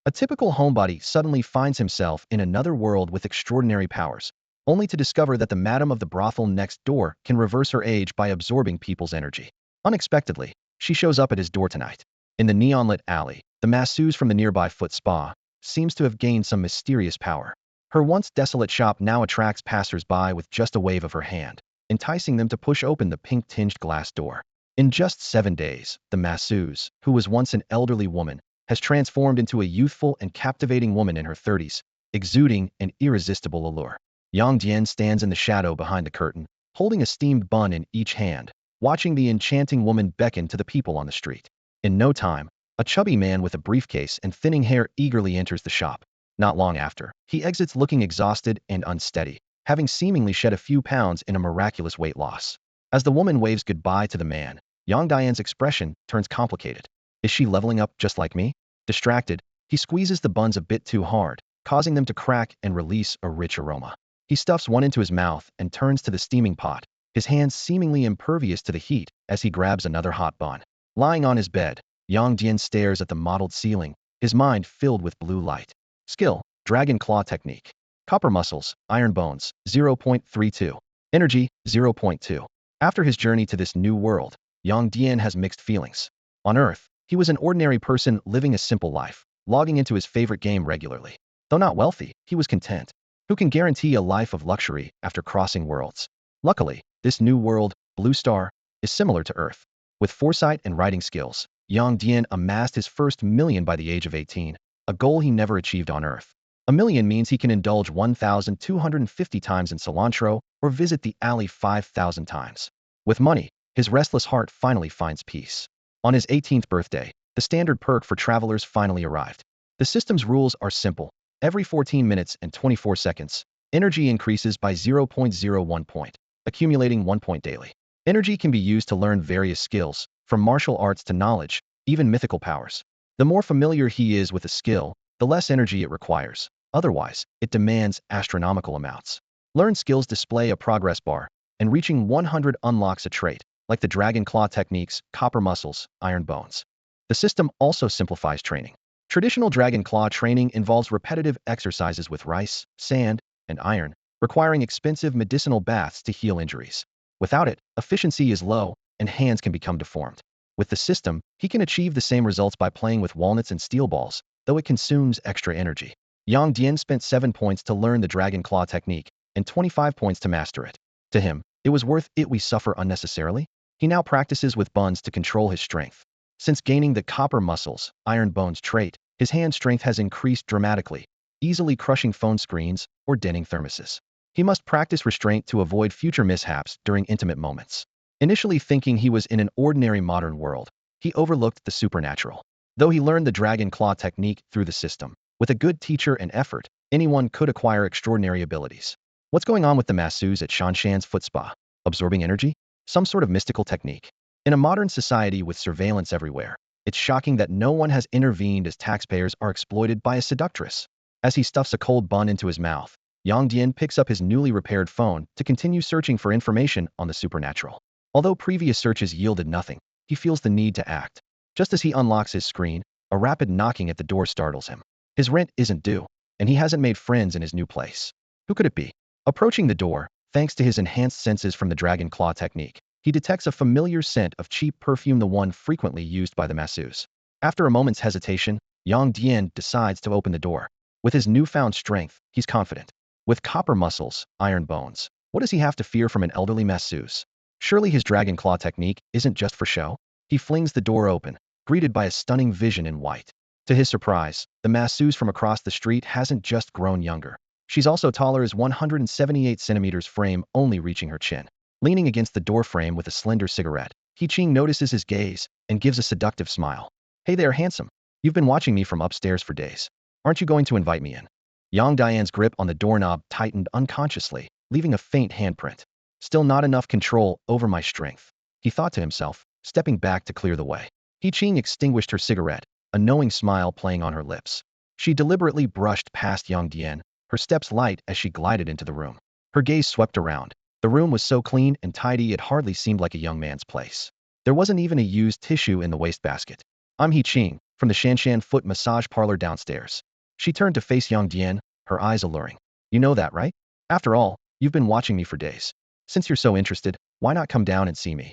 A typical homebody suddenly finds himself in another world with extraordinary powers, only to discover that the madam of the brothel next door can reverse her age by absorbing people's energy. Unexpectedly, she shows up at his door tonight. In the neon-lit alley, the masseuse from the nearby foot spa seems to have gained some mysterious power. Her once desolate shop now attracts passers-by with just a wave of her hand, enticing them to push open the pink-tinged glass door. In just 7 days, the masseuse, who was once an elderly woman, has transformed into a youthful and captivating woman in her 30s, exuding an irresistible allure. Yang Dian stands in the shadow behind the curtain, holding a steamed bun in each hand, watching the enchanting woman beckon to the people on the street. In no time, a chubby man with a briefcase and thinning hair eagerly enters the shop. Not long after, he exits looking exhausted and unsteady, having seemingly shed a few pounds in a miraculous weight loss. As the woman waves goodbye to the man, Yang Dian's expression turns complicated. Is she leveling up just like me? Distracted, he squeezes the buns a bit too hard, causing them to crack and release a rich aroma. He stuffs one into his mouth and turns to the steaming pot, his hands seemingly impervious to the heat as he grabs another hot bun. Lying on his bed, Yang Dian stares at the mottled ceiling, his mind filled with blue light. Skill, Dragon Claw Technique. Copper muscles, iron bones, 0.32. Energy, 0.2. After his journey to this new world, Yang Dian has mixed feelings. On Earth, he was an ordinary person living a simple life, logging into his favorite game regularly. Though not wealthy, he was content. Who can guarantee a life of luxury after crossing worlds? Luckily, this new world, Blue Star, is similar to Earth. With foresight and writing skills, Yang Dian amassed his first million by the age of 18, a goal he never achieved on Earth. A million means he can indulge 1,250 times in cilantro or visit the alley 5,000 times. With money, his restless heart finally finds peace. On his 18th birthday, the standard perk for travelers finally arrived. The system's rules are simple. Every 14 minutes and 24 seconds, energy increases by 0.01 point, accumulating 1 point daily. Energy can be used to learn various skills, from martial arts to knowledge, even mythical powers. The more familiar he is with a skill, the less energy it requires. Otherwise, it demands astronomical amounts. Learned skills display a progress bar, and reaching 100 unlocks a trait, like the Dragon Claw techniques, copper muscles, iron bones. The system also simplifies training. Traditional Dragon Claw training involves repetitive exercises with rice, sand, and iron, requiring expensive medicinal baths to heal injuries. Without it, efficiency is low, and hands can become deformed. With the system, he can achieve the same results by playing with walnuts and steel balls, though it consumes extra energy. Yang Dian spent 7 points to learn the Dragon Claw technique, and 25 points to master it. To him, it was worth it we suffer unnecessarily. He now practices with buns to control his strength. Since gaining the copper muscles, iron bones trait, his hand strength has increased dramatically, easily crushing phone screens or denting thermoses. He must practice restraint to avoid future mishaps during intimate moments. Initially thinking he was in an ordinary modern world, he overlooked the supernatural. Though he learned the Dragon Claw technique through the system, with a good teacher and effort, anyone could acquire extraordinary abilities. What's going on with the masseuse at Shanshan's foot spa? Absorbing energy? Some sort of mystical technique. In a modern society with surveillance everywhere, it's shocking that no one has intervened as taxpayers are exploited by a seductress. As he stuffs a cold bun into his mouth, Yang Dian picks up his newly repaired phone to continue searching for information on the supernatural. Although previous searches yielded nothing, he feels the need to act. Just as he unlocks his screen, a rapid knocking at the door startles him. His rent isn't due, and he hasn't made friends in his new place. Who could it be? Approaching the door, thanks to his enhanced senses from the Dragon Claw technique, he detects a familiar scent of cheap perfume, the one frequently used by the masseuse. After a moment's hesitation, Yang Dian decides to open the door. With his newfound strength, he's confident. With copper muscles, iron bones, what does he have to fear from an elderly masseuse? Surely his Dragon Claw technique isn't just for show? He flings the door open, greeted by a stunning vision in white. To his surprise, the masseuse from across the street hasn't just grown younger. She's also taller, as 178 centimeters frame only reaching her chin. Leaning against the doorframe with a slender cigarette, He Ching notices his gaze and gives a seductive smile. Hey there, handsome. You've been watching me from upstairs for days. Aren't you going to invite me in? Yang Dian's grip on the doorknob tightened unconsciously, leaving a faint handprint. Still not enough control over my strength, he thought to himself, stepping back to clear the way. He Ching extinguished her cigarette, a knowing smile playing on her lips. She deliberately brushed past Yang Dian, her steps light as she glided into the room. Her gaze swept around. The room was so clean and tidy it hardly seemed like a young man's place. There wasn't even a used tissue in the wastebasket. I'm He Ching, from the Shanshan foot massage parlor downstairs. She turned to face Yang Dian, her eyes alluring. You know that, right? After all, you've been watching me for days. Since you're so interested, why not come down and see me?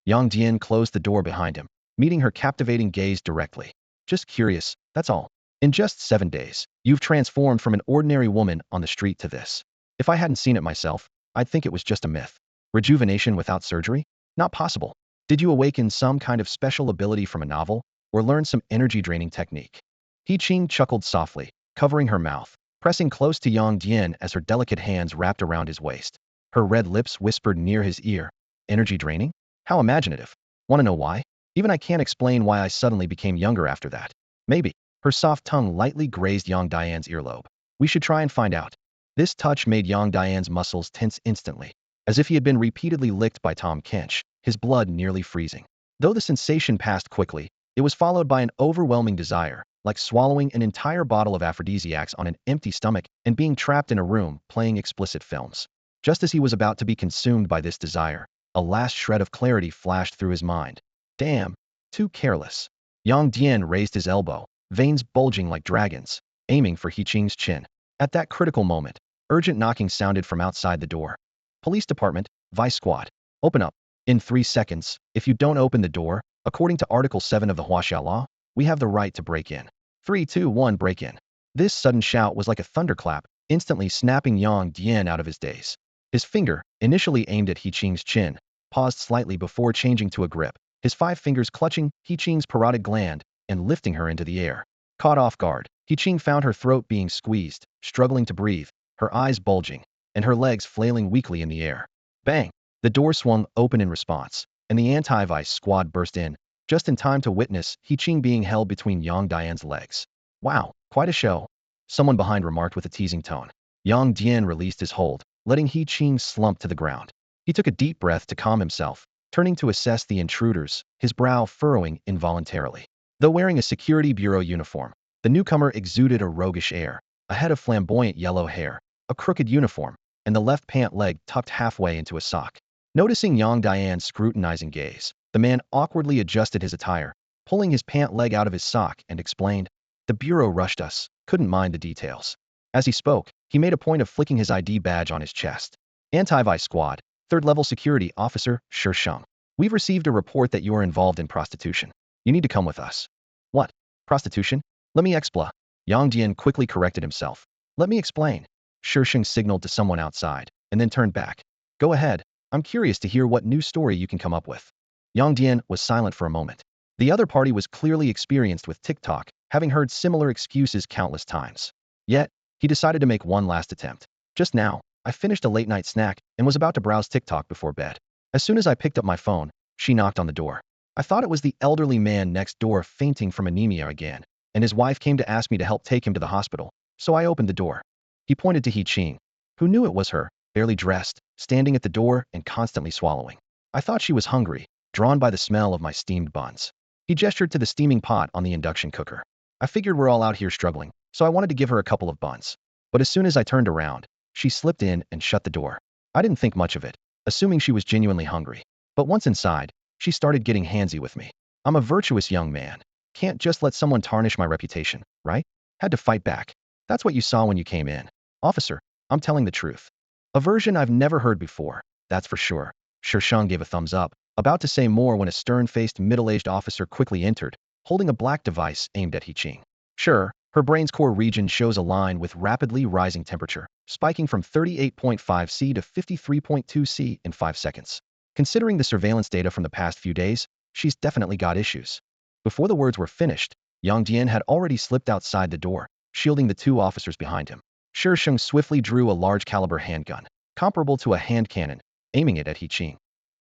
Yang Dian closed the door behind him, meeting her captivating gaze directly. Just curious, that's all. In just 7 days, you've transformed from an ordinary woman on the street to this. If I hadn't seen it myself, I'd think it was just a myth. Rejuvenation without surgery? Not possible. Did you awaken some kind of special ability from a novel, or learn some energy-draining technique? He Qing chuckled softly, covering her mouth, pressing close to Yang Dian as her delicate hands wrapped around his waist. Her red lips whispered near his ear. Energy draining? How imaginative. Want to know why? Even I can't explain why I suddenly became younger after that. Maybe. Her soft tongue lightly grazed Yang Dian's earlobe. We should try and find out. This touch made Yang Dian's muscles tense instantly, as if he had been repeatedly licked by Tom Kench, his blood nearly freezing. Though the sensation passed quickly, it was followed by an overwhelming desire, like swallowing an entire bottle of aphrodisiacs on an empty stomach and being trapped in a room playing explicit films. Just as he was about to be consumed by this desire, a last shred of clarity flashed through his mind. Damn, too careless. Yang Dian raised his elbow, veins bulging like dragons, aiming for He Qing's chin. At that critical moment, urgent knocking sounded from outside the door. Police department, Vice Squad. Open up. In 3 seconds, if you don't open the door, according to Article 7 of the Huaxia Law, we have the right to break in. 3, 2, 1, break in. This sudden shout was like a thunderclap, instantly snapping Yang Dian out of his daze. His finger, initially aimed at He Qing's chin, paused slightly before changing to a grip, his 5 fingers clutching He Qing's parotid gland and lifting her into the air. Caught off guard, He Qing found her throat being squeezed, struggling to breathe, her eyes bulging, and her legs flailing weakly in the air. Bang! The door swung open in response, and the anti-vice squad burst in, just in time to witness He Qing being held between Yang Dian's legs. Wow, quite a show. Someone behind remarked with a teasing tone. Yang Dian released his hold, letting He Qing slump to the ground. He took a deep breath to calm himself, turning to assess the intruders, his brow furrowing involuntarily. Though wearing a security bureau uniform, the newcomer exuded a roguish air, a head of flamboyant yellow hair, a crooked uniform, and the left pant leg tucked halfway into a sock. Noticing Yang Dian's scrutinizing gaze, the man awkwardly adjusted his attire, pulling his pant leg out of his sock and explained, "The bureau rushed us, couldn't mind the details." As he spoke, he made a point of flicking his ID badge on his chest. Anti-Vice Squad, 3rd level security officer, Shi Sheng. We've received a report that you are involved in prostitution. You need to come with us. What? Prostitution? Let me expla. Yang Dian quickly corrected himself. Let me explain. Shi Sheng signaled to someone outside, and then turned back. Go ahead. I'm curious to hear what new story you can come up with. Yang Dian was silent for a moment. The other party was clearly experienced with TikTok, having heard similar excuses countless times. Yet, he decided to make one last attempt. Just now, I finished a late-night snack and was about to browse TikTok before bed. As soon as I picked up my phone, she knocked on the door. I thought it was the elderly man next door fainting from anemia again, and his wife came to ask me to help take him to the hospital, so I opened the door. He pointed to He Qing, who knew it was her, barely dressed, standing at the door and constantly swallowing. I thought she was hungry, drawn by the smell of my steamed buns. He gestured to the steaming pot on the induction cooker. I figured we're all out here struggling, so I wanted to give her a couple of buns. But as soon as I turned around, she slipped in and shut the door. I didn't think much of it, assuming she was genuinely hungry. But once inside, she started getting handsy with me. I'm a virtuous young man. Can't just let someone tarnish my reputation, right? Had to fight back. That's what you saw when you came in. Officer, I'm telling the truth. A version I've never heard before, that's for sure. Shi Sheng gave a thumbs up, about to say more when a stern-faced middle-aged officer quickly entered, holding a black device aimed at He Qing. Sure, her brain's core region shows a line with rapidly rising temperature, spiking from 38.5 C to 53.2 C in 5 seconds. Considering the surveillance data from the past few days, she's definitely got issues. Before the words were finished, Yang Dian had already slipped outside the door, shielding the 2 officers behind him. Shi Sheng swiftly drew a large-caliber handgun, comparable to a hand cannon, aiming it at He Qing.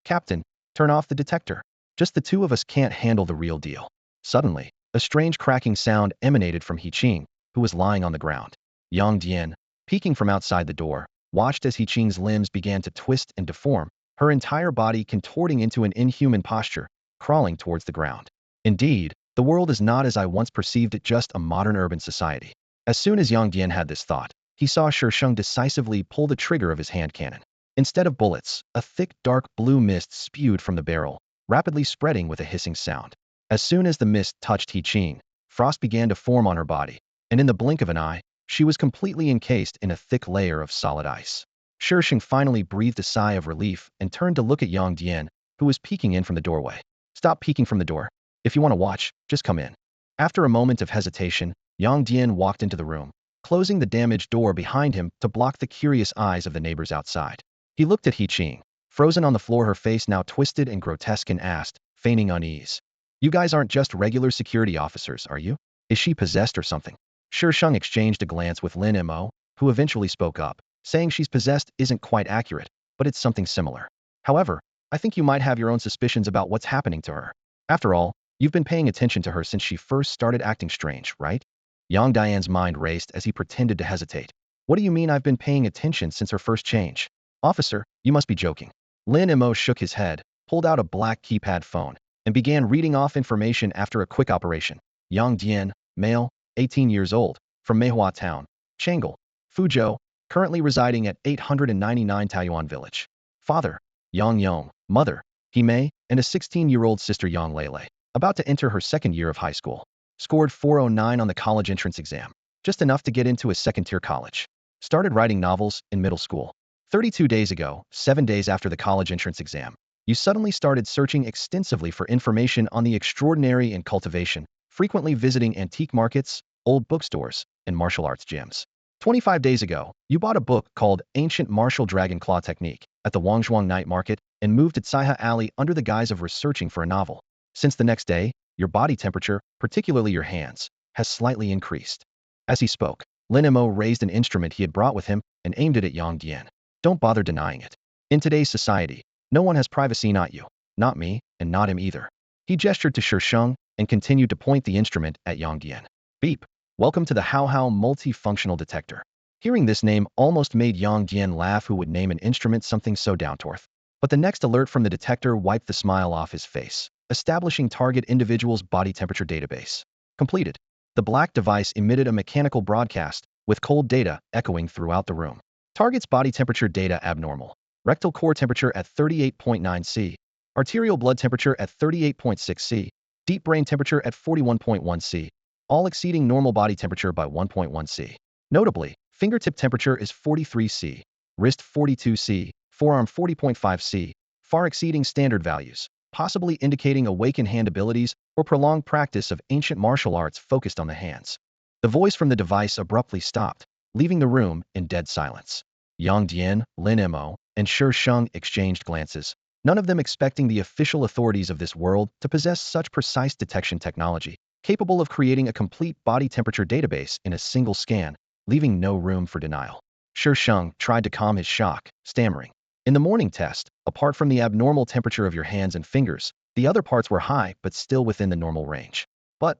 Captain, turn off the detector. Just the 2 of us can't handle the real deal. Suddenly, a strange cracking sound emanated from He Qing, who was lying on the ground. Yang Dian, peeking from outside the door, watched as He Qing's limbs began to twist and deform, her entire body contorting into an inhuman posture, crawling towards the ground. Indeed, the world is not as I once perceived it, just a modern urban society. As soon as Yang Dian had this thought, he saw Shi Sheng decisively pull the trigger of his hand cannon. Instead of bullets, a thick dark blue mist spewed from the barrel, rapidly spreading with a hissing sound. As soon as the mist touched He Qing, Frost began to form on her body, and in the blink of an eye, she was completely encased in a thick layer of solid ice. Shisheng finally breathed a sigh of relief and turned to look at Yang Dian, who was peeking in from the doorway. Stop peeking from the door. If you want to watch, just come in. After a moment of hesitation, Yang Dian walked into the room, closing the damaged door behind him to block the curious eyes of the neighbors outside. He looked at He Qing, frozen on the floor, her face now twisted and grotesque, and asked, feigning unease. You guys aren't just regular security officers, are you? Is she possessed or something? Shisheng exchanged a glance with Lin Mo, who eventually spoke up, saying she's possessed isn't quite accurate, but it's something similar. However, I think you might have your own suspicions about what's happening to her. After all, you've been paying attention to her since she first started acting strange, right? Yang Dian's mind raced as he pretended to hesitate. What do you mean I've been paying attention since her first change? Officer, you must be joking. Lin Mo shook his head, pulled out a black keypad phone, and began reading off information after a quick operation. Yang Dian, male, 18 years old, from Meihua Town, Chang'an, Fuzhou, currently residing at 899 Taiyuan Village. Father, Yang Yong, mother, He Mei, and a 16-year-old sister Yang Lele, about to enter her second year of high school. Scored 409 on the college entrance exam, just enough to get into a second-tier college. Started writing novels in middle school. 32 days ago, 7 days after the college entrance exam, you suddenly started searching extensively for information on the extraordinary and cultivation, frequently visiting antique markets, old bookstores, and martial arts gyms. 25 days ago, you bought a book called Ancient Martial Dragon Claw Technique at the Wangzhuang Night Market and moved to Caiha Alley under the guise of researching for a novel. Since the next day, your body temperature, particularly your hands, has slightly increased. As he spoke, Lin Mo raised an instrument he had brought with him and aimed it at Yang Dian. Don't bother denying it. In today's society, no one has privacy, not you, not me, and not him either. He gestured to Shisheng and continued to point the instrument at Yang Dian. Beep. Welcome to the Hao Hao multifunctional detector. Hearing this name almost made Yang Dian laugh. Who would name an instrument something so down-to-earth? But the next alert from the detector wiped the smile off his face, establishing target individual's body temperature database. Completed. The black device emitted a mechanical broadcast, with cold data echoing throughout the room. Target's body temperature data abnormal. Rectal core temperature at 38.9 C. Arterial blood temperature at 38.6 C. Deep brain temperature at 41.1 C. All exceeding normal body temperature by 1.1 C. Notably, fingertip temperature is 43 C. Wrist 42 C. Forearm 40.5 C. Far exceeding standard values, possibly indicating awakened hand abilities or prolonged practice of ancient martial arts focused on the hands. The voice from the device abruptly stopped, leaving the room in dead silence. Yang Dian, Lin Mo, and Shisheng exchanged glances, none of them expecting the official authorities of this world to possess such precise detection technology, capable of creating a complete body temperature database in a single scan, leaving no room for denial. Shisheng tried to calm his shock, stammering. In the morning test, apart from the abnormal temperature of your hands and fingers, the other parts were high but still within the normal range. But.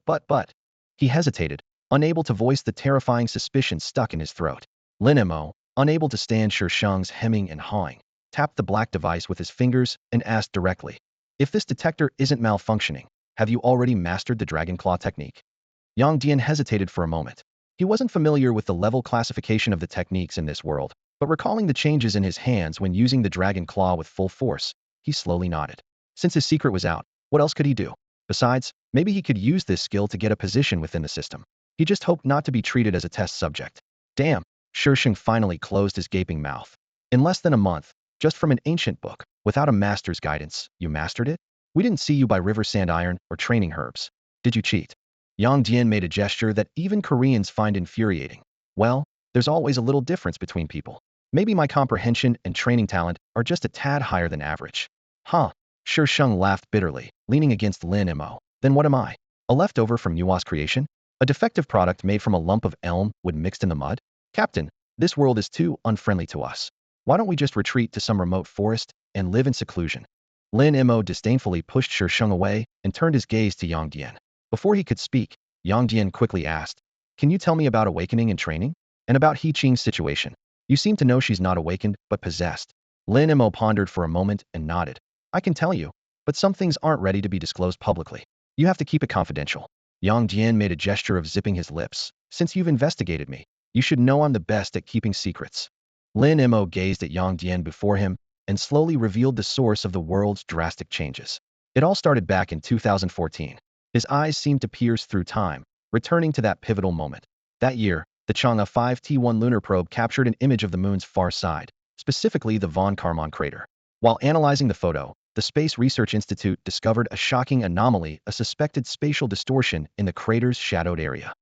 He hesitated, unable to voice the terrifying suspicion stuck in his throat. Lin Mo, unable to stand Shisheng's hemming and hawing, tapped the black device with his fingers and asked directly, if this detector isn't malfunctioning, have you already mastered the Dragon Claw technique? Yang Dian hesitated for a moment. He wasn't familiar with the level classification of the techniques in this world, but recalling the changes in his hands when using the Dragon Claw with full force, he slowly nodded. Since his secret was out, what else could he do? Besides, maybe he could use this skill to get a position within the system. He just hoped not to be treated as a test subject. Damn, Shisheng finally closed his gaping mouth. In less than a month, just from an ancient book, without a master's guidance, you mastered it? We didn't see you by river sand iron or training herbs. Did you cheat? Yang Dian made a gesture that even Koreans find infuriating. Well, there's always a little difference between people. Maybe my comprehension and training talent are just a tad higher than average. Huh? Shisheng laughed bitterly, leaning against Lin Mo. Then what am I? A leftover from Yua's creation? A defective product made from a lump of elm wood mixed in the mud? Captain, this world is too unfriendly to us. Why don't we just retreat to some remote forest and live in seclusion? Lin Mo disdainfully pushed Shisheng away and turned his gaze to Yang Dian. Before he could speak, Yang Dian quickly asked, can you tell me about awakening and training? And about He Qing's situation? You seem to know she's not awakened, but possessed. Lin Mo pondered for a moment and nodded. I can tell you, but some things aren't ready to be disclosed publicly. You have to keep it confidential. Yang Dian made a gesture of zipping his lips. Since you've investigated me, you should know I'm the best at keeping secrets. Lin Mo gazed at Yang Dian before him and slowly revealed the source of the world's drastic changes. It all started back in 2014. His eyes seemed to pierce through time, returning to that pivotal moment. That year, the Chang'e 5T1 lunar probe captured an image of the moon's far side, specifically the von Karman crater. While analyzing the photo, the Space Research Institute discovered a shocking anomaly, a suspected spatial distortion in the crater's shadowed area.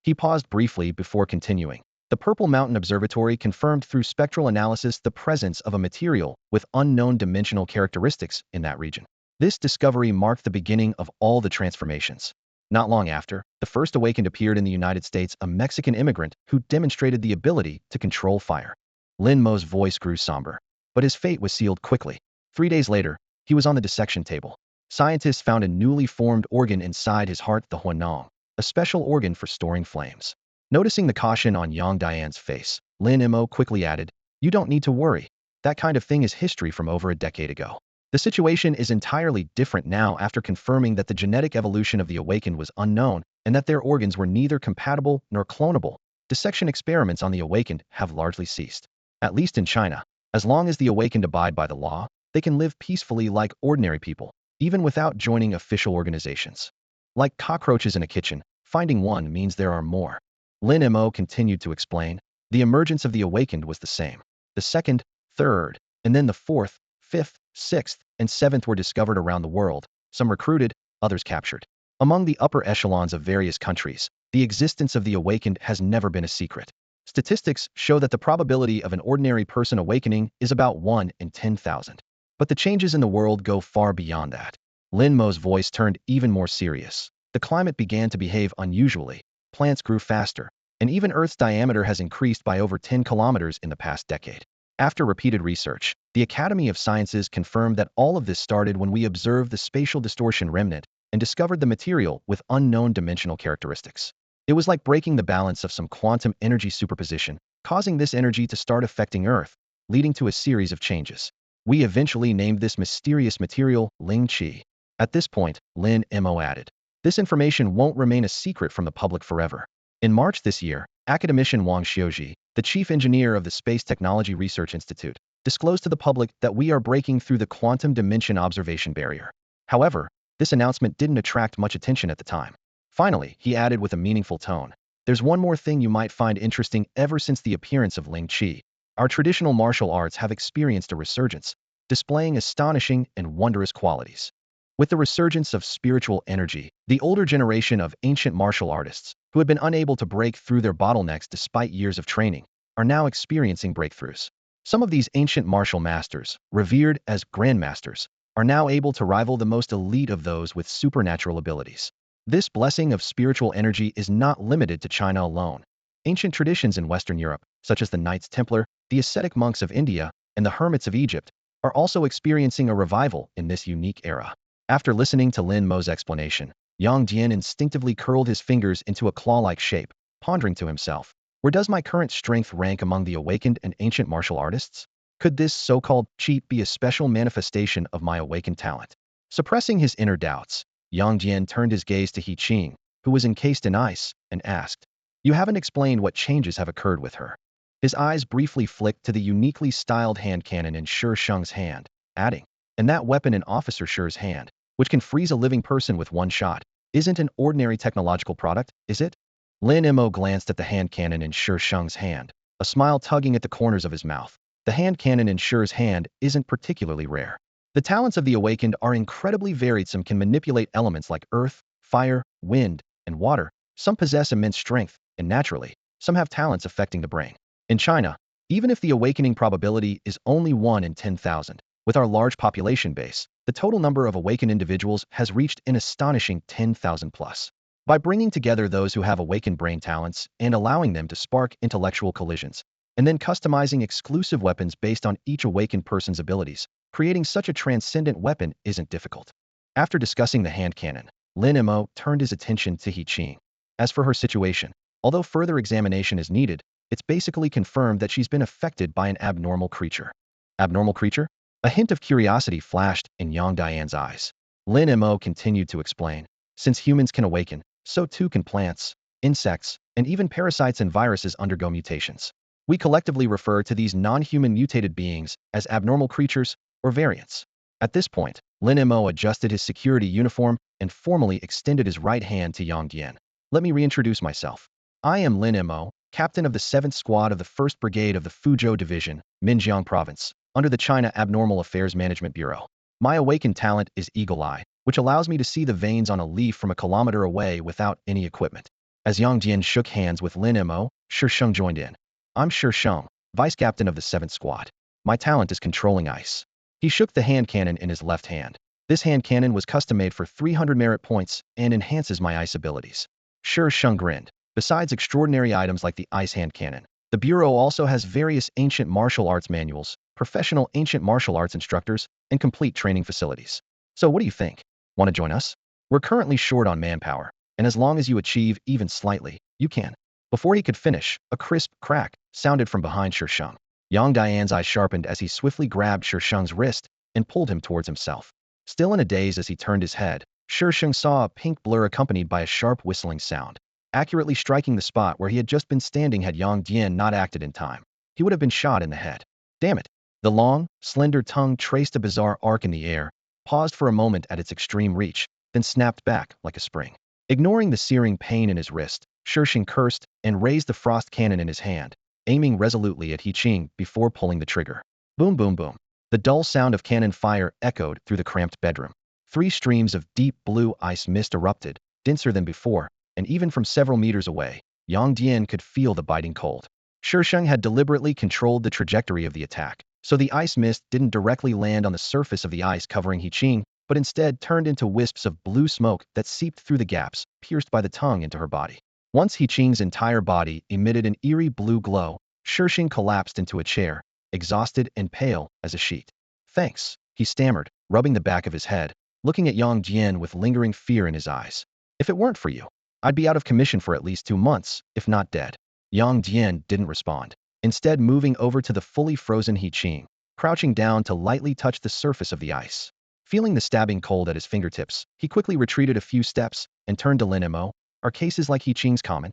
He paused briefly before continuing. The Purple Mountain Observatory confirmed through spectral analysis the presence of a material with unknown dimensional characteristics in that region. This discovery marked the beginning of all the transformations. Not long after, the first awakened appeared in the United States, a Mexican immigrant who demonstrated the ability to control fire. Lin Mo's voice grew somber, but his fate was sealed quickly. 3 days later, he was on the dissection table. Scientists found a newly formed organ inside his heart, the Huanong, a special organ for storing flames. Noticing the caution on Yang Dian's face, Lin Mo quickly added, "You don't need to worry. That kind of thing is history from over a decade ago. The situation is entirely different now after confirming that the genetic evolution of the awakened was unknown and that their organs were neither compatible nor clonable. Dissection experiments on the awakened have largely ceased. At least in China, as long as the awakened abide by the law, they can live peacefully like ordinary people, even without joining official organizations. Like cockroaches in a kitchen, finding one means there are more." Lin Mo continued to explain. The emergence of the awakened was the same. The second, third, and then the fourth, fifth, sixth, and seventh were discovered around the world, some recruited, others captured. Among the upper echelons of various countries, the existence of the awakened has never been a secret. Statistics show that the probability of an ordinary person awakening is about 1 in 10,000. But the changes in the world go far beyond that. Lin Mo's voice turned even more serious. The climate began to behave unusually, plants grew faster, and even Earth's diameter has increased by over 10 kilometers in the past decade. After repeated research, the Academy of Sciences confirmed that all of this started when we observed the spatial distortion remnant and discovered the material with unknown dimensional characteristics. It was like breaking the balance of some quantum energy superposition, causing this energy to start affecting Earth, leading to a series of changes. We eventually named this mysterious material Ling Qi. At this point, Lin Mo added, "This information won't remain a secret from the public forever." In March this year, academician Wang Xiuji, the chief engineer of the Space Technology Research Institute, disclosed to the public that we are breaking through the quantum dimension observation barrier. However, this announcement didn't attract much attention at the time. Finally, he added with a meaningful tone, "There's one more thing you might find interesting. Ever since the appearance of Ling Qi, our traditional martial arts have experienced a resurgence, displaying astonishing and wondrous qualities. With the resurgence of spiritual energy, the older generation of ancient martial artists, who had been unable to break through their bottlenecks despite years of training, are now experiencing breakthroughs. Some of these ancient martial masters, revered as grandmasters, are now able to rival the most elite of those with supernatural abilities. This blessing of spiritual energy is not limited to China alone. Ancient traditions in Western Europe, such as the Knights Templar, the ascetic monks of India, and the hermits of Egypt, are also experiencing a revival in this unique era." After listening to Lin Mo's explanation, Yang Dian instinctively curled his fingers into a claw-like shape, pondering to himself, "Where does my current strength rank among the awakened and ancient martial artists? Could this so-called cheat be a special manifestation of my awakened talent?" Suppressing his inner doubts, Yang Dian turned his gaze to He Qing, who was encased in ice, and asked, "You haven't explained what changes have occurred with her." His eyes briefly flicked to the uniquely styled hand cannon in Shi Sheng's hand, adding, "And that weapon in Officer Shi's hand, which can freeze a living person with one shot, isn't an ordinary technological product, is it?" Lin Mo glanced at the hand cannon in Shi Sheng's hand, a smile tugging at the corners of his mouth. The hand cannon in Shi's hand isn't particularly rare. The talents of the awakened are incredibly varied. Some can manipulate elements like earth, fire, wind, and water. Some possess immense strength, and naturally, some have talents affecting the brain. In China, even if the awakening probability is only 1 in 10,000, with our large population base, the total number of awakened individuals has reached an astonishing 10,000 plus. By bringing together those who have awakened brain talents and allowing them to spark intellectual collisions, and then customizing exclusive weapons based on each awakened person's abilities, creating such a transcendent weapon isn't difficult. After discussing the hand cannon, Lin Mo turned his attention to He Qing. As for her situation, although further examination is needed, it's basically confirmed that she's been affected by an abnormal creature. Abnormal creature? A hint of curiosity flashed in Yang Dian's eyes. Lin Mo continued to explain, "Since humans can awaken, so too can plants, insects, and even parasites and viruses undergo mutations. We collectively refer to these non-human mutated beings as abnormal creatures or variants." At this point, Lin Mo adjusted his security uniform and formally extended his right hand to Yang Dian. let me reintroduce myself. I am Lin Mo, captain of the 7th Squad of the 1st Brigade of the Fuzhou Division, Minjiang Province, under the China Abnormal Affairs Management Bureau. My awakened talent is Eagle Eye, which allows me to see the veins on a leaf from a kilometer away without any equipment. As Yang Dian shook hands with Lin Mo, Sheng joined in. I'm Sheng, vice captain of the 7th Squad. My talent is controlling ice. He shook the hand cannon in his left hand. This hand cannon was custom-made for 300 merit points and enhances my ice abilities. Sheng grinned. Besides extraordinary items like the ice hand cannon, the Bureau also has various ancient martial arts manuals, professional ancient martial arts instructors, and complete training facilities. So what do you think? Want to join us? We're currently short on manpower, and as long as you achieve even slightly, you can. Before he could finish, a crisp crack sounded from behind Sheng. Yang Dian's eyes sharpened as he swiftly grabbed Sheng's wrist and pulled him towards himself. Still in a daze as he turned his head, Sheng saw a pink blur accompanied by a sharp whistling sound, accurately striking the spot where he had just been standing. Had Yang Dian not acted in time, he would have been shot in the head. Damn it! The long, slender tongue traced a bizarre arc in the air, paused for a moment at its extreme reach, then snapped back like a spring. Ignoring the searing pain in his wrist, Sheng cursed and raised the frost cannon in his hand, aiming resolutely at He Qing before pulling the trigger. Boom, boom, boom. The dull sound of cannon fire echoed through the cramped bedroom. 3 streams of deep blue ice mist erupted, denser than before, and even from several meters away, Yang Dian could feel the biting cold. Sheng had deliberately controlled the trajectory of the attack, so the ice mist didn't directly land on the surface of the ice covering He Qing, but instead turned into wisps of blue smoke that seeped through the gaps, pierced by the tongue into her body. Once He Qing's entire body emitted an eerie blue glow, Sheng collapsed into a chair, exhausted and pale as a sheet. Thanks, he stammered, rubbing the back of his head, looking at Yang Dian with lingering fear in his eyes. If it weren't for you, I'd be out of commission for at least 2 months, if not dead. Yang Dian didn't respond, instead moving over to the fully frozen He Qing, crouching down to lightly touch the surface of the ice. Feeling the stabbing cold at his fingertips, he quickly retreated a few steps and turned to Lin Mo. Are cases like He Qing's common?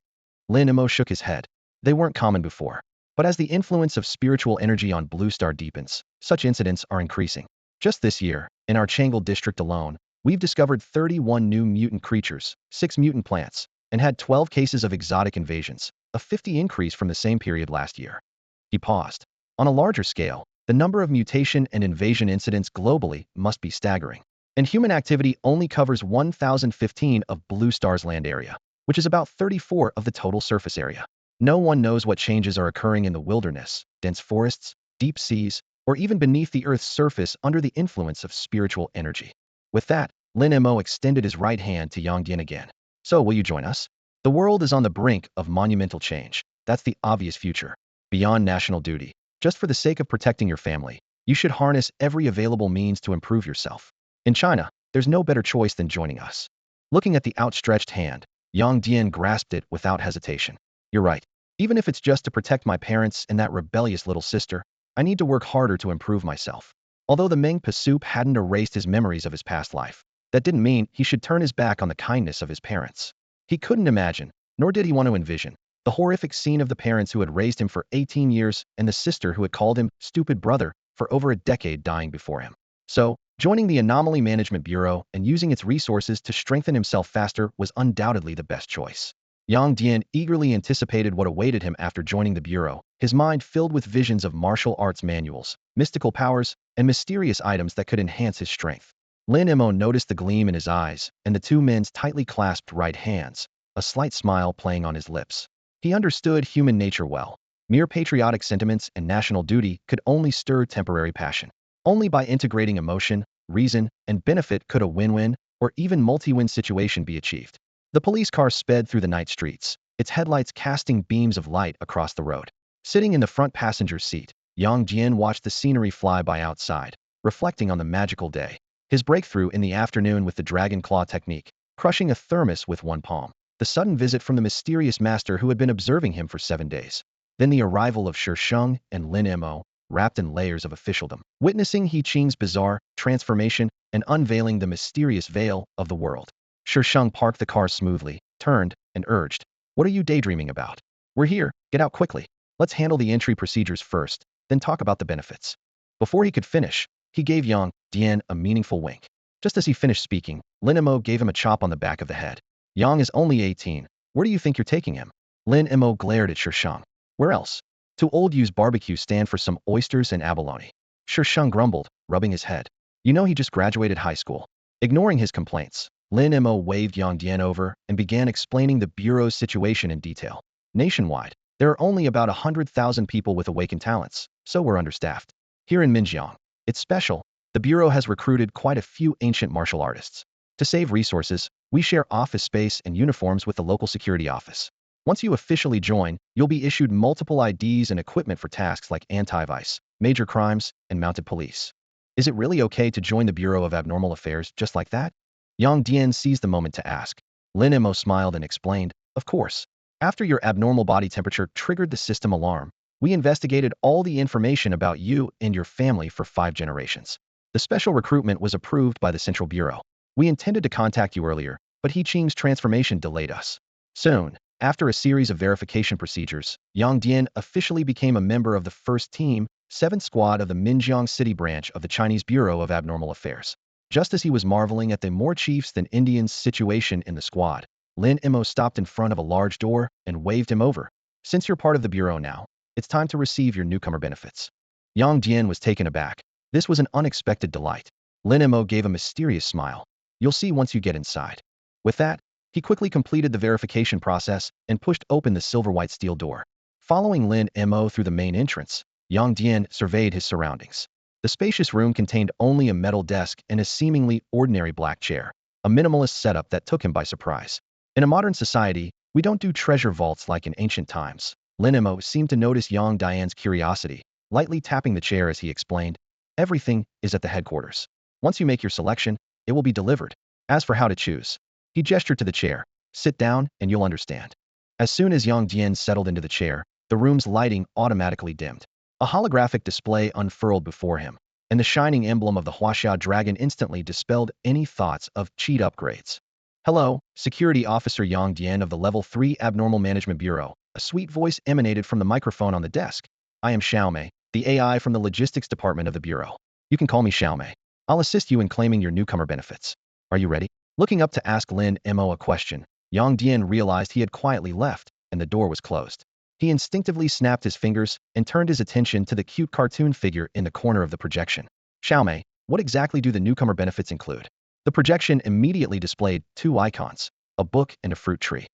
Lin Mo shook his head. They weren't common before. But as the influence of spiritual energy on Blue Star deepens, such incidents are increasing. Just this year, in our Changle district alone, we've discovered 31 new mutant creatures, 6 mutant plants, and had 12 cases of exotic invasions, a 50 increase from the same period last year. He paused. On a larger scale, the number of mutation and invasion incidents globally must be staggering. And human activity only covers 1,015 of Blue Star's land area, which is about 34 of the total surface area. No one knows what changes are occurring in the wilderness, dense forests, deep seas, or even beneath the Earth's surface under the influence of spiritual energy. With that, Lin Mo extended his right hand to Yang Dian again. So, will you join us? The world is on the brink of monumental change. That's the obvious future. Beyond national duty, just for the sake of protecting your family, you should harness every available means to improve yourself. In China, there's no better choice than joining us. Looking at the outstretched hand, Yang Dian grasped it without hesitation. You're right. Even if it's just to protect my parents and that rebellious little sister, I need to work harder to improve myself. Although the Meng Pasup hadn't erased his memories of his past life, that didn't mean he should turn his back on the kindness of his parents. He couldn't imagine, nor did he want to envision, the horrific scene of the parents who had raised him for 18 years and the sister who had called him stupid brother for over a decade dying before him. So, joining the Anomaly Management Bureau and using its resources to strengthen himself faster was undoubtedly the best choice. Yang Dian eagerly anticipated what awaited him after joining the Bureau, his mind filled with visions of martial arts manuals, mystical powers, and mysterious items that could enhance his strength. Lin Mo noticed the gleam in his eyes and the 2 men's tightly clasped right hands, a slight smile playing on his lips. He understood human nature well. Mere patriotic sentiments and national duty could only stir temporary passion. Only by integrating emotion, reason, and benefit could a win-win or even multi-win situation be achieved. The police car sped through the night streets, its headlights casting beams of light across the road. Sitting in the front passenger seat, Yang Dian watched the scenery fly by outside, reflecting on the magical day. His breakthrough in the afternoon with the dragon claw technique, crushing a thermos with one palm. The sudden visit from the mysterious master who had been observing him for 7 days. Then the arrival of Sheng and Lin Mo, wrapped in layers of officialdom, witnessing He Qing's bizarre transformation and unveiling the mysterious veil of the world. Sheng parked the car smoothly, turned, and urged, "What are you daydreaming about? We're here, get out quickly. Let's handle the entry procedures first, then talk about the benefits." Before he could finish, he gave Yang Dian a meaningful wink. Just as he finished speaking, Lin Mo gave him a chop on the back of the head. Yang is only 18, Where do you think you're taking him? Lin Mo glared at Shishang. Where else? To old use barbecue stand for some oysters and abalone. Shishang grumbled, rubbing his head. You know he just graduated high school. Ignoring his complaints, Lin Mo waved Yang Dian over and began explaining the Bureau's situation in detail. Nationwide, there are only about 100,000 people with awakened talents, so we're understaffed. Here in Minjiang, it's special. The Bureau has recruited quite a few ancient martial artists. To save resources, we share office space and uniforms with the local security office. Once you officially join, you'll be issued multiple IDs and equipment for tasks like anti-vice, major crimes, and mounted police. Is it really okay to join the Bureau of Abnormal Affairs just like that? Yang Dian seized the moment to ask. Lin Mo smiled and explained, of course. After your abnormal body temperature triggered the system alarm, we investigated all the information about you and your family for 5 generations. The special recruitment was approved by the Central Bureau. We intended to contact you earlier, but He Qing's transformation delayed us. Soon, after a series of verification procedures, Yang Dian officially became a member of the first team, 7th Squad of the Minjiang City branch of the Chinese Bureau of Abnormal Affairs. Just as he was marveling at the more chiefs than Indians situation in the squad, Lin Mo stopped in front of a large door and waved him over. Since you're part of the Bureau now, it's time to receive your newcomer benefits. Yang Dian was taken aback. This was an unexpected delight. Lin Mo gave a mysterious smile. You'll see once you get inside. With that, he quickly completed the verification process and pushed open the silver-white steel door. Following Lin Mo through the main entrance, Yang Dian surveyed his surroundings. The spacious room contained only a metal desk and a seemingly ordinary black chair, a minimalist setup that took him by surprise. In a modern society, we don't do treasure vaults like in ancient times. Lin Mo seemed to notice Yang Dian's curiosity, lightly tapping the chair as he explained, everything is at the headquarters. Once you make your selection, it will be delivered. As for how to choose, he gestured to the chair. Sit down and you'll understand. As soon as Yang Dian settled into the chair, the room's lighting automatically dimmed. A holographic display unfurled before him, and the shining emblem of the Huaxia dragon instantly dispelled any thoughts of cheat upgrades. Hello, Security Officer Yang Dian of the Level 3 Abnormal Management Bureau. A sweet voice emanated from the microphone on the desk. I am Xiaomei, the AI from the Logistics Department of the Bureau. You can call me Xiaomei. I'll assist you in claiming your newcomer benefits. Are you ready? Looking up to ask Lin Mo a question, Yang Dian realized he had quietly left, and the door was closed. He instinctively snapped his fingers and turned his attention to the cute cartoon figure in the corner of the projection. Xiaomei, what exactly do the newcomer benefits include? The projection immediately displayed 2 icons, a book and a fruit tree.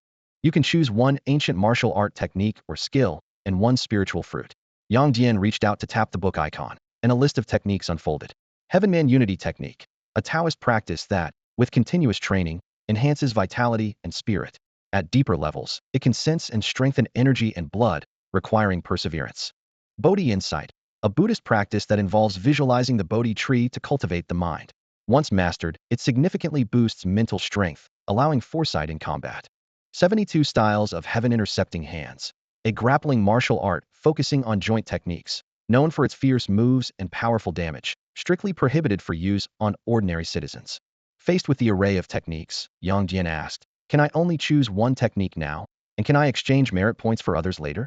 You can choose 1 ancient martial art technique or skill, and 1 spiritual fruit. Yang Dian reached out to tap the book icon, and a list of techniques unfolded. Heavenman Unity Technique, a Taoist practice that, with continuous training, enhances vitality and spirit. At deeper levels, it can sense and strengthen energy and blood, requiring perseverance. Bodhi Insight, a Buddhist practice that involves visualizing the Bodhi tree to cultivate the mind. Once mastered, it significantly boosts mental strength, allowing foresight in combat. 72 Styles of Heaven Intercepting Hands, a grappling martial art focusing on joint techniques, known for its fierce moves and powerful damage, strictly prohibited for use on ordinary citizens. Faced with the array of techniques, Yang Dian asked, can I only choose 1 technique now, and can I exchange merit points for others later?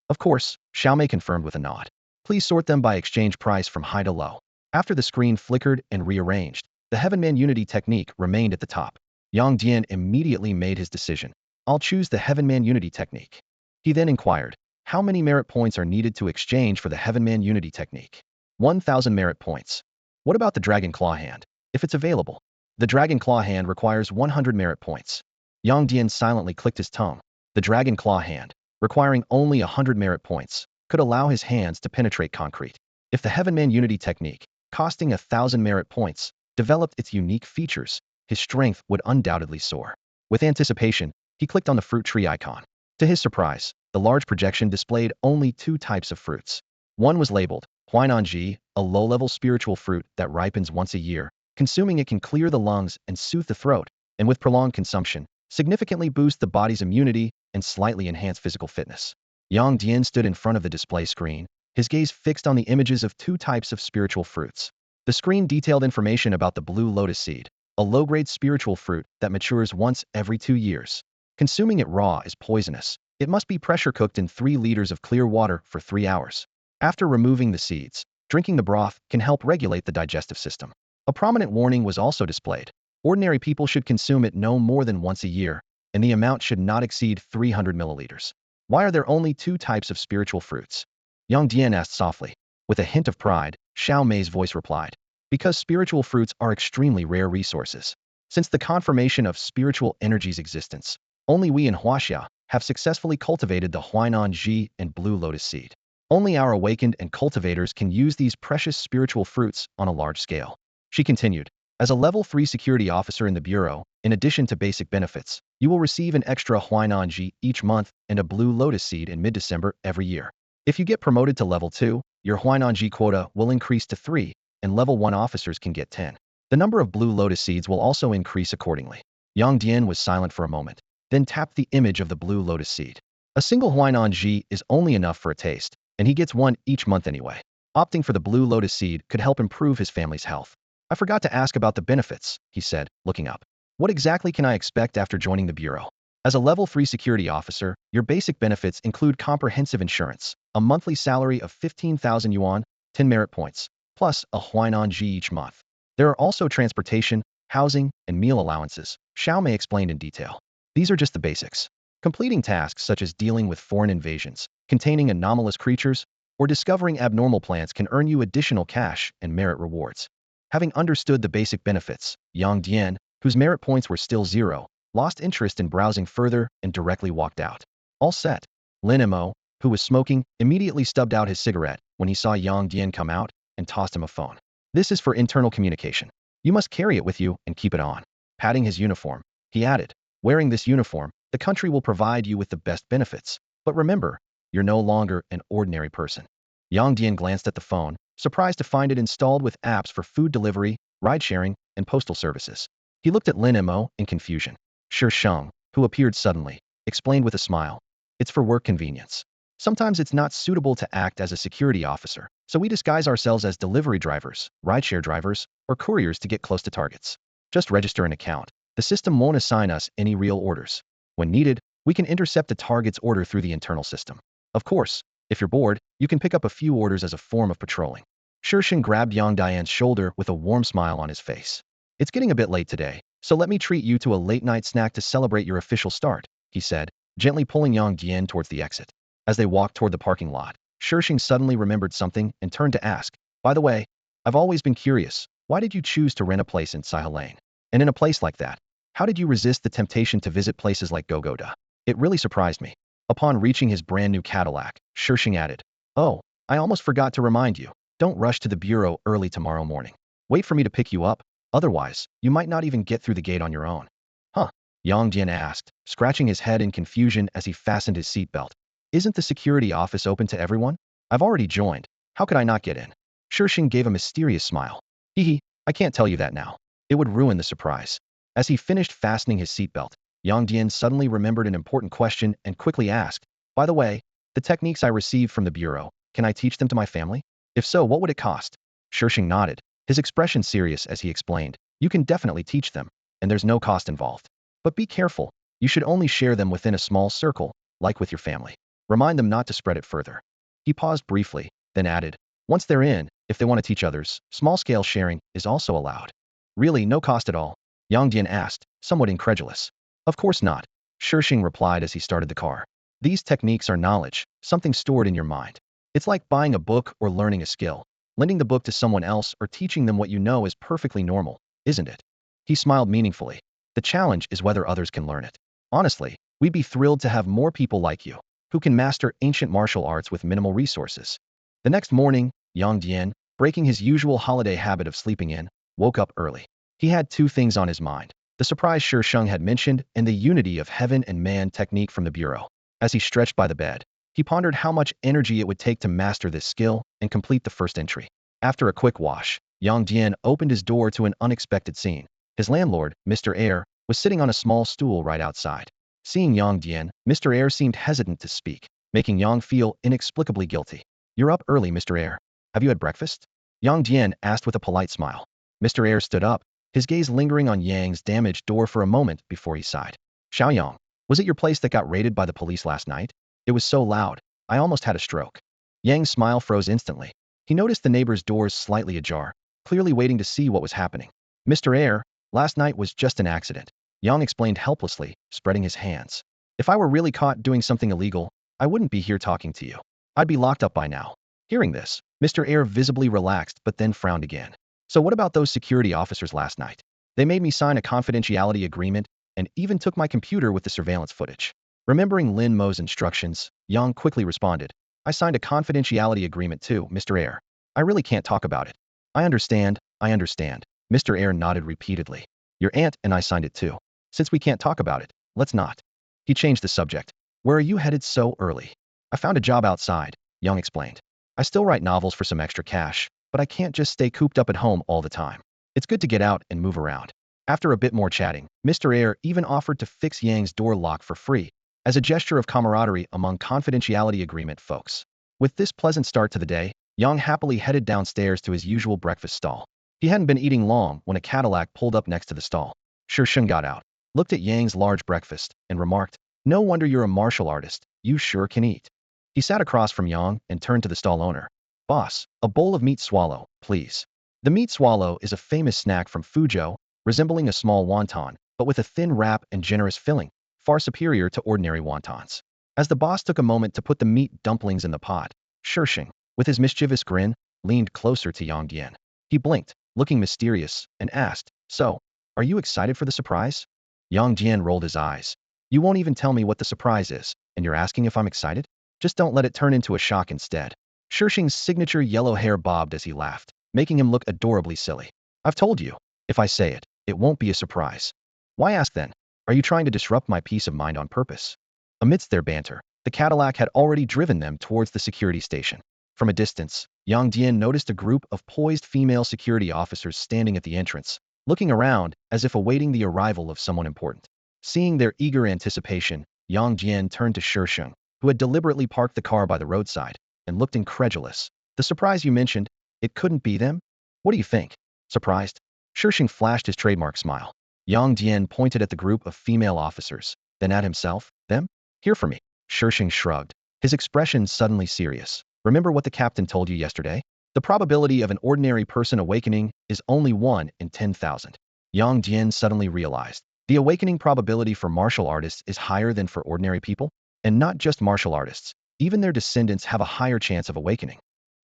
Of course, Xiaomei confirmed with a nod. Please sort them by exchange price from high to low. After the screen flickered and rearranged, the Heavenman Unity technique remained at the top. Yang Dian immediately made his decision. I'll choose the Heavenman Unity technique. He then inquired, how many merit points are needed to exchange for the Heavenman Unity technique? 1,000 merit points. What about the Dragon Claw Hand, if it's available? The Dragon Claw Hand requires 100 merit points. Yang Dian silently clicked his tongue. The Dragon Claw Hand, requiring only 100 merit points, could allow his hands to penetrate concrete. If the Heavenman Unity technique, costing 1,000 merit points, developed its unique features, his strength would undoubtedly soar. With anticipation, he clicked on the fruit tree icon. To his surprise, the large projection displayed only 2 types of fruits. One was labeled Huainanji, a low-level spiritual fruit that ripens once a year. Consuming it can clear the lungs and soothe the throat, and with prolonged consumption, significantly boost the body's immunity and slightly enhance physical fitness. Yang Dian stood in front of the display screen, his gaze fixed on the images of 2 types of spiritual fruits. The screen detailed information about the blue lotus seed, a low-grade spiritual fruit that matures once every 2 years. Consuming it raw is poisonous. It must be pressure cooked in 3 liters of clear water for 3 hours. After removing the seeds, drinking the broth can help regulate the digestive system. A prominent warning was also displayed. Ordinary people should consume it no more than once a year. and the amount should not exceed 300 milliliters. Why are there only two types of spiritual fruits? Yang Dian asked softly. With a hint of pride, Xiao Mei's voice replied. Because spiritual fruits are extremely rare resources. Since the confirmation of spiritual energy's existence, only we in Huaxia have successfully cultivated the Huainan Ji and blue lotus seed. Only our awakened and cultivators can use these precious spiritual fruits on a large scale. She continued, as a level 3 security officer in the Bureau, in addition to basic benefits, you will receive an extra Huainan Ji each month and a blue lotus seed in mid-December every year. If you get promoted to level 2, your Huainan Ji quota will increase to 3, and level 1 officers can get 10. The number of blue lotus seeds will also increase accordingly. Yang Dian was silent for a moment, then tapped the image of the blue lotus seed. A single Huainan Ji is only enough for a taste, and he gets one each month anyway. Opting for the blue lotus seed could help improve his family's health. I forgot to ask about the benefits, he said, looking up. What exactly can I expect after joining the Bureau? As a level 3 security officer, your basic benefits include comprehensive insurance, a monthly salary of 15,000 yuan, 10 merit points, plus a Huainan Ji each month. There are also transportation, housing, and meal allowances, Xiao Mei explained in detail. These are just the basics. Completing tasks such as dealing with foreign invasions, containing anomalous creatures, or discovering abnormal plants can earn you additional cash and merit rewards. Having understood the basic benefits, Yang Dian, whose merit points were still 0, lost interest in browsing further and directly walked out. All set. Lin Mo, who was smoking, immediately stubbed out his cigarette when he saw Yang Dian come out and tossed him a phone. This is for internal communication. You must carry it with you and keep it on. Patting his uniform, he added, wearing this uniform, the country will provide you with the best benefits. But remember, you're no longer an ordinary person. Yang Dian glanced at the phone, surprised to find it installed with apps for food delivery, ride-sharing, and postal services. He looked at Lin Mo in confusion. Shi Sheng, who appeared suddenly, explained with a smile. It's for work convenience. Sometimes it's not suitable to act as a security officer, so we disguise ourselves as delivery drivers, rideshare drivers, or couriers to get close to targets. Just register an account. The system won't assign us any real orders. When needed, we can intercept a target's order through the internal system. Of course, if you're bored, you can pick up a few orders as a form of patrolling. Shirshin grabbed Yang Dian's shoulder with a warm smile on his face. It's getting a bit late today, so let me treat you to a late-night snack to celebrate your official start, he said, gently pulling Yang Dian towards the exit. As they walked toward the parking lot, Shirshin suddenly remembered something and turned to ask, by the way, I've always been curious, why did you choose to rent a place in Saiha Lane? And in a place like that, how did you resist the temptation to visit places like Gogoda? It really surprised me. Upon reaching his brand new Cadillac, Shirshin added, oh, I almost forgot to remind you, don't rush to the bureau early tomorrow morning. Wait for me to pick you up, otherwise, you might not even get through the gate on your own. Huh? Yang Dian asked, scratching his head in confusion as he fastened his seatbelt. Isn't the security office open to everyone? I've already joined. How could I not get in? Shirshin gave a mysterious smile. Hee, I can't tell you that now. It would ruin the surprise. As he finished fastening his seatbelt, Yang Dian suddenly remembered an important question and quickly asked, by the way, the techniques I received from the bureau, can I teach them to my family? If so, what would it cost? Shirshin nodded, his expression serious as he explained, you can definitely teach them, and there's no cost involved. But be careful, you should only share them within a small circle, like with your family. Remind them not to spread it further. He paused briefly, then added, once they're in, if they want to teach others, small-scale sharing is also allowed. Really, no cost at all? Yang Dian asked, somewhat incredulous. Of course not, Shirshin replied as he started the car. These techniques are knowledge, something stored in your mind. It's like buying a book or learning a skill. Lending the book to someone else or teaching them what you know is perfectly normal, isn't it? He smiled meaningfully. The challenge is whether others can learn it. Honestly, we'd be thrilled to have more people like you, who can master ancient martial arts with minimal resources. The next morning, Yang Dian, breaking his usual holiday habit of sleeping in, woke up early. He had two things on his mind, the surprise Shi Sheng had mentioned and the unity of heaven and man technique from the bureau. As he stretched by the bed, he pondered how much energy it would take to master this skill and complete the first entry. After a quick wash, Yang Dian opened his door to an unexpected scene. His landlord, Mr. Air, was sitting on a small stool right outside. Seeing Yang Dian, Mr. Air seemed hesitant to speak, making Yang feel inexplicably guilty. You're up early, Mr. Air. Have you had breakfast? Yang Dian asked with a polite smile. Mr. Air stood up, his gaze lingering on Yang's damaged door for a moment before he sighed. Xiaoyang, was it your place that got raided by the police last night? It was so loud, I almost had a stroke. Yang's smile froze instantly. He noticed the neighbor's doors slightly ajar, clearly waiting to see what was happening. Mr. Air, last night was just an accident. Yang explained helplessly, spreading his hands. If I were really caught doing something illegal, I wouldn't be here talking to you. I'd be locked up by now. Hearing this, Mr. Air visibly relaxed but then frowned again. So what about those security officers last night? They made me sign a confidentiality agreement and even took my computer with the surveillance footage. Remembering Lin Mo's instructions, Yang quickly responded, I signed a confidentiality agreement too, Mr. Air. I really can't talk about it. I understand. Mr. Air nodded repeatedly. Your aunt and I signed it too. Since we can't talk about it, let's not. He changed the subject. Where are you headed so early? I found a job outside, Yang explained. I still write novels for some extra cash, but I can't just stay cooped up at home all the time. It's good to get out and move around. After a bit more chatting, Mr. Air even offered to fix Yang's door lock for free, as a gesture of camaraderie among confidentiality agreement folks. With this pleasant start to the day, Yang happily headed downstairs to his usual breakfast stall. He hadn't been eating long when a Cadillac pulled up next to the stall. Sheng got out, looked at Yang's large breakfast, and remarked, No wonder you're a martial artist, you sure can eat. He sat across from Yang and turned to the stall owner. Boss, a bowl of meat swallow, please. The meat swallow is a famous snack from Fuzhou, resembling a small wonton, but with a thin wrap and generous filling, far superior to ordinary wontons. As the boss took a moment to put the meat dumplings in the pot, Sheng, with his mischievous grin, leaned closer to Yang Dian. He blinked, looking mysterious, and asked, So, are you excited for the surprise? Yang Dian rolled his eyes. You won't even tell me what the surprise is, and you're asking if I'm excited? Just don't let it turn into a shock instead. Sheng's signature yellow hair bobbed as he laughed, making him look adorably silly. I've told you, if I say it, it won't be a surprise. Why ask then? Are you trying to disrupt my peace of mind on purpose? Amidst their banter, the Cadillac had already driven them towards the security station. From a distance, Yang Dian noticed a group of poised female security officers standing at the entrance, looking around as if awaiting the arrival of someone important. Seeing their eager anticipation, Yang Dian turned to Sheng, who had deliberately parked the car by the roadside, and looked incredulous. The surprise you mentioned, it couldn't be them? What do you think? Surprised? Sheng flashed his trademark smile. Yang Dian pointed at the group of female officers, then at himself. Them? Here for me. Sheng shrugged, his expression suddenly serious. Remember what the captain told you yesterday? The probability of an ordinary person awakening is only 1 in 10,000. Yang Dian suddenly realized. The awakening probability for martial artists is higher than for ordinary people? And not just martial artists, even their descendants have a higher chance of awakening.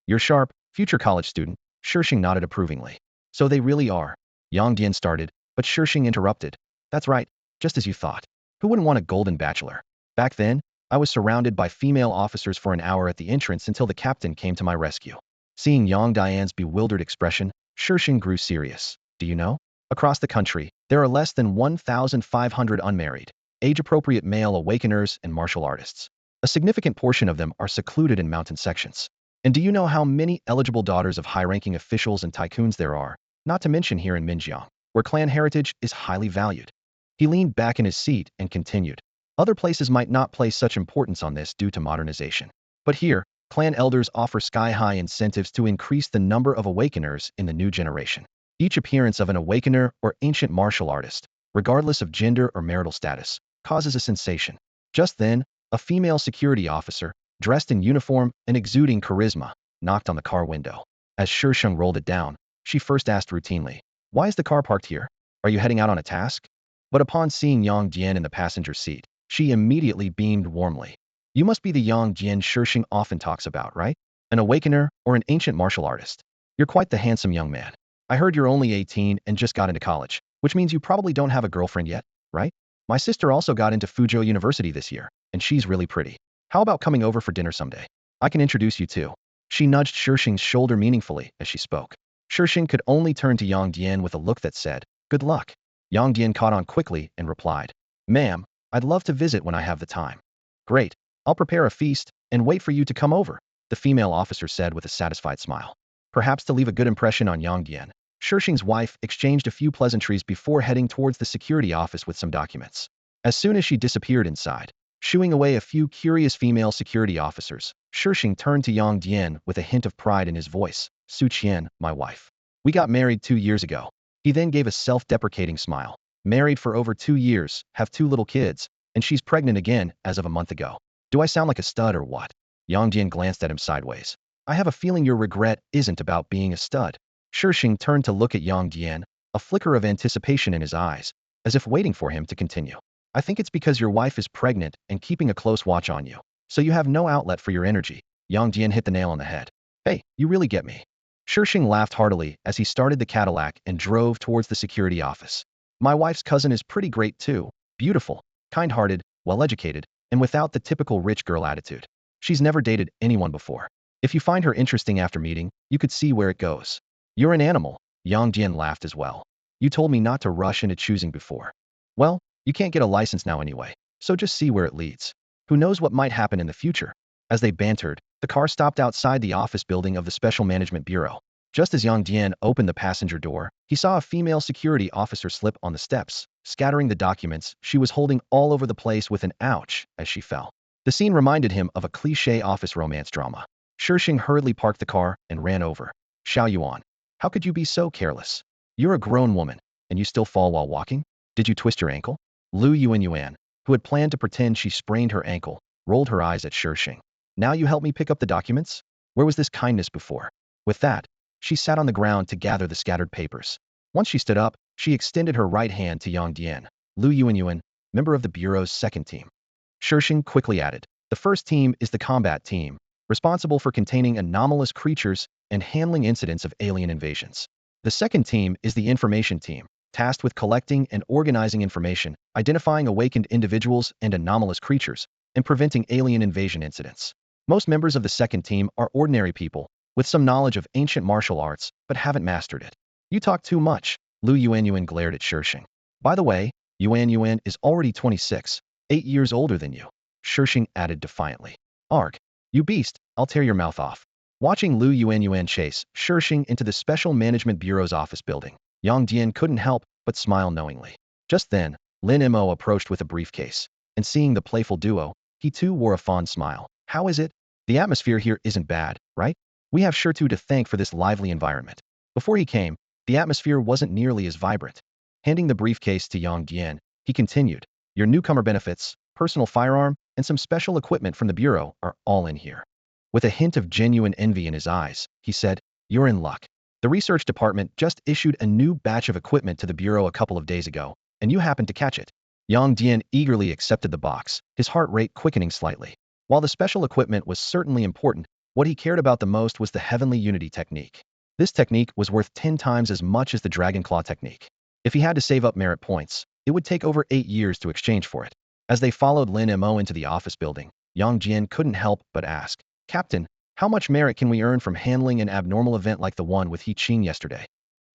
You're sharp, future college student, Sheng nodded approvingly. So they really are. Yang Dian started, but Sheng interrupted. That's right, just as you thought. Who wouldn't want a golden bachelor? Back then, I was surrounded by female officers for an hour at the entrance until the captain came to my rescue. Seeing Yang Dian's bewildered expression, Sheng grew serious. Do you know? Across the country, there are less than 1,500 unmarried, age-appropriate male awakeners and martial artists. A significant portion of them are secluded in mountain sections. And do you know how many eligible daughters of high-ranking officials and tycoons there are, not to mention here in Minjiang, where clan heritage is highly valued? He leaned back in his seat and continued. Other places might not place such importance on this due to modernization. But here, clan elders offer sky-high incentives to increase the number of awakeners in the new generation. Each appearance of an awakener or ancient martial artist, regardless of gender or marital status, causes a sensation. Just then, a female security officer, dressed in uniform and exuding charisma, knocked on the car window. As Sheng rolled it down, she first asked routinely, Why is the car parked here? Are you heading out on a task? But upon seeing Yang Dian in the passenger seat, she immediately beamed warmly. You must be the Yang Dian Sheng often talks about, right? An awakener or an ancient martial artist. You're quite the handsome young man. I heard you're only 18 and just got into college, which means you probably don't have a girlfriend yet, right? My sister also got into Fuzhou University this year, and she's really pretty. How about coming over for dinner someday? I can introduce you too. She nudged Sheng's shoulder meaningfully as she spoke. Sheng could only turn to Yang Dian with a look that said, Good luck. Yang Dian caught on quickly and replied, Ma'am, I'd love to visit when I have the time. Great. I'll prepare a feast and wait for you to come over, the female officer said with a satisfied smile. Perhaps to leave a good impression on Yang Dian, Sheng's wife exchanged a few pleasantries before heading towards the security office with some documents. As soon as she disappeared inside, shooing away a few curious female security officers, Sheng turned to Yang Dian with a hint of pride in his voice. Su Qian, my wife. We got married 2 years ago. He then gave a self-deprecating smile. Married for over 2 years, have 2 little kids, and she's pregnant again as of a month ago. Do I sound like a stud or what? Yang Dian glanced at him sideways. I have a feeling your regret isn't about being a stud. Sheng turned to look at Yang Dian, a flicker of anticipation in his eyes, as if waiting for him to continue. I think it's because your wife is pregnant and keeping a close watch on you, so you have no outlet for your energy. Yang Dian hit the nail on the head. Hey, you really get me. Shishing laughed heartily as he started the Cadillac and drove towards the security office. My wife's cousin is pretty great too. Beautiful, kind-hearted, well-educated, and without the typical rich girl attitude. She's never dated anyone before. If you find her interesting after meeting, you could see where it goes. You're an animal. Yang Dian laughed as well. You told me not to rush into choosing before. Well, you can't get a license now anyway, so just see where it leads. Who knows what might happen in the future? As they bantered, the car stopped outside the office building of the Special Management Bureau. Just as Yang Dian opened the passenger door, he saw a female security officer slip on the steps, scattering the documents she was holding all over the place with an ouch as she fell. The scene reminded him of a cliché office romance drama. Shishing hurriedly parked the car and ran over. Xiao Yuan, how could you be so careless? You're a grown woman, and you still fall while walking? Did you twist your ankle? Lu Yuan, who had planned to pretend she sprained her ankle, rolled her eyes at Shishing. Now you help me pick up the documents? Where was this kindness before? With that, she sat on the ground to gather the scattered papers. Once she stood up, she extended her right hand to Yang Dian. Lu Yuan, member of the Bureau's second team. Shishing quickly added, the first team is the combat team, responsible for containing anomalous creatures and handling incidents of alien invasions. The second team is the information team, tasked with collecting and organizing information, identifying awakened individuals and anomalous creatures, and preventing alien invasion incidents. Most members of the second team are ordinary people, with some knowledge of ancient martial arts, but haven't mastered it. You talk too much. Lu Yuan glared at Shishing. By the way, Yuan is already 26, 8 years older than you. Shishing added defiantly. Arg. You beast, I'll tear your mouth off. Watching Lu Yuan chase Shishing into the Special Management Bureau's office building, Yang Dian couldn't help but smile knowingly. Just then, Lin Mo approached with a briefcase, and seeing the playful duo, he too wore a fond smile. How is it? The atmosphere here isn't bad, right? We have Shirtu to thank for this lively environment. Before he came, the atmosphere wasn't nearly as vibrant. Handing the briefcase to Yang Dian, he continued, your newcomer benefits, personal firearm, and some special equipment from the Bureau are all in here. With a hint of genuine envy in his eyes, he said, you're in luck. The research department just issued a new batch of equipment to the Bureau a couple of days ago, and you happened to catch it. Yang Dian eagerly accepted the box, his heart rate quickening slightly. While the special equipment was certainly important, what he cared about the most was the heavenly unity technique. This technique was worth 10 times as much as the dragon claw technique. If he had to save up merit points, it would take over 8 years to exchange for it. As they followed Lin Mo into the office building, Yang Dian couldn't help but ask, Captain, how much merit can we earn from handling an abnormal event like the one with He Qing yesterday?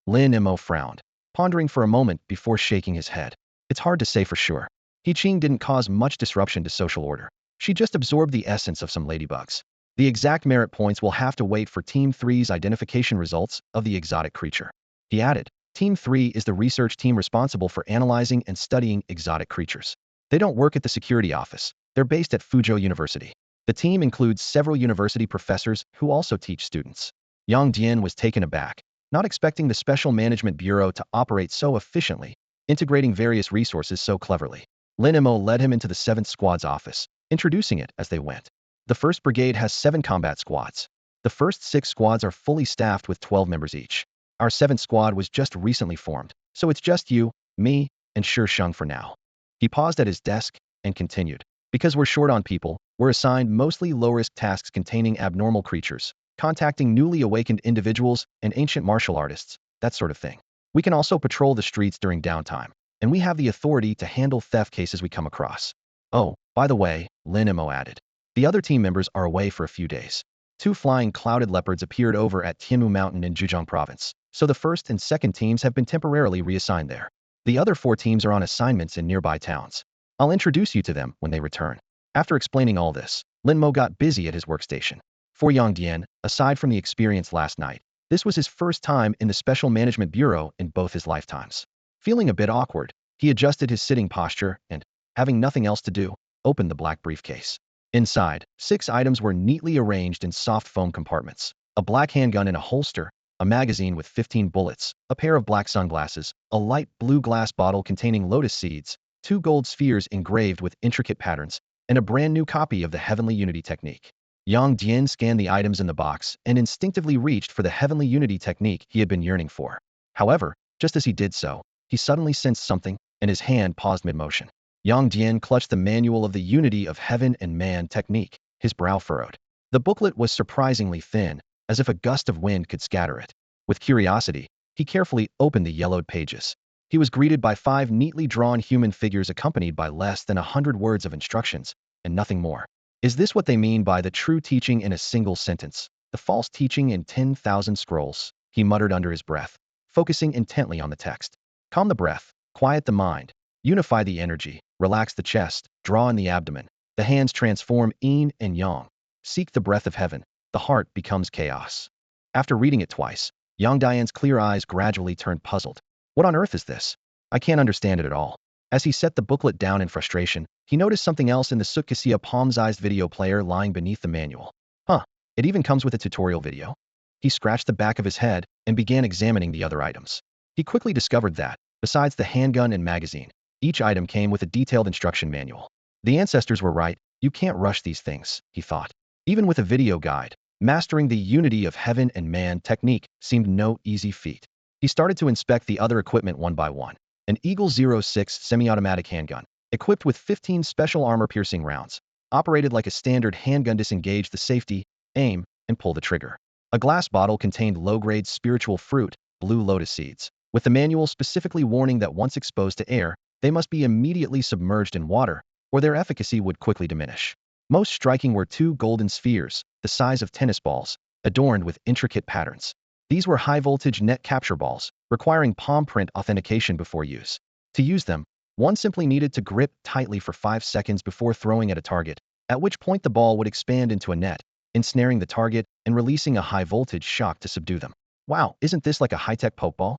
Lin Mo frowned, pondering for a moment before shaking his head. It's hard to say for sure. He Qing didn't cause much disruption to social order. She just absorbed the essence of some ladybugs. The exact merit points will have to wait for Team 3's identification results of the exotic creature. He added, Team 3 is the research team responsible for analyzing and studying exotic creatures. They don't work at the security office. They're based at Fuzhou University. The team includes several university professors who also teach students. Yang Dian was taken aback, not expecting the Special Management Bureau to operate so efficiently, integrating various resources so cleverly. Lin Mo led him into the 7th Squad's office, introducing it as they went. The 1st Brigade has 7 combat squads. The first 6 squads are fully staffed with 12 members each. Our 7th Squad was just recently formed, so it's just you, me, and Shishing for now. He paused at his desk and continued. Because we're short on people, we're assigned mostly low-risk tasks containing abnormal creatures, contacting newly awakened individuals and ancient martial artists, that sort of thing. We can also patrol the streets during downtime, and we have the authority to handle theft cases we come across. Oh, by the way, Lin Mo added, the other team members are away for a few days. 2 flying clouded leopards appeared over at Tianmu Mountain in Zhejiang Province, so the 1st and 2nd teams have been temporarily reassigned there. The other 4 teams are on assignments in nearby towns. I'll introduce you to them when they return. After explaining all this, Lin Mo got busy at his workstation. For Yang Dian, aside from the experience last night, this was his first time in the Special Management Bureau in both his lifetimes. Feeling a bit awkward, he adjusted his sitting posture and, having nothing else to do, opened the black briefcase. Inside, 6 items were neatly arranged in soft foam compartments. A black handgun in a holster, a magazine with 15 bullets, a pair of black sunglasses, a light blue glass bottle containing lotus seeds, 2 gold spheres engraved with intricate patterns, and a brand new copy of the Heavenly Unity Technique. Yang Dian scanned the items in the box and instinctively reached for the Heavenly Unity Technique he had been yearning for. However, just as he did so, he suddenly sensed something and his hand paused mid-motion. Yang Dian clutched the manual of the Unity of Heaven and Man technique, his brow furrowed. The booklet was surprisingly thin, as if a gust of wind could scatter it. With curiosity, he carefully opened the yellowed pages. He was greeted by 5 neatly drawn human figures accompanied by less than 100 words of instructions, and nothing more. Is this what they mean by the true teaching in a single sentence? The false teaching in 10,000 scrolls, he muttered under his breath, focusing intently on the text. Calm the breath, quiet the mind, unify the energy, relax the chest, draw in the abdomen. The hands transform yin and yang. Seek the breath of heaven. The heart becomes chaos. After reading it twice, Yang Dian's clear eyes gradually turned puzzled. What on earth is this? I can't understand it at all. As he set the booklet down in frustration, he noticed something else in the cicada palm-sized video player lying beneath the manual. Huh, it even comes with a tutorial video? He scratched the back of his head and began examining the other items. He quickly discovered that, besides the handgun and magazine, each item came with a detailed instruction manual. The ancestors were right, you can't rush these things, he thought. Even with a video guide, mastering the Unity of Heaven and Man technique seemed no easy feat. He started to inspect the other equipment one by one. An Eagle 06 semi-automatic handgun, equipped with 15 special armor-piercing rounds, operated like a standard handgun. Disengage the safety, aim, and pull the trigger. A glass bottle contained low-grade spiritual fruit, blue lotus seeds, with the manual specifically warning that once exposed to air, they must be immediately submerged in water, or their efficacy would quickly diminish. Most striking were 2 golden spheres, the size of tennis balls, adorned with intricate patterns. These were high-voltage net capture balls, requiring palm print authentication before use. To use them, one simply needed to grip tightly for 5 seconds before throwing at a target, at which point the ball would expand into a net, ensnaring the target and releasing a high-voltage shock to subdue them. Wow, isn't this like a high-tech pokeball?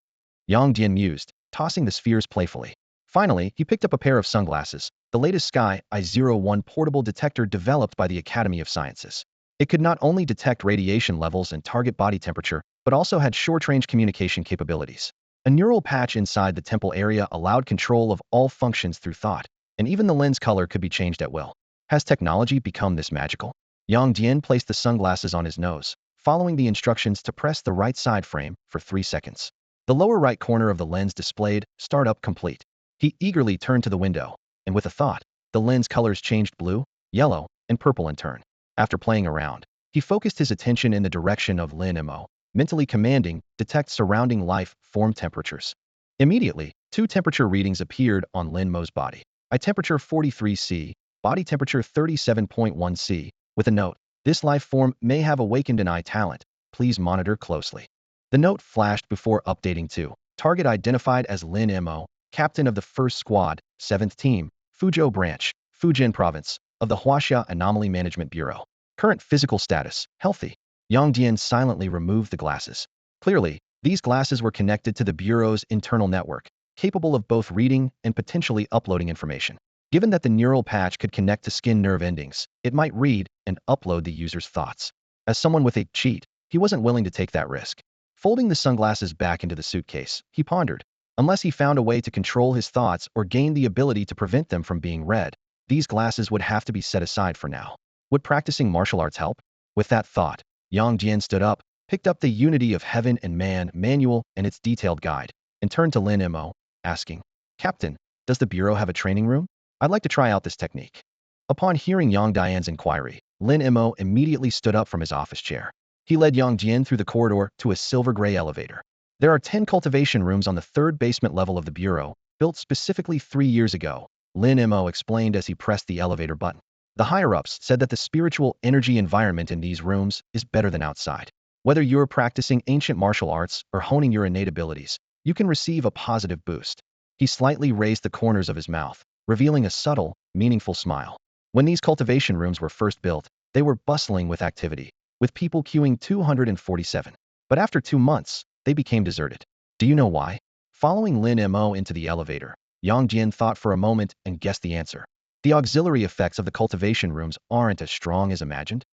Yang Dian mused, tossing the spheres playfully. Finally, he picked up a pair of sunglasses, the latest Sky I-01 portable detector developed by the Academy of Sciences. It could not only detect radiation levels and target body temperature, but also had short-range communication capabilities. A neural patch inside the temple area allowed control of all functions through thought, and even the lens color could be changed at will. Has technology become this magical? Yang Dian placed the sunglasses on his nose, following the instructions to press the right side frame for 3 seconds. The lower right corner of the lens displayed "Startup complete." He eagerly turned to the window, and with a thought, the lens colors changed blue, yellow, and purple in turn. After playing around, he focused his attention in the direction of Lin Mo, mentally commanding, detect surrounding life form temperatures. Immediately, 2 temperature readings appeared on Lin Mo's body. Eye temperature 43 C, body temperature 37.1 C, with a note, this life form may have awakened an eye talent, please monitor closely. The note flashed before updating to, target identified as Lin Mo, captain of the 1st Squad, 7th Team, Fuzhou Branch, Fujian Province, of the Huaxia Anomaly Management Bureau. Current physical status, healthy. Yang Dian silently removed the glasses. Clearly, these glasses were connected to the Bureau's internal network, capable of both reading and potentially uploading information. Given that the neural patch could connect to skin nerve endings, it might read and upload the user's thoughts. As someone with a cheat, he wasn't willing to take that risk. Folding the sunglasses back into the suitcase, he pondered. Unless he found a way to control his thoughts or gain the ability to prevent them from being read, these glasses would have to be set aside for now. Would practicing martial arts help? With that thought, Yang Dian stood up, picked up the Unity of Heaven and Man manual and its detailed guide, and turned to Lin Mo, asking, Captain, does the Bureau have a training room? I'd like to try out this technique. Upon hearing Yang Dian's inquiry, Lin Mo immediately stood up from his office chair. He led Yang Dian through the corridor to a silver-gray elevator. There are 10 cultivation rooms on the 3rd basement level of the Bureau, built specifically 3 years ago, Lin Mo explained as he pressed the elevator button. The higher-ups said that the spiritual energy environment in these rooms is better than outside. Whether you're practicing ancient martial arts or honing your innate abilities, you can receive a positive boost. He slightly raised the corners of his mouth, revealing a subtle, meaningful smile. When these cultivation rooms were first built, they were bustling with activity, with people queuing 247. But after 2 months, they became deserted. Do you know why? Following Lin Mo into the elevator, Yang Dian thought for a moment and guessed the answer. The auxiliary effects of the cultivation rooms aren't as strong as imagined?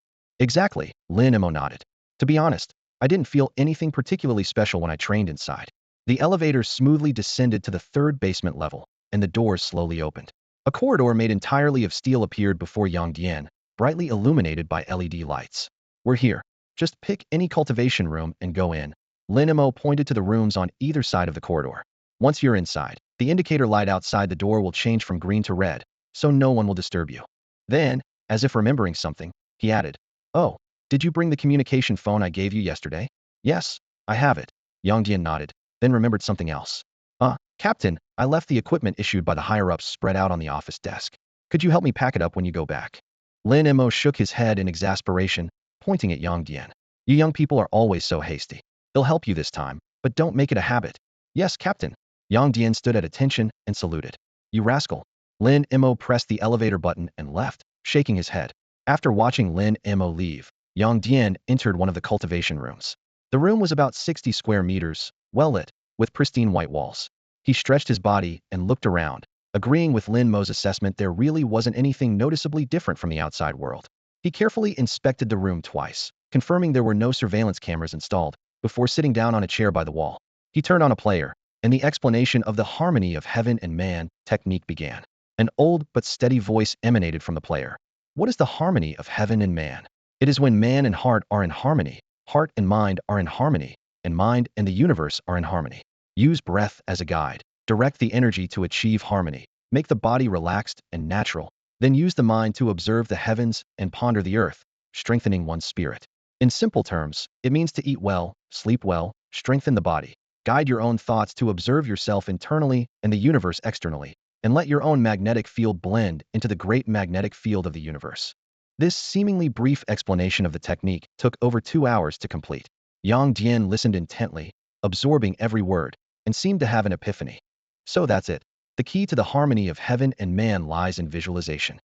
Exactly, Lin Mo nodded. To be honest, I didn't feel anything particularly special when I trained inside. The elevator smoothly descended to the 3rd basement level, and the doors slowly opened. A corridor made entirely of steel appeared before Yang Dian, brightly illuminated by LED lights. We're here. Just pick any cultivation room and go in. Lin Mo pointed to the rooms on either side of the corridor. Once you're inside, The indicator light outside the door will change from green to red, so no one will disturb you. Then, as if remembering something, he added, "Oh, did you bring the communication phone I gave you yesterday?" "Yes, I have it." Yang Dian nodded, then remembered something else. Captain, I left the equipment issued by the higher-ups spread out on the office desk. Could you help me pack it up when you go back?" Lin Mo shook his head in exasperation, pointing at Yang Dian. "You young people are always so hasty. They'll help you this time, but don't make it a habit." "Yes, Captain." Yang Dian stood at attention and saluted. "You rascal." Lin Mo pressed the elevator button and left, shaking his head. After watching Lin Mo leave, Yang Dian entered one of the cultivation rooms. The room was about 60 square meters, well lit, with pristine white walls. He stretched his body and looked around, agreeing with Lin Mo's assessment there really wasn't anything noticeably different from the outside world. He carefully inspected the room twice, confirming there were no surveillance cameras installed, before sitting down on a chair by the wall. He turned on a player, and the explanation of the harmony of heaven and man technique began. An old but steady voice emanated from the player. "What is the harmony of heaven and man? It is when man and heart are in harmony, heart and mind are in harmony, and mind and the universe are in harmony. Use breath as a guide. Direct the energy to achieve harmony. Make the body relaxed and natural. Then use the mind to observe the heavens and ponder the earth, strengthening one's spirit." In simple terms, it means to eat well, sleep well, strengthen the body, guide your own thoughts to observe yourself internally and the universe externally, and let your own magnetic field blend into the great magnetic field of the universe. This seemingly brief explanation of the technique took over 2 hours to complete. Yang Dian listened intently, absorbing every word, and seemed to have an epiphany. So that's it. The key to the harmony of heaven and man lies in visualization.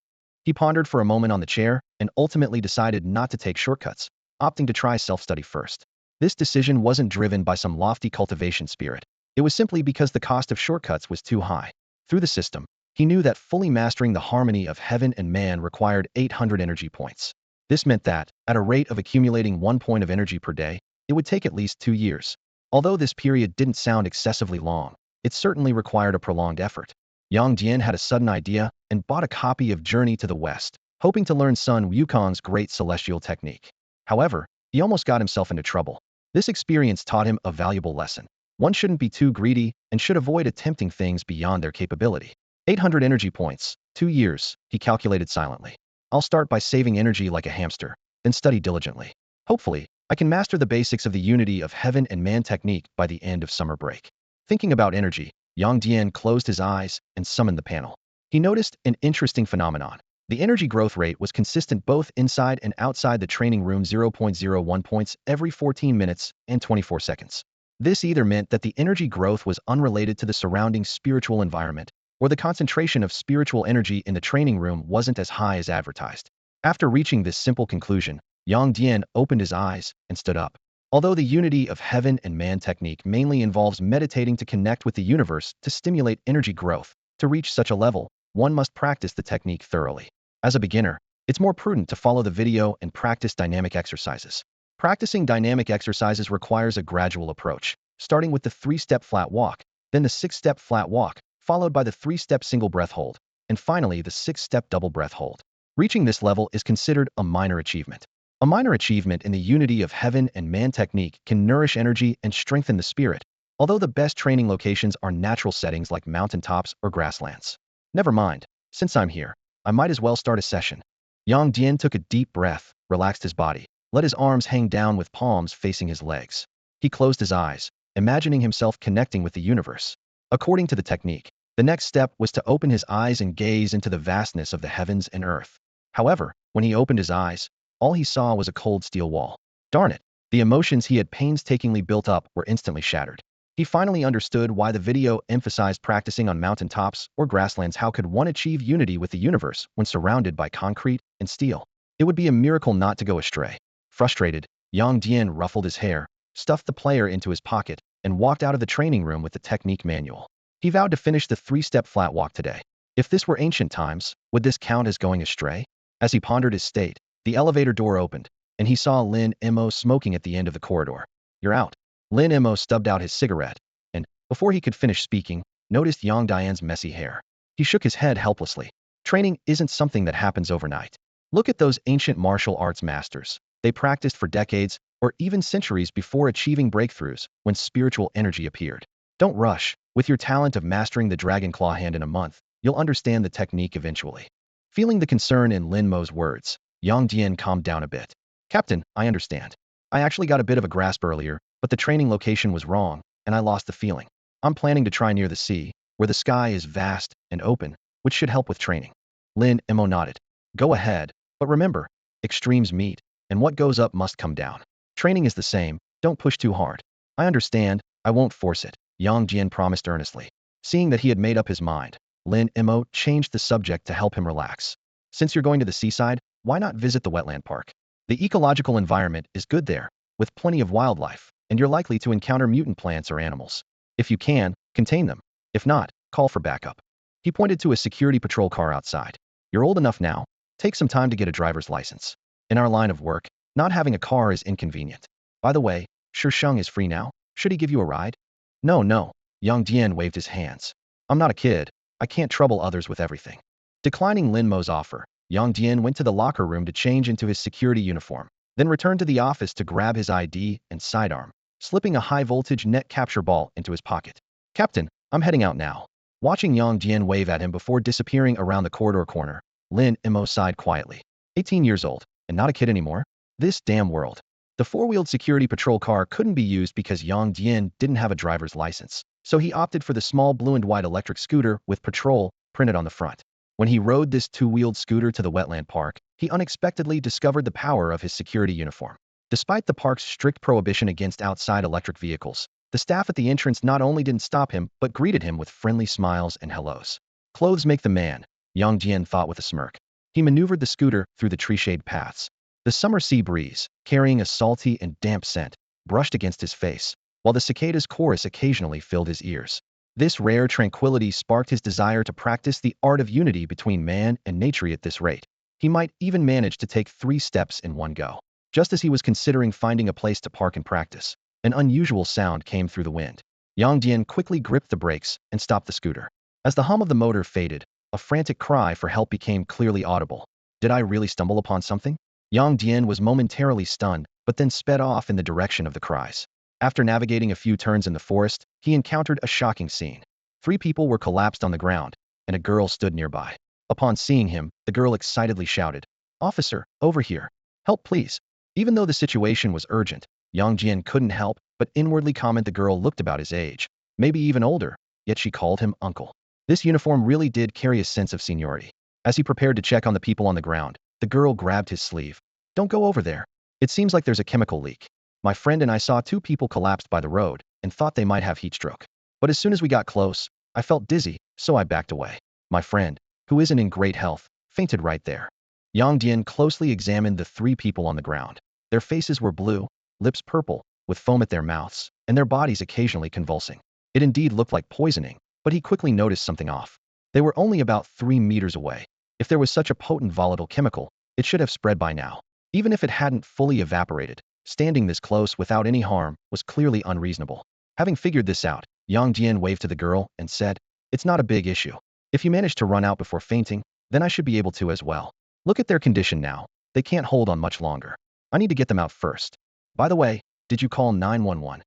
He pondered for a moment on the chair and ultimately decided not to take shortcuts, opting to try self-study first. This decision wasn't driven by some lofty cultivation spirit. It was simply because the cost of shortcuts was too high. Through the system, he knew that fully mastering the harmony of heaven and man required 800 energy points. This meant that, at a rate of accumulating 1 point of energy per day, it would take at least 2 years. Although this period didn't sound excessively long, it certainly required a prolonged effort. Yang Dian had a sudden idea and bought a copy of Journey to the West, hoping to learn Sun Wukong's great celestial technique. However, he almost got himself into trouble. This experience taught him a valuable lesson. One shouldn't be too greedy and should avoid attempting things beyond their capability. 800 energy points, 2 years, he calculated silently. I'll start by saving energy like a hamster, then study diligently. Hopefully, I can master the basics of the unity of heaven and man technique by the end of summer break. Thinking about energy, Yang Dian closed his eyes and summoned the panel. He noticed an interesting phenomenon. The energy growth rate was consistent both inside and outside the training room, 0.01 points every 14 minutes and 24 seconds. This either meant that the energy growth was unrelated to the surrounding spiritual environment, or the concentration of spiritual energy in the training room wasn't as high as advertised. After reaching this simple conclusion, Yang Dian opened his eyes and stood up. Although the unity of heaven and man technique mainly involves meditating to connect with the universe to stimulate energy growth, to reach such a level, one must practice the technique thoroughly. As a beginner, it's more prudent to follow the video and practice dynamic exercises. Practicing dynamic exercises requires a gradual approach, starting with the 3-step flat walk, then the 6-step flat walk, followed by the 3-step single breath hold, and finally the 6-step double breath hold. Reaching this level is considered a minor achievement. A minor achievement in the unity of heaven and man technique can nourish energy and strengthen the spirit, although the best training locations are natural settings like mountaintops or grasslands. Never mind, since I'm here, I might as well start a session. Yang Dian took a deep breath, relaxed his body, let his arms hang down with palms facing his legs. He closed his eyes, imagining himself connecting with the universe. According to the technique, the next step was to open his eyes and gaze into the vastness of the heavens and earth. However, when he opened his eyes, all he saw was a cold steel wall. Darn it, the emotions he had painstakingly built up were instantly shattered. He finally understood why the video emphasized practicing on mountaintops or grasslands. How could one achieve unity with the universe when surrounded by concrete and steel? It would be a miracle not to go astray. Frustrated, Yang Dian ruffled his hair, stuffed the player into his pocket, and walked out of the training room with the technique manual. He vowed to finish the 3-step flat walk today. If this were ancient times, would this count as going astray? As he pondered his state, the elevator door opened, and he saw Lin Mo smoking at the end of the corridor. "You're out." Lin Mo stubbed out his cigarette, and, before he could finish speaking, noticed Yang Dian's messy hair. He shook his head helplessly. Training isn't something that happens overnight. Look at those ancient martial arts masters. They practiced for decades, or even centuries before achieving breakthroughs when spiritual energy appeared. Don't rush. With your talent of mastering the dragon claw hand in a month, you'll understand the technique eventually. Feeling the concern in Lin Mo's words, Yang Dian calmed down a bit. Captain, I understand. I actually got a bit of a grasp earlier, but the training location was wrong, and I lost the feeling. I'm planning to try near the sea, where the sky is vast and open, which should help with training. Lin Mo nodded. Go ahead, but remember, extremes meet, and what goes up must come down. Training is the same, don't push too hard. I understand, I won't force it, Yang Jian promised earnestly. Seeing that he had made up his mind, Lin Mo changed the subject to help him relax. Since you're going to the seaside, why not visit the wetland park? The ecological environment is good there, with plenty of wildlife, and you're likely to encounter mutant plants or animals. If you can, contain them. If not, call for backup. He pointed to a security patrol car outside. You're old enough now. Take some time to get a driver's license. In our line of work, not having a car is inconvenient. By the way, Sheng is free now. Should he give you a ride? No. Yang Dian waved his hands. I'm not a kid. I can't trouble others with everything. Declining Lin Mo's offer, Yang Dian went to the locker room to change into his security uniform, then returned to the office to grab his ID and sidearm, slipping a high-voltage net capture ball into his pocket. Captain, I'm heading out now. Watching Yang Dian wave at him before disappearing around the corridor corner, Lin Mo sighed quietly. 18 years old, and not a kid anymore? This damn world. The four-wheeled security patrol car couldn't be used because Yang Dian didn't have a driver's license, so he opted for the small blue and white electric scooter with patrol printed on the front. When he rode this two-wheeled scooter to the wetland park, he unexpectedly discovered the power of his security uniform. Despite the park's strict prohibition against outside electric vehicles, the staff at the entrance not only didn't stop him, but greeted him with friendly smiles and hellos. Clothes make the man, Yang Dian thought with a smirk. He maneuvered the scooter through the tree-shade paths. The summer sea breeze, carrying a salty and damp scent, brushed against his face, while the cicada's chorus occasionally filled his ears. This rare tranquility sparked his desire to practice the art of unity between man and nature at this rate. He might even manage to take 3 steps in one go. Just as he was considering finding a place to park and practice, an unusual sound came through the wind. Yang Dian quickly gripped the brakes and stopped the scooter. As the hum of the motor faded, a frantic cry for help became clearly audible. Did I really stumble upon something? Yang Dian was momentarily stunned, but then sped off in the direction of the cries. After navigating a few turns in the forest, he encountered a shocking scene. 3 people were collapsed on the ground, and a girl stood nearby. Upon seeing him, the girl excitedly shouted, "Officer, over here. Help please." Even though the situation was urgent, Yang Jian couldn't help but inwardly comment the girl looked about his age, maybe even older, yet she called him uncle. This uniform really did carry a sense of seniority. As he prepared to check on the people on the ground, the girl grabbed his sleeve. "Don't go over there. It seems like there's a chemical leak. My friend and I saw 2 people collapsed by the road and thought they might have heat stroke. But as soon as we got close, I felt dizzy, so I backed away. My friend, who isn't in great health, fainted right there." Yang Dian closely examined the 3 people on the ground. Their faces were blue, lips purple, with foam at their mouths, and their bodies occasionally convulsing. It indeed looked like poisoning, but he quickly noticed something off. They were only about 3 meters away. If there was such a potent volatile chemical, it should have spread by now. Even if it hadn't fully evaporated, standing this close without any harm was clearly unreasonable. Having figured this out, Yang Dian waved to the girl and said, "It's not a big issue. If you manage to run out before fainting, then I should be able to as well. Look at their condition now. They can't hold on much longer. I need to get them out first. By the way, did you call 911?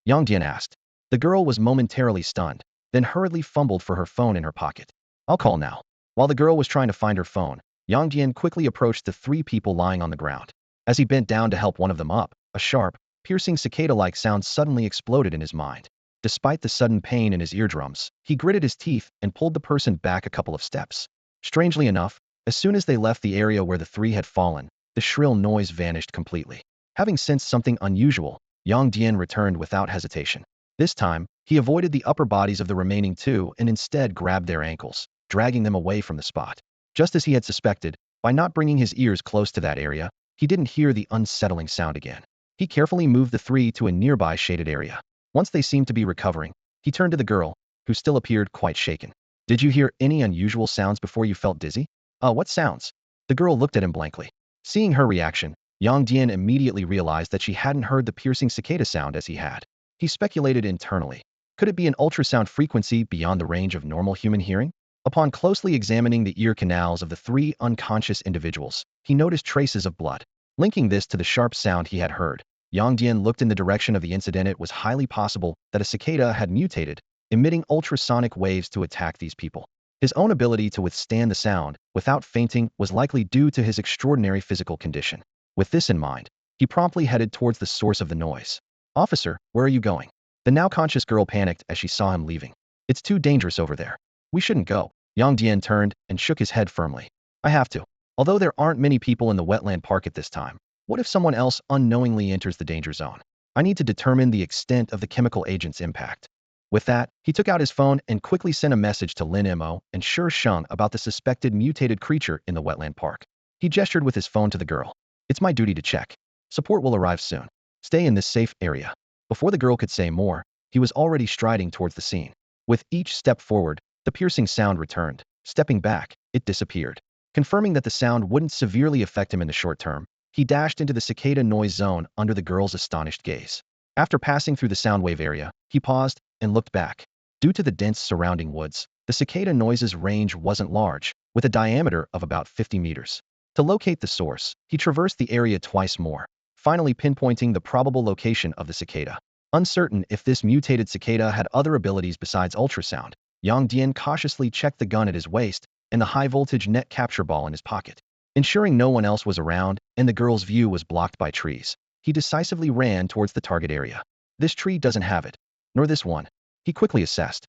Yang Dian asked. The girl was momentarily stunned, then hurriedly fumbled for her phone in her pocket. "I'll call now." While the girl was trying to find her phone, Yang Dian quickly approached the 3 people lying on the ground. As he bent down to help one of them up, a sharp, piercing cicada-like sound suddenly exploded in his mind. Despite the sudden pain in his eardrums, he gritted his teeth and pulled the person back a couple of steps. Strangely enough, as soon as they left the area where the 3 had fallen, the shrill noise vanished completely. Having sensed something unusual, Yang Dian returned without hesitation. This time, he avoided the upper bodies of the remaining 2 and instead grabbed their ankles, dragging them away from the spot. Just as he had suspected, by not bringing his ears close to that area, he didn't hear the unsettling sound again. He carefully moved the 3 to a nearby shaded area. Once they seemed to be recovering, he turned to the girl, who still appeared quite shaken. "Did you hear any unusual sounds before you felt dizzy?" What sounds?" The girl looked at him blankly. Seeing her reaction, Yang Dian immediately realized that she hadn't heard the piercing cicada sound as he had. He speculated internally. Could it be an ultrasound frequency beyond the range of normal human hearing? Upon closely examining the ear canals of the 3 unconscious individuals, he noticed traces of blood. Linking this to the sharp sound he had heard, Yang Dian looked in the direction of the incident. It was highly possible that a cicada had mutated, emitting ultrasonic waves to attack these people. His own ability to withstand the sound without fainting was likely due to his extraordinary physical condition. With this in mind, he promptly headed towards the source of the noise. "Officer, where are you going?" The now conscious girl panicked as she saw him leaving. "It's too dangerous over there. We shouldn't go." Yang Dian turned and shook his head firmly. "I have to. Although there aren't many people in the wetland park at this time, what if someone else unknowingly enters the danger zone? I need to determine the extent of the chemical agent's impact." With that, he took out his phone and quickly sent a message to Lin Mo and Shi Sheng about the suspected mutated creature in the wetland park. He gestured with his phone to the girl. "It's my duty to check. Support will arrive soon. Stay in this safe area." Before the girl could say more, he was already striding towards the scene. With each step forward, the piercing sound returned. Stepping back, it disappeared. Confirming that the sound wouldn't severely affect him in the short term, he dashed into the cicada noise zone under the girl's astonished gaze. After passing through the soundwave area, he paused and looked back. Due to the dense surrounding woods, the cicada noise's range wasn't large, with a diameter of about 50 meters. To locate the source, he traversed the area twice more, finally pinpointing the probable location of the cicada. Uncertain if this mutated cicada had other abilities besides ultrasound, Yang Dian cautiously checked the gun at his waist and the high-voltage net capture ball in his pocket. Ensuring no one else was around and the girl's view was blocked by trees, he decisively ran towards the target area. This tree doesn't have it, nor this one, he quickly assessed.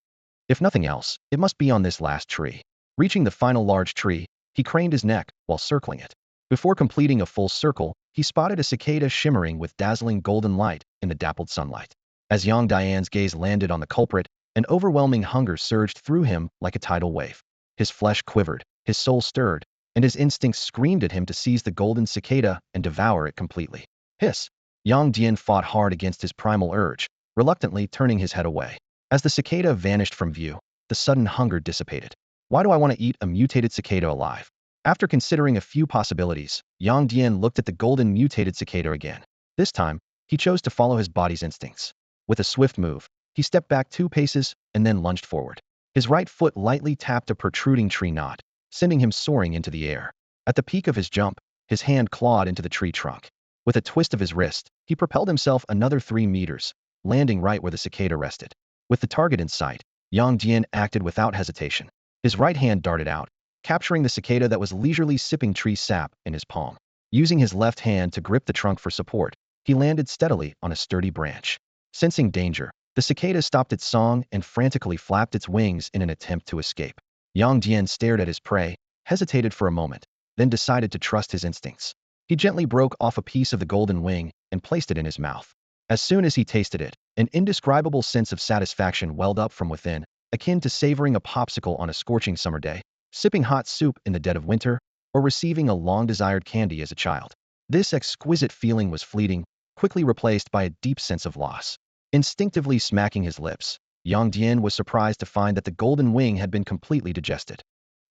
If nothing else, it must be on this last tree. Reaching the final large tree, he craned his neck while circling it. Before completing a full circle, he spotted a cicada shimmering with dazzling golden light in the dappled sunlight. As Yang Dian's gaze landed on the culprit, an overwhelming hunger surged through him like a tidal wave. His flesh quivered, his soul stirred, and his instincts screamed at him to seize the golden cicada and devour it completely. Hiss! Yang Dian fought hard against his primal urge, reluctantly turning his head away. As the cicada vanished from view, the sudden hunger dissipated. Why do I want to eat a mutated cicada alive? After considering a few possibilities, Yang Dian looked at the golden mutated cicada again. This time, he chose to follow his body's instincts. With a swift move, he stepped back 2 paces and then lunged forward. His right foot lightly tapped a protruding tree knot, sending him soaring into the air. At the peak of his jump, his hand clawed into the tree trunk. With a twist of his wrist, he propelled himself another 3 meters, landing right where the cicada rested. With the target in sight, Yang Dian acted without hesitation. His right hand darted out, capturing the cicada that was leisurely sipping tree sap in his palm. Using his left hand to grip the trunk for support, he landed steadily on a sturdy branch. Sensing danger, the cicada stopped its song and frantically flapped its wings in an attempt to escape. Yang Dian stared at his prey, hesitated for a moment, then decided to trust his instincts. He gently broke off a piece of the golden wing and placed it in his mouth. As soon as he tasted it, an indescribable sense of satisfaction welled up from within, akin to savoring a popsicle on a scorching summer day, sipping hot soup in the dead of winter, or receiving a long-desired candy as a child. This exquisite feeling was fleeting, quickly replaced by a deep sense of loss. Instinctively smacking his lips, Yang Dian was surprised to find that the golden wing had been completely digested.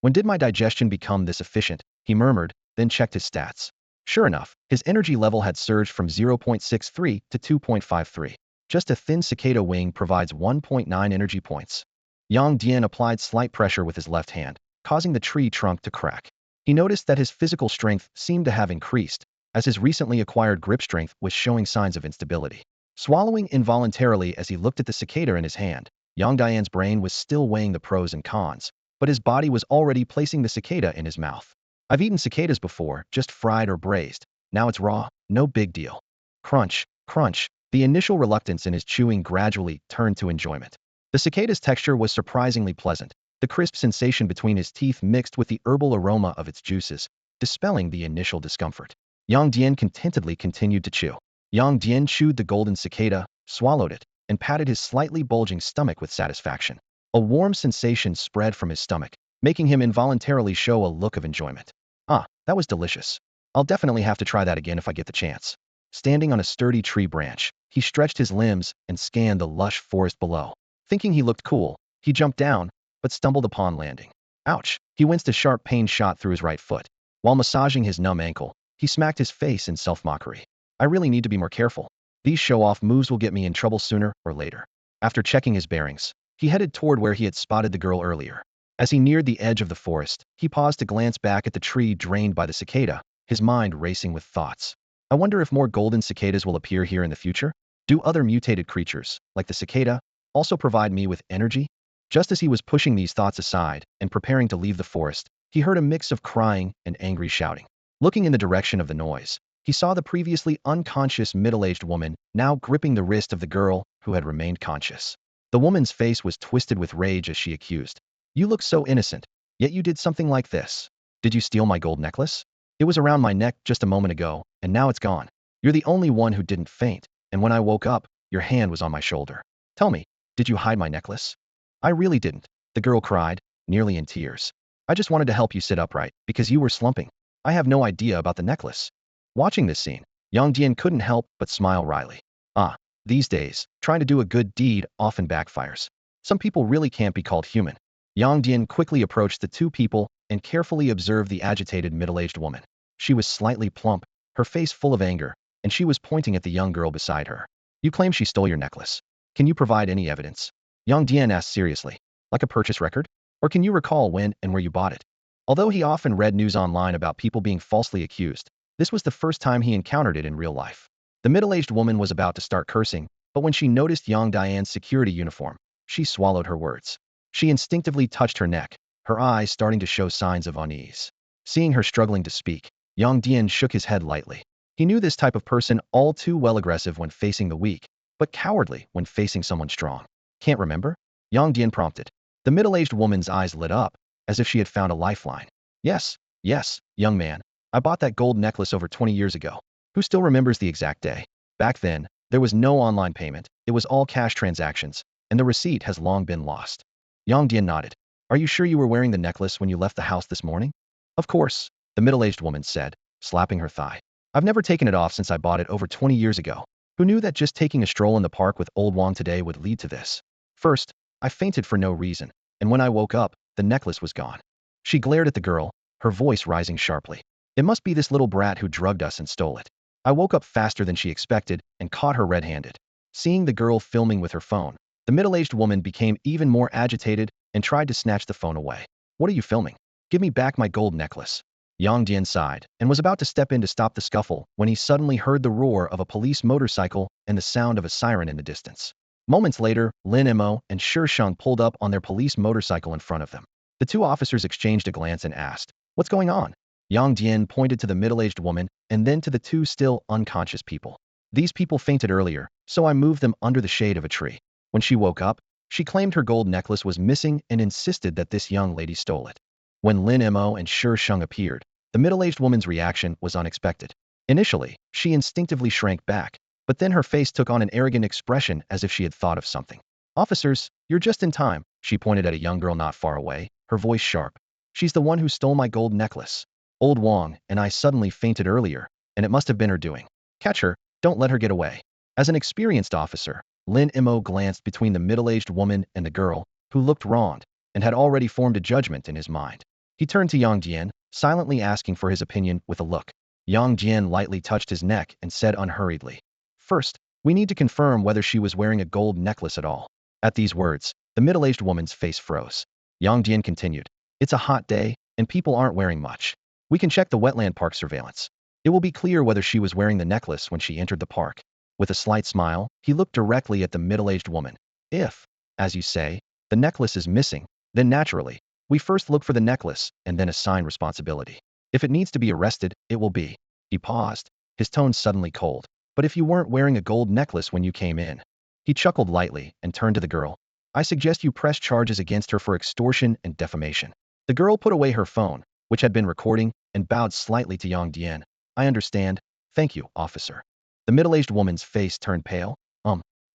"When did my digestion become this efficient?" he murmured, then checked his stats. Sure enough, his energy level had surged from 0.63 to 2.53. Just a thin cicada wing provides 1.9 energy points. Yang Dian applied slight pressure with his left hand, causing the tree trunk to crack. He noticed that his physical strength seemed to have increased, as his recently acquired grip strength was showing signs of instability. Swallowing involuntarily as he looked at the cicada in his hand, Yang Dian's brain was still weighing the pros and cons, but his body was already placing the cicada in his mouth. "I've eaten cicadas before, just fried or braised. Now it's raw, no big deal." Crunch, crunch. The initial reluctance in his chewing gradually turned to enjoyment. The cicada's texture was surprisingly pleasant, the crisp sensation between his teeth mixed with the herbal aroma of its juices, dispelling the initial discomfort. Yang Dian contentedly continued to chew. Yang Dian chewed the golden cicada, swallowed it, and patted his slightly bulging stomach with satisfaction. A warm sensation spread from his stomach, making him involuntarily show a look of enjoyment. "Ah, that was delicious. I'll definitely have to try that again if I get the chance." Standing on a sturdy tree branch, he stretched his limbs and scanned the lush forest below. Thinking he looked cool, he jumped down, but stumbled upon landing. Ouch! He winced a sharp pain shot through his right foot. While massaging his numb ankle, he smacked his face in self-mockery. "I really need to be more careful. These show-off moves will get me in trouble sooner or later." After checking his bearings, he headed toward where he had spotted the girl earlier. As he neared the edge of the forest, he paused to glance back at the tree drained by the cicada, his mind racing with thoughts. I wonder if more golden cicadas will appear here in the future? Do other mutated creatures, like the cicada, also provide me with energy? Just as he was pushing these thoughts aside and preparing to leave the forest, he heard a mix of crying and angry shouting. Looking in the direction of the noise, he saw the previously unconscious middle-aged woman now gripping the wrist of the girl who had remained conscious. The woman's face was twisted with rage as she accused. You look so innocent, yet you did something like this. Did you steal my gold necklace? It was around my neck just a moment ago, and now it's gone. You're the only one who didn't faint, and when I woke up, your hand was on my shoulder. Tell me, did you hide my necklace? I really didn't, the girl cried, nearly in tears. I just wanted to help you sit upright, because you were slumping. I have no idea about the necklace. Watching this scene, Yang Dian couldn't help but smile wryly. Ah, these days, trying to do a good deed often backfires. Some people really can't be called human. Yang Dian quickly approached the two people and carefully observed the agitated middle-aged woman. She was slightly plump, her face full of anger, and she was pointing at the young girl beside her. You claim she stole your necklace. Can you provide any evidence? Yang Dian asked seriously. Like a purchase record? Or can you recall when and where you bought it? Although he often read news online about people being falsely accused, this was the first time he encountered it in real life. The middle-aged woman was about to start cursing, but when she noticed Yang Dian's security uniform, she swallowed her words. She instinctively touched her neck, her eyes starting to show signs of unease. Seeing her struggling to speak, Yang Dian shook his head lightly. He knew this type of person all too well, aggressive when facing the weak, but cowardly when facing someone strong. Can't remember? Yang Dian prompted. The middle-aged woman's eyes lit up, as if she had found a lifeline. Yes, young man. I bought that gold necklace over 20 years ago. Who still remembers the exact day? Back then, there was no online payment, it was all cash transactions, and the receipt has long been lost. Yang Dian nodded. Are you sure you were wearing the necklace when you left the house this morning? Of course, the middle-aged woman said, slapping her thigh. I've never taken it off since I bought it over 20 years ago. Who knew that just taking a stroll in the park with old Wang today would lead to this? First, I fainted for no reason, and when I woke up, the necklace was gone. She glared at the girl, her voice rising sharply. It must be this little brat who drugged us and stole it. I woke up faster than she expected and caught her red-handed. Seeing the girl filming with her phone, the middle-aged woman became even more agitated and tried to snatch the phone away. What are you filming? Give me back my gold necklace. Yang Dian sighed and was about to step in to stop the scuffle when he suddenly heard the roar of a police motorcycle and the sound of a siren in the distance. Moments later, Lin Mo and Shisheng pulled up on their police motorcycle in front of them. The two officers exchanged a glance and asked, "What's going on?" Yang Dian pointed to the middle-aged woman and then to the two still unconscious people. These people fainted earlier, so I moved them under the shade of a tree. When she woke up, she claimed her gold necklace was missing and insisted that this young lady stole it. When Lin Mo and Shisheng appeared, the middle-aged woman's reaction was unexpected. Initially, she instinctively shrank back, but then her face took on an arrogant expression as if she had thought of something. Officers, you're just in time, she pointed at a young girl not far away, her voice sharp. She's the one who stole my gold necklace. Old Wang and I suddenly fainted earlier, and it must have been her doing. Catch her, don't let her get away. As an experienced officer, Lin Mo glanced between the middle-aged woman and the girl, who looked wronged, and had already formed a judgment in his mind. He turned to Yang Dian, silently asking for his opinion with a look. Yang Dian lightly touched his neck and said unhurriedly, "First, we need to confirm whether she was wearing a gold necklace at all." At these words, the middle-aged woman's face froze. Yang Dian continued, "It's a hot day, and people aren't wearing much. We can check the wetland park surveillance. It will be clear whether she was wearing the necklace when she entered the park." With a slight smile, he looked directly at the middle-aged woman. "If, as you say, the necklace is missing, then naturally, we first look for the necklace and then assign responsibility. If it needs to be arrested, it will be." He paused, his tone suddenly cold. "But if you weren't wearing a gold necklace when you came in?" He chuckled lightly and turned to the girl. "I suggest you press charges against her for extortion and defamation." The girl put away her phone, which had been recording, and bowed slightly to Yang Dian. "I understand. Thank you, officer." The middle-aged woman's face turned pale.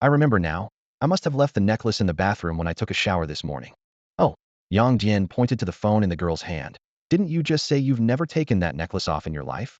I remember now. I must have left the necklace in the bathroom when I took a shower this morning." "Oh." Yang Dian pointed to the phone in the girl's hand. "Didn't you just say you've never taken that necklace off in your life?"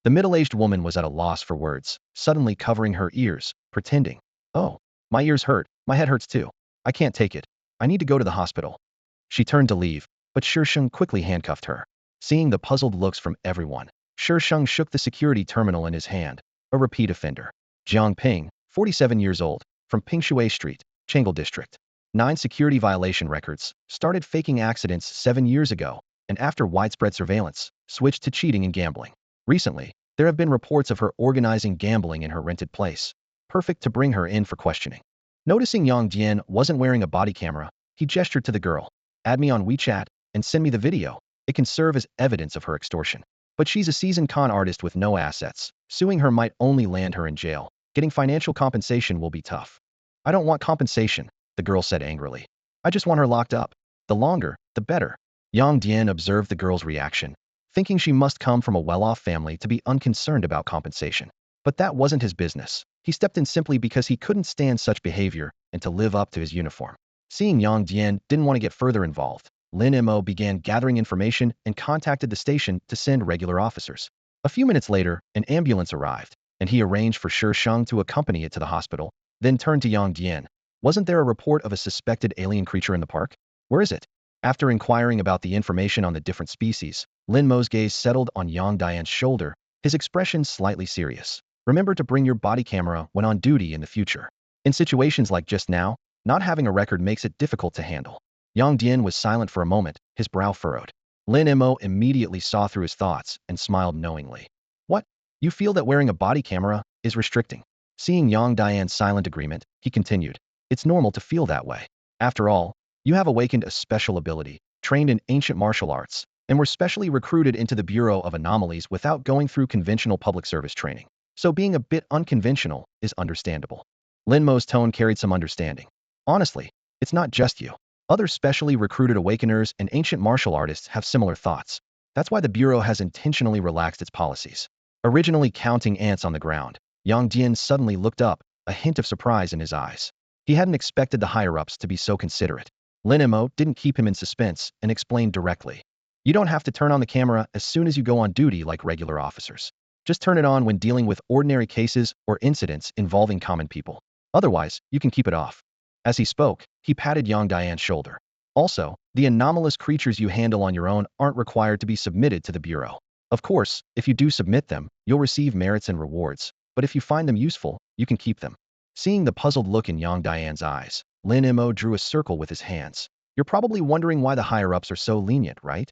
The middle-aged woman was at a loss for words, suddenly covering her ears, pretending, "Oh, my ears hurt, my head hurts too. I can't take it. I need to go to the hospital." She turned to leave, but Shisheng quickly handcuffed her. Seeing the puzzled looks from everyone, Shisheng shook the security terminal in his hand. A repeat offender. Jiang Ping, 47 years old, from Pingshui Street, Changel District. 9 security violation records, started faking accidents 7 years ago, and after widespread surveillance, switched to cheating and gambling. Recently, There have been reports of her organizing gambling in her rented place. Perfect to bring her in for questioning. Noticing Yang Dian wasn't wearing a body camera, he gestured to the girl. Add me on WeChat and send me the video. It can serve as evidence of her extortion. But she's a seasoned con artist with no assets. Suing her might only land her in jail. Getting financial compensation will be tough. I don't want compensation, the girl said angrily. I just want her locked up. The longer, the better. Yang Dian observed the girl's reaction, thinking she must come from a well-off family to be unconcerned about compensation. But that wasn't his business. He stepped in simply because he couldn't stand such behavior and to live up to his uniform. Seeing Yang Dian didn't want to get further involved, Lin Mo began gathering information and contacted the station to send regular officers. A few minutes later, an ambulance arrived, and he arranged for Shi Sheng to accompany it to the hospital, then turned to Yang Dian. Wasn't there a report of a suspected alien creature in the park? Where is it? After inquiring about the information on the different species, Lin Mo's gaze settled on Yang Dian's shoulder, his expression slightly serious. Remember to bring your body camera when on duty in the future. In situations like just now, not having a record makes it difficult to handle. Yang Dian was silent for a moment, his brow furrowed. Lin Mo immediately saw through his thoughts and smiled knowingly. What? You feel that wearing a body camera is restricting? Seeing Yang Dian's silent agreement, he continued. It's normal to feel that way. After all, you have awakened a special ability, trained in ancient martial arts, and were specially recruited into the Bureau of Anomalies without going through conventional public service training. So being a bit unconventional is understandable. Lin Mo's tone carried some understanding. Honestly, it's not just you. Other specially recruited awakeners and ancient martial artists have similar thoughts. That's why the Bureau has intentionally relaxed its policies. Originally counting ants on the ground, Yang Dian suddenly looked up, a hint of surprise in his eyes. He hadn't expected the higher-ups to be so considerate. Lin Mo didn't keep him in suspense and explained directly. You don't have to turn on the camera as soon as you go on duty like regular officers. Just turn it on when dealing with ordinary cases or incidents involving common people. Otherwise, you can keep it off. As he spoke, he patted Yang Dian's shoulder. Also, the anomalous creatures you handle on your own aren't required to be submitted to the Bureau. Of course, if you do submit them, you'll receive merits and rewards, but if you find them useful, you can keep them. Seeing the puzzled look in Yang Dian's eyes, Lin Mo drew a circle with his hands. You're probably wondering why the higher-ups are so lenient, right?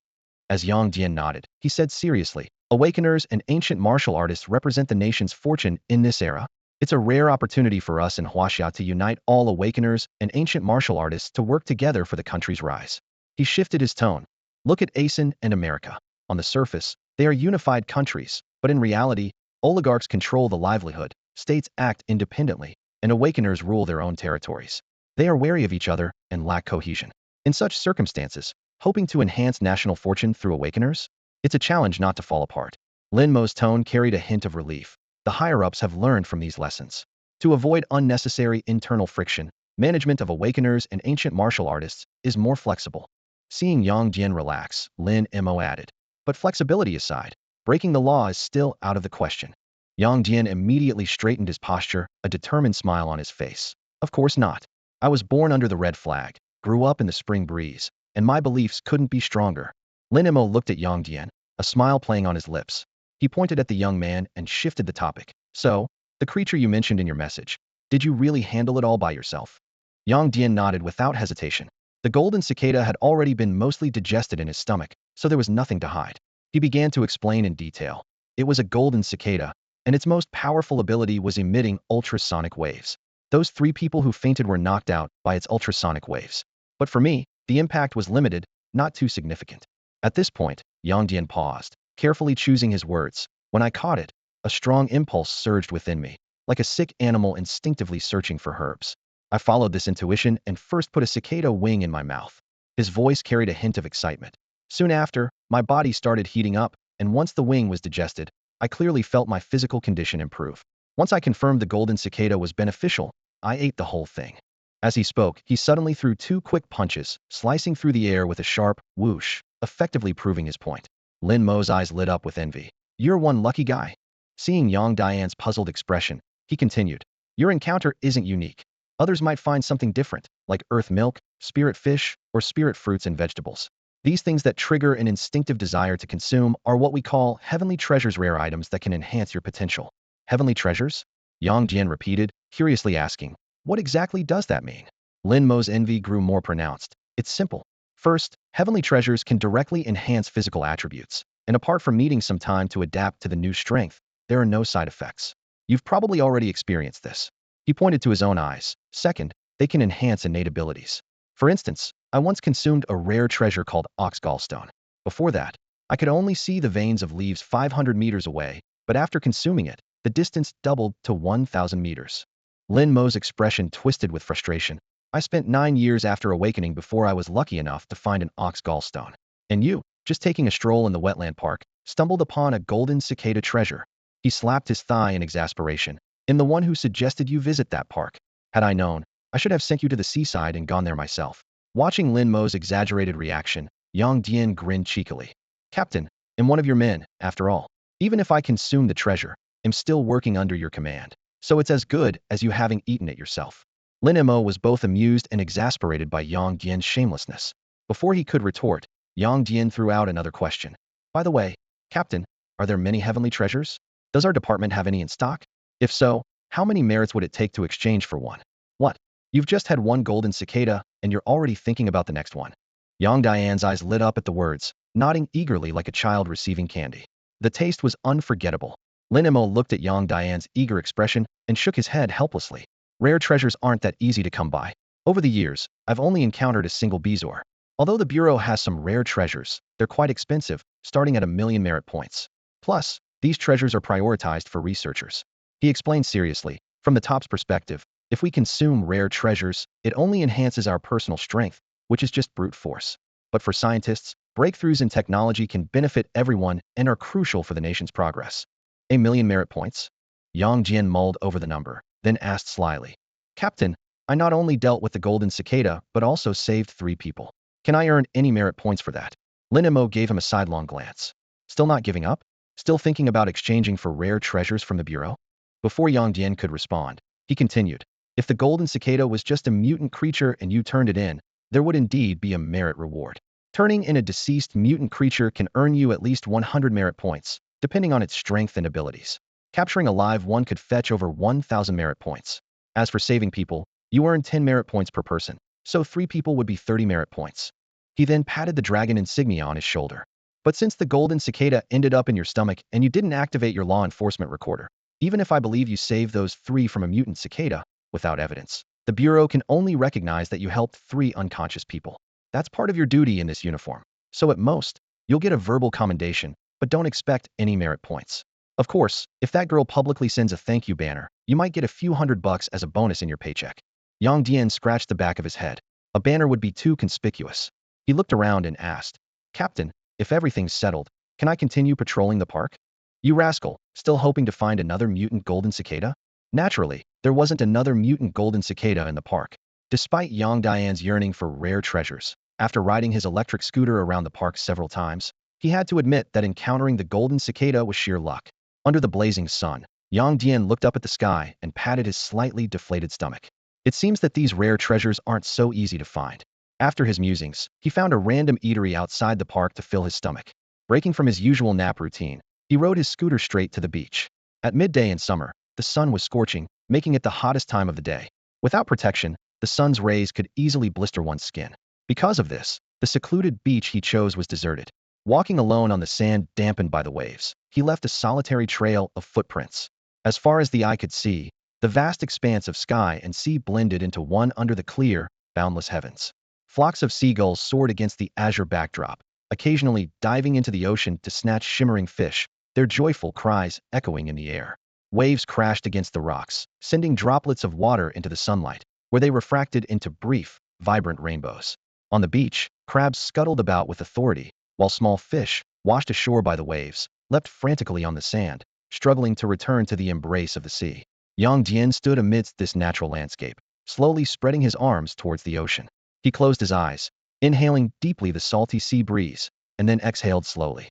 As Yang Dian nodded, he said seriously, Awakeners and ancient martial artists represent the nation's fortune in this era. It's a rare opportunity for us in Huaxia to unite all Awakeners and ancient martial artists to work together for the country's rise. He shifted his tone. Look at ASEAN and America. On the surface, they are unified countries, but in reality, oligarchs control the livelihood, states act independently, and Awakeners rule their own territories. They are wary of each other and lack cohesion. In such circumstances, hoping to enhance national fortune through Awakeners? It's a challenge not to fall apart. Lin Mo's tone carried a hint of relief. The higher-ups have learned from these lessons. To avoid unnecessary internal friction, management of Awakeners and ancient martial artists is more flexible. Seeing Yang Dian relax, Lin Mo added. But flexibility aside, breaking the law is still out of the question. Yang Dian immediately straightened his posture, a determined smile on his face. Of course not. I was born under the red flag, grew up in the spring breeze, and my beliefs couldn't be stronger. Lin Mo looked at Yang Dian, a smile playing on his lips. He pointed at the young man and shifted the topic. So, the creature you mentioned in your message, did you really handle it all by yourself? Yang Dian nodded without hesitation. The golden cicada had already been mostly digested in his stomach, so there was nothing to hide. He began to explain in detail. It was a golden cicada, and its most powerful ability was emitting ultrasonic waves. Those 3 people who fainted were knocked out by its ultrasonic waves. But for me, the impact was limited, not too significant. At this point, Yang Dian paused, carefully choosing his words. When I caught it, a strong impulse surged within me, like a sick animal instinctively searching for herbs. I followed this intuition and first put a cicada wing in my mouth. His voice carried a hint of excitement. Soon after, my body started heating up, and once the wing was digested, I clearly felt my physical condition improve. Once I confirmed the golden cicada was beneficial, I ate the whole thing. As he spoke, he suddenly threw 2 quick punches, slicing through the air with a sharp whoosh, effectively proving his point. Lin Mo's eyes lit up with envy. You're one lucky guy. Seeing Yang Dian's puzzled expression, he continued. Your encounter isn't unique. Others might find something different, like earth milk, spirit fish, or spirit fruits and vegetables. These things that trigger an instinctive desire to consume are what we call heavenly treasures, rare items that can enhance your potential. Heavenly treasures? Yang Dian repeated, curiously asking, what exactly does that mean? Lin Mo's envy grew more pronounced. It's simple. First, heavenly treasures can directly enhance physical attributes, and apart from needing some time to adapt to the new strength, there are no side effects. You've probably already experienced this. He pointed to his own eyes. Second, they can enhance innate abilities. For instance, I once consumed a rare treasure called ox gallstone. Before that, I could only see the veins of leaves 500 meters away, but after consuming it, the distance doubled to 1,000 meters. Lin Mo's expression twisted with frustration. I spent 9 years after awakening before I was lucky enough to find an ox gallstone. And you, just taking a stroll in the wetland park, stumbled upon a golden cicada treasure. He slapped his thigh in exasperation. In the one who suggested you visit that park. Had I known, I should have sent you to the seaside and gone there myself. Watching Lin Mo's exaggerated reaction, Yang Dian grinned cheekily. Captain, I'm one of your men, after all. Even if I consume the treasure, I'm still working under your command. So it's as good as you having eaten it yourself. Lin Mo was both amused and exasperated by Yang Dian's shamelessness. Before he could retort, Yang Dian threw out another question. By the way, Captain, are there many heavenly treasures? Does our department have any in stock? If so, how many merits would it take to exchange for one? What? You've just had one golden cicada, and you're already thinking about the next one. Yang Dian's eyes lit up at the words, nodding eagerly like a child receiving candy. The taste was unforgettable. Lin Mo looked at Yang Dian's eager expression and shook his head helplessly. Rare treasures aren't that easy to come by. Over the years, I've only encountered a single bezoar. Although the Bureau has some rare treasures, they're quite expensive, starting at 1,000,000 merit points. Plus, these treasures are prioritized for researchers. He explained seriously, from the top's perspective, if we consume rare treasures, it only enhances our personal strength, which is just brute force. But for scientists, breakthroughs in technology can benefit everyone and are crucial for the nation's progress. 1,000,000 merit points? Yang Jian mulled over the number, then asked slyly. Captain, I not only dealt with the golden cicada, but also saved 3 people. Can I earn any merit points for that? Lin Mo gave him a sidelong glance. Still not giving up? Still thinking about exchanging for rare treasures from the Bureau? Before Yang Dian could respond, he continued. If the golden cicada was just a mutant creature and you turned it in, there would indeed be a merit reward. Turning in a deceased mutant creature can earn you at least 100 merit points, depending on its strength and abilities. Capturing a live one could fetch over 1,000 merit points. As for saving people, you earn 10 merit points per person, so 3 people would be 30 merit points. He then patted the dragon insignia on his shoulder. But since the golden cicada ended up in your stomach and you didn't activate your law enforcement recorder, even if I believe you saved those 3 from a mutant cicada, without evidence, the Bureau can only recognize that you helped 3 unconscious people. That's part of your duty in this uniform. So at most, you'll get a verbal commendation, but don't expect any merit points. Of course, if that girl publicly sends a thank you banner, you might get a few $100 as a bonus in your paycheck. Yang Dian scratched the back of his head. A banner would be too conspicuous. He looked around and asked, Captain, if everything's settled, can I continue patrolling the park? You rascal, still hoping to find another mutant golden cicada? Naturally, there wasn't another mutant golden cicada in the park. Despite Yang Dian's yearning for rare treasures, after riding his electric scooter around the park several times, he had to admit that encountering the golden cicada was sheer luck. Under the blazing sun, Yang Dian looked up at the sky and patted his slightly deflated stomach. It seems that these rare treasures aren't so easy to find. After his musings, he found a random eatery outside the park to fill his stomach. Breaking from his usual nap routine, he rode his scooter straight to the beach. At midday in summer, the sun was scorching, making it the hottest time of the day. Without protection, the sun's rays could easily blister one's skin. Because of this, the secluded beach he chose was deserted. Walking alone on the sand dampened by the waves, he left a solitary trail of footprints. As far as the eye could see, the vast expanse of sky and sea blended into one under the clear, boundless heavens. Flocks of seagulls soared against the azure backdrop, occasionally diving into the ocean to snatch shimmering fish, their joyful cries echoing in the air. Waves crashed against the rocks, sending droplets of water into the sunlight, where they refracted into brief, vibrant rainbows. On the beach, crabs scuttled about with authority, while small fish, washed ashore by the waves, leapt frantically on the sand, struggling to return to the embrace of the sea. Yang Dian stood amidst this natural landscape, slowly spreading his arms towards the ocean. He closed his eyes, inhaling deeply the salty sea breeze, and then exhaled slowly.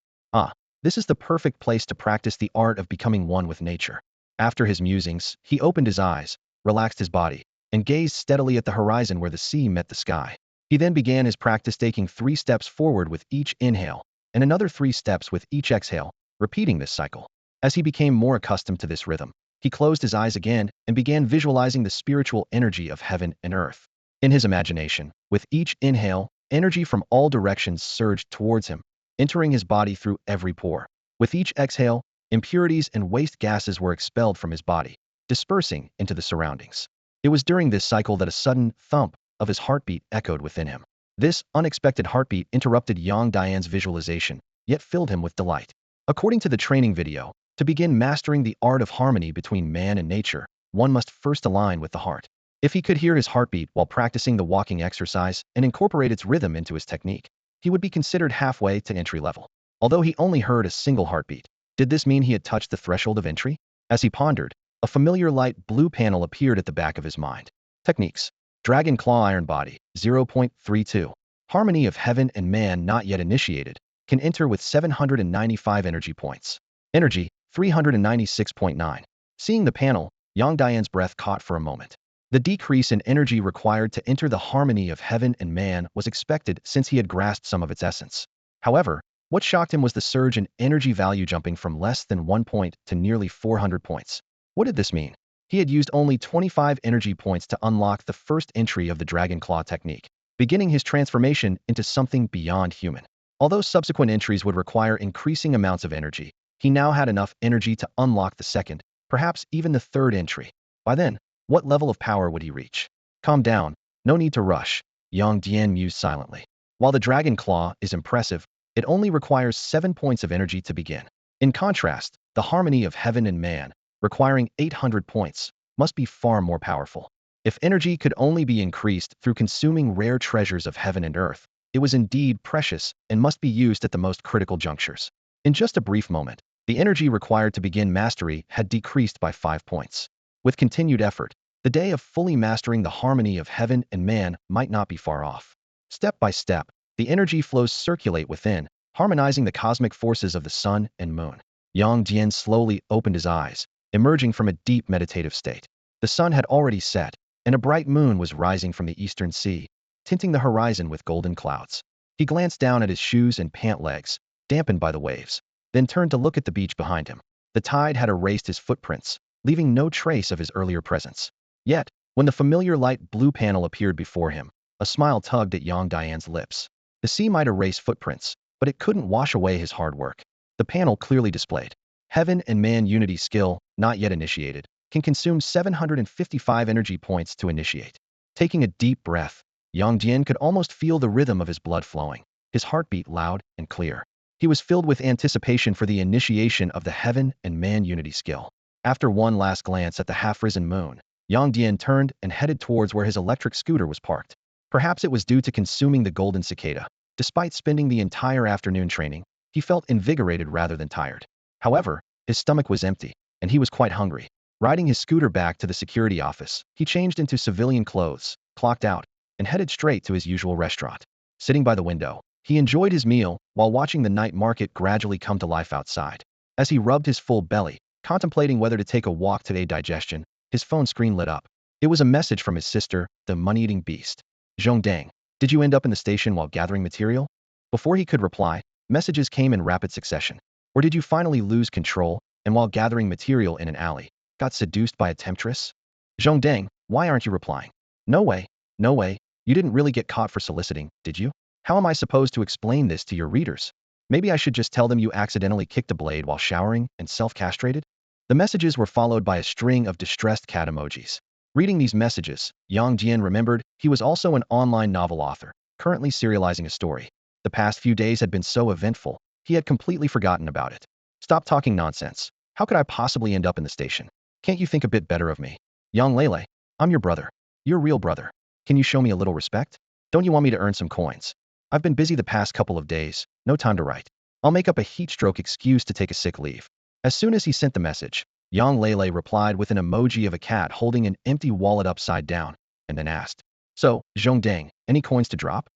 This is the perfect place to practice the art of becoming one with nature. After his musings, he opened his eyes, relaxed his body, and gazed steadily at the horizon where the sea met the sky. He then began his practice taking 3 steps forward with each inhale, and another 3 steps with each exhale, repeating this cycle. As he became more accustomed to this rhythm, he closed his eyes again and began visualizing the spiritual energy of heaven and earth. In his imagination, with each inhale, energy from all directions surged towards him, entering his body through every pore. With each exhale, Impurities and waste gases were expelled from his body, dispersing into the surroundings. It was during this cycle that a sudden thump of his heartbeat echoed within him. This unexpected heartbeat interrupted Yang Dian's visualization, yet filled him with delight. According to the training video, to begin mastering the art of harmony between man and nature, one must first align with the heart. If he could hear his heartbeat while practicing the walking exercise and incorporate its rhythm into his technique, he would be considered halfway to entry level. Although he only heard a single heartbeat, did this mean he had touched the threshold of entry? As he pondered, a familiar light blue panel appeared at the back of his mind. Techniques. Dragon Claw Iron Body, 0.32. Harmony of Heaven and Man not yet initiated, can enter with 795 energy points. Energy, 396.9. Seeing the panel, Yang Dian's breath caught for a moment. The decrease in energy required to enter the harmony of heaven and man was expected since he had grasped some of its essence. However, what shocked him was the surge in energy value jumping from less than 1 point to nearly 400 points. What did this mean? He had used only 25 energy points to unlock the first entry of the Dragon Claw technique, beginning his transformation into something beyond human. Although subsequent entries would require increasing amounts of energy, he now had enough energy to unlock the second, perhaps even the third entry. By then, what level of power would he reach? Calm down, no need to rush, Yang Dian mused silently. While the Dragon Claw is impressive, it only requires 7 points of energy to begin. In contrast, the harmony of heaven and man, requiring 800 points, must be far more powerful. If energy could only be increased through consuming rare treasures of heaven and earth, it was indeed precious and must be used at the most critical junctures. In just a brief moment, the energy required to begin mastery had decreased by 5 points. With continued effort, the day of fully mastering the harmony of heaven and man might not be far off. Step by step, the energy flows circulate within, harmonizing the cosmic forces of the sun and moon. Yang Dian slowly opened his eyes, emerging from a deep meditative state. The sun had already set, and a bright moon was rising from the eastern sea, tinting the horizon with golden clouds. He glanced down at his shoes and pant legs, dampened by the waves, then turned to look at the beach behind him. The tide had erased his footprints, leaving no trace of his earlier presence. Yet, when the familiar light blue panel appeared before him, a smile tugged at Yang Dian's lips. The sea might erase footprints, but it couldn't wash away his hard work. The panel clearly displayed. Heaven and man unity skill, not yet initiated, can consume 755 energy points to initiate. Taking a deep breath, Yang Dian could almost feel the rhythm of his blood flowing, his heartbeat loud and clear. He was filled with anticipation for the initiation of the heaven and man unity skill. After one last glance at the half-risen moon, Yang Dian turned and headed towards where his electric scooter was parked. Perhaps it was due to consuming the golden cicada. Despite spending the entire afternoon training, he felt invigorated rather than tired. However, his stomach was empty, and he was quite hungry. Riding his scooter back to the security office, he changed into civilian clothes, clocked out, and headed straight to his usual restaurant. Sitting by the window, he enjoyed his meal while watching the night market gradually come to life outside. As he rubbed his full belly, contemplating whether to take a walk to aid digestion, his phone screen lit up. It was a message from his sister, the money-eating beast. Zhongdang, did you end up in the station while gathering material? Before he could reply, messages came in rapid succession. Or did you finally lose control, and while gathering material in an alley, got seduced by a temptress? Zhongdang, why aren't you replying? No way, no way, you didn't really get caught for soliciting, did you? How am I supposed to explain this to your readers? Maybe I should just tell them you accidentally kicked a blade while showering and self-castrated? The messages were followed by a string of distressed cat emojis. Reading these messages, Yang Dian remembered he was also an online novel author, currently serializing a story. The past few days had been so eventful, he had completely forgotten about it. Stop talking nonsense. How could I possibly end up in the station? Can't you think a bit better of me? Yang Lele, I'm your brother. Your real brother. Can you show me a little respect? Don't you want me to earn some coins? I've been busy the past couple of days, no time to write. I'll make up a heat-stroke excuse to take a sick leave. As soon as he sent the message, Yang Lele replied with an emoji of a cat holding an empty wallet upside down, and then asked, So, Zhongdang, any coins to drop?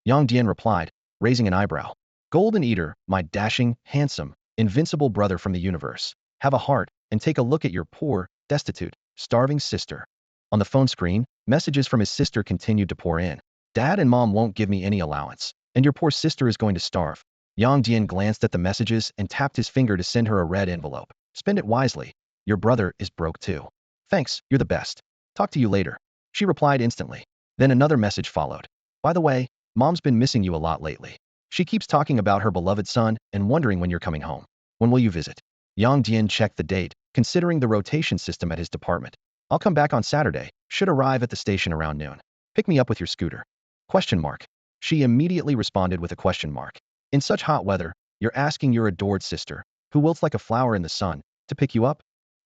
Yang Dian replied, raising an eyebrow. Golden Eater, my dashing, handsome, invincible brother from the universe, have a heart, and take a look at your poor, destitute, starving sister. On the phone screen, messages from his sister continued to pour in. Dad and Mom won't give me any allowance, and your poor sister is going to starve. Yang Dian glanced at the messages and tapped his finger to send her a red envelope. Spend it wisely. Your brother is broke too. Thanks, you're the best. Talk to you later. She replied instantly. Then another message followed. By the way, Mom's been missing you a lot lately. She keeps talking about her beloved son and wondering when you're coming home. When will you visit? Yang Dian checked the date, considering the rotation system at his department. I'll come back on Saturday, should arrive at the station around noon. Pick me up with your scooter. Question mark. She immediately responded with a question mark. In such hot weather, you're asking your adored sister, who wilts like a flower in the sun, to pick you up?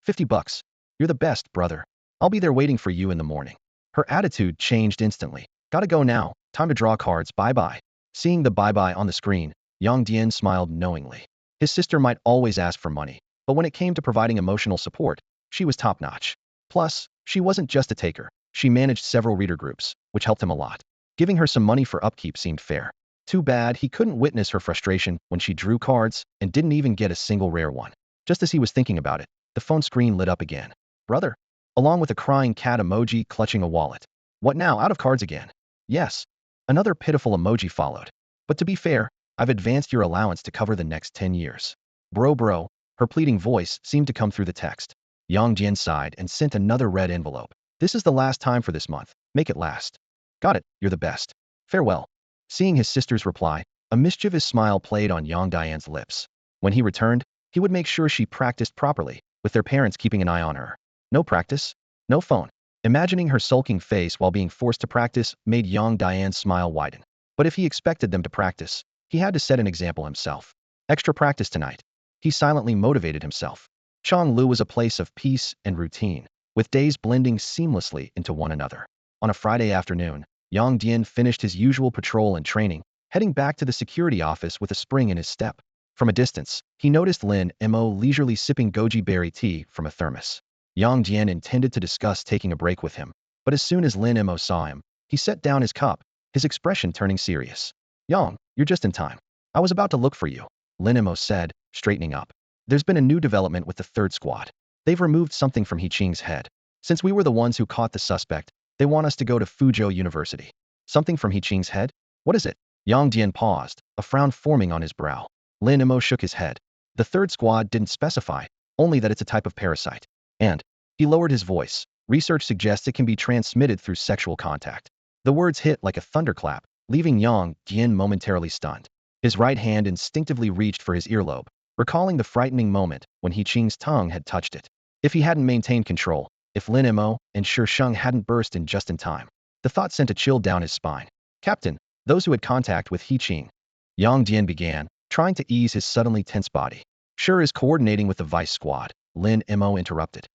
$50. You're the best, brother. I'll be there waiting for you in the morning. Her attitude changed instantly. Gotta go now, time to draw cards, bye-bye. Seeing the bye-bye on the screen, Yang Dian smiled knowingly. His sister might always ask for money, but when it came to providing emotional support, she was top-notch. Plus, she wasn't just a taker. She managed several reader groups, which helped him a lot. Giving her some money for upkeep seemed fair. Too bad he couldn't witness her frustration when she drew cards and didn't even get a single rare one. Just as he was thinking about it, the phone screen lit up again. Brother. Along with a crying cat emoji clutching a wallet. What now, out of cards again? Yes. Another pitiful emoji followed. But to be fair, I've advanced your allowance to cover the next 10 years. Bro. Her pleading voice seemed to come through the text. Yang Dian sighed and sent another red envelope. This is the last time for this month. Make it last. Got it, you're the best. Farewell. Seeing his sister's reply, a mischievous smile played on Yang Dian's lips. When he returned, he would make sure she practiced properly, with their parents keeping an eye on her. No practice? No phone. Imagining her sulking face while being forced to practice made Yang Dian's smile widen. But if he expected them to practice, he had to set an example himself. Extra practice tonight. He silently motivated himself. Changlu was a place of peace and routine, with days blending seamlessly into one another. On a Friday afternoon, Yang Dian finished his usual patrol and training, heading back to the security office with a spring in his step. From a distance, he noticed Lin Mo leisurely sipping goji berry tea from a thermos. Yang Dian intended to discuss taking a break with him, but as soon as Lin Mo saw him, he set down his cup, his expression turning serious. Yang, you're just in time. I was about to look for you, Lin Mo said, straightening up. There's been a new development with the third squad. They've removed something from He Qing's head. Since we were the ones who caught the suspect, they want us to go to Fuzhou University. Something from He Qing's head? What is it? Yang Dian paused, a frown forming on his brow. Lin Mo shook his head. The third squad didn't specify, only that it's a type of parasite. And, he lowered his voice, research suggests it can be transmitted through sexual contact. The words hit like a thunderclap, leaving Yang Dian momentarily stunned. His right hand instinctively reached for his earlobe, recalling the frightening moment when He Qing's tongue had touched it. If he hadn't maintained control, if Lin Mo and Shi Sheng hadn't burst in just in time, the thought sent a chill down his spine. Captain, those who had contact with He Qing. Yang Dian began, trying to ease his suddenly tense body. Shi is coordinating with the vice squad, Lin Mo interrupted.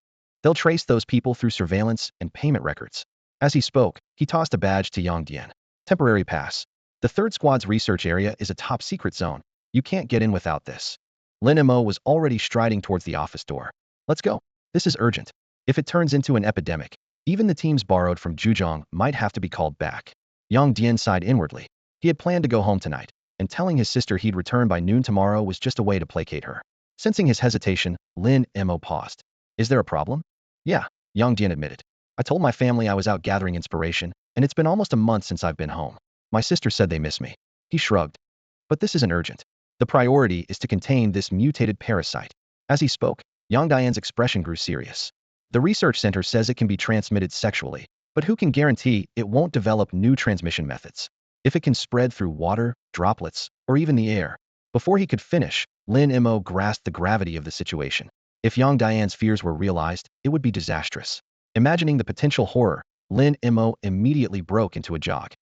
They'll trace those people through surveillance and payment records. As he spoke, he tossed a badge to Yang Dian. Temporary pass. The third squad's research area is a top secret zone. You can't get in without this. Lin Mo was already striding towards the office door. Let's go. This is urgent. If it turns into an epidemic, even the teams borrowed from Zhujiang might have to be called back. Yang Dian sighed inwardly. He had planned to go home tonight, and telling his sister he'd return by noon tomorrow was just a way to placate her. Sensing his hesitation, Lin Mo paused. Is there a problem? Yeah, Yang Dian admitted. I told my family I was out gathering inspiration, and it's been almost a month since I've been home. My sister said they miss me. He shrugged. But this isn't urgent. The priority is to contain this mutated parasite. As he spoke, Yang Dian's expression grew serious. The research center says it can be transmitted sexually, but who can guarantee it won't develop new transmission methods? If it can spread through water, droplets, or even the air. Before he could finish, Lin Mo grasped the gravity of the situation. If Yang Dian's fears were realized, it would be disastrous. Imagining the potential horror, Lin Mo immediately broke into a jog.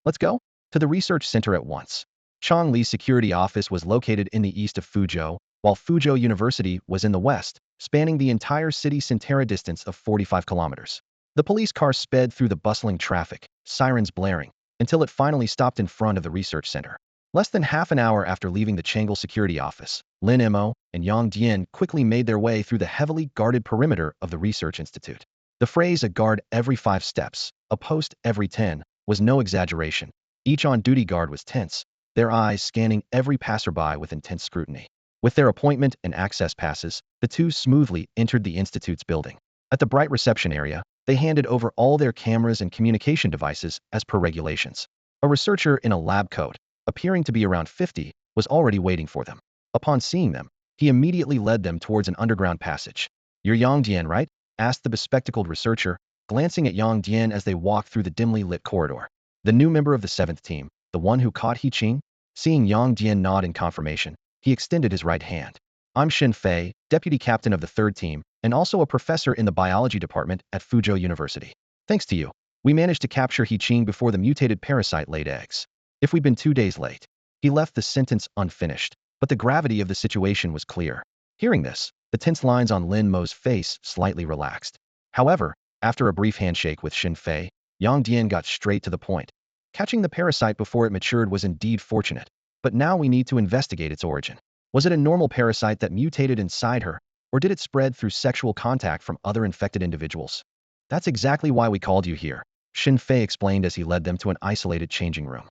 Let's go to the research center at once. Changli's security office was located in the east of Fuzhou, while Fuzhou University was in the west, spanning the entire city Centera distance of 45 kilometers. The police car sped through the bustling traffic, sirens blaring, until it finally stopped in front of the research center. Less than half an hour after leaving the Chang'e security office, Lin Mo and Yang Dian quickly made their way through the heavily guarded perimeter of the research institute. The phrase "a guard every 5 steps, a post every 10" was no exaggeration. Each on-duty guard was tense, their eyes scanning every passerby with intense scrutiny. With their appointment and access passes, the two smoothly entered the institute's building. At the bright reception area, they handed over all their cameras and communication devices as per regulations. A researcher in a lab coat, appearing to be around 50, was already waiting for them. Upon seeing them, he immediately led them towards an underground passage. You're Yang Dian, right? Asked the bespectacled researcher, glancing at Yang Dian as they walked through the dimly lit corridor. The new member of the 7th team, the one who caught He Qing? Seeing Yang Dian nod in confirmation, he extended his right hand. I'm Xin Fei, deputy captain of the third team, and also a professor in the biology department at Fuzhou University. Thanks to you, we managed to capture He Qing before the mutated parasite laid eggs. If we'd been 2 days late. He left the sentence unfinished, but the gravity of the situation was clear. Hearing this, the tense lines on Lin Mo's face slightly relaxed. However, after a brief handshake with Xin Fei, Yang Dian got straight to the point. Catching the parasite before it matured was indeed fortunate, but now we need to investigate its origin. Was it a normal parasite that mutated inside her, or did it spread through sexual contact from other infected individuals? That's exactly why we called you here, Xin Fei explained as he led them to an isolated changing room.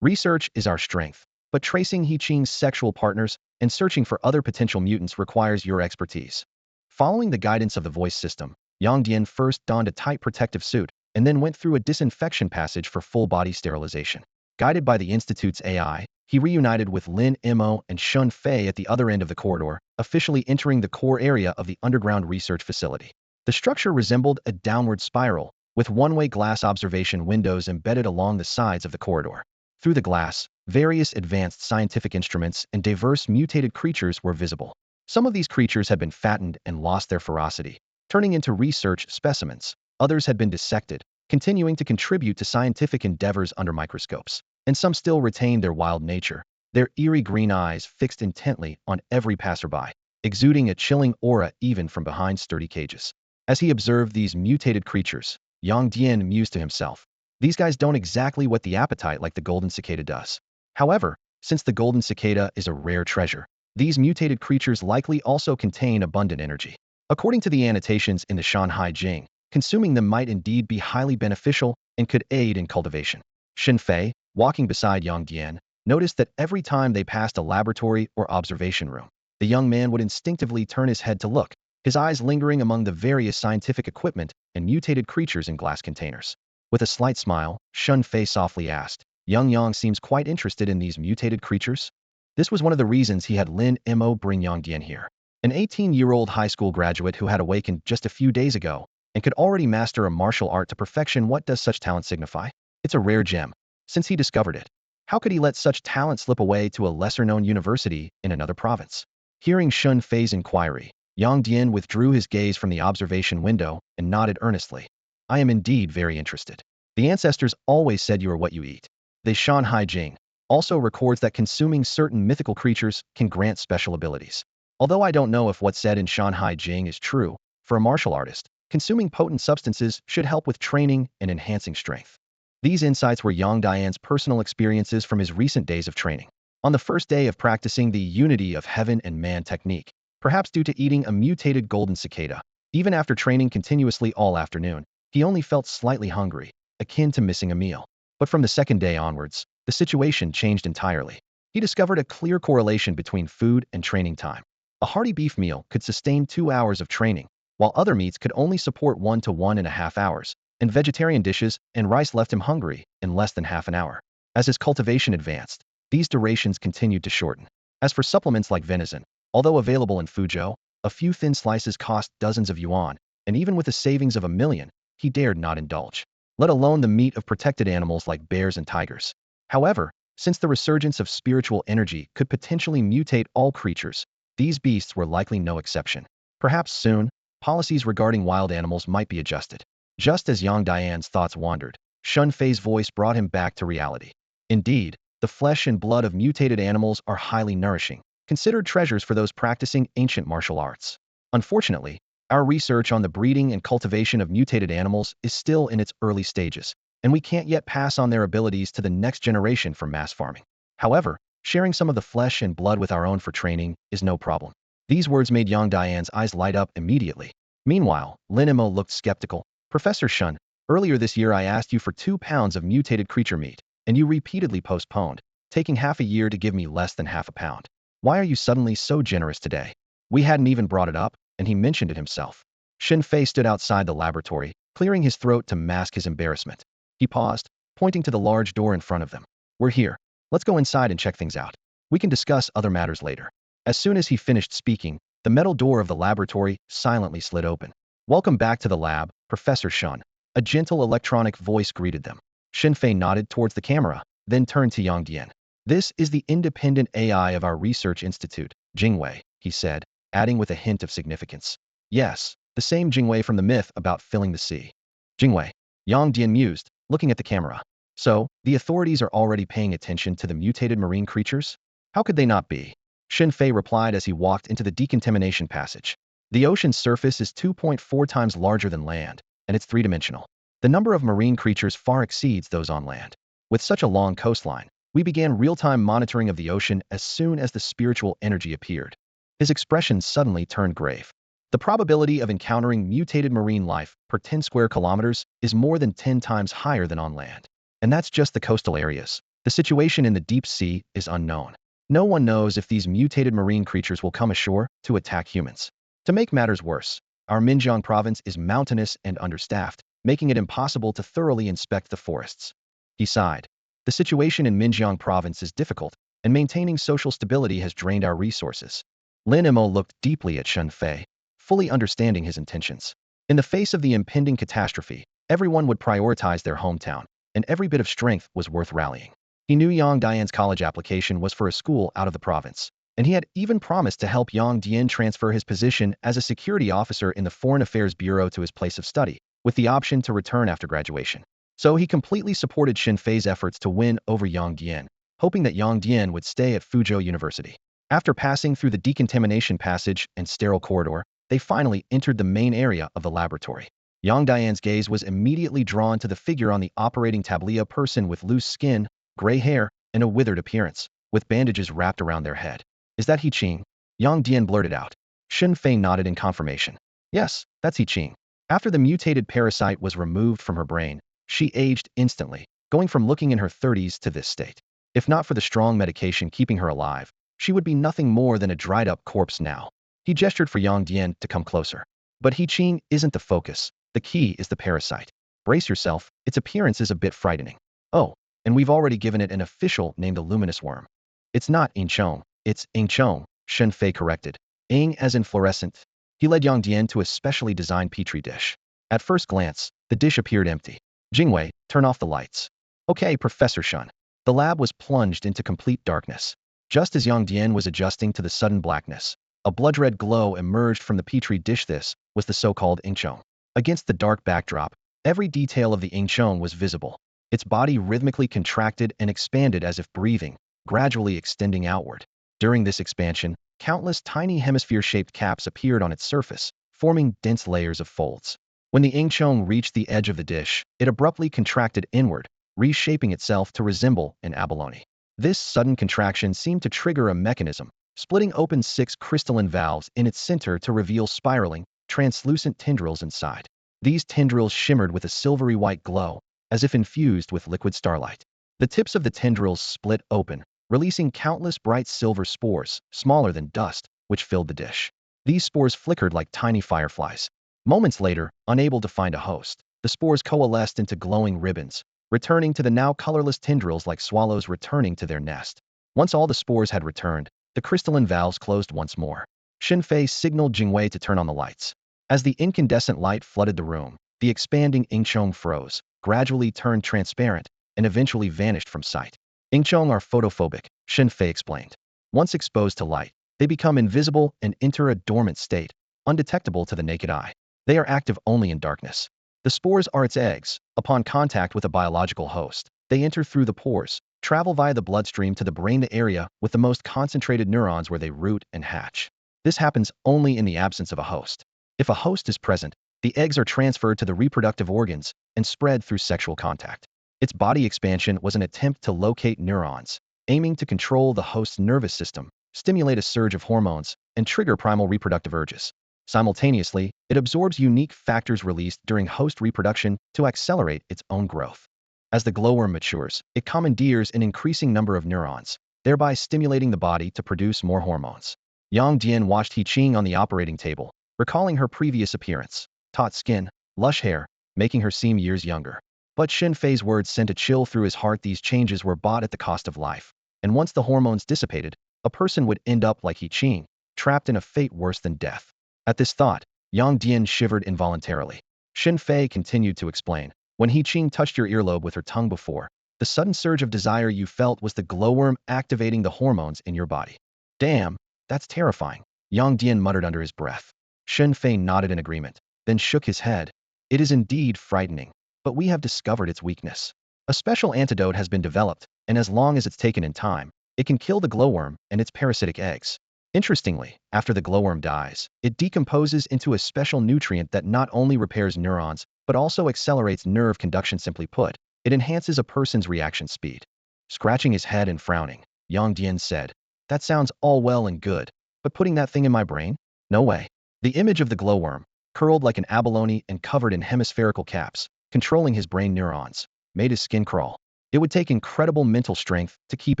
Research is our strength, but tracing He Qing's sexual partners and searching for other potential mutants requires your expertise. Following the guidance of the voice system, Yang Dian first donned a tight protective suit and then went through a disinfection passage for full-body sterilization. Guided by the Institute's AI, he reunited with Lin Mo and Shun Fei at the other end of the corridor, officially entering the core area of the underground research facility. The structure resembled a downward spiral, with one-way glass observation windows embedded along the sides of the corridor. Through the glass, various advanced scientific instruments and diverse mutated creatures were visible. Some of these creatures had been fattened and lost their ferocity, turning into research specimens. Others had been dissected, continuing to contribute to scientific endeavors under microscopes. And some still retained their wild nature, their eerie green eyes fixed intently on every passerby, exuding a chilling aura even from behind sturdy cages. As he observed these mutated creatures, Yang Dian mused to himself. These guys don't exactly whet the appetite like the golden cicada does. However, since the golden cicada is a rare treasure, these mutated creatures likely also contain abundant energy. According to the annotations in the Shanhai Jing, consuming them might indeed be highly beneficial and could aid in cultivation. Xin Fei, walking beside Yang Dian, noticed that every time they passed a laboratory or observation room, the young man would instinctively turn his head to look, his eyes lingering among the various scientific equipment and mutated creatures in glass containers. With a slight smile, Shun Fei softly asked, Yang seems quite interested in these mutated creatures? This was one of the reasons he had Lin Mo bring Yang Dian here. An 18-year-old high school graduate who had awakened just a few days ago and could already master a martial art to perfection. What does such talent signify? It's a rare gem. Since he discovered it, how could he let such talent slip away to a lesser-known university in another province? Hearing Shun Fei's inquiry, Yang Dian withdrew his gaze from the observation window and nodded earnestly. I am indeed very interested. The ancestors always said you are what you eat. The Shanhai Jing also records that consuming certain mythical creatures can grant special abilities. Although I don't know if what's said in Shanhai Jing is true, for a martial artist, consuming potent substances should help with training and enhancing strength. These insights were Yang Dian's personal experiences from his recent days of training. On the first day of practicing the unity of heaven and man technique, perhaps due to eating a mutated golden cicada, even after training continuously all afternoon, he only felt slightly hungry, akin to missing a meal. But from the second day onwards, the situation changed entirely. He discovered a clear correlation between food and training time. A hearty beef meal could sustain 2 hours of training, while other meats could only support 1 to 1.5 hours, and vegetarian dishes and rice left him hungry in less than half an hour. As his cultivation advanced, these durations continued to shorten. As for supplements like venison, although available in Fuzhou, a few thin slices cost dozens of yuan, and even with a savings of 1 million, he dared not indulge, let alone the meat of protected animals like bears and tigers. However, since the resurgence of spiritual energy could potentially mutate all creatures, these beasts were likely no exception. Perhaps soon, policies regarding wild animals might be adjusted. Just as Yang Dian's thoughts wandered, Shun Fei's voice brought him back to reality. Indeed, the flesh and blood of mutated animals are highly nourishing, considered treasures for those practicing ancient martial arts. Unfortunately, our research on the breeding and cultivation of mutated animals is still in its early stages, and we can't yet pass on their abilities to the next generation for mass farming. However, sharing some of the flesh and blood with our own for training is no problem. These words made Yang Dian's eyes light up immediately. Meanwhile, Lin Mo looked skeptical. Professor Shun, earlier this year I asked you for 2 pounds of mutated creature meat, and you repeatedly postponed, taking half a year to give me less than half a pound. Why are you suddenly so generous today? We hadn't even brought it up, and he mentioned it himself. Xin Fei stood outside the laboratory, clearing his throat to mask his embarrassment. He paused, pointing to the large door in front of them. We're here. Let's go inside and check things out. We can discuss other matters later. As soon as he finished speaking, the metal door of the laboratory silently slid open. Welcome back to the lab, Professor Shun. A gentle electronic voice greeted them. Xin Fei nodded towards the camera, then turned to Yang Dian. This is the independent AI of our research institute, Jingwei, he said, adding with a hint of significance. Yes, the same Jingwei from the myth about filling the sea. Jingwei, Yang Dian mused, looking at the camera. So, the authorities are already paying attention to the mutated marine creatures? How could they not be? Shen Fei replied as he walked into the decontamination passage. The ocean's surface is 2.4 times larger than land, and it's three-dimensional. The number of marine creatures far exceeds those on land. With such a long coastline, we began real-time monitoring of the ocean as soon as the spiritual energy appeared. His expression suddenly turned grave. The probability of encountering mutated marine life per 10 square kilometers is more than 10 times higher than on land. And that's just the coastal areas. The situation in the deep sea is unknown. No one knows if these mutated marine creatures will come ashore to attack humans. To make matters worse, our Minjiang province is mountainous and understaffed, making it impossible to thoroughly inspect the forests. He sighed. The situation in Minjiang province is difficult, and maintaining social stability has drained our resources. Lin Mo looked deeply at Shen Fei, fully understanding his intentions. In the face of the impending catastrophe, everyone would prioritize their hometown, and every bit of strength was worth rallying. He knew Yang Dian's college application was for a school out of the province, and he had even promised to help Yang Dian transfer his position as a security officer in the Foreign Affairs Bureau to his place of study, with the option to return after graduation. So he completely supported Shen Fei's efforts to win over Yang Dian, hoping that Yang Dian would stay at Fuzhou University. After passing through the decontamination passage and sterile corridor, they finally entered the main area of the laboratory. Yang Dian's gaze was immediately drawn to the figure on the operating tableau, a person with loose skin, gray hair, and a withered appearance, with bandages wrapped around their head. Is that He Qing? Yang Dian blurted out. Shen Fei nodded in confirmation. Yes, that's He Qing. After the mutated parasite was removed from her brain, she aged instantly, going from looking in her 30s to this state. If not for the strong medication keeping her alive, she would be nothing more than a dried-up corpse now. He gestured for Yang Dian to come closer. But He Qing isn't the focus. The key is the parasite. Brace yourself, its appearance is a bit frightening. Oh, and we've already given it an official name, the luminous worm. It's not Ingchong, it's Ingchong, Shen Fei corrected. Ing as in fluorescent. He led Yang Dian to a specially designed petri dish. At first glance, the dish appeared empty. Jingwei, turn off the lights. Okay, Professor Shen. The lab was plunged into complete darkness. Just as Yang Dian was adjusting to the sudden blackness, a blood-red glow emerged from the petri dish. This was the so-called Ingchong. Against the dark backdrop, every detail of the Ingchong was visible. Its body rhythmically contracted and expanded as if breathing, gradually extending outward. During this expansion, countless tiny hemisphere-shaped caps appeared on its surface, forming dense layers of folds. When the Ingchong reached the edge of the dish, it abruptly contracted inward, reshaping itself to resemble an abalone. This sudden contraction seemed to trigger a mechanism, splitting open 6 crystalline valves in its center to reveal spiraling, translucent tendrils inside. These tendrils shimmered with a silvery white glow, as if infused with liquid starlight. The tips of the tendrils split open, releasing countless bright silver spores, smaller than dust, which filled the dish. These spores flickered like tiny fireflies. Moments later, unable to find a host, the spores coalesced into glowing ribbons, returning to the now colorless tendrils like swallows returning to their nest. Once all the spores had returned, the crystalline valves closed once more. Shen Fei signaled Jingwei to turn on the lights. As the incandescent light flooded the room, the expanding Ingchong froze, gradually turned transparent, and eventually vanished from sight. Ingchong are photophobic, Shen Fei explained. Once exposed to light, they become invisible and enter a dormant state, undetectable to the naked eye. They are active only in darkness. The spores are its eggs. Upon contact with a biological host, they enter through the pores, travel via the bloodstream to the brain, the area with the most concentrated neurons, where they root and hatch. This happens only in the absence of a host. If a host is present, the eggs are transferred to the reproductive organs and spread through sexual contact. Its body expansion was an attempt to locate neurons, aiming to control the host's nervous system, stimulate a surge of hormones, and trigger primal reproductive urges. Simultaneously, it absorbs unique factors released during host reproduction to accelerate its own growth. As the glowworm matures, it commandeers an increasing number of neurons, thereby stimulating the body to produce more hormones. Yang Dian watched He Qing on the operating table, recalling her previous appearance. Taut skin, lush hair, making her seem years younger. But Shen Fei's words sent a chill through his heart. These changes were bought at the cost of life, and once the hormones dissipated, a person would end up like He Qing, trapped in a fate worse than death. At this thought, Yang Dian shivered involuntarily. Shen Fei continued to explain. When He Qing touched your earlobe with her tongue before, the sudden surge of desire you felt was the glowworm activating the hormones in your body. Damn, that's terrifying. Yang Dian muttered under his breath. Shen Fei nodded in agreement, then shook his head. It is indeed frightening, but we have discovered its weakness. A special antidote has been developed, and as long as it's taken in time, it can kill the glowworm and its parasitic eggs. Interestingly, after the glowworm dies, it decomposes into a special nutrient that not only repairs neurons, but also accelerates nerve conduction. Simply put, it enhances a person's reaction speed. Scratching his head and frowning, Yang Dian said, "That sounds all well and good, but putting that thing in my brain? No way." The image of the glowworm, curled like an abalone and covered in hemispherical caps, controlling his brain neurons, made his skin crawl. It would take incredible mental strength to keep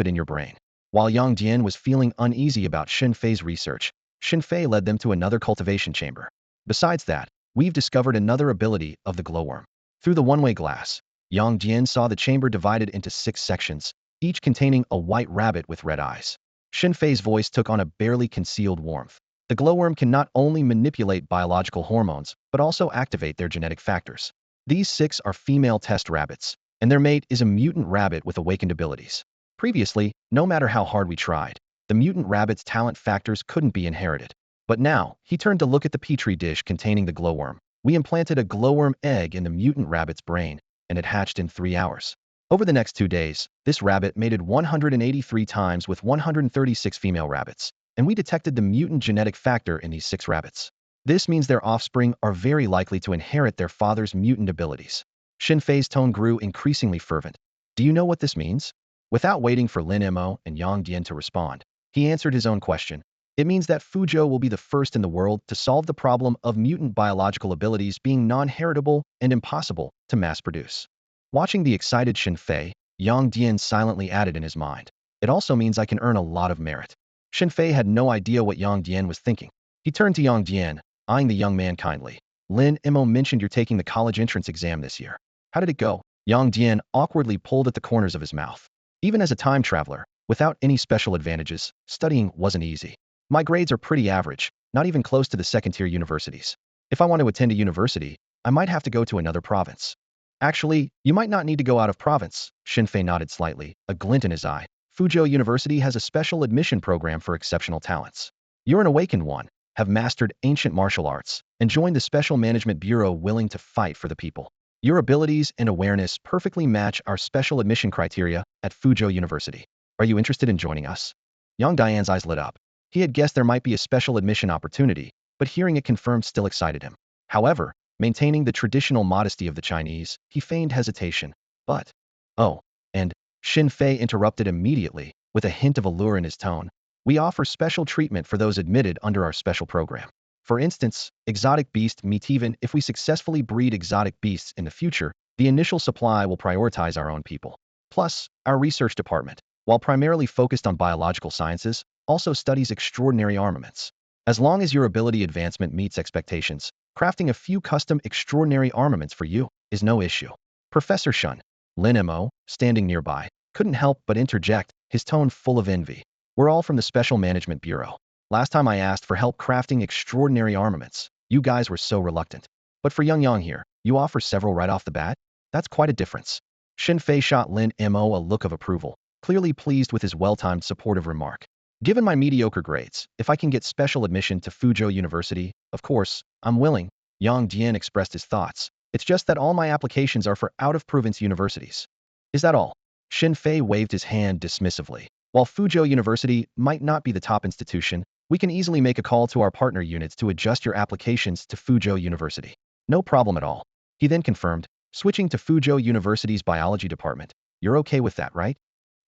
it in your brain. While Yang Dian was feeling uneasy about Shen Fei's research, Shen Fei led them to another cultivation chamber. Besides that, we've discovered another ability of the glowworm. Through the one-way glass, Yang Dian saw the chamber divided into 6 sections, each containing a white rabbit with red eyes. Shen Fei's voice took on a barely concealed warmth. The glowworm can not only manipulate biological hormones, but also activate their genetic factors. These 6 are female test rabbits, and their mate is a mutant rabbit with awakened abilities. Previously, no matter how hard we tried, the mutant rabbit's talent factors couldn't be inherited. But now, he turned to look at the petri dish containing the glowworm. We implanted a glowworm egg in the mutant rabbit's brain, and it hatched in 3 hours. Over the next 2 days, this rabbit mated 183 times with 136 female rabbits, and we detected the mutant genetic factor in these 6 rabbits. This means their offspring are very likely to inherit their father's mutant abilities. Shen Fei's tone grew increasingly fervent. Do you know what this means? Without waiting for Lin Mo and Yang Dian to respond, he answered his own question. It means that Fuzhou will be the first in the world to solve the problem of mutant biological abilities being non-heritable and impossible to mass-produce. Watching the excited Shen Fei, Yang Dian silently added in his mind. It also means I can earn a lot of merit. Shen Fei had no idea what Yang Dian was thinking. He turned to Yang Dian, eyeing the young man kindly. Lin Mo mentioned you're taking the college entrance exam this year. How did it go? Yang Dian awkwardly pulled at the corners of his mouth. Even as a time traveler, without any special advantages, studying wasn't easy. My grades are pretty average, not even close to the second-tier universities. If I want to attend a university, I might have to go to another province. Actually, you might not need to go out of province. Shen Fei nodded slightly, a glint in his eye. Fuzhou University has a special admission program for exceptional talents. You're an awakened one, have mastered ancient martial arts, and joined the Special Management Bureau willing to fight for the people. Your abilities and awareness perfectly match our special admission criteria at Fuzhou University. Are you interested in joining us? Yang Dian's eyes lit up. He had guessed there might be a special admission opportunity, but hearing it confirmed still excited him. However, maintaining the traditional modesty of the Chinese, he feigned hesitation. But, oh, and Shen Fei interrupted immediately, with a hint of allure in his tone. We offer special treatment for those admitted under our special program. For instance, exotic beast meat. Even if we successfully breed exotic beasts in the future, the initial supply will prioritize our own people. Plus, our research department, while primarily focused on biological sciences, also studies extraordinary armaments. As long as your ability advancement meets expectations, crafting a few custom extraordinary armaments for you is no issue. Professor Shun, Lin Mo, standing nearby, couldn't help but interject, his tone full of envy. We're all from the Special Management Bureau. Last time I asked for help crafting extraordinary armaments, you guys were so reluctant. But for Yang here, you offer several right off the bat? That's quite a difference. Shen Fei shot Lin Mo a look of approval, clearly pleased with his well-timed supportive remark. Given my mediocre grades, if I can get special admission to Fuzhou University, of course, I'm willing. Yang Dian expressed his thoughts. It's just that all my applications are for out-of-province universities. Is that all? Shen Fei waved his hand dismissively. While Fuzhou University might not be the top institution, we can easily make a call to our partner units to adjust your applications to Fuzhou University. No problem at all. He then confirmed, switching to Fuzhou University's biology department. You're okay with that, right?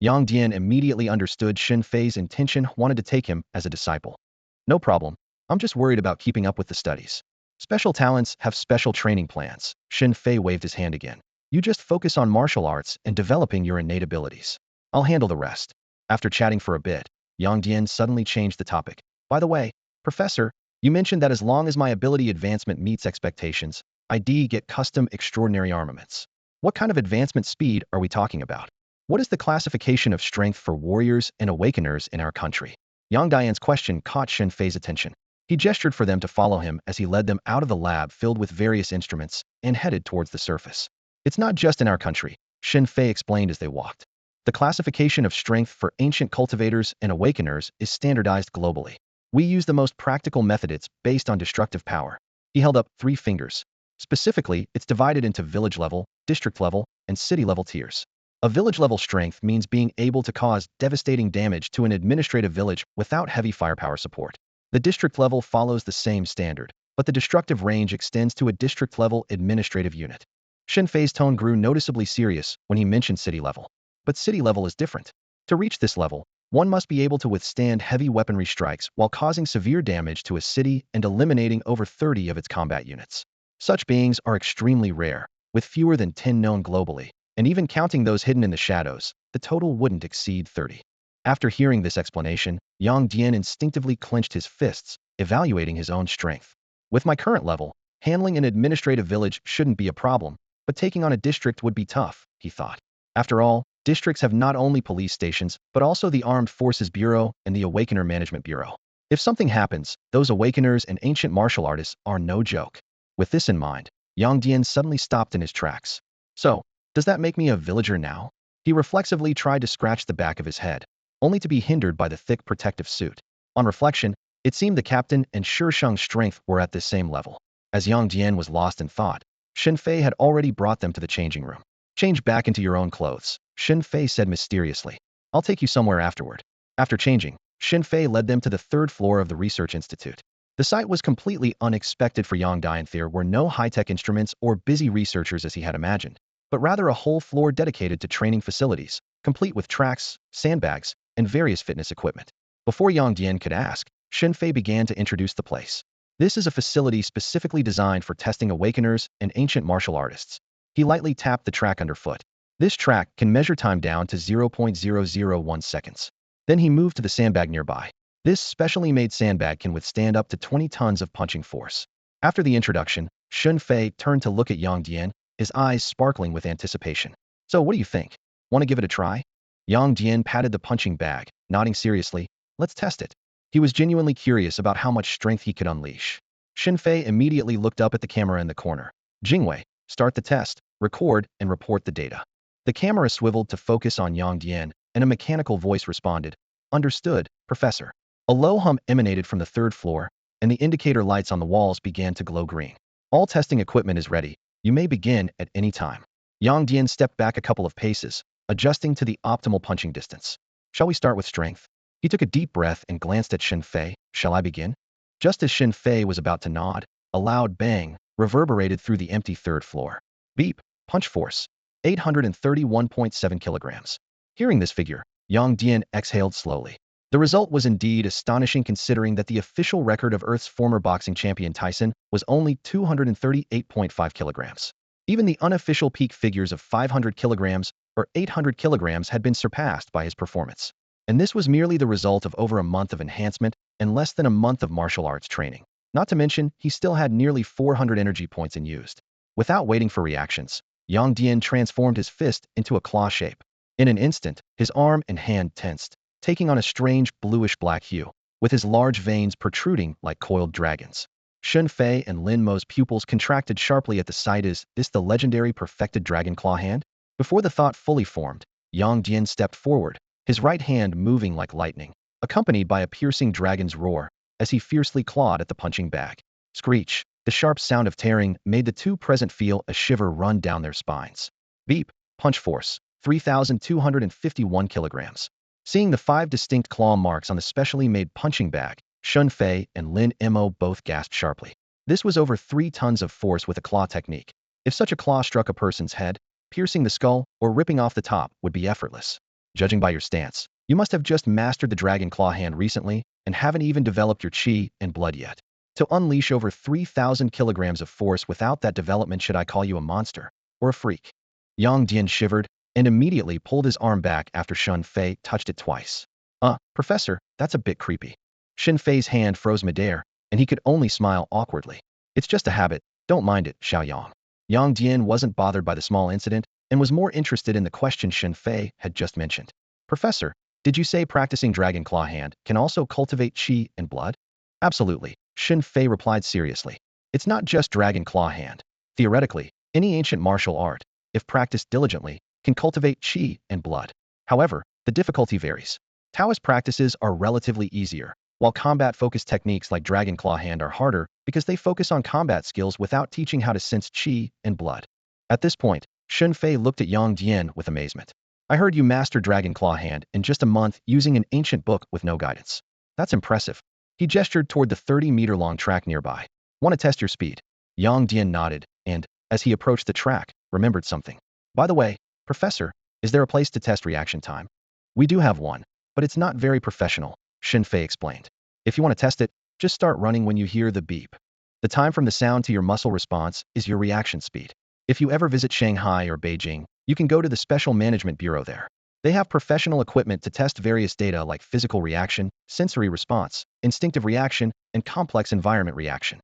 Yang Dian immediately understood Shen Fei's intention, wanted to take him as a disciple. No problem. I'm just worried about keeping up with the studies. Special talents have special training plans. Shen Fei waved his hand again. You just focus on martial arts and developing your innate abilities. I'll handle the rest. After chatting for a bit, Yang Dian suddenly changed the topic. By the way, Professor, you mentioned that as long as my ability advancement meets expectations, I get custom extraordinary armaments. What kind of advancement speed are we talking about? What is the classification of strength for warriors and awakeners in our country? Yang Dian's question caught Shen Fei's attention. He gestured for them to follow him as he led them out of the lab filled with various instruments and headed towards the surface. It's not just in our country, Shen Fei explained as they walked. The classification of strength for ancient cultivators and awakeners is standardized globally. We use the most practical methods based on destructive power. He held up 3 fingers. Specifically, it's divided into village level, district level, and city level tiers. A village level strength means being able to cause devastating damage to an administrative village without heavy firepower support. The district level follows the same standard, but the destructive range extends to a district level administrative unit. Shen Fei's tone grew noticeably serious when he mentioned city level. But city level is different. To reach this level, one must be able to withstand heavy weaponry strikes while causing severe damage to a city and eliminating over 30 of its combat units. Such beings are extremely rare, with fewer than 10 known globally, and even counting those hidden in the shadows, the total wouldn't exceed 30. After hearing this explanation, Yang Dian instinctively clenched his fists, evaluating his own strength. With my current level, handling an administrative village shouldn't be a problem, but taking on a district would be tough, he thought. After all, districts have not only police stations, but also the Armed Forces Bureau and the Awakener Management Bureau. If something happens, those Awakeners and ancient martial artists are no joke. With this in mind, Yang Dian suddenly stopped in his tracks. So, does that make me a villager now? He reflexively tried to scratch the back of his head, only to be hindered by the thick protective suit. On reflection, it seemed the captain and Shisheng's strength were at this same level. As Yang Dian was lost in thought, Shen Fei had already brought them to the changing room. Change back into your own clothes, Shen Fei said mysteriously. I'll take you somewhere afterward. After changing, Shen Fei led them to the 3rd floor of the research institute. The site was completely unexpected for Yang Dian. There were no high-tech instruments or busy researchers as he had imagined, but rather a whole floor dedicated to training facilities, complete with tracks, sandbags, and various fitness equipment. Before Yang Dian could ask, Shen Fei began to introduce the place. This is a facility specifically designed for testing awakeners and ancient martial artists. He lightly tapped the track underfoot. This track can measure time down to 0.001 seconds. Then he moved to the sandbag nearby. This specially made sandbag can withstand up to 20 tons of punching force. After the introduction, Shen Fei turned to look at Yang Dian, his eyes sparkling with anticipation. So what do you think? Want to give it a try? Yang Dian patted the punching bag, nodding seriously. Let's test it. He was genuinely curious about how much strength he could unleash. Shen Fei immediately looked up at the camera in the corner. Jingwei, start the test, record, and report the data. The camera swiveled to focus on Yang Dian, and a mechanical voice responded. Understood, Professor. A low hum emanated from the 3rd floor, and the indicator lights on the walls began to glow green. All testing equipment is ready. You may begin at any time. Yang Dian stepped back a couple of paces, adjusting to the optimal punching distance. Shall we start with strength? He took a deep breath and glanced at Shen Fei. Shall I begin? Just as Shen Fei was about to nod, a loud bang reverberated through the empty 3rd floor. Beep. Punch force. 831.7 kilograms. Hearing this figure, Yang Dian exhaled slowly. The result was indeed astonishing considering that the official record of Earth's former boxing champion Tyson was only 238.5 kilograms. Even the unofficial peak figures of 500 kilograms or 800 kilograms had been surpassed by his performance. And this was merely the result of over a month of enhancement and less than a month of martial arts training. Not to mention, he still had nearly 400 energy points unused. Without waiting for reactions, Yang Dian transformed his fist into a claw shape. In an instant, his arm and hand tensed, taking on a strange bluish-black hue, with his large veins protruding like coiled dragons. Shen Fei and Lin Mo's pupils contracted sharply at the sight. Is this the legendary perfected dragon claw hand? Before the thought fully formed, Yang Dian stepped forward, his right hand moving like lightning, accompanied by a piercing dragon's roar, as he fiercely clawed at the punching bag. Screech! The sharp sound of tearing made the two present feel a shiver run down their spines. Beep! Punch force. 3,251 kilograms. Seeing the 5 distinct claw marks on the specially made punching bag, Shen Fei and Lin Mo both gasped sharply. This was over 3 tons of force with a claw technique. If such a claw struck a person's head, piercing the skull or ripping off the top would be effortless. Judging by your stance, you must have just mastered the dragon claw hand recently and haven't even developed your chi and blood yet. To unleash over 3,000 kilograms of force without that development, should I call you a monster or a freak? Yang Dian shivered and immediately pulled his arm back after Shen Fei touched it twice. Professor, that's a bit creepy. Shen Fei's hand froze midair, and he could only smile awkwardly. It's just a habit, don't mind it, Xiaoyang. Yang Dian wasn't bothered by the small incident and was more interested in the question Shen Fei had just mentioned. Professor, did you say practicing dragon claw hand can also cultivate chi and blood? Absolutely, Shen Fei replied seriously. It's not just dragon claw hand. Theoretically, any ancient martial art, if practiced diligently, can cultivate chi and blood. However, the difficulty varies. Taoist practices are relatively easier, while combat-focused techniques like Dragon Claw Hand are harder because they focus on combat skills without teaching how to sense qi and blood. At this point, Shun Fei looked at Yang Dian with amazement. I heard you master Dragon Claw Hand in just a month using an ancient book with no guidance. That's impressive. He gestured toward the 30-meter-long track nearby. Want to test your speed? Yang Dian nodded, and, as he approached the track, remembered something. By the way, Professor, is there a place to test reaction time? We do have one, but it's not very professional, Shun Fei explained. If you want to test it, just start running when you hear the beep. The time from the sound to your muscle response is your reaction speed. If you ever visit Shanghai or Beijing, you can go to the Special Management Bureau there. They have professional equipment to test various data like physical reaction, sensory response, instinctive reaction, and complex environment reaction.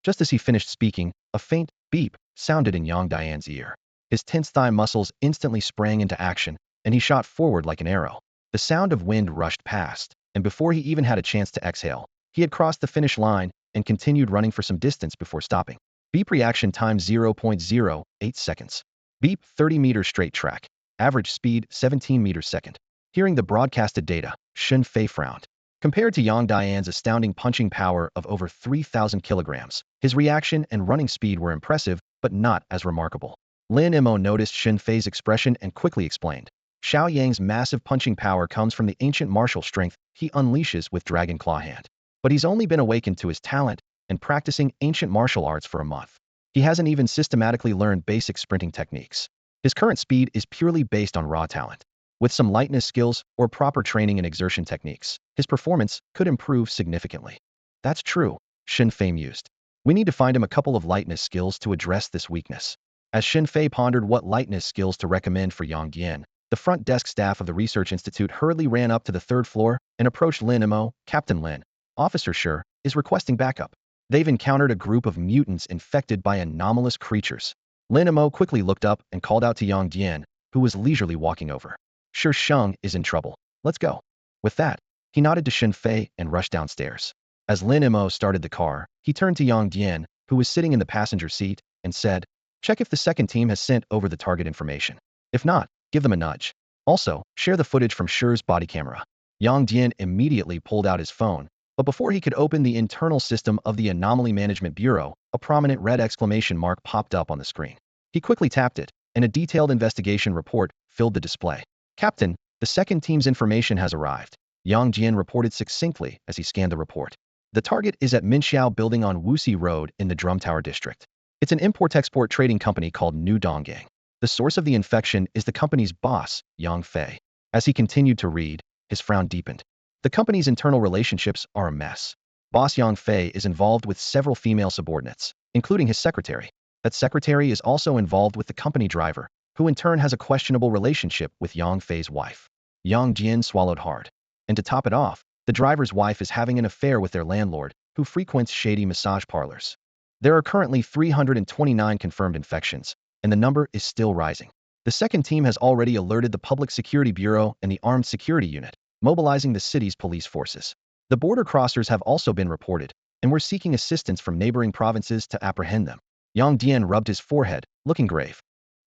Just as he finished speaking, a faint beep sounded in Yang Dian's ear. His tense thigh muscles instantly sprang into action, and he shot forward like an arrow. The sound of wind rushed past, and before he even had a chance to exhale, he had crossed the finish line and continued running for some distance before stopping. Beep reaction time 0.08 seconds. Beep 30 meters straight track. Average speed 17 meters second. Hearing the broadcasted data, Shun Fei frowned. Compared to Yang Dian's astounding punching power of over 3,000 kilograms, his reaction and running speed were impressive, but not as remarkable. Lin Mo noticed Shun Fei's expression and quickly explained. Xiao Yang's massive punching power comes from the ancient martial strength he unleashes with Dragon Claw Hand. But he's only been awakened to his talent and practicing ancient martial arts for a month. He hasn't even systematically learned basic sprinting techniques. His current speed is purely based on raw talent. With some lightness skills or proper training and exertion techniques, his performance could improve significantly. That's true, Shun Fei mused. We need to find him a couple of lightness skills to address this weakness. As Shun Fei pondered what lightness skills to recommend for Yang Dian, the front desk staff of the research institute hurriedly ran up to the third floor and approached Lin Mo. Captain Lin, Officer Sure, is requesting backup. They've encountered a group of mutants infected by anomalous creatures. Lin Mo quickly looked up and called out to Yang Dian, who was leisurely walking over. Sure Sheng is in trouble. Let's go. With that, he nodded to Shun Fei and rushed downstairs. As Lin Mo started the car, he turned to Yang Dian, who was sitting in the passenger seat, and said, check if the second team has sent over the target information. If not, give them a nudge. Also, share the footage from Shure's body camera. Yang Dian immediately pulled out his phone, but before he could open the internal system of the Anomaly Management Bureau, a prominent red exclamation mark popped up on the screen. He quickly tapped it, and a detailed investigation report filled the display. Captain, the second team's information has arrived, Yang Dian reported succinctly as he scanned the report. The target is at Minxiao Building on Wuxi Road in the Drum Tower District. It's an import-export trading company called New Donggang. The source of the infection is the company's boss, Yang Fei. As he continued to read, his frown deepened. The company's internal relationships are a mess. Boss Yang Fei is involved with several female subordinates, including his secretary. That secretary is also involved with the company driver, who in turn has a questionable relationship with Yang Fei's wife. Yang Dian swallowed hard. And to top it off, the driver's wife is having an affair with their landlord, who frequents shady massage parlors. There are currently 329 confirmed infections, and the number is still rising. The second team has already alerted the Public Security Bureau and the Armed Security Unit, mobilizing the city's police forces. The border crossers have also been reported, and we're seeking assistance from neighboring provinces to apprehend them. Yang Dian rubbed his forehead, looking grave.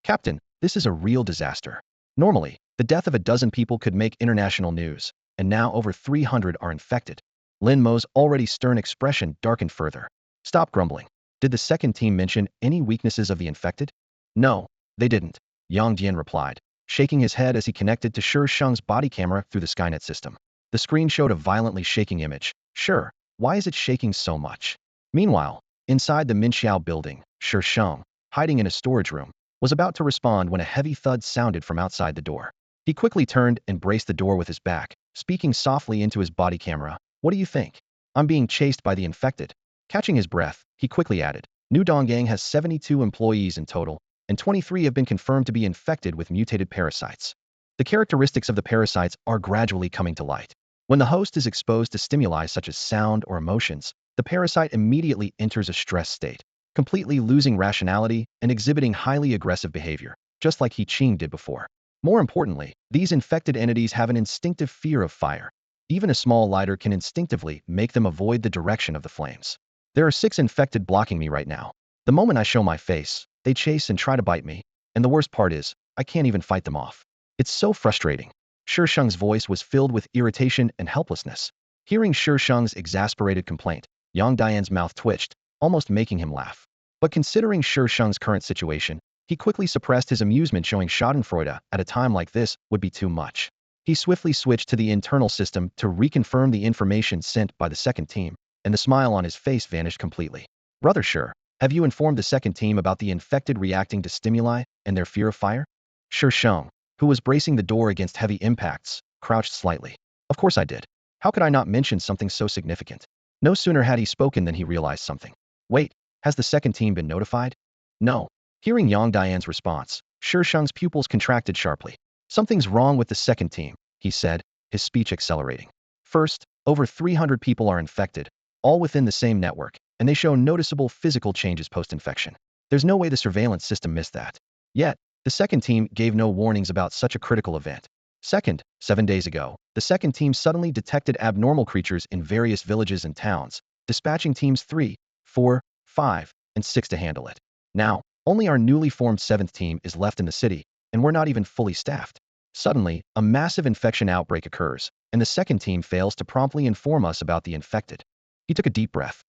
Captain, this is a real disaster. Normally, the death of a dozen people could make international news, and now over 300 are infected. Lin Mo's already stern expression darkened further. Stop grumbling. Did the second team mention any weaknesses of the infected? No, they didn't, Yang Dian replied, shaking his head as he connected to Sure Sheng's body camera through the Skynet system. The screen showed a violently shaking image. Sure, why is it shaking so much? Meanwhile, inside the Minxiao building, Sure Sheng, hiding in a storage room, was about to respond when a heavy thud sounded from outside the door. He quickly turned and braced the door with his back, speaking softly into his body camera. What do you think? I'm being chased by the infected. Catching his breath, he quickly added, New Donggang has 72 employees in total, and 23 have been confirmed to be infected with mutated parasites. The characteristics of the parasites are gradually coming to light. When the host is exposed to stimuli such as sound or emotions, the parasite immediately enters a stress state, completely losing rationality and exhibiting highly aggressive behavior, just like He Qing did before. More importantly, these infected entities have an instinctive fear of fire. Even a small lighter can instinctively make them avoid the direction of the flames. There are 6 infected blocking me right now. The moment I show my face, they chase and try to bite me, and the worst part is, I can't even fight them off. It's so frustrating. Sure Sheng's voice was filled with irritation and helplessness. Hearing Shi Sheng's exasperated complaint, Yang Dian's mouth twitched, almost making him laugh. But considering Shi Sheng's current situation, he quickly suppressed his amusement. Showing schadenfreude at a time like this would be too much. He swiftly switched to the internal system to reconfirm the information sent by the second team, and the smile on his face vanished completely. Brother Shi, have you informed the second team about the infected reacting to stimuli and their fear of fire? Shi Sheng, who was bracing the door against heavy impacts, crouched slightly. Of course I did. How could I not mention something so significant? No sooner had he spoken than he realized something. Wait, has the second team been notified? No. Hearing Yang Dian's response, Shi Sheng's pupils contracted sharply. Something's wrong with the second team, he said, his speech accelerating. First, over 300 people are infected, all within the same network, and they show noticeable physical changes post-infection. There's no way the surveillance system missed that. Yet, the second team gave no warnings about such a critical event. Second, 7 days ago, the second team suddenly detected abnormal creatures in various villages and towns, dispatching teams 3, 4, 5, and 6 to handle it. Now, only our newly formed 7th team is left in the city, and we're not even fully staffed. Suddenly, a massive infection outbreak occurs, and the second team fails to promptly inform us about the infected. He took a deep breath.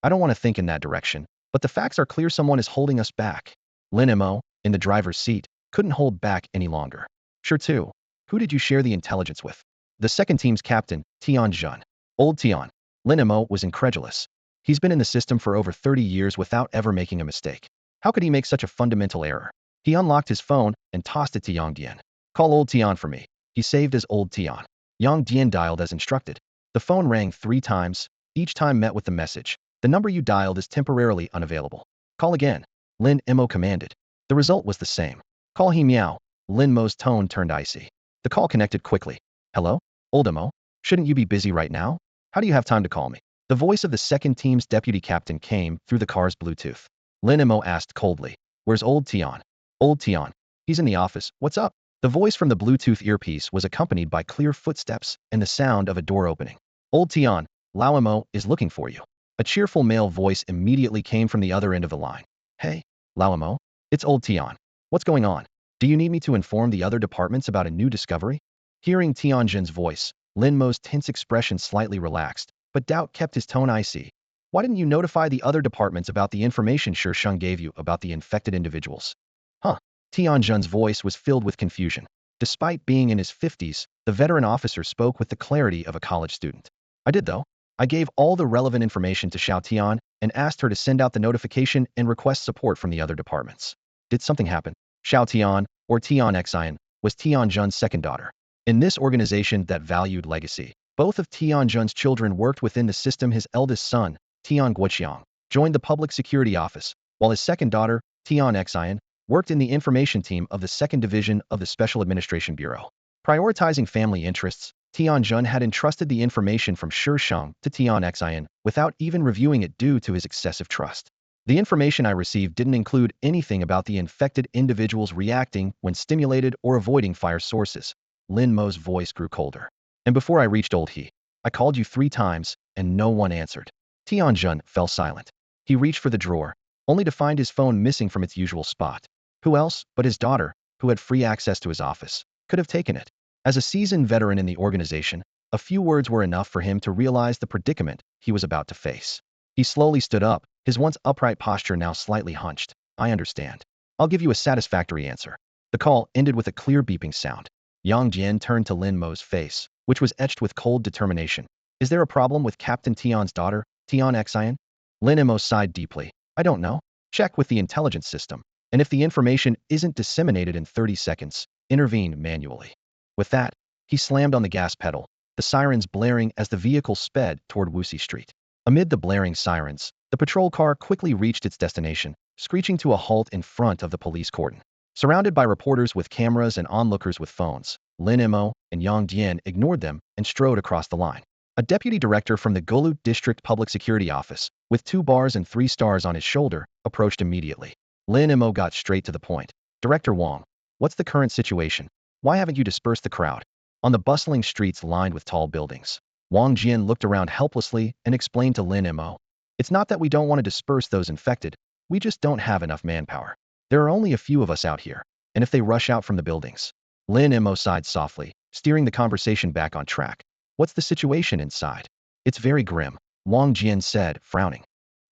I don't want to think in that direction, but the facts are clear. Someone is holding us back. Lin Mo, in the driver's seat, couldn't hold back any longer. Sure too. Who did you share the intelligence with? The second team's captain, Tian Jun. Old Tian. Lin Mo was incredulous. He's been in the system for over 30 years without ever making a mistake. How could he make such a fundamental error? He unlocked his phone and tossed it to Yang Dian. Call Old Tian for me. He saved as Old Tian. Yang Dian dialed as instructed. The phone rang 3 times, each time met with the message. The number you dialed is temporarily unavailable. Call again. Lin Mo commanded. The result was the same. Call he meow. Lin Mo's tone turned icy. The call connected quickly. Hello? Old Mo? Shouldn't you be busy right now? How do you have time to call me? The voice of the second team's deputy captain came through the car's Bluetooth. Lin Mo asked coldly. Where's Old Tian? Old Tian. He's in the office. What's up? The voice from the Bluetooth earpiece was accompanied by clear footsteps and the sound of a door opening. Old Tian, Lao Mo is looking for you. A cheerful male voice immediately came from the other end of the line. Hey, Lao Mo? It's Old Tian. What's going on? Do you need me to inform the other departments about a new discovery? Hearing Tianjin's voice, Lin Mo's tense expression slightly relaxed, but doubt kept his tone icy. Why didn't you notify the other departments about the information Shi Sheng gave you about the infected individuals? Huh. Tianjin's voice was filled with confusion. Despite being in his 50s, the veteran officer spoke with the clarity of a college student. I did though. I gave all the relevant information to Xiao Tian and asked her to send out the notification and request support from the other departments. Did something happen? Xiao Tian, or Tian Xian, was Tianjin's second daughter. In this organization that valued legacy, both of Tianjin's children worked within the system. His eldest son, Tian Guoqiang, joined the public security office, while his second daughter, Tian Xian, worked in the information team of the 2nd Division of the Special Administration Bureau. Prioritizing family interests, Tianjin had entrusted the information from Shi Sheng to Tian Xian without even reviewing it due to his excessive trust. The information I received didn't include anything about the infected individuals reacting when stimulated or avoiding fire sources. Lin Mo's voice grew colder. And before I reached Old He, I called you 3 times, and no one answered. Tianjin fell silent. He reached for the drawer, only to find his phone missing from its usual spot. Who else, but his daughter, who had free access to his office, could have taken it? As a seasoned veteran in the organization, a few words were enough for him to realize the predicament he was about to face. He slowly stood up, his once upright posture now slightly hunched. I understand. I'll give you a satisfactory answer. The call ended with a clear beeping sound. Yang Dian turned to Lin Mo's face, which was etched with cold determination. Is there a problem with Captain Tian's daughter, Tian Xian? Lin Mo sighed deeply. I don't know. Check with the intelligence system. And if the information isn't disseminated in 30 seconds, intervene manually. With that, he slammed on the gas pedal, the sirens blaring as the vehicle sped toward Wuxi Street. Amid the blaring sirens, the patrol car quickly reached its destination, screeching to a halt in front of the police cordon. Surrounded by reporters with cameras and onlookers with phones, Lin Mo and Yang Dian ignored them and strode across the line. A deputy director from the Golu District Public Security Office, with 2 bars and 3 stars on his shoulder, approached immediately. Lin Mo got straight to the point. Director Wang, what's the current situation? Why haven't you dispersed the crowd? On the bustling streets lined with tall buildings, Wang Jian looked around helplessly and explained to Lin Mo. It's not that we don't want to disperse those infected, we just don't have enough manpower. There are only a few of us out here, and if they rush out from the buildings. Lin Mo sighed softly, steering the conversation back on track. What's the situation inside? It's very grim, Wang Jian said, frowning.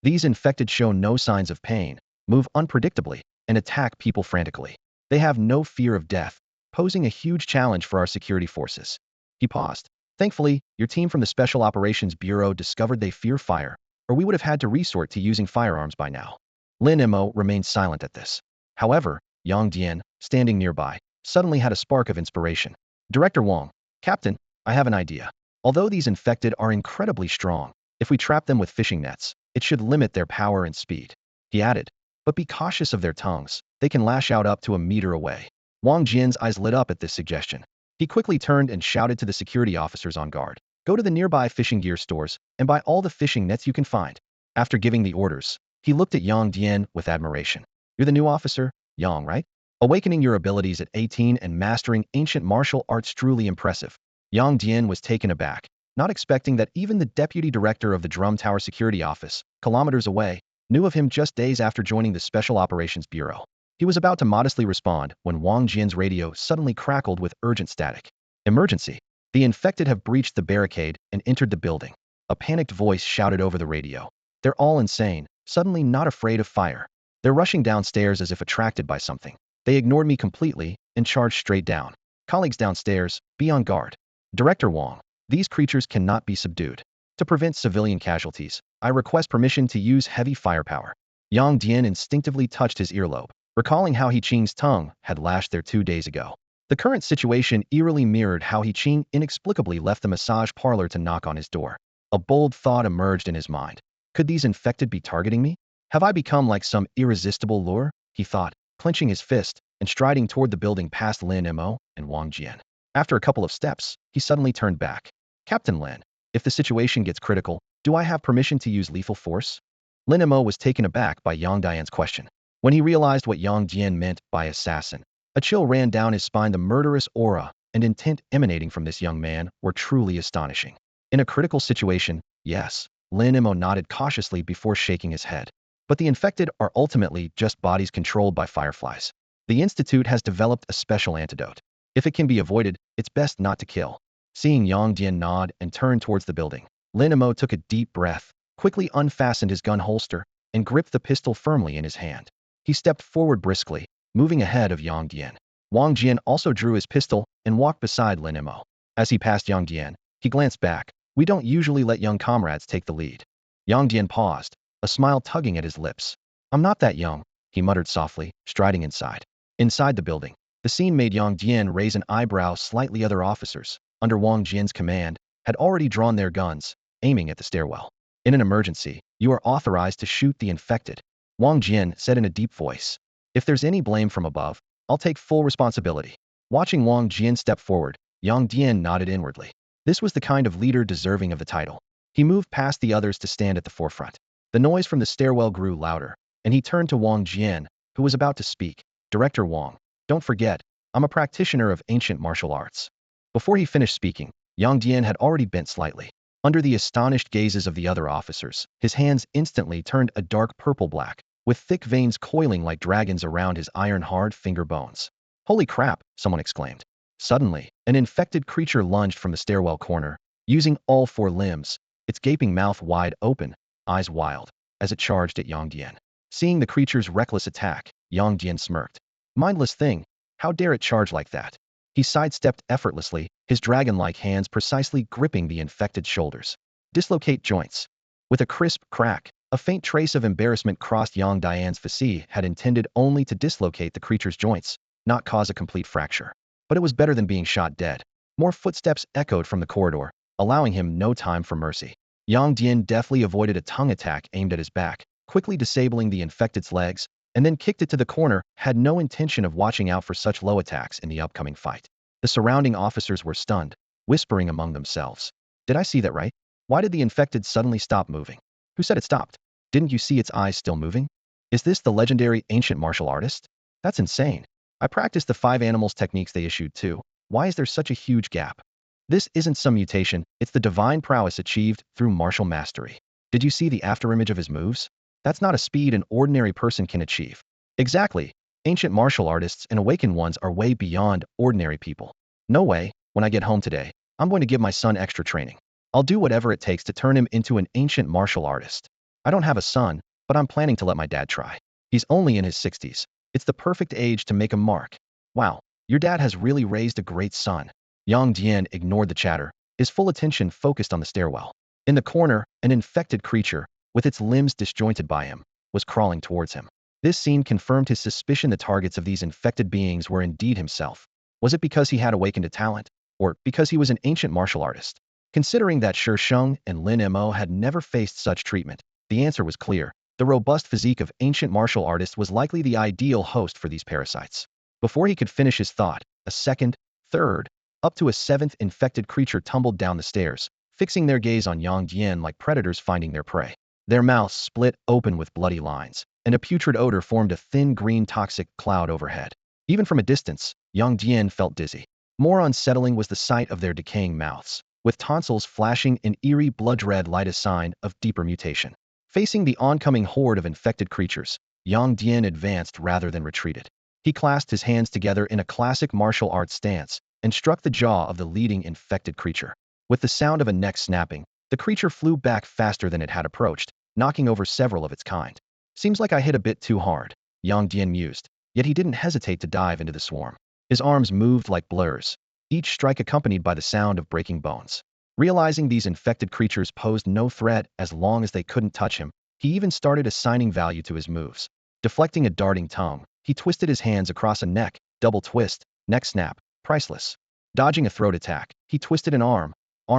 These infected show no signs of pain, move unpredictably, and attack people frantically. They have no fear of death, posing a huge challenge for our security forces. He paused. Thankfully, your team from the Special Operations Bureau discovered they fear fire, or we would have had to resort to using firearms by now. Lin Mo remained silent at this. However, Yang Dian, standing nearby, suddenly had a spark of inspiration. Director Wang, Captain, I have an idea. Although these infected are incredibly strong, if we trap them with fishing nets, it should limit their power and speed. He added, but be cautious of their tongues. They can lash out up to a meter away. Wang Jian's eyes lit up at this suggestion. He quickly turned and shouted to the security officers on guard. Go to the nearby fishing gear stores and buy all the fishing nets you can find. After giving the orders, he looked at Yang Dian with admiration. You're the new officer, Yang, right? Awakening your abilities at 18 and mastering ancient martial arts truly impressive. Yang Dian was taken aback, not expecting that even the deputy director of the Drum Tower Security Office, kilometers away, knew of him just days after joining the Special Operations Bureau. He was about to modestly respond when Wang Jian's radio suddenly crackled with urgent static. Emergency! The infected have breached the barricade and entered the building. A panicked voice shouted over the radio. They're all insane, suddenly not afraid of fire. They're rushing downstairs as if attracted by something. They ignored me completely and charged straight down. Colleagues downstairs, be on guard. Director Wang, these creatures cannot be subdued. To prevent civilian casualties, I request permission to use heavy firepower. Yang Dian instinctively touched his earlobe, recalling how He Qing's tongue had lashed there 2 days ago. The current situation eerily mirrored how He Qing inexplicably left the massage parlor to knock on his door. A bold thought emerged in his mind. Could these infected be targeting me? Have I become like some irresistible lure? He thought, clenching his fist and striding toward the building past Lin Mo and Wang Jian. After a couple of steps, he suddenly turned back. Captain Lin, if the situation gets critical, do I have permission to use lethal force? Lin Mo was taken aback by Yang Dian's question. When he realized what Yang Dian meant by assassin, a chill ran down his spine. The murderous aura and intent emanating from this young man were truly astonishing. In a critical situation, yes, Lin Mo nodded cautiously before shaking his head. But the infected are ultimately just bodies controlled by fireflies. The Institute has developed a special antidote. If it can be avoided, it's best not to kill. Seeing Yang Dian nod and turn towards the building, Lin Mo took a deep breath, quickly unfastened his gun holster, and gripped the pistol firmly in his hand. He stepped forward briskly, moving ahead of Yang Dian. Wang Jian also drew his pistol and walked beside Lin Mo. As he passed Yang Dian, he glanced back. We don't usually let young comrades take the lead. Yang Dian paused, a smile tugging at his lips. I'm not that young, he muttered softly, striding inside. Inside the building, the scene made Yang Dian raise an eyebrow slightly. Other officers, under Wang Jian's command, had already drawn their guns, aiming at the stairwell. In an emergency, you are authorized to shoot the infected, Wang Jian said in a deep voice. If there's any blame from above, I'll take full responsibility. Watching Wang Jian step forward, Yang Dian nodded inwardly. This was the kind of leader deserving of the title. He moved past the others to stand at the forefront. The noise from the stairwell grew louder, and he turned to Wang Jian, who was about to speak. Director Wang, don't forget, I'm a practitioner of ancient martial arts. Before he finished speaking, Yang Dian had already bent slightly. Under the astonished gazes of the other officers, his hands instantly turned a dark purple-black, with thick veins coiling like dragons around his iron-hard finger bones. Holy crap, someone exclaimed. Suddenly, an infected creature lunged from the stairwell corner, using all 4 limbs, its gaping mouth wide open, eyes wild, as it charged at Yang Dian. Seeing the creature's reckless attack, Yang Dian smirked. Mindless thing, how dare it charge like that? He sidestepped effortlessly, his dragon-like hands precisely gripping the infected shoulders. Dislocate joints. With a crisp crack, a faint trace of embarrassment crossed Yang Dian's face. Had intended only to dislocate the creature's joints, not cause a complete fracture. But it was better than being shot dead. More footsteps echoed from the corridor, allowing him no time for mercy. Yang Dian deftly avoided a tongue attack aimed at his back, quickly disabling the infected's legs, and then kicked it to the corner. Had no intention of watching out for such low attacks in the upcoming fight. The surrounding officers were stunned, whispering among themselves. Did I see that right? Why did the infected suddenly stop moving? Who said it stopped? Didn't you see its eyes still moving? Is this the legendary ancient martial artist? That's insane. I practiced the 5 animals techniques they issued too. Why is there such a huge gap? This isn't some mutation, it's the divine prowess achieved through martial mastery. Did you see the afterimage of his moves? That's not a speed an ordinary person can achieve. Exactly. Ancient martial artists and awakened ones are way beyond ordinary people. No way, when I get home today, I'm going to give my son extra training. I'll do whatever it takes to turn him into an ancient martial artist. I don't have a son, but I'm planning to let my dad try. He's only in his 60s. It's the perfect age to make a mark. Wow, your dad has really raised a great son. Yang Dian ignored the chatter, his full attention focused on the stairwell. In the corner, an infected creature, with its limbs disjointed by him, was crawling towards him. This scene confirmed his suspicion the targets of these infected beings were indeed himself. Was it because he had awakened a talent? Or because he was an ancient martial artist? Considering that Shi Sheng and Lin Mo had never faced such treatment, the answer was clear. The robust physique of ancient martial artists was likely the ideal host for these parasites. Before he could finish his thought, a second, third, up to a seventh infected creature tumbled down the stairs, fixing their gaze on Yang Dian like predators finding their prey. Their mouths split open with bloody lines, and a putrid odor formed a thin green toxic cloud overhead. Even from a distance, Yang Dian felt dizzy. More unsettling was the sight of their decaying mouths, with tonsils flashing an eerie blood-red light, a sign of deeper mutation. Facing the oncoming horde of infected creatures, Yang Dian advanced rather than retreated. He clasped his hands together in a classic martial arts stance and struck the jaw of the leading infected creature. With the sound of a neck snapping, the creature flew back faster than it had approached, knocking over several of its kind. Seems like I hit a bit too hard, Yang Dian mused, yet he didn't hesitate to dive into the swarm. His arms moved like blurs, each strike accompanied by the sound of breaking bones. Realizing these infected creatures posed no threat as long as they couldn't touch him, he even started assigning value to his moves. Deflecting a darting tongue, he twisted his hands across a neck, double twist, neck snap, priceless. Dodging a throat attack, he twisted an arm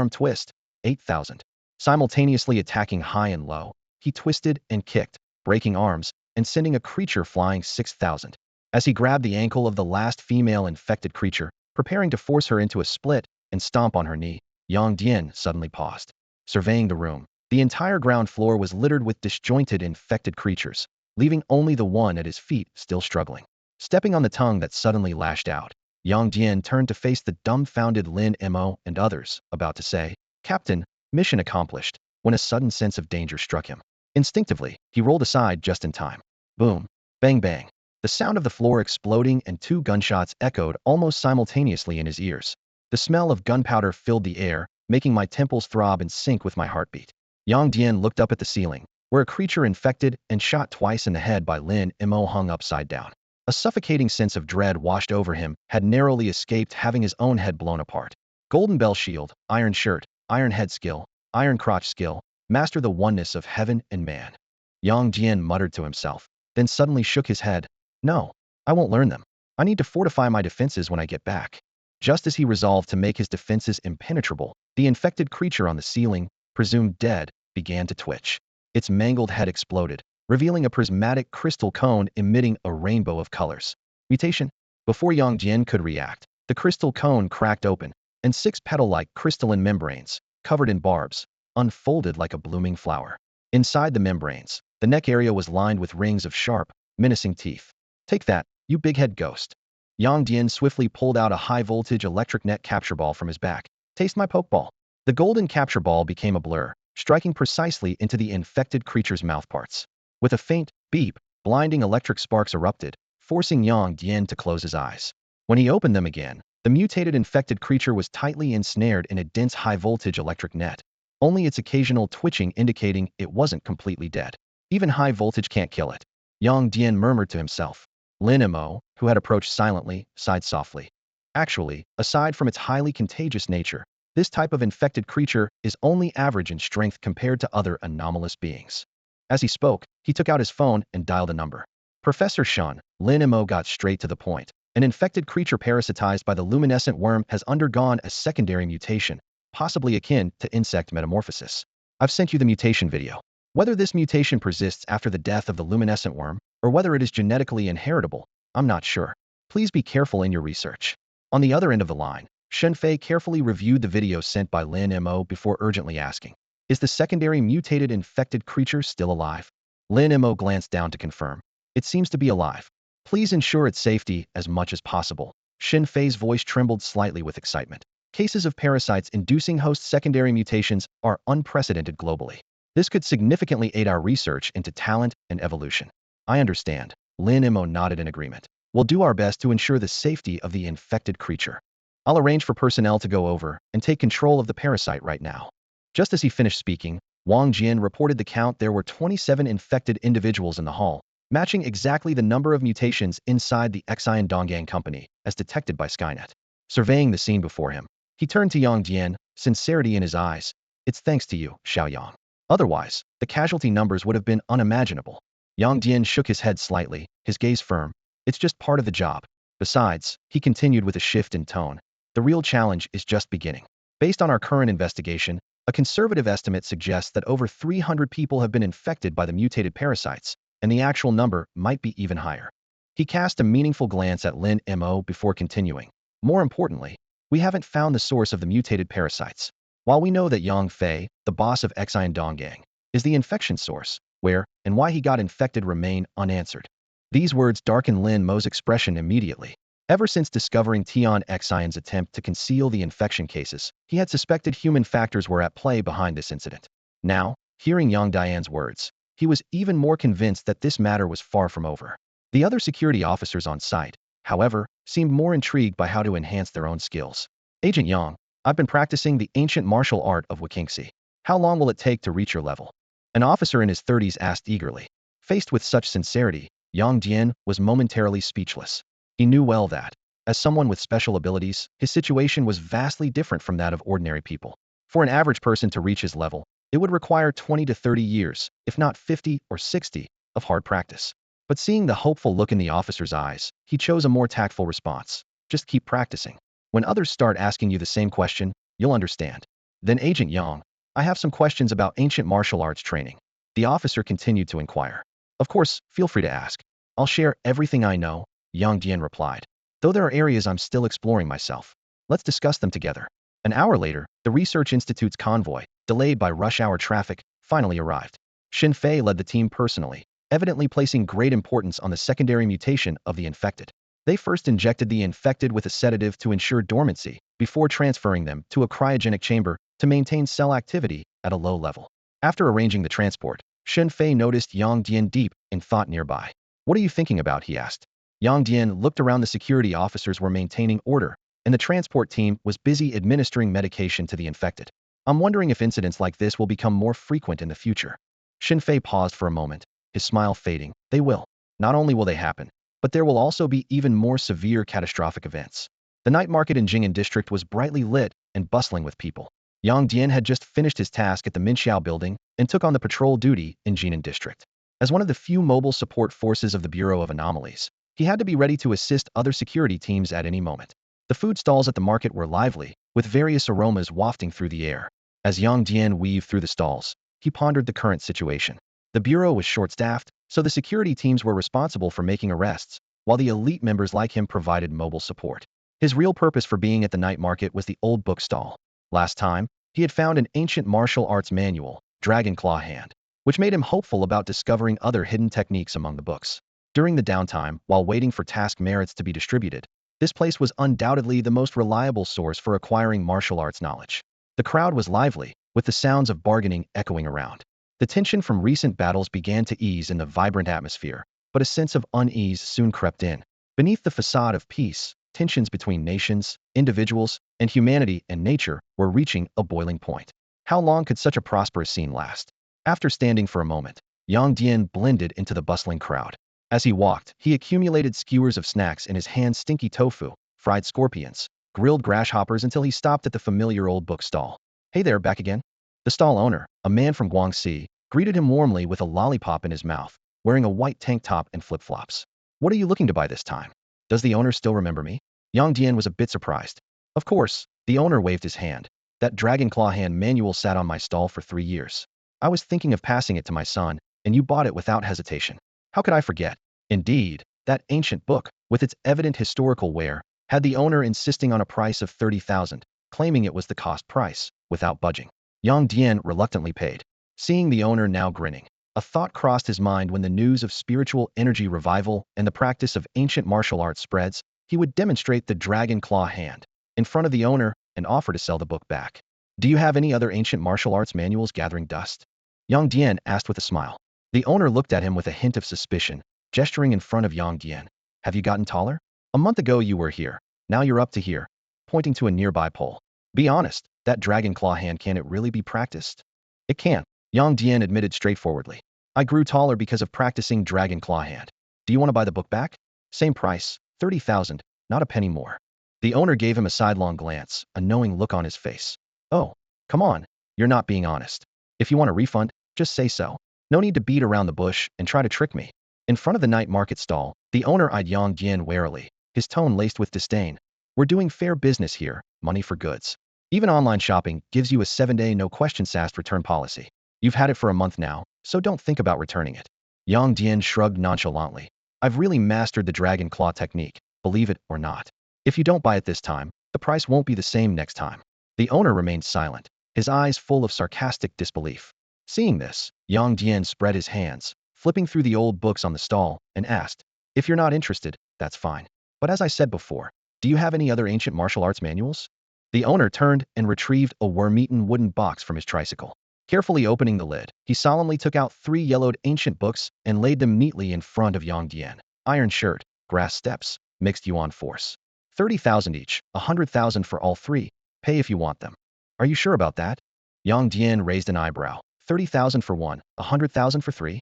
twist, 8,000. Simultaneously attacking high and low, he twisted and kicked, breaking arms, and sending a creature flying 6,000. As he grabbed the ankle of the last female infected creature, preparing to force her into a split and stomp on her knee, Yang Dian suddenly paused. Surveying the room, the entire ground floor was littered with disjointed infected creatures, leaving only the one at his feet still struggling. Stepping on the tongue that suddenly lashed out, Yang Dian turned to face the dumbfounded Lin Mo and others, about to say, "Captain, mission accomplished," when a sudden sense of danger struck him. Instinctively, he rolled aside just in time. Boom! Bang bang! The sound of the floor exploding and 2 gunshots echoed almost simultaneously in his ears. The smell of gunpowder filled the air, making my temples throb and sync with my heartbeat. Yang Dian looked up at the ceiling, where a creature infected and shot twice in the head by Lin Mo hung upside down. A suffocating sense of dread washed over him, had narrowly escaped having his own head blown apart. Golden bell shield, iron shirt, iron head skill, iron crotch skill, master the oneness of heaven and man. Yang Dian muttered to himself, then suddenly shook his head. No, I won't learn them. I need to fortify my defenses when I get back. Just as he resolved to make his defenses impenetrable, the infected creature on the ceiling, presumed dead, began to twitch. Its mangled head exploded, revealing a prismatic crystal cone emitting a rainbow of colors. Mutation? Before Yang Dian could react, the crystal cone cracked open, and 6 petal-like crystalline membranes, covered in barbs, unfolded like a blooming flower. Inside the membranes, the neck area was lined with rings of sharp, menacing teeth. Take that, you big-head ghost. Yang Dian swiftly pulled out a high-voltage electric net capture ball from his back. Taste my pokeball. The golden capture ball became a blur, striking precisely into the infected creature's mouthparts. With a faint beep, blinding electric sparks erupted, forcing Yang Dian to close his eyes. When he opened them again, the mutated infected creature was tightly ensnared in a dense high-voltage electric net, only its occasional twitching indicating it wasn't completely dead. Even high voltage can't kill it. Yang Dian murmured to himself. Lin Mo, who had approached silently, sighed softly. Actually, aside from its highly contagious nature, this type of infected creature is only average in strength compared to other anomalous beings. As he spoke, he took out his phone and dialed a number. Professor Shun, Lin Mo got straight to the point. An infected creature parasitized by the luminescent worm has undergone a secondary mutation, possibly akin to insect metamorphosis. I've sent you the mutation video. Whether this mutation persists after the death of the luminescent worm, or whether it is genetically inheritable, I'm not sure. Please be careful in your research. On the other end of the line, Shenfei carefully reviewed the video sent by Lin Mo before urgently asking, "Is the secondary mutated infected creature still alive?" Lin Mo glanced down to confirm. "It seems to be alive. Please ensure its safety as much as possible." Shenfei's voice trembled slightly with excitement. Cases of parasites inducing host secondary mutations are unprecedented globally. This could significantly aid our research into talent and evolution. I understand. Lin Mo nodded in agreement. We'll do our best to ensure the safety of the infected creature. I'll arrange for personnel to go over and take control of the parasite right now. Just as he finished speaking, Wang Jian reported the count. There were 27 infected individuals in the hall, matching exactly the number of mutations inside the Xian Donggang company, as detected by Skynet. Surveying the scene before him, he turned to Yang Dian, sincerity in his eyes. It's thanks to you, Xiaoyang. Otherwise, the casualty numbers would have been unimaginable. Yang Dian shook his head slightly, his gaze firm. It's just part of the job. Besides, he continued with a shift in tone, the real challenge is just beginning. Based on our current investigation, a conservative estimate suggests that over 300 people have been infected by the mutated parasites, and the actual number might be even higher. He cast a meaningful glance at Lin Mo before continuing. More importantly, we haven't found the source of the mutated parasites. While we know that Yang Fei, the boss of Xian Donggang, is the infection source, where and why he got infected remain unanswered. These words darkened Lin Mo's expression immediately. Ever since discovering Tian Xian's attempt to conceal the infection cases, he had suspected human factors were at play behind this incident. Now, hearing Yang Dian's words, he was even more convinced that this matter was far from over. The other security officers on site, however, seemed more intrigued by how to enhance their own skills. Agent Yang, I've been practicing the ancient martial art of Wukingxi. How long will it take to reach your level? An officer in his 30s asked eagerly. Faced with such sincerity, Yang Dian was momentarily speechless. He knew well that, as someone with special abilities, his situation was vastly different from that of ordinary people. For an average person to reach his level, it would require 20 to 30 years, if not 50 or 60, of hard practice. But seeing the hopeful look in the officer's eyes, he chose a more tactful response. Just keep practicing. When others start asking you the same question, you'll understand. Then Agent Yang, I have some questions about ancient martial arts training. The officer continued to inquire. Of course, feel free to ask. I'll share everything I know, Yang Dian replied. Though there are areas I'm still exploring myself. Let's discuss them together. An hour later, the Research Institute's convoy, delayed by rush hour traffic, finally arrived. Xin Fei led the team personally, evidently placing great importance on the secondary mutation of the infected. They first injected the infected with a sedative to ensure dormancy, before transferring them to a cryogenic chamber to maintain cell activity at a low level. After arranging the transport, Xin Fei noticed Yang Dian deep in thought nearby. What are you thinking about? He asked. Yang Dian looked around. The security officers were maintaining order, and the transport team was busy administering medication to the infected. I'm wondering if incidents like this will become more frequent in the future. Xin Fei paused for a moment, his smile fading. They will. Not only will they happen, but there will also be even more severe catastrophic events. The night market in Jing'an district was brightly lit and bustling with people. Yang Dian had just finished his task at the Minxiao building and took on the patrol duty in Jing'an district. As one of the few mobile support forces of the Bureau of Anomalies, he had to be ready to assist other security teams at any moment. The food stalls at the market were lively, with various aromas wafting through the air. As Yang Dian weaved through the stalls, he pondered the current situation. The bureau was short-staffed, so the security teams were responsible for making arrests, while the elite members like him provided mobile support. His real purpose for being at the night market was the old book stall. Last time, he had found an ancient martial arts manual, Dragon Claw Hand, which made him hopeful about discovering other hidden techniques among the books. During the downtime, while waiting for task merits to be distributed, this place was undoubtedly the most reliable source for acquiring martial arts knowledge. The crowd was lively, with the sounds of bargaining echoing around. The tension from recent battles began to ease in the vibrant atmosphere, but a sense of unease soon crept in. Beneath the facade of peace, tensions between nations, individuals, and humanity and nature were reaching a boiling point. How long could such a prosperous scene last? After standing for a moment, Yang Dian blended into the bustling crowd. As he walked, he accumulated skewers of snacks in his hands: stinky tofu, fried scorpions, grilled grasshoppers, until he stopped at the familiar old book stall. Hey there, back again? The stall owner, a man from Guangxi, greeted him warmly with a lollipop in his mouth, wearing a white tank top and flip-flops. What are you looking to buy this time? Does the owner still remember me? Yang Dian was a bit surprised. Of course, the owner waved his hand. That Dragon Claw Hand manual sat on my stall for 3 years. I was thinking of passing it to my son, and you bought it without hesitation. How could I forget? Indeed, that ancient book, with its evident historical wear, had the owner insisting on a price of 30,000, claiming it was the cost price, without budging. Yang Dian reluctantly paid. Seeing the owner now grinning, a thought crossed his mind: when the news of spiritual energy revival and the practice of ancient martial arts spreads, he would demonstrate the Dragon Claw Hand in front of the owner and offer to sell the book back. Do you have any other ancient martial arts manuals? Gathering dust, Yang Dian asked with a smile. The owner looked at him with a hint of suspicion, gesturing in front of Yang Dian. Have you gotten taller? A month ago you were here, now you're up to here, pointing to a nearby pole. Be honest, that dragon claw hand, can it really be practiced? It can, Yang Dian admitted straightforwardly. I grew taller because of practicing dragon claw hand. Do you want to buy the book back? Same price, 30,000, not a penny more. The owner gave him a sidelong glance, a knowing look on his face. Oh, come on, you're not being honest. If you want a refund, just say so. No need to beat around the bush and try to trick me. In front of the night market stall, the owner eyed Yang Dian warily, his tone laced with disdain. We're doing fair business here, money for goods. Even online shopping gives you a 7-day no questions asked return policy. You've had it for a month now, so don't think about returning it. Yang Dian shrugged nonchalantly. I've really mastered the dragon claw technique, believe it or not. If you don't buy it this time, the price won't be the same next time. The owner remained silent, his eyes full of sarcastic disbelief. Seeing this, Yang Dian spread his hands, flipping through the old books on the stall, and asked, if you're not interested, that's fine. But as I said before, do you have any other ancient martial arts manuals? The owner turned and retrieved a worm-eaten wooden box from his tricycle. Carefully opening the lid, he solemnly took out 3 yellowed ancient books and laid them neatly in front of Yang Dian. Iron shirt, grass steps, mixed yuan force. 30,000 each, 100,000 for all 3. Pay if you want them. Are you sure about that? Yang Dian raised an eyebrow. 30,000 for 1, 100,000 for 3?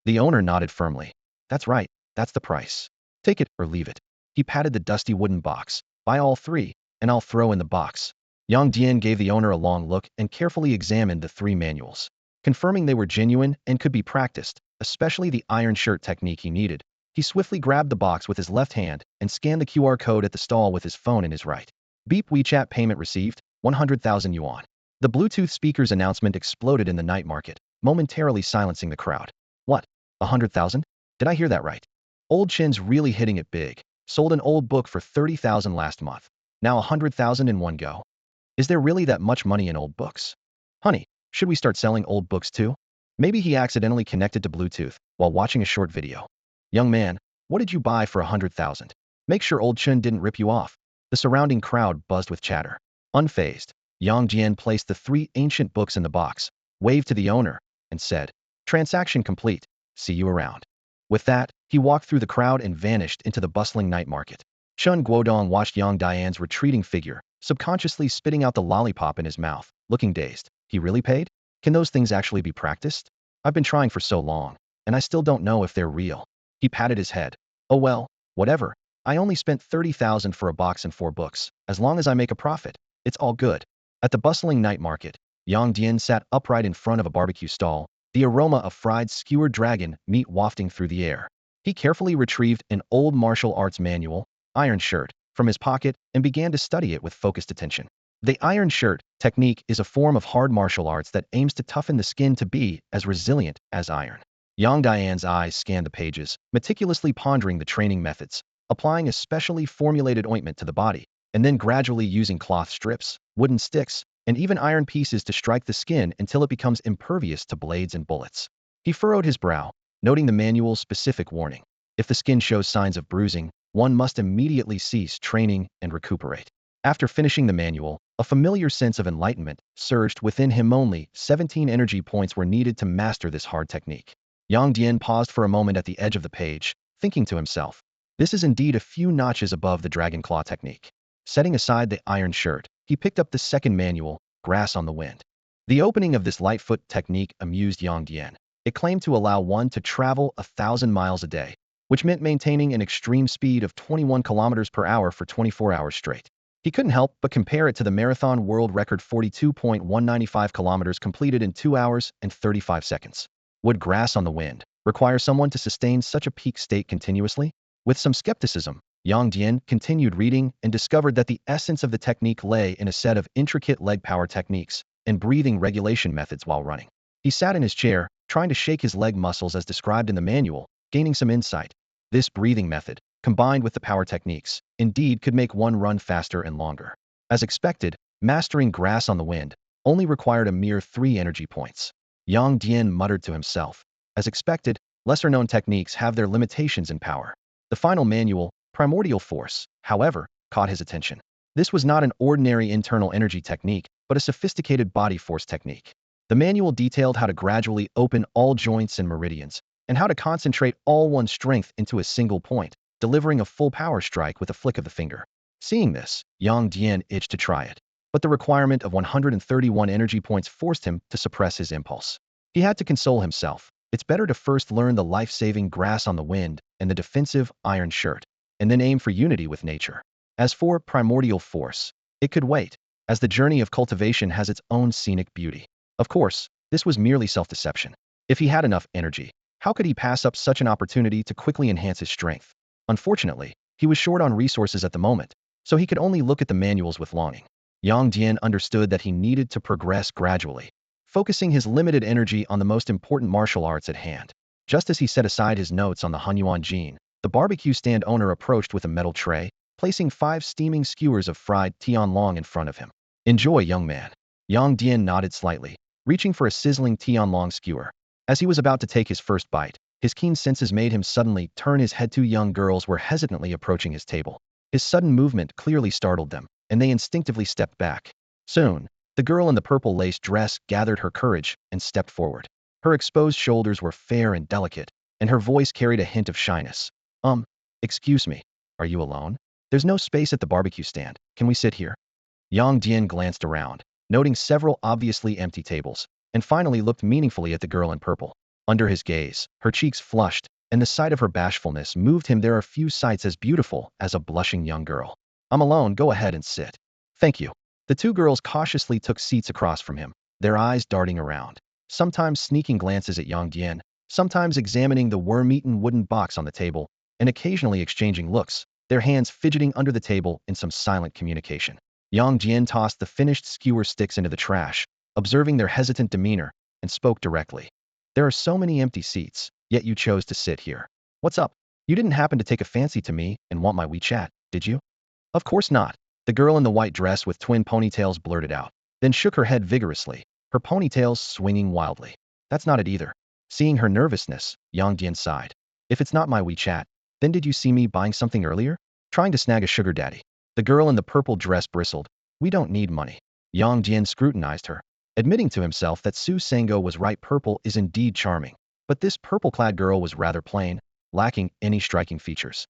The owner nodded firmly. That's right, that's the price. Take it or leave it. He patted the dusty wooden box. Buy all 3, and I'll throw in the box. Yang Dian gave the owner a long look and carefully examined the 3 manuals. Confirming they were genuine and could be practiced, especially the iron shirt technique he needed, he swiftly grabbed the box with his left hand and scanned the QR code at the stall with his phone in his right. Beep, WeChat payment received, 100,000 yuan. The Bluetooth speaker's announcement exploded in the night market, momentarily silencing the crowd. What? 100,000? Did I hear that right? Old Chin's really hitting it big. Sold an old book for 30,000 last month. Now 100,000 in one go. Is there really that much money in old books? Honey, should we start selling old books too? Maybe he accidentally connected to Bluetooth while watching a short video. Young man, what did you buy for 100,000? Make sure old Chin didn't rip you off. The surrounding crowd buzzed with chatter. Unfazed, Yang Dian placed the 3 ancient books in the box, waved to the owner, and said, transaction complete. See you around. With that, he walked through the crowd and vanished into the bustling night market. Chun Guodong watched Yang Dian's retreating figure, subconsciously spitting out the lollipop in his mouth, looking dazed. He really paid? Can those things actually be practiced? I've been trying for so long, and I still don't know if they're real. He patted his head. Oh well, whatever. I only spent 30,000 for a box and 4 books. As long as I make a profit, it's all good. At the bustling night market, Yang Dian sat upright in front of a barbecue stall, the aroma of fried skewered dragon meat wafting through the air. He carefully retrieved an old martial arts manual, Iron Shirt, from his pocket and began to study it with focused attention. The Iron Shirt technique is a form of hard martial arts that aims to toughen the skin to be as resilient as iron. Yang Dian's eyes scanned the pages, meticulously pondering the training methods, applying a specially formulated ointment to the body, and then gradually using cloth strips, wooden sticks, and even iron pieces to strike the skin until it becomes impervious to blades and bullets. He furrowed his brow, noting the manual's specific warning. If the skin shows signs of bruising, one must immediately cease training and recuperate. After finishing the manual, a familiar sense of enlightenment surged within him. Only 17 energy points were needed to master this hard technique. Yang Dian paused for a moment at the edge of the page, thinking to himself, this is indeed a few notches above the dragon claw technique. Setting aside the Iron Shirt, he picked up the second manual, Grass on the Wind. The opening of this lightfoot technique amused Yang Dian. It claimed to allow one to travel 1,000 miles a day, which meant maintaining an extreme speed of 21 kilometers per hour for 24 hours straight. He couldn't help but compare it to the marathon world record 42.195 kilometers completed in 2 hours and 35 seconds. Would Grass on the Wind require someone to sustain such a peak state continuously? With some skepticism, Yang Dian continued reading and discovered that the essence of the technique lay in a set of intricate leg power techniques and breathing regulation methods while running. He sat in his chair, trying to shake his leg muscles as described in the manual, gaining some insight. This breathing method, combined with the power techniques, indeed could make one run faster and longer. As expected, mastering Grass on the Wind only required a mere 3 energy points. Yang Dian muttered to himself. As expected, lesser-known techniques have their limitations in power. The final manual, Primordial Force, however, caught his attention. This was not an ordinary internal energy technique, but a sophisticated body force technique. The manual detailed how to gradually open all joints and meridians, and how to concentrate all one's strength into a single point, delivering a full power strike with a flick of the finger. Seeing this, Yang Dian itched to try it. but the requirement of 131 energy points forced him to suppress his impulse. He had to console himself. It's better to first learn the life-saving grass on the wind and the defensive iron shirt, and then aim for unity with nature. As for primordial force, it could wait, as the journey of cultivation has its own scenic beauty. Of course, this was merely self-deception. If he had enough energy, how could he pass up such an opportunity to quickly enhance his strength? Unfortunately, he was short on resources at the moment, so he could only look at the manuals with longing. Yang Dian understood that he needed to progress gradually, focusing his limited energy on the most important martial arts at hand. Just as he set aside his notes on the Hunyuan Jin, the barbecue stand owner approached with a metal tray, placing 5 steaming skewers of fried tianlong in front of him. "Enjoy, young man." Yang Dian nodded slightly, reaching for a sizzling tianlong skewer. As he was about to take his first bite, his keen senses made him suddenly turn his head. 2 young girls were hesitantly approaching his table. His sudden movement clearly startled them, and they instinctively stepped back. Soon, the girl in the purple lace dress gathered her courage and stepped forward. Her exposed shoulders were fair and delicate, and her voice carried a hint of shyness. Excuse me, are you alone? There's no space at the barbecue stand. Can we sit here?" Yang Dian glanced around, noting several obviously empty tables, and finally looked meaningfully at the girl in purple. Under his gaze, her cheeks flushed, and the sight of her bashfulness moved him. There are few sights as beautiful as a blushing young girl. "I'm alone, go ahead and sit." "Thank you." The 2 girls cautiously took seats across from him, their eyes darting around, sometimes sneaking glances at Yang Dian, sometimes examining the worm-eaten wooden box on the table, and occasionally exchanging looks, their hands fidgeting under the table in some silent communication. Yang Dian tossed the finished skewer sticks into the trash, observing their hesitant demeanor, and spoke directly. "There are so many empty seats, yet you chose to sit here. What's up? You didn't happen to take a fancy to me and want my WeChat, did you?" "Of course not," the girl in the white dress with twin ponytails blurted out, then shook her head vigorously, her ponytails swinging wildly. "That's not it either." Seeing her nervousness, Yang Dian sighed. "If it's not my WeChat, then did you see me buying something earlier? Trying to snag a sugar daddy?" The girl in the purple dress bristled. "We don't need money." Yang Dian scrutinized her, admitting to himself that Su Sango was right. Purple is indeed charming, but this purple-clad girl was rather plain, lacking any striking features.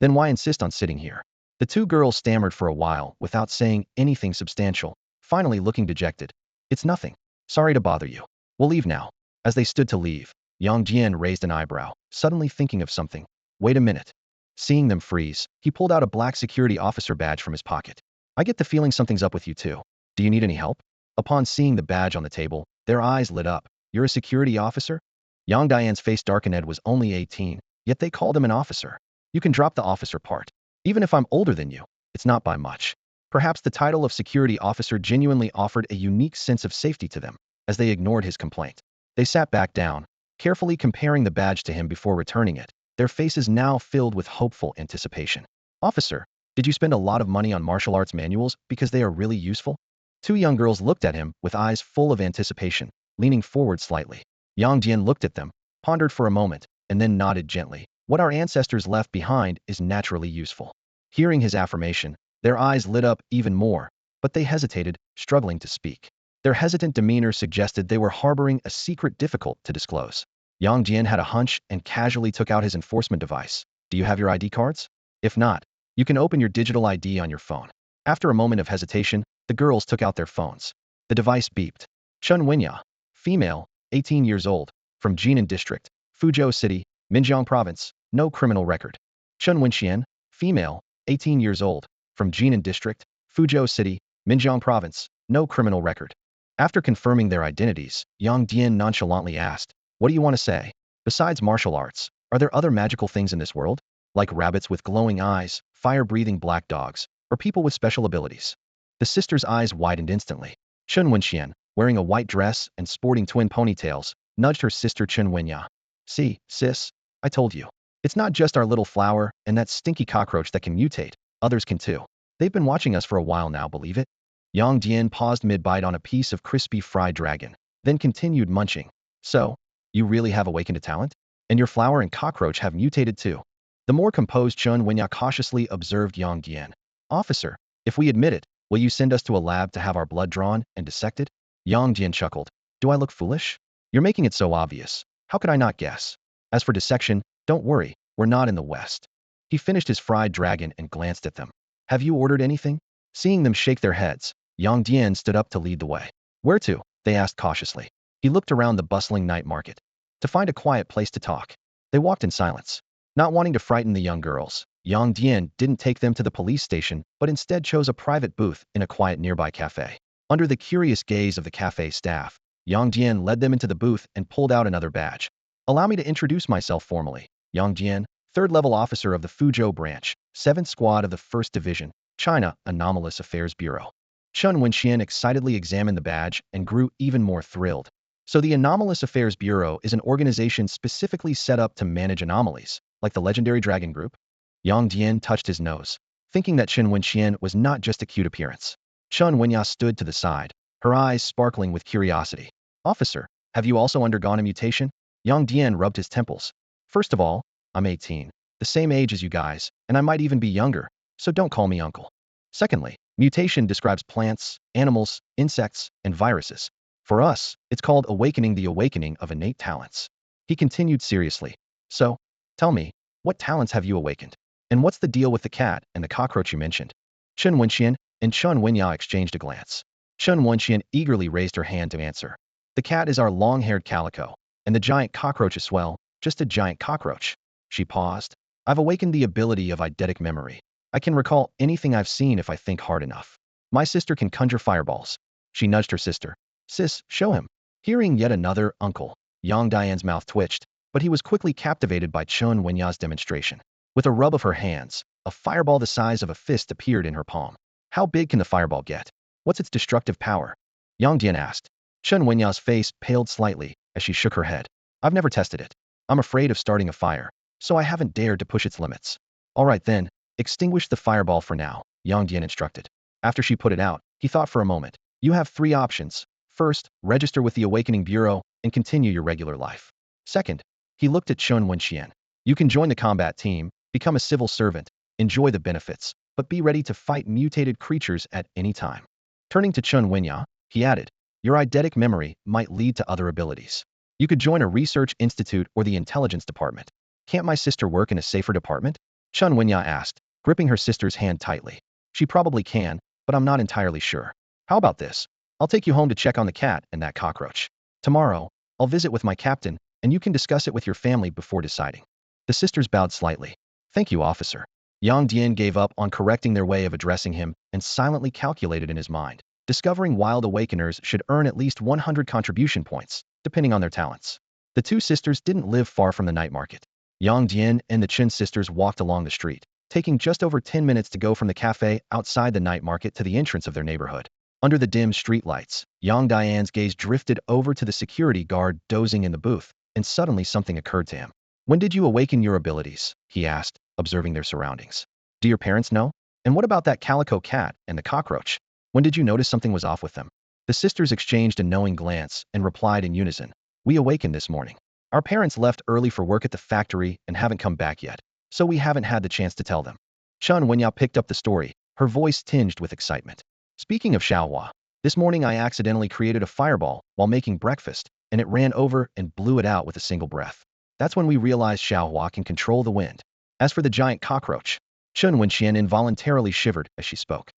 "Then why insist on sitting here?" The 2 girls stammered for a while without saying anything substantial, finally looking dejected. "It's nothing. Sorry to bother you. We'll leave now." As they stood to leave, Yang Dian raised an eyebrow, suddenly thinking of something. "Wait a minute." Seeing them freeze, he pulled out a black security officer badge from his pocket. "I get the feeling something's up with you too. Do you need any help?" Upon seeing the badge on the table, their eyes lit up. "You're a security officer?" Yang Dian's face darkened. Ed was only 18, yet they called him an officer. "You can drop the officer part. Even if I'm older than you, it's not by much." Perhaps the title of security officer genuinely offered a unique sense of safety to them, as they ignored his complaint. They sat back down, carefully comparing the badge to him before returning it, their faces now filled with hopeful anticipation. "Officer, did you spend a lot of money on martial arts manuals because they are really useful?" 2 young girls looked at him with eyes full of anticipation, leaning forward slightly. Yang Dian looked at them, pondered for a moment, and then nodded gently. "What our ancestors left behind is naturally useful." Hearing his affirmation, their eyes lit up even more, but they hesitated, struggling to speak. Their hesitant demeanor suggested they were harboring a secret difficult to disclose. Yang Dian had a hunch and casually took out his enforcement device. "Do you have your ID cards? If not, you can open your digital ID on your phone." After a moment of hesitation, the girls took out their phones. The device beeped. Chun Winya, female, 18 years old, from Jinan District, Fuzhou City, Minjiang Province, no criminal record. Chun Wenxian, female, 18 years old, from Jinan District, Fuzhou City, Minjiang Province, no criminal record. After confirming their identities, Yang Dian nonchalantly asked, "What do you want to say? Besides martial arts, are there other magical things in this world? Like rabbits with glowing eyes, fire-breathing black dogs, or people with special abilities?" The sister's eyes widened instantly. Chun Wenxian, wearing a white dress and sporting twin ponytails, nudged her sister Chun Wenya. "See, sis, I told you. It's not just our little flower and that stinky cockroach that can mutate, others can too. They've been watching us for a while now, believe it?" Yang Dian paused mid-bite on a piece of crispy fried dragon, then continued munching. "So, you really have awakened a talent? And your flower and cockroach have mutated too?" The more composed Chun Wenya cautiously observed Yang Dian. "Officer, if we admit it, will you send us to a lab to have our blood drawn and dissected?" Yang Dian chuckled. "Do I look foolish? You're making it so obvious. How could I not guess? As for dissection, don't worry, we're not in the West." He finished his fried dragon and glanced at them. "Have you ordered anything?" Seeing them shake their heads, Yang Dian stood up to lead the way. Where to? They asked cautiously. He looked around the bustling night market. To find a quiet place to talk. They walked in silence. Not wanting to frighten the young girls, Yang Dian didn't take them to the police station but instead chose a private booth in a quiet nearby cafe. Under the curious gaze of the cafe staff, Yang Dian led them into the booth and pulled out another badge. Allow me to introduce myself formally. Yang Dian, 3rd level officer of the Fuzhou branch, 7th squad of the 1st Division, China Anomalous Affairs Bureau. Chen Wenxian excitedly examined the badge and grew even more thrilled. So the Anomalous Affairs Bureau is an organization specifically set up to manage anomalies, like the legendary dragon group? Yang Dian touched his nose, thinking that Chen Wenxian was not just a cute appearance. Chen Wenya stood to the side, her eyes sparkling with curiosity. Officer, have you also undergone a mutation? Yang Dian rubbed his temples. First of all, I'm 18, the same age as you guys, and I might even be younger, so don't call me uncle. Secondly, mutation describes plants, animals, insects, and viruses. For us, it's called awakening, the awakening of innate talents. He continued seriously. So, tell me, what talents have you awakened? And what's the deal with the cat and the cockroach you mentioned? Chen Wenxian and Chen Wenya exchanged a glance. Chen Wenxian eagerly raised her hand to answer. The cat is our long-haired calico, and the giant cockroach is, well, just a giant cockroach. She paused. I've awakened the ability of eidetic memory. I can recall anything I've seen if I think hard enough. My sister can conjure fireballs. She nudged her sister. Sis, show him. Hearing yet another uncle, Yang Dian's mouth twitched, but he was quickly captivated by Chen Wenya's demonstration. With a rub of her hands, a fireball the size of a fist appeared in her palm. How big can the fireball get? What's its destructive power? Yang Dian asked. Chen Wenya's face paled slightly as she shook her head. I've never tested it. I'm afraid of starting a fire, so I haven't dared to push its limits. All right then, extinguish the fireball for now, Yang Dian instructed. After she put it out, he thought for a moment. You have 3 options. First, register with the Awakening Bureau and continue your regular life. Second, he looked at Chen Wenxian. You can join the combat team, become a civil servant, enjoy the benefits, but be ready to fight mutated creatures at any time. Turning to Chen Wenya, he added, your eidetic memory might lead to other abilities. You could join a research institute or the intelligence department. Can't my sister work in a safer department? Chen Wenya asked, gripping her sister's hand tightly. She probably can, but I'm not entirely sure. How about this? I'll take you home to check on the cat and that cockroach. Tomorrow, I'll visit with my captain, and you can discuss it with your family before deciding. The sisters bowed slightly. Thank you, officer. Yang Dian gave up on correcting their way of addressing him and silently calculated in his mind. Discovering wild awakeners should earn at least 100 contribution points, depending on their talents. The 2 sisters didn't live far from the night market. Yang Dian and the Chen sisters walked along the street, taking just over 10 minutes to go from the cafe outside the night market to the entrance of their neighborhood. Under the dim streetlights, Yang Dian's gaze drifted over to the security guard dozing in the booth, and suddenly something occurred to him. When did you awaken your abilities? He asked, observing their surroundings. Do your parents know? And what about that calico cat and the cockroach? When did you notice something was off with them? The sisters exchanged a knowing glance and replied in unison. We awakened this morning. Our parents left early for work at the factory and haven't come back yet, so we haven't had the chance to tell them. Chen Wenya picked up the story, her voice tinged with excitement. Speaking of Xiaohua, this morning I accidentally created a fireball while making breakfast, and it ran over and blew it out with a single breath. That's when we realized Xiaohua can control the wind. As for the giant cockroach, Chen Wenxian involuntarily shivered as she spoke.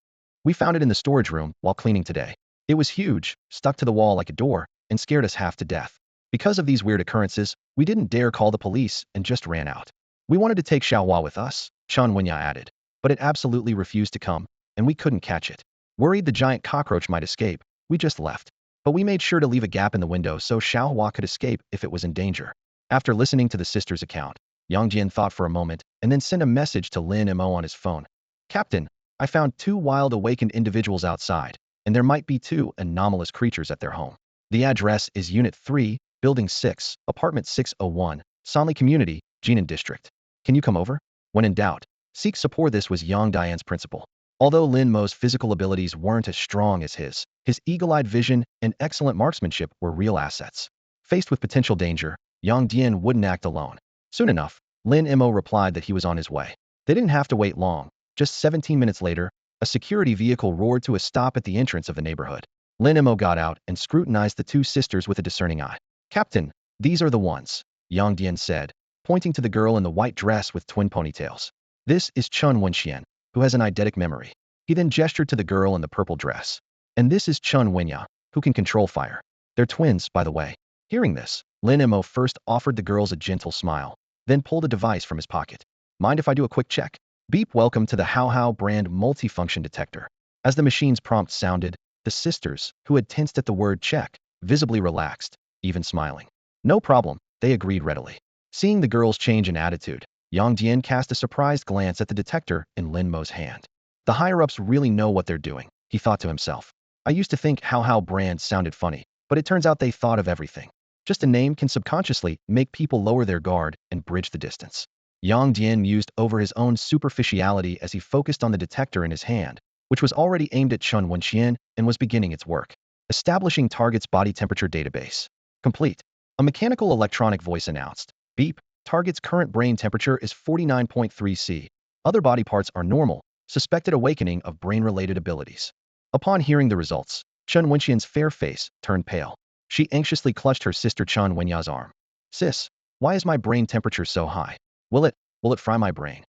We found it in the storage room while cleaning today. It was huge, stuck to the wall like a door, and scared us half to death. Because of these weird occurrences, we didn't dare call the police and just ran out. We wanted to take Xiaohua with us, Chen Wenya added, but it absolutely refused to come, and we couldn't catch it. Worried the giant cockroach might escape, we just left. But we made sure to leave a gap in the window so Xiaohua could escape if it was in danger. After listening to the sisters' account, Yang Dian thought for a moment and then sent a message to Lin Mo on his phone. Captain, I found 2 wild awakened individuals outside, and there might be 2 anomalous creatures at their home. The address is Unit 3, Building 6, Apartment 601, Sanli Community, Jinan District. Can you come over? When in doubt, seek support. This was Yang Dian's principle. Although Lin Mo's physical abilities weren't as strong as his eagle-eyed vision and excellent marksmanship were real assets. Faced with potential danger, Yang Dian wouldn't act alone. Soon enough, Lin Mo replied that he was on his way. They didn't have to wait long. Just 17 minutes later, a security vehicle roared to a stop at the entrance of the neighborhood. Lin Mo got out and scrutinized the 2 sisters with a discerning eye. Captain, these are the ones, Yang Dian said, pointing to the girl in the white dress with twin ponytails. This is Chen Wenxian, who has an eidetic memory. He then gestured to the girl in the purple dress. And this is Chun Wenya, who can control fire. They're twins, by the way. Hearing this, Lin Mo first offered the girls a gentle smile, then pulled a device from his pocket. Mind if I do a quick check? Beep, welcome to the How How brand multifunction detector. As the machine's prompt sounded, the sisters, who had tensed at the word check, visibly relaxed, even smiling. No problem, they agreed readily. Seeing the girls' change in attitude, Yang Dian cast a surprised glance at the detector in Lin Mo's hand. The higher-ups really know what they're doing, he thought to himself. I used to think How How brand sounded funny, but it turns out they thought of everything. Just a name can subconsciously make people lower their guard and bridge the distance. Yang Dian mused over his own superficiality as he focused on the detector in his hand, which was already aimed at Chun Wenxian and was beginning its work. Establishing target's body temperature database. Complete. A mechanical electronic voice announced. Beep. Target's current brain temperature is 49.3 C. Other body parts are normal. Suspected awakening of brain-related abilities. Upon hearing the results, Chun Wenxian's fair face turned pale. She anxiously clutched her sister Chun Wenya's arm. Sis, why is my brain temperature so high? Will it fry my brain?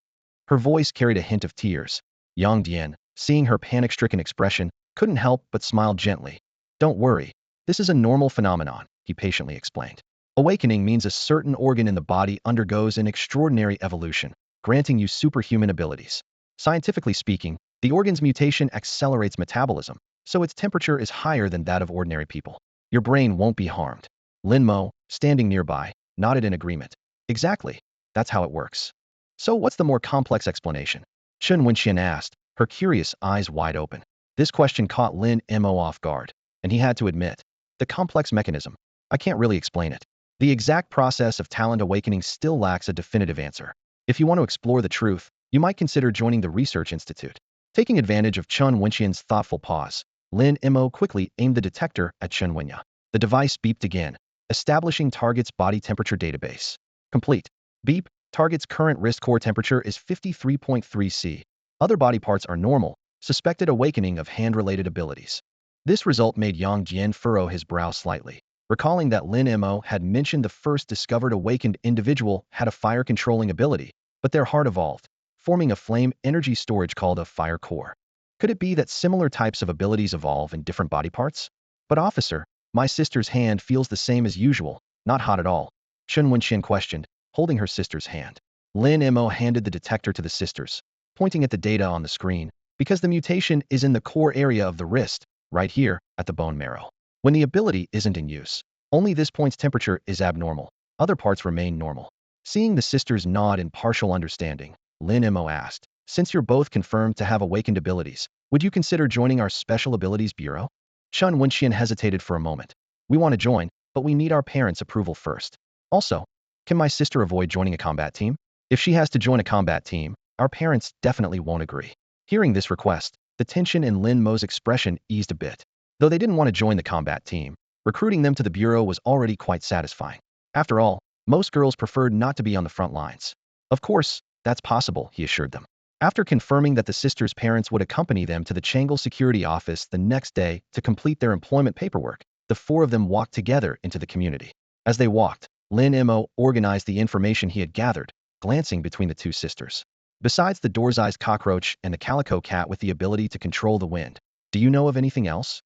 Her voice carried a hint of tears. Yang Dian, seeing her panic-stricken expression, couldn't help but smile gently. Don't worry. This is a normal phenomenon, he patiently explained. Awakening means a certain organ in the body undergoes an extraordinary evolution, granting you superhuman abilities. Scientifically speaking, the organ's mutation accelerates metabolism, so its temperature is higher than that of ordinary people. Your brain won't be harmed. Lin Mo, standing nearby, nodded in agreement. Exactly. That's how it works. So what's the more complex explanation? Chun Wenxian asked, her curious eyes wide open. This question caught Lin Mo off guard, and he had to admit, the complex mechanism. I can't really explain it. The exact process of talent awakening still lacks a definitive answer. If you want to explore the truth, you might consider joining the Research Institute. Taking advantage of Chun Wenxian's thoughtful pause, Lin Mo quickly aimed the detector at Chun Wenya. The device beeped again, establishing target's body temperature database. Complete. Beep. Target's current wrist core temperature is 53.3 C. Other body parts are normal. Suspected awakening of hand-related abilities. This result made Yang Dian furrow his brow slightly, recalling that Lin Mo had mentioned the first discovered awakened individual had a fire-controlling ability, but their heart evolved, forming a flame energy storage called a fire core. Could it be that similar types of abilities evolve in different body parts? But officer, my sister's hand feels the same as usual, not hot at all. Chun Wenxian questioned, holding her sister's hand. Lin Mo handed the detector to the sisters, pointing at the data on the screen, because the mutation is in the core area of the wrist, right here, at the bone marrow. When the ability isn't in use, only this point's temperature is abnormal. Other parts remain normal. Seeing the sisters nod in partial understanding, Lin Mo asked, since you're both confirmed to have awakened abilities, would you consider joining our Special Abilities Bureau? Chun Wenxian hesitated for a moment. We want to join, but we need our parents' approval first. Also, can my sister avoid joining a combat team? If she has to join a combat team, our parents definitely won't agree. Hearing this request, the tension in Lin Mo's expression eased a bit. Though they didn't want to join the combat team, recruiting them to the bureau was already quite satisfying. After all, most girls preferred not to be on the front lines. Of course, that's possible, he assured them. After confirming that the sisters' parents would accompany them to the Changle security office the next day to complete their employment paperwork, the four of them walked together into the community. As they walked, Lin Mo organized the information he had gathered, glancing between the two sisters. Besides the door-sized cockroach and the calico cat with the ability to control the wind, do you know of anything else?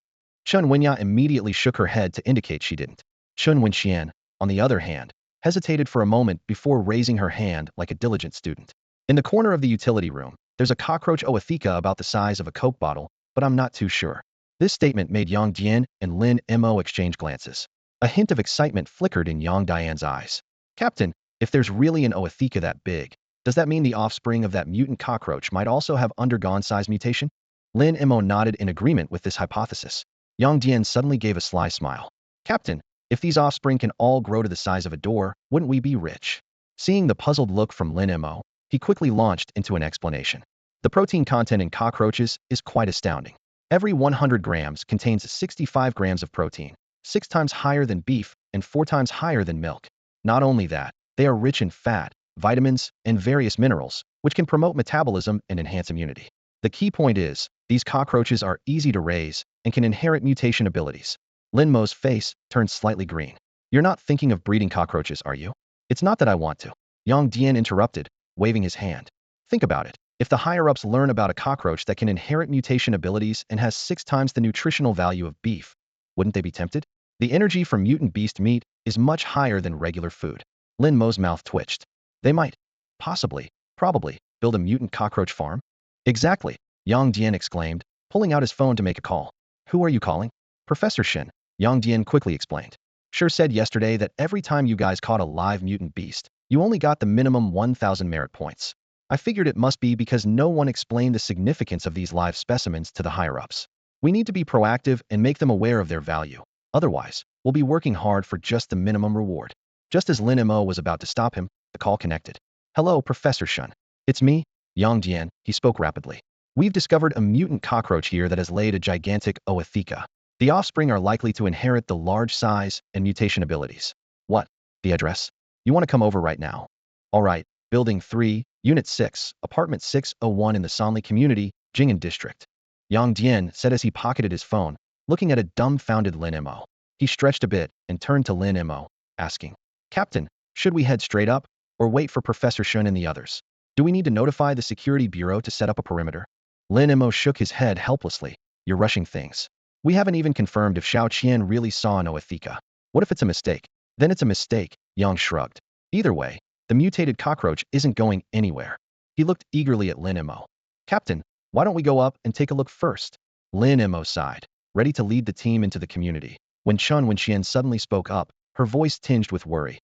Chun Wenya immediately shook her head to indicate she didn't. Chun Wenxian, on the other hand, hesitated for a moment before raising her hand like a diligent student. In the corner of the utility room, there's a cockroach ootheca about the size of a Coke bottle, but I'm not too sure. This statement made Yang Dian and Lin Mo exchange glances. A hint of excitement flickered in Yang Dian's eyes. Captain, if there's really an ootheca that big, does that mean the offspring of that mutant cockroach might also have undergone size mutation? Lin Mo nodded in agreement with this hypothesis. Yang Dian suddenly gave a sly smile. Captain, if these offspring can all grow to the size of a door, wouldn't we be rich? Seeing the puzzled look from Lin Mo, he quickly launched into an explanation. The protein content in cockroaches is quite astounding. Every 100 grams contains 65 grams of protein, 6 times higher than beef and 4 times higher than milk. Not only that, they are rich in fat, vitamins, and various minerals, which can promote metabolism and enhance immunity. The key point is, these cockroaches are easy to raise and can inherit mutation abilities. Lin Mo's face turned slightly green. You're not thinking of breeding cockroaches, are you? It's not that I want to. Yang Dian interrupted, waving his hand. Think about it. If the higher-ups learn about a cockroach that can inherit mutation abilities and has 6 times the nutritional value of beef, wouldn't they be tempted? The energy from mutant beast meat is much higher than regular food. Lin Mo's mouth twitched. They might, possibly, probably, build a mutant cockroach farm? Exactly, Yang Dian exclaimed, pulling out his phone to make a call. Who are you calling? Professor Shin, Yang Dian quickly explained. Sure said yesterday that every time you guys caught a live mutant beast, you only got the minimum 1,000 merit points. I figured it must be because no one explained the significance of these live specimens to the higher-ups. We need to be proactive and make them aware of their value. Otherwise, we'll be working hard for just the minimum reward. Just as Lin Mo was about to stop him, the call connected. Hello, Professor Shun. It's me, Yang Dian, he spoke rapidly. We've discovered a mutant cockroach here that has laid a gigantic oatheca. The offspring are likely to inherit the large size and mutation abilities. What? The address? You want to come over right now? All right, Building 3, Unit 6, Apartment 601 in the Sanli Community, Jing'an District. Yang Dian said as he pocketed his phone, looking at a dumbfounded Lin Mo. He stretched a bit and turned to Lin Mo, asking, Captain, should we head straight up, or wait for Professor Shun and the others? Do we need to notify the Security Bureau to set up a perimeter? Lin Mo shook his head helplessly. You're rushing things. We haven't even confirmed if Xiao Qian really saw an oatheca. What if it's a mistake? Then it's a mistake, Yang shrugged. Either way, the mutated cockroach isn't going anywhere. He looked eagerly at Lin Mo. Captain, why don't we go up and take a look first? Lin Mo sighed, ready to lead the team into the community. When Chun Wenxian suddenly spoke up, her voice tinged with worry.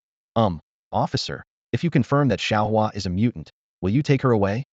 Officer, if you confirm that Xiaohua is a mutant, will you take her away?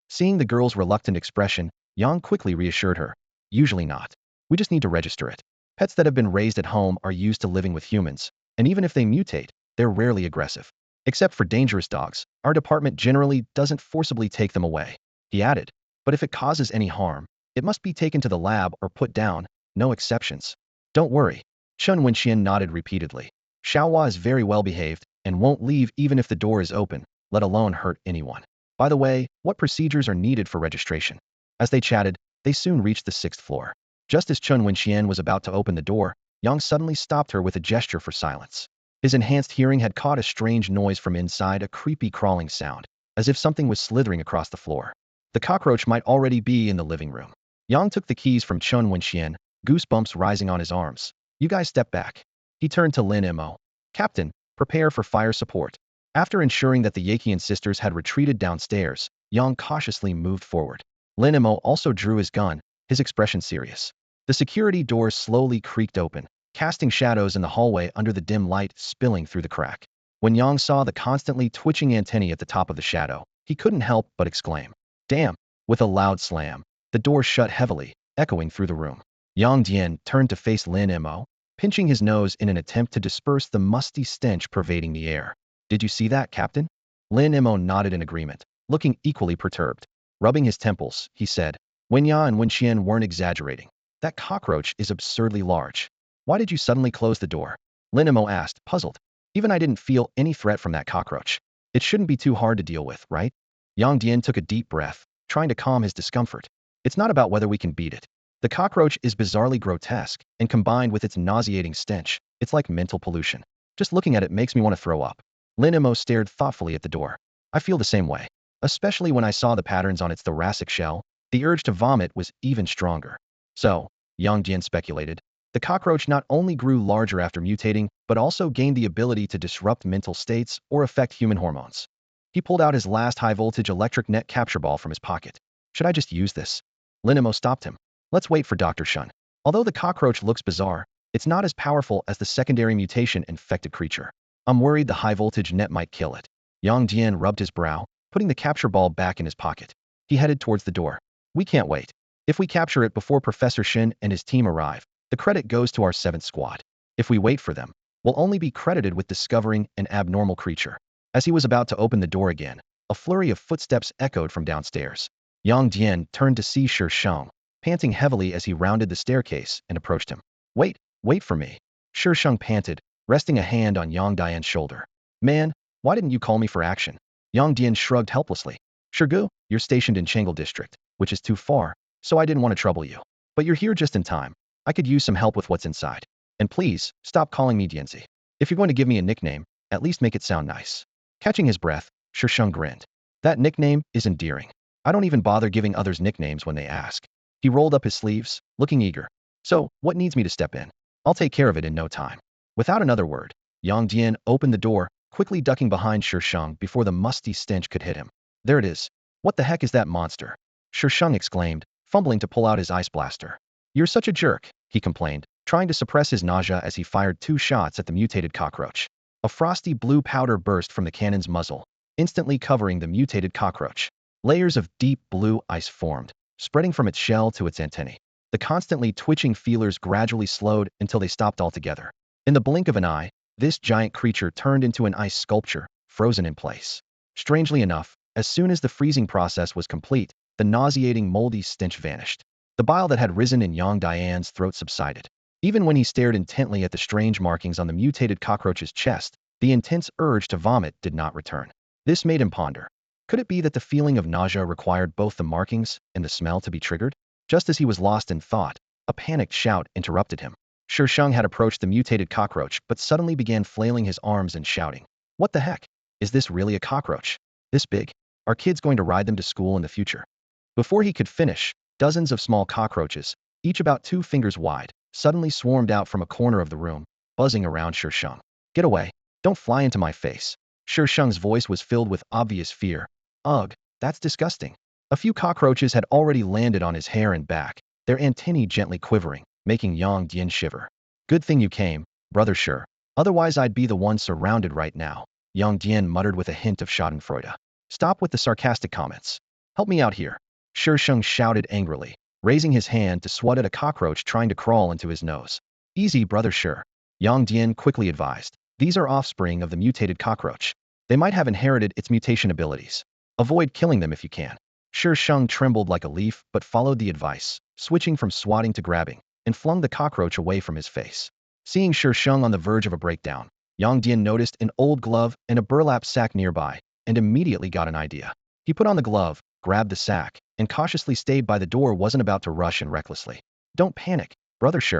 Seeing the girl's reluctant expression, Yang quickly reassured her. Usually not. We just need to register it. Pets that have been raised at home are used to living with humans, and even if they mutate, they're rarely aggressive. Except for dangerous dogs, our department generally doesn't forcibly take them away. He added, but if it causes any harm, it must be taken to the lab or put down, no exceptions. Don't worry. Chun Wenxian nodded repeatedly. Xiaohua is very well behaved and won't leave even if the door is open, let alone hurt anyone. By the way, what procedures are needed for registration? As they chatted, they soon reached the 6th floor. Just as Chun Wenxian was about to open the door, Yang suddenly stopped her with a gesture for silence. His enhanced hearing had caught a strange noise from inside, a creepy crawling sound, as if something was slithering across the floor. The cockroach might already be in the living room. Yang took the keys from Chun Wenxian, goosebumps rising on his arms. You guys step back. He turned to Lin Mo. Captain, prepare for fire support. After ensuring that the Yakian sisters had retreated downstairs, Yang cautiously moved forward. Lin Mo also drew his gun, his expression serious. The security doors slowly creaked open, casting shadows in the hallway under the dim light spilling through the crack. When Yang saw the constantly twitching antennae at the top of the shadow, he couldn't help but exclaim, Damn! With a loud slam, the door shut heavily, echoing through the room. Yang Dian turned to face Lin Mo, pinching his nose in an attempt to disperse the musty stench pervading the air. Did you see that, Captain? Lin Mo nodded in agreement, looking equally perturbed. Rubbing his temples, he said, Wenya and Wenxian weren't exaggerating. That cockroach is absurdly large. Why did you suddenly close the door? Lin Mo asked, puzzled. Even I didn't feel any threat from that cockroach. It shouldn't be too hard to deal with, right? Yang Dian took a deep breath, trying to calm his discomfort. It's not about whether we can beat it. The cockroach is bizarrely grotesque, and combined with its nauseating stench, it's like mental pollution. Just looking at it makes me want to throw up. Lin Mo stared thoughtfully at the door. I feel the same way. Especially when I saw the patterns on its thoracic shell, the urge to vomit was even stronger. So, Yang Dian speculated, the cockroach not only grew larger after mutating, but also gained the ability to disrupt mental states or affect human hormones. He pulled out his last high-voltage electric net capture ball from his pocket. Should I just use this? Lin Mo stopped him. Let's wait for Dr. Shun. Although the cockroach looks bizarre, it's not as powerful as the secondary mutation-infected creature. I'm worried the high-voltage net might kill it. Yang Dian rubbed his brow, putting the capture ball back in his pocket. He headed towards the door. We can't wait. If we capture it before Professor Shin and his team arrive, the credit goes to our 7th squad. If we wait for them, we'll only be credited with discovering an abnormal creature. As he was about to open the door again, a flurry of footsteps echoed from downstairs. Yang Dian turned to see Shi Sheng, panting heavily as he rounded the staircase and approached him. Wait for me. Shi Sheng panted, resting a hand on Yang Dian's shoulder. Man, why didn't you call me for action? Yang Dian shrugged helplessly. Shirgu, you're stationed in Chengel District, which is too far, so I didn't want to trouble you. But you're here just in time. I could use some help with what's inside. And please, stop calling me Dianzi. If you're going to give me a nickname, at least make it sound nice. Catching his breath, Shi Sheng grinned. That nickname is endearing. I don't even bother giving others nicknames when they ask. He rolled up his sleeves, looking eager. So, what needs me to step in? I'll take care of it in no time. Without another word, Yang Dian opened the door, quickly ducking behind Shisheng before the musty stench could hit him. There it is. What the heck is that monster? Shisheng exclaimed, fumbling to pull out his ice blaster. You're such a jerk, he complained, trying to suppress his nausea as he fired 2 shots at the mutated cockroach. A frosty blue powder burst from the cannon's muzzle, instantly covering the mutated cockroach. Layers of deep blue ice formed, spreading from its shell to its antennae. The constantly twitching feelers gradually slowed until they stopped altogether. In the blink of an eye, this giant creature turned into an ice sculpture, frozen in place. Strangely enough, as soon as the freezing process was complete, the nauseating moldy stench vanished. The bile that had risen in Yang Dian's throat subsided. Even when he stared intently at the strange markings on the mutated cockroach's chest, the intense urge to vomit did not return. This made him ponder. Could it be that the feeling of nausea required both the markings and the smell to be triggered? Just as he was lost in thought, a panicked shout interrupted him. Shisheng had approached the mutated cockroach but suddenly began flailing his arms and shouting. What the heck? Is this really a cockroach? This big? Are kids going to ride them to school in the future? Before he could finish, dozens of small cockroaches, each about 2 fingers wide, suddenly swarmed out from a corner of the room, buzzing around Shisheng. Get away. Don't fly into my face. Shisheng's voice was filled with obvious fear. Ugh, that's disgusting. A few cockroaches had already landed on his hair and back, their antennae gently quivering, making Yang Dian shiver. Good thing you came, brother Shi. Otherwise I'd be the one surrounded right now, Yang Dian muttered with a hint of schadenfreude. Stop with the sarcastic comments. Help me out here. Shisheng shouted angrily, raising his hand to swat at a cockroach trying to crawl into his nose. Easy, brother Shi. Yang Dian quickly advised. These are offspring of the mutated cockroach. They might have inherited its mutation abilities. Avoid killing them if you can. Shisheng trembled like a leaf but followed the advice, switching from swatting to grabbing, and flung the cockroach away from his face. Seeing Shisheng on the verge of a breakdown, Yang Dian noticed an old glove and a burlap sack nearby, and immediately got an idea. He put on the glove, grabbed the sack, and cautiously stayed by the door, wasn't about to rush in recklessly. Don't panic, brother Shi.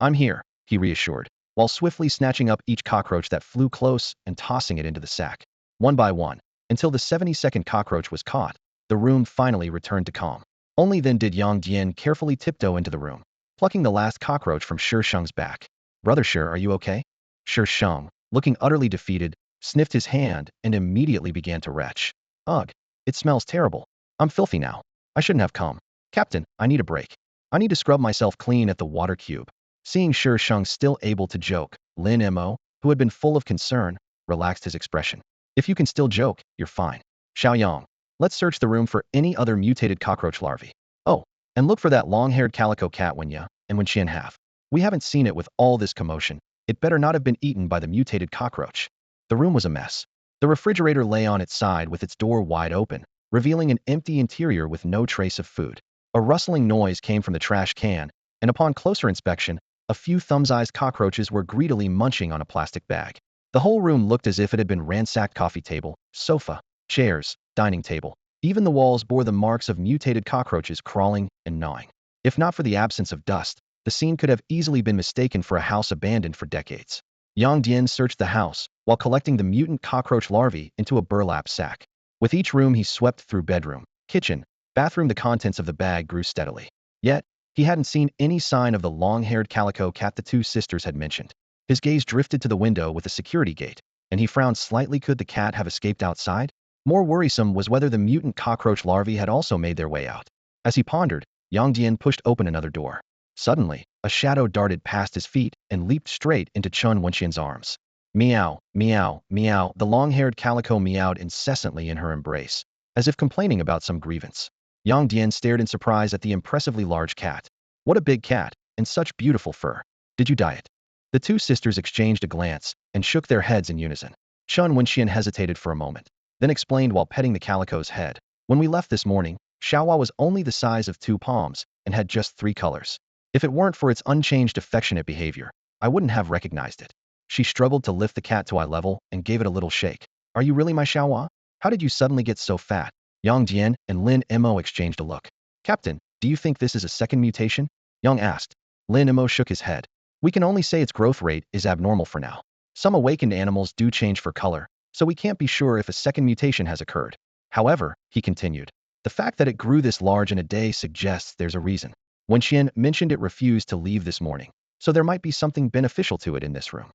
I'm here, he reassured, while swiftly snatching up each cockroach that flew close and tossing it into the sack. One by one, until the 72nd cockroach was caught, the room finally returned to calm. Only then did Yang Dian carefully tiptoe into the room, plucking the last cockroach from Shisheng's back. Brother Shi, are you okay? Shisheng, looking utterly defeated, sniffed his hand and immediately began to retch. Ugh, it smells terrible. I'm filthy now. I shouldn't have come. Captain, I need a break. I need to scrub myself clean at the water cube. Seeing Shisheng still able to joke, Lin Mo, who had been full of concern, relaxed his expression. If you can still joke, you're fine. Xiaoyang, let's search the room for any other mutated cockroach larvae. Oh, and look for that long-haired calico cat when Ya and when Xian have. We haven't seen it with all this commotion. It better not have been eaten by the mutated cockroach. The room was a mess. The refrigerator lay on its side with its door wide open, revealing an empty interior with no trace of food. A rustling noise came from the trash can, and upon closer inspection, a few thumb-sized cockroaches were greedily munching on a plastic bag. The whole room looked as if it had been ransacked. Coffee table, sofa, chairs, dining table. Even the walls bore the marks of mutated cockroaches crawling and gnawing. If not for the absence of dust, the scene could have easily been mistaken for a house abandoned for decades. Yang Dian searched the house, while collecting the mutant cockroach larvae into a burlap sack. With each room he swept through bedroom, kitchen, bathroom. The contents of the bag grew steadily. Yet, he hadn't seen any sign of the long-haired calico cat the 2 sisters had mentioned. His gaze drifted to the window with the security gate, and he frowned slightly. Could the cat have escaped outside? More worrisome was whether the mutant cockroach larvae had also made their way out. As he pondered, Yang Dian pushed open another door. Suddenly, a shadow darted past his feet and leaped straight into Chun Wenxian's arms. Meow, meow, meow. The long-haired calico meowed incessantly in her embrace, as if complaining about some grievance. Yang Dian stared in surprise at the impressively large cat. What a big cat, and such beautiful fur. Did you dye it? The 2 sisters exchanged a glance and shook their heads in unison. Chun Wenxian hesitated for a moment, then explained while petting the calico's head. When we left this morning, Xiaohua was only the size of 2 palms and had just 3 colors. If it weren't for its unchanged affectionate behavior, I wouldn't have recognized it. She struggled to lift the cat to eye level and gave it a little shake. Are you really my Xiaohua? How did you suddenly get so fat? Yang Dian and Lin Mo exchanged a look. Captain, do you think this is a second mutation? Yang asked. Lin Mo shook his head. We can only say its growth rate is abnormal for now. Some awakened animals do change for color, so we can't be sure if a second mutation has occurred. However, he continued, The fact that it grew this large in a day suggests there's a reason. When Xian mentioned it refused to leave this morning, so there might be something beneficial to it in this room.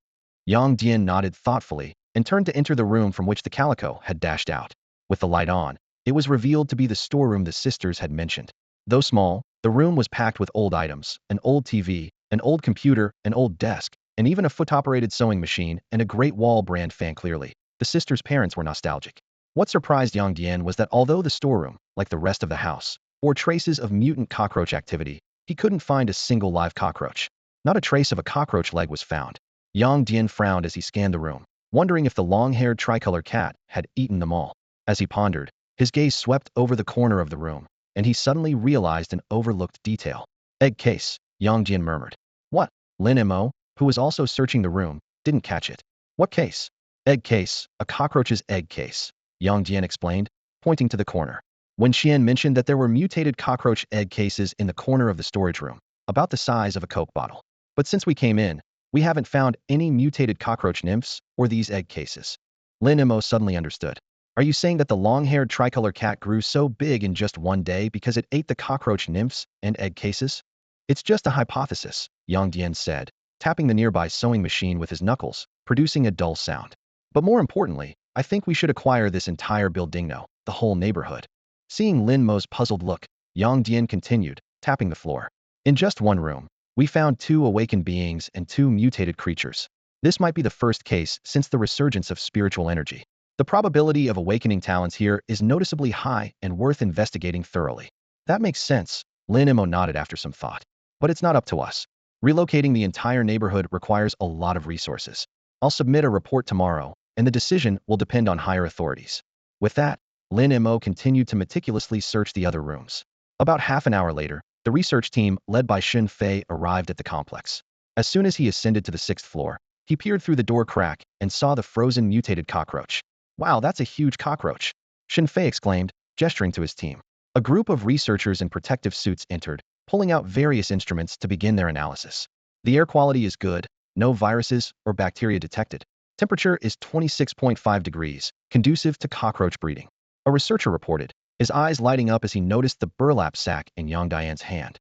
Yang Dian nodded thoughtfully and turned to enter the room from which the calico had dashed out. With the light on, it was revealed to be the storeroom the sisters had mentioned. Though small, the room was packed with old items, an old TV, an old computer, an old desk, and even a foot-operated sewing machine and a Great Wall brand fan. Clearly, the sisters' parents were nostalgic. What surprised Yang Dian was that although the storeroom, like the rest of the house, bore traces of mutant cockroach activity, he couldn't find a single live cockroach. Not a trace of a cockroach leg was found. Yang Dian frowned as he scanned the room, wondering if the long-haired tricolor cat had eaten them all. As he pondered, his gaze swept over the corner of the room, and he suddenly realized an overlooked detail. Egg case, Yang Dian murmured. What? Lin Mo, who was also searching the room, didn't catch it. What case? Egg case, a cockroach's egg case, Yang Dian explained, pointing to the corner. When Xian mentioned that there were mutated cockroach egg cases in the corner of the storage room, about the size of a Coke bottle. But since we came in, we haven't found any mutated cockroach nymphs or these egg cases. Lin Mo suddenly understood. Are you saying that the long-haired tricolor cat grew so big in just one day because it ate the cockroach nymphs and egg cases? It's just a hypothesis, Yang Dian said, tapping the nearby sewing machine with his knuckles, producing a dull sound. But more importantly, I think we should acquire this entire building, no, the whole neighborhood. Seeing Lin Mo's puzzled look, Yang Dian continued, tapping the floor. In just one room, we found 2 awakened beings and 2 mutated creatures. This might be the first case since the resurgence of spiritual energy. The probability of awakening talents here is noticeably high and worth investigating thoroughly. That makes sense, Lin Mo nodded after some thought. But it's not up to us. Relocating the entire neighborhood requires a lot of resources. I'll submit a report tomorrow, and the decision will depend on higher authorities. With that, Lin Mo continued to meticulously search the other rooms. About half an hour later, the research team, led by Xin Fei, arrived at the complex. As soon as he ascended to the 6th floor, he peered through the door crack and saw the frozen mutated cockroach. Wow, that's a huge cockroach, Xin Fei exclaimed, gesturing to his team. A group of researchers in protective suits entered, pulling out various instruments to begin their analysis. The air quality is good, no viruses or bacteria detected. Temperature is 26.5 degrees, conducive to cockroach breeding. A researcher reported, his eyes lighting up as he noticed the burlap sack in Yang Dian's hand.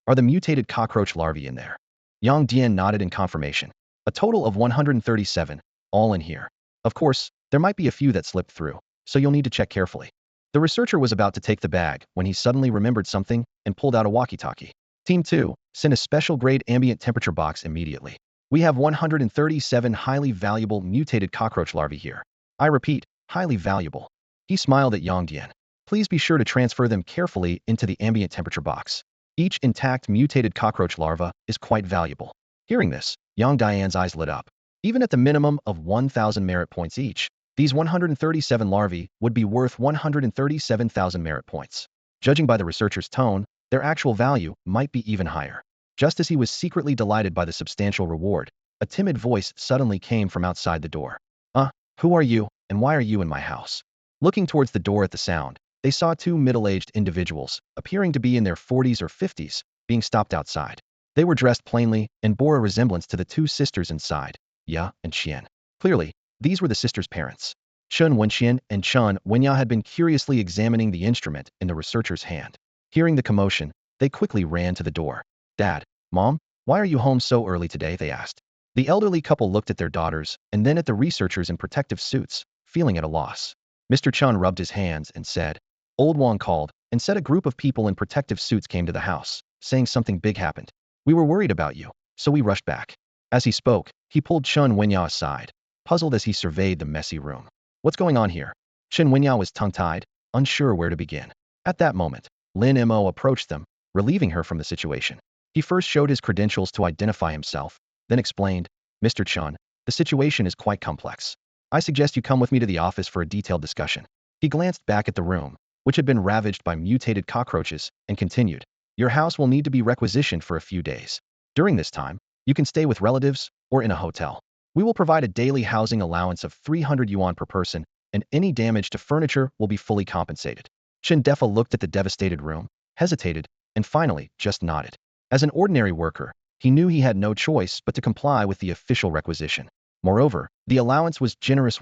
Are the mutated cockroach larvae in there? Yang Dian nodded in confirmation. A total of 137, all in here. Of course, there might be a few that slipped through, so you'll need to check carefully. The researcher was about to take the bag when he suddenly remembered something and pulled out a walkie-talkie. Team 2, send a special grade ambient temperature box immediately. We have 137 highly valuable mutated cockroach larvae here. I repeat, highly valuable. He smiled at Yang Dian. Please be sure to transfer them carefully into the ambient temperature box. Each intact mutated cockroach larva is quite valuable. Hearing this, Yang Dian's eyes lit up. Even at the minimum of 1,000 merit points each, these 137 larvae would be worth 137,000 merit points. Judging by the researcher's tone, their actual value might be even higher. Just as he was secretly delighted by the substantial reward, a timid voice suddenly came from outside the door. Who are you, and why are you in my house? Looking towards the door at the sound, they saw 2 middle-aged individuals, appearing to be in their 40s or 50s, being stopped outside. They were dressed plainly and bore a resemblance to the 2 sisters inside, Ya and Xian. Clearly, these were the sisters' parents. Chen Wenxian and Chen Wenya had been curiously examining the instrument in the researcher's hand. Hearing the commotion, they quickly ran to the door. Dad, Mom, why are you home so early today? They asked. The elderly couple looked at their daughters and then at the researchers in protective suits, feeling at a loss. Mr. Chen rubbed his hands and said, Old Wang called and said a group of people in protective suits came to the house, saying something big happened. We were worried about you, so we rushed back. As he spoke, he pulled Chen Wenya aside, puzzled as he surveyed the messy room. What's going on here? Chen Wenya was tongue-tied, unsure where to begin. At that moment, Lin Mo approached them, relieving her from the situation. He first showed his credentials to identify himself, then explained, Mr. Chen, the situation is quite complex. I suggest you come with me to the office for a detailed discussion. He glanced back at the room, which had been ravaged by mutated cockroaches, and continued, Your house will need to be requisitioned for a few days. During this time, you can stay with relatives or in a hotel. We will provide a daily housing allowance of 300 yuan per person, and any damage to furniture will be fully compensated. Chen Defa looked at the devastated room, hesitated, and finally just nodded. As an ordinary worker, he knew he had no choice but to comply with the official requisition. Moreover, the allowance was generous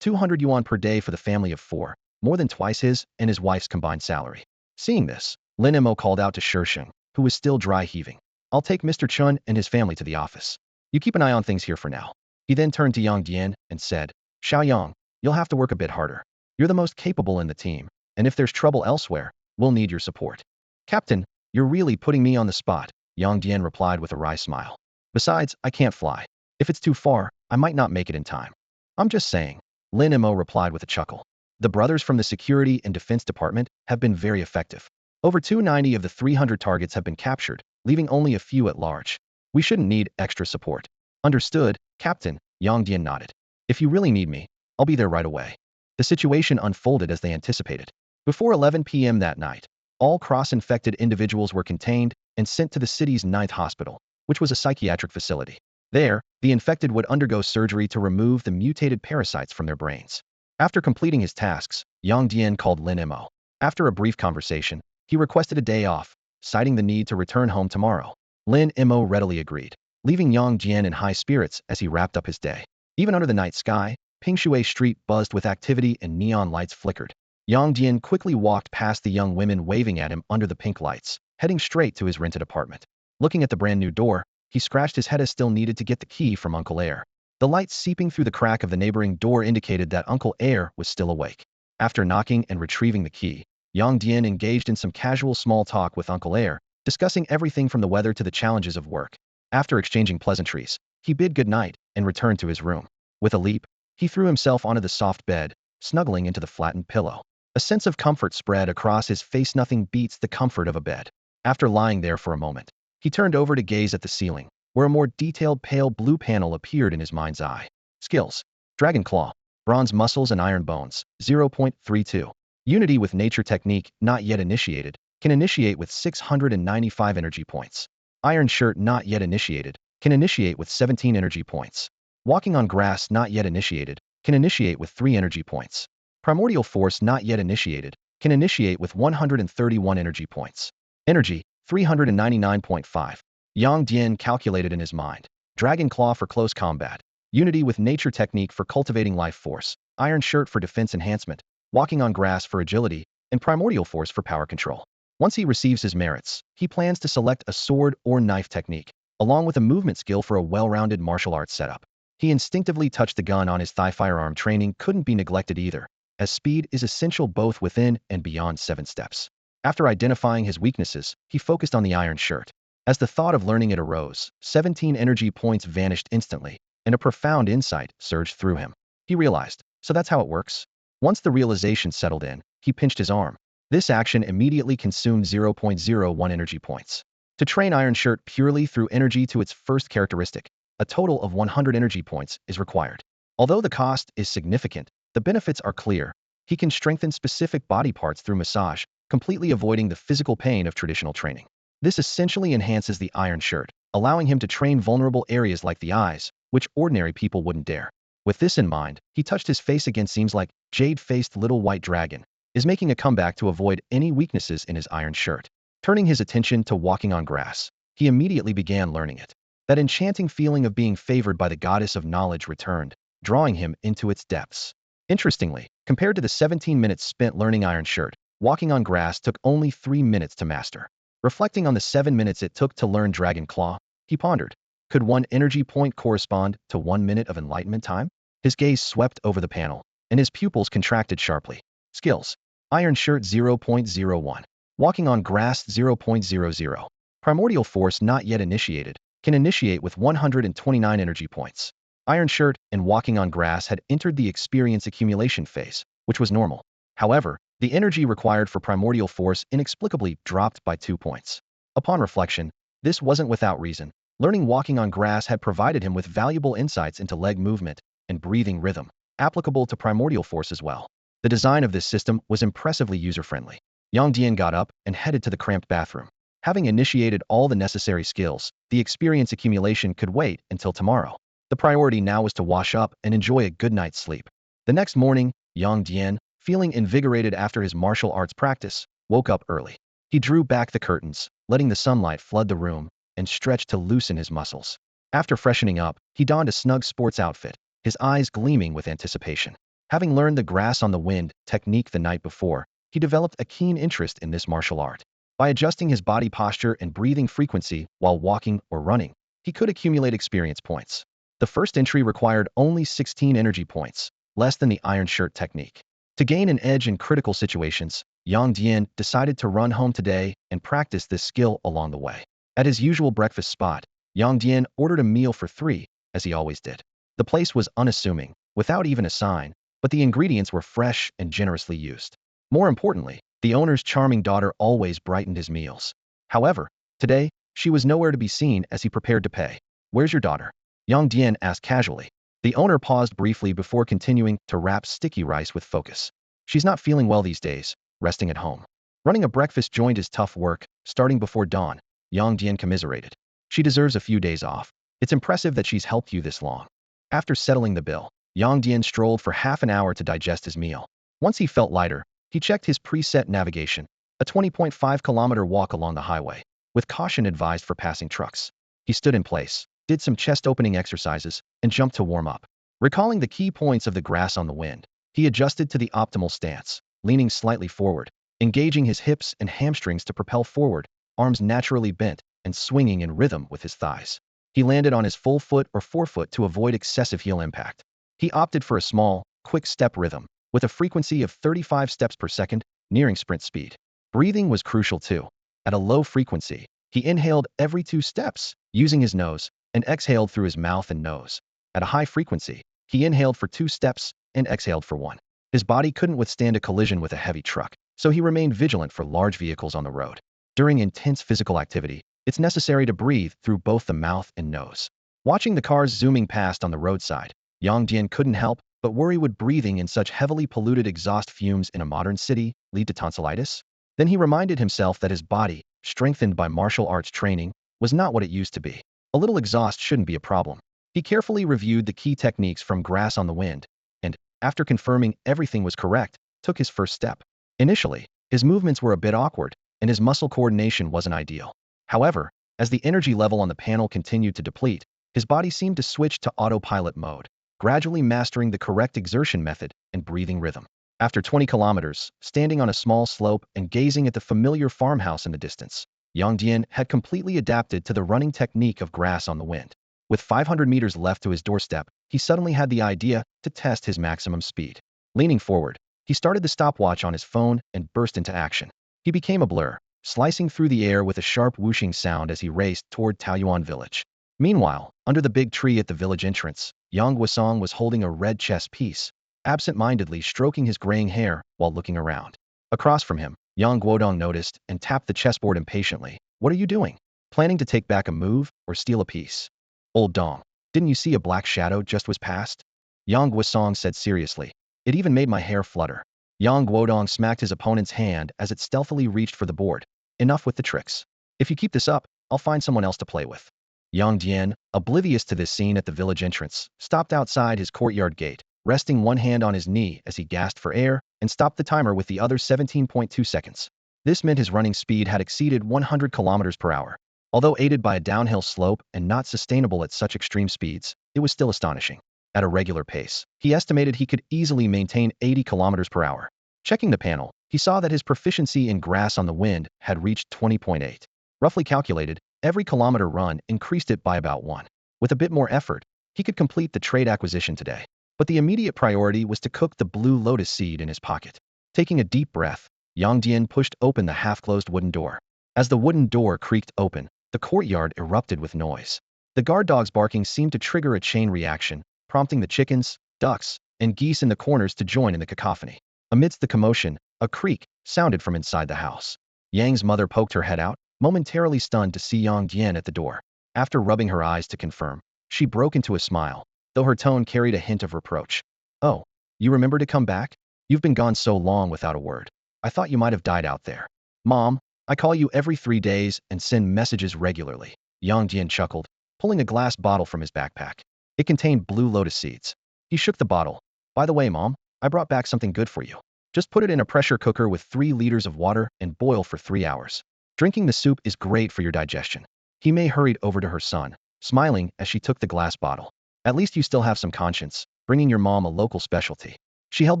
200 yuan per day for the family of 4, more than twice his and his wife's combined salary. Seeing this, Lin Mo called out to Shisheng, who was still dry heaving. I'll take Mr. Chun and his family to the office. You keep an eye on things here for now. He then turned to Yang Dian and said, Xiaoyang, you'll have to work a bit harder. You're the most capable in the team, and if there's trouble elsewhere, we'll need your support. Captain, you're really putting me on the spot, Yang Dian replied with a wry smile. Besides, I can't fly. If it's too far, I might not make it in time. I'm just saying, Lin Mo replied with a chuckle. The brothers from the Security and Defense Department have been very effective. Over 290 of the 300 targets have been captured, leaving only a few at large. We shouldn't need extra support. Understood, Captain, Yang Dian nodded. If you really need me, I'll be there right away. The situation unfolded as they anticipated. Before 11 p.m. that night, all cross-infected individuals were contained and sent to the city's 9th hospital, which was a psychiatric facility. There, the infected would undergo surgery to remove the mutated parasites from their brains. After completing his tasks, Yang Dian called Lin Mo. After a brief conversation, he requested a day off, citing the need to return home tomorrow. Lin Mo readily agreed, leaving Yang Dian in high spirits as he wrapped up his day. Even under the night sky, Pingshui Street buzzed with activity and neon lights flickered. Yang Dian quickly walked past the young women waving at him under the pink lights, heading straight to his rented apartment. Looking at the brand new door, he scratched his head as still needed to get the key from Uncle Air. The light seeping through the crack of the neighboring door indicated that Uncle Air was still awake. After knocking and retrieving the key, Yang Dian engaged in some casual small talk with Uncle Air, discussing everything from the weather to the challenges of work. After exchanging pleasantries, he bid goodnight and returned to his room. With a leap, he threw himself onto the soft bed, snuggling into the flattened pillow. A sense of comfort spread across his face. Nothing beats the comfort of a bed. After lying there for a moment, he turned over to gaze at the ceiling, where a more detailed pale blue panel appeared in his mind's eye. Skills: Dragon Claw, Bronze Muscles and Iron Bones, 0.32. Unity with Nature Technique, not yet initiated, can initiate with 695 energy points. Iron Shirt, not yet initiated, can initiate with 17 energy points. Walking on Grass, not yet initiated, can initiate with 3 energy points. Primordial Force, not yet initiated, can initiate with 131 energy points. Energy, 399.5. Yang Dian calculated in his mind. Dragon Claw for close combat. Unity with Nature Technique for cultivating life force. Iron Shirt for defense enhancement. Walking on Grass for agility. And Primordial Force for power control. Once he receives his merits, he plans to select a sword or knife technique, along with a movement skill for a well-rounded martial arts setup. He instinctively touched the gun on his thigh. Firearm training couldn't be neglected either, as speed is essential both within and beyond 7 steps. After identifying his weaknesses, he focused on the Iron Shirt. As the thought of learning it arose, 17 energy points vanished instantly, and a profound insight surged through him. He realized, so that's how it works? Once the realization settled in, he pinched his arm. This action immediately consumed 0.01 energy points. To train Iron Shirt purely through energy to its first characteristic, a total of 100 energy points is required. Although the cost is significant, the benefits are clear. He can strengthen specific body parts through massage, completely avoiding the physical pain of traditional training. This essentially enhances the Iron Shirt, allowing him to train vulnerable areas like the eyes, which ordinary people wouldn't dare. With this in mind, he touched his face again. Seems like jade-faced little white dragon is making a comeback to avoid any weaknesses in his Iron Shirt. Turning his attention to Walking on Grass, he immediately began learning it. That enchanting feeling of being favored by the goddess of knowledge returned, drawing him into its depths. Interestingly, compared to the 17 minutes spent learning Iron Shirt, Walking on Grass took only 3 minutes to master. Reflecting on the 7 minutes it took to learn Dragon Claw, he pondered, could 1 energy point correspond to 1 minute of enlightenment time? His gaze swept over the panel, and his pupils contracted sharply. Skills: Iron Shirt 0.01. Walking on Grass 0.00. Primordial Force, not yet initiated, can initiate with 129 energy points. Iron Shirt and Walking on Grass had entered the experience accumulation phase, which was normal. However, the energy required for Primordial Force inexplicably dropped by 2 points. Upon reflection, this wasn't without reason. Learning Walking on Grass had provided him with valuable insights into leg movement and breathing rhythm, applicable to Primordial Force as well. The design of this system was impressively user-friendly. Yang Dian got up and headed to the cramped bathroom. Having initiated all the necessary skills, the experience accumulation could wait until tomorrow. The priority now was to wash up and enjoy a good night's sleep. The next morning, Yang Dian, feeling invigorated after his martial arts practice, woke up early. He drew back the curtains, letting the sunlight flood the room, and stretched to loosen his muscles. After freshening up, he donned a snug sports outfit, his eyes gleaming with anticipation. Having learned the grass on the wind technique the night before, he developed a keen interest in this martial art. By adjusting his body posture and breathing frequency while walking or running, he could accumulate experience points. The first entry required only 16 energy points, less than the iron shirt technique. To gain an edge in critical situations, Yang Dian decided to run home today and practice this skill along the way. At his usual breakfast spot, Yang Dian ordered a meal for three, as he always did. The place was unassuming, without even a sign, but the ingredients were fresh and generously used. More importantly, the owner's charming daughter always brightened his meals. However, today, she was nowhere to be seen as he prepared to pay. "Where's your daughter?" Yang Dian asked casually. The owner paused briefly before continuing to wrap sticky rice with focus. "She's not feeling well these days, resting at home. Running a breakfast joint is tough work, starting before dawn," Yang Dian commiserated. "She deserves a few days off. It's impressive that she's helped you this long." After settling the bill, Yang Dian strolled for half an hour to digest his meal. Once he felt lighter, he checked his preset navigation, a 20.5-kilometer walk along the highway, with caution advised for passing trucks. He stood in place, did some chest-opening exercises, and jumped to warm up. Recalling the key points of the grass on the wind, he adjusted to the optimal stance, leaning slightly forward, engaging his hips and hamstrings to propel forward, arms naturally bent, and swinging in rhythm with his thighs. He landed on his full foot or forefoot to avoid excessive heel impact. He opted for a small, quick step rhythm, with a frequency of 35 steps per second, nearing sprint speed. Breathing was crucial too. At a low frequency, he inhaled every 2 steps, using his nose, and exhaled through his mouth and nose. At a high frequency, he inhaled for 2 steps and exhaled for 1. His body couldn't withstand a collision with a heavy truck, so he remained vigilant for large vehicles on the road. During intense physical activity, it's necessary to breathe through both the mouth and nose. Watching the cars zooming past on the roadside, Yang Dian couldn't help but worry, would breathing in such heavily polluted exhaust fumes in a modern city lead to tonsillitis? Then he reminded himself that his body, strengthened by martial arts training, was not what it used to be. A little exhaust shouldn't be a problem. He carefully reviewed the key techniques from Grass on the Wind, and, after confirming everything was correct, took his first step. Initially, his movements were a bit awkward, and his muscle coordination wasn't ideal. However, as the energy level on the panel continued to deplete, his body seemed to switch to autopilot mode, gradually mastering the correct exertion method and breathing rhythm. After 20 kilometers, standing on a small slope and gazing at the familiar farmhouse in the distance, Yang Dian had completely adapted to the running technique of Grass on the Wind. With 500 meters left to his doorstep, he suddenly had the idea to test his maximum speed. Leaning forward, he started the stopwatch on his phone and burst into action. He became a blur, slicing through the air with a sharp whooshing sound as he raced toward Taoyuan village. Meanwhile, under the big tree at the village entrance, Yang Guosong was holding a red chess piece, absent-mindedly stroking his graying hair while looking around. Across from him, Yang Guodong noticed and tapped the chessboard impatiently. "What are you doing? Planning to take back a move or steal a piece?" "Old Dong, didn't you see a black shadow just was past?" Yang Guosong said seriously. "It even made my hair flutter." Yang Guodong smacked his opponent's hand as it stealthily reached for the board. "Enough with the tricks. If you keep this up, I'll find someone else to play with." Yang Dian, oblivious to this scene at the village entrance, stopped outside his courtyard gate, resting one hand on his knee as he gasped for air, and stopped the timer with the other 17.2 seconds. This meant his running speed had exceeded 100 kilometers per hour. Although aided by a downhill slope and not sustainable at such extreme speeds, it was still astonishing. At a regular pace, he estimated he could easily maintain 80 kilometers per hour. Checking the panel, he saw that his proficiency in Grass on the Wind had reached 20.8. Roughly calculated, every kilometer run increased it by about 1. With a bit more effort, he could complete the trade acquisition today. But the immediate priority was to cook the blue lotus seed in his pocket. Taking a deep breath, Yang Dian pushed open the half-closed wooden door. As the wooden door creaked open, the courtyard erupted with noise. The guard dog's barking seemed to trigger a chain reaction, prompting the chickens, ducks, and geese in the corners to join in the cacophony. Amidst the commotion, a creak sounded from inside the house. Yang's mother poked her head out, momentarily stunned to see Yang Dian at the door. After rubbing her eyes to confirm, she broke into a smile, though her tone carried a hint of reproach. "Oh, you remember to come back? You've been gone so long without a word. I thought you might have died out there." "Mom, I call you every 3 days and send messages regularly," Yang Dian chuckled, pulling a glass bottle from his backpack. It contained blue lotus seeds. He shook the bottle. "By the way, Mom, I brought back something good for you. Just put it in a pressure cooker with 3 liters of water and boil for 3 hours. Drinking the soup is great for your digestion." Hime hurried over to her son, smiling as she took the glass bottle. "At least you still have some conscience, bringing your mom a local specialty." She held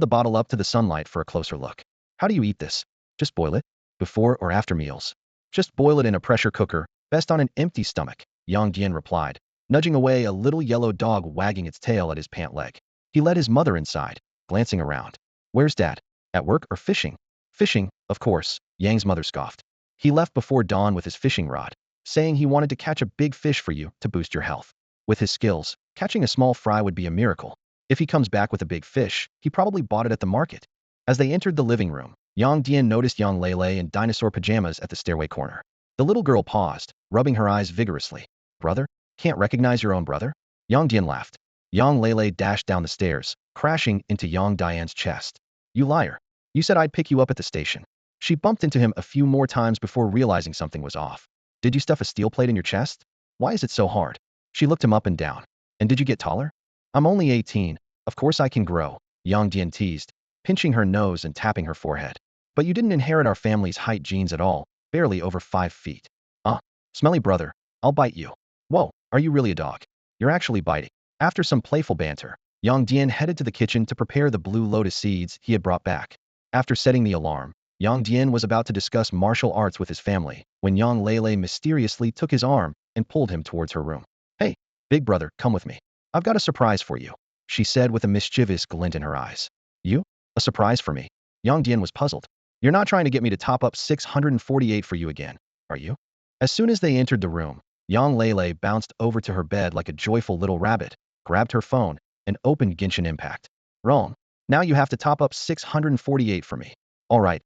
the bottle up to the sunlight for a closer look. How do you eat this? Just boil it? Before or after meals? Just boil it in a pressure cooker, best on an empty stomach, Yang Dian replied, nudging away a little yellow dog wagging its tail at his pant leg. He led his mother inside, glancing around. Where's Dad? At work or fishing? Fishing, of course, Yang's mother scoffed. He left before dawn with his fishing rod, saying he wanted to catch a big fish for you to boost your health. With his skills, catching a small fry would be a miracle. If he comes back with a big fish, he probably bought it at the market. As they entered the living room, Yang Dian noticed Yang Lele in dinosaur pajamas at the stairway corner. The little girl paused, rubbing her eyes vigorously. Brother? Can't recognize your own brother? Yang Dian laughed. Yang Lele dashed down the stairs, crashing into Yang Dian's chest. You liar. You said I'd pick you up at the station. She bumped into him a few more times before realizing something was off. Did you stuff a steel plate in your chest? Why is it so hard? She looked him up and down. And did you get taller? I'm only 18. Of course I can grow, Yang Dian teased, pinching her nose and tapping her forehead. But you didn't inherit our family's height genes at all, barely over 5 feet. Smelly brother, I'll bite you. Whoa, are you really a dog? You're actually biting. After some playful banter, Yang Dian headed to the kitchen to prepare the blue lotus seeds he had brought back. After setting the alarm, Yang Dian was about to discuss martial arts with his family when Yang Lele mysteriously took his arm and pulled him towards her room. Hey, big brother, come with me. I've got a surprise for you, she said with a mischievous glint in her eyes. You? A surprise for me? Yang Dian was puzzled. You're not trying to get me to top up 648 for you again, are you? As soon as they entered the room, Yang Lele bounced over to her bed like a joyful little rabbit, grabbed her phone, and opened Genshin Impact. Wrong. Now you have to top up 648 for me. All right,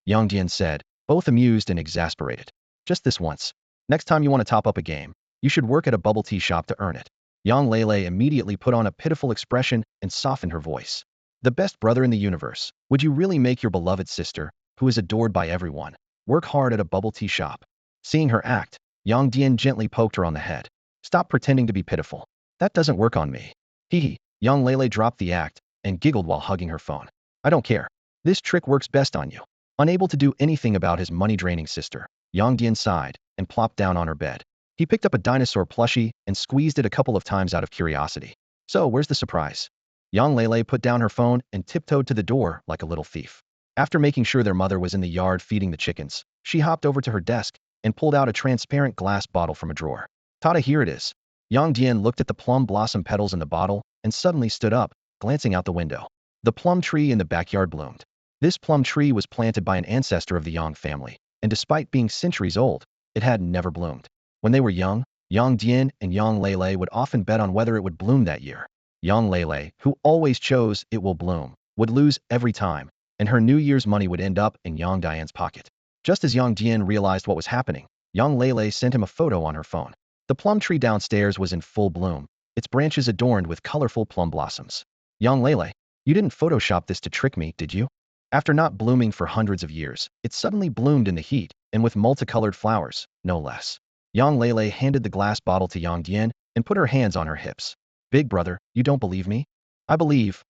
Yang Dian said, both amused and exasperated. Just this once. Next time you want to top up a game, you should work at a bubble tea shop to earn it. Yang Lele immediately put on a pitiful expression and softened her voice. The best brother in the universe, would you really make your beloved sister, who is adored by everyone, work hard at a bubble tea shop? Seeing her act, Yang Dian gently poked her on the head. Stop pretending to be pitiful. That doesn't work on me. Hee. Yang Lele dropped the act and giggled while hugging her phone. I don't care. This trick works best on you. Unable to do anything about his money-draining sister, Yang Dian sighed and plopped down on her bed. He picked up a dinosaur plushie and squeezed it a couple of times out of curiosity. So, where's the surprise? Yang Lele put down her phone and tiptoed to the door like a little thief. After making sure their mother was in the yard feeding the chickens, she hopped over to her desk and pulled out a transparent glass bottle from a drawer. Tada, here it is. Yang Dian looked at the plum blossom petals in the bottle and suddenly stood up, glancing out the window. The plum tree in the backyard bloomed. This plum tree was planted by an ancestor of the Yang family, and despite being centuries old, it had never bloomed. When they were young, Yang Dian and Yang Lele would often bet on whether it would bloom that year. Yang Lele, who always chose it will bloom, would lose every time, and her New Year's money would end up in Yang Dian's pocket. Just as Yang Dian realized what was happening, Yang Lele sent him a photo on her phone. The plum tree downstairs was in full bloom, its branches adorned with colorful plum blossoms. Yang Lele, you didn't Photoshop this to trick me, did you? After not blooming for hundreds of years, it suddenly bloomed in the heat, and with multicolored flowers, no less. Yang Lele handed the glass bottle to Yang Dian and put her hands on her hips. Big brother, you don't believe me? I believe.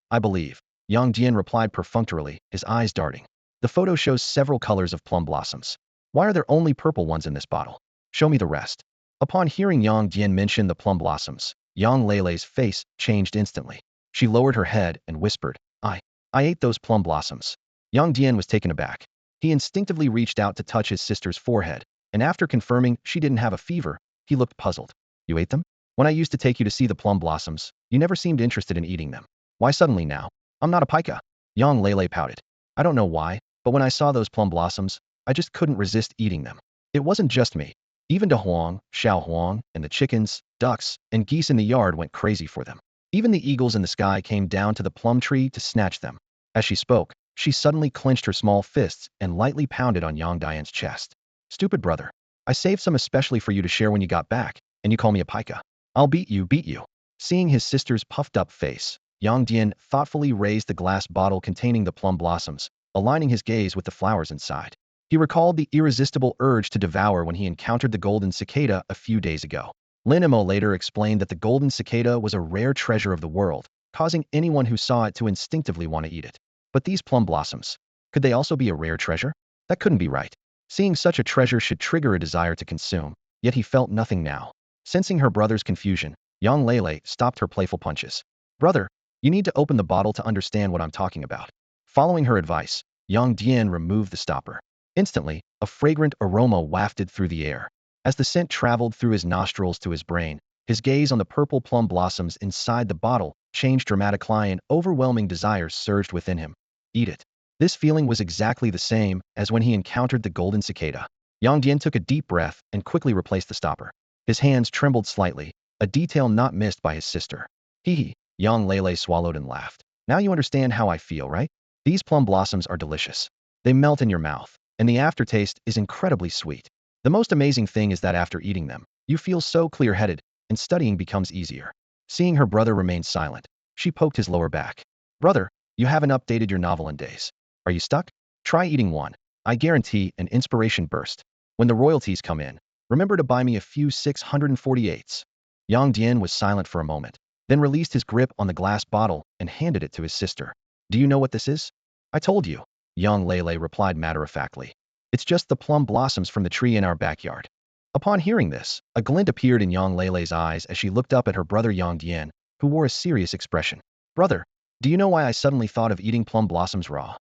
Yang Dian replied perfunctorily, his eyes darting. The photo shows several colors of plum blossoms. Why are there only purple ones in this bottle? Show me the rest. Upon hearing Yang Dian mention the plum blossoms, Yang Lele's face changed instantly. She lowered her head and whispered, I ate those plum blossoms. Yang Dian was taken aback. He instinctively reached out to touch his sister's forehead, and after confirming she didn't have a fever, he looked puzzled. You ate them? When I used to take you to see the plum blossoms, you never seemed interested in eating them. Why suddenly now? I'm not a pika. Yang Lele pouted. I don't know why, but when I saw those plum blossoms, I just couldn't resist eating them. It wasn't just me. Even De Huang, Xiao Huang, and the chickens, ducks, and geese in the yard went crazy for them. Even the eagles in the sky came down to the plum tree to snatch them. As she spoke, she suddenly clenched her small fists and lightly pounded on Yang Dian's chest. Stupid brother. I saved some especially for you to share when you got back, and you call me a pika. I'll beat you. Seeing his sister's puffed-up face, Yang Dian thoughtfully raised the glass bottle containing the plum blossoms, aligning his gaze with the flowers inside. He recalled the irresistible urge to devour when he encountered the golden cicada a few days ago. Lin Mo later explained that the golden cicada was a rare treasure of the world, causing anyone who saw it to instinctively want to eat it. But these plum blossoms, could they also be a rare treasure? That couldn't be right. Seeing such a treasure should trigger a desire to consume, yet he felt nothing now. Sensing her brother's confusion, Yang Lele stopped her playful punches. Brother, You need to open the bottle to understand what I'm talking about. Following her advice, Yang Dian removed the stopper. Instantly, a fragrant aroma wafted through the air. As the scent traveled through his nostrils to his brain, his gaze on the purple plum blossoms inside the bottle changed dramatically and overwhelming desire surged within him. Eat it. This feeling was exactly the same as when he encountered the golden cicada. Yang Dian took a deep breath and quickly replaced the stopper. His hands trembled slightly, a detail not missed by his sister. Hee hee, Yang Lele swallowed and laughed. Now you understand how I feel, right? These plum blossoms are delicious. They melt in your mouth, and the aftertaste is incredibly sweet. The most amazing thing is that after eating them, you feel so clear-headed, and studying becomes easier. Seeing her brother remain silent, she poked his lower back. Brother, you haven't updated your novel in days. Are you stuck? Try eating one. I guarantee an inspiration burst. When the royalties come in, remember to buy me a few 648s. Yang Dian was silent for a moment, then released his grip on the glass bottle and handed it to his sister. Do you know what this is? I told you, Yang Lele replied matter-of-factly. It's just the plum blossoms from the tree in our backyard. Upon hearing this, a glint appeared in Yang Lele's eyes as she looked up at her brother Yang Dian, who wore a serious expression. Brother, do you know why I suddenly thought of eating plum blossoms raw?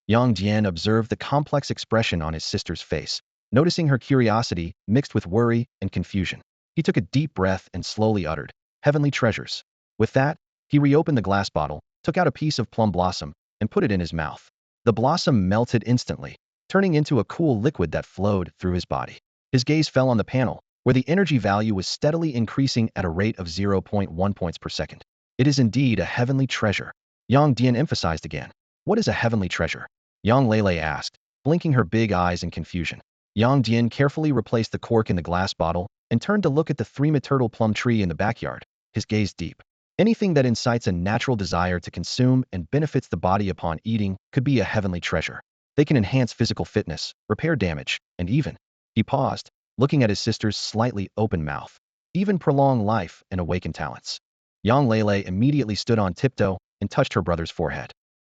Yang Dian observed the complex expression on his sister's face, noticing her curiosity mixed with worry and confusion. He took a deep breath and slowly uttered, "Heavenly treasures." With that, he reopened the glass bottle, took out a piece of plum blossom, and put it in his mouth. The blossom melted instantly, turning into a cool liquid that flowed through his body. His gaze fell on the panel, where the energy value was steadily increasing at a rate of 0.1 points per second. It is indeed a heavenly treasure. Yang Dian emphasized again. What is a heavenly treasure? Yang Lele asked, blinking her big eyes in confusion. Yang Dian carefully replaced the cork in the glass bottle and turned to look at the three-turtle plum tree in the backyard, his gaze deep. Anything that incites a natural desire to consume and benefits the body upon eating could be a heavenly treasure. They can enhance physical fitness, repair damage, and even, he paused, looking at his sister's slightly open mouth, even prolong life and awaken talents. Yang Lele immediately stood on tiptoe and touched her brother's forehead.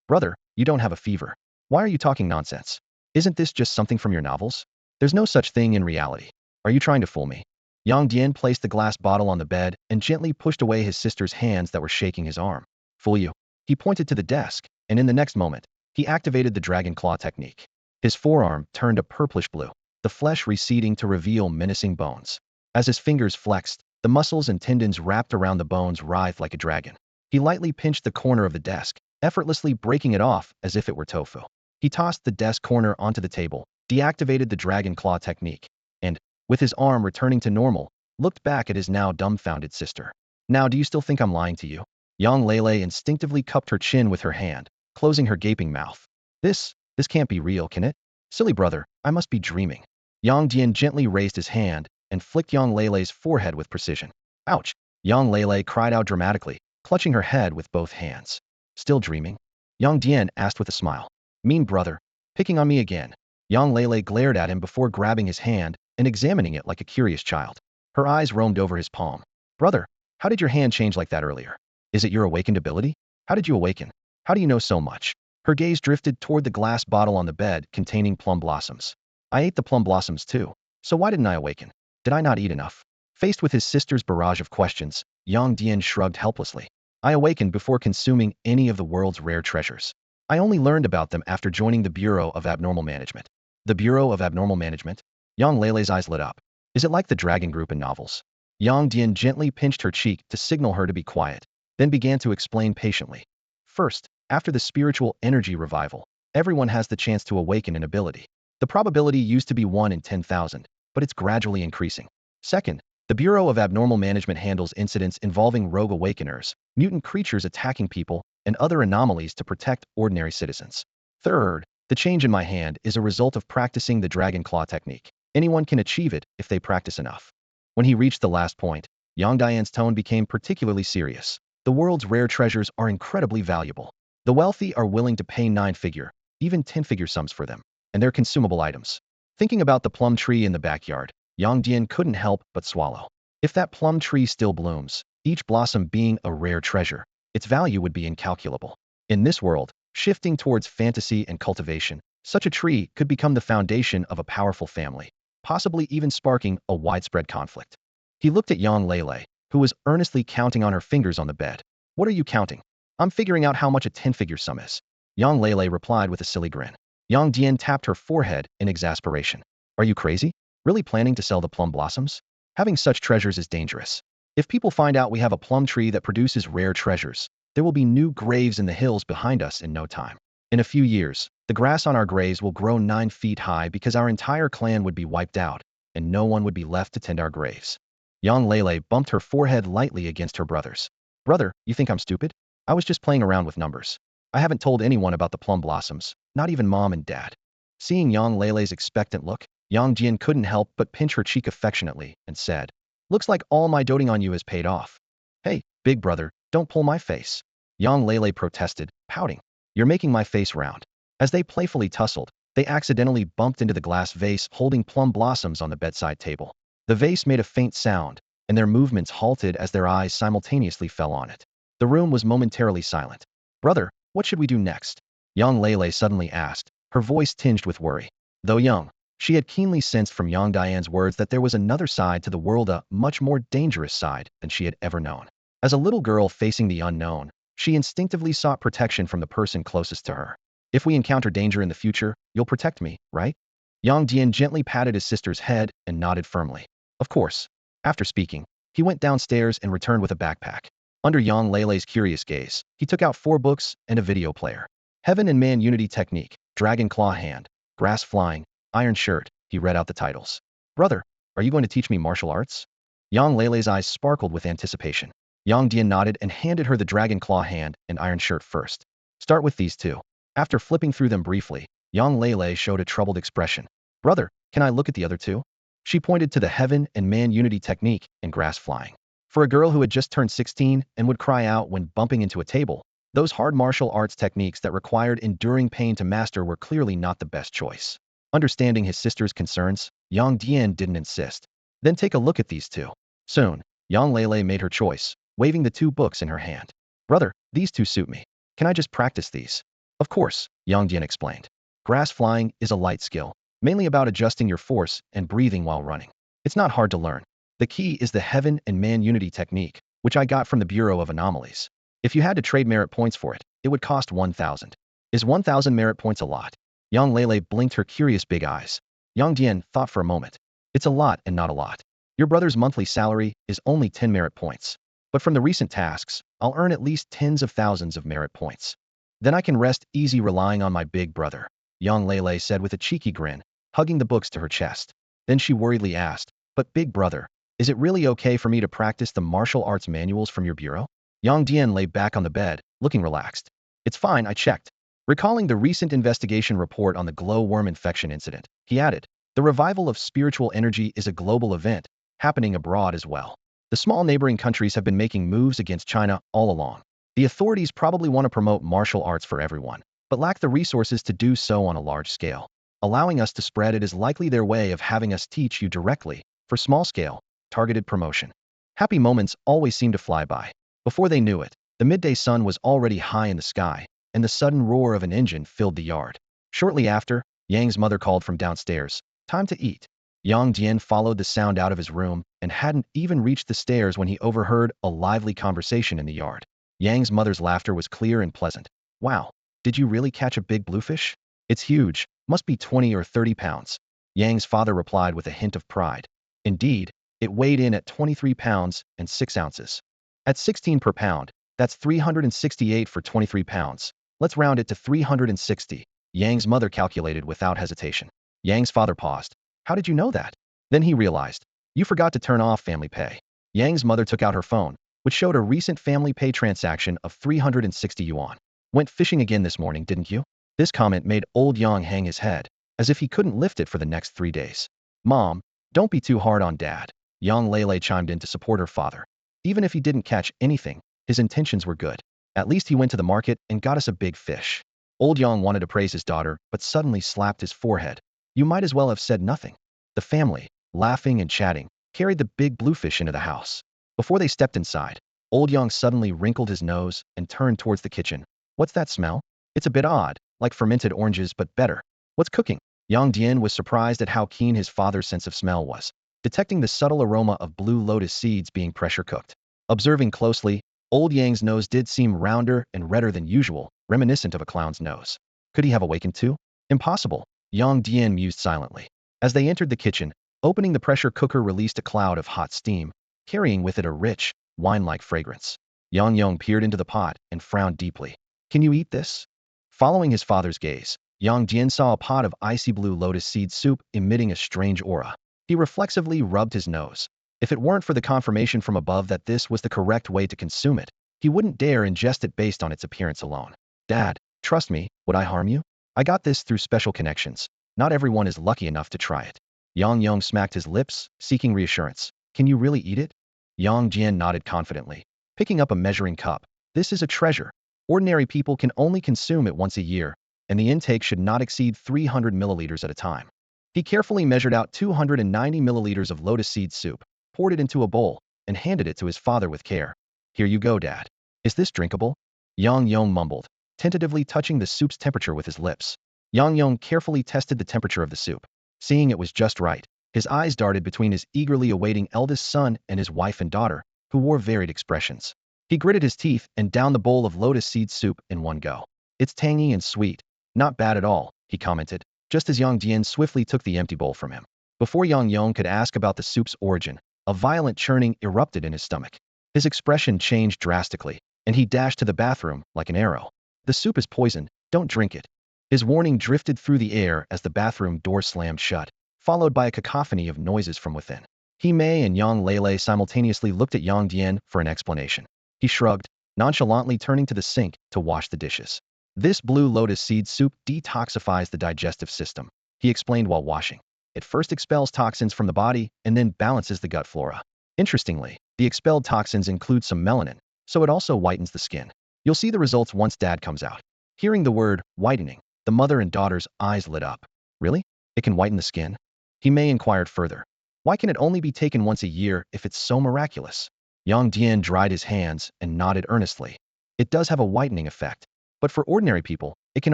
Brother, you don't have a fever. Why are you talking nonsense? Isn't this just something from your novels? There's no such thing in reality. Are you trying to fool me? Yang Dian placed the glass bottle on the bed and gently pushed away his sister's hands that were shaking his arm. Fool you. He pointed to the desk, and in the next moment, he activated the dragon claw technique. His forearm turned a purplish blue, the flesh receding to reveal menacing bones. As his fingers flexed, the muscles and tendons wrapped around the bones writhed like a dragon. He lightly pinched the corner of the desk, effortlessly breaking it off as if it were tofu. He tossed the desk corner onto the table, deactivated the dragon claw technique, and, with his arm returning to normal, looked back at his now dumbfounded sister. Now do you still think I'm lying to you? Yang Lele instinctively cupped her chin with her hand, closing her gaping mouth. This can't be real, can it? Silly brother, I must be dreaming. Yang Dian gently raised his hand and flicked Yang Lele's forehead with precision. Ouch! Yang Lele cried out dramatically, clutching her head with both hands. Still dreaming? Yang Dian asked with a smile. Mean brother, picking on me again. Yang Lele glared at him before grabbing his hand and examining it like a curious child. Her eyes roamed over his palm. Brother, how did your hand change like that earlier? Is it your awakened ability? How did you awaken? How do you know so much? Her gaze drifted toward the glass bottle on the bed containing plum blossoms. I ate the plum blossoms too. So why didn't I awaken? Did I not eat enough? Faced with his sister's barrage of questions, Yang Dian shrugged helplessly. I awakened before consuming any of the world's rare treasures. I only learned about them after joining the Bureau of Abnormal Management. The Bureau of Abnormal Management? Yang Lele's eyes lit up. Is it like the dragon group in novels? Yang Dian gently pinched her cheek to signal her to be quiet, then began to explain patiently. First, after the spiritual energy revival, everyone has the chance to awaken an ability. The probability used to be 1 in 10,000, but it's gradually increasing. Second, the Bureau of Abnormal Management handles incidents involving rogue awakeners, mutant creatures attacking people, and other anomalies to protect ordinary citizens. Third, the change in my hand is a result of practicing the dragon claw technique. Anyone can achieve it if they practice enough. When he reached the last point, Yang Dian's tone became particularly serious. The world's rare treasures are incredibly valuable. The wealthy are willing to pay 9-figure, even 10-figure sums for them, and they're consumable items. Thinking about the plum tree in the backyard, Yang Dian couldn't help but swallow. If that plum tree still blooms, each blossom being a rare treasure, its value would be incalculable. In this world, shifting towards fantasy and cultivation, such a tree could become the foundation of a powerful family, possibly even sparking a widespread conflict. He looked at Yang Lele, who was earnestly counting on her fingers on the bed. What are you counting? I'm figuring out how much a 10-figure sum is. Yang Lele replied with a silly grin. Yang Dian tapped her forehead in exasperation. Are you crazy? Really planning to sell the plum blossoms? Having such treasures is dangerous. If people find out we have a plum tree that produces rare treasures, there will be new graves in the hills behind us in no time. In a few years, the grass on our graves will grow 9 feet high because our entire clan would be wiped out, and no one would be left to tend our graves. Yang Lele bumped her forehead lightly against her brother's. Brother, you think I'm stupid? I was just playing around with numbers. I haven't told anyone about the plum blossoms, not even mom and dad. Seeing Yang Lele's expectant look, Yang Dian couldn't help but pinch her cheek affectionately and said, looks like all my doting on you has paid off. Hey, big brother, don't pull my face. Yang Lele protested, pouting. You're making my face round. As they playfully tussled, they accidentally bumped into the glass vase holding plum blossoms on the bedside table. The vase made a faint sound, and their movements halted as their eyes simultaneously fell on it. The room was momentarily silent. Brother, what should we do next? Yang Lele suddenly asked, her voice tinged with worry. Though young, she had keenly sensed from Yang Dian's words that there was another side to the world, a much more dangerous side than she had ever known. As a little girl facing the unknown, she instinctively sought protection from the person closest to her. If we encounter danger in the future, you'll protect me, right? Yang Dian gently patted his sister's head and nodded firmly. Of course. After speaking, he went downstairs and returned with a backpack. Under Yang Lele's curious gaze, he took out 4 books and a video player. Heaven and Man Unity Technique, Dragon Claw Hand, Grass Flying, Iron Shirt, he read out the titles. Brother, are you going to teach me martial arts? Yang Lele's eyes sparkled with anticipation. Yang Dian nodded and handed her the Dragon Claw Hand and Iron Shirt first. Start with these 2. After flipping through them briefly, Yang Lele showed a troubled expression. Brother, can I look at the other 2? She pointed to the Heaven and Man Unity Technique and Grass Flying. For a girl who had just turned 16 and would cry out when bumping into a table, those hard martial arts techniques that required enduring pain to master were clearly not the best choice. Understanding his sister's concerns, Yang Dian didn't insist. Then take a look at these 2. Soon, Yang Lele made her choice, waving the 2 books in her hand. Brother, these 2 suit me. Can I just practice these? Of course, Yang Dian explained. Grass flying is a light skill, mainly about adjusting your force and breathing while running. It's not hard to learn. The key is the Heaven and Man Unity Technique, which I got from the Bureau of Anomalies. If you had to trade merit points for it, it would cost 1,000. Is 1,000 merit points a lot? Yang Lele blinked her curious big eyes. Yang Dian thought for a moment. It's a lot and not a lot. Your brother's monthly salary is only 10 merit points. But from the recent tasks, I'll earn at least tens of thousands of merit points. Then I can rest easy relying on my big brother, Yang Lele said with a cheeky grin, hugging the books to her chest. Then she worriedly asked, but big brother, is it really okay for me to practice the martial arts manuals from your bureau? Yang Dian lay back on the bed, looking relaxed. It's fine, I checked. Recalling the recent investigation report on the glowworm infection incident, he added, the revival of spiritual energy is a global event, happening abroad as well. The small neighboring countries have been making moves against China all along. The authorities probably want to promote martial arts for everyone, but lack the resources to do so on a large scale. Allowing us to spread it is likely their way of having us teach you directly, for small-scale, targeted promotion. Happy moments always seem to fly by. Before they knew it, the midday sun was already high in the sky, and the sudden roar of an engine filled the yard. Shortly after, Yang's mother called from downstairs, time to eat. Yang Dian followed the sound out of his room and hadn't even reached the stairs when he overheard a lively conversation in the yard. Yang's mother's laughter was clear and pleasant. Wow, did you really catch a big bluefish? It's huge, must be 20 or 30 pounds. Yang's father replied with a hint of pride. Indeed, it weighed in at 23 pounds and 6 ounces. At 16 per pound, that's 368 for 23 pounds. Let's round it to 360. Yang's mother calculated without hesitation. Yang's father paused. How did you know that? Then he realized. You forgot to turn off family pay. Yang's mother took out her phone, which showed a recent family pay transaction of 360 yuan. Went fishing again this morning, didn't you? This comment made old Yang hang his head, as if he couldn't lift it for the next 3 days. Mom, don't be too hard on Dad. Yang Lele chimed in to support her father. Even if he didn't catch anything, his intentions were good. At least he went to the market and got us a big fish. Old Yang wanted to praise his daughter, but suddenly slapped his forehead. You might as well have said nothing. The family, laughing and chatting, carried the big bluefish into the house. Before they stepped inside, old Yang suddenly wrinkled his nose and turned towards the kitchen. What's that smell? It's a bit odd, like fermented oranges but better. What's cooking? Yang Dian was surprised at how keen his father's sense of smell was, detecting the subtle aroma of blue lotus seeds being pressure cooked. Observing closely, Old Yang's nose did seem rounder and redder than usual, reminiscent of a clown's nose. Could he have awakened too? Impossible, Yang Dian mused silently. As they entered the kitchen, opening the pressure cooker released a cloud of hot steam, carrying with it a rich, wine-like fragrance. Yang peered into the pot and frowned deeply. Can you eat this? Following his father's gaze, Yang Dian saw a pot of icy blue lotus seed soup emitting a strange aura. He reflexively rubbed his nose. If it weren't for the confirmation from above that this was the correct way to consume it, he wouldn't dare ingest it based on its appearance alone. Dad, trust me, would I harm you? I got this through special connections. Not everyone is lucky enough to try it. Yang smacked his lips, seeking reassurance. Can you really eat it? Yang Dian nodded confidently, picking up a measuring cup. This is a treasure. Ordinary people can only consume it once a year, and the intake should not exceed 300 milliliters at a time. He carefully measured out 290 milliliters of lotus seed soup, poured it into a bowl, and handed it to his father with care. Here you go, Dad. Is this drinkable? Yang mumbled, tentatively touching the soup's temperature with his lips. Yang carefully tested the temperature of the soup. Seeing it was just right, his eyes darted between his eagerly awaiting eldest son and his wife and daughter, who wore varied expressions. He gritted his teeth and downed the bowl of lotus seed soup in one go. It's tangy and sweet. Not bad at all, he commented, just as Yang Dian swiftly took the empty bowl from him. Before Yang could ask about the soup's origin, a violent churning erupted in his stomach. His expression changed drastically, and he dashed to the bathroom like an arrow. The soup is poisoned, don't drink it. His warning drifted through the air as the bathroom door slammed shut, followed by a cacophony of noises from within. He Mei and Yang Lele simultaneously looked at Yang Dian for an explanation. He shrugged, nonchalantly turning to the sink to wash the dishes. This blue lotus seed soup detoxifies the digestive system, he explained while washing. It first expels toxins from the body and then balances the gut flora. Interestingly, the expelled toxins include some melanin, so it also whitens the skin. You'll see the results once Dad comes out. Hearing the word whitening, the mother and daughter's eyes lit up. Really? It can whiten the skin? He Mei inquired further. Why can it only be taken once a year if it's so miraculous? Yang Dian dried his hands and nodded earnestly. It does have a whitening effect, but for ordinary people, it can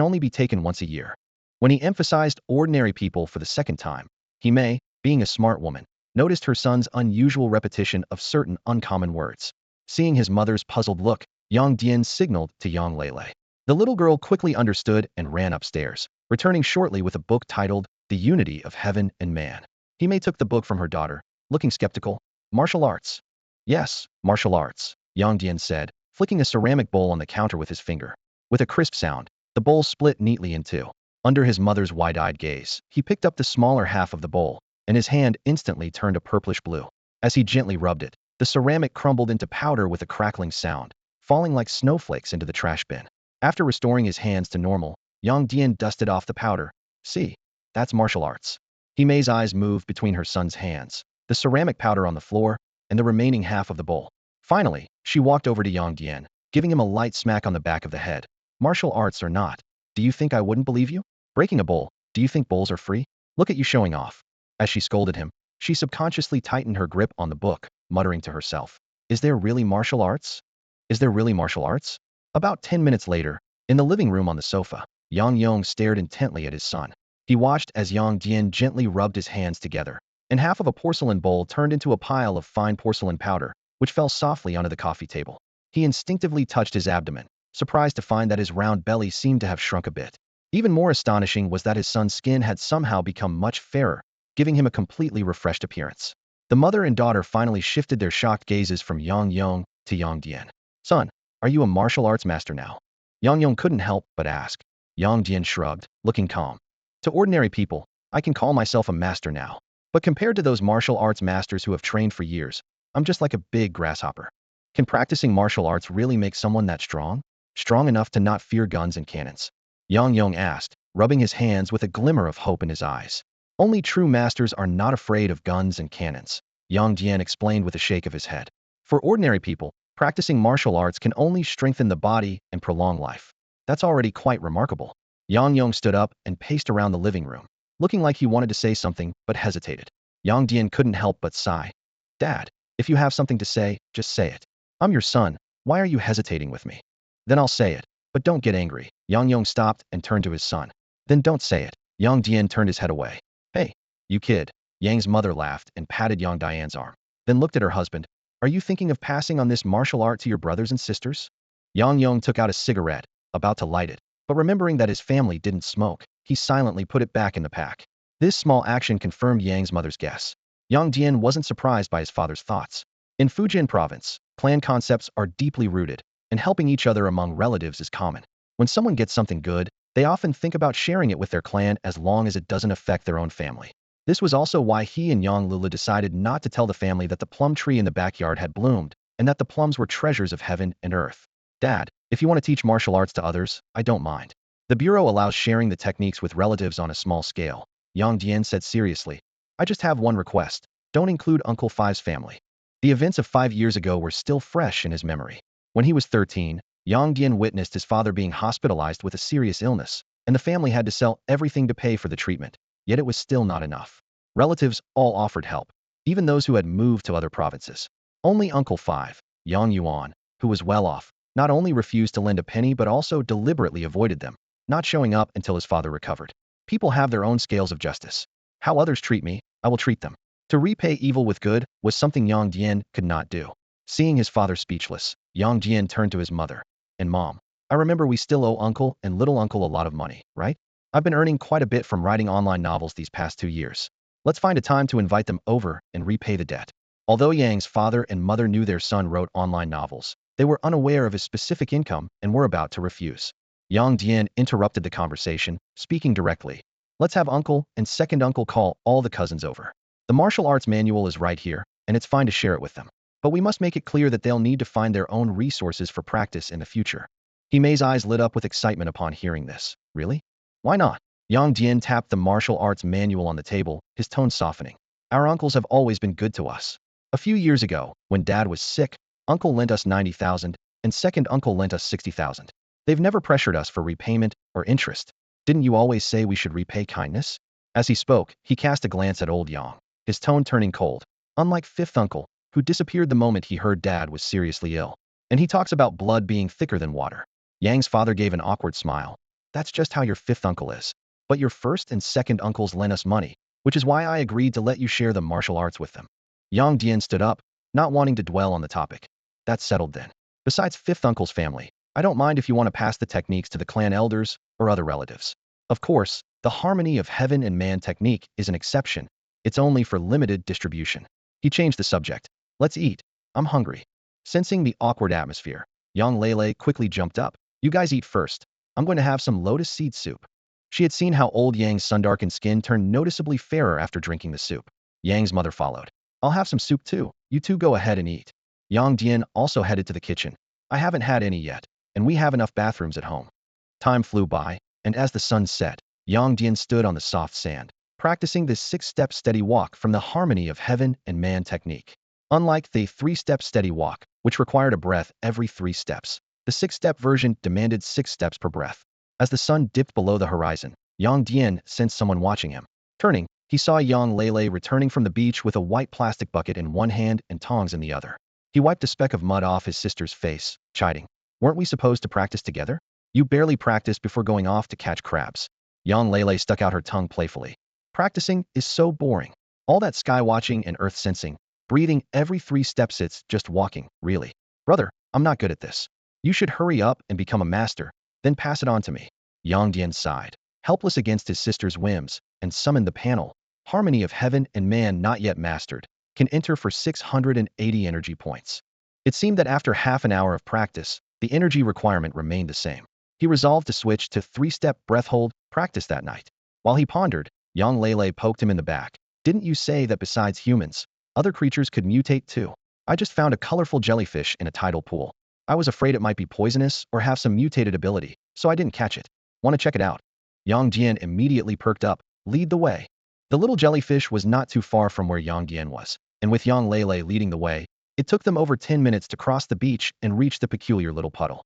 only be taken once a year. When he emphasized ordinary people for the second time, He Mei, being a smart woman, noticed her son's unusual repetition of certain uncommon words. Seeing his mother's puzzled look, Yang Dian signaled to Yang Lele. The little girl quickly understood and ran upstairs, returning shortly with a book titled The Unity of Heaven and Man. He Mei took the book from her daughter, looking skeptical. Martial arts. Yes, martial arts, Yang Dian said, flicking a ceramic bowl on the counter with his finger. With a crisp sound, the bowl split neatly in two. Under his mother's wide-eyed gaze, he picked up the smaller half of the bowl, and his hand instantly turned a purplish blue. As he gently rubbed it, the ceramic crumbled into powder with a crackling sound, falling like snowflakes into the trash bin. After restoring his hands to normal, Yang Dian dusted off the powder. See, that's martial arts. He Mei's eyes moved between her son's hands, the ceramic powder on the floor, and the remaining half of the bowl. Finally, she walked over to Yang Dian, giving him a light smack on the back of the head. Martial arts or not, do you think I wouldn't believe you? Breaking a bowl, do you think bowls are free? Look at you showing off. As she scolded him, she subconsciously tightened her grip on the book, muttering to herself. Is there really martial arts? Is there really martial arts? About 10 minutes later, in the living room on the sofa, Yang stared intently at his son. He watched as Yang Dian gently rubbed his hands together, and half of a porcelain bowl turned into a pile of fine porcelain powder, which fell softly onto the coffee table. He instinctively touched his abdomen, surprised to find that his round belly seemed to have shrunk a bit. Even more astonishing was that his son's skin had somehow become much fairer, giving him a completely refreshed appearance. The mother and daughter finally shifted their shocked gazes from Yang to Yang Dian. Son, are you a martial arts master now? Yang couldn't help but ask. Yang Dian shrugged, looking calm. To ordinary people, I can call myself a master now. But compared to those martial arts masters who have trained for years, I'm just like a big grasshopper. Can practicing martial arts really make someone that strong? Strong enough to not fear guns and cannons? Yang asked, rubbing his hands with a glimmer of hope in his eyes. Only true masters are not afraid of guns and cannons, Yang Dian explained with a shake of his head. For ordinary people, practicing martial arts can only strengthen the body and prolong life. That's already quite remarkable. Yang stood up and paced around the living room, looking like he wanted to say something but hesitated. Yang Dian couldn't help but sigh. Dad, if you have something to say, just say it. I'm your son, why are you hesitating with me? Then I'll say it, but don't get angry. Yang stopped and turned to his son. Then don't say it. Yang Dian turned his head away. Hey, you kid. Yang's mother laughed and patted Yang Dian's arm, then looked at her husband. Are you thinking of passing on this martial art to your brothers and sisters? Yang Yong took out a cigarette, about to light it, but remembering that his family didn't smoke, he silently put it back in the pack. This small action confirmed Yang's mother's guess. Yang Dian wasn't surprised by his father's thoughts. In Fujian province, clan concepts are deeply rooted, and helping each other among relatives is common. When someone gets something good, they often think about sharing it with their clan as long as it doesn't affect their own family. This was also why he and Yang Lula decided not to tell the family that the plum tree in the backyard had bloomed, and that the plums were treasures of heaven and earth. Dad, if you want to teach martial arts to others, I don't mind. The Bureau allows sharing the techniques with relatives on a small scale, Yang Dian said seriously. I just have one request. Don't include Uncle Five's family. The events of 5 years ago were still fresh in his memory. When he was 13, Yang Dian witnessed his father being hospitalized with a serious illness, and the family had to sell everything to pay for the treatment. Yet it was still not enough. Relatives all offered help, even those who had moved to other provinces. Only Uncle Five, Yang Yuan, who was well off, not only refused to lend a penny but also deliberately avoided them, not showing up until his father recovered. People have their own scales of justice. How others treat me, I will treat them. To repay evil with good was something Yang Dian could not do. Seeing his father speechless, Yang Dian turned to his mother. And Mom, I remember we still owe Uncle and Little Uncle a lot of money, right? I've been earning quite a bit from writing online novels these past 2 years. Let's find a time to invite them over and repay the debt. Although Yang's father and mother knew their son wrote online novels, they were unaware of his specific income and were about to refuse. Yang Dian interrupted the conversation, speaking directly. Let's have Uncle and second Uncle call all the cousins over. The martial arts manual is right here, and it's fine to share it with them. But we must make it clear that they'll need to find their own resources for practice in the future. He Mei's eyes lit up with excitement upon hearing this. Really? Why not? Yang Dian tapped the martial arts manual on the table, his tone softening. Our uncles have always been good to us. A few years ago, when Dad was sick, Uncle lent us 90,000, and second Uncle lent us 60,000. They've never pressured us for repayment or interest. Didn't you always say we should repay kindness? As he spoke, he cast a glance at old Yang, his tone turning cold. Unlike fifth Uncle, who disappeared the moment he heard Dad was seriously ill. And he talks about blood being thicker than water. Yang's father gave an awkward smile. That's just how your fifth uncle is. But your first and second uncles lent us money, which is why I agreed to let you share the martial arts with them. Yang Dian stood up, not wanting to dwell on the topic. That's settled then. Besides fifth uncle's family, I don't mind if you want to pass the techniques to the clan elders or other relatives. Of course, the harmony of heaven and man technique is an exception. It's only for limited distribution. He changed the subject. Let's eat. I'm hungry. Sensing the awkward atmosphere, Yang Lele quickly jumped up. You guys eat first. I'm going to have some lotus seed soup. She had seen how old Yang's sun-darkened skin turned noticeably fairer after drinking the soup. Yang's mother followed. I'll have some soup too. You two go ahead and eat. Yang Dian also headed to the kitchen. I haven't had any yet, and we have enough bathrooms at home. Time flew by, and as the sun set, Yang Dian stood on the soft sand, practicing this 6-step steady walk from the harmony of heaven and man technique. Unlike the 3-step steady walk, which required a breath every 3 steps, the 6-step version demanded 6 steps per breath. As the sun dipped below the horizon, Yang Dian sensed someone watching him. Turning, he saw Yang Lele returning from the beach with a white plastic bucket in one hand and tongs in the other. He wiped a speck of mud off his sister's face, chiding. Weren't we supposed to practice together? You barely practiced before going off to catch crabs. Yang Lele stuck out her tongue playfully. Practicing is so boring. All that sky watching and earth sensing. Breathing every 3 steps, it's just walking, really. Brother, I'm not good at this. You should hurry up and become a master, then pass it on to me. Yang Dian sighed, helpless against his sister's whims, and summoned the panel. Harmony of heaven and man not yet mastered, can enter for 680 energy points. It seemed that after half an hour of practice, the energy requirement remained the same. He resolved to switch to 3-step breath hold practice that night. While he pondered, Yang Lele poked him in the back. Didn't you say that besides humans, other creatures could mutate too? I just found a colorful jellyfish in a tidal pool. I was afraid it might be poisonous or have some mutated ability, so I didn't catch it. Want to check it out? Yang Dian immediately perked up. Lead the way. The little jellyfish was not too far from where Yang Dian was, and with Yang Lele leading the way, it took them over 10 minutes to cross the beach and reach the peculiar little puddle.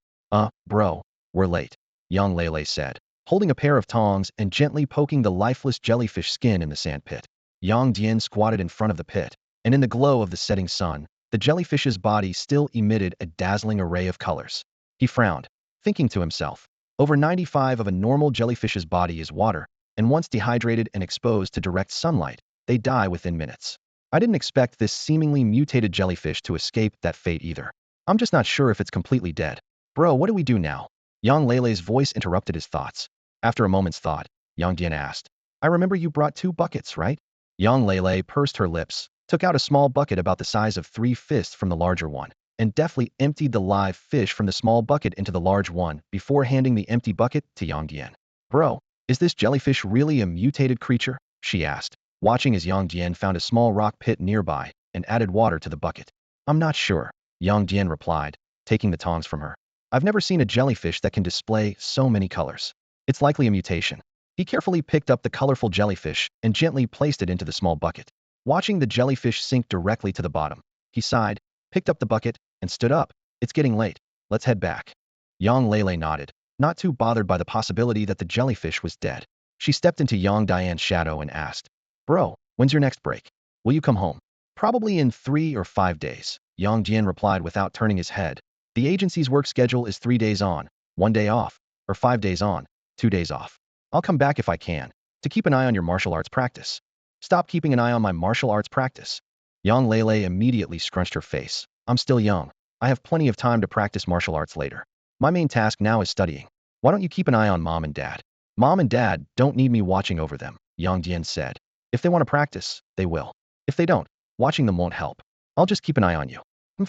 Bro, we're late, Yang Lele said, holding a pair of tongs and gently poking the lifeless jellyfish skin in the sand pit. Yang Dian squatted in front of the pit, and in the glow of the setting sun, the jellyfish's body still emitted a dazzling array of colors. He frowned, thinking to himself, over 95% of a normal jellyfish's body is water, and once dehydrated and exposed to direct sunlight, they die within minutes. I didn't expect this seemingly mutated jellyfish to escape that fate either. I'm just not sure if it's completely dead. Bro, what do we do now? Yang Lele's voice interrupted his thoughts. After a moment's thought, Yang Dian asked, I remember you brought 2 buckets, right? Yang Lele pursed her lips, took out a small bucket about the size of 3 fists from the larger one, and deftly emptied the live fish from the small bucket into the large one before handing the empty bucket to Yang Dian. Bro, is this jellyfish really a mutated creature? She asked, watching as Yang Dian found a small rock pit nearby and added water to the bucket. I'm not sure, Yang Dian replied, taking the tongs from her. I've never seen a jellyfish that can display so many colors. It's likely a mutation. He carefully picked up the colorful jellyfish and gently placed it into the small bucket. Watching the jellyfish sink directly to the bottom, he sighed, picked up the bucket, and stood up. It's getting late. Let's head back. Yang Lele nodded, not too bothered by the possibility that the jellyfish was dead. She stepped into Yang Dian's shadow and asked, Bro, when's your next break? Will you come home? Probably in 3 or 5 days, Yang Dian replied without turning his head. The agency's work schedule is 3 days on, 1 day off, or 5 days on, 2 days off. I'll come back if I can, to keep an eye on your martial arts practice. Stop keeping an eye on my martial arts practice. Yang Lele immediately scrunched her face. I'm still young. I have plenty of time to practice martial arts later. My main task now is studying. Why don't you keep an eye on Mom and Dad? Mom and Dad don't need me watching over them, Yang Dian said. If they want to practice, they will. If they don't, watching them won't help. I'll just keep an eye on you.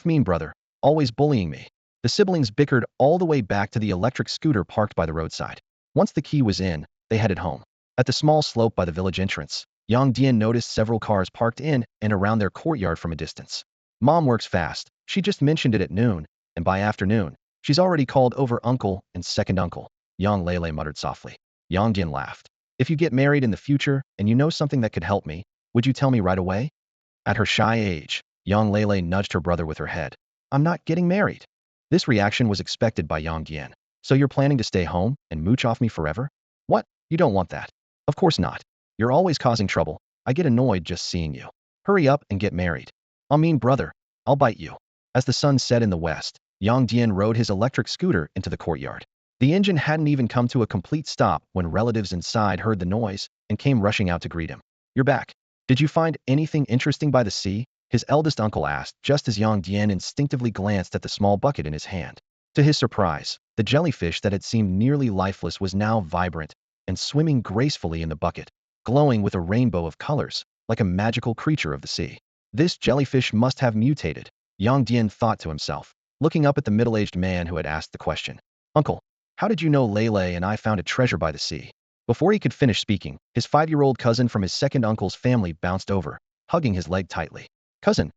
Mean brother, always bullying me. The siblings bickered all the way back to the electric scooter parked by the roadside. Once the key was in, they headed home. At the small slope by the village entrance, Yang Dian noticed several cars parked in and around their courtyard from a distance. Mom works fast. She just mentioned it at noon, and by afternoon, she's already called over uncle and second uncle, Yang Lele muttered softly. Yang Dian laughed. If you get married in the future and you know something that could help me, would you tell me right away? At her shy age, Yang Lele nudged her brother with her head. I'm not getting married. This reaction was expected by Yang Dian. So you're planning to stay home and mooch off me forever? What? You don't want that. Of course not. You're always causing trouble. I get annoyed just seeing you. Hurry up and get married. Brother, I'll bite you. As the sun set in the west, Yang Dian rode his electric scooter into the courtyard. The engine hadn't even come to a complete stop when relatives inside heard the noise and came rushing out to greet him. You're back. Did you find anything interesting by the sea? His eldest uncle asked, just as Yang Dian instinctively glanced at the small bucket in his hand. To his surprise, the jellyfish that had seemed nearly lifeless was now vibrant and swimming gracefully in the bucket, glowing with a rainbow of colors, like a magical creature of the sea. This jellyfish must have mutated, Yang Dian thought to himself, looking up at the middle-aged man who had asked the question. Uncle, how did you know Lele and I found a treasure by the sea? Before he could finish speaking, his 5-year-old cousin from his second uncle's family bounced over, hugging his leg tightly. Cousin,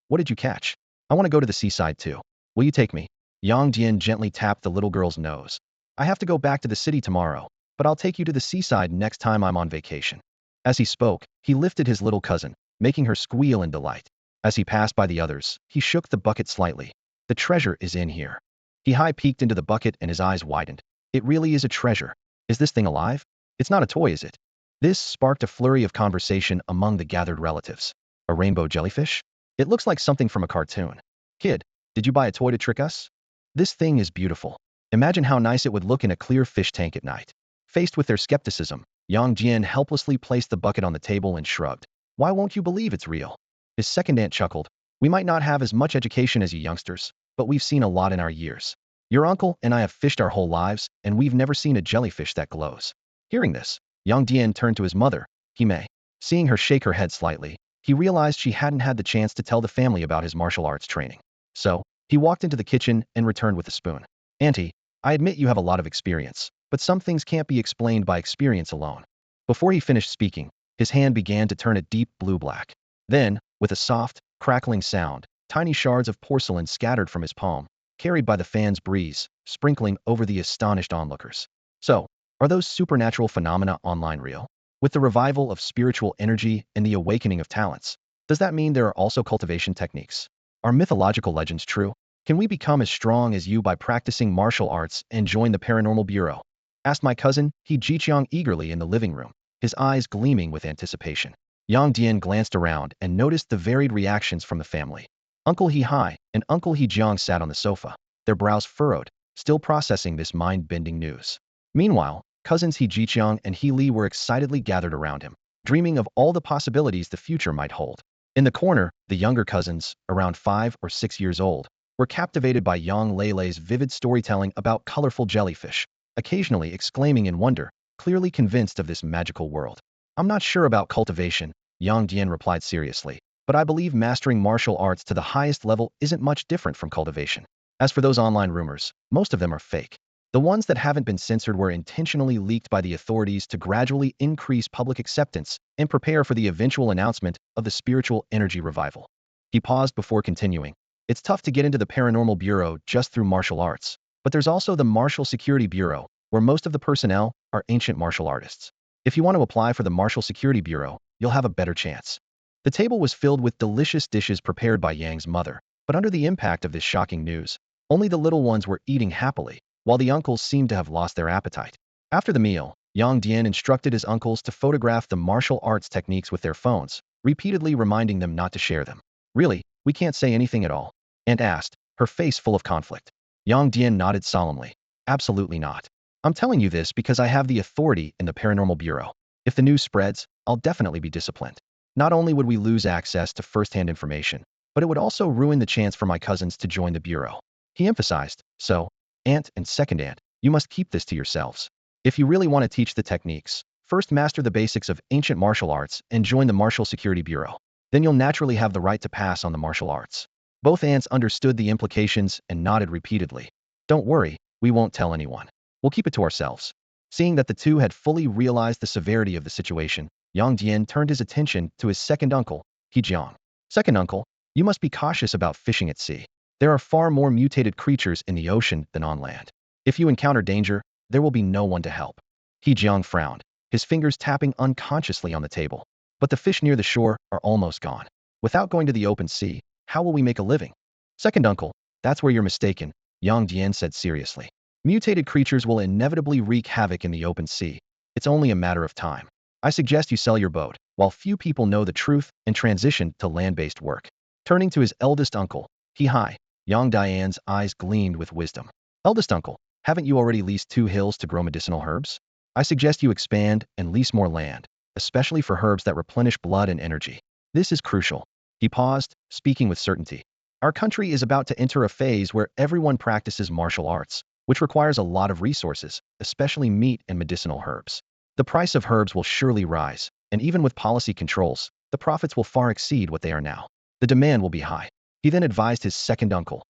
what did you catch? I want to go to the seaside too. Will you take me? Yang Dian gently tapped the little girl's nose. I have to go back to the city tomorrow, but I'll take you to the seaside next time I'm on vacation. As he spoke, he lifted his little cousin, making her squeal in delight. As he passed by the others, he shook the bucket slightly. The treasure is in here. He high-peeked into the bucket and his eyes widened. It really is a treasure. Is this thing alive? It's not a toy, is it? This sparked a flurry of conversation among the gathered relatives. A rainbow jellyfish? It looks like something from a cartoon. Kid, did you buy a toy to trick us? This thing is beautiful. Imagine how nice it would look in a clear fish tank at night. Faced with their skepticism, Yang Dian helplessly placed the bucket on the table and shrugged. Why won't you believe it's real? His second aunt chuckled. We might not have as much education as you youngsters, but we've seen a lot in our years. Your uncle and I have fished our whole lives, and we've never seen a jellyfish that glows. Hearing this, Yang Dian turned to his mother, Hime. Seeing her shake her head slightly, he realized she hadn't had the chance to tell the family about his martial arts training. So, he walked into the kitchen and returned with a spoon. Auntie, I admit you have a lot of experience, but some things can't be explained by experience alone. Before he finished speaking, his hand began to turn a deep blue-black. Then, with a soft, crackling sound, tiny shards of porcelain scattered from his palm, carried by the fan's breeze, sprinkling over the astonished onlookers. So, are those supernatural phenomena online real? With the revival of spiritual energy and the awakening of talents, does that mean there are also cultivation techniques? Are mythological legends true? Can we become as strong as you by practicing martial arts and join the Paranormal Bureau? Asked my cousin, He Jiqiang eagerly in the living room, his eyes gleaming with anticipation. Yang Dian glanced around and noticed the varied reactions from the family. Uncle He Hai and Uncle He Jiang sat on the sofa, their brows furrowed, still processing this mind-bending news. Meanwhile, cousins He Jiqiang and He Li were excitedly gathered around him, dreaming of all the possibilities the future might hold. In the corner, the younger cousins, around 5 or 6 years old, were captivated by Yang Leilei's vivid storytelling about colorful jellyfish, occasionally exclaiming in wonder, clearly convinced of this magical world. I'm not sure about cultivation, Yang Dian replied seriously, but I believe mastering martial arts to the highest level isn't much different from cultivation. As for those online rumors, most of them are fake. The ones that haven't been censored were intentionally leaked by the authorities to gradually increase public acceptance and prepare for the eventual announcement of the spiritual energy revival. He paused before continuing. It's tough to get into the Paranormal Bureau just through martial arts, but there's also the Martial Security Bureau, where most of the personnel are ancient martial artists. If you want to apply for the Martial Security Bureau, you'll have a better chance. The table was filled with delicious dishes prepared by Yang's mother, but under the impact of this shocking news, only the little ones were eating happily, while the uncles seemed to have lost their appetite. After the meal, Yang Dian instructed his uncles to photograph the martial arts techniques with their phones, repeatedly reminding them not to share them. Really, we can't say anything at all? Aunt asked, her face full of conflict. Yang Dian nodded solemnly. Absolutely not. I'm telling you this because I have the authority in the Paranormal Bureau. If the news spreads, I'll definitely be disciplined. Not only would we lose access to first-hand information, but it would also ruin the chance for my cousins to join the Bureau. He emphasized, so, Aunt and second aunt, you must keep this to yourselves. If you really want to teach the techniques, first master the basics of ancient martial arts and join the Martial Security Bureau. Then you'll naturally have the right to pass on the martial arts. Both aunts understood the implications and nodded repeatedly. Don't worry, we won't tell anyone. We'll keep it to ourselves. Seeing that the two had fully realized the severity of the situation, Yang Dian turned his attention to his second uncle, He Jiang. Second uncle, you must be cautious about fishing at sea. There are far more mutated creatures in the ocean than on land. If you encounter danger, there will be no one to help. He Jiang frowned, his fingers tapping unconsciously on the table. But the fish near the shore are almost gone. Without going to the open sea, how will we make a living? Second uncle, that's where you're mistaken, Yang Dian said seriously. Mutated creatures will inevitably wreak havoc in the open sea. It's only a matter of time. I suggest you sell your boat, while few people know the truth, and transition to land-based work. Turning to his eldest uncle, He-Hai, Yang Dian's eyes gleamed with wisdom. Eldest uncle, haven't you already leased 2 hills to grow medicinal herbs? I suggest you expand and lease more land, especially for herbs that replenish blood and energy. This is crucial. He paused, speaking with certainty. Our country is about to enter a phase where everyone practices martial arts, which requires a lot of resources, especially meat and medicinal herbs. The price of herbs will surely rise, and even with policy controls, the profits will far exceed what they are now. The demand will be high. He then advised his second uncle,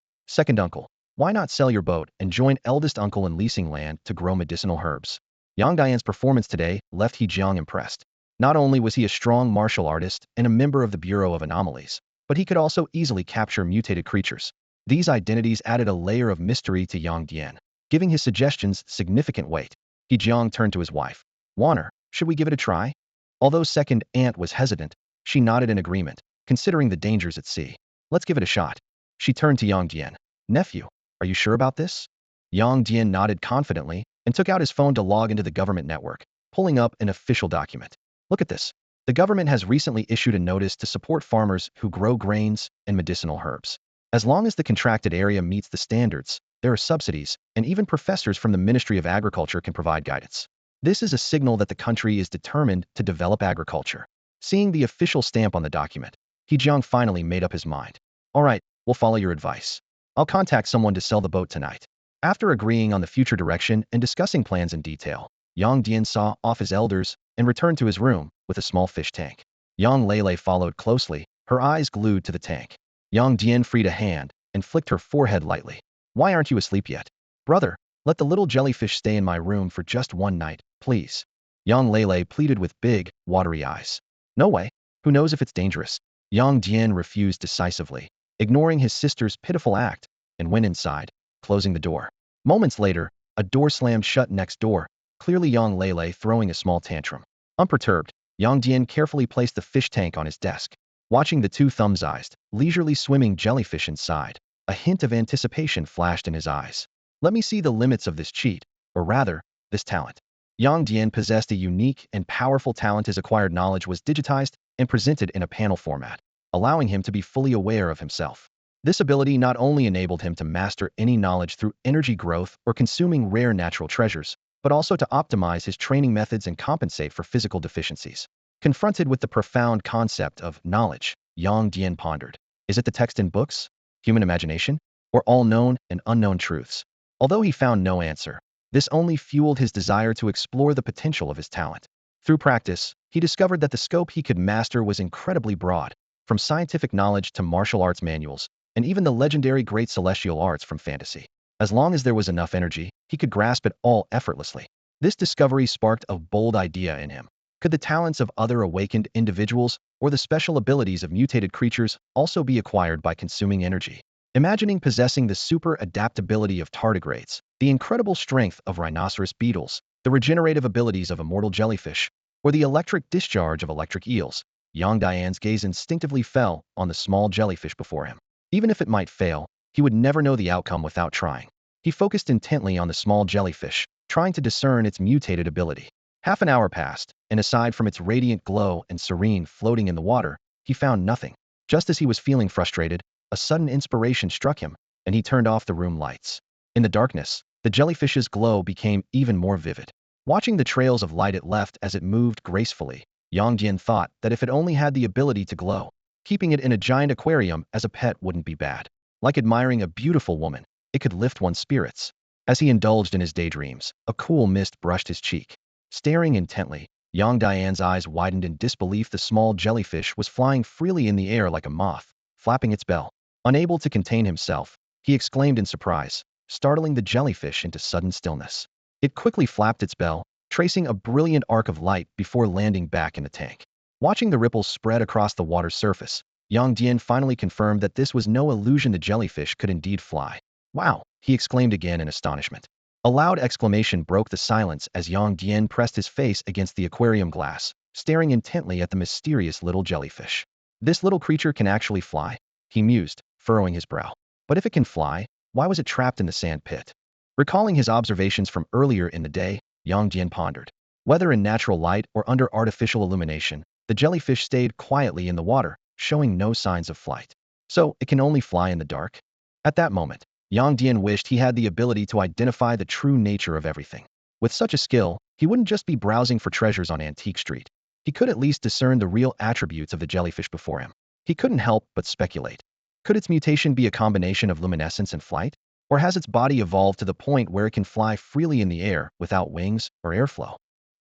why not sell your boat and join eldest uncle in leasing land to grow medicinal herbs? Yang Dian's performance today left He Jiang impressed. Not only was he a strong martial artist and a member of the Bureau of Anomalies, but he could also easily capture mutated creatures. These identities added a layer of mystery to Yang Dian, giving his suggestions significant weight. He Jiang turned to his wife. Warner, should we give it a try? Although second aunt was hesitant, she nodded in agreement, considering the dangers at sea. Let's give it a shot. She turned to Yang Dian. Nephew, are you sure about this? Yang Dian nodded confidently and took out his phone to log into the government network, pulling up an official document. Look at this. The government has recently issued a notice to support farmers who grow grains and medicinal herbs. As long as the contracted area meets the standards, there are subsidies, and even professors from the Ministry of Agriculture can provide guidance. This is a signal that the country is determined to develop agriculture. Seeing the official stamp on the document, He Jiang finally made up his mind. All right, we'll follow your advice. I'll contact someone to sell the boat tonight. After agreeing on the future direction and discussing plans in detail, Yang Dian saw off his elders and returned to his room with a small fish tank. Yang Leilei followed closely, her eyes glued to the tank. Yang Dian freed a hand and flicked her forehead lightly. Why aren't you asleep yet? Brother, let the little jellyfish stay in my room for just one night, please. Yang Leilei pleaded with big, watery eyes. No way. Who knows if it's dangerous? Yang Dian refused decisively, ignoring his sister's pitiful act, and went inside, closing the door. Moments later, a door slammed shut next door, clearly Yang Leilei throwing a small tantrum. Unperturbed, Yang Dian carefully placed the fish tank on his desk, watching the two thumb-sized, leisurely swimming jellyfish inside. A hint of anticipation flashed in his eyes. Let me see the limits of this cheat, or rather, this talent. Yang Dian possessed a unique and powerful talent. His acquired knowledge was digitized and presented in a panel format, allowing him to be fully aware of himself. This ability not only enabled him to master any knowledge through energy growth or consuming rare natural treasures, but also to optimize his training methods and compensate for physical deficiencies. Confronted with the profound concept of knowledge, Yang Dian pondered. Is it the text in books? Human imagination? Or all known and unknown truths? Although he found no answer, this only fueled his desire to explore the potential of his talent. Through practice, he discovered that the scope he could master was incredibly broad, from scientific knowledge to martial arts manuals, and even the legendary great celestial arts from fantasy. As long as there was enough energy, he could grasp it all effortlessly. This discovery sparked a bold idea in him. Could the talents of other awakened individuals or the special abilities of mutated creatures also be acquired by consuming energy? Imagining possessing the super adaptability of tardigrades, the incredible strength of rhinoceros beetles, the regenerative abilities of immortal jellyfish, or the electric discharge of electric eels, Yang Dian's gaze instinctively fell on the small jellyfish before him. Even if it might fail, he would never know the outcome without trying. He focused intently on the small jellyfish, trying to discern its mutated ability. Half an hour passed, and aside from its radiant glow and serene floating in the water, he found nothing. Just as he was feeling frustrated, a sudden inspiration struck him, and he turned off the room lights. In the darkness, the jellyfish's glow became even more vivid. Watching the trails of light it left as it moved gracefully, Yang Dian thought that if it only had the ability to glow, keeping it in a giant aquarium as a pet wouldn't be bad. Like admiring a beautiful woman, it could lift one's spirits. As he indulged in his daydreams, a cool mist brushed his cheek. Staring intently, Yang Dian's eyes widened in disbelief. The small jellyfish was flying freely in the air like a moth, flapping its bell. Unable to contain himself, he exclaimed in surprise, startling the jellyfish into sudden stillness. It quickly flapped its bell, tracing a brilliant arc of light before landing back in the tank. Watching the ripples spread across the water's surface, Yang Dian finally confirmed that this was no illusion. The jellyfish could indeed fly. Wow, he exclaimed again in astonishment. A loud exclamation broke the silence as Yang Dian pressed his face against the aquarium glass, staring intently at the mysterious little jellyfish. This little creature can actually fly, he mused, furrowing his brow. But if it can fly, why was it trapped in the sand pit? Recalling his observations from earlier in the day, Yang Dian pondered. Whether in natural light or under artificial illumination, the jellyfish stayed quietly in the water, showing no signs of flight. So, it can only fly in the dark? At that moment, Yang Dian wished he had the ability to identify the true nature of everything. With such a skill, he wouldn't just be browsing for treasures on Antique Street. He could at least discern the real attributes of the jellyfish before him. He couldn't help but speculate. Could its mutation be a combination of luminescence and flight? Or has its body evolved to the point where it can fly freely in the air without wings or airflow?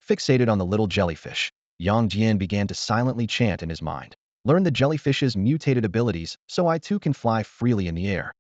Fixated on the little jellyfish, Yang Dian began to silently chant in his mind. Learn the jellyfish's mutated abilities so I too can fly freely in the air.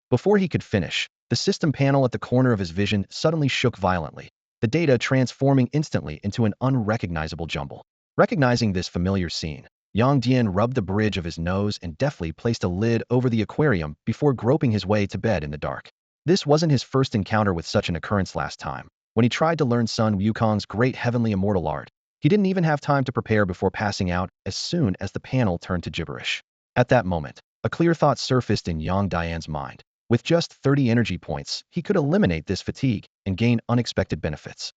Before he could finish, the system panel at the corner of his vision suddenly shook violently, the data transforming instantly into an unrecognizable jumble. Recognizing this familiar scene, Yang Dian rubbed the bridge of his nose and deftly placed a lid over the aquarium before groping his way to bed in the dark. This wasn't his first encounter with such an occurrence. Last time, when he tried to learn Sun Wukong's great heavenly immortal art, he didn't even have time to prepare before passing out as soon as the panel turned to gibberish. At that moment, a clear thought surfaced in Yang Dian's mind. With just 30 energy points, he could eliminate this fatigue and gain unexpected benefits.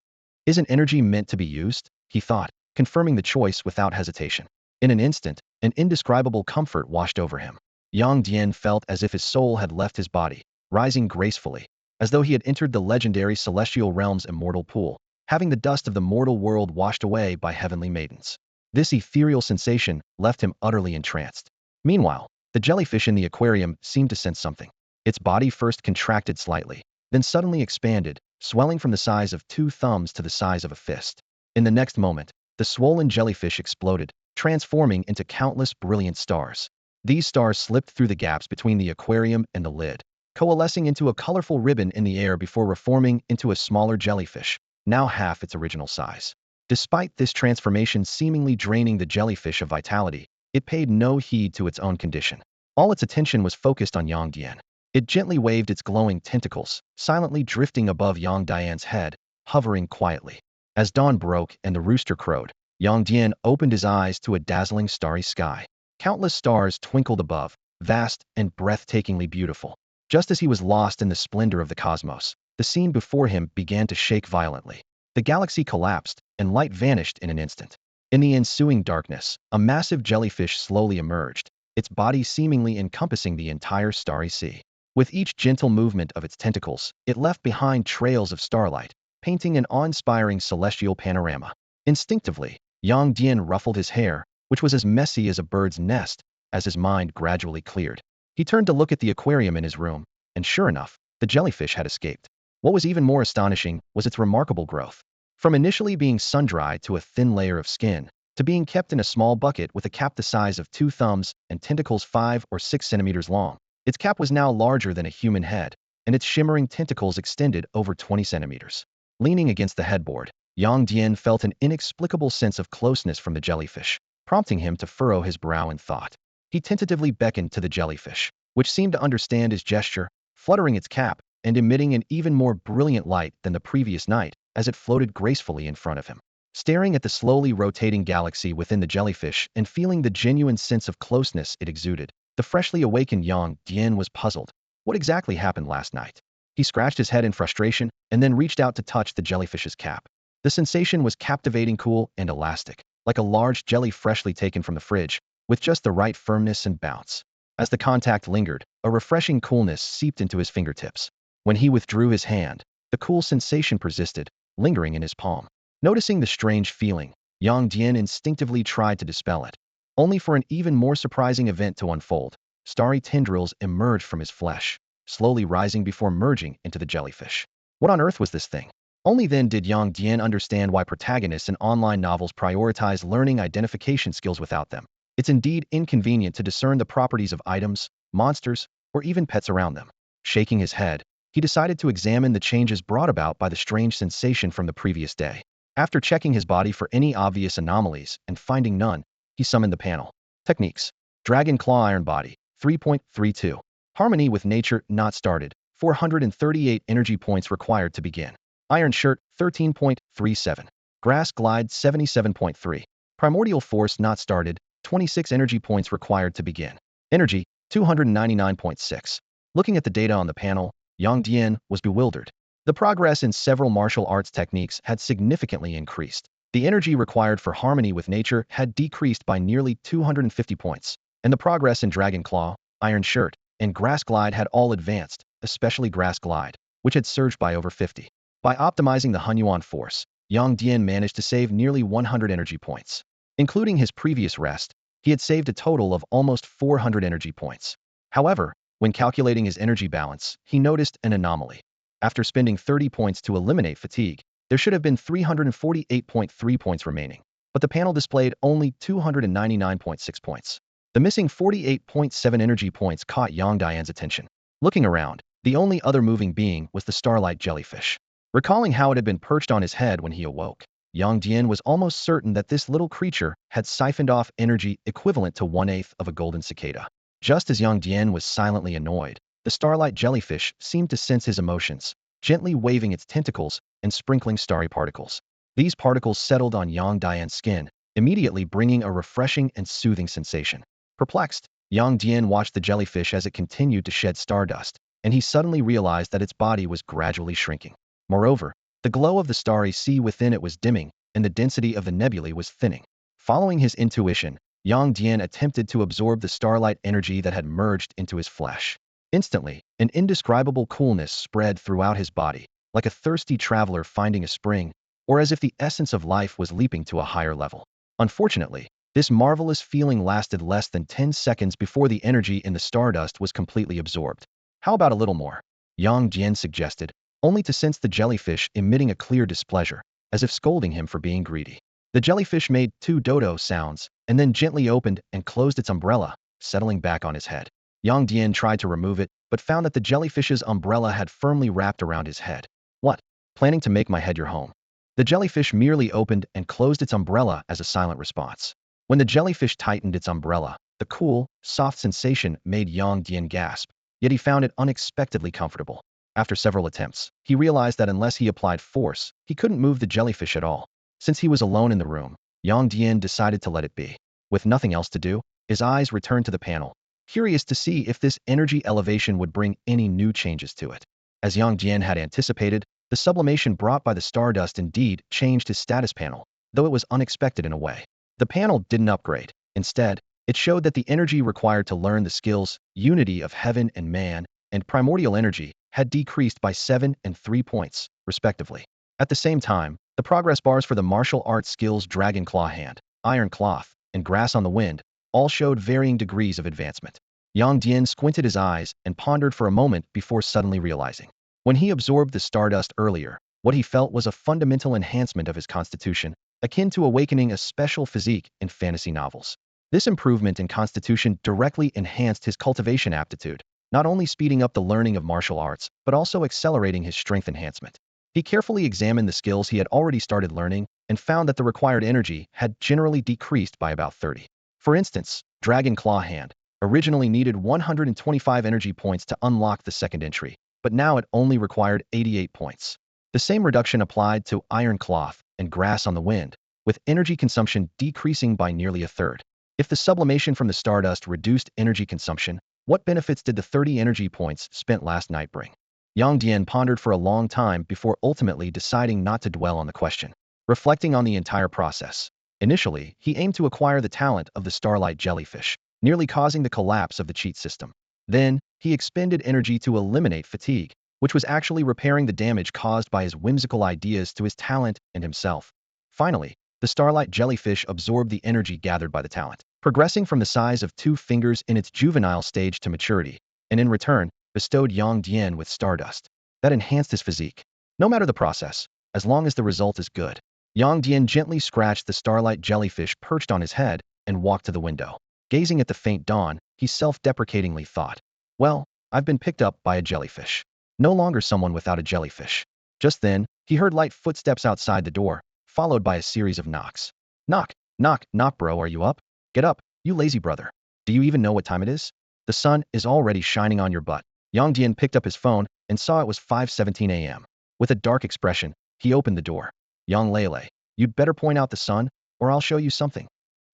Isn't energy meant to be used? He thought, confirming the choice without hesitation. In an instant, an indescribable comfort washed over him. Yang Dian felt as if his soul had left his body, rising gracefully, as though he had entered the legendary celestial realm's immortal pool, having the dust of the mortal world washed away by heavenly maidens. This ethereal sensation left him utterly entranced. Meanwhile, the jellyfish in the aquarium seemed to sense something. Its body first contracted slightly, then suddenly expanded, swelling from the size of 2 thumbs to the size of a fist. In the next moment, the swollen jellyfish exploded, transforming into countless brilliant stars. These stars slipped through the gaps between the aquarium and the lid, coalescing into a colorful ribbon in the air before reforming into a smaller jellyfish, now half its original size. Despite this transformation seemingly draining the jellyfish of vitality, it paid no heed to its own condition. All its attention was focused on Yang Dian. It gently waved its glowing tentacles, silently drifting above Yang Dian's head, hovering quietly. As dawn broke and the rooster crowed, Yang Dian opened his eyes to a dazzling starry sky. Countless stars twinkled above, vast and breathtakingly beautiful. Just as he was lost in the splendor of the cosmos, the scene before him began to shake violently. The galaxy collapsed, and light vanished in an instant. In the ensuing darkness, a massive jellyfish slowly emerged, its body seemingly encompassing the entire starry sea. With each gentle movement of its tentacles, it left behind trails of starlight, painting an awe-inspiring celestial panorama. Instinctively, Yang Dian ruffled his hair, which was as messy as a bird's nest, as his mind gradually cleared. He turned to look at the aquarium in his room, and sure enough, the jellyfish had escaped. What was even more astonishing was its remarkable growth. From initially being sun-dried to a thin layer of skin, to being kept in a small bucket with a cap the size of 2 thumbs and tentacles 5 or 6 centimeters long, its cap was now larger than a human head, and its shimmering tentacles extended over 20 centimeters. Leaning against the headboard, Yang Dian felt an inexplicable sense of closeness from the jellyfish, prompting him to furrow his brow in thought. He tentatively beckoned to the jellyfish, which seemed to understand his gesture, fluttering its cap and emitting an even more brilliant light than the previous night as it floated gracefully in front of him. Staring at the slowly rotating galaxy within the jellyfish and feeling the genuine sense of closeness it exuded, the freshly awakened Yang Dian was puzzled. What exactly happened last night? He scratched his head in frustration and then reached out to touch the jellyfish's cap. The sensation was captivating, cool, and elastic, like a large jelly freshly taken from the fridge, with just the right firmness and bounce. As the contact lingered, a refreshing coolness seeped into his fingertips. When he withdrew his hand, the cool sensation persisted, lingering in his palm. Noticing the strange feeling, Yang Dian instinctively tried to dispel it, only for an even more surprising event to unfold. Starry tendrils emerged from his flesh, slowly rising before merging into the jellyfish. What on earth was this thing? Only then did Yang Dian understand why protagonists in online novels prioritize learning identification skills without them. It's indeed inconvenient to discern the properties of items, monsters, or even pets around them. Shaking his head, he decided to examine the changes brought about by the strange sensation from the previous day. After checking his body for any obvious anomalies and finding none, he summoned the panel. Techniques. Dragon Claw Iron Body, 3.32. Harmony with Nature not started, 438 energy points required to begin. Iron Shirt, 13.37. Grass Glide, 77.3. Primordial Force not started, 26 energy points required to begin. Energy, 299.6. Looking at the data on the panel, Yang Dian was bewildered. The progress in several martial arts techniques had significantly increased. The energy required for harmony with nature had decreased by nearly 250 points, and the progress in Dragon Claw, Iron Shirt, and Grass Glide had all advanced, especially Grass Glide, which had surged by over 50. By optimizing the Hunyuan force, Yang Dian managed to save nearly 100 energy points. Including his previous rest, he had saved a total of almost 400 energy points. However, when calculating his energy balance, he noticed an anomaly. After spending 30 points to eliminate fatigue, there should have been 348.3 points remaining, but the panel displayed only 299.6 points. The missing 48.7 energy points caught Yang Dian's attention. Looking around, the only other moving being was the starlight jellyfish. Recalling how it had been perched on his head when he awoke, Yang Dian was almost certain that this little creature had siphoned off energy equivalent to 1/8 of a golden cicada. Just as Yang Dian was silently annoyed, the starlight jellyfish seemed to sense his emotions, gently waving its tentacles and sprinkling starry particles. These particles settled on Yang Dian's skin, immediately bringing a refreshing and soothing sensation. Perplexed, Yang Dian watched the jellyfish as it continued to shed stardust, and he suddenly realized that its body was gradually shrinking. Moreover, the glow of the starry sea within it was dimming, and the density of the nebulae was thinning. Following his intuition, Yang Dian attempted to absorb the starlight energy that had merged into his flesh. Instantly, an indescribable coolness spread throughout his body, like a thirsty traveler finding a spring, or as if the essence of life was leaping to a higher level. Unfortunately, this marvelous feeling lasted less than 10 seconds before the energy in the stardust was completely absorbed. How about a little more? Yang Dian suggested, only to sense the jellyfish emitting a clear displeasure, as if scolding him for being greedy. The jellyfish made 2 dodo sounds, and then gently opened and closed its umbrella, settling back on his head. Yang Dian tried to remove it, but found that the jellyfish's umbrella had firmly wrapped around his head. What? Planning to make my head your home? The jellyfish merely opened and closed its umbrella as a silent response. When the jellyfish tightened its umbrella, the cool, soft sensation made Yang Dian gasp, yet he found it unexpectedly comfortable. After several attempts, he realized that unless he applied force, he couldn't move the jellyfish at all. Since he was alone in the room, Yang Dian decided to let it be. With nothing else to do, his eyes returned to the panel, curious to see if this energy elevation would bring any new changes to it. As Yang Dian had anticipated, the sublimation brought by the stardust indeed changed his status panel, though it was unexpected in a way. The panel didn't upgrade. Instead, it showed that the energy required to learn the skills, Unity of Heaven and Man, and Primordial Energy, had decreased by 7 and 3 points, respectively. At the same time, the progress bars for the martial arts skills Dragon Claw Hand, Iron Cloth, and Grass on the Wind all showed varying degrees of advancement. Yang Dian squinted his eyes and pondered for a moment before suddenly realizing. When he absorbed the stardust earlier, what he felt was a fundamental enhancement of his constitution, akin to awakening a special physique in fantasy novels. This improvement in constitution directly enhanced his cultivation aptitude, not only speeding up the learning of martial arts, but also accelerating his strength enhancement. He carefully examined the skills he had already started learning and found that the required energy had generally decreased by about 30. For instance, Dragon Claw Hand originally needed 125 energy points to unlock the second entry, but now it only required 88 points. The same reduction applied to Iron Cloth and Grass on the Wind, with energy consumption decreasing by nearly a third. If the sublimation from the stardust reduced energy consumption, what benefits did the 30 energy points spent last night bring? Yang Dian pondered for a long time before ultimately deciding not to dwell on the question. Reflecting on the entire process, initially, he aimed to acquire the talent of the starlight jellyfish, nearly causing the collapse of the cheat system. Then, he expended energy to eliminate fatigue, which was actually repairing the damage caused by his whimsical ideas to his talent and himself. Finally, the starlight jellyfish absorbed the energy gathered by the talent, progressing from the size of 2 fingers in its juvenile stage to maturity, and in return, bestowed Yang Dian with stardust. That enhanced his physique. No matter the process, as long as the result is good. Yang Dian gently scratched the starlight jellyfish perched on his head and walked to the window. Gazing at the faint dawn, he self-deprecatingly thought, well, I've been picked up by a jellyfish. No longer someone without a jellyfish. Just then, he heard light footsteps outside the door, followed by a series of knocks. Knock, knock, knock bro, are you up? Get up, you lazy brother. Do you even know what time it is? The sun is already shining on your butt. Yang Dian picked up his phone and saw it was 5:17 a.m. With a dark expression, he opened the door. Yang Lele, you'd better point out the sun, or I'll show you something.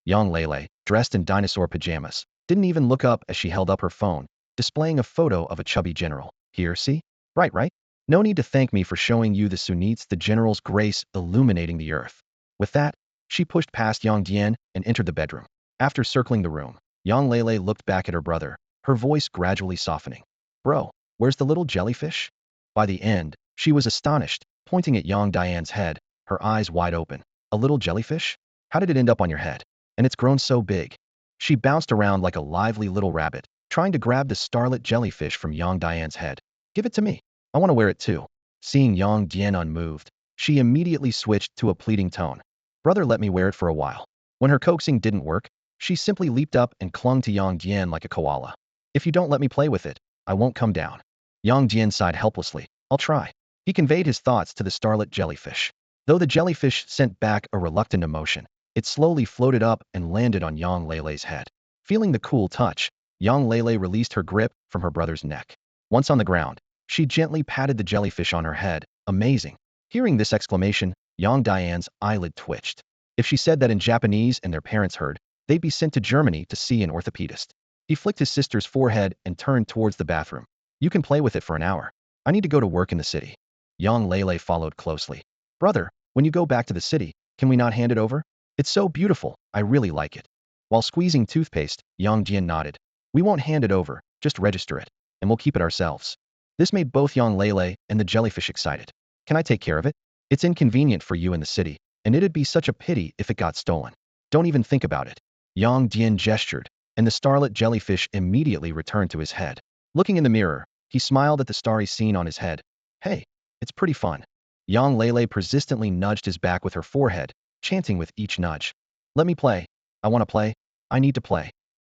Yang Lele, dressed in dinosaur pajamas, didn't even look up as she held up her phone, displaying a photo of a chubby general. Here, see? Right? No need to thank me for showing you the Sunits, the general's grace illuminating the earth. With that, she pushed past Yang Dian and entered the bedroom. After circling the room, Yang Lele looked back at her brother, her voice gradually softening. Bro, where's the little jellyfish? By the end, she was astonished, pointing at Yang Dian's head, her eyes wide open. A little jellyfish? How did it end up on your head? And it's grown so big. She bounced around like a lively little rabbit, trying to grab the starlit jellyfish from Yang Dian's head. Give it to me. I want to wear it too. Seeing Yang Dian unmoved, she immediately switched to a pleading tone. Brother, let me wear it for a while. When her coaxing didn't work, she simply leaped up and clung to Yang Dian like a koala. If you don't let me play with it, I won't come down. Yang Dian sighed helplessly. I'll try. He conveyed his thoughts to the starlit jellyfish. Though the jellyfish sent back a reluctant emotion, it slowly floated up and landed on Yang Lele's head. Feeling the cool touch, Yang Lele released her grip from her brother's neck. Once on the ground, she gently patted the jellyfish on her head. Amazing. Hearing this exclamation, Yang Dian's eyelid twitched. If she said that in Japanese and their parents heard, they'd be sent to Germany to see an orthopedist. He flicked his sister's forehead and turned towards the bathroom. You can play with it for an hour. I need to go to work in the city. Yang Lele followed closely. Brother, when you go back to the city, can we not hand it over? It's so beautiful, I really like it. While squeezing toothpaste, Yang Dian nodded. We won't hand it over, just register it, and we'll keep it ourselves. This made both Yang Lele and the jellyfish excited. Can I take care of it? It's inconvenient for you in the city, and it'd be such a pity if it got stolen. Don't even think about it. Yang Dian gestured, and the starlit jellyfish immediately returned to his head. Looking in the mirror, he smiled at the starry scene on his head. Hey, it's pretty fun. Yang Lele persistently nudged his back with her forehead, chanting with each nudge. Let me play. I want to play. I need to play.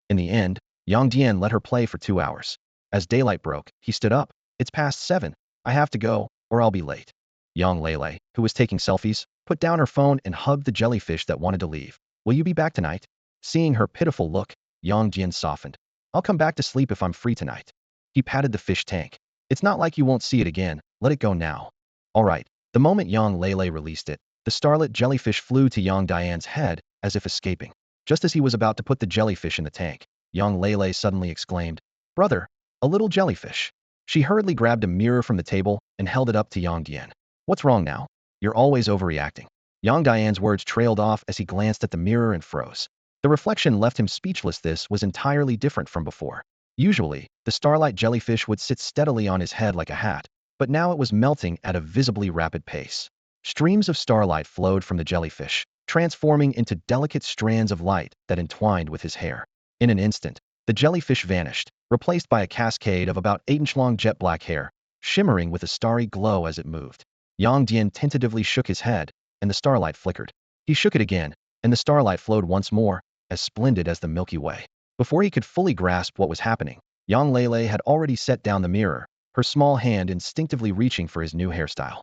In the end, Yang Dian let her play for 2 hours. As daylight broke, he stood up. It's past 7. I have to go, or I'll be late. Yang Lele, who was taking selfies, put down her phone and hugged the jellyfish that wanted to leave. Will you be back tonight? Seeing her pitiful look, Yang Dian softened. I'll come back to sleep if I'm free tonight. He patted the fish tank. It's not like you won't see it again. Let it go now. All right. The moment Yang Lele released it, the starlit jellyfish flew to Yang Dian's head, as if escaping. Just as he was about to put the jellyfish in the tank, Yang Lele suddenly exclaimed, Brother, a little jellyfish. She hurriedly grabbed a mirror from the table and held it up to Yang Dian. What's wrong now? You're always overreacting. Yang Dian's words trailed off as he glanced at the mirror and froze. The reflection left him speechless. This was entirely different from before. Usually, the starlight jellyfish would sit steadily on his head like a hat, but now it was melting at a visibly rapid pace. Streams of starlight flowed from the jellyfish, transforming into delicate strands of light that entwined with his hair. In an instant, the jellyfish vanished, replaced by a cascade of about 8-inch-long jet-black hair, shimmering with a starry glow as it moved. Yang Dian tentatively shook his head, and the starlight flickered. He shook it again, and the starlight flowed once more, as splendid as the Milky Way. Before he could fully grasp what was happening, Yang Lele had already set down the mirror, her small hand instinctively reaching for his new hairstyle.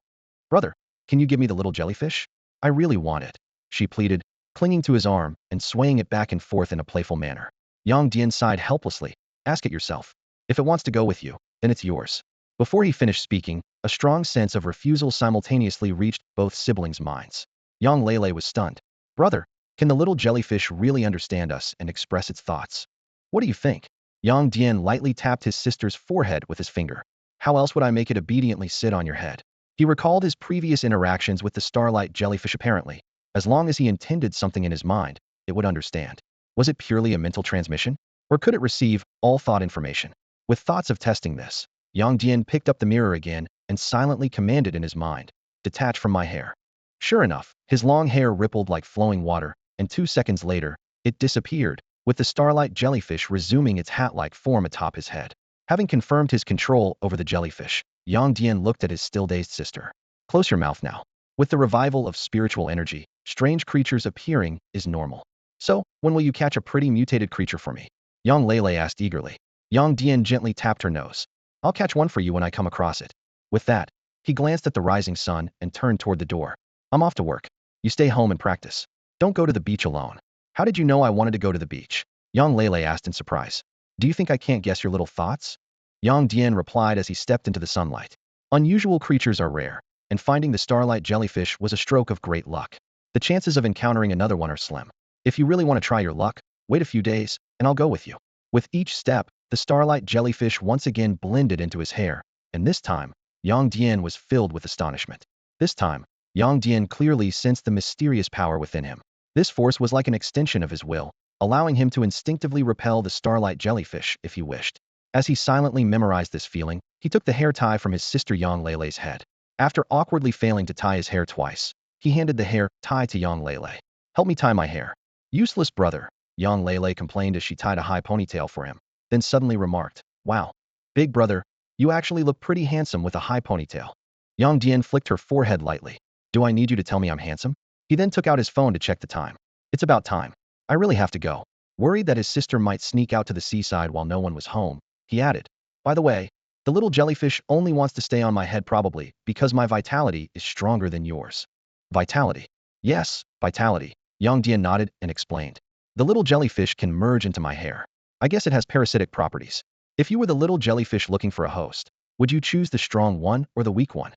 "Brother, can you give me the little jellyfish? I really want it," she pleaded, clinging to his arm and swaying it back and forth in a playful manner. Yang Dian sighed helplessly. "Ask it yourself. If it wants to go with you, then it's yours." Before he finished speaking, a strong sense of refusal simultaneously reached both siblings' minds. Yang Lele was stunned. "Brother, can the little jellyfish really understand us and express its thoughts? What do you think?" Yang Dian lightly tapped his sister's forehead with his finger. "How else would I make it obediently sit on your head?" He recalled his previous interactions with the starlight jellyfish apparently. As long as he intended something in his mind, it would understand. Was it purely a mental transmission? Or could it receive all thought information? With thoughts of testing this, Yang Dian picked up the mirror again and silently commanded in his mind, "Detach from my hair." Sure enough, his long hair rippled like flowing water, and 2 seconds later, it disappeared, with the starlight jellyfish resuming its hat-like form atop his head. Having confirmed his control over the jellyfish, Yang Dian looked at his still-dazed sister. "Close your mouth now. With the revival of spiritual energy, strange creatures appearing is normal. So, when will you catch a pretty mutated creature for me?" Yang Lele asked eagerly. Yang Dian gently tapped her nose. "I'll catch one for you when I come across it." With that, he glanced at the rising sun and turned toward the door. "I'm off to work. You stay home and practice. Don't go to the beach alone." "How did you know I wanted to go to the beach?" Yang Lele asked in surprise. "Do you think I can't guess your little thoughts?" Yang Dian replied as he stepped into the sunlight. Unusual creatures are rare, and finding the starlight jellyfish was a stroke of great luck. The chances of encountering another one are slim. If you really want to try your luck, wait a few days, and I'll go with you. With each step, the starlight jellyfish once again blended into his hair, and this time, Yang Dian was filled with astonishment. This time, Yang Dian clearly sensed the mysterious power within him. This force was like an extension of his will, allowing him to instinctively repel the starlight jellyfish if he wished. As he silently memorized this feeling, he took the hair tie from his sister Yang Lele's head. After awkwardly failing to tie his hair twice, he handed the hair tie to Yang Lele. "Help me tie my hair." "Useless, brother," Yang Lele complained as she tied a high ponytail for him, then suddenly remarked, "Wow, big brother, you actually look pretty handsome with a high ponytail." Yang Dian flicked her forehead lightly. "Do I need you to tell me I'm handsome?" He then took out his phone to check the time. "It's about time. I really have to go." Worried that his sister might sneak out to the seaside while no one was home, he added, "By the way, the little jellyfish only wants to stay on my head probably because my vitality is stronger than yours." "Vitality?" "Yes, vitality." Yang Dian nodded and explained. "The little jellyfish can merge into my hair. I guess it has parasitic properties. If you were the little jellyfish looking for a host, would you choose the strong one or the weak one?"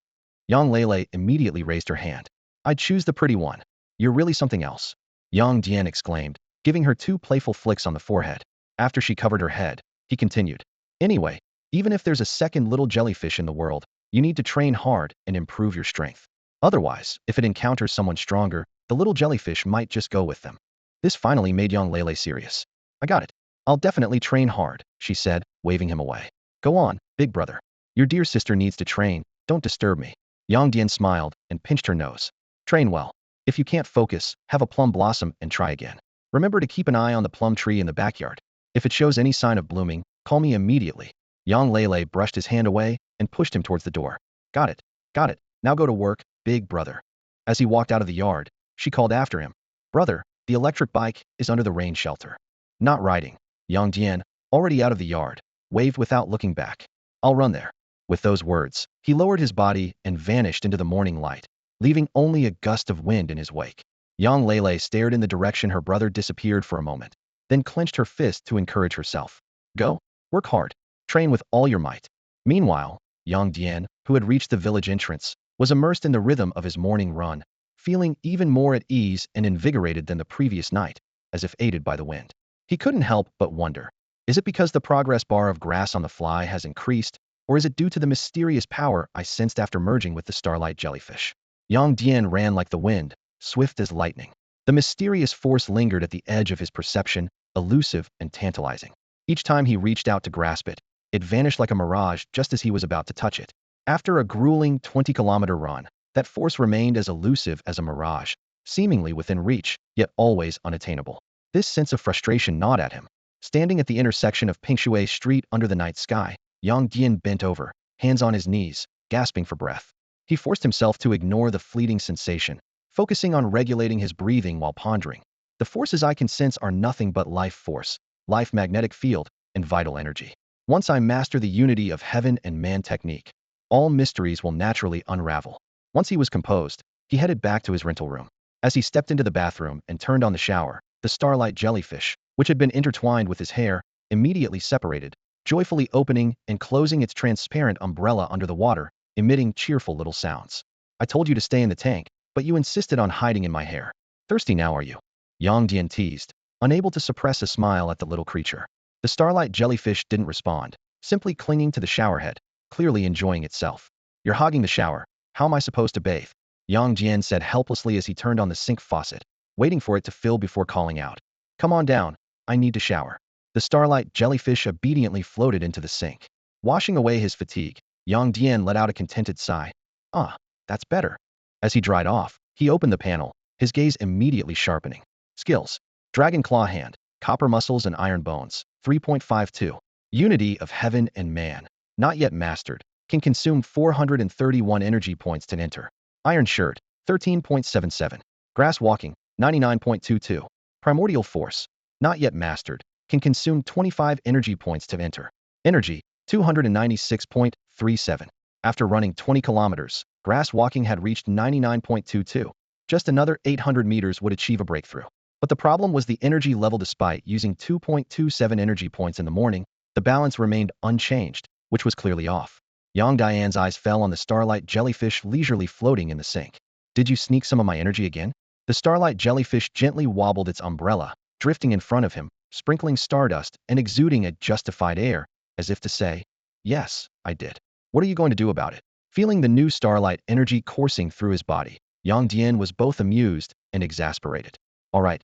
Yang Lele immediately raised her hand. "I'd choose the pretty one. You're really something else," Yang Dian exclaimed, giving her 2 playful flicks on the forehead. After she covered her head, he continued, "Anyway, even if there's a second little jellyfish in the world, you need to train hard and improve your strength. Otherwise, if it encounters someone stronger, the little jellyfish might just go with them." This finally made Yang Lele serious. "I got it. I'll definitely train hard," she said, waving him away. "Go on, big brother. Your dear sister needs to train. Don't disturb me." Yang Dian smiled and pinched her nose. "Train well. If you can't focus, have a plum blossom and try again. Remember to keep an eye on the plum tree in the backyard. If it shows any sign of blooming, call me immediately." Yang Lele brushed his hand away and pushed him towards the door. "Got it. Got it. Now go to work, big brother." As he walked out of the yard, she called after him, "Brother, the electric bike is under the rain shelter." "Not riding." Yang Dian, already out of the yard, waved without looking back. "I'll run there." With those words, he lowered his body and vanished into the morning light, leaving only a gust of wind in his wake. Yang Lele stared in the direction her brother disappeared for a moment, then clenched her fist to encourage herself. "Go, work hard, train with all your might." Meanwhile, Yang Dian, who had reached the village entrance, was immersed in the rhythm of his morning run, feeling even more at ease and invigorated than the previous night, as if aided by the wind. He couldn't help but wonder, is it because the progress bar of grass on the fly has increased, or is it due to the mysterious power I sensed after merging with the starlight jellyfish? Yang Dian ran like the wind, swift as lightning. The mysterious force lingered at the edge of his perception, elusive and tantalizing. Each time he reached out to grasp it, it vanished like a mirage just as he was about to touch it. After a grueling 20-kilometer run, that force remained as elusive as a mirage, seemingly within reach, yet always unattainable. This sense of frustration gnawed at him. Standing at the intersection of Pingshui Street under the night sky, Yang Dian bent over, hands on his knees, gasping for breath. He forced himself to ignore the fleeting sensation, focusing on regulating his breathing while pondering. The forces I can sense are nothing but life force, life magnetic field, and vital energy. Once I master the unity of heaven and man technique, all mysteries will naturally unravel. Once he was composed, he headed back to his rental room. As he stepped into the bathroom and turned on the shower, the starlight jellyfish, which had been intertwined with his hair, immediately separated, joyfully opening and closing its transparent umbrella under the water, emitting cheerful little sounds. I told you to stay in the tank, but you insisted on hiding in my hair. Thirsty now, are you? Yang Dian teased, unable to suppress a smile at the little creature. The starlight jellyfish didn't respond, simply clinging to the showerhead, clearly enjoying itself. You're hogging the shower. How am I supposed to bathe? Yang Dian said helplessly as he turned on the sink faucet, waiting for it to fill before calling out. Come on down. I need to shower. The starlight jellyfish obediently floated into the sink. Washing away his fatigue, Yang Dian let out a contented sigh. Ah, that's better. As he dried off, he opened the panel, his gaze immediately sharpening. Skills. Dragon Claw Hand, Copper Muscles and Iron Bones, 3.52. Unity of Heaven and Man, not yet mastered, can consume 431 energy points to enter. Iron Shirt, 13.77. Grass Walking, 99.22. Primordial Force, not yet mastered, can consume 25 energy points to enter. Energy, 296.37. After running 20 kilometers, Grass Walking had reached 99.22. Just another 800 meters would achieve a breakthrough. But the problem was the energy level. Despite using 2.27 energy points in the morning, the balance remained unchanged, which was clearly off. Yang Dian's eyes fell on the starlight jellyfish leisurely floating in the sink. Did you sneak some of my energy again? The starlight jellyfish gently wobbled its umbrella, drifting in front of him, sprinkling stardust and exuding a justified air, as if to say, yes, I did. What are you going to do about it? Feeling the new starlight energy coursing through his body, Yang Dian was both amused and exasperated. All right,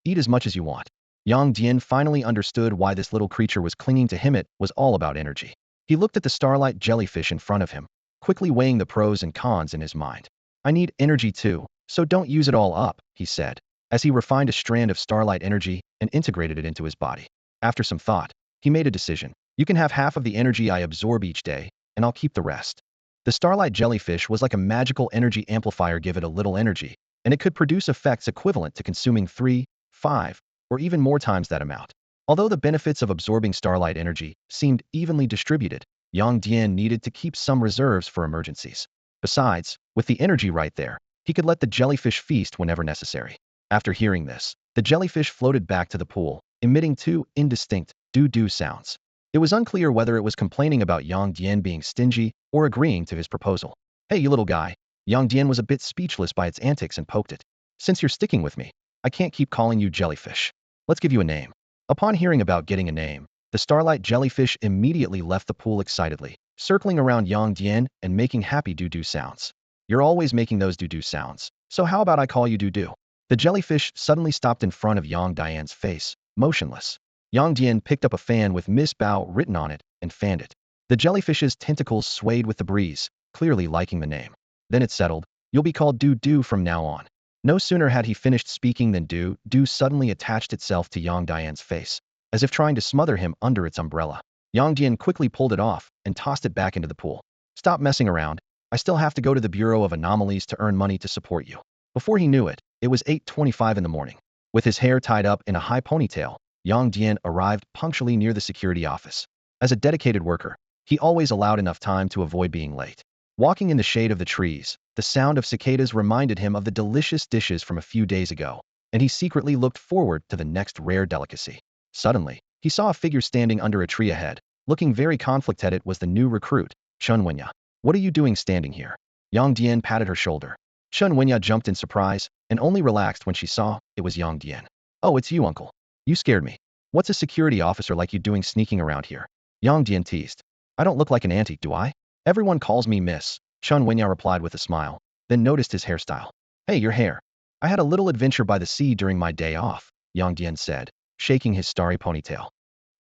eat as much as you want. Yang Dian finally understood why this little creature was clinging to him. It was all about energy. He looked at the starlight jellyfish in front of him, quickly weighing the pros and cons in his mind. I need energy too, so don't use it all up, he said, as he refined a strand of starlight energy and integrated it into his body. After some thought, he made a decision. You can have half of the energy I absorb each day, and I'll keep the rest. The starlight jellyfish was like a magical energy amplifier. Give it a little energy, and it could produce effects equivalent to consuming 3, 5, or even more times that amount. Although the benefits of absorbing starlight energy seemed evenly distributed, Yang Dian needed to keep some reserves for emergencies. Besides, with the energy right there, he could let the jellyfish feast whenever necessary. After hearing this, the jellyfish floated back to the pool, emitting two indistinct doo-doo sounds. It was unclear whether it was complaining about Yang Dian being stingy or agreeing to his proposal. Hey, you little guy. Yang Dian was a bit speechless by its antics and poked it. Since you're sticking with me, I can't keep calling you jellyfish. Let's give you a name. Upon hearing about getting a name, the starlight jellyfish immediately left the pool excitedly, circling around Yang Dian and making happy doo-doo sounds. You're always making those doo-doo sounds, so how about I call you doo-doo? The jellyfish suddenly stopped in front of Yang Dian's face, motionless. Yang Dian picked up a fan with Miss Bao written on it and fanned it. The jellyfish's tentacles swayed with the breeze, clearly liking the name. Then it settled. You'll be called Doo-Doo from now on. No sooner had he finished speaking than Doo-Doo suddenly attached itself to Yang Dian's face, as if trying to smother him under its umbrella. Yang Dian quickly pulled it off and tossed it back into the pool. Stop messing around. I still have to go to the Bureau of Anomalies to earn money to support you. Before he knew it, it was 8:25 in the morning. With his hair tied up in a high ponytail, Yang Dian arrived punctually near the security office. As a dedicated worker, he always allowed enough time to avoid being late. Walking in the shade of the trees, the sound of cicadas reminded him of the delicious dishes from a few days ago, and he secretly looked forward to the next rare delicacy. Suddenly, he saw a figure standing under a tree ahead, looking very conflicted. It was the new recruit, Chun Wenya. What are you doing standing here? Yang Dian patted her shoulder. Chun Wenya jumped in surprise, and only relaxed when she saw it was Yang Dian. Oh, it's you, uncle. You scared me. What's a security officer like you doing sneaking around here? Yang Dian teased. I don't look like an auntie, do I? Everyone calls me Miss, Chun Wenya replied with a smile, then noticed his hairstyle. Hey, your hair. I had a little adventure by the sea during my day off, Yang Dian said, shaking his starry ponytail.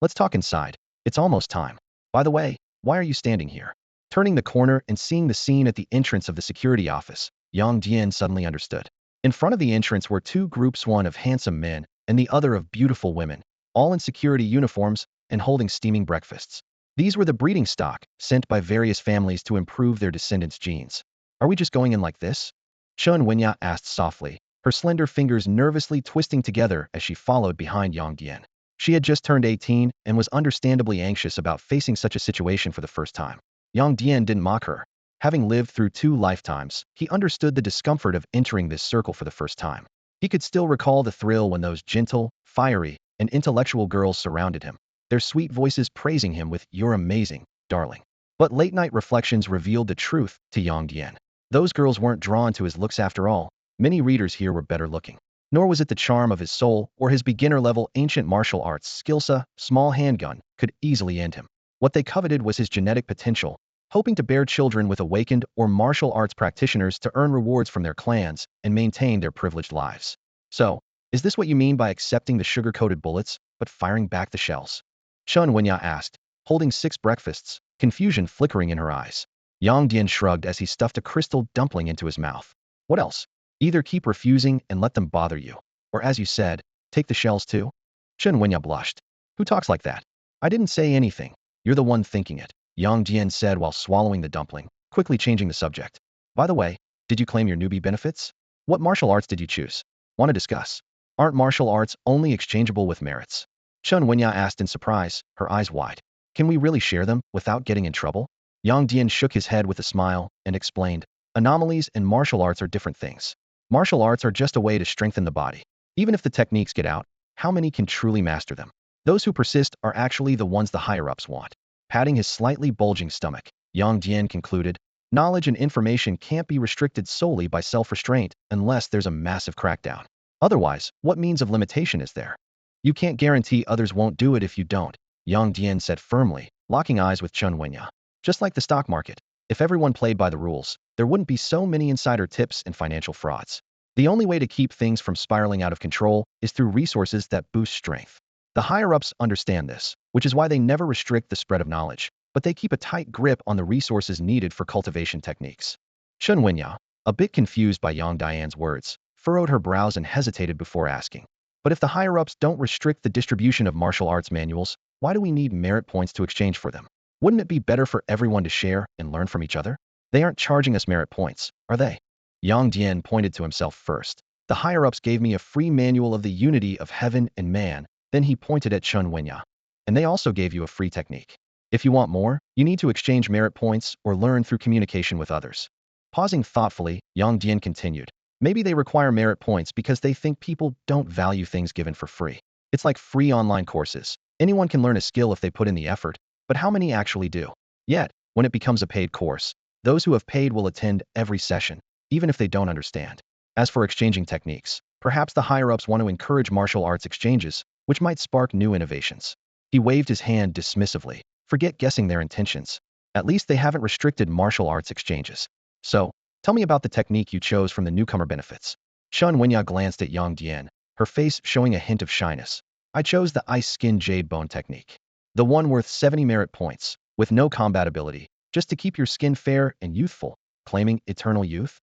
Let's talk inside. It's almost time. By the way, why are you standing here? Turning the corner and seeing the scene at the entrance of the security office, Yang Dian suddenly understood. In front of the entrance were two groups, one of handsome men and the other of beautiful women, all in security uniforms and holding steaming breakfasts. These were the breeding stock sent by various families to improve their descendants' genes. Are we just going in like this? Chen Wenya asked softly, her slender fingers nervously twisting together as she followed behind Yang Dian. She had just turned 18 and was understandably anxious about facing such a situation for the first time. Yang Dian didn't mock her. Having lived through 2 lifetimes, he understood the discomfort of entering this circle for the first time. He could still recall the thrill when those gentle, fiery, and intellectual girls surrounded him, their sweet voices praising him with "You're amazing, darling." But late-night reflections revealed the truth to Yang Dian. Those girls weren't drawn to his looks after all. Many readers here were better looking. Nor was it the charm of his soul or his beginner-level ancient martial arts skills. A small handgun could easily end him. What they coveted was his genetic potential, hoping to bear children with awakened or martial arts practitioners to earn rewards from their clans and maintain their privileged lives. So, is this what you mean by accepting the sugar-coated bullets, but firing back the shells? Chen Wenya asked, holding 6 breakfasts, confusion flickering in her eyes. Yang Dian shrugged as he stuffed a crystal dumpling into his mouth. What else? Either keep refusing and let them bother you, or as you said, take the shells too? Chen Wenya blushed. Who talks like that? I didn't say anything. You're the one thinking it, Yang Dian said while swallowing the dumpling, quickly changing the subject. By the way, did you claim your newbie benefits? What martial arts did you choose? Want to discuss? Aren't martial arts only exchangeable with merits? Chen Wenya asked in surprise, her eyes wide. Can we really share them without getting in trouble? Yang Dian shook his head with a smile and explained, anomalies and martial arts are different things. Martial arts are just a way to strengthen the body. Even if the techniques get out, how many can truly master them? Those who persist are actually the ones the higher-ups want. Patting his slightly bulging stomach, Yang Dian concluded, knowledge and information can't be restricted solely by self-restraint unless there's a massive crackdown. Otherwise, what means of limitation is there? You can't guarantee others won't do it if you don't, Yang Dian said firmly, locking eyes with Chen Wenya. Just like the stock market, if everyone played by the rules, there wouldn't be so many insider tips and financial frauds. The only way to keep things from spiraling out of control is through resources that boost strength. The higher-ups understand this, which is why they never restrict the spread of knowledge, but they keep a tight grip on the resources needed for cultivation techniques. Chen Wenya, a bit confused by Yang Dian's words, furrowed her brows and hesitated before asking. But if the higher-ups don't restrict the distribution of martial arts manuals, why do we need merit points to exchange for them? Wouldn't it be better for everyone to share and learn from each other? They aren't charging us merit points, are they? Yang Dian pointed to himself first. The higher-ups gave me a free manual of the unity of heaven and man, then he pointed at Chen Wenya. And they also gave you a free technique. If you want more, you need to exchange merit points or learn through communication with others. Pausing thoughtfully, Yang Dian continued. Maybe they require merit points because they think people don't value things given for free. It's like free online courses. Anyone can learn a skill if they put in the effort, but how many actually do? Yet, when it becomes a paid course, those who have paid will attend every session, even if they don't understand. As for exchanging techniques, perhaps the higher-ups want to encourage martial arts exchanges, which might spark new innovations. He waved his hand dismissively. Forget guessing their intentions. At least they haven't restricted martial arts exchanges. So, tell me about the technique you chose from the newcomer benefits. Chen Wenya glanced at Yang Dian, her face showing a hint of shyness. I chose the ice skin jade bone technique. The one worth 70 merit points, with no combat ability, just to keep your skin fair and youthful, claiming eternal youth?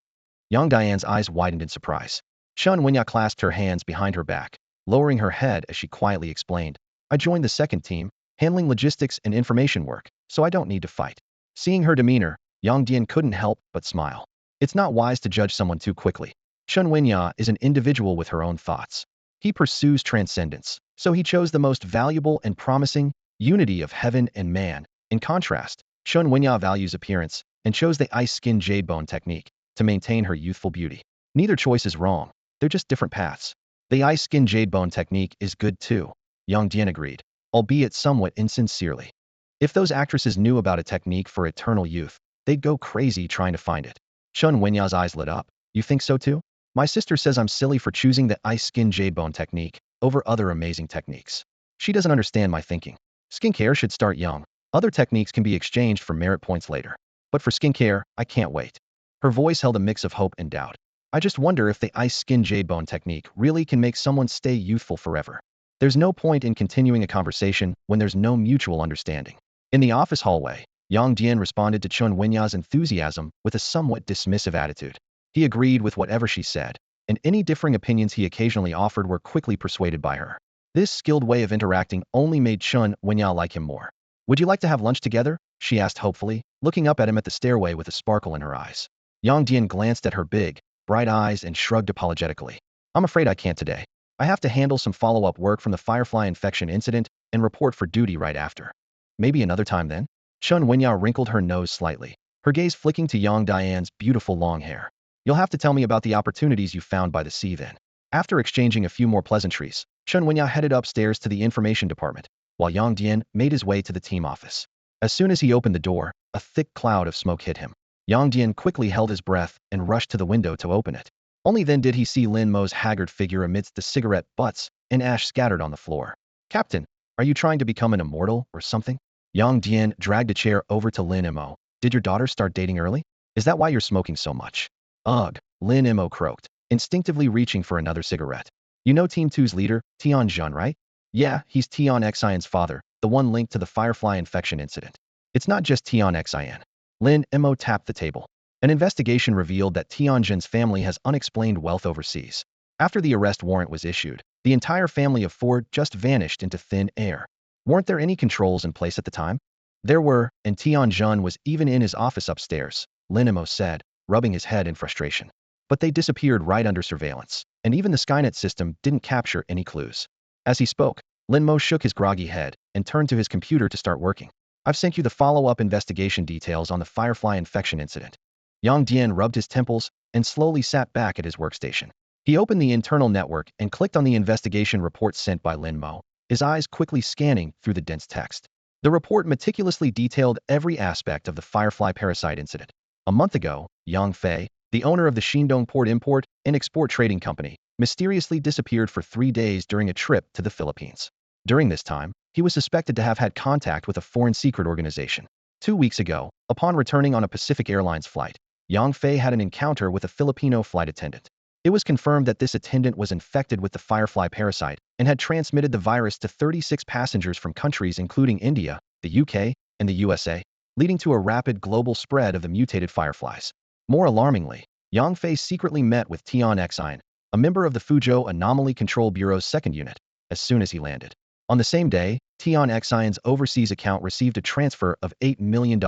Yang Dian's eyes widened in surprise. Chen Wenya clasped her hands behind her back, lowering her head as she quietly explained, I joined the second team, handling logistics and information work, so I don't need to fight. Seeing her demeanor, Yang Dian couldn't help but smile. It's not wise to judge someone too quickly. Chen Wenya is an individual with her own thoughts. He pursues transcendence, so he chose the most valuable and promising, unity of heaven and man. In contrast, Chen Wenya values appearance and chose the ice skin jade bone technique to maintain her youthful beauty. Neither choice is wrong, they're just different paths. The ice skin jade bone technique is good too, Yang Dian agreed, albeit somewhat insincerely. If those actresses knew about a technique for eternal youth, they'd go crazy trying to find it. Chen Wenya's eyes lit up. You think so too? My sister says I'm silly for choosing the ice skin jade bone technique over other amazing techniques. She doesn't understand my thinking. Skincare should start young. Other techniques can be exchanged for merit points later. But for skincare, I can't wait. Her voice held a mix of hope and doubt. I just wonder if the ice skin jade bone technique really can make someone stay youthful forever. There's no point in continuing a conversation when there's no mutual understanding. In the office hallway, Yang Dian responded to Chen Wenya's enthusiasm with a somewhat dismissive attitude. He agreed with whatever she said, and any differing opinions he occasionally offered were quickly persuaded by her. This skilled way of interacting only made Chun Wenyao like him more. Would you like to have lunch together? She asked hopefully, looking up at him at the stairway with a sparkle in her eyes. Yang Dian glanced at her big, bright eyes and shrugged apologetically. I'm afraid I can't today. I have to handle some follow-up work from the firefly infection incident and report for duty right after. Maybe another time then? Chun Wenyao wrinkled her nose slightly, her gaze flicking to Yang Dian's beautiful long hair. You'll have to tell me about the opportunities you found by the sea then. After exchanging a few more pleasantries, Chun Wenyao headed upstairs to the information department, while Yang Dian made his way to the team office. As soon as he opened the door, a thick cloud of smoke hit him. Yang Dian quickly held his breath and rushed to the window to open it. Only then did he see Lin Mo's haggard figure amidst the cigarette butts and ash scattered on the floor. Captain, are you trying to become an immortal or something? Yang Dian dragged a chair over to Lin Mo. Did your daughter start dating early? Is that why you're smoking so much? Ugh, Lin Mo croaked, instinctively reaching for another cigarette. You know Team 2's leader, Tian Jun, right? Yeah, he's Tian Xian's father, the one linked to the firefly infection incident. It's not just Tian Xian. Lin Mo tapped the table. An investigation revealed that Tianjin's family has unexplained wealth overseas. After the arrest warrant was issued, the entire family of four just vanished into thin air. Weren't there any controls in place at the time? There were, and Tianjin was even in his office upstairs, Lin Mo said, rubbing his head in frustration. But they disappeared right under surveillance, and even the Skynet system didn't capture any clues. As he spoke, Lin Mo shook his groggy head and turned to his computer to start working. I've sent you the follow-up investigation details on the firefly infection incident. Yang Dian rubbed his temples and slowly sat back at his workstation. He opened the internal network and clicked on the investigation report sent by Lin Mo, his eyes quickly scanning through the dense text. The report meticulously detailed every aspect of the firefly parasite incident. A month ago, Yang Fei, the owner of the Shindong Port Import and Export Trading Company, mysteriously disappeared for 3 days during a trip to the Philippines. During this time, he was suspected to have had contact with a foreign secret organization. 2 weeks ago, upon returning on a Pacific Airlines flight, Yang Fei had an encounter with a Filipino flight attendant. It was confirmed that this attendant was infected with the firefly parasite and had transmitted the virus to 36 passengers from countries including India, the UK, and the USA, leading to a rapid global spread of the mutated fireflies. More alarmingly, Yang Fei secretly met with Tian Xian, a member of the Fuzhou Anomaly Control Bureau's second unit, as soon as he landed. On the same day, Tian Xian's overseas account received a transfer of $8 million,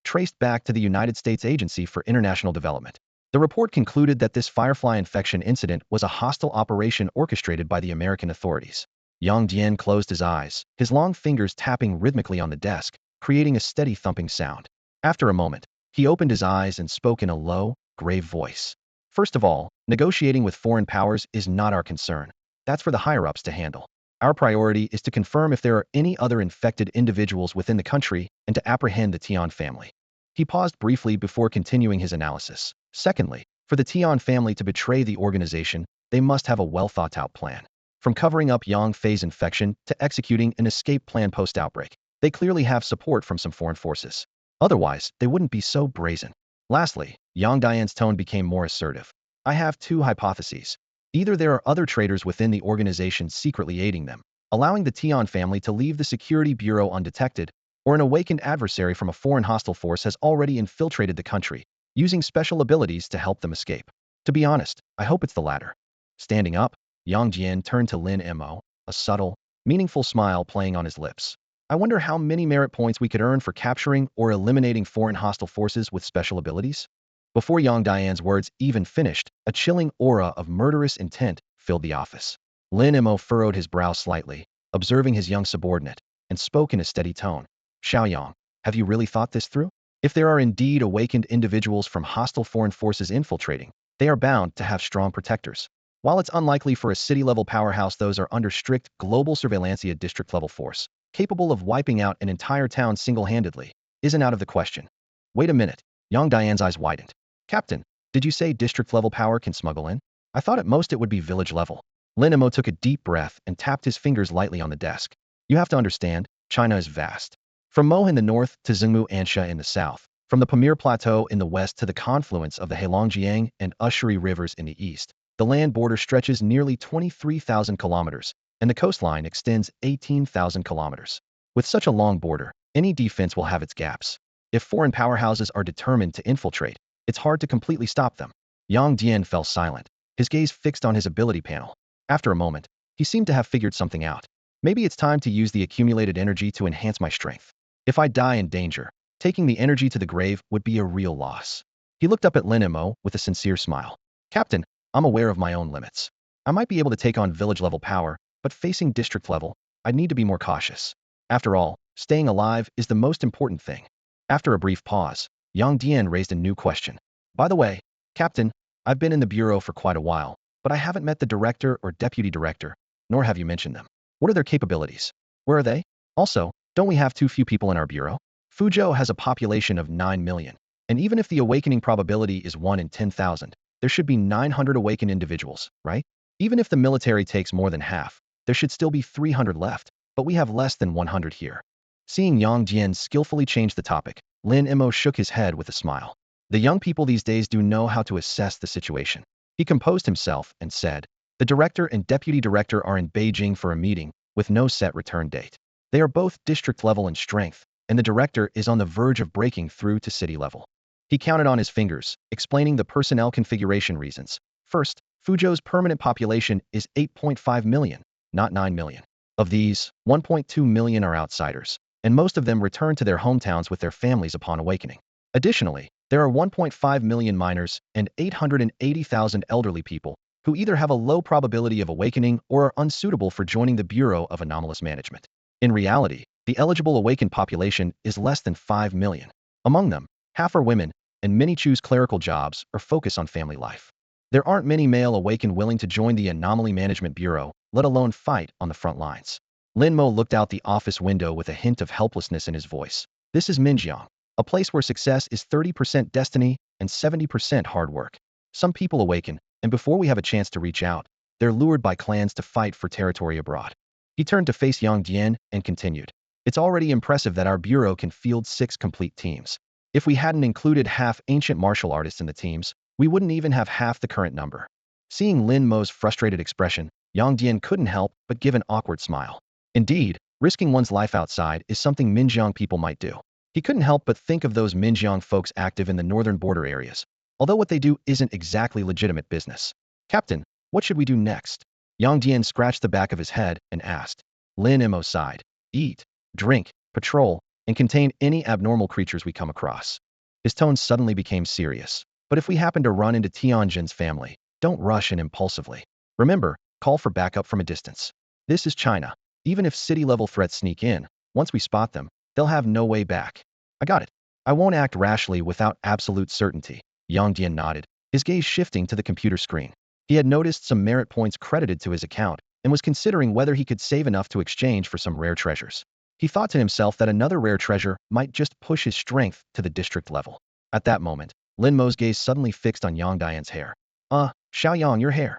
traced back to the United States Agency for International Development. The report concluded that this firefly infection incident was a hostile operation orchestrated by the American authorities. Yang Dian closed his eyes, his long fingers tapping rhythmically on the desk, creating a steady thumping sound. After a moment, he opened his eyes and spoke in a low, grave voice. First of all, negotiating with foreign powers is not our concern. That's for the higher-ups to handle. Our priority is to confirm if there are any other infected individuals within the country and to apprehend the Tian family. He paused briefly before continuing his analysis. Secondly, for the Tian family to betray the organization, they must have a well-thought-out plan. From covering up Yang Fei's infection to executing an escape plan post-outbreak, they clearly have support from some foreign forces. Otherwise, they wouldn't be so brazen. Lastly, Yang Dian's tone became more assertive. I have 2 hypotheses. Either there are other traitors within the organization secretly aiding them, allowing the Tian family to leave the Security Bureau undetected, or an awakened adversary from a foreign hostile force has already infiltrated the country, using special abilities to help them escape. To be honest, I hope it's the latter. Standing up, Yang Dian turned to Lin Mo, a subtle, meaningful smile playing on his lips. I wonder how many merit points we could earn for capturing or eliminating foreign hostile forces with special abilities? Before Yang Dian's words even finished, a chilling aura of murderous intent filled the office. Lin Mo furrowed his brow slightly, observing his young subordinate, and spoke in a steady tone. Xiaoyang, have you really thought this through? If there are indeed awakened individuals from hostile foreign forces infiltrating, they are bound to have strong protectors. While it's unlikely for a city-level powerhouse, those are under strict global surveillance. A district-level force, capable of wiping out an entire town single-handedly, isn't out of the question. Wait a minute. Yang Dian's eyes widened. Captain, did you say district-level power can smuggle in? I thought at most it would be village-level. Lin Mo took a deep breath and tapped his fingers lightly on the desk. You have to understand, China is vast. From Mo in the north to Zhengmu Ansha in the south, from the Pamir Plateau in the west to the confluence of the Heilongjiang and Ushuri rivers in the east, the land border stretches nearly 23,000 kilometers, and the coastline extends 18,000 kilometers. With such a long border, any defense will have its gaps. If foreign powerhouses are determined to infiltrate, it's hard to completely stop them. Yang Dian fell silent, his gaze fixed on his ability panel. After a moment, He seemed to have figured something out. Maybe it's time to use the accumulated energy to enhance my strength. If I die in danger, taking the energy to the grave would be a real loss. He looked up at Lin Mo with a sincere smile. Captain, I'm aware of my own limits. I might be able to take on village-level power, but facing district level, I'd need to be more cautious. After all, staying alive is the most important thing. After a brief pause, Yang Dian raised a new question. By the way, Captain, I've been in the bureau for quite a while, but I haven't met the director or deputy director, nor have you mentioned them. What are their capabilities? Where are they? Also, don't we have too few people in our bureau? Fuzhou has a population of 9 million, and even if the awakening probability is 1 in 10,000, there should be 900 awakened individuals, right? Even if the military takes more than half, there should still be 300 left, but we have less than 100 here. Seeing Yang Dian skillfully change the topic, Lin Mo shook his head with a smile. The young people these days do know how to assess the situation. He composed himself and said, the director and deputy director are in Beijing for a meeting, with no set return date. They are both district level in strength, and the director is on the verge of breaking through to city level. He counted on his fingers, explaining the personnel configuration reasons. First, Fuzhou's permanent population is 8.5 million, not 9 million. Of these, 1.2 million are outsiders, and most of them return to their hometowns with their families upon awakening. Additionally, there are 1.5 million minors and 880,000 elderly people who either have a low probability of awakening or are unsuitable for joining the Bureau of Anomalous Management. In reality, the eligible awakened population is less than 5 million. Among them, half are women, and many choose clerical jobs or focus on family life. There aren't many male awakened willing to join the Anomaly Management Bureau, let alone fight on the front lines. Lin Mo looked out the office window with a hint of helplessness in his voice. This is Minjiang, a place where success is 30% destiny and 70% hard work. Some people awaken, and before we have a chance to reach out, they're lured by clans to fight for territory abroad. He turned to face Yang Dian and continued. It's already impressive that our bureau can field 6 complete teams. If we hadn't included half ancient martial artists in the teams, we wouldn't even have half the current number. Seeing Lin Mo's frustrated expression, Yang Dian couldn't help but give an awkward smile. Indeed, risking one's life outside is something Minjiang people might do. He couldn't help but think of those Minjiang folks active in the northern border areas, although what they do isn't exactly legitimate business. Captain, what should we do next? Yang Dian scratched the back of his head and asked. Lin Mo sighed. Eat, drink, patrol, and contain any abnormal creatures we come across. His tone suddenly became serious. But if we happen to run into Tianjin's family, don't rush in impulsively. Remember, call for backup from a distance. This is China. Even if city-level threats sneak in, once we spot them, they'll have no way back. I got it. I won't act rashly without absolute certainty. Yang Dian nodded, his gaze shifting to the computer screen. He had noticed some merit points credited to his account and was considering whether he could save enough to exchange for some rare treasures. He thought to himself that another rare treasure might just push his strength to the district level. At that moment, Lin Mo's gaze suddenly fixed on Yang Dian's hair. Xiaoyang, your hair.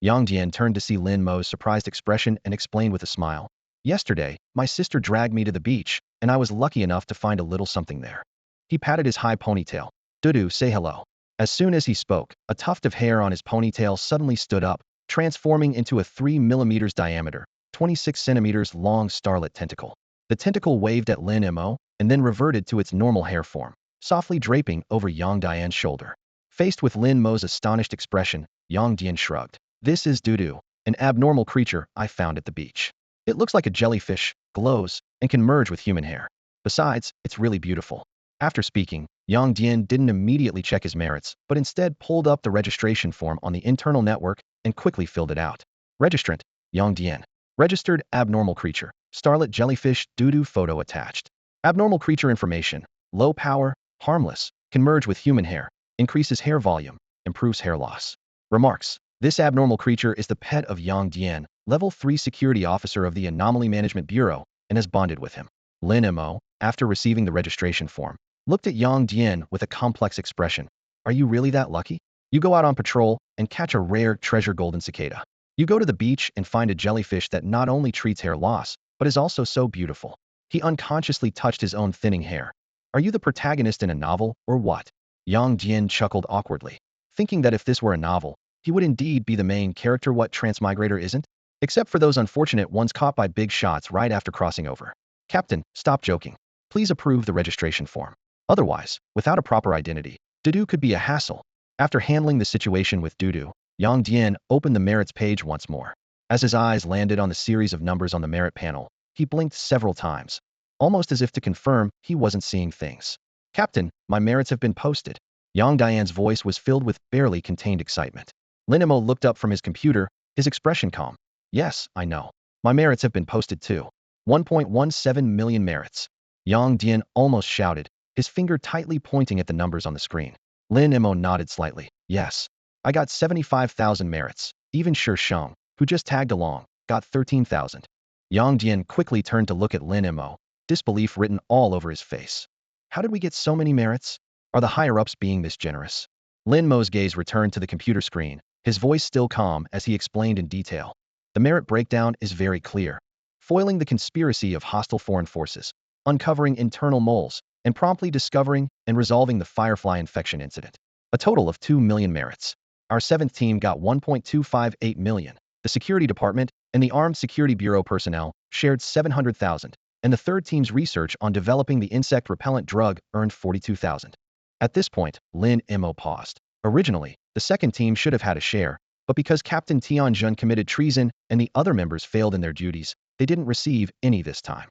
Yang Dian turned to see Lin Mo's surprised expression and explained with a smile. Yesterday, my sister dragged me to the beach, and I was lucky enough to find a little something there. He patted his high ponytail. Dudu, say hello. As soon as he spoke, a tuft of hair on his ponytail suddenly stood up, transforming into a 3 millimeters diameter, 26 centimeters long starlet tentacle. The tentacle waved at Lin Mo, and then reverted to its normal hair form, softly draping over Yang Dian's shoulder. Faced with Lin Mo's astonished expression, Yang Dian shrugged. This is Dudu, an abnormal creature I found at the beach. It looks like a jellyfish, glows, and can merge with human hair. Besides, it's really beautiful. After speaking, Yang Dian didn't immediately check his merits, but instead pulled up the registration form on the internal network and quickly filled it out. Registrant, Yang Dian. Registered abnormal creature, starlet jellyfish, Dudu photo attached. Abnormal creature information, low power, harmless, can merge with human hair, increases hair volume, improves hair loss. Remarks. This abnormal creature is the pet of Yang Dian, level 3 security officer of the Anomaly Management Bureau, and has bonded with him. Lin Mo, after receiving the registration form, looked at Yang Dian with a complex expression. Are you really that lucky? You go out on patrol and catch a rare treasure golden cicada. You go to the beach and find a jellyfish that not only treats hair loss, but is also so beautiful. He unconsciously touched his own thinning hair. Are you the protagonist in a novel, or what? Yang Dian chuckled awkwardly, thinking that if this were a novel, he would indeed be the main character. What transmigrator isn't? Except for those unfortunate ones caught by big shots right after crossing over. Captain, stop joking. Please approve the registration form. Otherwise, without a proper identity, Dudu could be a hassle. After handling the situation with Dudu, Yang Dian opened the merits page once more. As his eyes landed on the series of numbers on the merit panel, he blinked several times, almost as if to confirm he wasn't seeing things. Captain, my merits have been posted. Yang Dian's voice was filled with barely contained excitement. Lin Mo looked up from his computer, his expression calm. Yes, I know. My merits have been posted too. 1.17 million merits. Yang Dian almost shouted, his finger tightly pointing at the numbers on the screen. Lin Mo nodded slightly. Yes. I got 75,000 merits. Even Shi Sheng, who just tagged along, got 13,000. Yang Dian quickly turned to look at Lin Mo, disbelief written all over his face. How did we get so many merits? Are the higher-ups being this generous? Lin Mo's gaze returned to the computer screen, his voice still calm as he explained in detail. The merit breakdown is very clear. Foiling the conspiracy of hostile foreign forces, uncovering internal moles, and promptly discovering and resolving the Firefly infection incident. A total of 2 million merits. Our 7th team got 1.258 million. The Security Department and the Armed Security Bureau personnel shared 700,000, and the 3rd team's research on developing the insect repellent drug earned 42,000. At this point, Lin Mo paused. Originally, the 2nd team should have had a share, but because Captain Tianjun committed treason and the other members failed in their duties, they didn't receive any this time.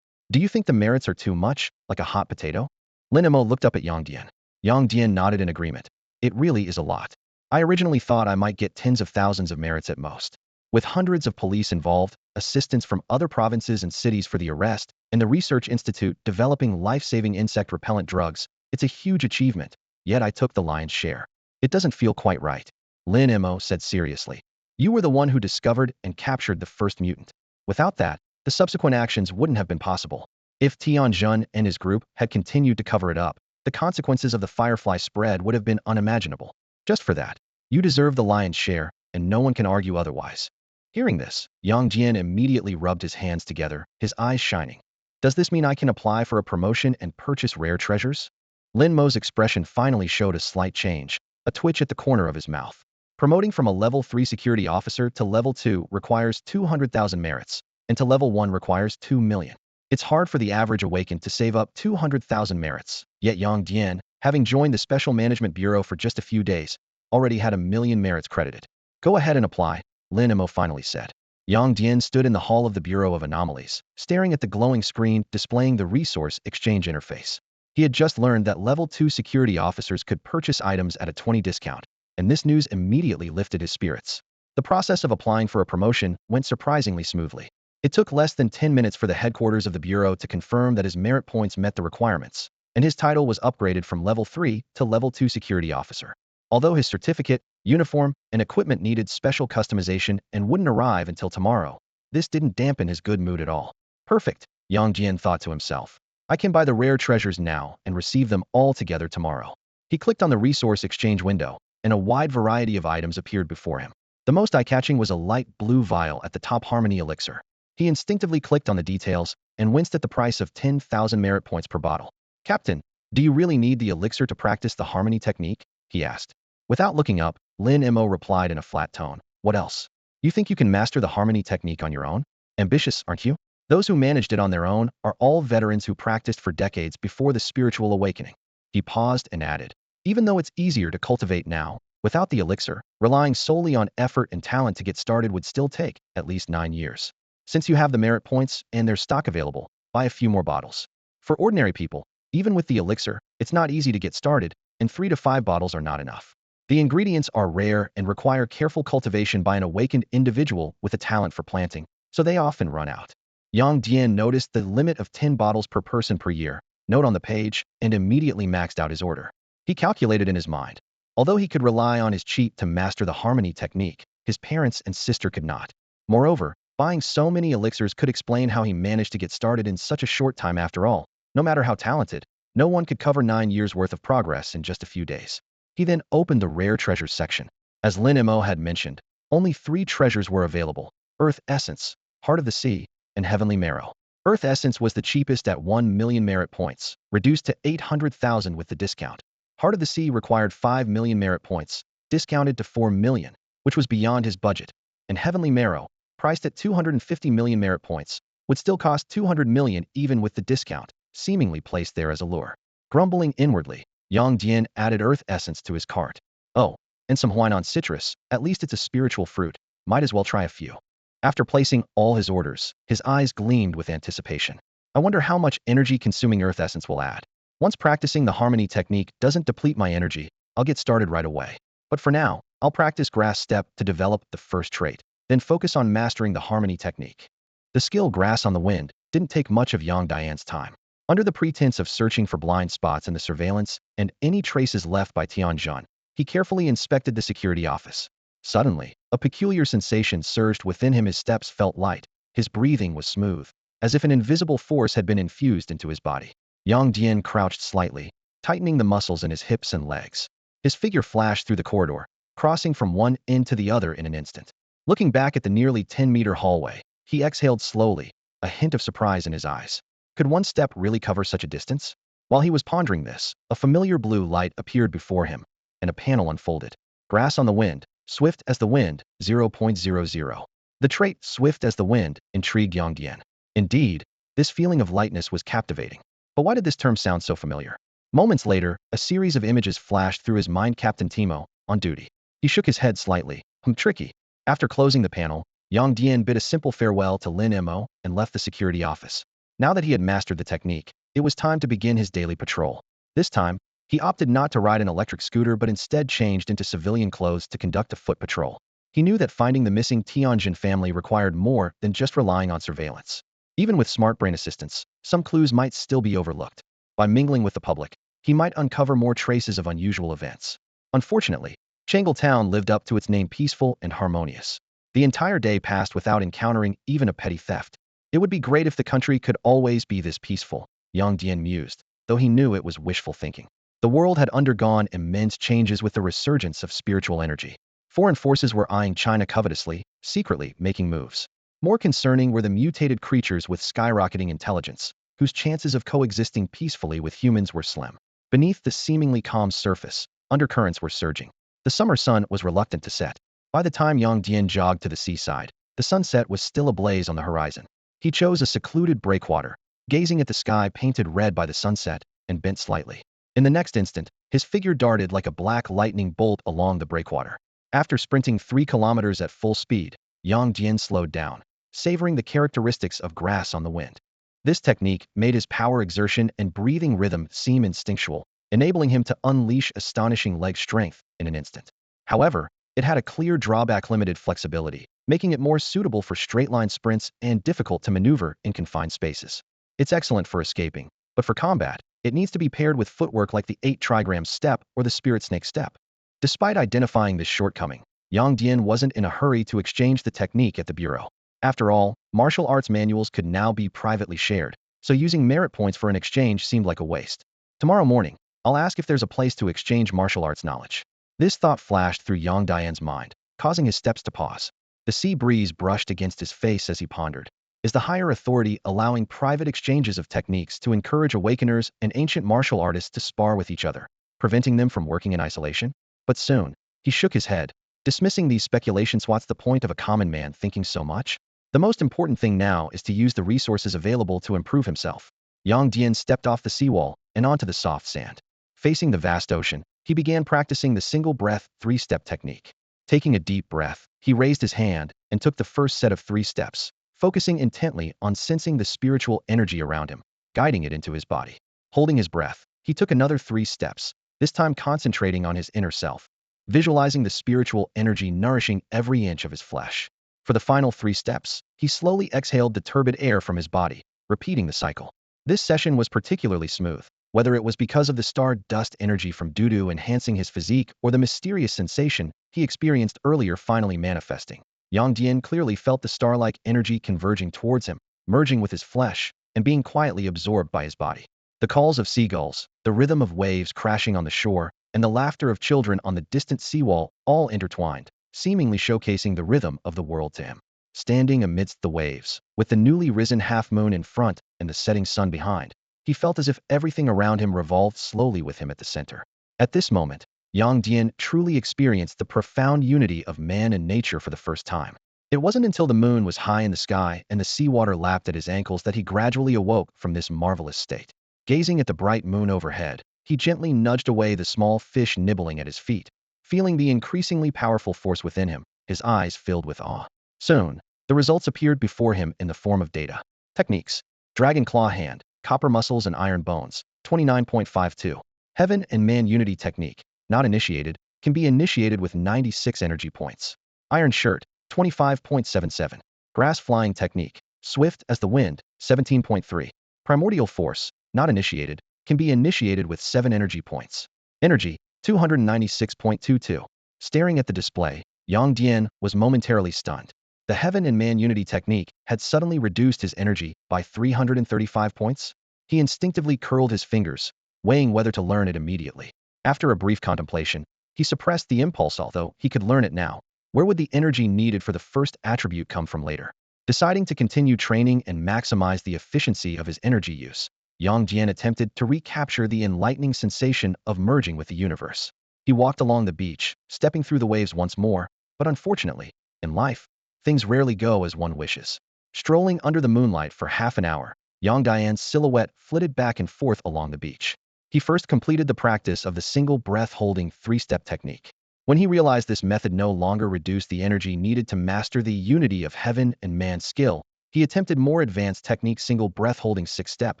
Do you think the merits are too much, like a hot potato? Lin Mo looked up at Yang Dian. Yang Dian nodded in agreement. It really is a lot. I originally thought I might get tens of thousands of merits at most. With hundreds of police involved, assistance from other provinces and cities for the arrest, and the research institute developing life-saving insect repellent drugs, it's a huge achievement, yet I took the lion's share. It doesn't feel quite right. Lin Mo said seriously. You were the one who discovered and captured the first mutant. Without that, the subsequent actions wouldn't have been possible. If Tianjun and his group had continued to cover it up, the consequences of the Firefly spread would have been unimaginable. Just for that, you deserve the lion's share, and no one can argue otherwise. Hearing this, Yang Dian immediately rubbed his hands together, his eyes shining. Does this mean I can apply for a promotion and purchase rare treasures? Lin Mo's expression finally showed a slight change, a twitch at the corner of his mouth. Promoting from a level 3 security officer to level 2 requires 200,000 merits, and to level 1 requires 2 million. It's hard for the average awakened to save up 200,000 merits, yet Yang Dian, having joined the Special Management Bureau for just a few days, already had 1 million merits credited. Go ahead and apply, Lin Mo finally said. Yang Dian stood in the hall of the Bureau of Anomalies, staring at the glowing screen displaying the resource exchange interface. He had just learned that level 2 security officers could purchase items at a 20% discount, and this news immediately lifted his spirits. The process of applying for a promotion went surprisingly smoothly. It took less than 10 minutes for the headquarters of the Bureau to confirm that his merit points met the requirements, and his title was upgraded from level 3 to level 2 security officer. Although his certificate, uniform, and equipment needed special customization and wouldn't arrive until tomorrow, this didn't dampen his good mood at all. Perfect, Yang Dian thought to himself. I can buy the rare treasures now and receive them all together tomorrow. He clicked on the resource exchange window, and a wide variety of items appeared before him. The most eye-catching was a light blue vial at the top Harmony elixir. He instinctively clicked on the details and winced at the price of 10,000 merit points per bottle. Captain, do you really need the elixir to practice the Harmony technique? He asked. Without looking up, Lin Mo replied in a flat tone. What else? You think you can master the Harmony technique on your own? Ambitious, aren't you? Those who managed it on their own are all veterans who practiced for decades before the spiritual awakening. He paused and added. Even though it's easier to cultivate now, without the elixir, relying solely on effort and talent to get started would still take at least 9 years. Since you have the merit points and there's stock available, buy a few more bottles. For ordinary people, even with the elixir, it's not easy to get started, and 3 to 5 bottles are not enough. The ingredients are rare and require careful cultivation by an awakened individual with a talent for planting, so they often run out. Yang Dian noticed the limit of 10 bottles per person per year, note on the page, and immediately maxed out his order. He calculated in his mind. Although he could rely on his cheat to master the Harmony technique, his parents and sister could not. Moreover, buying so many elixirs could explain how he managed to get started in such a short time after all. No matter how talented, no one could cover 9 years' worth of progress in just a few days. He then opened the rare treasures section. As Lin Mo had mentioned, only 3 treasures were available: Earth Essence, Heart of the Sea, and Heavenly Marrow. Earth Essence was the cheapest at 1 million merit points, reduced to 800,000 with the discount. Heart of the Sea required 5 million merit points, discounted to 4 million, which was beyond his budget. And Heavenly Marrow, priced at 250 million merit points, would still cost 200 million even with the discount, seemingly placed there as a lure. Grumbling inwardly, Yang Dian added Earth Essence to his cart. Oh, and some Huainan citrus, at least it's a spiritual fruit, might as well try a few. After placing all his orders, his eyes gleamed with anticipation. I wonder how much energy-consuming earth essence will add. Once practicing the harmony technique doesn't deplete my energy, I'll get started right away. But for now, I'll practice grass step to develop the first trait, then focus on mastering the harmony technique. The skill grass on the wind didn't take much of Yang Dian's time. Under the pretense of searching for blind spots in the surveillance and any traces left by Tianjin, he carefully inspected the security office. Suddenly, a peculiar sensation surged within him. His steps felt light, his breathing was smooth, as if an invisible force had been infused into his body. Yang Dian crouched slightly, tightening the muscles in his hips and legs. His figure flashed through the corridor, crossing from one end to the other in an instant. Looking back at the nearly 10-meter hallway, he exhaled slowly, a hint of surprise in his eyes. Could one step really cover such a distance? While he was pondering this, a familiar blue light appeared before him, and a panel unfolded. Grass on the wind, swift as the wind, 0.00. The trait swift as the wind intrigued Yang Dian. Indeed, this feeling of lightness was captivating. But why did this term sound so familiar? Moments later, a series of images flashed through his mind. Captain Timo, on duty. He shook his head slightly. Tricky. After closing the panel, Yang Dian bid a simple farewell to Lin Mo and left the security office. Now that he had mastered the technique, it was time to begin his daily patrol. This time, he opted not to ride an electric scooter but instead changed into civilian clothes to conduct a foot patrol. He knew that finding the missing Tianjin family required more than just relying on surveillance. Even with smart brain assistance, some clues might still be overlooked. By mingling with the public, he might uncover more traces of unusual events. Unfortunately, Changle Town lived up to its name, peaceful and harmonious. The entire day passed without encountering even a petty theft. It would be great if the country could always be this peaceful, Yang Dian mused, though he knew it was wishful thinking. The world had undergone immense changes with the resurgence of spiritual energy. Foreign forces were eyeing China covetously, secretly making moves. More concerning were the mutated creatures with skyrocketing intelligence, whose chances of coexisting peacefully with humans were slim. Beneath the seemingly calm surface, undercurrents were surging. The summer sun was reluctant to set. By the time Yang Dian jogged to the seaside, the sunset was still ablaze on the horizon. He chose a secluded breakwater, gazing at the sky painted red by the sunset, and bent slightly. In the next instant, his figure darted like a black lightning bolt along the breakwater. After sprinting 3 kilometers at full speed, Yang Dian slowed down, savoring the characteristics of grass on the wind. This technique made his power exertion and breathing rhythm seem instinctual, enabling him to unleash astonishing leg strength in an instant. However, it had a clear drawback: limited flexibility, making it more suitable for straight-line sprints and difficult to maneuver in confined spaces. It's excellent for escaping, but for combat, it needs to be paired with footwork like the 8 trigram step or the spirit snake step. Despite identifying this shortcoming, Yang Dian wasn't in a hurry to exchange the technique at the bureau. After all, martial arts manuals could now be privately shared, so using merit points for an exchange seemed like a waste. Tomorrow morning, I'll ask if there's a place to exchange martial arts knowledge. This thought flashed through Yang Dian's mind, causing his steps to pause. The sea breeze brushed against his face as he pondered. Is the higher authority allowing private exchanges of techniques to encourage awakeners and ancient martial artists to spar with each other, preventing them from working in isolation? But soon, he shook his head, dismissing these speculations. What's the point of a common man thinking so much? The most important thing now is to use the resources available to improve himself. Yang Dian stepped off the seawall and onto the soft sand. Facing the vast ocean, he began practicing the single-breath 3-step technique. Taking a deep breath, he raised his hand and took the first set of 3 steps, focusing intently on sensing the spiritual energy around him, guiding it into his body. Holding his breath, he took another 3 steps, this time concentrating on his inner self, visualizing the spiritual energy nourishing every inch of his flesh. For the final 3 steps, he slowly exhaled the turbid air from his body, repeating the cycle. This session was particularly smooth, whether it was because of the star dust energy from doo-doo enhancing his physique or the mysterious sensation he experienced earlier finally manifesting. Yang Dian clearly felt the star-like energy converging towards him, merging with his flesh, and being quietly absorbed by his body. The calls of seagulls, the rhythm of waves crashing on the shore, and the laughter of children on the distant seawall all intertwined, seemingly showcasing the rhythm of the world to him. Standing amidst the waves, with the newly risen half-moon in front and the setting sun behind, he felt as if everything around him revolved slowly with him at the center. At this moment, Yang Dian truly experienced the profound unity of man and nature for the first time. It wasn't until the moon was high in the sky and the seawater lapped at his ankles that he gradually awoke from this marvelous state. Gazing at the bright moon overhead, he gently nudged away the small fish nibbling at his feet. Feeling the increasingly powerful force within him, his eyes filled with awe. Soon, The results appeared before him in the form of data. Techniques: Dragon Claw Hand, Copper Muscles and Iron Bones, 29.52. Heaven and Man Unity Technique, not initiated, can be initiated with 96 energy points. Iron Shirt, 25.77. Grass Flying Technique, Swift as the Wind, 17.3. Primordial Force, not initiated, can be initiated with 7 energy points. Energy, 296.22. Staring at the display, Yang Dian was momentarily stunned. The Heaven and Man Unity Technique had suddenly reduced his energy by 335 points. He instinctively curled his fingers, weighing whether to learn it immediately. After a brief contemplation, he suppressed the impulse. Although he could learn it now, where would the energy needed for the first attribute come from later? Deciding to continue training and maximize the efficiency of his energy use, Yang Dian attempted to recapture the enlightening sensation of merging with the universe. He walked along the beach, stepping through the waves once more, but unfortunately, in life, things rarely go as one wishes. Strolling under the moonlight for half an hour, Yang Dian's silhouette flitted back and forth along the beach. He first completed the practice of the single breath holding 3-step technique. When he realized this method no longer reduced the energy needed to master the unity of heaven and man skill, he attempted more advanced technique: single breath holding 6-step,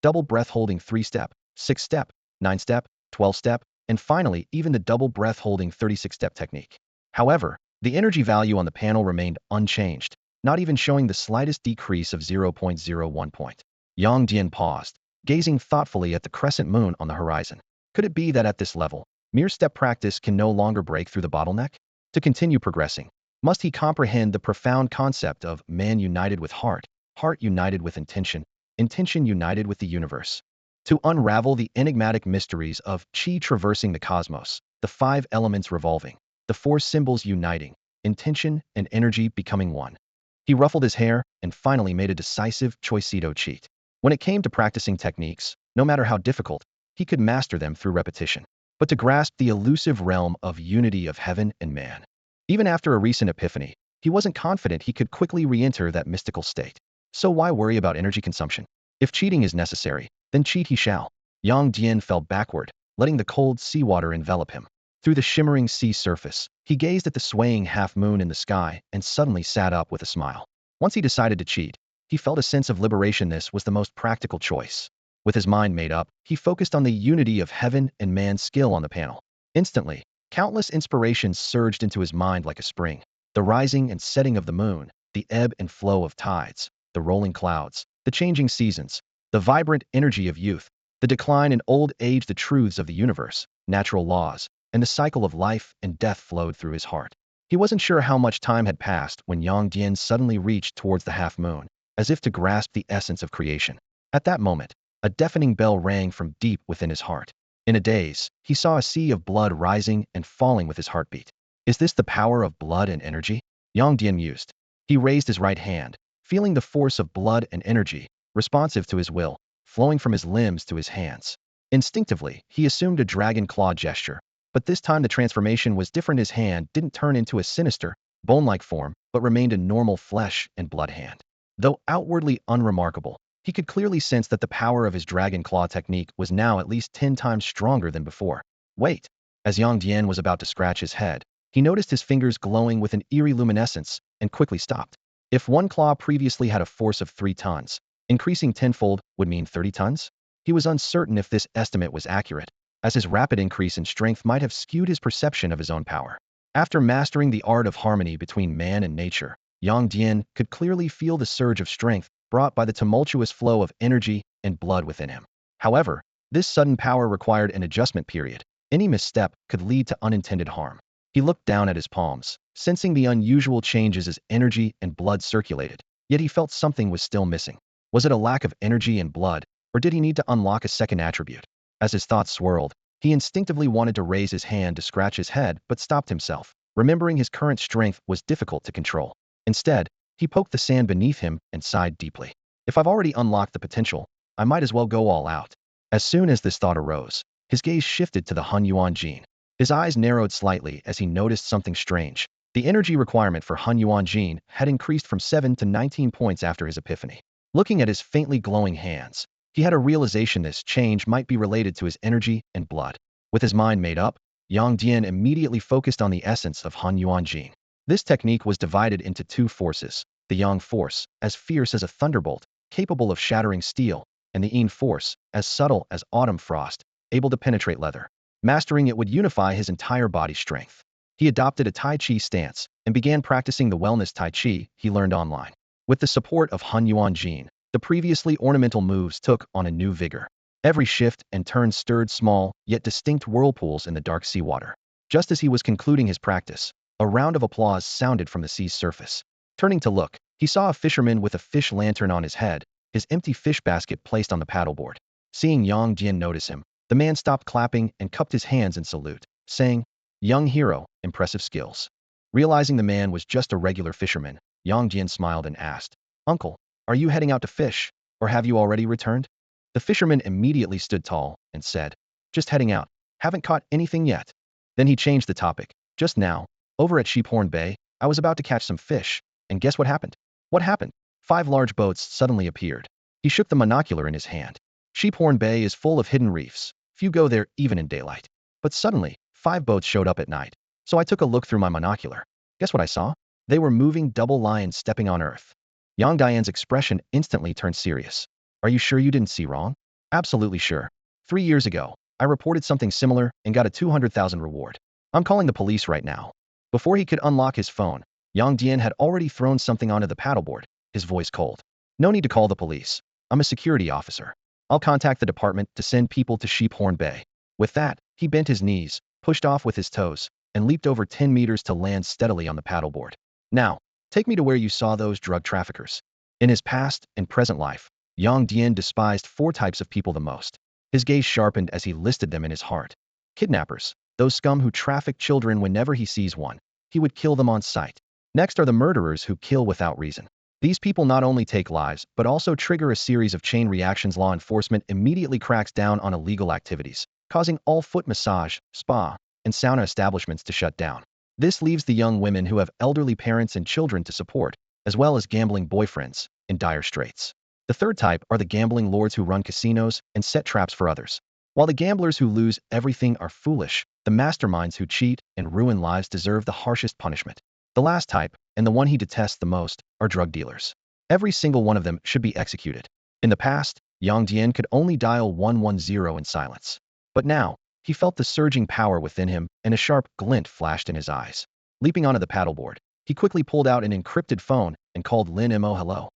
double breath holding 3-step, 6-step, 9-step, 12-step, and finally even the double breath holding 36-step technique. However, the energy value on the panel remained unchanged, not even showing the slightest decrease of 0.01 point. Yang Dian paused, gazing thoughtfully at the crescent moon on the horizon. Could it be that at this level, mere step practice can no longer break through the bottleneck? To continue progressing, must he comprehend the profound concept of man united with heart, heart united with intention, intention united with the universe? To unravel the enigmatic mysteries of qi traversing the cosmos, the 5 elements revolving, the 4 symbols uniting, intention and energy becoming one. He ruffled his hair and finally made a decisive choice: to cheat. When it came to practicing techniques, no matter how difficult, he could master them through repetition. But to grasp the elusive realm of unity of heaven and man, even after a recent epiphany, he wasn't confident he could quickly re-enter that mystical state. So why worry about energy consumption? If cheating is necessary, then cheat he shall. Yang Dian fell backward, letting the cold seawater envelop him. Through the shimmering sea surface, he gazed at the swaying half-moon in the sky and suddenly sat up with a smile. Once he decided to cheat, he felt a sense of liberation. This was the most practical choice. With his mind made up, he focused on the unity of heaven and man's skill on the panel. Instantly, countless inspirations surged into his mind like a spring. The rising and setting of the moon, the ebb and flow of tides, the rolling clouds, the changing seasons, the vibrant energy of youth, the decline and old age, the truths of the universe, natural laws, and the cycle of life and death flowed through his heart. He wasn't sure how much time had passed when Yang Dian suddenly reached towards the half-moon, as if to grasp the essence of creation. At that moment, a deafening bell rang from deep within his heart. In a daze, he saw a sea of blood rising and falling with his heartbeat. Is this the power of blood and energy? Yang Dian mused. He raised his right hand, feeling the force of blood and energy, responsive to his will, flowing from his limbs to his hands. Instinctively, he assumed a dragon claw gesture, but this time the transformation was different. His hand didn't turn into a sinister, bone-like form, but remained a normal flesh and blood hand. Though outwardly unremarkable, he could clearly sense that the power of his dragon claw technique was now at least 10 times stronger than before. Wait! As Yang Dian was about to scratch his head, he noticed his fingers glowing with an eerie luminescence and quickly stopped. If one claw previously had a force of 3 tons, increasing tenfold would mean 30 tons? He was uncertain if this estimate was accurate, as his rapid increase in strength might have skewed his perception of his own power. After mastering the art of harmony between man and nature, Yang Dian could clearly feel the surge of strength brought by the tumultuous flow of energy and blood within him. However, this sudden power required an adjustment period. Any misstep could lead to unintended harm. He looked down at his palms, sensing the unusual changes as energy and blood circulated, yet he felt something was still missing. Was it a lack of energy and blood, or did he need to unlock a second attribute? As his thoughts swirled, he instinctively wanted to raise his hand to scratch his head but stopped himself, remembering his current strength was difficult to control. Instead, he poked the sand beneath him and sighed deeply. If I've already unlocked the potential, I might as well go all out. As soon as this thought arose, his gaze shifted to the Hun Yuan Jin. His eyes narrowed slightly as he noticed something strange. The energy requirement for Hun Yuan Jin had increased from 7 to 19 points after his epiphany. Looking at his faintly glowing hands, he had a realization this change might be related to his energy and blood. With his mind made up, Yang Dian immediately focused on the essence of Hun Yuan Jin. This technique was divided into 2 forces: the yang force, as fierce as a thunderbolt, capable of shattering steel, and the yin force, as subtle as autumn frost, able to penetrate leather. Mastering it would unify his entire body strength. He adopted a Tai Chi stance and began practicing the wellness Tai Chi he learned online. With the support of Hun Yuan Jin, the previously ornamental moves took on a new vigor. Every shift and turn stirred small, yet distinct whirlpools in the dark seawater. Just as he was concluding his practice, a round of applause sounded from the sea's surface. Turning to look, he saw a fisherman with a fish lantern on his head, his empty fish basket placed on the paddleboard. Seeing Yang Dian notice him, the man stopped clapping and cupped his hands in salute, saying, "Young hero, impressive skills." Realizing the man was just a regular fisherman, Yang Dian smiled and asked, "Uncle, are you heading out to fish, or have you already returned?" The fisherman immediately stood tall and said, "Just heading out. Haven't caught anything yet." Then he changed the topic. "Just now, over at Sheephorn Bay, I was about to catch some fish, and guess what happened?" "What happened?" "5 large boats suddenly appeared." He shook the monocular in his hand. Sheephorn Bay is full of hidden reefs. Few go there even in daylight. But suddenly, 5 boats showed up at night. So I took a look through my monocular. Guess what I saw? They were moving double lions stepping on earth. Yang Dian's expression instantly turned serious. "Are you sure you didn't see wrong?" "Absolutely sure. 3 years ago, I reported something similar and got a 200,000 reward. I'm calling the police right now." Before he could unlock his phone, Yang Dian had already thrown something onto the paddleboard, his voice cold. "No need to call the police. I'm a security officer. I'll contact the department to send people to Sheephorn Bay." With that, he bent his knees, pushed off with his toes, and leaped over 10 meters to land steadily on the paddleboard. "Now, take me to where you saw those drug traffickers." In his past and present life, Yang Dian despised 4 types of people the most. His gaze sharpened as he listed them in his heart. Kidnappers, those scum who traffic children whenever he sees one. He would kill them on sight. Next are the murderers who kill without reason. These people not only take lives, but also trigger a series of chain reactions. Law enforcement immediately cracks down on illegal activities, causing all foot massage, spa, and sauna establishments to shut down. This leaves the young women who have elderly parents and children to support, as well as gambling boyfriends, in dire straits. The third type are the gambling lords who run casinos and set traps for others. While the gamblers who lose everything are foolish, the masterminds who cheat and ruin lives deserve the harshest punishment. The last type, and the one he detests the most, are drug dealers. Every single one of them should be executed. In the past, Yang Dian could only dial 110 in silence. But now, he felt the surging power within him, and a sharp glint flashed in his eyes. Leaping onto the paddleboard, he quickly pulled out an encrypted phone and called Lin Mo. "Hello."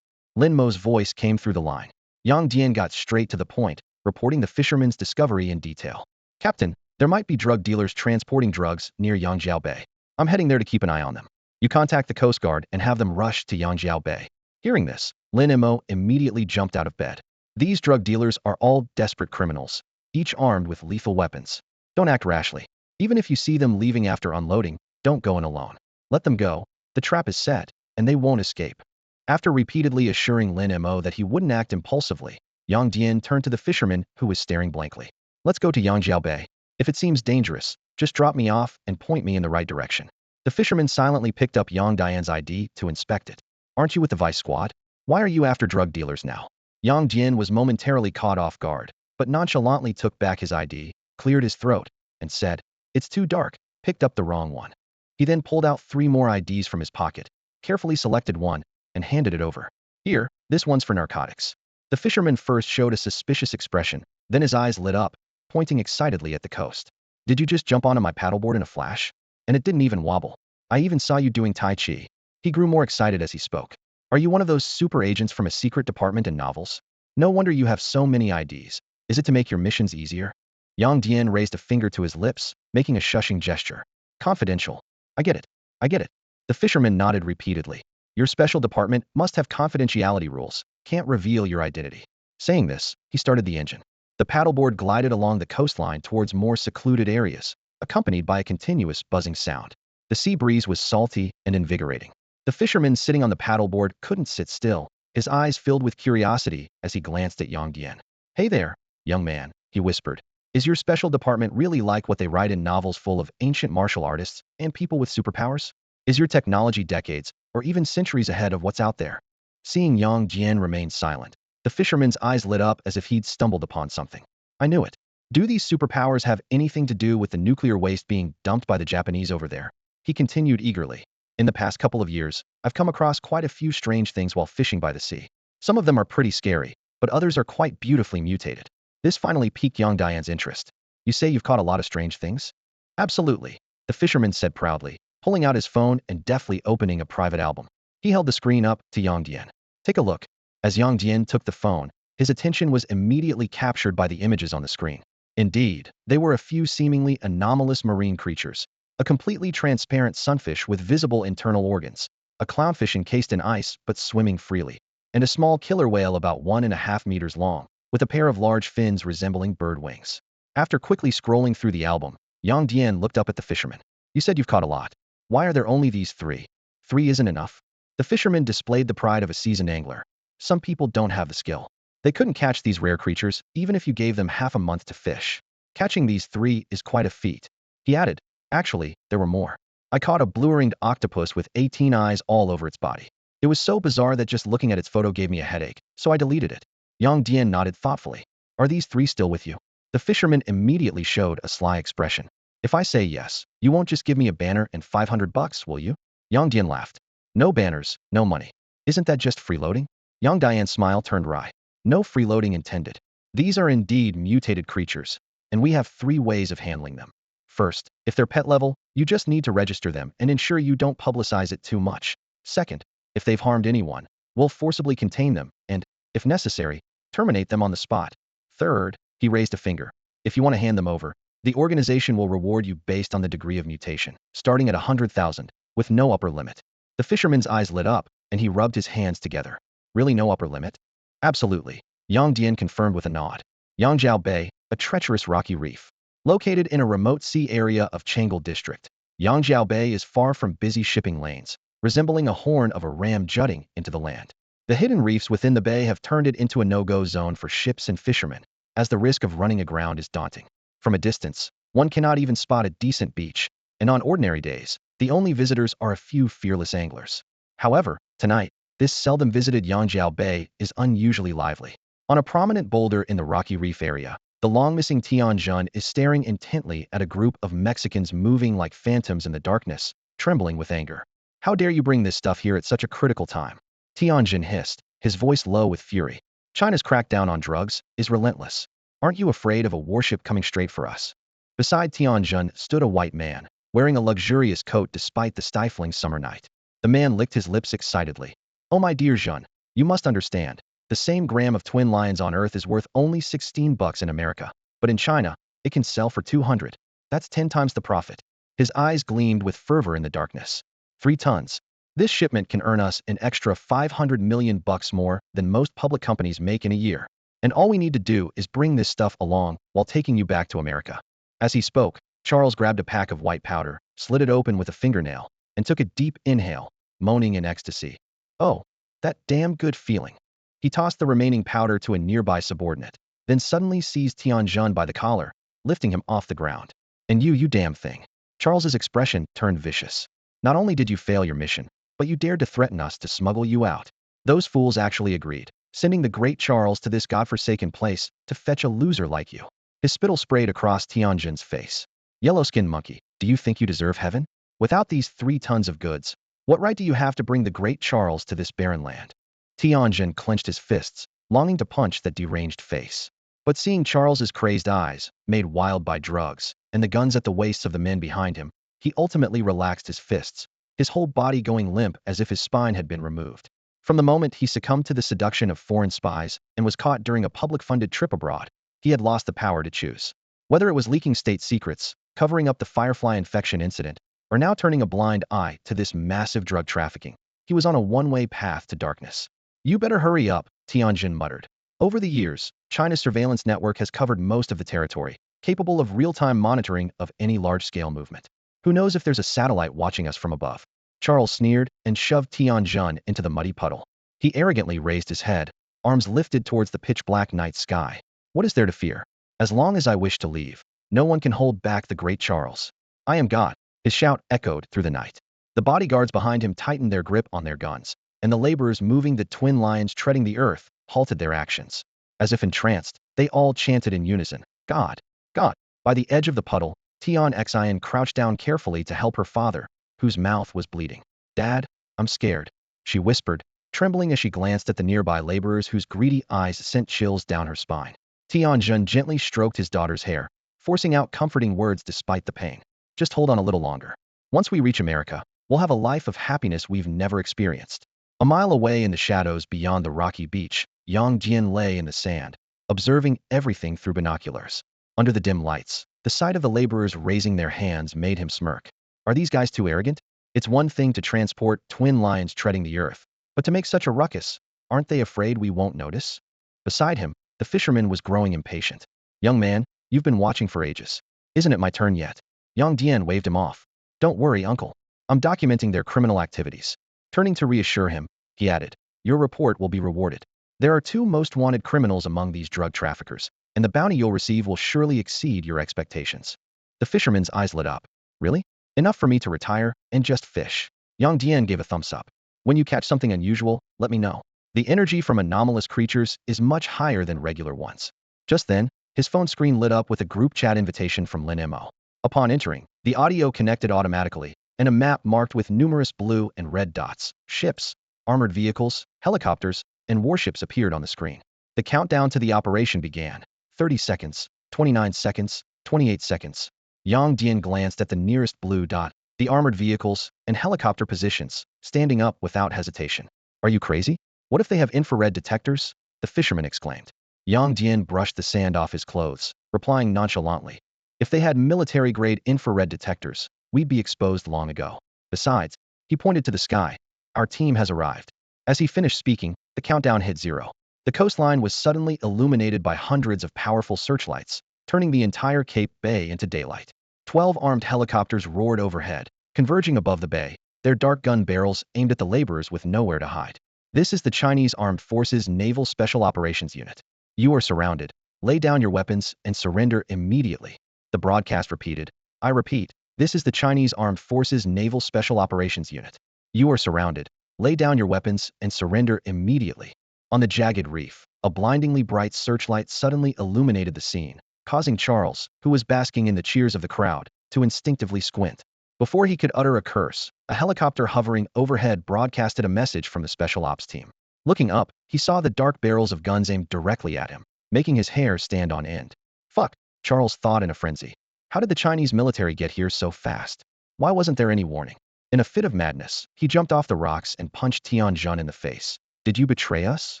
Lin Mo's voice came through the line. Yang Dian got straight to the point, reporting the fisherman's discovery in detail. "Captain, there might be drug dealers transporting drugs near Yangjiao Bay. I'm heading there to keep an eye on them. You contact the Coast Guard and have them rush to Yangjiao Bay." Hearing this, Lin Mo immediately jumped out of bed. These drug dealers are all desperate criminals, each armed with lethal weapons. Don't act rashly. Even if you see them leaving after unloading, don't go in alone. Let them go. The trap is set, and they won't escape. After repeatedly assuring Lin Mo that he wouldn't act impulsively, Yang Dian turned to the fisherman who was staring blankly. "Let's go to Yangjiao Bay. If it seems dangerous, just drop me off and point me in the right direction." The fisherman silently picked up Yang Dian's ID to inspect it. "Aren't you with the Vice Squad? Why are you after drug dealers now?" Yang Dian was momentarily caught off guard, but nonchalantly took back his ID, cleared his throat, and said, "It's too dark, picked up the wrong one." He then pulled out 3 more IDs from his pocket, carefully selected one, and handed it over. "Here, this one's for narcotics." The fisherman first showed a suspicious expression, then his eyes lit up, pointing excitedly at the coast. "Did you just jump onto my paddleboard in a flash? And it didn't even wobble. I even saw you doing Tai Chi." He grew more excited as he spoke. "Are you one of those super agents from a secret department in novels? No wonder you have so many IDs. Is it to make your missions easier?" Yang Dian raised a finger to his lips, making a shushing gesture. "Confidential. I get it. I get it." The fisherman nodded repeatedly. "Your special department must have confidentiality rules. Can't reveal your identity." Saying this, he started the engine. The paddleboard glided along the coastline towards more secluded areas, accompanied by a continuous buzzing sound. The sea breeze was salty and invigorating. The fisherman sitting on the paddleboard couldn't sit still, his eyes filled with curiosity as he glanced at Yang Dian. "Hey there, young man," he whispered. "Is your special department really like what they write in novels full of ancient martial artists and people with superpowers? Is your technology decades or even centuries ahead of what's out there?" Seeing Yang Dian remain silent, the fisherman's eyes lit up as if he'd stumbled upon something. "I knew it. Do these superpowers have anything to do with the nuclear waste being dumped by the Japanese over there?" He continued eagerly. In the past couple of years, I've come across quite a few strange things while fishing by the sea. Some of them are pretty scary, but others are quite beautifully mutated. This finally piqued Yang Dian's interest. You say you've caught a lot of strange things? Absolutely, the fisherman said proudly, pulling out his phone and deftly opening a private album. He held the screen up to Yang Dian. Take a look. As Yang Dian took the phone, his attention was immediately captured by the images on the screen. Indeed, they were a few seemingly anomalous marine creatures. A completely transparent sunfish with visible internal organs, a clownfish encased in ice but swimming freely, and a small killer whale about 1.5 meters long, with a pair of large fins resembling bird wings. After quickly scrolling through the album, Yang Dian looked up at the fisherman. You said you've caught a lot. Why are there only these three? Three isn't enough. The fisherman displayed the pride of a seasoned angler. Some people don't have the skill. They couldn't catch these rare creatures, even if you gave them half a month to fish. Catching these three is quite a feat. He added, actually, there were more. I caught a blue-ringed octopus with 18 eyes all over its body. It was so bizarre that just looking at its photo gave me a headache, so I deleted it. Yang Dian nodded thoughtfully. Are these three still with you? The fisherman immediately showed a sly expression. If I say yes, you won't just give me a banner and $500, will you? Yang Dian laughed. No banners, no money. Isn't that just freeloading? Yang Dian's smile turned wry. No freeloading intended. These are indeed mutated creatures, and we have three ways of handling them. First, if they're pet level, you just need to register them and ensure you don't publicize it too much. Second, if they've harmed anyone, we'll forcibly contain them and, if necessary, terminate them on the spot. Third, he raised a finger. If you want to hand them over, the organization will reward you based on the degree of mutation, starting at 100,000, with no upper limit. The fisherman's eyes lit up, and he rubbed his hands together. Really no upper limit? Absolutely, Yang Dian confirmed with a nod. Yangjiao Bay, a treacherous rocky reef. Located in a remote sea area of Changle District, Yangjiao Bay is far from busy shipping lanes, resembling a horn of a ram jutting into the land. The hidden reefs within the bay have turned it into a no-go zone for ships and fishermen, as the risk of running aground is daunting. From a distance, one cannot even spot a decent beach, and on ordinary days, the only visitors are a few fearless anglers. However, tonight, this seldom visited Yangjiao Bay is unusually lively. On a prominent boulder in the rocky reef area, the long-missing Tianjun is staring intently at a group of Mexicans moving like phantoms in the darkness, trembling with anger. How dare you bring this stuff here at such a critical time? Tianjun hissed, his voice low with fury. China's crackdown on drugs is relentless. Aren't you afraid of a warship coming straight for us? Beside Tianjun stood a white man, wearing a luxurious coat despite the stifling summer night. The man licked his lips excitedly. Oh my dear Jun, you must understand. The same gram of twin lions on Earth is worth only $16 in America, but in China, it can sell for 200. That's 10 times the profit. His eyes gleamed with fervor in the darkness. 3 tons. This shipment can earn us an extra $500 million more than most public companies make in a year. And all we need to do is bring this stuff along while taking you back to America. As he spoke, Charles grabbed a pack of white powder, slid it open with a fingernail, and took a deep inhale, moaning in ecstasy. Oh, that damn good feeling. He tossed the remaining powder to a nearby subordinate, then suddenly seized Tianjun by the collar, lifting him off the ground. And you damn thing. Charles's expression turned vicious. Not only did you fail your mission, but you dared to threaten us to smuggle you out. Those fools actually agreed, sending the great Charles to this godforsaken place to fetch a loser like you. His spittle sprayed across Tianjun's face. Yellow-skinned monkey, do you think you deserve heaven? Without these 3 tons of goods, what right do you have to bring the great Charles to this barren land? Tianjun clenched his fists, longing to punch that deranged face. But seeing Charles's crazed eyes, made wild by drugs, and the guns at the waists of the men behind him, he ultimately relaxed his fists, his whole body going limp as if his spine had been removed. From the moment he succumbed to the seduction of foreign spies and was caught during a public-funded trip abroad, he had lost the power to choose. Whether it was leaking state secrets, covering up the Firefly infection incident, or now turning a blind eye to this massive drug trafficking, he was on a one-way path to darkness. You better hurry up, Tianjun muttered. Over the years, China's surveillance network has covered most of the territory, capable of real-time monitoring of any large-scale movement. Who knows if there's a satellite watching us from above? Charles sneered and shoved Tianjun into the muddy puddle. He arrogantly raised his head, arms lifted towards the pitch-black night sky. What is there to fear? As long as I wish to leave, no one can hold back the great Charles. I am God. His shout echoed through the night. The bodyguards behind him tightened their grip on their guns, and the laborers moving the twin lions treading the earth halted their actions. As if entranced, they all chanted in unison, God, God. By the edge of the puddle, Tian Xian crouched down carefully to help her father, whose mouth was bleeding. Dad, I'm scared, she whispered, trembling as she glanced at the nearby laborers whose greedy eyes sent chills down her spine. Tianjun gently stroked his daughter's hair, forcing out comforting words despite the pain. Just hold on a little longer. Once we reach America, we'll have a life of happiness we've never experienced. A mile away in the shadows beyond the rocky beach, Yang Dian lay in the sand, observing everything through binoculars. Under the dim lights, the sight of the laborers raising their hands made him smirk. Are these guys too arrogant? It's one thing to transport twin lions treading the earth, but to make such a ruckus, aren't they afraid we won't notice? Beside him, the fisherman was growing impatient. Young man, you've been watching for ages. Isn't it my turn yet? Yang Dian waved him off. Don't worry, uncle. I'm documenting their criminal activities. Turning to reassure him, he added, your report will be rewarded. There are 2 most wanted criminals among these drug traffickers, and the bounty you'll receive will surely exceed your expectations. The fisherman's eyes lit up. Really? Enough for me to retire and just fish? Yang Dian gave a thumbs up. When you catch something unusual, let me know. The energy from anomalous creatures is much higher than regular ones. Just then, his phone screen lit up with a group chat invitation from Lin Mo. Upon entering, the audio connected automatically, and a map marked with numerous blue and red dots, ships, armored vehicles, helicopters, and warships appeared on the screen. The countdown to the operation began. 30 seconds, 29 seconds, 28 seconds. Yang Dian glanced at the nearest blue dot, the armored vehicles, and helicopter positions, standing up without hesitation. Are you crazy? What if they have infrared detectors? The fisherman exclaimed. Yang Dian brushed the sand off his clothes, replying nonchalantly. If they had military-grade infrared detectors, we'd be exposed long ago. Besides, he pointed to the sky. Our team has arrived. As he finished speaking, the countdown hit 0. The coastline was suddenly illuminated by hundreds of powerful searchlights, turning the entire Cape Bay into daylight. 12 armed helicopters roared overhead, converging above the bay, their dark gun barrels aimed at the laborers with nowhere to hide. This is the Chinese Armed Forces Naval Special Operations Unit. You are surrounded. Lay down your weapons and surrender immediately. The broadcast repeated. I repeat, this is the Chinese Armed Forces Naval Special Operations Unit. You are surrounded. Lay down your weapons and surrender immediately. On the jagged reef, a blindingly bright searchlight suddenly illuminated the scene, causing Charles, who was basking in the cheers of the crowd, to instinctively squint. Before he could utter a curse, a helicopter hovering overhead broadcasted a message from the Special Ops team. Looking up, he saw the dark barrels of guns aimed directly at him, making his hair stand on end. Fuck, Charles thought in a frenzy. How did the Chinese military get here so fast? Why wasn't there any warning? In a fit of madness, he jumped off the rocks and punched Tianjun in the face. Did you betray us?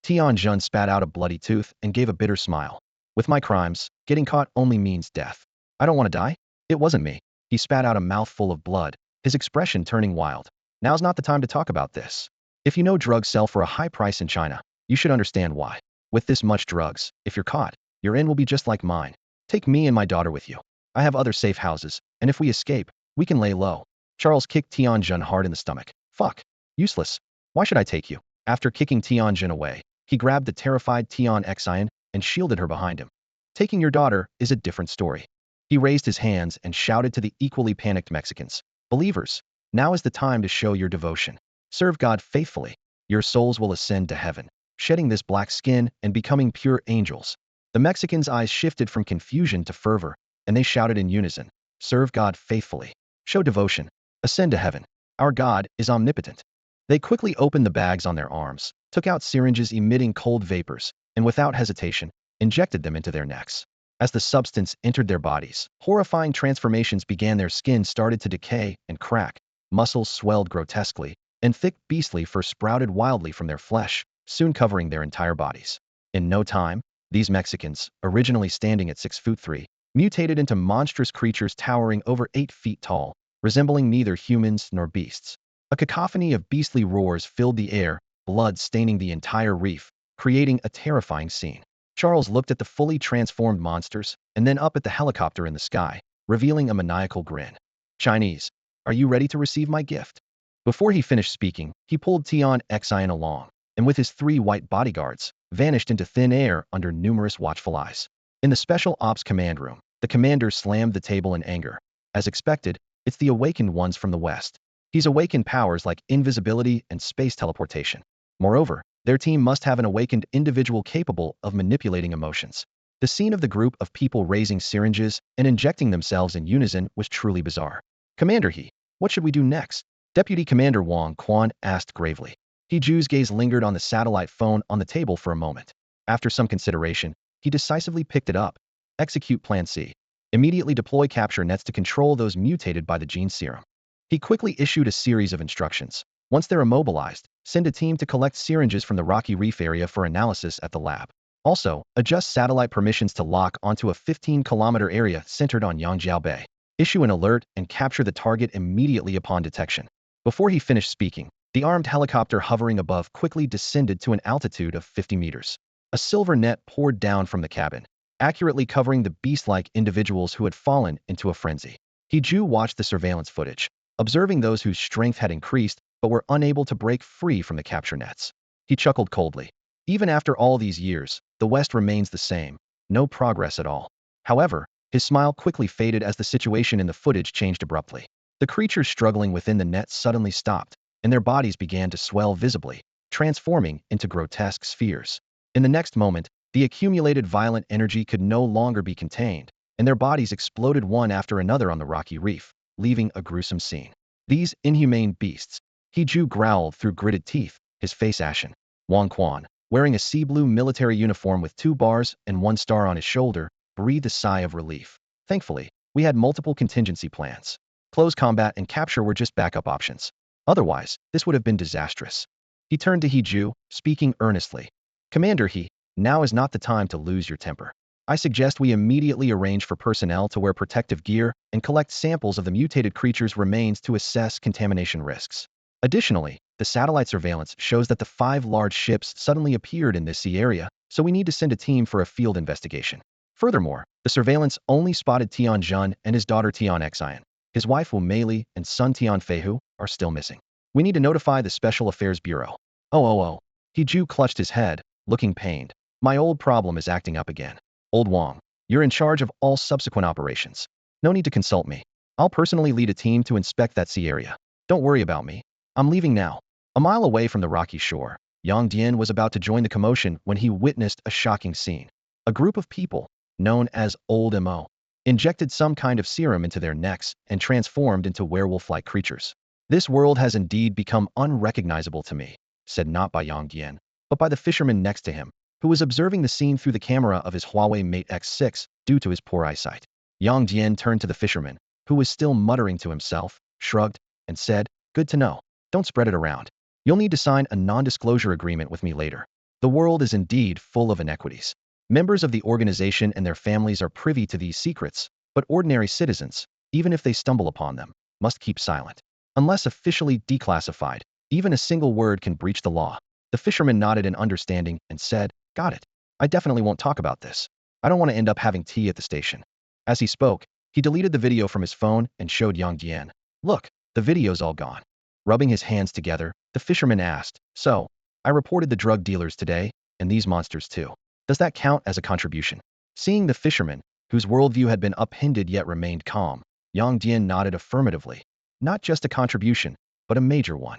Tianjun spat out a bloody tooth and gave a bitter smile. With my crimes, getting caught only means death. I don't want to die. It wasn't me. He spat out a mouthful of blood, his expression turning wild. Now's not the time to talk about this. If you know drugs sell for a high price in China, you should understand why. With this much drugs, if you're caught, your end will be just like mine. Take me and my daughter with you. I have other safe houses, and if we escape, we can lay low. Charles kicked Tianjun hard in the stomach. Fuck. Useless. Why should I take you? After kicking Tianjun away, he grabbed the terrified Tian Xian and shielded her behind him. Taking your daughter is a different story. He raised his hands and shouted to the equally panicked Mexicans. Believers, now is the time to show your devotion. Serve God faithfully. Your souls will ascend to heaven, shedding this black skin and becoming pure angels. The Mexicans' eyes shifted from confusion to fervor, and they shouted in unison. Serve God faithfully. Show devotion. Ascend to heaven. Our God is omnipotent. They quickly opened the bags on their arms, took out syringes emitting cold vapors, and without hesitation, injected them into their necks. As the substance entered their bodies, horrifying transformations began. Their skin started to decay and crack, muscles swelled grotesquely, and thick beastly fur sprouted wildly from their flesh, soon covering their entire bodies. In no time, these Mexicans, originally standing at 6'3", mutated into monstrous creatures towering over 8 feet tall, resembling neither humans nor beasts. A cacophony of beastly roars filled the air, blood staining the entire reef, creating a terrifying scene. Charles looked at the fully transformed monsters and then up at the helicopter in the sky, revealing a maniacal grin. Chinese, are you ready to receive my gift? Before he finished speaking, he pulled Tian Xian along, and with his 3 white bodyguards, vanished into thin air under numerous watchful eyes. In the Special Ops command room, the commander slammed the table in anger. As expected, it's the awakened ones from the west. He's awakened powers like invisibility and space teleportation. Moreover, their team must have an awakened individual capable of manipulating emotions. The scene of the group of people raising syringes and injecting themselves in unison was truly bizarre. Commander He, what should we do next? Deputy Commander Wang Quan asked gravely. He Ju's gaze lingered on the satellite phone on the table for a moment. After some consideration, he decisively picked it up. Execute Plan C. Immediately deploy capture nets to control those mutated by the gene serum. He quickly issued a series of instructions. Once they're immobilized, send a team to collect syringes from the rocky reef area for analysis at the lab. Also, adjust satellite permissions to lock onto a 15-kilometer area centered on Yangjiao Bay. Issue an alert and capture the target immediately upon detection. Before he finished speaking, the armed helicopter hovering above quickly descended to an altitude of 50 meters. A silver net poured down from the cabin, accurately covering the beast-like individuals who had fallen into a frenzy. Ju watched the surveillance footage, observing those whose strength had increased but were unable to break free from the capture nets. He chuckled coldly. Even after all these years, the West remains the same, no progress at all. However, his smile quickly faded as the situation in the footage changed abruptly. The creatures struggling within the net suddenly stopped, and their bodies began to swell visibly, transforming into grotesque spheres. In the next moment, the accumulated violent energy could no longer be contained, and their bodies exploded one after another on the rocky reef, leaving a gruesome scene. These inhumane beasts. Ju growled through gritted teeth, his face ashen. Wang Quan, wearing a sea blue military uniform with 2 bars and 1 star on his shoulder, breathed a sigh of relief. Thankfully, we had multiple contingency plans. Close combat and capture were just backup options. Otherwise, this would have been disastrous. He turned to Ju, speaking earnestly. Commander now is not the time to lose your temper. I suggest we immediately arrange for personnel to wear protective gear and collect samples of the mutated creature's remains to assess contamination risks. Additionally, the satellite surveillance shows that the 5 large ships suddenly appeared in this sea area, so we need to send a team for a field investigation. Furthermore, the surveillance only spotted Tian Jun and his daughter Tian Xian. His wife Wu Meili and son Tian Feihu are still missing. We need to notify the Special Affairs Bureau. Oh. Ju clutched his head, looking pained. My old problem is acting up again. Old Wang, you're in charge of all subsequent operations. No need to consult me. I'll personally lead a team to inspect that sea area. Don't worry about me. I'm leaving now. A mile away from the rocky shore, Yang Dian was about to join the commotion when he witnessed a shocking scene. A group of people, known as Old Mo, injected some kind of serum into their necks and transformed into werewolf-like creatures. This world has indeed become unrecognizable to me, said not by Yang Dian, but by the fisherman next to him, who was observing the scene through the camera of his Huawei Mate X6 due to his poor eyesight. Yang Dian turned to the fisherman, who was still muttering to himself, shrugged, and said, Good to know. Don't spread it around. You'll need to sign a non-disclosure agreement with me later. The world is indeed full of inequities. Members of the organization and their families are privy to these secrets, but ordinary citizens, even if they stumble upon them, must keep silent. Unless officially declassified, even a single word can breach the law. The fisherman nodded in understanding and said, Got it. I definitely won't talk about this. I don't want to end up having tea at the station. As he spoke, he deleted the video from his phone and showed Yang Dian. Look, the video's all gone. Rubbing his hands together, the fisherman asked, So, I reported the drug dealers today, and these monsters too. Does that count as a contribution? Seeing the fisherman, whose worldview had been upended yet remained calm, Yang Dian nodded affirmatively. Not just a contribution, but a major one.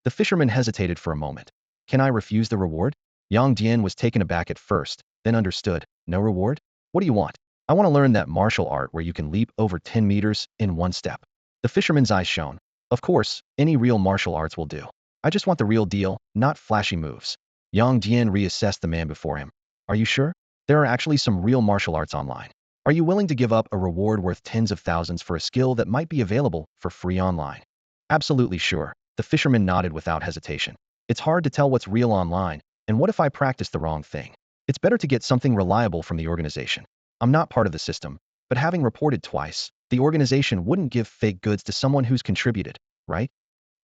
The fisherman hesitated for a moment. Can I refuse the reward? Yang Dian was taken aback at first, then understood. No reward? What do you want? I want to learn that martial art where you can leap over 10 meters in 1 step. The fisherman's eyes shone. Of course, any real martial arts will do. I just want the real deal, not flashy moves. Yang Dian reassessed the man before him. Are you sure? There are actually some real martial arts online. Are you willing to give up a reward worth tens of thousands for a skill that might be available for free online? Absolutely sure. The fisherman nodded without hesitation. It's hard to tell what's real online, and what if I practice the wrong thing? It's better to get something reliable from the organization. I'm not part of the system, but having reported twice, the organization wouldn't give fake goods to someone who's contributed, right?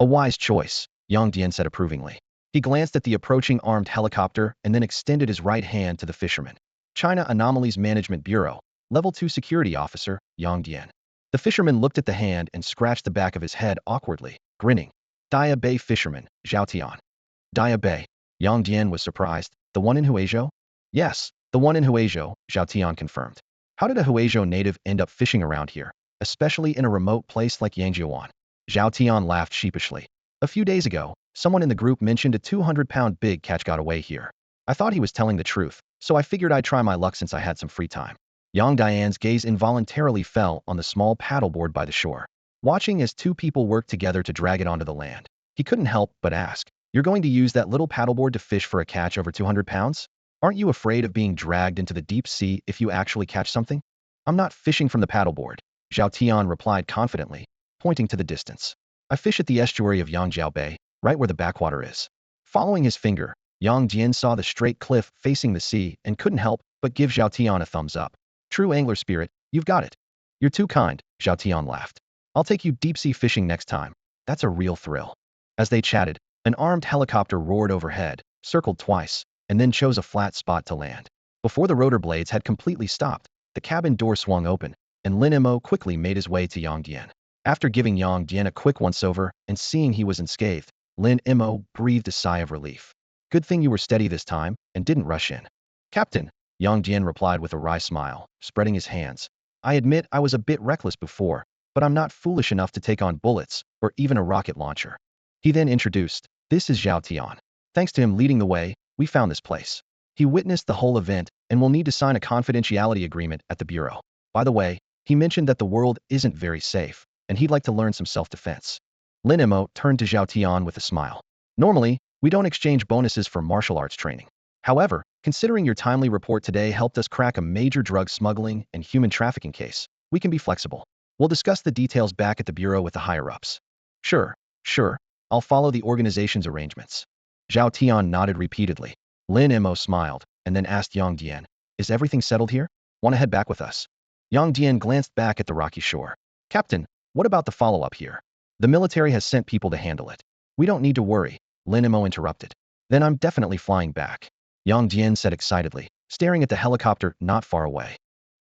A wise choice, Yang Dian said approvingly. He glanced at the approaching armed helicopter and then extended his right hand to the fisherman. China Anomalies Management Bureau, Level 2 Security Officer, Yang Dian. The fisherman looked at the hand and scratched the back of his head awkwardly, grinning. Dia Bay Fisherman, Zhao Tian. Dia Bay. Yang Dian was surprised. The one in Huizhou? Yes, the one in Huizhou, Zhao Tian confirmed. How did a Huizhou native end up fishing around here, especially in a remote place like Yangjiuan? Zhao Tian laughed sheepishly. A few days ago, someone in the group mentioned a 200-pound big catch got away here. I thought he was telling the truth, so I figured I'd try my luck since I had some free time. Yang Dian's gaze involuntarily fell on the small paddleboard by the shore. watching as two people worked together to drag it onto the land. He couldn't help but ask, "You're going to use that little paddleboard to fish for a catch over 200 pounds? Aren't you afraid of being dragged into the deep sea if you actually catch something?" "I'm not fishing from the paddleboard," Zhao Tian replied confidently, pointing to the distance. "I fish at the estuary of Yangjiao Bay, right where the backwater is." Following his finger, Yang Dian saw the straight cliff facing the sea and couldn't help but give Zhao Tian a thumbs up. "True angler spirit, you've got it." "You're too kind," Zhao Tian laughed. "I'll take you deep-sea fishing next time. That's a real thrill." As they chatted, an armed helicopter roared overhead, circled twice, and then chose a flat spot to land. Before the rotor blades had completely stopped, the cabin door swung open, and Lin Mo quickly made his way to Yang Dian. After giving Yang Dian a quick once-over and seeing he was unscathed, Lin Mo breathed a sigh of relief. "Good thing you were steady this time and didn't rush in." "Captain," Yang Dian replied with a wry smile, spreading his hands. "I admit I was a bit reckless before, but I'm not foolish enough to take on bullets or even a rocket launcher." He then introduced, "This is Zhao Tian. Thanks to him leading the way, we found this place. He witnessed the whole event and will need to sign a confidentiality agreement at the Bureau. By the way, he mentioned that the world isn't very safe, and he'd like to learn some self-defense." Lin Mo turned to Zhao Tian with a smile. "Normally, we don't exchange bonuses for martial arts training. However, considering your timely report today helped us crack a major drug smuggling and human trafficking case, we can be flexible. We'll discuss the details back at the Bureau with the higher-ups." Sure. I'll follow the organization's arrangements." Zhao Tian nodded repeatedly. Lin Mo smiled, and then asked Yang Dian, "Is everything settled here? Want to head back with us?" Yang Dian glanced back at the rocky shore. "Captain, what about the follow-up here? The military has sent people to handle it." "We don't need to worry," Lin Mo interrupted. "Then I'm definitely flying back," Yang Dian said excitedly, staring at the helicopter not far away.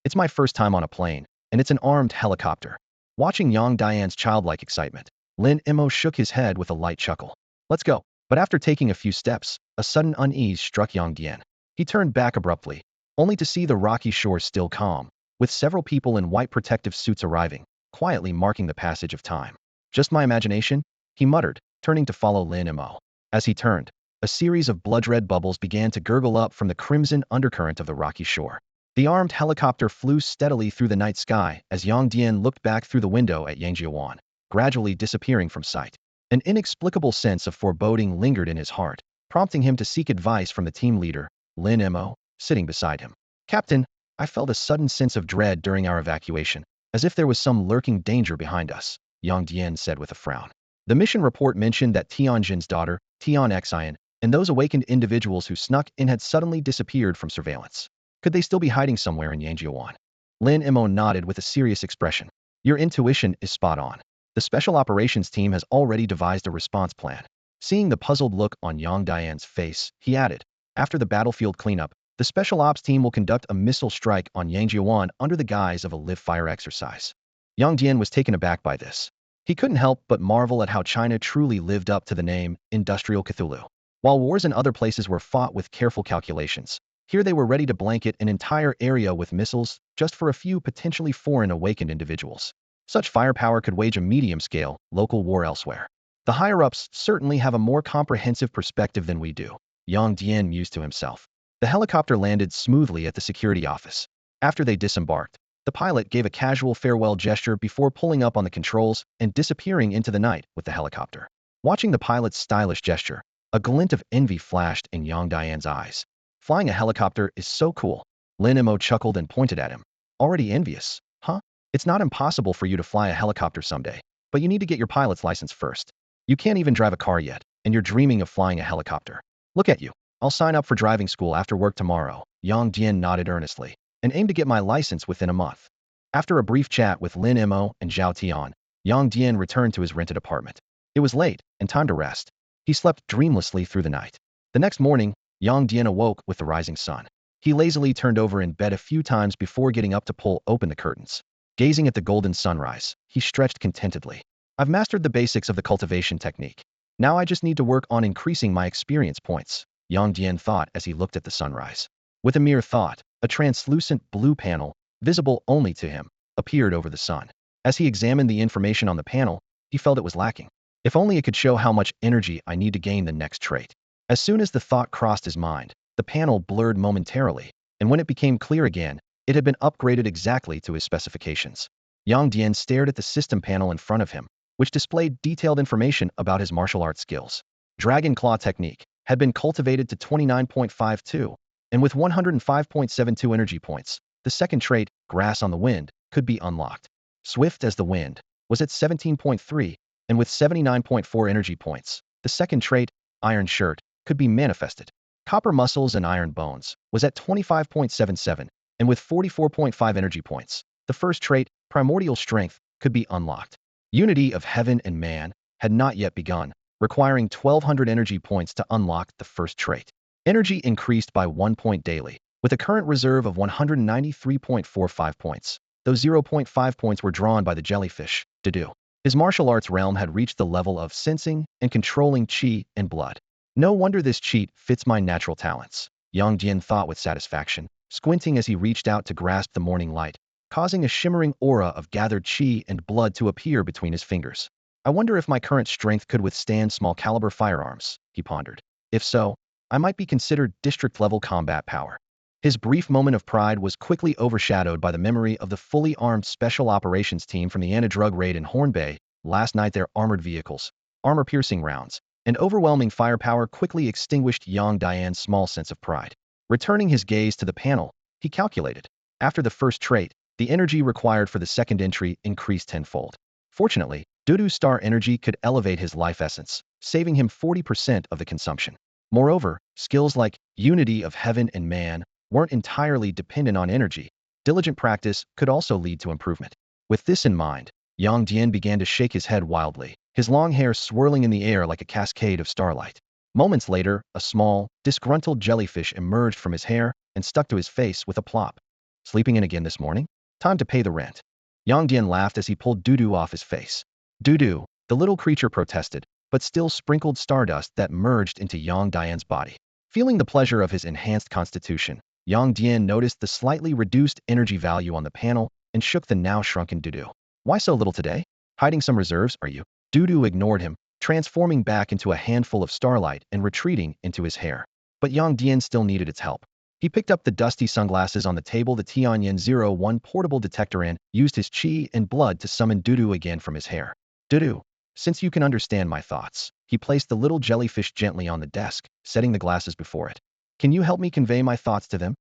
"It's my first time on a plane, and it's an armed helicopter." Watching Yang Dian's childlike excitement, Lin Mo shook his head with a light chuckle. "Let's go." But after taking a few steps, a sudden unease struck Yang Dian. He turned back abruptly, only to see the rocky shore still calm, with several people in white protective suits arriving, quietly marking the passage of time. "Just my imagination?" he muttered, turning to follow Lin Mo. As he turned, a series of blood-red bubbles began to gurgle up from the crimson undercurrent of the rocky shore. The armed helicopter flew steadily through the night sky as Yang Dian looked back through the window at Yangjiawan, gradually disappearing from sight. An inexplicable sense of foreboding lingered in his heart, prompting him to seek advice from the team leader, Lin Mo, sitting beside him. "Captain, I felt a sudden sense of dread during our evacuation, as if there was some lurking danger behind us," Yang Dian said with a frown. "The mission report mentioned that Tianjin's daughter, Tian Xian, and those awakened individuals who snuck in had suddenly disappeared from surveillance. Could they still be hiding somewhere in Yangjiawan?" Lin Mo nodded with a serious expression. "Your intuition is spot on. The special operations team has already devised a response plan." Seeing the puzzled look on Yang Dian's face, he added, "After the battlefield cleanup, the special ops team will conduct a missile strike on Yangjiawan under the guise of a live-fire exercise." Yang Dian was taken aback by this. He couldn't help but marvel at how China truly lived up to the name Industrial Cthulhu. While wars in other places were fought with careful calculations, here they were ready to blanket an entire area with missiles just for a few potentially foreign awakened individuals. Such firepower could wage a medium-scale, local war elsewhere. "The higher-ups certainly have a more comprehensive perspective than we do," Yang Dian mused to himself. The helicopter landed smoothly at the security office. After they disembarked, the pilot gave a casual farewell gesture before pulling up on the controls and disappearing into the night with the helicopter. Watching the pilot's stylish gesture, a glint of envy flashed in Yang Dian's eyes. "Flying a helicopter is so cool." Lin Mo chuckled and pointed at him. "Already envious, huh? It's not impossible for you to fly a helicopter someday, but you need to get your pilot's license first. You can't even drive a car yet, and you're dreaming of flying a helicopter. Look at you. I'll sign up for driving school after work tomorrow." Yang Dian nodded earnestly, "and aim to get my license within a month." After a brief chat with Lin Mo and Zhao Tian, Yang Dian returned to his rented apartment. It was late, and time to rest. He slept dreamlessly through the night. The next morning, Yang Dian awoke with the rising sun. He lazily turned over in bed a few times before getting up to pull open the curtains. Gazing at the golden sunrise, he stretched contentedly. "I've mastered the basics of the cultivation technique. Now I just need to work on increasing my experience points," Yang Dian thought as he looked at the sunrise. With a mere thought, a translucent blue panel, visible only to him, appeared over the sun. As he examined the information on the panel, he felt it was lacking. "If only it could show how much energy I need to gain the next trait." As soon as the thought crossed his mind, the panel blurred momentarily, and when it became clear again, it had been upgraded exactly to his specifications. Yang Dian stared at the system panel in front of him, which displayed detailed information about his martial arts skills. Dragon Claw technique had been cultivated to 29.52, and with 105.72 energy points, the second trait, Grass on the Wind, could be unlocked. Swift as the Wind was at 17.3, and with 79.4 energy points, the second trait, Iron Shirt, could be manifested. Copper Muscles and Iron Bones was at 25.77, and with 44.5 energy points, the first trait, Primordial Strength, could be unlocked. Unity of Heaven and Man had not yet begun, requiring 1200 energy points to unlock the first trait. Energy increased by 1 point daily, with a current reserve of 193.45 points, though 0.5 points were drawn by the jellyfish, Dudu. His martial arts realm had reached the level of sensing and controlling chi and blood. No wonder this cheat fits my natural talents, Yang Dian thought with satisfaction, squinting as he reached out to grasp the morning light, causing a shimmering aura of gathered chi and blood to appear between his fingers. I wonder if my current strength could withstand small-caliber firearms, he pondered. If so, I might be considered district-level combat power. His brief moment of pride was quickly overshadowed by the memory of the fully armed special operations team from the anti-drug raid in Horn Bay. Last night their armored vehicles, armor-piercing rounds, and overwhelming firepower quickly extinguished Yang Dian's small sense of pride. Returning his gaze to the panel, he calculated. After the first trait, the energy required for the second entry increased tenfold. Fortunately, Dudu's star energy could elevate his life essence, saving him 40% of the consumption. Moreover, skills like Unity of Heaven and Man weren't entirely dependent on energy. Diligent practice could also lead to improvement. With this in mind, Yang Dian began to shake his head wildly, his long hair swirling in the air like a cascade of starlight. Moments later, a small, disgruntled jellyfish emerged from his hair and stuck to his face with a plop. Sleeping in again this morning? Time to pay the rent. Yang Dian laughed as he pulled Dudu off his face. Dudu, the little creature protested, but still sprinkled stardust that merged into Yang Dian's body. Feeling the pleasure of his enhanced constitution, Yang Dian noticed the slightly reduced energy value on the panel and shook the now shrunken Dudu. Why so little today? Hiding some reserves, are you? Dudu ignored him, transforming back into a handful of starlight and retreating into his hair. But Yang Dian still needed its help. He picked up the dusty sunglasses on the table, the Tianyan 01 portable detector, and used his chi and blood to summon Dudu again from his hair. Dudu, since you can understand my thoughts, he placed the little jellyfish gently on the desk, setting the glasses before it. Can you help me convey my thoughts to them?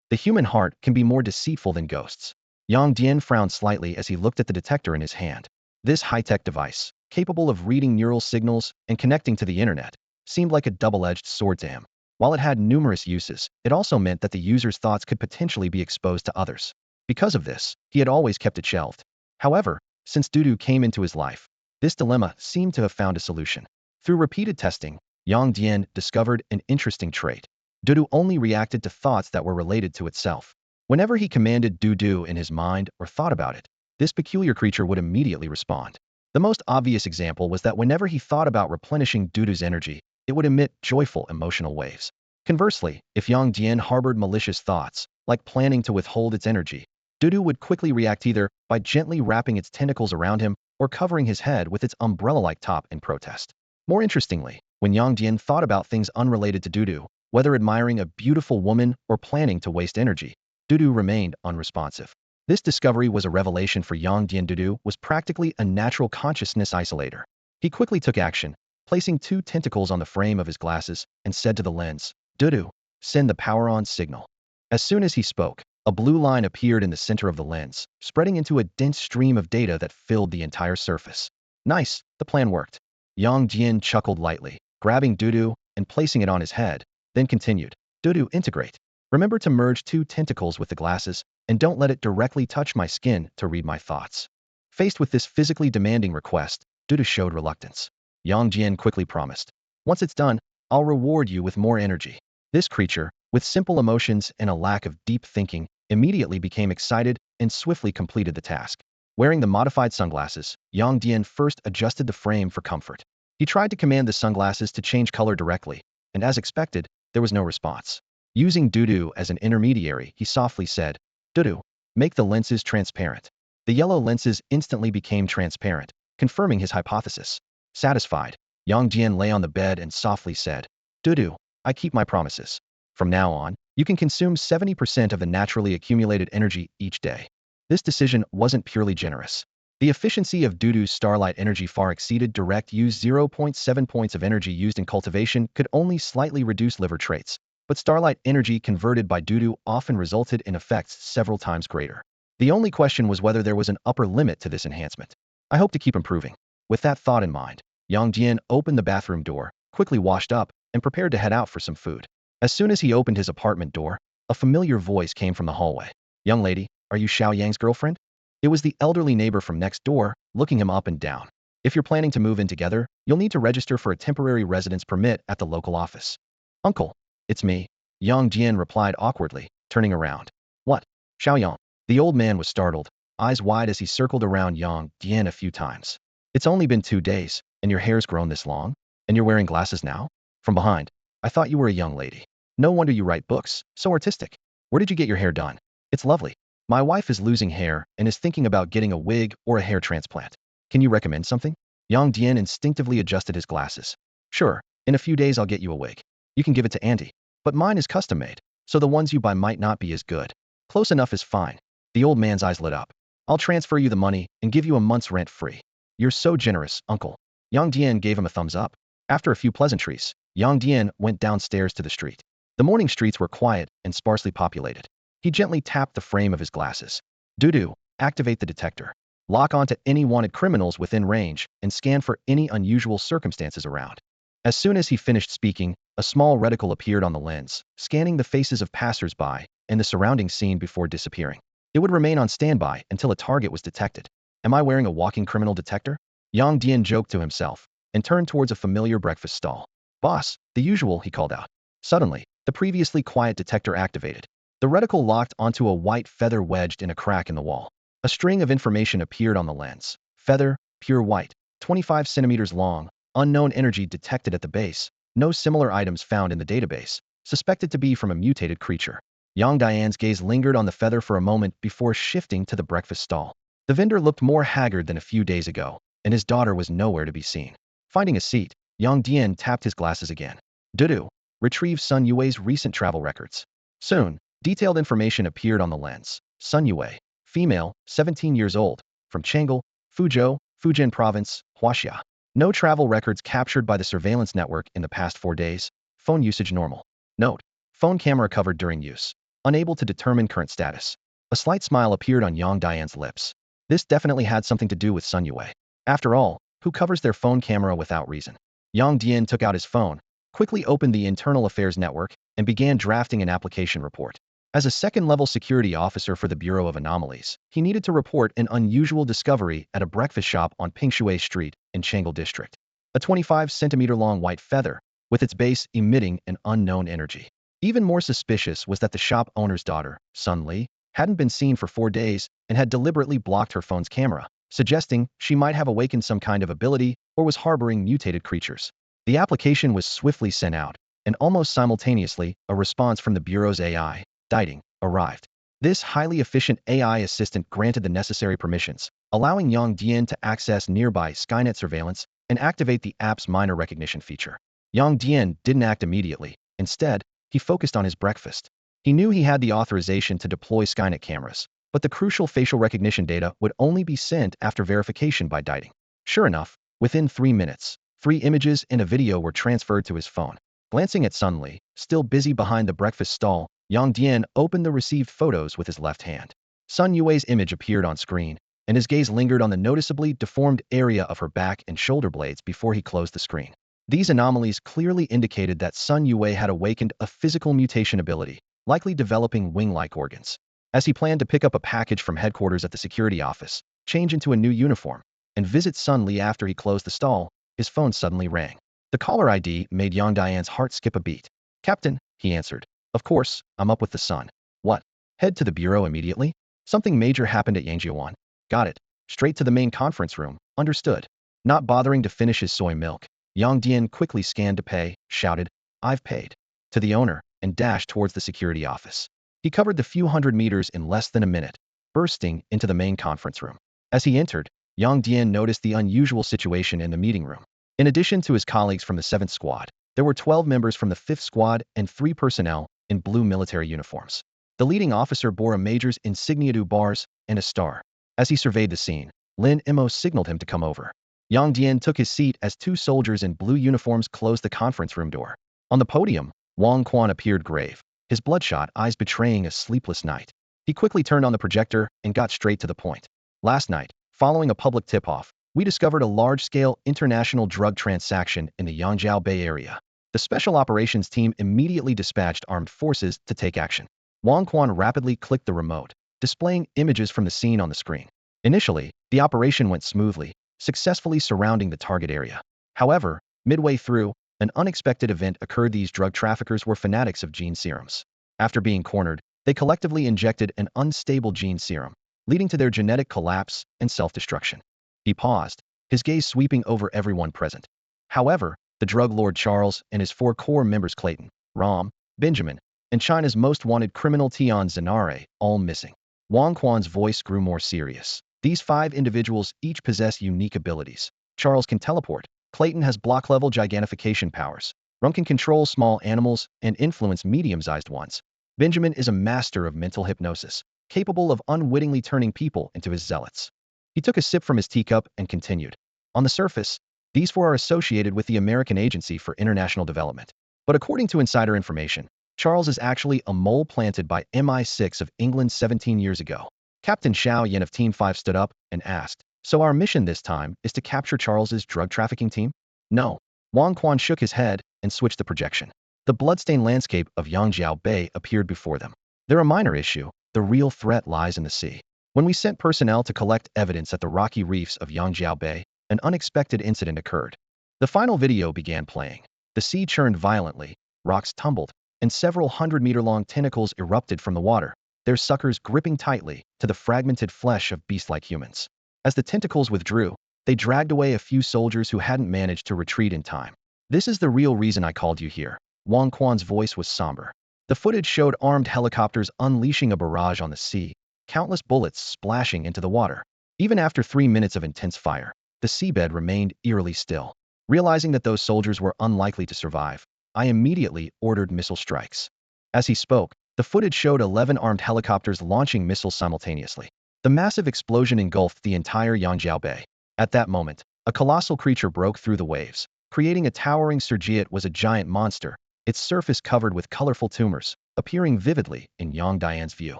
The human heart can be more deceitful than ghosts. Yang Dian frowned slightly as he looked at the detector in his hand. This high-tech device, capable of reading neural signals and connecting to the internet, seemed like a double-edged sword to him. While it had numerous uses, it also meant that the user's thoughts could potentially be exposed to others. Because of this, he had always kept it shelved. However, since Dudu came into his life, this dilemma seemed to have found a solution. Through repeated testing, Yang Dian discovered an interesting trait. Dudu only reacted to thoughts that were related to itself. Whenever he commanded Dudu in his mind or thought about it, this peculiar creature would immediately respond. The most obvious example was that whenever he thought about replenishing Dudu's energy, it would emit joyful emotional waves. Conversely, if Yang Dian harbored malicious thoughts, like planning to withhold its energy, Dudu would quickly react either by gently wrapping its tentacles around him or covering his head with its umbrella-like top in protest. More interestingly, when Yang Dian thought about things unrelated to Dudu, whether admiring a beautiful woman or planning to waste energy, Dudu remained unresponsive. This discovery was a revelation for Yang Dian. Dudu was practically a natural consciousness isolator. He quickly took action, placing 2 tentacles on the frame of his glasses, and said to the lens, Dudu, send the power-on signal. As soon as he spoke, a blue line appeared in the center of the lens, spreading into a dense stream of data that filled the entire surface. Nice, the plan worked. Yang Dian chuckled lightly, grabbing Dudu and placing it on his head, then continued, Dudu, integrate. Remember to merge 2 tentacles with the glasses, and don't let it directly touch my skin to read my thoughts. Faced with this physically demanding request, Dudu showed reluctance. Yang Dian quickly promised, once it's done, I'll reward you with more energy. This creature, with simple emotions and a lack of deep thinking, immediately became excited and swiftly completed the task. Wearing the modified sunglasses, Yang Dian first adjusted the frame for comfort. He tried to command the sunglasses to change color directly, and as expected, there was no response. Using Dudu as an intermediary, he softly said, Dudu, make the lenses transparent. The yellow lenses instantly became transparent, confirming his hypothesis. Satisfied, Yang Dian lay on the bed and softly said, Dudu, I keep my promises. From now on, you can consume 70% of the naturally accumulated energy each day. This decision wasn't purely generous. The efficiency of Dudu's starlight energy far exceeded direct use. 0.7 points of energy used in cultivation could only slightly reduce liver traits, but starlight energy converted by Dudu often resulted in effects several times greater. The only question was whether there was an upper limit to this enhancement. I hope to keep improving. With that thought in mind, Yang Dian opened the bathroom door, quickly washed up, and prepared to head out for some food. As soon as he opened his apartment door, a familiar voice came from the hallway. "Young lady, are you Xiao Yang's girlfriend?" It was the elderly neighbor from next door, looking him up and down. "If you're planning to move in together, you'll need to register for a temporary residence permit at the local office." "Uncle, it's me," Yang Dian replied awkwardly, turning around. "What? Xiao Yang?" The old man was startled, eyes wide as he circled around Yang Dian a few times. "It's only been 2 days, and your hair's grown this long? And you're wearing glasses now?" From behind, "I thought you were a young lady. No wonder you write books, so artistic. Where did you get your hair done?" "It's lovely. My wife is losing hair and is thinking about getting a wig or a hair transplant. Can you recommend something?" Yang Dian instinctively adjusted his glasses. "Sure, in a few days I'll get you a wig. You can give it to Auntie. But mine is custom made, so the ones you buy might not be as good. Close enough is fine." The old man's eyes lit up. "I'll transfer you the money and give you a month's rent free." "You're so generous, uncle." Yang Dian gave him a thumbs up. After a few pleasantries, Yang Dian went downstairs to the street. The morning streets were quiet and sparsely populated. He gently tapped the frame of his glasses. "Dudu, activate the detector. Lock onto any wanted criminals within range and scan for any unusual circumstances around." As soon as he finished speaking, a small reticle appeared on the lens, scanning the faces of passers-by and the surrounding scene before disappearing. It would remain on standby until a target was detected. "Am I wearing a walking criminal detector?" Yang Dian joked to himself and turned towards a familiar breakfast stall. "Boss, the usual," he called out. Suddenly, the previously quiet detector activated. The reticle locked onto a white feather wedged in a crack in the wall. A string of information appeared on the lens. "Feather, pure white, 25 centimeters long, unknown energy detected at the base, no similar items found in the database, suspected to be from a mutated creature." Yang Dian's gaze lingered on the feather for a moment before shifting to the breakfast stall. The vendor looked more haggard than a few days ago, and his daughter was nowhere to be seen. Finding a seat, Yang Dian tapped his glasses again. "Dudu, retrieve Sun Yue's recent travel records." Soon, detailed information appeared on the lens. Sun Yue, female, 17 years old, from Chang'an, Fuzhou, Fujian Province, Huaxia. No travel records captured by the surveillance network in the past 4 days. Phone usage normal. Note: phone camera covered during use. Unable to determine current status. A slight smile appeared on Yang Dian's lips. This definitely had something to do with Sun Yue. After all, who covers their phone camera without reason? Yang Dian took out his phone, quickly opened the Internal Affairs Network, and began drafting an application report. As a second-level security officer for the Bureau of Anomalies, he needed to report an unusual discovery at a breakfast shop on Pingshui Street in Chang'an District. A 25-centimeter-long white feather, with its base emitting an unknown energy. Even more suspicious was that the shop owner's daughter, Sun Li, hadn't been seen for 4 days and had deliberately blocked her phone's camera, suggesting she might have awakened some kind of ability or was harboring mutated creatures. The application was swiftly sent out, and almost simultaneously, a response from the Bureau's AI, Dieting, arrived. This highly efficient AI assistant granted the necessary permissions, allowing Yang Dian to access nearby Skynet surveillance and activate the app's minor recognition feature. Yang Dian didn't act immediately. Instead, he focused on his breakfast. He knew he had the authorization to deploy Skynet cameras, but the crucial facial recognition data would only be sent after verification by Dieting. Sure enough, within 3 minutes, 3 images and a video were transferred to his phone. Glancing at Sun Li, still busy behind the breakfast stall, Yang Dian opened the received photos with his left hand. Sun Yue's image appeared on screen, and his gaze lingered on the noticeably deformed area of her back and shoulder blades before he closed the screen. These anomalies clearly indicated that Sun Yue had awakened a physical mutation ability, likely developing wing-like organs. As he planned to pick up a package from headquarters at the security office, change into a new uniform, and visit Sun Li after he closed the stall, his phone suddenly rang. The caller ID made Yang Dian's heart skip a beat. "Captain," he answered. "Of course, I'm up with the sun." "What? Head to the bureau immediately? Something major happened at Yangjiuan." "Got it. Straight to the main conference room." "Understood." Not bothering to finish his soy milk, Yang Dian quickly scanned to pay, shouted, "I've paid," to the owner, and dashed towards the security office. He covered the few hundred meters in less than a minute, bursting into the main conference room. As he entered, Yang Dian noticed the unusual situation in the meeting room. In addition to his colleagues from the 7th Squad, there were 12 members from the 5th Squad and 3 personnel in blue military uniforms. The leading officer bore a major's insignia, 2 bars, and a star. As he surveyed the scene, Lin Imo signaled him to come over. Yang Dian took his seat as 2 soldiers in blue uniforms closed the conference room door. On the podium, Wang Quan appeared grave, his bloodshot eyes betraying a sleepless night. He quickly turned on the projector and got straight to the point. Last night, following a public tip-off, we discovered a large-scale international drug transaction in the Yangzhou Bay area. The special operations team immediately dispatched armed forces to take action. Wang Quan rapidly clicked the remote, displaying images from the scene on the screen. Initially, the operation went smoothly, successfully surrounding the target area. However, midway through, an unexpected event occurred. These drug traffickers were fanatics of gene serums. After being cornered, they collectively injected an unstable gene serum, leading to their genetic collapse and self-destruction. He paused, his gaze sweeping over everyone present. However, the drug lord Charles and his 4 core members Clayton, Ram, Benjamin, and China's most wanted criminal Tian Zanare, all missing. Wang Quan's voice grew more serious. These 5 individuals each possess unique abilities. Charles can teleport, Clayton has block-level gigantification powers, Ram can control small animals and influence medium-sized ones. Benjamin is a master of mental hypnosis, capable of unwittingly turning people into his zealots. He took a sip from his teacup and continued. On the surface, these 4 are associated with the American Agency for International Development. But according to insider information, Charles is actually a mole planted by MI6 of England 17 years ago. Captain Xiao Yen of Team 5 stood up and asked, "So our mission this time is to capture Charles's drug trafficking team?" "No." Wang Quan shook his head and switched the projection. The bloodstained landscape of Yangzhou Bay appeared before them. "They're a minor issue. The real threat lies in the sea. When we sent personnel to collect evidence at the rocky reefs of Yangzhou Bay, an unexpected incident occurred." The final video began playing. The sea churned violently, rocks tumbled, and several 100-meter-long tentacles erupted from the water, their suckers gripping tightly to the fragmented flesh of beast-like humans. As the tentacles withdrew, they dragged away a few soldiers who hadn't managed to retreat in time. "This is the real reason I called you here." Wang Quan's voice was somber. The footage showed armed helicopters unleashing a barrage on the sea, countless bullets splashing into the water. Even after 3 minutes of intense fire, the seabed remained eerily still. Realizing that those soldiers were unlikely to survive, I immediately ordered missile strikes. As he spoke, the footage showed 11 armed helicopters launching missiles simultaneously. The massive explosion engulfed the entire Yangzhou Bay. At that moment, a colossal creature broke through the waves, creating a towering surge. It was a giant monster, its surface covered with colorful tumors, appearing vividly in Yang Dian's view.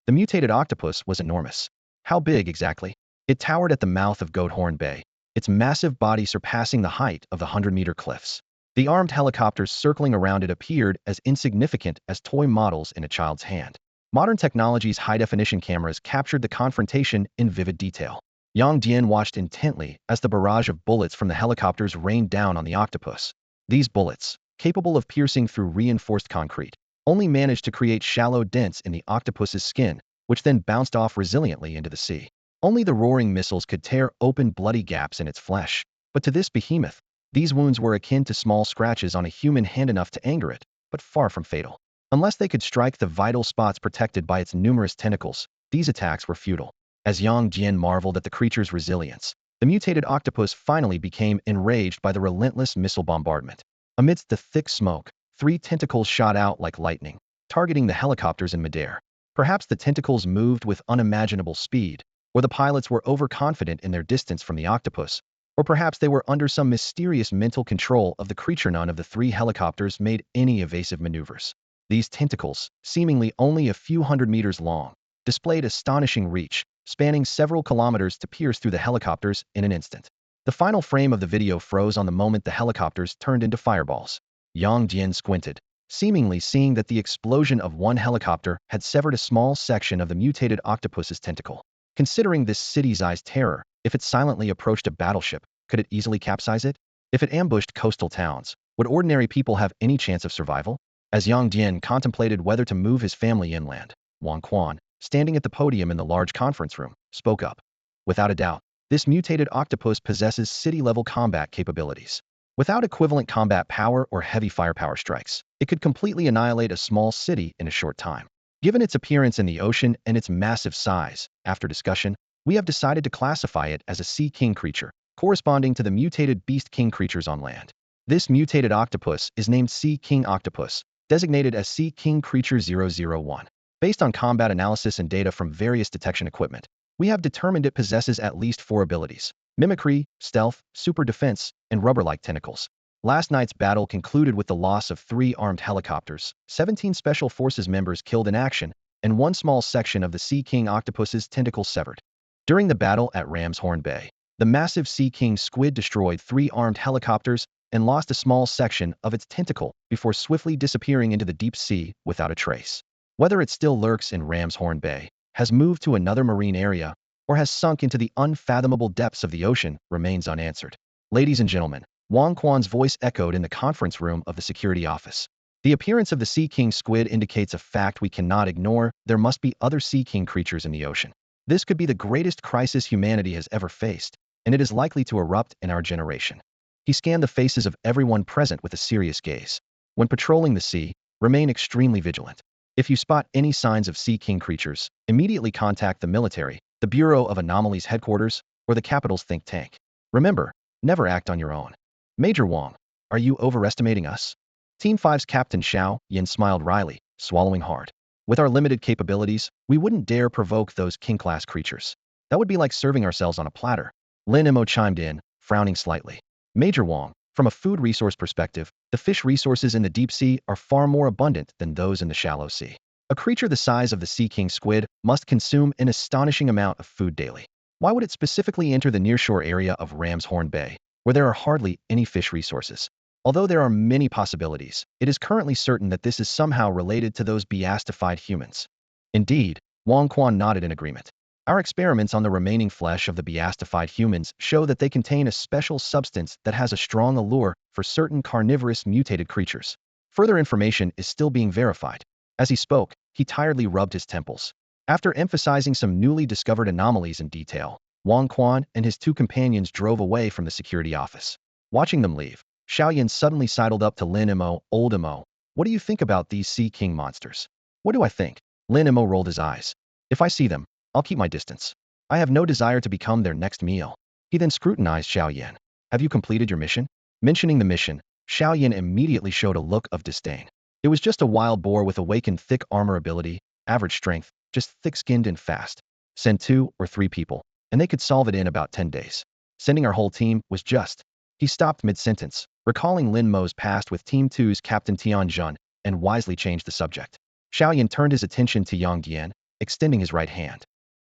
The mutated octopus was enormous. How big exactly? It towered at the mouth of Goathorn Bay, its massive body surpassing the height of the 100-meter cliffs. The armed helicopters circling around it appeared as insignificant as toy models in a child's hand. Modern technology's high-definition cameras captured the confrontation in vivid detail. Yang Dian watched intently as the barrage of bullets from the helicopters rained down on the octopus. These bullets, capable of piercing through reinforced concrete, only managed to create shallow dents in the octopus's skin, which then bounced off resiliently into the sea. Only the roaring missiles could tear open bloody gaps in its flesh. But to this behemoth, these wounds were akin to small scratches on a human hand, enough to anger it, but far from fatal. Unless they could strike the vital spots protected by its numerous tentacles, these attacks were futile. As Yang Dian marveled at the creature's resilience, the mutated octopus finally became enraged by the relentless missile bombardment. Amidst the thick smoke, 3 tentacles shot out like lightning, targeting the helicopters in midair. Perhaps the tentacles moved with unimaginable speed, or the pilots were overconfident in their distance from the octopus, or perhaps they were under some mysterious mental control of the creature. None of the 3 helicopters made any evasive maneuvers. These tentacles, seemingly only a few 100 meters long, displayed astonishing reach, spanning several kilometers to pierce through the helicopters in an instant. The final frame of the video froze on the moment the helicopters turned into fireballs. Yang Dian squinted, seemingly seeing that the explosion of one helicopter had severed a small section of the mutated octopus's tentacle. Considering this city-sized terror, if it silently approached a battleship, could it easily capsize it? If it ambushed coastal towns, would ordinary people have any chance of survival? As Yang Dian contemplated whether to move his family inland, Wang Quan, standing at the podium in the large conference room, spoke up. "Without a doubt, this mutated octopus possesses city-level combat capabilities. Without equivalent combat power or heavy firepower strikes, it could completely annihilate a small city in a short time. Given its appearance in the ocean and its massive size, after discussion, we have decided to classify it as a sea king creature, corresponding to the mutated beast king creatures on land. This mutated octopus is named Sea King Octopus, designated as Sea King Creature 001. Based on combat analysis and data from various detection equipment, we have determined it possesses at least 4 abilities: mimicry, stealth, super defense, and rubber-like tentacles. Last night's battle concluded with the loss of 3 armed helicopters, 17 Special Forces members killed in action, and 1 small section of the Sea King octopus's tentacles severed. During the battle at Ramshorn Bay, the massive Sea King squid destroyed 3 armed helicopters and lost a small section of its tentacle before swiftly disappearing into the deep sea without a trace. Whether it still lurks in Ramshorn Bay, has moved to another marine area, or has sunk into the unfathomable depths of the ocean remains unanswered. Ladies and gentlemen, Wang Quan's voice echoed in the conference room of the security office. The appearance of the Sea King squid indicates a fact we cannot ignore: there must be other Sea King creatures in the ocean. This could be the greatest crisis humanity has ever faced, and it is likely to erupt in our generation. He scanned the faces of everyone present with a serious gaze. When patrolling the sea, remain extremely vigilant. If you spot any signs of Sea King creatures, immediately contact the military, the Bureau of Anomalies headquarters, or the capital's think tank. Remember, never act on your own. Major Wang, are you overestimating us? Team 5's Captain Xiao Yin smiled wryly, swallowing hard. With our limited capabilities, we wouldn't dare provoke those king-class creatures. That would be like serving ourselves on a platter. Lin Mo chimed in, frowning slightly. Major Wang, from a food resource perspective, the fish resources in the deep sea are far more abundant than those in the shallow sea. A creature the size of the Sea King squid must consume an astonishing amount of food daily. Why would it specifically enter the nearshore area of Ramshorn Bay, where there are hardly any fish resources? Although there are many possibilities, it is currently certain that this is somehow related to those beastified humans. Indeed, Wang Quan nodded in agreement. Our experiments on the remaining flesh of the beastified humans show that they contain a special substance that has a strong allure for certain carnivorous mutated creatures. Further information is still being verified. As he spoke, he tiredly rubbed his temples. After emphasizing some newly discovered anomalies in detail, Wang Quan and his 2 companions drove away from the security office. Watching them leave, Xiaoyan suddenly sidled up to Lin Mo. Old Mo, what do you think about these Sea King monsters? What do I think? Lin Mo rolled his eyes. If I see them, I'll keep my distance. I have no desire to become their next meal. He then scrutinized Xiaoyan. Have you completed your mission? Mentioning the mission, Xiaoyan immediately showed a look of disdain. It was just a wild boar with awakened thick armor ability, average strength, just thick-skinned and fast. Send 2 or 3 people, and they could solve it in about 10 days. Sending our whole team was just. He stopped mid-sentence, recalling Lin Mo's past with Team 2's Captain Tianjun, and wisely changed the subject. Xiaoyan turned his attention to Yang Dian, extending his right hand.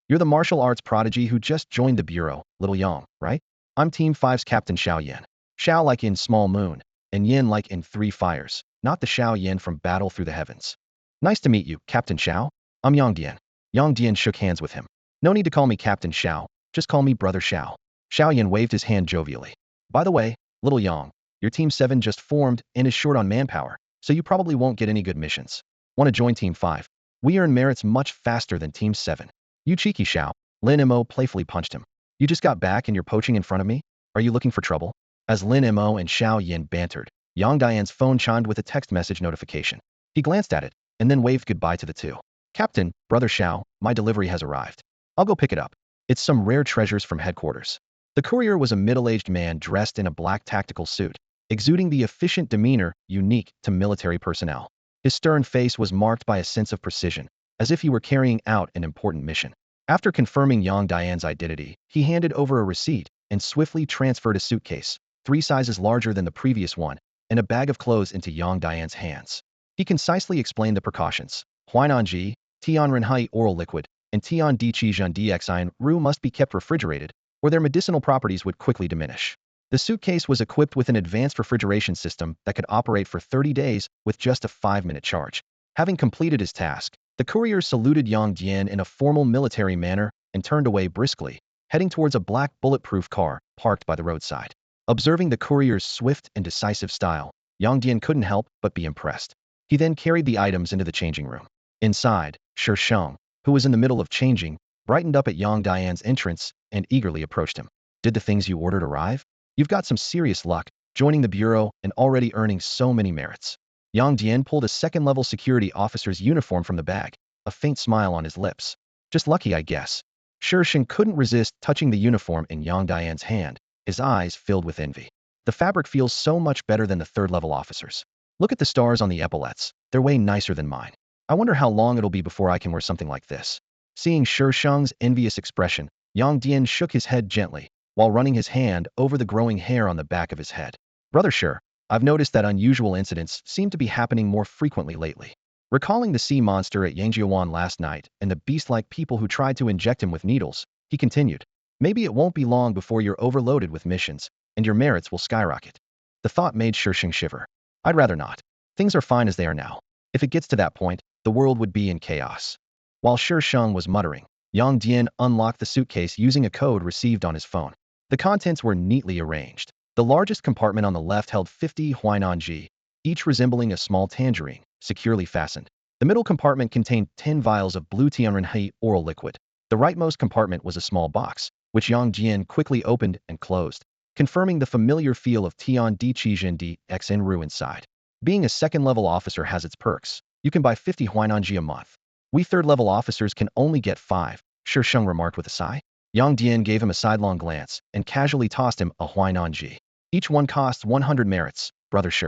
You're the martial arts prodigy who just joined the bureau, little Yang, right? I'm Team 5's Captain Xiaoyan. Xiao like in Small Moon, and Yin like in Three Fires, not the Xiao Yin from Battle Through the Heavens. Nice to meet you, Captain Xiao. I'm Yang Dian. Yang Dian shook hands with him. No need to call me Captain Xiao, just call me Brother Xiao. Xiao Yin waved his hand jovially. By the way, little Yang, your Team 7 just formed and is short on manpower, so you probably won't get any good missions. Want to join Team 5? We earn merits much faster than Team 7. You cheeky Xiao, Lin Mo playfully punched him. You just got back and you're poaching in front of me? Are you looking for trouble? As Lin Mo and Xiao Yin bantered, Yang Dian's phone chimed with a text message notification. He glanced at it, and then waved goodbye to the 2. Captain, Brother Xiao, my delivery has arrived. I'll go pick it up. It's some rare treasures from headquarters. The courier was a middle-aged man dressed in a black tactical suit, exuding the efficient demeanor unique to military personnel. His stern face was marked by a sense of precision, as if he were carrying out an important mission. After confirming Yang Dian's identity, he handed over a receipt and swiftly transferred a suitcase, 3 sizes larger than the previous one, and a bag of clothes into Yang Dian's hands. He concisely explained the precautions. Huainanji, Tianrenhai oral liquid, and Tian Dichijun Dxian Ru must be kept refrigerated, or their medicinal properties would quickly diminish. The suitcase was equipped with an advanced refrigeration system that could operate for 30 days with just a 5-minute charge. Having completed his task, the courier saluted Yang Dian in a formal military manner and turned away briskly, heading towards a black bulletproof car parked by the roadside. Observing the courier's swift and decisive style, Yang Dian couldn't help but be impressed. He then carried the items into the changing room. Inside, Shi Sheng, who was in the middle of changing, brightened up at Yang Dian's entrance and eagerly approached him. Did the things you ordered arrive? You've got some serious luck, joining the bureau and already earning so many merits. Yang Dian pulled a second-level security officer's uniform from the bag, a faint smile on his lips. Just lucky, I guess. Shi Sheng couldn't resist touching the uniform in Yang Dian's hand, his eyes filled with envy. The fabric feels so much better than the third-level officers. Look at the stars on the epaulets, they're way nicer than mine. I wonder how long it'll be before I can wear something like this. Seeing Sheng's envious expression, Yang Dian shook his head gently, while running his hand over the growing hair on the back of his head. Brother Shi, I've noticed that unusual incidents seem to be happening more frequently lately. Recalling the sea monster at Yangjiawan last night and the beast-like people who tried to inject him with needles, he continued, maybe it won't be long before you're overloaded with missions, and your merits will skyrocket. The thought made Sheng shiver. I'd rather not. Things are fine as they are now. If it gets to that point, the world would be in chaos. While Sheng was muttering, Yang Dian unlocked the suitcase using a code received on his phone. The contents were neatly arranged. The largest compartment on the left held 50 huainanji, each resembling a small tangerine, securely fastened. The middle compartment contained 10 vials of blue tianrenhe oral liquid. The rightmost compartment was a small box, which Yang Dian quickly opened and closed, confirming the familiar feel of Tian Di Qijin Di Xinru inside. Being a second-level officer has its perks. You can buy 50 huainanji a month. We third-level officers can only get 5, Sheng remarked with a sigh. Yang Dian gave him a sidelong glance and casually tossed him a huainanji. Each one costs 100 merits, Brother Shi.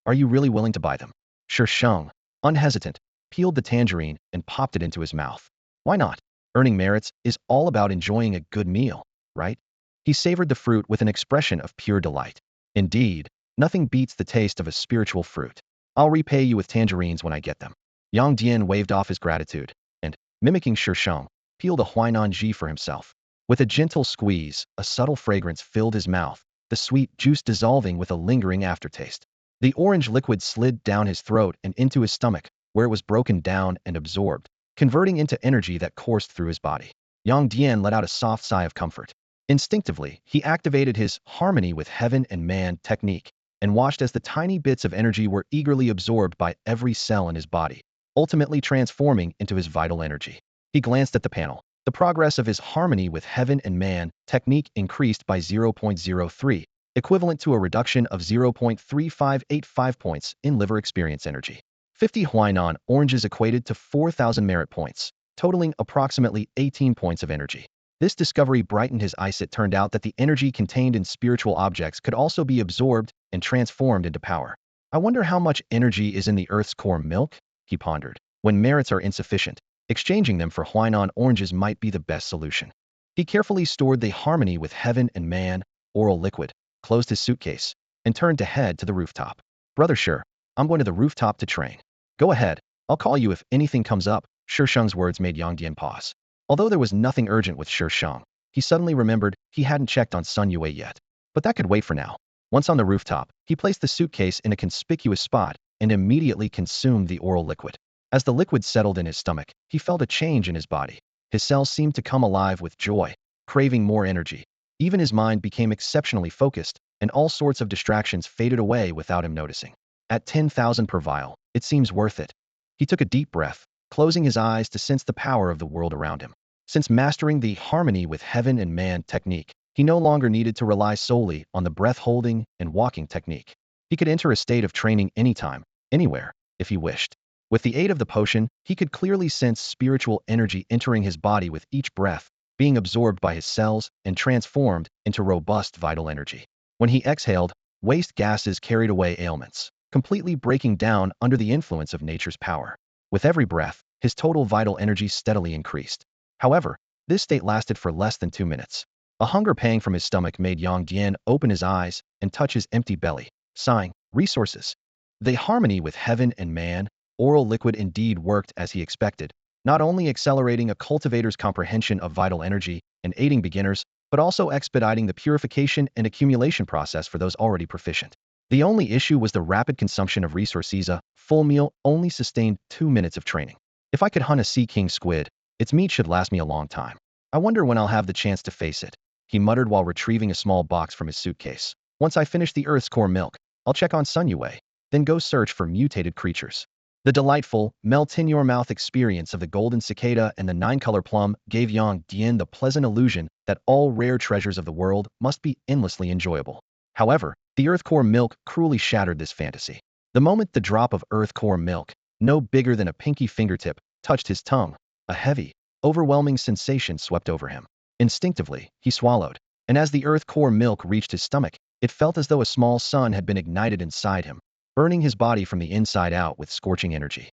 Are you really willing to buy them? Sheng, unhesitant, peeled the tangerine and popped it into his mouth. Why not? Earning merits is all about enjoying a good meal, right? He savored the fruit with an expression of pure delight. Indeed, nothing beats the taste of a spiritual fruit. I'll repay you with tangerines when I get them. Yang Dian waved off his gratitude and, mimicking Sheng, peeled a huainanji for himself. With a gentle squeeze, a subtle fragrance filled his mouth, the sweet juice dissolving with a lingering aftertaste. The orange liquid slid down his throat and into his stomach, where it was broken down and absorbed, converting into energy that coursed through his body. Yang Dian let out a soft sigh of comfort. Instinctively, he activated his harmony with heaven and man technique and watched as the tiny bits of energy were eagerly absorbed by every cell in his body, ultimately transforming into his vital energy. He glanced at the panel. The progress of his harmony with heaven and man technique increased by 0.03, equivalent to a reduction of 0.3585 points in liver experience energy. 50 Huainan oranges equated to 4,000 merit points, totaling approximately 18 points of energy. This discovery brightened his eyes. It turned out that the energy contained in spiritual objects could also be absorbed and transformed into power. I wonder how much energy is in the Earth's core milk, he pondered. When merits are insufficient, exchanging them for Huainan oranges might be the best solution. He carefully stored the harmony with heaven and man oral liquid, closed his suitcase, and turned to head to the rooftop. Brother Shi, I'm going to the rooftop to train. Go ahead, I'll call you if anything comes up. Sheng's words made Yang Dian pause. Although there was nothing urgent with Sheng, he suddenly remembered he hadn't checked on Sun Yue yet. But that could wait for now. Once on the rooftop, he placed the suitcase in a conspicuous spot and immediately consumed the oral liquid. As the liquid settled in his stomach, he felt a change in his body. His cells seemed to come alive with joy, craving more energy. Even his mind became exceptionally focused, and all sorts of distractions faded away without him noticing. At 10,000 per vial, it seems worth it. He took a deep breath, closing his eyes to sense the power of the world around him. Since mastering the harmony with heaven and man technique, he no longer needed to rely solely on the breath-holding and walking technique. He could enter a state of training anytime, anywhere, if he wished. With the aid of the potion, he could clearly sense spiritual energy entering his body with each breath, being absorbed by his cells and transformed into robust vital energy. When he exhaled, waste gases carried away ailments, completely breaking down under the influence of nature's power. With every breath, his total vital energy steadily increased. However, this state lasted for less than 2 minutes. A hunger pang from his stomach made Yang Dian open his eyes and touch his empty belly, sighing, resources. The harmony with heaven and man oral liquid indeed worked as he expected, not only accelerating a cultivator's comprehension of vital energy and aiding beginners, but also expediting the purification and accumulation process for those already proficient. The only issue was the rapid consumption of resources. A full meal only sustained 2 minutes of training. If I could hunt a sea king squid, its meat should last me a long time. I wonder when I'll have the chance to face it, he muttered while retrieving a small box from his suitcase. Once I finish the Earth's core milk, I'll check on Sun Yue, then go search for mutated creatures. The delightful, melt-in-your-mouth experience of the golden cicada and the 9-color plum gave Yang Dian the pleasant illusion that all rare treasures of the world must be endlessly enjoyable. However, the Earth core milk cruelly shattered this fantasy. The moment the drop of Earth core milk, no bigger than a pinky fingertip, touched his tongue, a heavy, overwhelming sensation swept over him. Instinctively, he swallowed, and as the Earth core milk reached his stomach, it felt as though a small sun had been ignited inside him, burning his body from the inside out with scorching energy.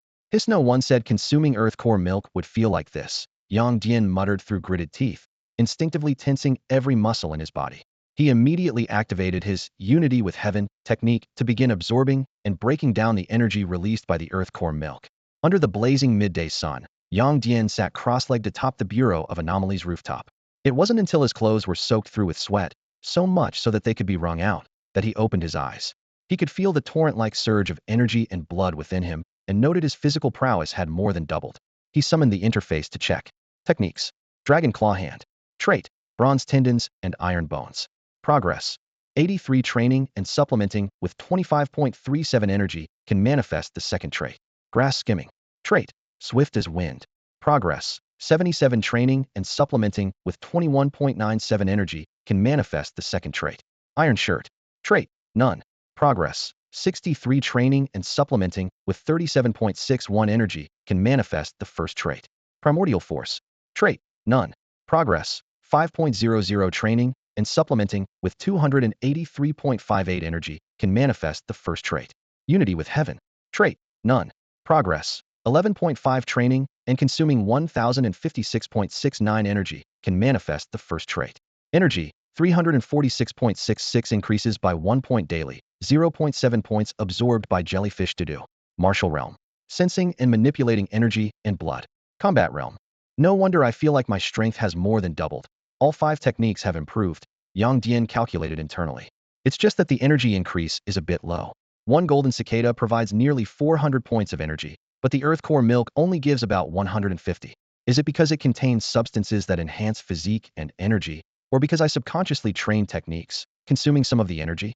No one said consuming earth core milk would feel like this, Yang Dian muttered through gritted teeth, instinctively tensing every muscle in his body. He immediately activated his unity with heaven technique to begin absorbing and breaking down the energy released by the earth core milk. Under the blazing midday sun, Yang Dian sat cross-legged atop the bureau of Anomalies' rooftop. It wasn't until his clothes were soaked through with sweat, so much so that they could be wrung out, that he opened his eyes. He could feel the torrent-like surge of energy and blood within him, and noted his physical prowess had more than doubled. He summoned the interface to check. Techniques. Dragon Claw Hand. Trait. Bronze Tendons and Iron Bones. Progress. 83 Training and supplementing with 25.37 energy can manifest the second trait. Grass Skimming. Trait. Swift as Wind. Progress. 77 Training and supplementing with 21.97 energy can manifest the second trait. Iron Shirt. Trait. None. Progress. 63 Training and supplementing with 37.61 energy can manifest the first trait. Primordial Force. Trait. None. Progress. 5.00 Training and supplementing with 283.58 energy can manifest the first trait. Unity with Heaven. Trait. None. Progress. 11.5 Training and consuming 1056.69 energy can manifest the first trait. Energy. 346.66 increases by 1 point daily, 0.7 points absorbed by jellyfish to do. Martial Realm. Sensing and manipulating energy and blood. Combat Realm. No wonder I feel like my strength has more than doubled. All 5 techniques have improved, Yang Dian calculated internally. It's just that the energy increase is a bit low. One golden cicada provides nearly 400 points of energy, but the earth core milk only gives about 150. Is it because it contains substances that enhance physique and energy, or because I subconsciously trained techniques, consuming some of the energy?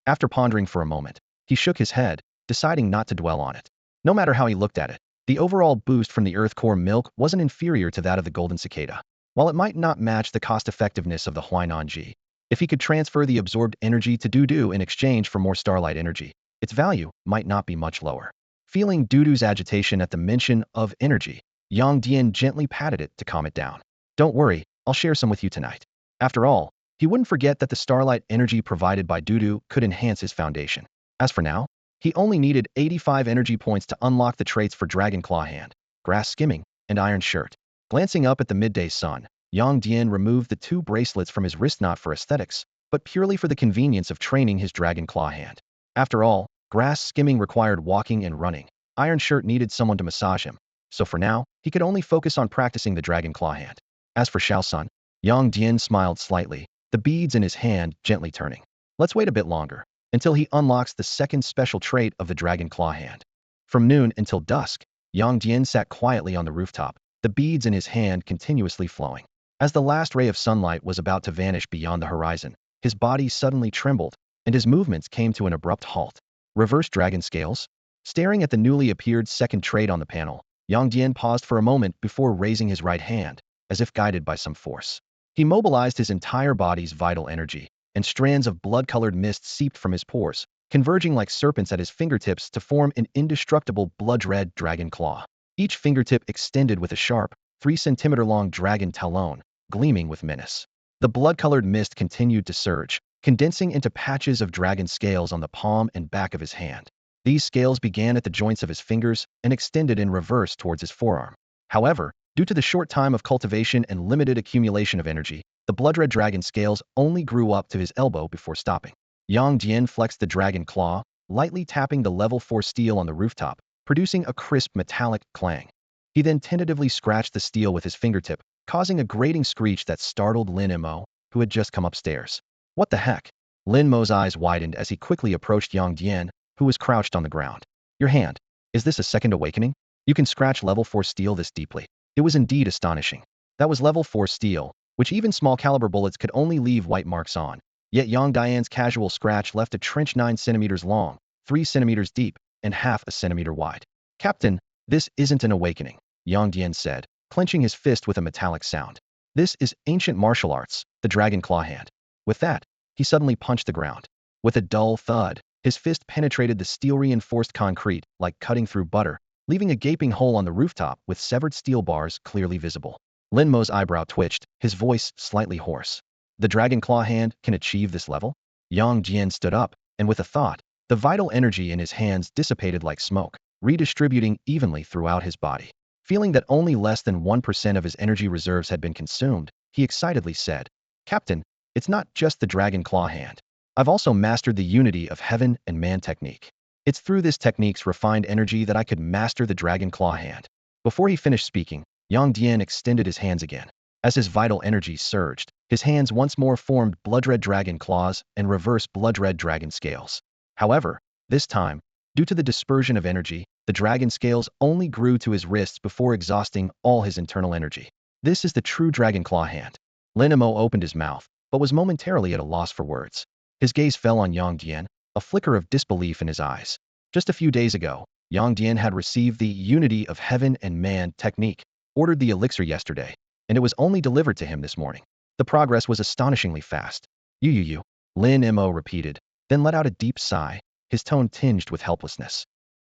After pondering for a moment, he shook his head, deciding not to dwell on it. No matter how he looked at it, the overall boost from the earth core milk wasn't inferior to that of the golden cicada. While it might not match the cost-effectiveness of the Huainanji, if he could transfer the absorbed energy to Dudu in exchange for more starlight energy, its value might not be much lower. Feeling Dudu's agitation at the mention of energy, Yang Dian gently patted it to calm it down. Don't worry, I'll share some with you tonight. After all, he wouldn't forget that the starlight energy provided by Dudu could enhance his foundation. As for now, he only needed 85 energy points to unlock the traits for Dragon Claw Hand, Grass Skimming, and Iron Shirt. Glancing up at the midday sun, Yang Dian removed the 2 bracelets from his wrist not for aesthetics, but purely for the convenience of training his Dragon Claw Hand. After all, Grass Skimming required walking and running. Iron Shirt needed someone to massage him, so for now, he could only focus on practicing the Dragon Claw Hand. As for Xiao Sun, Yang Dian smiled slightly, the beads in his hand gently turning. Let's wait a bit longer, until he unlocks the second special trait of the Dragon Claw Hand. From noon until dusk, Yang Dian sat quietly on the rooftop, the beads in his hand continuously flowing. As the last ray of sunlight was about to vanish beyond the horizon, his body suddenly trembled, and his movements came to an abrupt halt. Reverse Dragon Scales? Staring at the newly appeared second trait on the panel, Yang Dian paused for a moment before raising his right hand, as if guided by some force. He mobilized his entire body's vital energy, and strands of blood-colored mist seeped from his pores, converging like serpents at his fingertips to form an indestructible blood-red dragon claw. Each fingertip extended with a sharp, 3-centimeter-long dragon talon, gleaming with menace. The blood-colored mist continued to surge, condensing into patches of dragon scales on the palm and back of his hand. These scales began at the joints of his fingers and extended in reverse towards his forearm. However, due to the short time of cultivation and limited accumulation of energy, the blood-red dragon scales only grew up to his elbow before stopping. Yang Dian flexed the dragon claw, lightly tapping the level 4 steel on the rooftop, producing a crisp metallic clang. He then tentatively scratched the steel with his fingertip, causing a grating screech that startled Lin Mo, who had just come upstairs. What the heck? Lin Mo's eyes widened as he quickly approached Yang Dian, who was crouched on the ground. Your hand. Is this a second awakening? You can scratch level 4 steel this deeply. It was indeed astonishing. That was level 4 steel, which even small caliber bullets could only leave white marks on. Yet Yang Dian's casual scratch left a trench 9 centimeters long, 3 centimeters deep, and half a centimeter wide. Captain, this isn't an awakening, Yang Dian said, clenching his fist with a metallic sound. This is ancient martial arts, the Dragon Claw Hand. With that, he suddenly punched the ground. With a dull thud, his fist penetrated the steel-reinforced concrete like cutting through butter, leaving a gaping hole on the rooftop with severed steel bars clearly visible. Lin Mo's eyebrow twitched, his voice slightly hoarse. The Dragon Claw Hand can achieve this level? Yang Dian stood up, and with a thought, the vital energy in his hands dissipated like smoke. redistributing evenly throughout his body. Feeling that only less than 1% of his energy reserves had been consumed, he excitedly said, "Captain, it's not just the dragon claw hand. I've also mastered the unity of heaven and man technique. It's through this technique's refined energy that I could master the dragon claw hand." Before he finished speaking, Yang Dian extended his hands again. As his vital energy surged, his hands once more formed blood-red dragon claws and reverse blood-red dragon scales. However, this time, due to the dispersion of energy, the dragon scales only grew to his wrists before exhausting all his internal energy. This is the true dragon claw hand. Lin Mo opened his mouth, but was momentarily at a loss for words. His gaze fell on Yang Dian, a flicker of disbelief in his eyes. Just a few days ago, Yang Dian had received the unity of heaven and man technique, ordered the elixir yesterday, and it was only delivered to him this morning. The progress was astonishingly fast. You, Lin Mo repeated, then let out a deep sigh, his tone tinged with helplessness.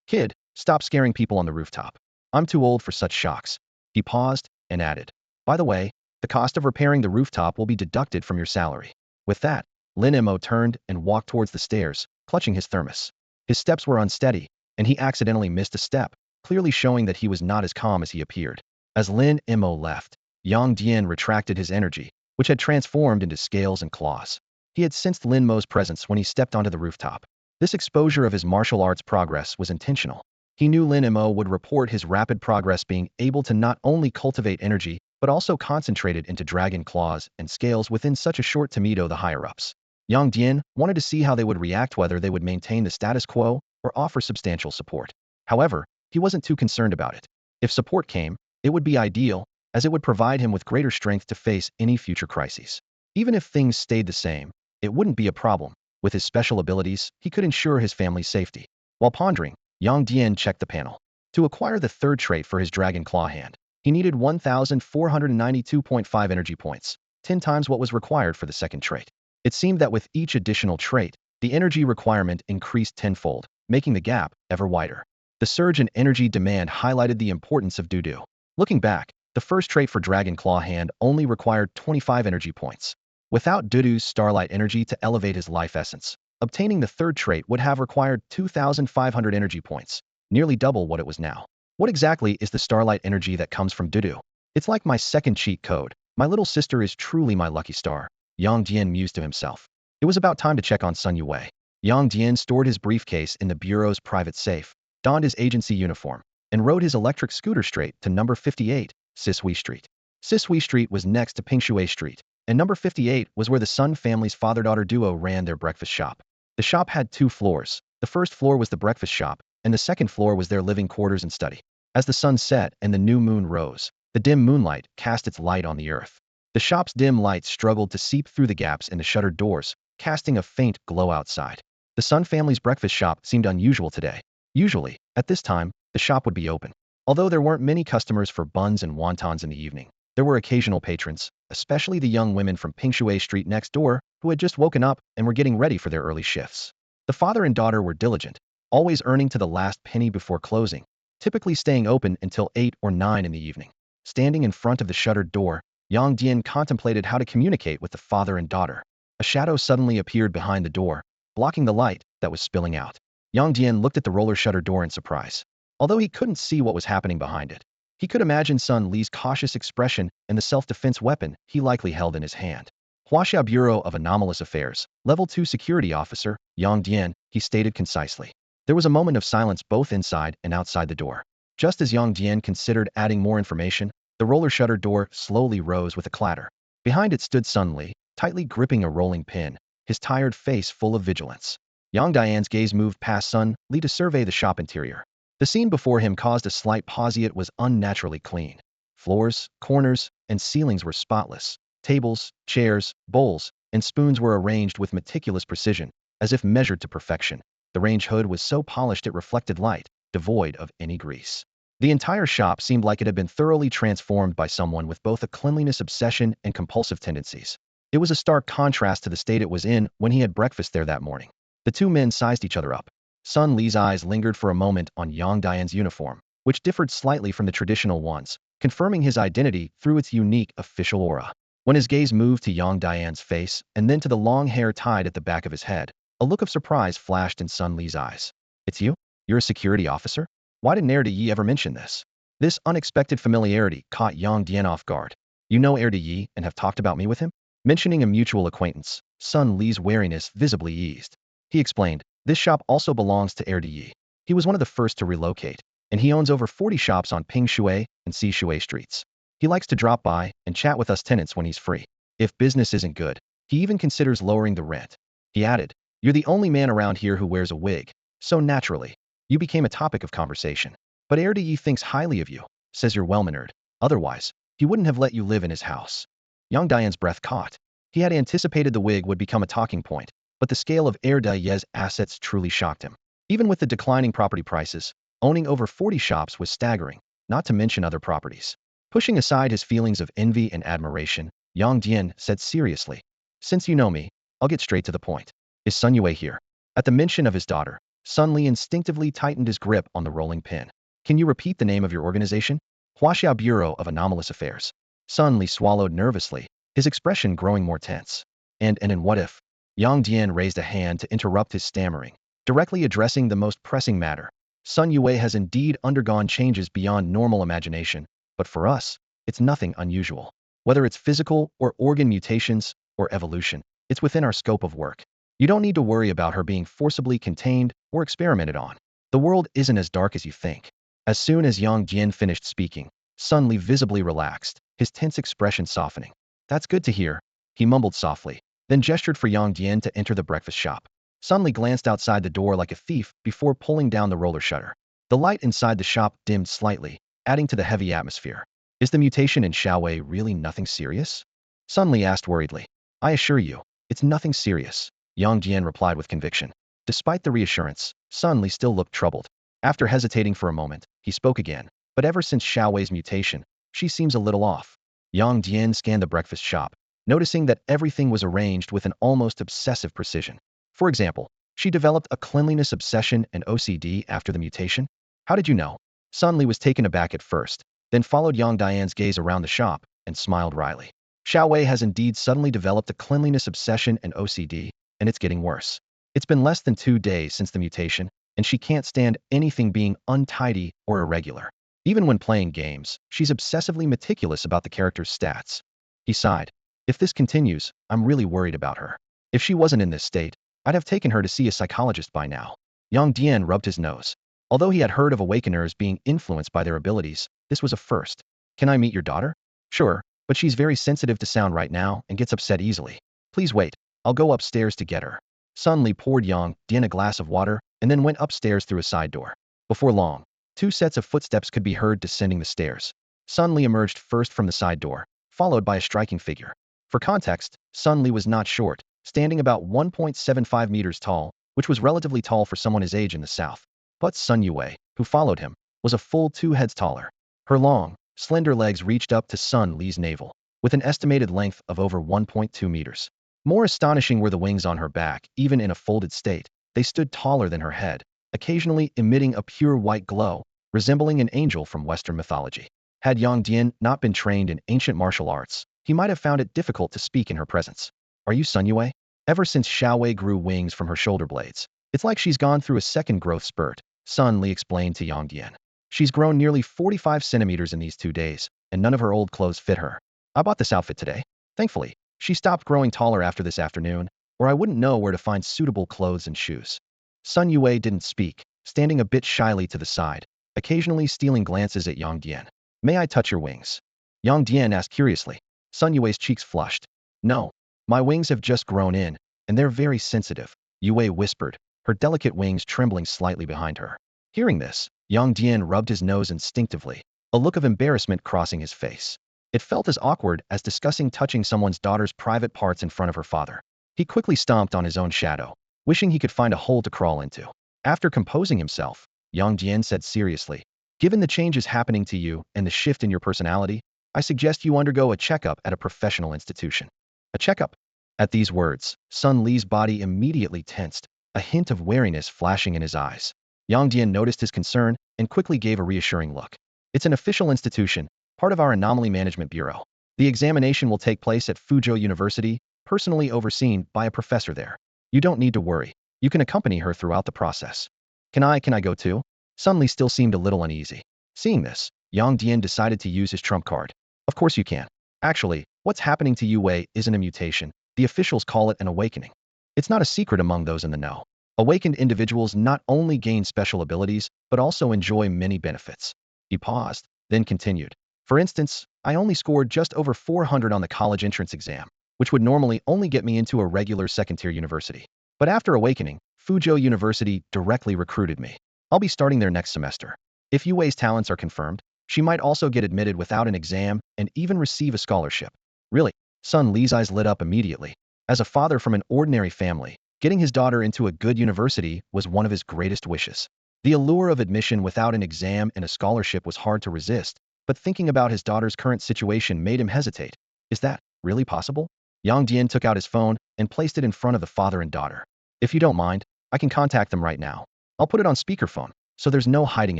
Kid, stop scaring people on the rooftop. I'm too old for such shocks. He paused and added, by the way, the cost of repairing the rooftop will be deducted from your salary. With that, Lin Mo turned and walked towards the stairs, clutching his thermos. His steps were unsteady, and he accidentally missed a step, clearly showing that he was not as calm as he appeared. As Lin Mo left, Yang Dian retracted his energy, which had transformed into scales and claws. He had sensed Lin Mo's presence when he stepped onto the rooftop. This exposure of his martial arts progress was intentional. He knew Lin Mo would report his rapid progress being able to not only cultivate energy, but also concentrate it into dragon claws and scales within such a short time to the higher-ups. Yang Dian wanted to see how they would react, whether they would maintain the status quo or offer substantial support. However, he wasn't too concerned about it. If support came, it would be ideal, as it would provide him with greater strength to face any future crises. Even if things stayed the same, it wouldn't be a problem. With his special abilities, he could ensure his family's safety. While pondering, Yang Dian checked the panel. To acquire the third trait for his dragon claw hand, he needed 1,492.5 energy points, 10 times what was required for the second trait. It seemed that with each additional trait, the energy requirement increased tenfold, making the gap ever wider. The surge in energy demand highlighted the importance of doo-doo. Looking back, the first trait for Dragon Claw Hand only required 25 energy points. Without Dudu's starlight energy to elevate his life essence, obtaining the third trait would have required 2,500 energy points, nearly double what it was now. What exactly is the starlight energy that comes from Dudu? It's like my second cheat code. My little sister is truly my lucky star, Yang Dian mused to himself. It was about time to check on Sun Yue. Yang Dian stored his briefcase in the bureau's private safe, donned his agency uniform, and rode his electric scooter straight to number 58, Sisui Street. Sisui Street was next to Pingshui Street, and number 58 was where the Sun family's father-daughter duo ran their breakfast shop. The shop had 2 floors. The first floor was the breakfast shop, and the second floor was their living quarters and study. As the sun set and the new moon rose, the dim moonlight cast its light on the earth. The shop's dim light struggled to seep through the gaps in the shuttered doors, casting a faint glow outside. The Sun family's breakfast shop seemed unusual today. Usually, at this time, the shop would be open. Although there weren't many customers for buns and wontons in the evening, there were occasional patrons, especially the young women from Pingshui Street next door, who had just woken up and were getting ready for their early shifts. The father and daughter were diligent, always earning to the last penny before closing, typically staying open until 8 or 9 in the evening. Standing in front of the shuttered door, Yang Dian contemplated how to communicate with the father and daughter. A shadow suddenly appeared behind the door, blocking the light that was spilling out. Yang Dian looked at the roller shutter door in surprise. Although he couldn't see what was happening behind it, he could imagine Sun Li's cautious expression and the self-defense weapon he likely held in his hand. Huaxia Bureau of Anomalous Affairs, Level 2 Security Officer, Yang Dian, he stated concisely. There was a moment of silence both inside and outside the door. Just as Yang Dian considered adding more information, the roller shutter door slowly rose with a clatter. Behind it stood Sun Li, tightly gripping a rolling pin, his tired face full of vigilance. Yang Dian's gaze moved past Sun Li to survey the shop interior. The scene before him caused a slight pause. It was unnaturally clean. Floors, corners, and ceilings were spotless. Tables, chairs, bowls, and spoons were arranged with meticulous precision, as if measured to perfection. The range hood was so polished it reflected light, devoid of any grease. The entire shop seemed like it had been thoroughly transformed by someone with both a cleanliness obsession and compulsive tendencies. It was a stark contrast to the state it was in when he had breakfast there that morning. The two men sized each other up. Sun Li's eyes lingered for a moment on Yang Dian's uniform, which differed slightly from the traditional ones, confirming his identity through its unique official aura. When his gaze moved to Yang Dian's face and then to the long hair tied at the back of his head, a look of surprise flashed in Sun Li's eyes. It's you? You're a security officer? Why didn't Yi ever mention this? This unexpected familiarity caught Yang Dian off guard. You know Yi and have talked about me with him? Mentioning a mutual acquaintance, Sun Li's wariness visibly eased. He explained, this shop also belongs to Yi. He was one of the first to relocate, and he owns over 40 shops on Ping Shui and Si Shui streets. He likes to drop by and chat with us tenants when he's free. If business isn't good, he even considers lowering the rent. He added, you're the only man around here who wears a wig, so naturally, you became a topic of conversation. But Yi thinks highly of you, says you're well-mannered. Otherwise, he wouldn't have let you live in his house. Yang Dian's breath caught. He had anticipated the wig would become a talking point, but the scale of Ye's assets truly shocked him. Even with the declining property prices, owning over 40 shops was staggering, not to mention other properties. Pushing aside his feelings of envy and admiration, Yang Dian said seriously, since you know me, I'll get straight to the point. Is Sun Yue here? At the mention of his daughter, Sun Li instinctively tightened his grip on the rolling pin. Can you repeat the name of your organization? Huaxiao Bureau of Anomalous Affairs. Sun Li swallowed nervously, his expression growing more tense. And what if? Yang Dian raised a hand to interrupt his stammering, directly addressing the most pressing matter. Sun Yue has indeed undergone changes beyond normal imagination, but for us, it's nothing unusual. Whether it's physical or organ mutations or evolution, it's within our scope of work. You don't need to worry about her being forcibly contained or experimented on. The world isn't as dark as you think. As soon as Yang Dian finished speaking, Sun Li visibly relaxed, his tense expression softening. That's good to hear, he mumbled softly, then gestured for Yang Dian to enter the breakfast shop. Sun Li glanced outside the door like a thief before pulling down the roller shutter. The light inside the shop dimmed slightly, adding to the heavy atmosphere. Is the mutation in Xiaowei really nothing serious? Sun Li asked worriedly. I assure you, it's nothing serious, Yang Dian replied with conviction. Despite the reassurance, Sun Li still looked troubled. After hesitating for a moment, he spoke again. But ever since Xiaowei's mutation, she seems a little off. Yang Dian scanned the breakfast shop, noticing that everything was arranged with an almost obsessive precision. For example, she developed a cleanliness obsession and OCD after the mutation. How did you know? Sun Li was taken aback at first, then followed Yang Dian's gaze around the shop and smiled wryly. Xiaowei has indeed suddenly developed a cleanliness obsession and OCD, and it's getting worse. It's been less than 2 days since the mutation, and she can't stand anything being untidy or irregular. Even when playing games, she's obsessively meticulous about the character's stats. He sighed. If this continues, I'm really worried about her. If she wasn't in this state, I'd have taken her to see a psychologist by now. Yang Dian rubbed his nose. Although he had heard of awakeners being influenced by their abilities, this was a first. Can I meet your daughter? Sure, but she's very sensitive to sound right now and gets upset easily. Please wait, I'll go upstairs to get her. Sun Li poured Yang Dian a glass of water and then went upstairs through a side door. Before long, 2 sets of footsteps could be heard descending the stairs. Sun Li emerged first from the side door, followed by a striking figure. For context, Sun Li was not short, standing about 1.75 meters tall, which was relatively tall for someone his age in the south. But Sun Yue, who followed him, was a full 2 heads taller. Her long, slender legs reached up to Sun Li's navel, with an estimated length of over 1.2 meters. More astonishing were the wings on her back. Even in a folded state, they stood taller than her head, occasionally emitting a pure white glow, resembling an angel from Western mythology. Had Yang Dian not been trained in ancient martial arts, he might have found it difficult to speak in her presence. Are you Sun Yue? Ever since Xiaowei grew wings from her shoulder blades, it's like she's gone through a second growth spurt, Sun Li explained to Yang Dian. She's grown nearly 45 centimeters in these 2 days, and none of her old clothes fit her. I bought this outfit today. Thankfully, she stopped growing taller after this afternoon, or I wouldn't know where to find suitable clothes and shoes. Sun Yue didn't speak, standing a bit shyly to the side, occasionally stealing glances at Yang Dian. May I touch your wings? Yang Dian asked curiously. Sun Yue's cheeks flushed. No, my wings have just grown in, and they're very sensitive, Yue whispered, her delicate wings trembling slightly behind her. Hearing this, Yang Dian rubbed his nose instinctively, a look of embarrassment crossing his face. It felt as awkward as discussing touching someone's daughter's private parts in front of her father. He quickly stomped on his own shadow, wishing he could find a hole to crawl into. After composing himself, Yang Dian said seriously, given the changes happening to you and the shift in your personality, I suggest you undergo a checkup at a professional institution. A checkup? At these words, Sun Li's body immediately tensed, a hint of wariness flashing in his eyes. Yang Dian noticed his concern and quickly gave a reassuring look. It's an official institution, part of our Anomaly Management Bureau. The examination will take place at Fuzhou University, personally overseen by a professor there. You don't need to worry. You can accompany her throughout the process. Can I go too? Sun Li still seemed a little uneasy. Seeing this, Yang Dian decided to use his trump card. Of course you can. Actually, what's happening to Yue Wei isn't a mutation. The officials call it an awakening. It's not a secret among those in the know. Awakened individuals not only gain special abilities, but also enjoy many benefits. He paused, then continued. For instance, I only scored just over 400 on the college entrance exam, which would normally only get me into a regular second-tier university. But after awakening, Fuzhou University directly recruited me. I'll be starting there next semester. If Yue Wei's talents are confirmed, she might also get admitted without an exam and even receive a scholarship. Really? Sun Li's eyes lit up immediately. As a father from an ordinary family, getting his daughter into a good university was one of his greatest wishes. The allure of admission without an exam and a scholarship was hard to resist, but thinking about his daughter's current situation made him hesitate. Is that really possible? Yang Dian took out his phone and placed it in front of the father and daughter. If you don't mind, I can contact them right now. I'll put it on speakerphone, so there's no hiding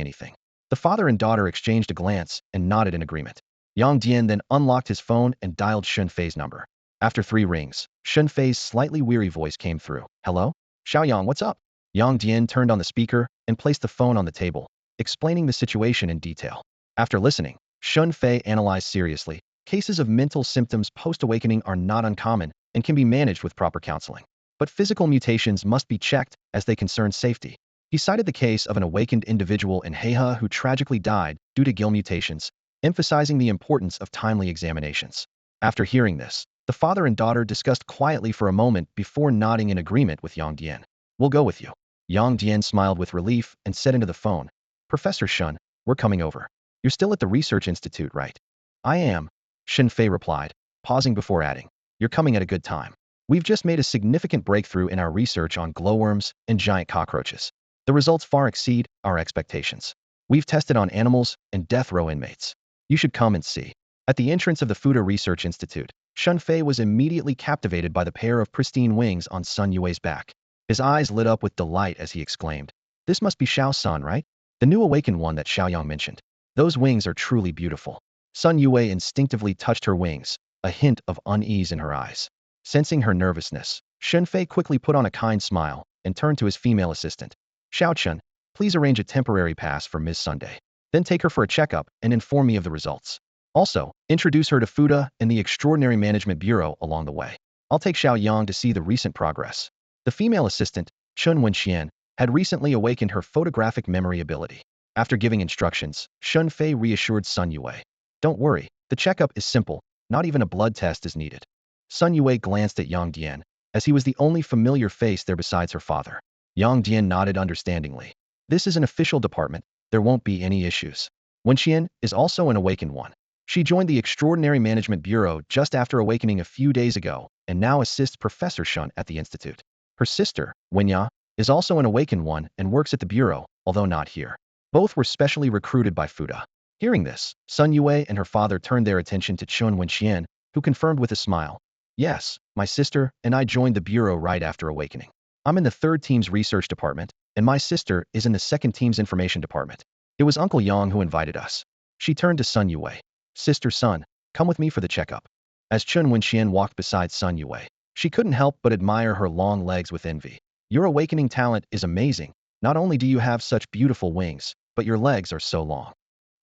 anything. The father and daughter exchanged a glance and nodded in agreement. Yang Dian then unlocked his phone and dialed Shun Fei's number. After 3 rings, Shun Fei's slightly weary voice came through. Hello? Xiaoyang, what's up? Yang Dian turned on the speaker and placed the phone on the table, explaining the situation in detail. After listening, Shun Fei analyzed seriously. Cases of mental symptoms post-awakening are not uncommon and can be managed with proper counseling. But physical mutations must be checked as they concern safety. He cited the case of an awakened individual in Heihe who tragically died due to gill mutations, emphasizing the importance of timely examinations. After hearing this, the father and daughter discussed quietly for a moment before nodding in agreement with Yang Dian. We'll go with you. Yang Dian smiled with relief and said into the phone, Professor Shun, we're coming over. You're still at the research institute, right? I am, Shun Fei replied, pausing before adding, you're coming at a good time. We've just made a significant breakthrough in our research on glowworms and giant cockroaches. The results far exceed our expectations. We've tested on animals and death row inmates. You should come and see. At the entrance of the Fuda Research Institute, Shun Fei was immediately captivated by the pair of pristine wings on Sun Yue's back. His eyes lit up with delight as he exclaimed, This must be Xiao-san, right? The new awakened one that Xiaoyang mentioned. Those wings are truly beautiful. Sun Yue instinctively touched her wings, a hint of unease in her eyes. Sensing her nervousness, Shun Fei quickly put on a kind smile and turned to his female assistant. Xiao-chun, please arrange a temporary pass for Ms. Sunday. Then take her for a checkup and inform me of the results. Also, introduce her to Fuda and the Extraordinary Management Bureau along the way. I'll take Xiaoyang to see the recent progress. The female assistant, Chun Wenxian, had recently awakened her photographic memory ability. After giving instructions, Shun Fei reassured Sun Yue. Don't worry, the checkup is simple, not even a blood test is needed. Sun Yue glanced at Yang Dian, as he was the only familiar face there besides her father. Yang Dian nodded understandingly. This is an official department, there won't be any issues. Wenxian is also an awakened one. She joined the Extraordinary Management Bureau just after awakening a few days ago and now assists Professor Shun at the institute. Her sister, Wenya, is also an awakened one and works at the bureau, although not here. Both were specially recruited by Fuda. Hearing this, Sun Yue and her father turned their attention to Chun Wenxian, who confirmed with a smile. Yes, my sister and I joined the bureau right after awakening. I'm in the 3rd team's research department, and my sister is in the 2nd team's information department. It was Uncle Yang who invited us. She turned to Sun Yue. Sister Sun, come with me for the checkup. As Chun Wenxian walked beside Sun Yue, she couldn't help but admire her long legs with envy. Your awakening talent is amazing. Not only do you have such beautiful wings, but your legs are so long.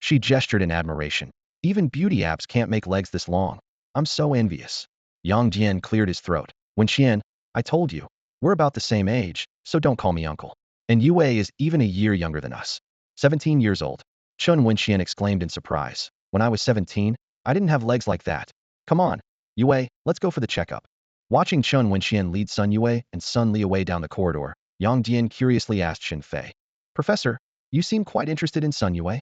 She gestured in admiration. Even beauty apps can't make legs this long. I'm so envious. Yang Dian cleared his throat. Wenxian, I told you, we're about the same age, so don't call me uncle. And Yue is even a year younger than us. 17 years old. Chun Wenxian exclaimed in surprise. When I was 17, I didn't have legs like that. Come on, Yue, let's go for the checkup. Watching Chun Wenxian lead Sun Yue and Sun Li away down the corridor, Yang Dian curiously asked Shun Fei, Professor, you seem quite interested in Sun Yue?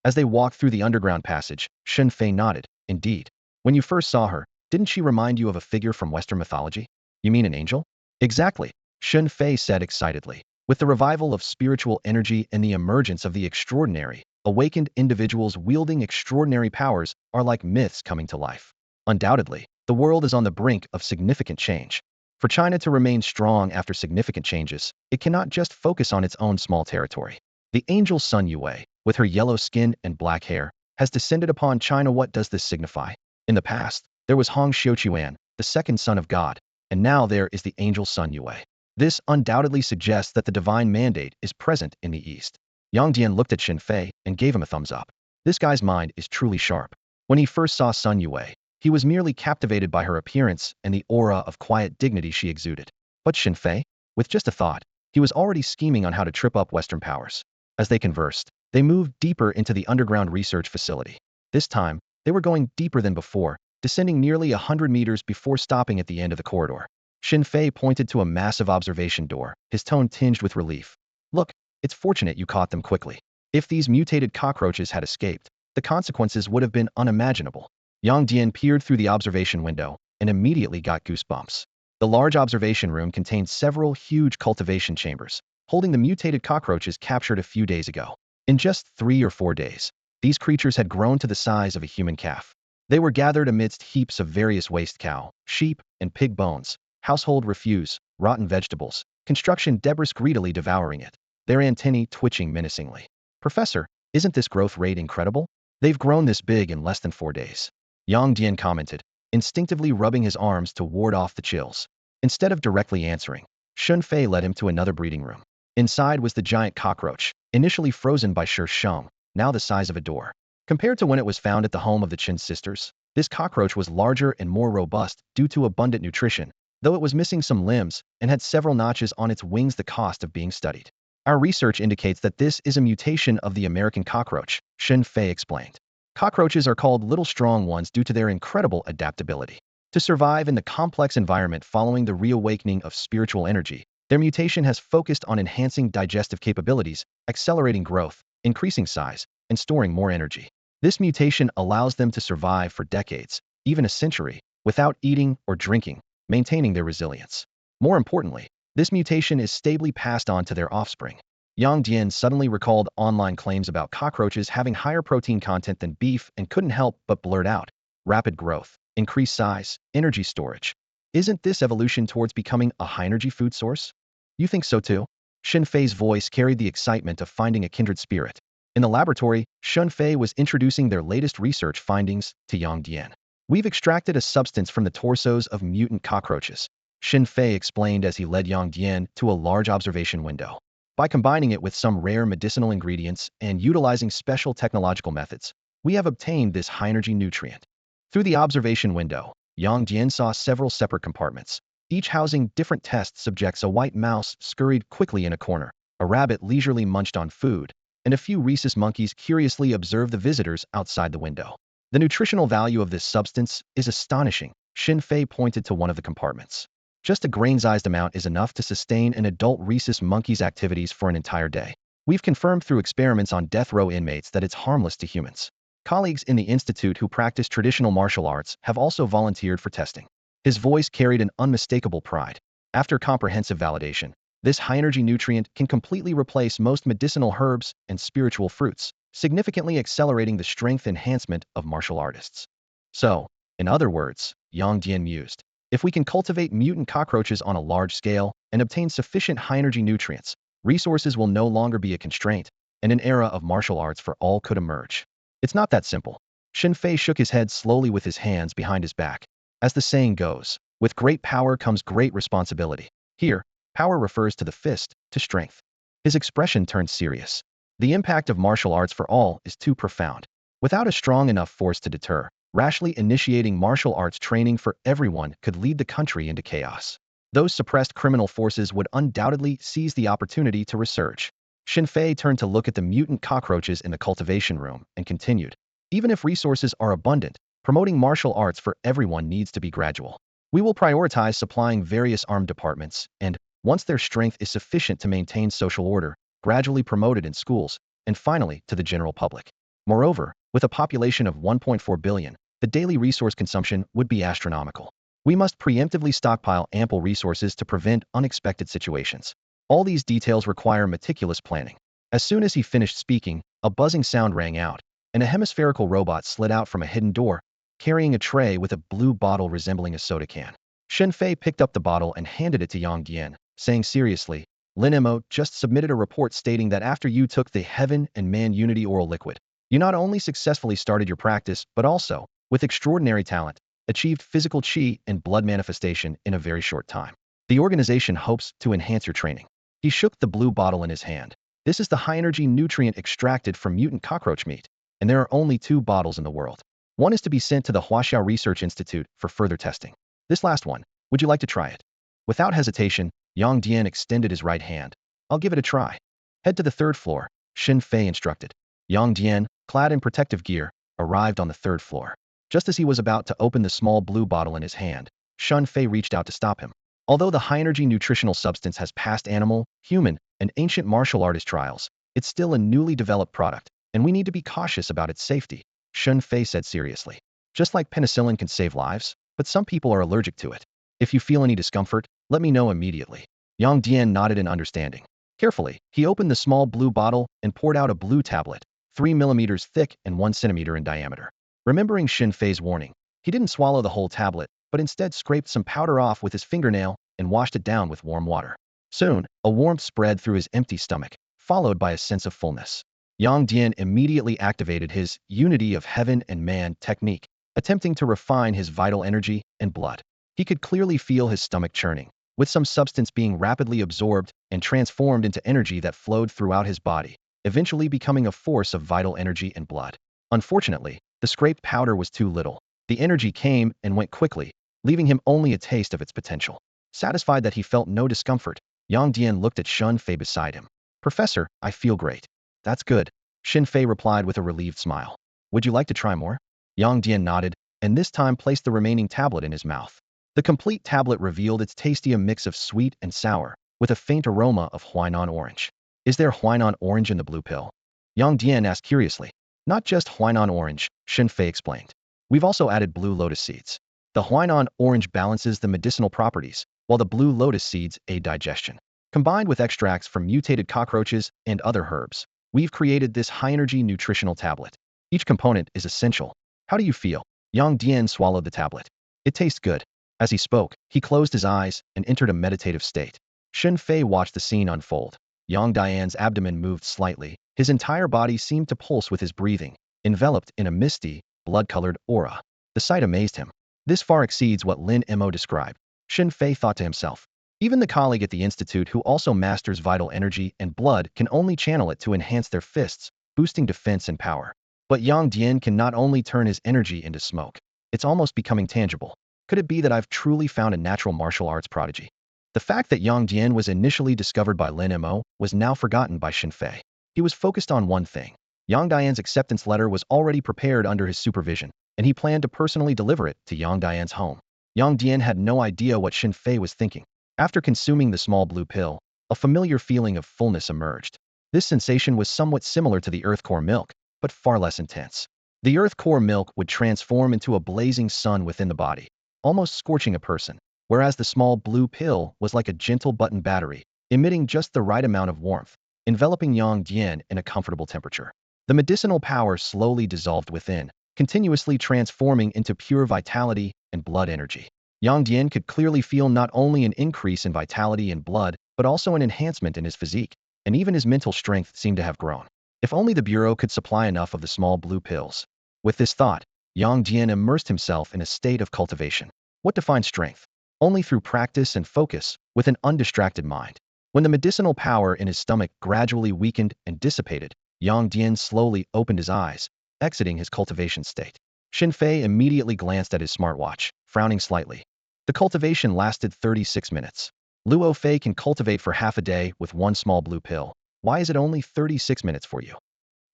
As they walked through the underground passage, Shun Fei nodded. Indeed. When you first saw her, didn't she remind you of a figure from Western mythology? You mean an angel? Exactly, Shun Fei said excitedly. With the revival of spiritual energy and the emergence of the extraordinary, awakened individuals wielding extraordinary powers are like myths coming to life. Undoubtedly, the world is on the brink of significant change. For China to remain strong after significant changes, it cannot just focus on its own small territory. The angel Sun Yue, with her yellow skin and black hair, has descended upon China. What does this signify? In the past, there was Hong Xiuquan, the 2nd son of God, and now there is the angel Sun Yue. This undoubtedly suggests that the divine mandate is present in the East. Yang Dian looked at Xin Fei and gave him a thumbs up. This guy's mind is truly sharp. When he first saw Sun Yue, he was merely captivated by her appearance and the aura of quiet dignity she exuded. But Xin Fei? With just a thought, he was already scheming on how to trip up Western powers. As they conversed, they moved deeper into the underground research facility. This time, they were going deeper than before, descending nearly 100 meters before stopping at the end of the corridor. Xin Fei pointed to a massive observation door, his tone tinged with relief. Look, it's fortunate you caught them quickly. If these mutated cockroaches had escaped, the consequences would have been unimaginable. Yang Dian peered through the observation window and immediately got goosebumps. The large observation room contained several huge cultivation chambers, holding the mutated cockroaches captured a few days ago. In just 3 or 4 days, these creatures had grown to the size of a human calf. They were gathered amidst heaps of various waste cow, sheep, and pig bones, household refuse, rotten vegetables, construction debris greedily devouring it, their antennae twitching menacingly. Professor, isn't this growth rate incredible? They've grown this big in less than 4 days. Yang Dian commented, instinctively rubbing his arms to ward off the chills. Instead of directly answering, Xin Fei led him to another breeding room. Inside was the giant cockroach, initially frozen by Shi Sheng, now the size of a door. Compared to when it was found at the home of the Qin sisters, this cockroach was larger and more robust due to abundant nutrition, though it was missing some limbs and had several notches on its wings, the cost of being studied. Our research indicates that this is a mutation of the American cockroach, Xin Fei explained. Cockroaches are called little strong ones due to their incredible adaptability. To survive in the complex environment following the reawakening of spiritual energy, their mutation has focused on enhancing digestive capabilities, accelerating growth, increasing size, and storing more energy. This mutation allows them to survive for decades, even a century, without eating or drinking, maintaining their resilience. More importantly, this mutation is stably passed on to their offspring. Yang Dian suddenly recalled online claims about cockroaches having higher protein content than beef and couldn't help but blurt out, rapid growth, increased size, energy storage. Isn't this evolution towards becoming a high-energy food source? You think so too? Xin Fei's voice carried the excitement of finding a kindred spirit. In the laboratory, Xin Fei was introducing their latest research findings to Yang Dian. We've extracted a substance from the torsos of mutant cockroaches, Xin Fei explained as he led Yang Dian to a large observation window. By combining it with some rare medicinal ingredients and utilizing special technological methods, we have obtained this high-energy nutrient. Through the observation window, Yang Dian saw several separate compartments, each housing different test subjects. A white mouse scurried quickly in a corner, a rabbit leisurely munched on food, and a few rhesus monkeys curiously observed the visitors outside the window. The nutritional value of this substance is astonishing. Xin Fei pointed to one of the compartments. Just a grain-sized amount is enough to sustain an adult rhesus monkey's activities for an entire day. We've confirmed through experiments on death row inmates that it's harmless to humans. Colleagues in the institute who practice traditional martial arts have also volunteered for testing. His voice carried an unmistakable pride. After comprehensive validation, this high-energy nutrient can completely replace most medicinal herbs and spiritual fruits, significantly accelerating the strength enhancement of martial artists. So, in other words, Yang Dian mused, if we can cultivate mutant cockroaches on a large scale and obtain sufficient high-energy nutrients, resources will no longer be a constraint, and an era of martial arts for all could emerge. It's not that simple. Xin Fei shook his head slowly with his hands behind his back. As the saying goes, with great power comes great responsibility. Here, power refers to the fist, to strength. His expression turned serious. The impact of martial arts for all is too profound. Without a strong enough force to deter, rashly initiating martial arts training for everyone could lead the country into chaos. Those suppressed criminal forces would undoubtedly seize the opportunity to resurge. Xin Fei turned to look at the mutant cockroaches in the cultivation room and continued, even if resources are abundant, promoting martial arts for everyone needs to be gradual. We will prioritize supplying various armed departments and, once their strength is sufficient to maintain social order, gradually promote it in schools, and finally to the general public. Moreover, with a population of 1.4 billion, the daily resource consumption would be astronomical. We must preemptively stockpile ample resources to prevent unexpected situations. All these details require meticulous planning. As soon as he finished speaking, a buzzing sound rang out, and a hemispherical robot slid out from a hidden door, carrying a tray with a blue bottle resembling a soda can. Xin Fei picked up the bottle and handed it to Yang Dian, saying seriously, Lin Mo just submitted a report stating that after you took the Heaven and Man Unity oral liquid, you not only successfully started your practice, but also, with extraordinary talent, achieved physical chi and blood manifestation in a very short time. The organization hopes to enhance your training. He shook the blue bottle in his hand. This is the high-energy nutrient extracted from mutant cockroach meat, and there are only 2 bottles in the world. One is to be sent to the Huaxiao Research Institute for further testing. This last one, would you like to try it? Without hesitation, Yang Dian extended his right hand. I'll give it a try. Head to the 3rd floor, Xin Fei instructed. Yang Dian, clad in protective gear, arrived on the 3rd floor. Just as he was about to open the small blue bottle in his hand, Xin Fei reached out to stop him. Although the high-energy nutritional substance has passed animal, human, and ancient martial artist trials, it's still a newly developed product, and we need to be cautious about its safety, Xin Fei said seriously. Just like penicillin can save lives, but some people are allergic to it. If you feel any discomfort, let me know immediately. Yang Dian nodded in understanding. Carefully, he opened the small blue bottle and poured out a blue tablet, 3 millimeters thick and 1 centimeter in diameter. Remembering Xin Fei's warning, he didn't swallow the whole tablet, but instead scraped some powder off with his fingernail and washed it down with warm water. Soon, a warmth spread through his empty stomach, followed by a sense of fullness. Yang Dian immediately activated his unity of heaven and man technique, attempting to refine his vital energy and blood. He could clearly feel his stomach churning, with some substance being rapidly absorbed and transformed into energy that flowed throughout his body, eventually becoming a force of vital energy and blood. Unfortunately, the scraped powder was too little. The energy came and went quickly, leaving him only a taste of its potential. Satisfied that he felt no discomfort, Yang Dian looked at Xin Fei beside him. Professor, I feel great. That's good, Xin Fei replied with a relieved smile. Would you like to try more? Yang Dian nodded, and this time placed the remaining tablet in his mouth. The complete tablet revealed its tasty mix of sweet and sour, with a faint aroma of Huainan orange. Is there Huainan orange in the blue pill? Yang Dian asked curiously. Not just Huainan orange, Xin Fei explained. We've also added blue lotus seeds. The Huainan orange balances the medicinal properties, while the blue lotus seeds aid digestion. Combined with extracts from mutated cockroaches and other herbs, we've created this high-energy nutritional tablet. Each component is essential. How do you feel? Yang Dian swallowed the tablet. It tastes good. As he spoke, he closed his eyes and entered a meditative state. Xin Fei watched the scene unfold. Yang Dian's abdomen moved slightly. His entire body seemed to pulse with his breathing, enveloped in a misty, blood-colored aura. The sight amazed him. This far exceeds what Lin Mo described. Xin Fei thought to himself. Even the colleague at the institute who also masters vital energy and blood can only channel it to enhance their fists, boosting defense and power. But Yang Dian can not only turn his energy into smoke. It's almost becoming tangible. Could it be that I've truly found a natural martial arts prodigy? The fact that Yang Dian was initially discovered by Lin Mo was now forgotten by Xin Fei. He was focused on one thing. Yang Dian's acceptance letter was already prepared under his supervision, and he planned to personally deliver it to Yang Dian's home. Yang Dian had no idea what Xin Fei was thinking. After consuming the small blue pill, a familiar feeling of fullness emerged. This sensation was somewhat similar to the earth core milk, but far less intense. The earth core milk would transform into a blazing sun within the body, almost scorching a person, whereas the small blue pill was like a gentle button battery, emitting just the right amount of warmth, enveloping Yang Dian in a comfortable temperature. The medicinal power slowly dissolved within, continuously transforming into pure vitality and blood energy. Yang Dian could clearly feel not only an increase in vitality and blood, but also an enhancement in his physique, and even his mental strength seemed to have grown. If only the Bureau could supply enough of the small blue pills. With this thought, Yang Dian immersed himself in a state of cultivation. What defines strength? Only through practice and focus, with an undistracted mind. When the medicinal power in his stomach gradually weakened and dissipated, Yang Dian slowly opened his eyes, exiting his cultivation state. Xin Fei immediately glanced at his smartwatch, frowning slightly. The cultivation lasted 36 minutes. Luo Fei can cultivate for half a day with one small blue pill. Why is it only 36 minutes for you?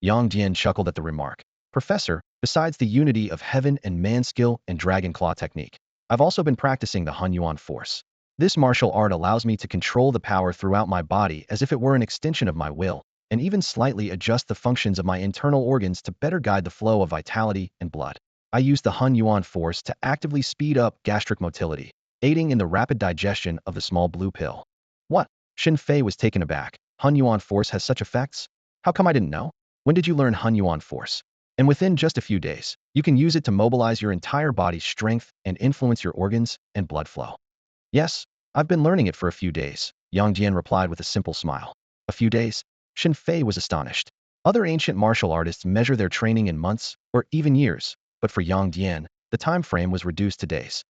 Yang Dian chuckled at the remark. Professor, besides the unity of heaven and man skill and dragon claw technique, I've also been practicing the Hun Yuan force. This martial art allows me to control the power throughout my body as if it were an extension of my will, and even slightly adjust the functions of my internal organs to better guide the flow of vitality and blood. I use the Hun Yuan force to actively speed up gastric motility, aiding in the rapid digestion of the small blue pill. What? Xin Fei was taken aback. Hun Yuan force has such effects? How come I didn't know? When did you learn Hun Yuan force? And within just a few days, you can use it to mobilize your entire body's strength and influence your organs and blood flow. Yes, I've been learning it for a few days, Yang Dian replied with a simple smile. A few days? Xin Fei was astonished. Other ancient martial artists measure their training in months or even years, but for Yang Dian, the time frame was reduced to days.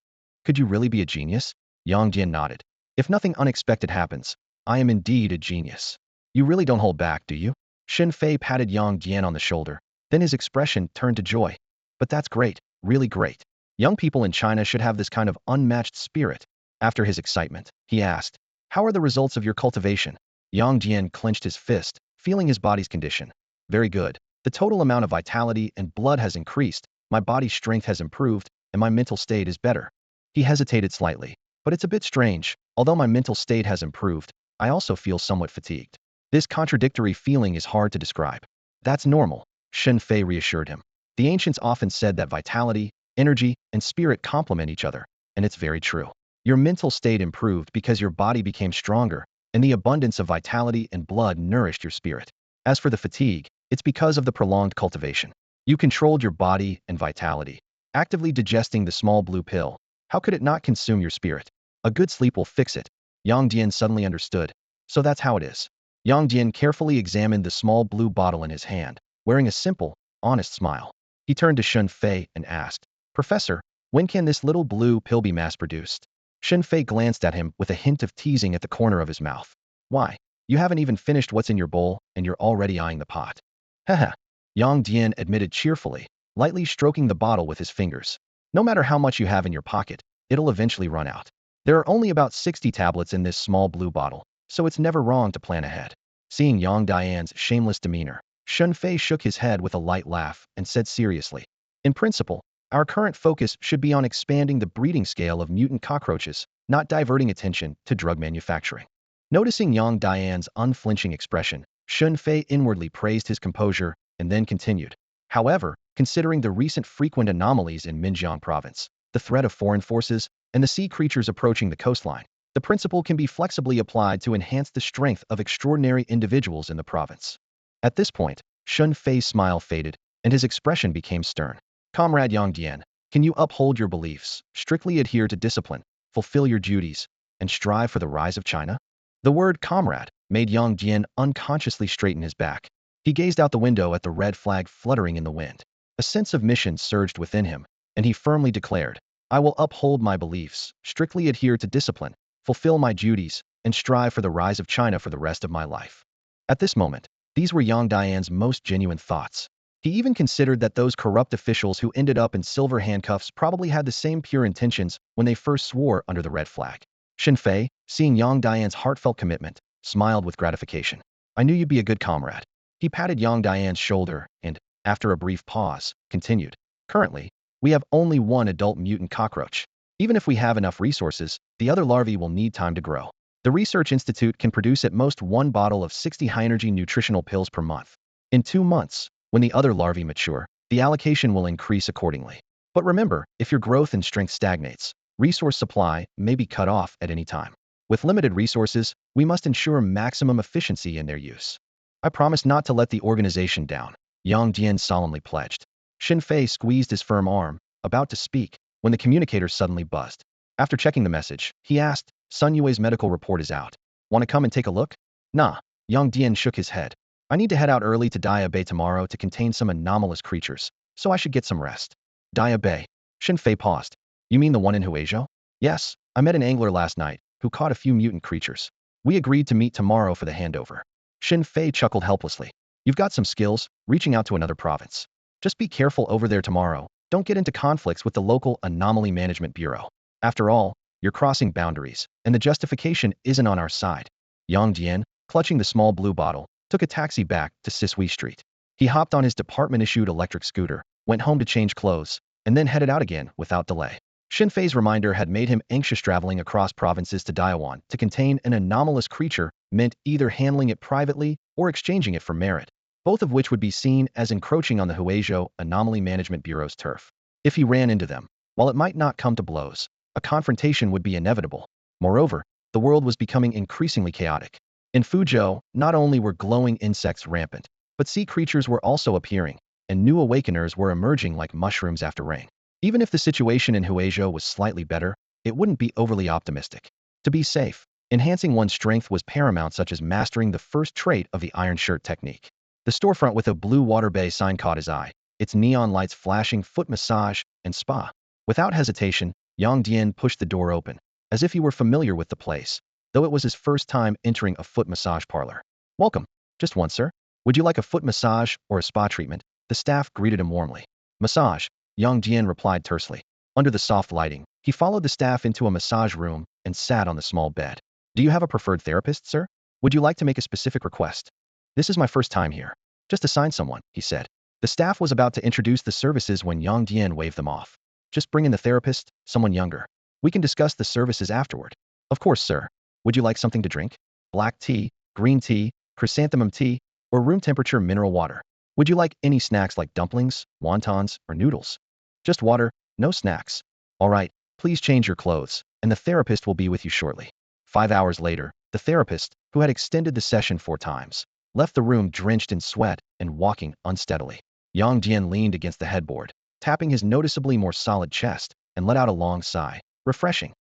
Could you really be a genius? Yang Dian nodded. If nothing unexpected happens, I am indeed a genius. You really don't hold back, do you? Shen Fei patted Yang Dian on the shoulder, then his expression turned to joy. But that's great, really great. Young people in China should have this kind of unmatched spirit. After his excitement, he asked, how are the results of your cultivation? Yang Dian clenched his fist, feeling his body's condition. Very good. The total amount of vitality and blood has increased, my body's strength has improved, and my mental state is better. He hesitated slightly. But it's a bit strange. Although my mental state has improved, I also feel somewhat fatigued. This contradictory feeling is hard to describe. That's normal, Shen Fei reassured him. The ancients often said that vitality, energy, and spirit complement each other, and it's very true. Your mental state improved because your body became stronger, and the abundance of vitality and blood nourished your spirit. As for the fatigue, it's because of the prolonged cultivation. You controlled your body and vitality, actively digesting the small blue pill. How could it not consume your spirit? A good sleep will fix it. Yang Dian suddenly understood. So that's how it is. Yang Dian carefully examined the small blue bottle in his hand, wearing a simple, honest smile. He turned to Shen Fei and asked, Professor, when can this little blue pill be mass-produced? Shen Fei glanced at him with a hint of teasing at the corner of his mouth. Why? You haven't even finished what's in your bowl, and you're already eyeing the pot. Haha. Yang Dian admitted cheerfully, lightly stroking the bottle with his fingers. No matter how much you have in your pocket, it'll eventually run out. There are only about 60 tablets in this small blue bottle, so it's never wrong to plan ahead. Seeing Yang Dian's shameless demeanor, Shen Fei shook his head with a light laugh and said seriously, in principle, our current focus should be on expanding the breeding scale of mutant cockroaches, not diverting attention to drug manufacturing. Noticing Yang Dian's unflinching expression, Shen Fei inwardly praised his composure and then continued. However, considering the recent frequent anomalies in Minjiang province, the threat of foreign forces, and the sea creatures approaching the coastline, the principle can be flexibly applied to enhance the strength of extraordinary individuals in the province. At this point, Shen Fei's smile faded, and his expression became stern. Comrade Yang Dian, can you uphold your beliefs, strictly adhere to discipline, fulfill your duties, and strive for the rise of China? The word comrade made Yang Dian unconsciously straighten his back. He gazed out the window at the red flag fluttering in the wind. A sense of mission surged within him, and he firmly declared, I will uphold my beliefs, strictly adhere to discipline, fulfill my duties, and strive for the rise of China for the rest of my life. At this moment, these were Yang Dian's most genuine thoughts. He even considered that those corrupt officials who ended up in silver handcuffs probably had the same pure intentions when they first swore under the red flag. Shen Fei, seeing Yang Dian's heartfelt commitment, smiled with gratification. I knew you'd be a good comrade. He patted Yang Dian's shoulder and, after a brief pause, continued. Currently, we have only one adult mutant cockroach. Even if we have enough resources, the other larvae will need time to grow. The Research Institute can produce at most one bottle of 60 high-energy nutritional pills per month. In 2 months, when the other larvae mature, the allocation will increase accordingly. But remember, if your growth and strength stagnates, resource supply may be cut off at any time. With limited resources, we must ensure maximum efficiency in their use. I promise not to let the organization down, Yang Dian solemnly pledged. Shen Fei squeezed his firm arm, about to speak, when the communicator suddenly buzzed. After checking the message, he asked, Sun Yue's medical report is out. Want to come and take a look? Nah, Yang Dian shook his head. I need to head out early to Dia Bay tomorrow to contain some anomalous creatures, so I should get some rest. Dia Bay. Shen Fei paused. You mean the one in Huizhou? Yes, I met an angler last night, who caught a few mutant creatures. We agreed to meet tomorrow for the handover. Shen Fei chuckled helplessly. You've got some skills, reaching out to another province. Just be careful over there tomorrow. Don't get into conflicts with the local Anomaly Management Bureau. After all, you're crossing boundaries, and the justification isn't on our side. Yang Dian, clutching the small blue bottle, took a taxi back to Sisui Street. He hopped on his department-issued electric scooter, went home to change clothes, and then headed out again without delay. Shen Fei's reminder had made him anxious. Traveling across provinces to Daiwan to contain an anomalous creature meant either handling it privately or exchanging it for merit, both of which would be seen as encroaching on the Huizhou Anomaly Management Bureau's turf. If he ran into them, while it might not come to blows, a confrontation would be inevitable. Moreover, the world was becoming increasingly chaotic. In Fuzhou, not only were glowing insects rampant, but sea creatures were also appearing, and new awakeners were emerging like mushrooms after rain. Even if the situation in Huizhou was slightly better, it wouldn't be overly optimistic. To be safe, enhancing one's strength was paramount, such as mastering the first trait of the iron shirt technique. The storefront with a blue water bay sign caught his eye, its neon lights flashing foot massage and spa. Without hesitation, Yang Dian pushed the door open, as if he were familiar with the place, though it was his first time entering a foot massage parlor. Welcome. Just one, sir. Would you like a foot massage or a spa treatment? The staff greeted him warmly. Massage, Yang Dian replied tersely. Under the soft lighting, he followed the staff into a massage room and sat on the small bed. Do you have a preferred therapist, sir? Would you like to make a specific request? This is my first time here. Just assign someone, he said. The staff was about to introduce the services when Yang Dian waved them off. Just bring in the therapist, someone younger. We can discuss the services afterward. Of course, sir. Would you like something to drink? Black tea, green tea, chrysanthemum tea, or room temperature mineral water? Would you like any snacks like dumplings, wontons, or noodles? Just water, no snacks. All right, please change your clothes, and the therapist will be with you shortly. 5 hours later, the therapist, who had extended the session 4 times, left the room drenched in sweat and walking unsteadily. Yang Dian leaned against the headboard, tapping his noticeably more solid chest, and let out a long sigh. Refreshing.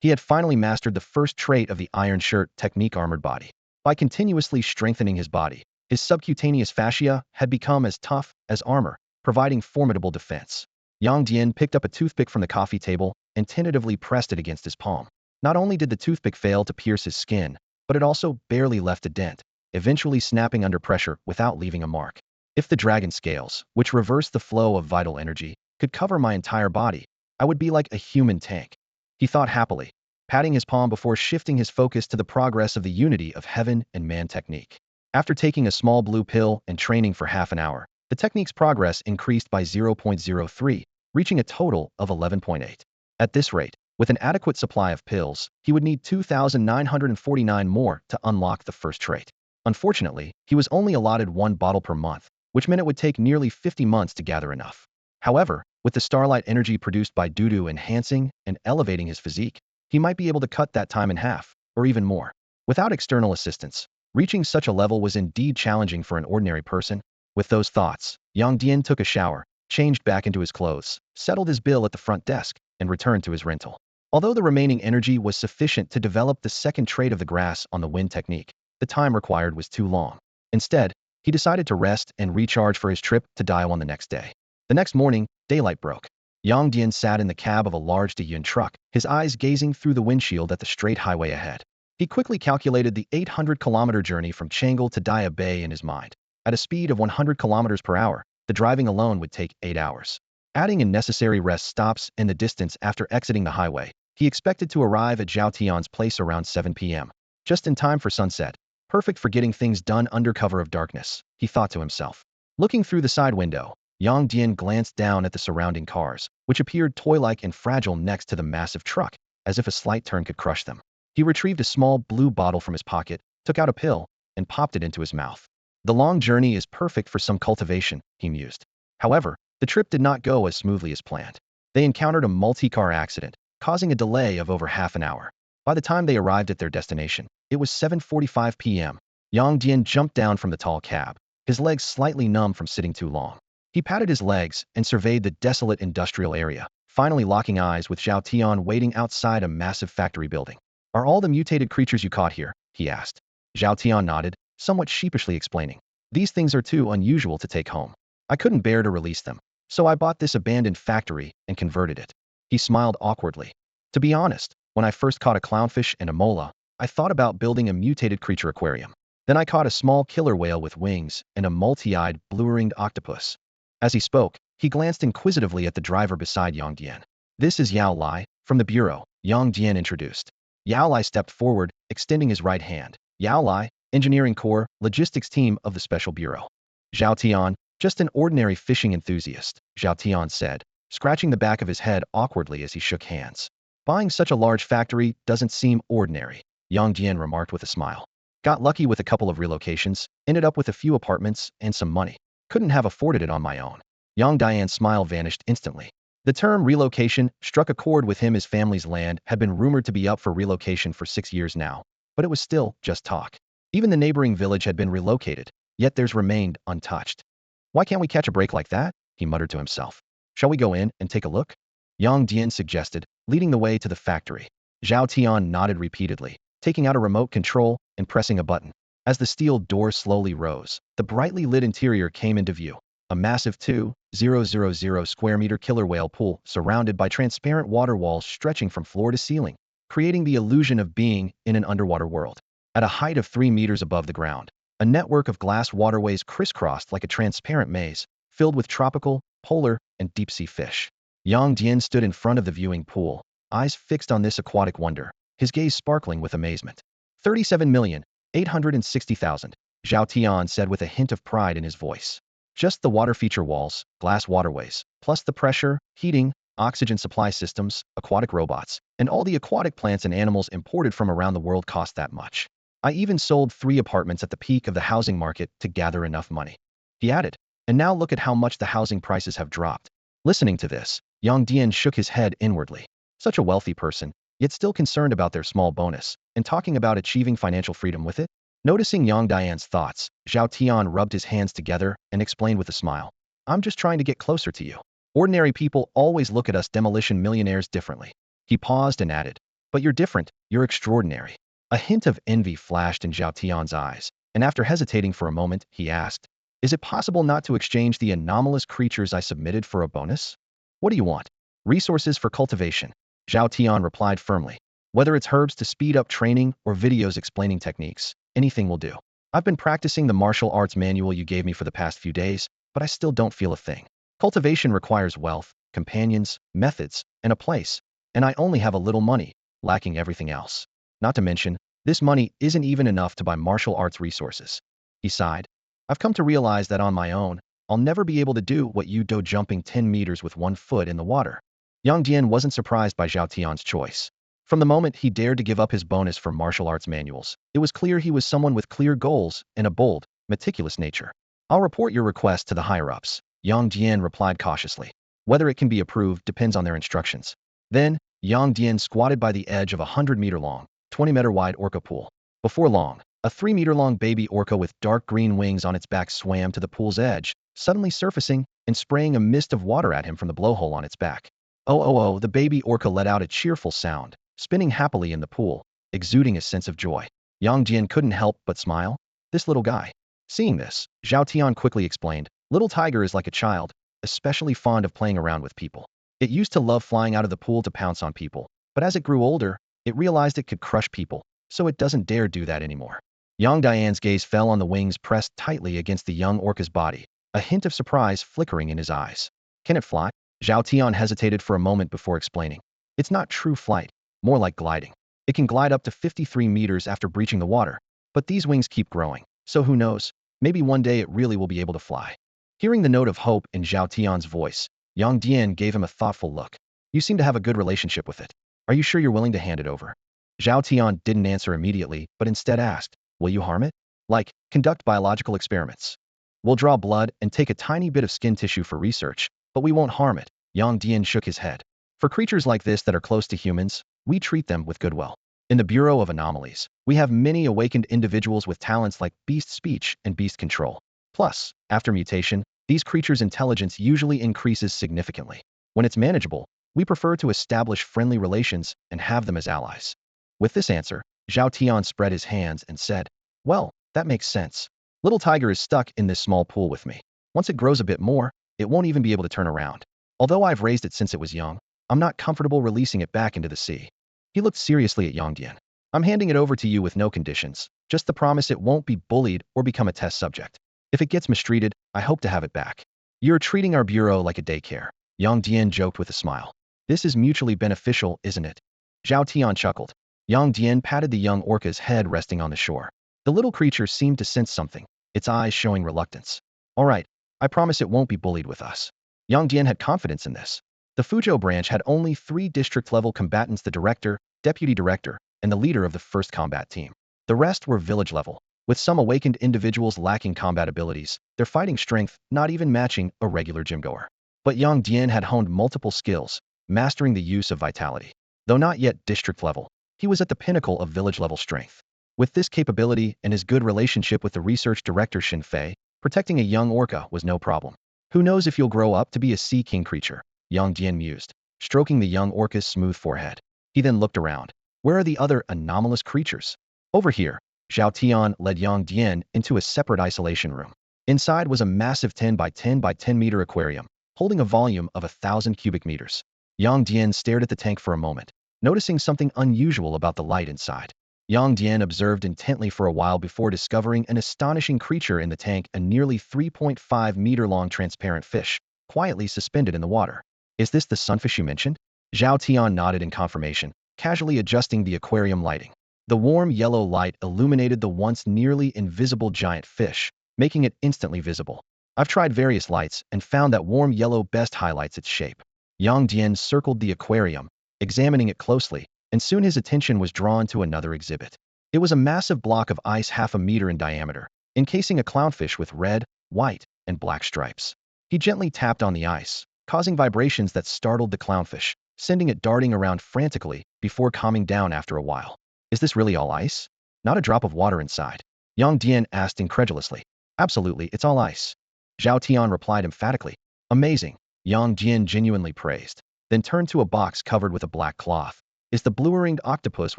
He had finally mastered the first trait of the iron shirt technique armored body. By continuously strengthening his body, his subcutaneous fascia had become as tough as armor, providing formidable defense. Yang Dian picked up a toothpick from the coffee table and tentatively pressed it against his palm. Not only did the toothpick fail to pierce his skin, but it also barely left a dent, eventually snapping under pressure without leaving a mark. If the dragon scales, which reverse the flow of vital energy, could cover my entire body, I would be like a human tank, he thought happily, patting his palm before shifting his focus to the progress of the unity of heaven and man technique. After taking a small blue pill and training for half an hour, the technique's progress increased by 0.03, reaching a total of 11.8. At this rate, with an adequate supply of pills, he would need 2,949 more to unlock the first trait. Unfortunately, he was only allotted 1 bottle per month, which meant it would take nearly 50 months to gather enough. However, with the starlight energy produced by Dudu enhancing and elevating his physique, he might be able to cut that time in half, or even more. Without external assistance, reaching such a level was indeed challenging for an ordinary person. With those thoughts, Yang Dian took a shower, changed back into his clothes, settled his bill at the front desk, and returned to his rental. Although the remaining energy was sufficient to develop the second trait of the grass on the wind technique, the time required was too long. Instead, he decided to rest and recharge for his trip to Daiwan the next day. The next morning, daylight broke. Yang Dian sat in the cab of a large Dayun truck, his eyes gazing through the windshield at the straight highway ahead. He quickly calculated the 800-kilometer journey from Changle to Dia Bay in his mind. At a speed of 100 kilometers per hour, the driving alone would take 8 hours. Adding in necessary rest stops in the distance after exiting the highway, he expected to arrive at Zhao Tian's place around 7 p.m. Just in time for sunset. Perfect for getting things done under cover of darkness, he thought to himself. Looking through the side window, Yang Dian glanced down at the surrounding cars, which appeared toy-like and fragile next to the massive truck, as if a slight turn could crush them. He retrieved a small blue bottle from his pocket, took out a pill, and popped it into his mouth. The long journey is perfect for some cultivation, he mused. However, the trip did not go as smoothly as planned. They encountered a multi-car accident, causing a delay of over half an hour. By the time they arrived at their destination, it was 7:45 p.m. Yang Dian jumped down from the tall cab, his legs slightly numb from sitting too long. He patted his legs and surveyed the desolate industrial area, finally locking eyes with Zhao Tian waiting outside a massive factory building. Are all the mutated creatures you caught here? He asked. Zhao Tian nodded, somewhat sheepishly explaining. These things are too unusual to take home. I couldn't bear to release them, so I bought this abandoned factory and converted it. He smiled awkwardly. To be honest, when I first caught a clownfish and a mola, I thought about building a mutated creature aquarium. Then I caught a small killer whale with wings and a multi-eyed, blue-ringed octopus. As he spoke, he glanced inquisitively at the driver beside Yang Dian. This is Yao Lai, from the Bureau, Yang Dian introduced. Yao Lai stepped forward, extending his right hand. Yao Lai, Engineering Corps, Logistics Team of the Special Bureau. Zhao Tian, just an ordinary fishing enthusiast, Zhao Tian said, scratching the back of his head awkwardly as he shook hands. Buying such a large factory doesn't seem ordinary, Yang Dian remarked with a smile. Got lucky with a couple of relocations, ended up with a few apartments and some money. Couldn't have afforded it on my own. Yang Dian's smile vanished instantly. The term relocation struck a chord with him. His family's land had been rumored to be up for relocation for 6 years now, but it was still just talk. Even the neighboring village had been relocated, yet theirs remained untouched. Why can't we catch a break like that? He muttered to himself. Shall we go in and take a look? Yang Dian suggested, leading the way to the factory. Zhao Tian nodded repeatedly, taking out a remote control and pressing a button. As the steel door slowly rose, the brightly lit interior came into view. A massive 2,000 square meter killer whale pool surrounded by transparent water walls stretching from floor to ceiling, creating the illusion of being in an underwater world. At a height of 3 meters above the ground, A network of glass waterways crisscrossed like a transparent maze, filled with tropical, polar, and deep-sea fish. Yang Dian stood in front of the viewing pool, eyes fixed on this aquatic wonder, his gaze sparkling with amazement. 37,860,000, Zhao Tian said with a hint of pride in his voice. Just the water feature walls, glass waterways, plus the pressure, heating, oxygen supply systems, aquatic robots, and all the aquatic plants and animals imported from around the world cost that much. I even sold 3 apartments at the peak of the housing market to gather enough money. He added, and now look at how much the housing prices have dropped. Listening to this, Yang Dian shook his head inwardly. Such a wealthy person, yet still concerned about their small bonus, and talking about achieving financial freedom with it? Noticing Yang Dian's thoughts, Zhao Tian rubbed his hands together and explained with a smile. I'm just trying to get closer to you. Ordinary people always look at us demolition millionaires differently. He paused and added, but you're different, you're extraordinary. A hint of envy flashed in Zhao Tian's eyes, and after hesitating for a moment, he asked, is it possible not to exchange the anomalous creatures I submitted for a bonus? What do you want? Resources for cultivation. Zhao Tian replied firmly. Whether it's herbs to speed up training or videos explaining techniques, anything will do. I've been practicing the martial arts manual you gave me for the past few days, but I still don't feel a thing. Cultivation requires wealth, companions, methods, and a place, and I only have a little money, lacking everything else. Not to mention, this money isn't even enough to buy martial arts resources. He sighed. I've come to realize that on my own, I'll never be able to do what you do jumping 10 meters with 1 foot in the water. Yang Dian wasn't surprised by Zhao Tian's choice. From the moment he dared to give up his bonus for martial arts manuals, it was clear he was someone with clear goals and a bold, meticulous nature. I'll report your request to the higher-ups, Yang Dian replied cautiously. Whether it can be approved depends on their instructions. Then, Yang Dian squatted by the edge of a 100-meter-long, 20-meter-wide orca pool. Before long, a 3-meter-long baby orca with dark green wings on its back swam to the pool's edge, suddenly surfacing and spraying a mist of water at him from the blowhole on its back. Oh, oh, oh, the baby orca let out a cheerful sound, spinning happily in the pool, exuding a sense of joy. Yang Dian couldn't help but smile. This little guy. Seeing this, Zhao Tian quickly explained, little tiger is like a child, especially fond of playing around with people. It used to love flying out of the pool to pounce on people, but as it grew older, it realized it could crush people, so it doesn't dare do that anymore. Yang Dian's gaze fell on the wings pressed tightly against the young orca's body, a hint of surprise flickering in his eyes. Can it fly? Zhao Tian hesitated for a moment before explaining. It's not true flight, more like gliding. It can glide up to 53 meters after breaching the water, but these wings keep growing, so who knows, maybe one day it really will be able to fly. Hearing the note of hope in Zhao Tian's voice, Yang Dian gave him a thoughtful look. You seem to have a good relationship with it. Are you sure you're willing to hand it over? Zhao Tian didn't answer immediately, but instead asked, will you harm it? Like, conduct biological experiments. We'll draw blood and take a tiny bit of skin tissue for research, but we won't harm it. Yang Dian shook his head. For creatures like this that are close to humans, we treat them with goodwill. In the Bureau of Anomalies, we have many awakened individuals with talents like beast speech and beast control. Plus, after mutation, these creatures' intelligence usually increases significantly. When it's manageable, we prefer to establish friendly relations and have them as allies. With this answer, Zhao Tian spread his hands and said, well, that makes sense. Little tiger is stuck in this small pool with me. Once it grows a bit more, it won't even be able to turn around. Although I've raised it since it was young, I'm not comfortable releasing it back into the sea. He looked seriously at Yang Dian. I'm handing it over to you with no conditions, just the promise it won't be bullied or become a test subject. If it gets mistreated, I hope to have it back. You're treating our bureau like a daycare, Yang Dian joked with a smile. This is mutually beneficial, isn't it? Zhao Tian chuckled. Yang Dian patted the young orca's head resting on the shore. The little creature seemed to sense something, its eyes showing reluctance. All right, I promise it won't be bullied with us. Yang Dian had confidence in this. The Fuzhou branch had only 3 district-level combatants, the director, deputy director, and the leader of the first combat team. The rest were village level, with some awakened individuals lacking combat abilities, their fighting strength not even matching a regular gymgoer. But Yang Dian had honed multiple skills, mastering the use of vitality. Though not yet district level, he was at the pinnacle of village level strength. With this capability and his good relationship with the research director Xin Fei, protecting a young orca was no problem. Who knows if you'll grow up to be a sea king creature, Yang Dian mused, stroking the young orca's smooth forehead. He then looked around. Where are the other anomalous creatures? Over here, Zhao Tian led Yang Dian into a separate isolation room. Inside was a massive 10 by 10 by 10 meter aquarium, holding a volume of 1,000 cubic meters. Yang Dian stared at the tank for a moment, noticing something unusual about the light inside. Yang Dian observed intently for a while before discovering an astonishing creature in the tank, a nearly 3.5-meter-long transparent fish, quietly suspended in the water. Is this the sunfish you mentioned? Zhao Tian nodded in confirmation, casually adjusting the aquarium lighting. The warm yellow light illuminated the once nearly invisible giant fish, making it instantly visible. I've tried various lights and found that warm yellow best highlights its shape. Yang Dian circled the aquarium, examining it closely, and soon his attention was drawn to another exhibit. It was a massive block of ice half a meter in diameter, encasing a clownfish with red, white, and black stripes. He gently tapped on the ice, causing vibrations that startled the clownfish, sending it darting around frantically before calming down after a while. Is this really all ice? Not a drop of water inside? Yang Dian asked incredulously. Absolutely, it's all ice. Zhao Tian replied emphatically. Amazing, Yang Dian genuinely praised, then turned to a box covered with a black cloth. Is the blue-ringed octopus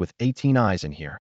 with 18 eyes in here?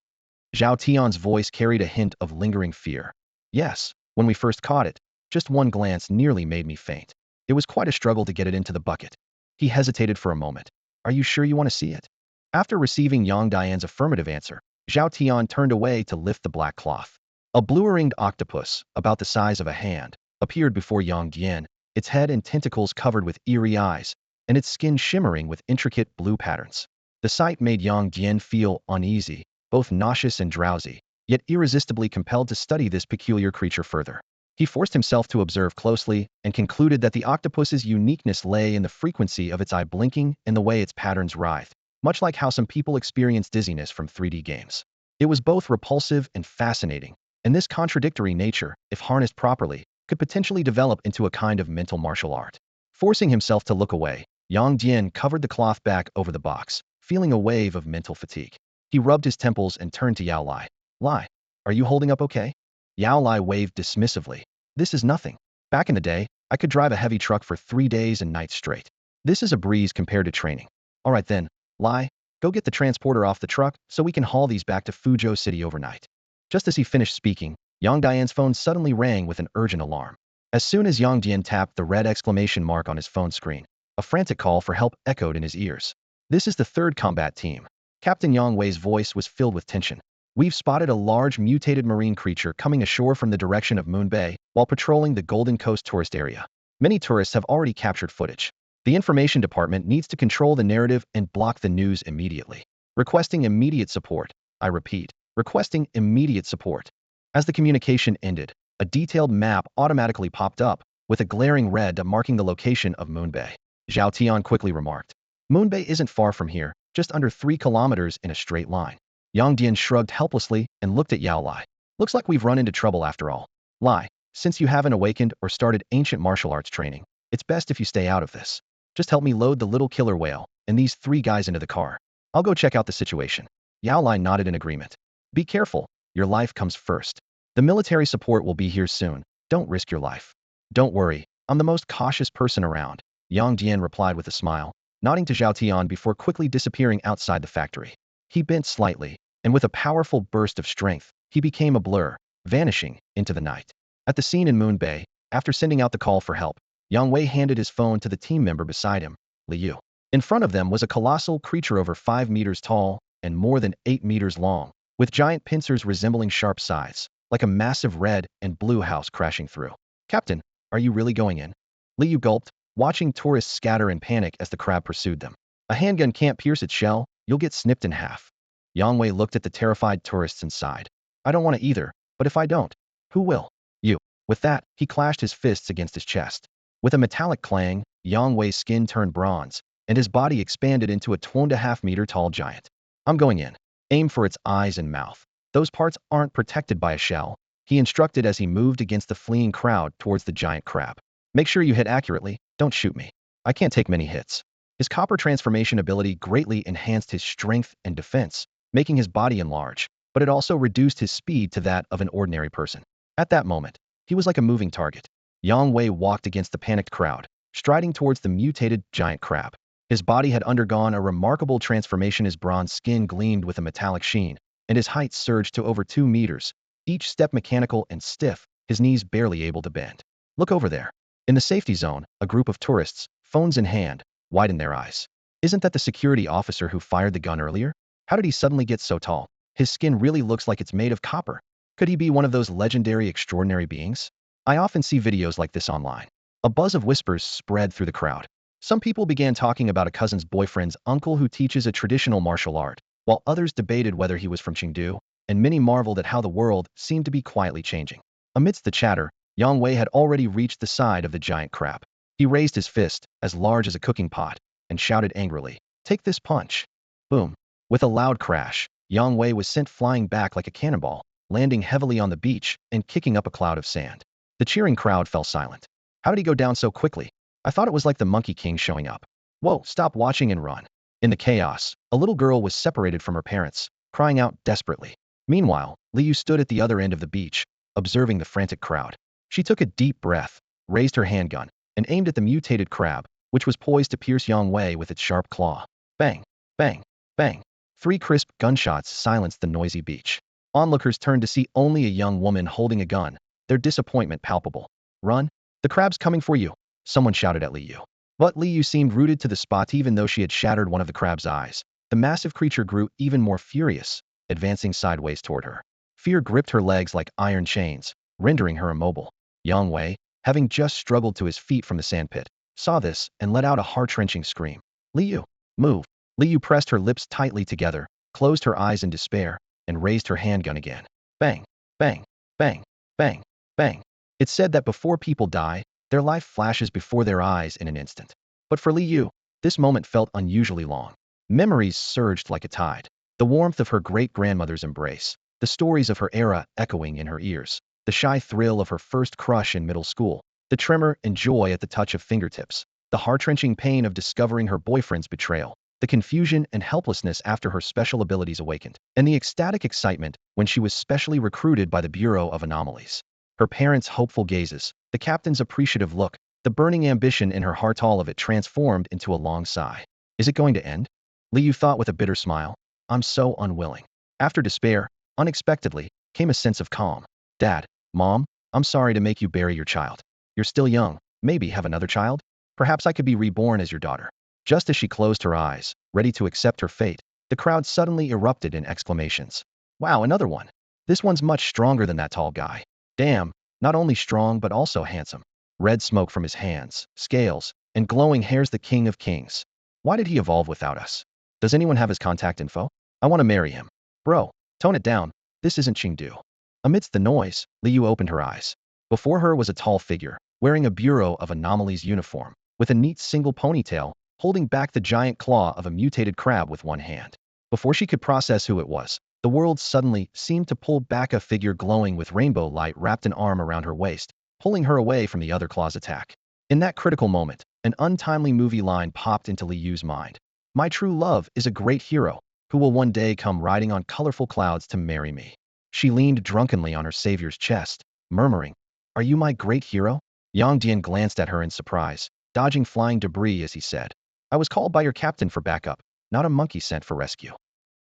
Zhao Tian's voice carried a hint of lingering fear. Yes, when we first caught it, just one glance nearly made me faint. It was quite a struggle to get it into the bucket. He hesitated for a moment. Are you sure you want to see it? After receiving Yang Dian's affirmative answer, Zhao Tian turned away to lift the black cloth. A blue-ringed octopus, about the size of a hand, appeared before Yang Dian, its head and tentacles covered with eerie eyes, and its skin shimmering with intricate blue patterns. The sight made Yang Dian feel uneasy, both nauseous and drowsy, yet irresistibly compelled to study this peculiar creature further. He forced himself to observe closely and concluded that the octopus's uniqueness lay in the frequency of its eye blinking and the way its patterns writhed, much like how some people experience dizziness from 3D games. It was both repulsive and fascinating, and this contradictory nature, if harnessed properly, could potentially develop into a kind of mental martial art. Forcing himself to look away, Yang Dian covered the cloth back over the box, feeling a wave of mental fatigue. He rubbed his temples and turned to Yao Lai. Lai, are you holding up okay? Yao Lai waved dismissively. This is nothing. Back in the day, I could drive a heavy truck for 3 days and nights straight. This is a breeze compared to training. All right then, Lai, go get the transporter off the truck so we can haul these back to Fuzhou City overnight. Just as he finished speaking, Yang Dian's phone suddenly rang with an urgent alarm. As soon as Yang Dian tapped the red exclamation mark on his phone screen, a frantic call for help echoed in his ears. This is the 3rd Combat Team. Captain Yang Wei's voice was filled with tension. We've spotted a large mutated marine creature coming ashore from the direction of Moon Bay while patrolling the Golden Coast tourist area. Many tourists have already captured footage. The information department needs to control the narrative and block the news immediately. Requesting immediate support. I repeat, requesting immediate support. As the communication ended, a detailed map automatically popped up, with a glaring red marking the location of Moon Bay. Zhao Tian quickly remarked. Moon Bay isn't far from here, just under 3 kilometers in a straight line. Yang Dian shrugged helplessly and looked at Yao Lai. Looks like we've run into trouble after all. Lai, since you haven't awakened or started ancient martial arts training, it's best if you stay out of this. Just help me load the little killer whale and these 3 guys into the car. I'll go check out the situation. Yao Lai nodded in agreement. Be careful, your life comes first. The military support will be here soon. Don't risk your life. Don't worry, I'm the most cautious person around, Yang Dian replied with a smile, nodding to Zhao Tian before quickly disappearing outside the factory. He bent slightly, and with a powerful burst of strength, he became a blur, vanishing into the night. At the scene in Moon Bay, after sending out the call for help, Yang Wei handed his phone to the team member beside him, Liu. In front of them was a colossal creature over 5 meters tall and more than 8 meters long, with giant pincers resembling sharp scythes, like a massive red and blue house crashing through. Captain, are you really going in? Liu gulped, watching tourists scatter in panic as the crab pursued them. A handgun can't pierce its shell, you'll get snipped in half. Yang Wei looked at the terrified tourists and sighed. I don't want to either, but if I don't, who will? You. With that, he clashed his fists against his chest. With a metallic clang, Yang Wei's skin turned bronze, and his body expanded into a 2.5-meter tall giant. I'm going in. Aim for its eyes and mouth. Those parts aren't protected by a shell, he instructed as he moved against the fleeing crowd towards the giant crab. Make sure you hit accurately, don't shoot me. I can't take many hits. His copper transformation ability greatly enhanced his strength and defense, making his body enlarge, but it also reduced his speed to that of an ordinary person. At that moment, he was like a moving target. Yang Wei walked against the panicked crowd, striding towards the mutated giant crab. His body had undergone a remarkable transformation. His bronze skin gleamed with a metallic sheen, and his height surged to over 2 meters, each step mechanical and stiff, his knees barely able to bend. Look over there. In the safety zone, a group of tourists, phones in hand, widened their eyes. Isn't that the security officer who fired the gun earlier? How did he suddenly get so tall? His skin really looks like it's made of copper. Could he be one of those legendary extraordinary beings? I often see videos like this online. A buzz of whispers spread through the crowd. Some people began talking about a cousin's boyfriend's uncle who teaches a traditional martial art, while others debated whether he was from Chengdu, and many marveled at how the world seemed to be quietly changing. Amidst the chatter, Yang Wei had already reached the side of the giant crab. He raised his fist, as large as a cooking pot, and shouted angrily, "Take this punch!" Boom! With a loud crash, Yang Wei was sent flying back like a cannonball, landing heavily on the beach and kicking up a cloud of sand. The cheering crowd fell silent. How did he go down so quickly? I thought it was like the Monkey King showing up. Whoa, stop watching and run. In the chaos, a little girl was separated from her parents, crying out desperately. Meanwhile, Liu stood at the other end of the beach, observing the frantic crowd. She took a deep breath, raised her handgun, and aimed at the mutated crab, which was poised to pierce Yang Wei with its sharp claw. Bang! Bang! Bang! 3 crisp gunshots silenced the noisy beach. Onlookers turned to see only a young woman holding a gun, their disappointment palpable. "Run! The crab's coming for you!" someone shouted at Liu. But Liu seemed rooted to the spot even though she had shattered one of the crab's eyes. The massive creature grew even more furious, advancing sideways toward her. Fear gripped her legs like iron chains, rendering her immobile. Yang Wei, having just struggled to his feet from the sandpit, saw this and let out a heart-wrenching scream. "Liu, move!" Liu pressed her lips tightly together, closed her eyes in despair, and raised her handgun again. Bang! Bang! Bang! Bang! Bang! It's said that before people die, their life flashes before their eyes in an instant. But for Liu, this moment felt unusually long. Memories surged like a tide. The warmth of her great-grandmother's embrace, the stories of her era echoing in her ears, the shy thrill of her first crush in middle school, the tremor and joy at the touch of fingertips, the heart-wrenching pain of discovering her boyfriend's betrayal, the confusion and helplessness after her special abilities awakened, and the ecstatic excitement when she was specially recruited by the Bureau of Anomalies. Her parents' hopeful gazes, the captain's appreciative look, the burning ambition in her heart, all of it transformed into a long sigh. Is it going to end? Liu thought with a bitter smile. I'm so unwilling. After despair, unexpectedly, came a sense of calm. Dad, Mom, I'm sorry to make you bury your child. You're still young, maybe have another child? Perhaps I could be reborn as your daughter. Just as she closed her eyes, ready to accept her fate, the crowd suddenly erupted in exclamations. Wow, another one. This one's much stronger than that tall guy. Damn, not only strong but also handsome. Red smoke from his hands, scales, and glowing hair's the king of kings. Why did he evolve without us? Does anyone have his contact info? I want to marry him. Bro, tone it down. This isn't Chengdu. Amidst the noise, Liu opened her eyes. Before her was a tall figure, wearing a Bureau of Anomalies uniform, with a neat single ponytail, holding back the giant claw of a mutated crab with one hand. Before she could process who it was, the world suddenly seemed to pull back, a figure glowing with rainbow light wrapped an arm around her waist, pulling her away from the other claw's attack. In that critical moment, an untimely movie line popped into Liu's mind. My true love is a great hero, who will one day come riding on colorful clouds to marry me. She leaned drunkenly on her savior's chest, murmuring, Are you my great hero? Yang Dian glanced at her in surprise, dodging flying debris as he said, I was called by your captain for backup, not a monkey sent for rescue.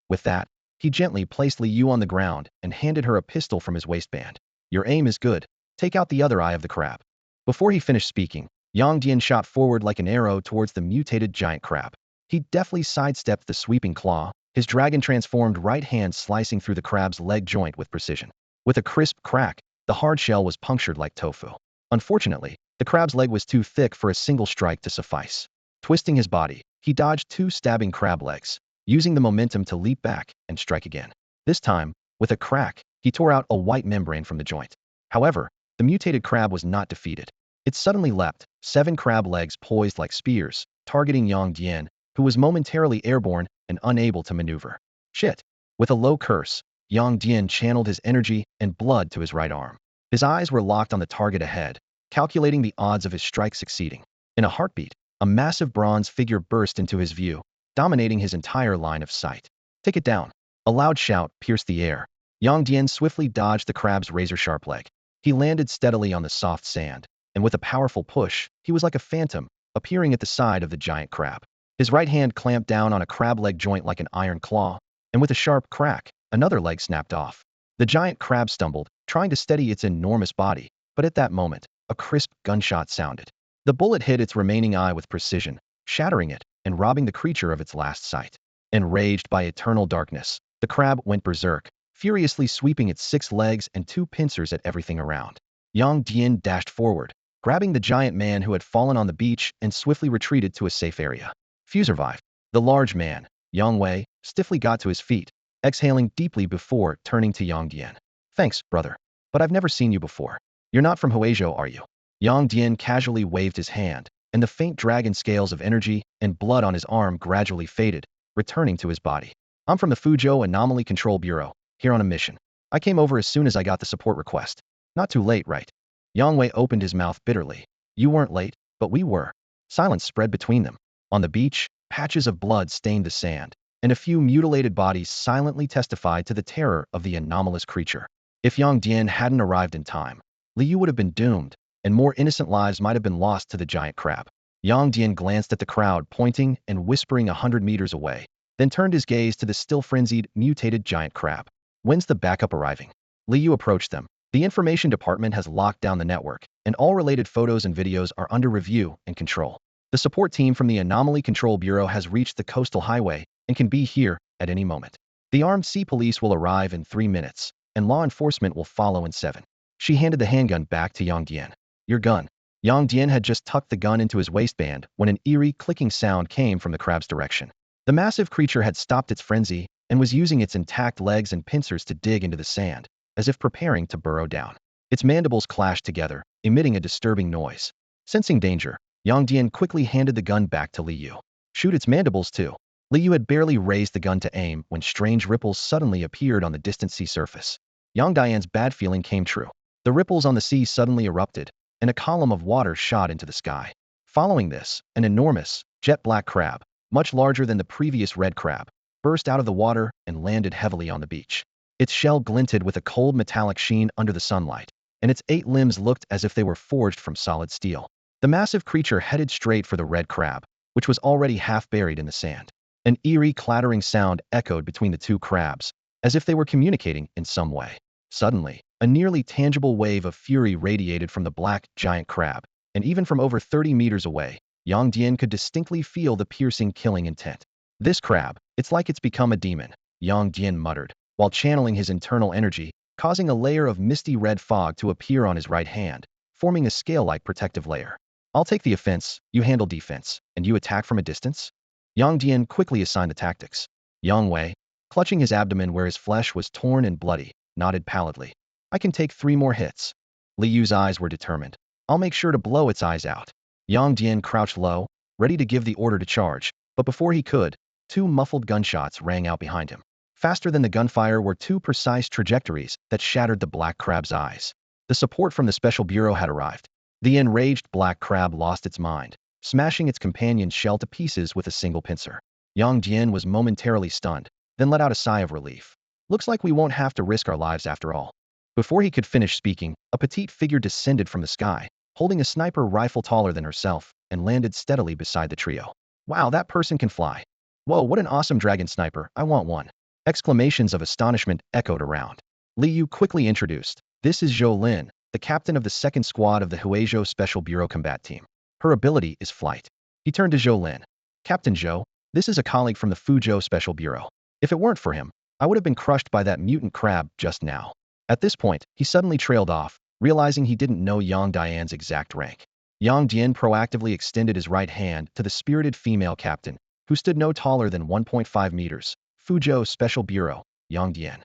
With that, he gently placed Liu on the ground and handed her a pistol from his waistband. Your aim is good. Take out the other eye of the crab. Before he finished speaking, Yang Dian shot forward like an arrow towards the mutated giant crab. He deftly sidestepped the sweeping claw, his dragon-transformed right hand slicing through the crab's leg joint with precision. With a crisp crack, the hard shell was punctured like tofu. Unfortunately, the crab's leg was too thick for a single strike to suffice. Twisting his body, he dodged 2 stabbing crab legs, using the momentum to leap back and strike again. This time, with a crack, he tore out a white membrane from the joint. However, the mutated crab was not defeated. It suddenly leapt, 7 crab legs poised like spears, targeting Yang Dian, who was momentarily airborne and unable to maneuver. Shit! With a low curse, Yang Dian channeled his energy and blood to his right arm. His eyes were locked on the target ahead, calculating the odds of his strike succeeding. In a heartbeat, a massive bronze figure burst into his view, dominating his entire line of sight. Take it down. A loud shout pierced the air. Yang Dian swiftly dodged the crab's razor-sharp leg. He landed steadily on the soft sand, and with a powerful push, he was like a phantom, appearing at the side of the giant crab. His right hand clamped down on a crab leg joint like an iron claw, and with a sharp crack, another leg snapped off. The giant crab stumbled, trying to steady its enormous body, but at that moment, a crisp gunshot sounded. The bullet hit its remaining eye with precision, shattering it and robbing the creature of its last sight. Enraged by eternal darkness, The crab went berserk, furiously sweeping its 6 legs and 2 pincers at everything around. Yang Dian dashed forward, grabbing the giant man who had fallen on the beach and swiftly retreated to a safe area. Few survived. The large man, Yang Wei, stiffly got to his feet, exhaling deeply before turning to Yang Dian. Thanks, brother. But I've never seen you before. You're not from Huizhou, are you? Yang Dian casually waved his hand, and the faint dragon scales of energy and blood on his arm gradually faded, returning to his body. I'm from the Fuzhou Anomaly Control Bureau, here on a mission. I came over as soon as I got the support request. Not too late, right? Yang Wei opened his mouth bitterly. You weren't late, but we were. Silence spread between them. On the beach, patches of blood stained the sand, and a few mutilated bodies silently testified to the terror of the anomalous creature. If Yang Dian hadn't arrived in time, Liu would have been doomed, and more innocent lives might have been lost to the giant crab. Yang Dian glanced at the crowd, pointing and whispering 100 meters away, then turned his gaze to the still frenzied, mutated giant crab. When's the backup arriving? Liu approached them. The information department has locked down the network, and all related photos and videos are under review and control. The support team from the Anomaly Control Bureau has reached the coastal highway and can be here at any moment. The armed sea police will arrive in 3 minutes, and law enforcement will follow in 7. She handed the handgun back to Yang Dian. Your gun. Yang Dian had just tucked the gun into his waistband when an eerie clicking sound came from the crab's direction. The massive creature had stopped its frenzy and was using its intact legs and pincers to dig into the sand, as if preparing to burrow down. Its mandibles clashed together, emitting a disturbing noise. Sensing danger, Yang Dian quickly handed the gun back to Liu. Shoot its mandibles too. Liu had barely raised the gun to aim when strange ripples suddenly appeared on the distant sea surface. Yang Dian's bad feeling came true. The ripples on the sea suddenly erupted, and a column of water shot into the sky. Following this, an enormous, jet-black crab, much larger than the previous red crab, burst out of the water and landed heavily on the beach. Its shell glinted with a cold metallic sheen under the sunlight, and its 8 limbs looked as if they were forged from solid steel. The massive creature headed straight for the red crab, which was already half buried in the sand. An eerie clattering sound echoed between the 2 crabs, as if they were communicating in some way. Suddenly, a nearly tangible wave of fury radiated from the black, giant crab, and even from over 30 meters away, Yang Dian could distinctly feel the piercing, killing intent. This crab, it's like it's become a demon, Yang Dian muttered, while channeling his internal energy, causing a layer of misty red fog to appear on his right hand, forming a scale-like protective layer. I'll take the offense, you handle defense, and you attack from a distance? Yang Dian quickly assigned the tactics. Yang Wei, clutching his abdomen where his flesh was torn and bloody, nodded pallidly. I can take 3 more hits. Liu's eyes were determined. I'll make sure to blow its eyes out. Yang Dian crouched low, ready to give the order to charge, but before he could, 2 muffled gunshots rang out behind him. Faster than the gunfire were 2 precise trajectories that shattered the black crab's eyes. The support from the Special Bureau had arrived. The enraged black crab lost its mind, smashing its companion's shell to pieces with a single pincer. Yang Dian was momentarily stunned, then let out a sigh of relief. Looks like we won't have to risk our lives after all. Before he could finish speaking, a petite figure descended from the sky, holding a sniper rifle taller than herself, and landed steadily beside the trio. Wow, that person can fly. Whoa, what an awesome dragon sniper, I want one. Exclamations of astonishment echoed around. Liu quickly introduced. This is Zhou Lin, the captain of the 2nd Squad of the Huizhou Special Bureau Combat Team. Her ability is flight. He turned to Zhou Lin. Captain Zhou, this is a colleague from the Fuzhou Special Bureau. If it weren't for him, I would have been crushed by that mutant crab just now. At this point, he suddenly trailed off, realizing he didn't know Yang Dian's exact rank. Yang Dian proactively extended his right hand to the spirited female captain, who stood no taller than 1.5 meters. Fuzhou Special Bureau, Yang Dian.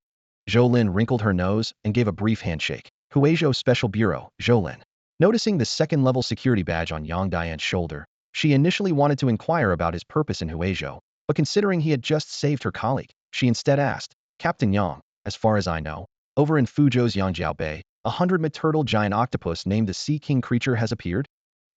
Zhou Lin wrinkled her nose and gave a brief handshake. Huizhou Special Bureau, Zhou Lin. Noticing the 2nd-level security badge on Yang Dian's shoulder, she initially wanted to inquire about his purpose in Huizhou, but considering he had just saved her colleague, she instead asked, Captain Yang, as far as I know, over in Fuzhou's Yangjiao Bay, a 100-meter giant octopus named the Sea King creature has appeared?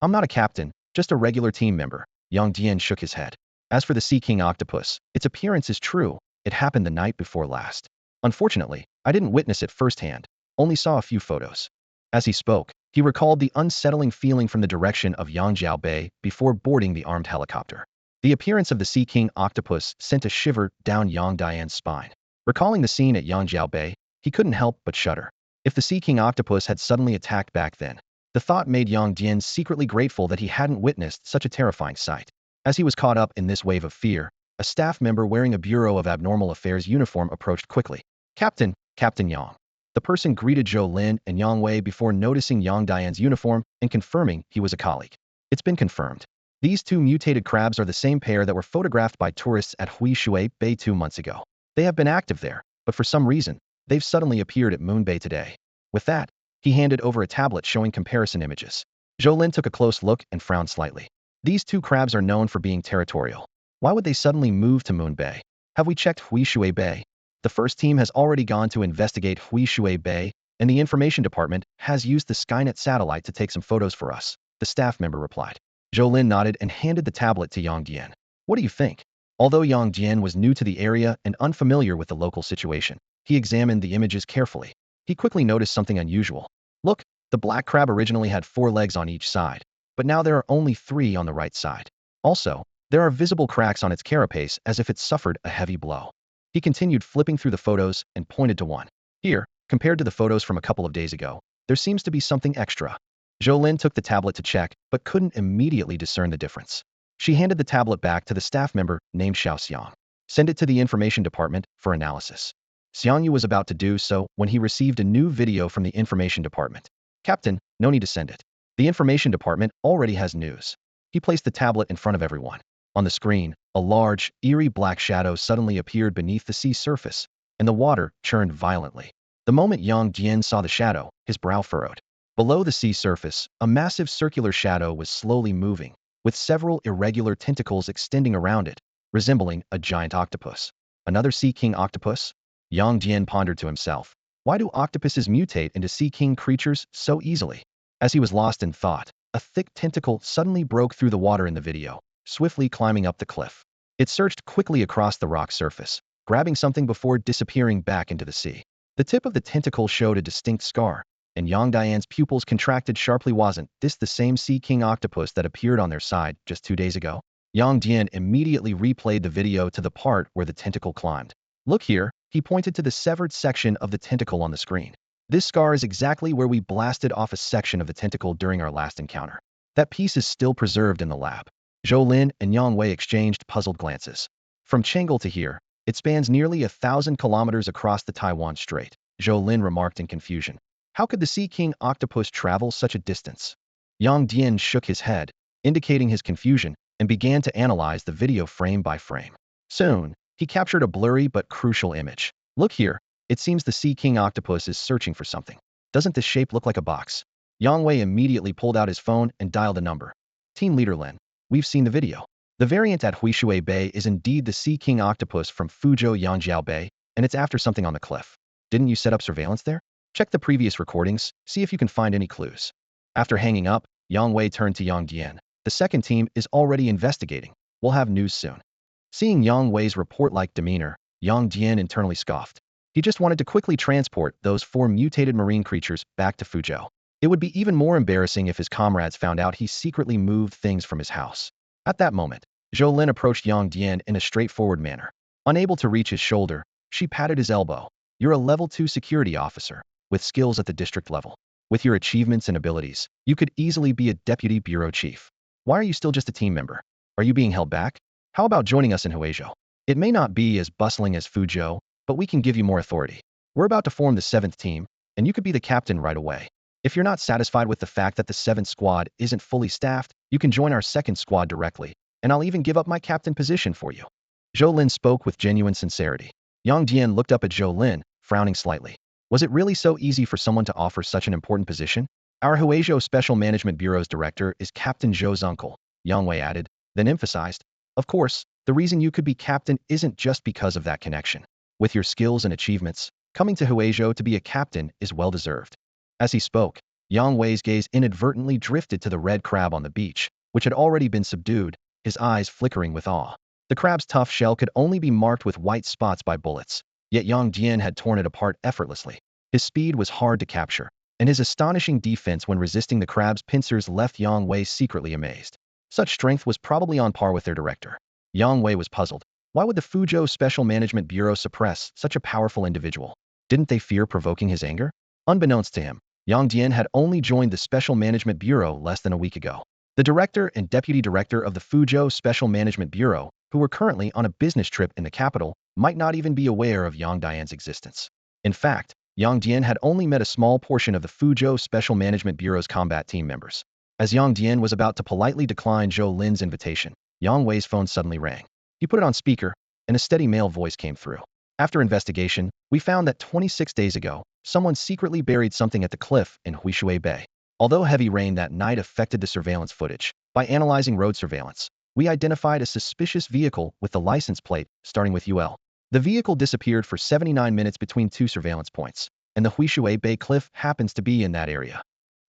I'm not a captain, just a regular team member. Yang Dian shook his head. As for the Sea King octopus, its appearance is true. It happened the night before last. Unfortunately, I didn't witness it firsthand, only saw a few photos. As he spoke, he recalled the unsettling feeling from the direction of Yangjiao Bay before boarding the armed helicopter. The appearance of the Sea King octopus sent a shiver down Yang Dian's spine. Recalling the scene at Yangjiao Bay, he couldn't help but shudder. If the Sea King octopus had suddenly attacked back then, the thought made Yang Dian secretly grateful that he hadn't witnessed such a terrifying sight. As he was caught up in this wave of fear, A staff member wearing a Bureau of Abnormal Affairs uniform approached quickly. Captain Yang. The person greeted Zhou Lin and Yang Wei before noticing Yang Dian's uniform and confirming he was a colleague. It's been confirmed. These two mutated crabs are the same pair that were photographed by tourists at Huishui Bay 2 months ago. They have been active there, but for some reason, they've suddenly appeared at Moon Bay today. With that, he handed over a tablet showing comparison images. Zhou Lin took a close look and frowned slightly. These two crabs are known for being territorial. Why would they suddenly move to Moon Bay? Have we checked Huishui Bay? The first team has already gone to investigate Huishui Bay, and the information department has used the Skynet satellite to take some photos for us, the staff member replied. Zhou Lin nodded and handed the tablet to Yang Dian. What do you think? Although Yang Dian was new to the area and unfamiliar with the local situation, he examined the images carefully. He quickly noticed something unusual. Look, the black crab originally had 4 legs on each side, but now there are only 3 on the right side. Also, there are visible cracks on its carapace as if it suffered a heavy blow. He continued flipping through the photos and pointed to one. Here, compared to the photos from a couple of days ago, there seems to be something extra. Zhou Lin took the tablet to check, but couldn't immediately discern the difference. She handed the tablet back to the staff member named Xiao Xiang. Send it to the information department for analysis. Xiang Yu was about to do so when he received a new video from the information department. Captain, no need to send it. The information department already has news. He placed the tablet in front of everyone. On the screen, a large, eerie black shadow suddenly appeared beneath the sea surface, and the water churned violently. The moment Yang Dian saw the shadow, his brow furrowed. Below the sea surface, a massive circular shadow was slowly moving, with several irregular tentacles extending around it, resembling a giant octopus. Another sea king octopus? Yang Dian pondered to himself. Why do octopuses mutate into sea king creatures so easily? As he was lost in thought, a thick tentacle suddenly broke through the water in the video, swiftly climbing up the cliff. It searched quickly across the rock surface, grabbing something before disappearing back into the sea. The tip of the tentacle showed a distinct scar, and Yang Dian's pupils contracted sharply. Wasn't this the same sea king octopus that appeared on their side just 2 days ago? Yang Dian immediately replayed the video to the part where the tentacle climbed. Look here, he pointed to the severed section of the tentacle on the screen. This scar is exactly where we blasted off a section of the tentacle during our last encounter. That piece is still preserved in the lab. Zhou Lin and Yang Wei exchanged puzzled glances. From Chang'e to here, it spans nearly 1,000 kilometers across the Taiwan Strait, Zhou Lin remarked in confusion. How could the Sea King octopus travel such a distance? Yang Dian shook his head, indicating his confusion, and began to analyze the video frame by frame. Soon, he captured a blurry but crucial image. Look here, it seems the Sea King octopus is searching for something. Doesn't this shape look like a box? Yang Wei immediately pulled out his phone and dialed a number. Team Leader Lin, we've seen the video. The variant at Huishui Bay is indeed the Sea King octopus from Fuzhou Yangjiao Bay, and it's after something on the cliff. Didn't you set up surveillance there? Check the previous recordings, see if you can find any clues. After hanging up, Yang Wei turned to Yang Dian. The second team is already investigating. We'll have news soon. Seeing Yang Wei's report-like demeanor, Yang Dian internally scoffed. He just wanted to quickly transport those 4 mutated marine creatures back to Fuzhou. It would be even more embarrassing if his comrades found out he secretly moved things from his house. At that moment, Zhou Lin approached Yang Dian in a straightforward manner. Unable to reach his shoulder, she patted his elbow. You're a level 2 security officer, with skills at the district level. With your achievements and abilities, you could easily be a deputy bureau chief. Why are you still just a team member? Are you being held back? How about joining us in Huizhou? It may not be as bustling as Fuzhou, but we can give you more authority. We're about to form the 7th team, and you could be the captain right away. If you're not satisfied with the fact that the 7th squad isn't fully staffed, you can join our 2nd squad directly, and I'll even give up my captain position for you. Zhou Lin spoke with genuine sincerity. Yang Dian looked up at Zhou Lin, frowning slightly. Was it really so easy for someone to offer such an important position? Our Huizhou Special Management Bureau's director is Captain Zhou's uncle, Yang Wei added, then emphasized. Of course, the reason you could be captain isn't just because of that connection. With your skills and achievements, coming to Huizhou to be a captain is well-deserved. As he spoke, Yang Wei's gaze inadvertently drifted to the red crab on the beach, which had already been subdued, his eyes flickering with awe. The crab's tough shell could only be marked with white spots by bullets, yet Yang Dian had torn it apart effortlessly. His speed was hard to capture, and his astonishing defense when resisting the crab's pincers left Yang Wei secretly amazed. Such strength was probably on par with their director. Yang Wei was puzzled. Why would the Fuzhou Special Management Bureau suppress such a powerful individual? Didn't they fear provoking his anger? Unbeknownst to him, Yang Dian had only joined the Special Management Bureau less than a week ago. The director and deputy director of the Fuzhou Special Management Bureau, who were currently on a business trip in the capital, might not even be aware of Yang Dian's existence. In fact, Yang Dian had only met a small portion of the Fuzhou Special Management Bureau's combat team members. As Yang Dian was about to politely decline Zhou Lin's invitation, Yang Wei's phone suddenly rang. He put it on speaker, and a steady male voice came through. After investigation, we found that 26 days ago, someone secretly buried something at the cliff in Huishui Bay. Although heavy rain that night affected the surveillance footage, by analyzing road surveillance, we identified a suspicious vehicle with the license plate starting with UL. The vehicle disappeared for 79 minutes between two surveillance points, and the Huishui Bay cliff happens to be in that area.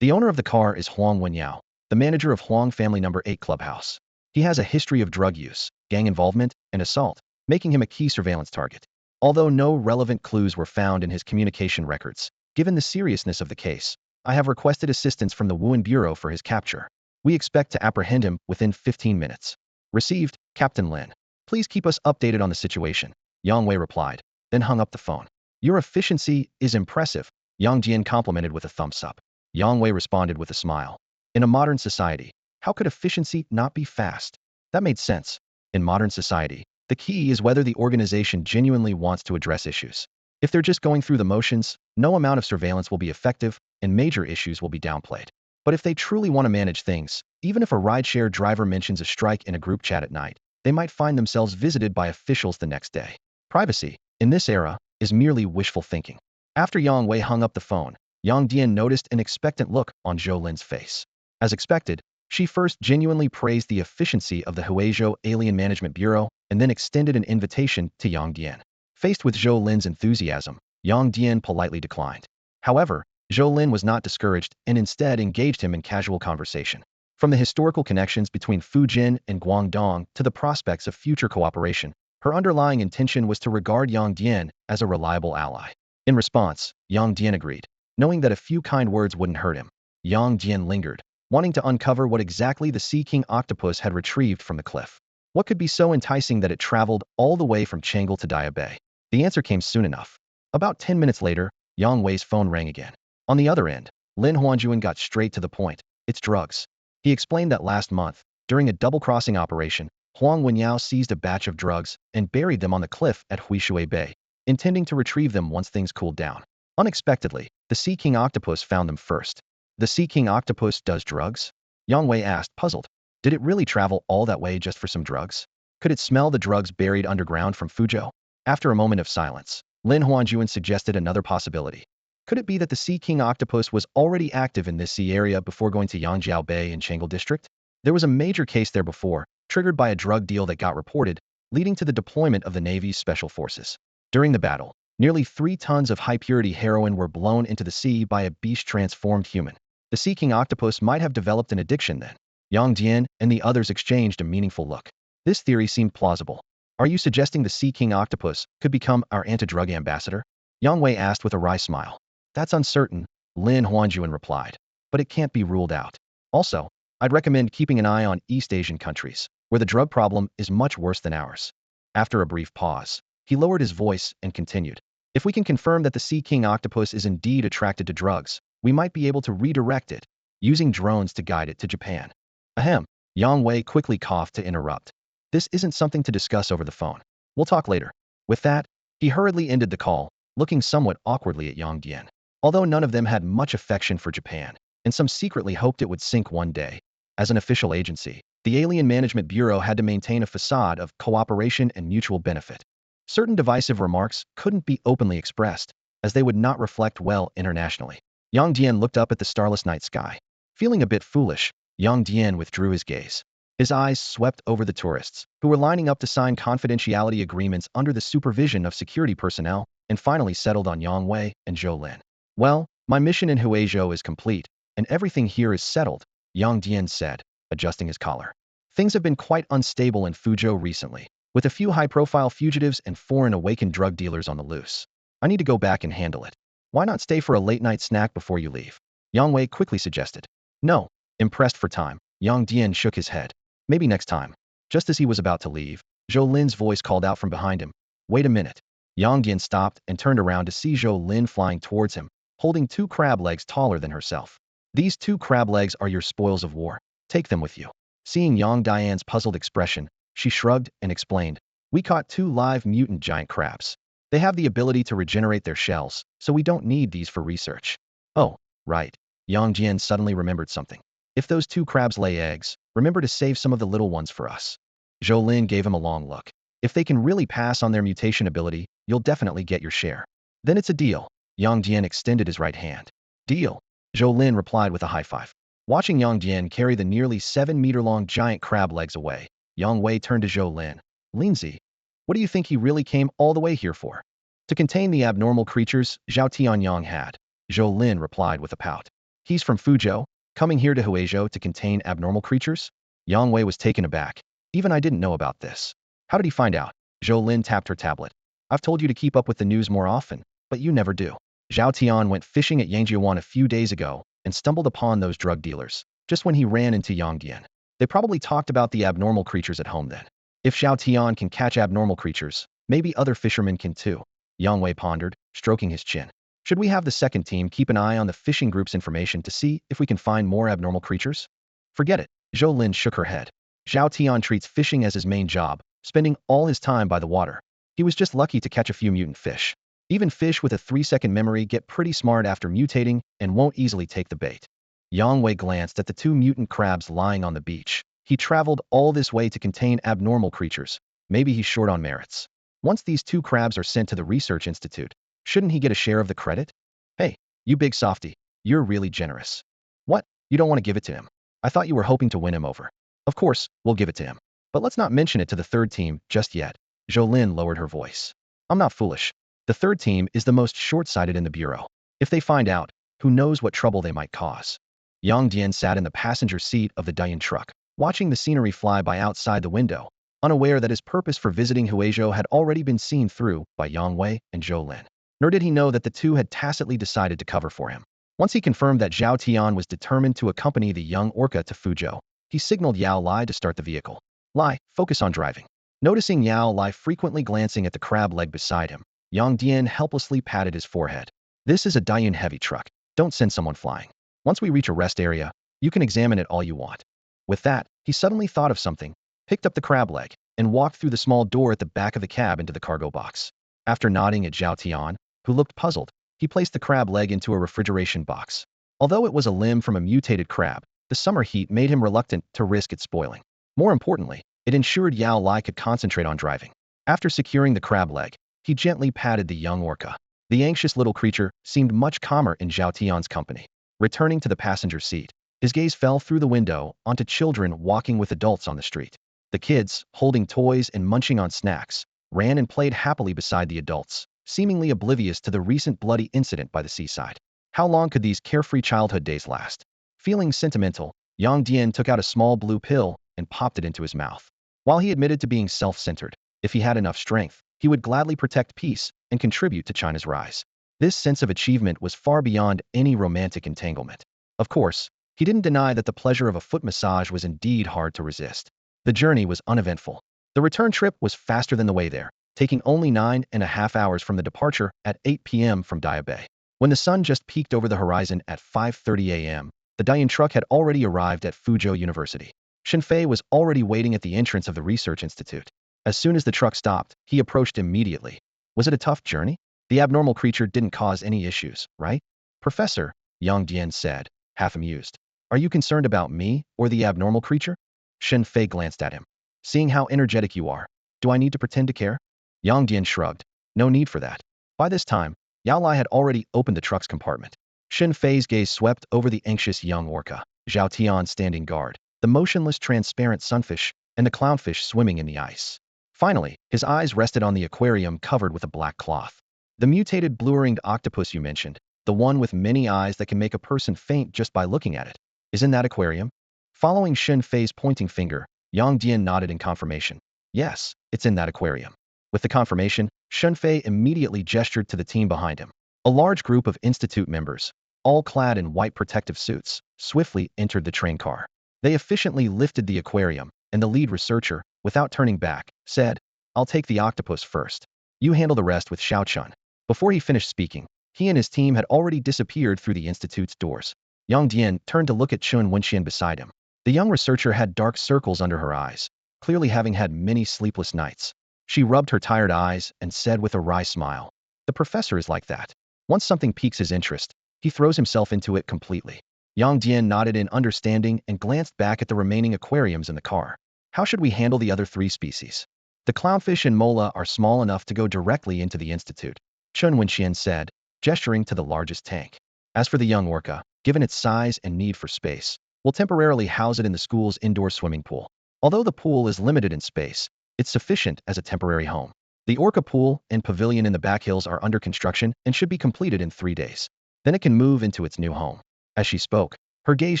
The owner of the car is Huang Wenyao, the manager of Huang Family No. 8 Clubhouse. He has a history of drug use, gang involvement, and assault, making him a key surveillance target. Although no relevant clues were found in his communication records, given the seriousness of the case, I have requested assistance from the Wuhan Bureau for his capture. We expect to apprehend him within 15 minutes. Received, Captain Lin. Please keep us updated on the situation, Yang Wei replied, then hung up the phone. Your efficiency is impressive, Yang Dian complimented with a thumbs up. Yang Wei responded with a smile. In a modern society, how could efficiency not be fast? That made sense. In modern society, the key is whether the organization genuinely wants to address issues. If they're just going through the motions, no amount of surveillance will be effective, and major issues will be downplayed. But if they truly want to manage things, even if a rideshare driver mentions a strike in a group chat at night, they might find themselves visited by officials the next day. Privacy, in this era, is merely wishful thinking. After Yang Wei hung up the phone, Yang Dian noticed an expectant look on Zhou Lin's face. As expected, she first genuinely praised the efficiency of the Huizhou Alien Management Bureau and then extended an invitation to Yang Dian. Faced with Zhou Lin's enthusiasm, Yang Dian politely declined. However, Zhou Lin was not discouraged and instead engaged him in casual conversation. From the historical connections between Fujian and Guangdong to the prospects of future cooperation, her underlying intention was to regard Yang Dian as a reliable ally. In response, Yang Dian agreed. Knowing that a few kind words wouldn't hurt him, Yang Dian lingered, wanting to uncover what exactly the Sea King octopus had retrieved from the cliff. What could be so enticing that it traveled all the way from Chang'e to Dia Bay? The answer came soon enough. About 10 minutes later, Yang Wei's phone rang again. On the other end, Lin Huanjuan got straight to the point. It's drugs. He explained that last month, during a double-crossing operation, Huang Wenyao seized a batch of drugs and buried them on the cliff at Huishui Bay, intending to retrieve them once things cooled down. Unexpectedly, the Sea King octopus found them first. The Sea King octopus does drugs? Yang Wei asked, puzzled. Did it really travel all that way just for some drugs? Could it smell the drugs buried underground from Fuzhou? After a moment of silence, Lin Huanjuan suggested another possibility. Could it be that the Sea King octopus was already active in this sea area before going to Yangjiao Bay in Chang'e District? There was a major case there before, triggered by a drug deal that got reported, leading to the deployment of the Navy's special forces. During the battle, nearly 3 tons of high-purity heroin were blown into the sea by a beast-transformed human. The Sea King octopus might have developed an addiction then. Yang Dian and the others exchanged a meaningful look. This theory seemed plausible. Are you suggesting the Sea King octopus could become our anti-drug ambassador? Yang Wei asked with a wry smile. That's uncertain, Lin Huanjuan replied, but it can't be ruled out. Also, I'd recommend keeping an eye on East Asian countries, where the drug problem is much worse than ours. After a brief pause, he lowered his voice and continued. If we can confirm that the Sea King octopus is indeed attracted to drugs, we might be able to redirect it, using drones to guide it to Japan. Ahem, Yang Wei quickly coughed to interrupt. This isn't something to discuss over the phone. We'll talk later. With that, he hurriedly ended the call, looking somewhat awkwardly at Yang Dian. Although none of them had much affection for Japan, and some secretly hoped it would sink one day, as an official agency, the Alien Management Bureau had to maintain a facade of cooperation and mutual benefit. Certain divisive remarks couldn't be openly expressed, as they would not reflect well internationally. Yang Dian looked up at the starless night sky. Feeling a bit foolish, Yang Dian withdrew his gaze. His eyes swept over the tourists, who were lining up to sign confidentiality agreements under the supervision of security personnel, and finally settled on Yang Wei and Zhou Lin. Well, my mission in Huizhou is complete, and everything here is settled, Yang Dian said, adjusting his collar. Things have been quite unstable in Fuzhou recently, with a few high-profile fugitives and foreign awakened drug dealers on the loose. I need to go back and handle it. Why not stay for a late-night snack before you leave? Yang Wei quickly suggested. No, impressed for time, Yang Dian shook his head. Maybe next time. Just as he was about to leave, Zhou Lin's voice called out from behind him. Wait a minute. Yang Dian stopped and turned around to see Zhou Lin flying towards him, holding 2 crab legs taller than herself. These 2 crab legs are your spoils of war. Take them with you. Seeing Yang Dian's puzzled expression, she shrugged and explained, we caught 2 live mutant giant crabs. They have the ability to regenerate their shells, so we don't need these for research. Oh, right. Yang Dian suddenly remembered something. If those 2 crabs lay eggs, remember to save some of the little ones for us. Zhou Lin gave him a long look. If they can really pass on their mutation ability, you'll definitely get your share. Then it's a deal. Yang Dian extended his right hand. Deal. Zhou Lin replied with a high five. Watching Yang Dian carry the nearly 7-meter-long giant crab legs away, Yang Wei turned to Zhou Lin. Lindsay, what do you think he really came all the way here for? To contain the abnormal creatures Zhao Tianyang had. Zhou Lin replied with a pout. He's from Fuzhou, coming here to Huizhou to contain abnormal creatures? Yang Wei was taken aback. Even I didn't know about this. How did he find out? Zhou Lin tapped her tablet. I've told you to keep up with the news more often, but you never do. Zhao Tian went fishing at Yangjiawan a few days ago and stumbled upon those drug dealers, just when he ran into Yang Dian. They probably talked about the abnormal creatures at home then. If Zhao Tian can catch abnormal creatures, maybe other fishermen can too. Yang Wei pondered, stroking his chin. Should we have the second team keep an eye on the fishing group's information to see if we can find more abnormal creatures? Forget it. Zhou Lin shook her head. Zhao Tian treats fishing as his main job, spending all his time by the water. He was just lucky to catch a few mutant fish. Even fish with a 3-second memory get pretty smart after mutating and won't easily take the bait. Yang Wei glanced at the 2 mutant crabs lying on the beach. He traveled all this way to contain abnormal creatures. Maybe he's short on merits. Once these 2 crabs are sent to the research institute, shouldn't he get a share of the credit? Hey, you big softy, you're really generous. What? You don't want to give it to him? I thought you were hoping to win him over. Of course, we'll give it to him. But let's not mention it to the third team just yet. Zhou Lin lowered her voice. I'm not foolish. The third team is the most short-sighted in the bureau. If they find out, who knows what trouble they might cause. Yang Dian sat in the passenger seat of the Dian truck, watching the scenery fly by outside the window, unaware that his purpose for visiting Huizhou had already been seen through by Yang Wei and Zhou Lin. Nor did he know that the 2 had tacitly decided to cover for him. Once he confirmed that Zhao Tian was determined to accompany the young orca to Fuzhou, he signaled Yao Lai to start the vehicle. Lai, focus on driving. Noticing Yao Lai frequently glancing at the crab leg beside him, Yang Dian helplessly patted his forehead. This is a Dian heavy truck. Don't send someone flying. Once we reach a rest area, you can examine it all you want. With that, he suddenly thought of something, picked up the crab leg, and walked through the small door at the back of the cab into the cargo box. After nodding at Zhao Tian, who looked puzzled, he placed the crab leg into a refrigeration box. Although it was a limb from a mutated crab, the summer heat made him reluctant to risk it spoiling. More importantly, it ensured Yao Lai could concentrate on driving. After securing the crab leg, he gently patted the young orca. The anxious little creature seemed much calmer in Zhao Tian's company. Returning to the passenger seat, his gaze fell through the window onto children walking with adults on the street. The kids, holding toys and munching on snacks, ran and played happily beside the adults, seemingly oblivious to the recent bloody incident by the seaside. How long could these carefree childhood days last? Feeling sentimental, Yang Dian took out a small blue pill and popped it into his mouth. While he admitted to being self-centered, if he had enough strength, he would gladly protect peace and contribute to China's rise. This sense of achievement was far beyond any romantic entanglement. Of course, he didn't deny that the pleasure of a foot massage was indeed hard to resist. The journey was uneventful. The return trip was faster than the way there, taking only 9.5 hours from the departure at 8 p.m. from Dia Bay. When the sun just peeked over the horizon at 5:30 a.m., the Dian truck had already arrived at Fuzhou University. Shenfei was already waiting at the entrance of the research institute. As soon as the truck stopped, he approached immediately. Was it a tough journey? The abnormal creature didn't cause any issues, right? Professor, Yang Dian said, half amused. Are you concerned about me or the abnormal creature? Shenfei glanced at him. Seeing how energetic you are, do I need to pretend to care? Yang Dian shrugged. No need for that. By this time, Yao Lai had already opened the truck's compartment. Shenfei's gaze swept over the anxious young orca, Zhao Tian standing guard, the motionless transparent sunfish, and the clownfish swimming in the ice. Finally, his eyes rested on the aquarium covered with a black cloth. The mutated blue-ringed octopus you mentioned, the one with many eyes that can make a person faint just by looking at it, is in that aquarium? Following Shenfei's pointing finger, Yang Dian nodded in confirmation. Yes, it's in that aquarium. With the confirmation, Shenfei immediately gestured to the team behind him. A large group of institute members, all clad in white protective suits, swiftly entered the train car. They efficiently lifted the aquarium, and the lead researcher, without turning back, said, I'll take the octopus first. You handle the rest with Xiaochun. Before he finished speaking, he and his team had already disappeared through the institute's doors. Yang Dian turned to look at Chun Wenxian beside him. The young researcher had dark circles under her eyes, clearly having had many sleepless nights. She rubbed her tired eyes and said with a wry smile, "The professor is like that. Once something piques his interest, he throws himself into it completely." Yang Dian nodded in understanding and glanced back at the remaining aquariums in the car. "How should we handle the other three species?" "The clownfish and mola are small enough to go directly into the institute," Chun Wenxian said, gesturing to the largest tank. "As for the young orca, given its size and need for space, we'll temporarily house it in the school's indoor swimming pool. Although the pool is limited in space, it's sufficient as a temporary home. The orca pool and pavilion in the back hills are under construction and should be completed in 3 days. Then it can move into its new home." As she spoke, her gaze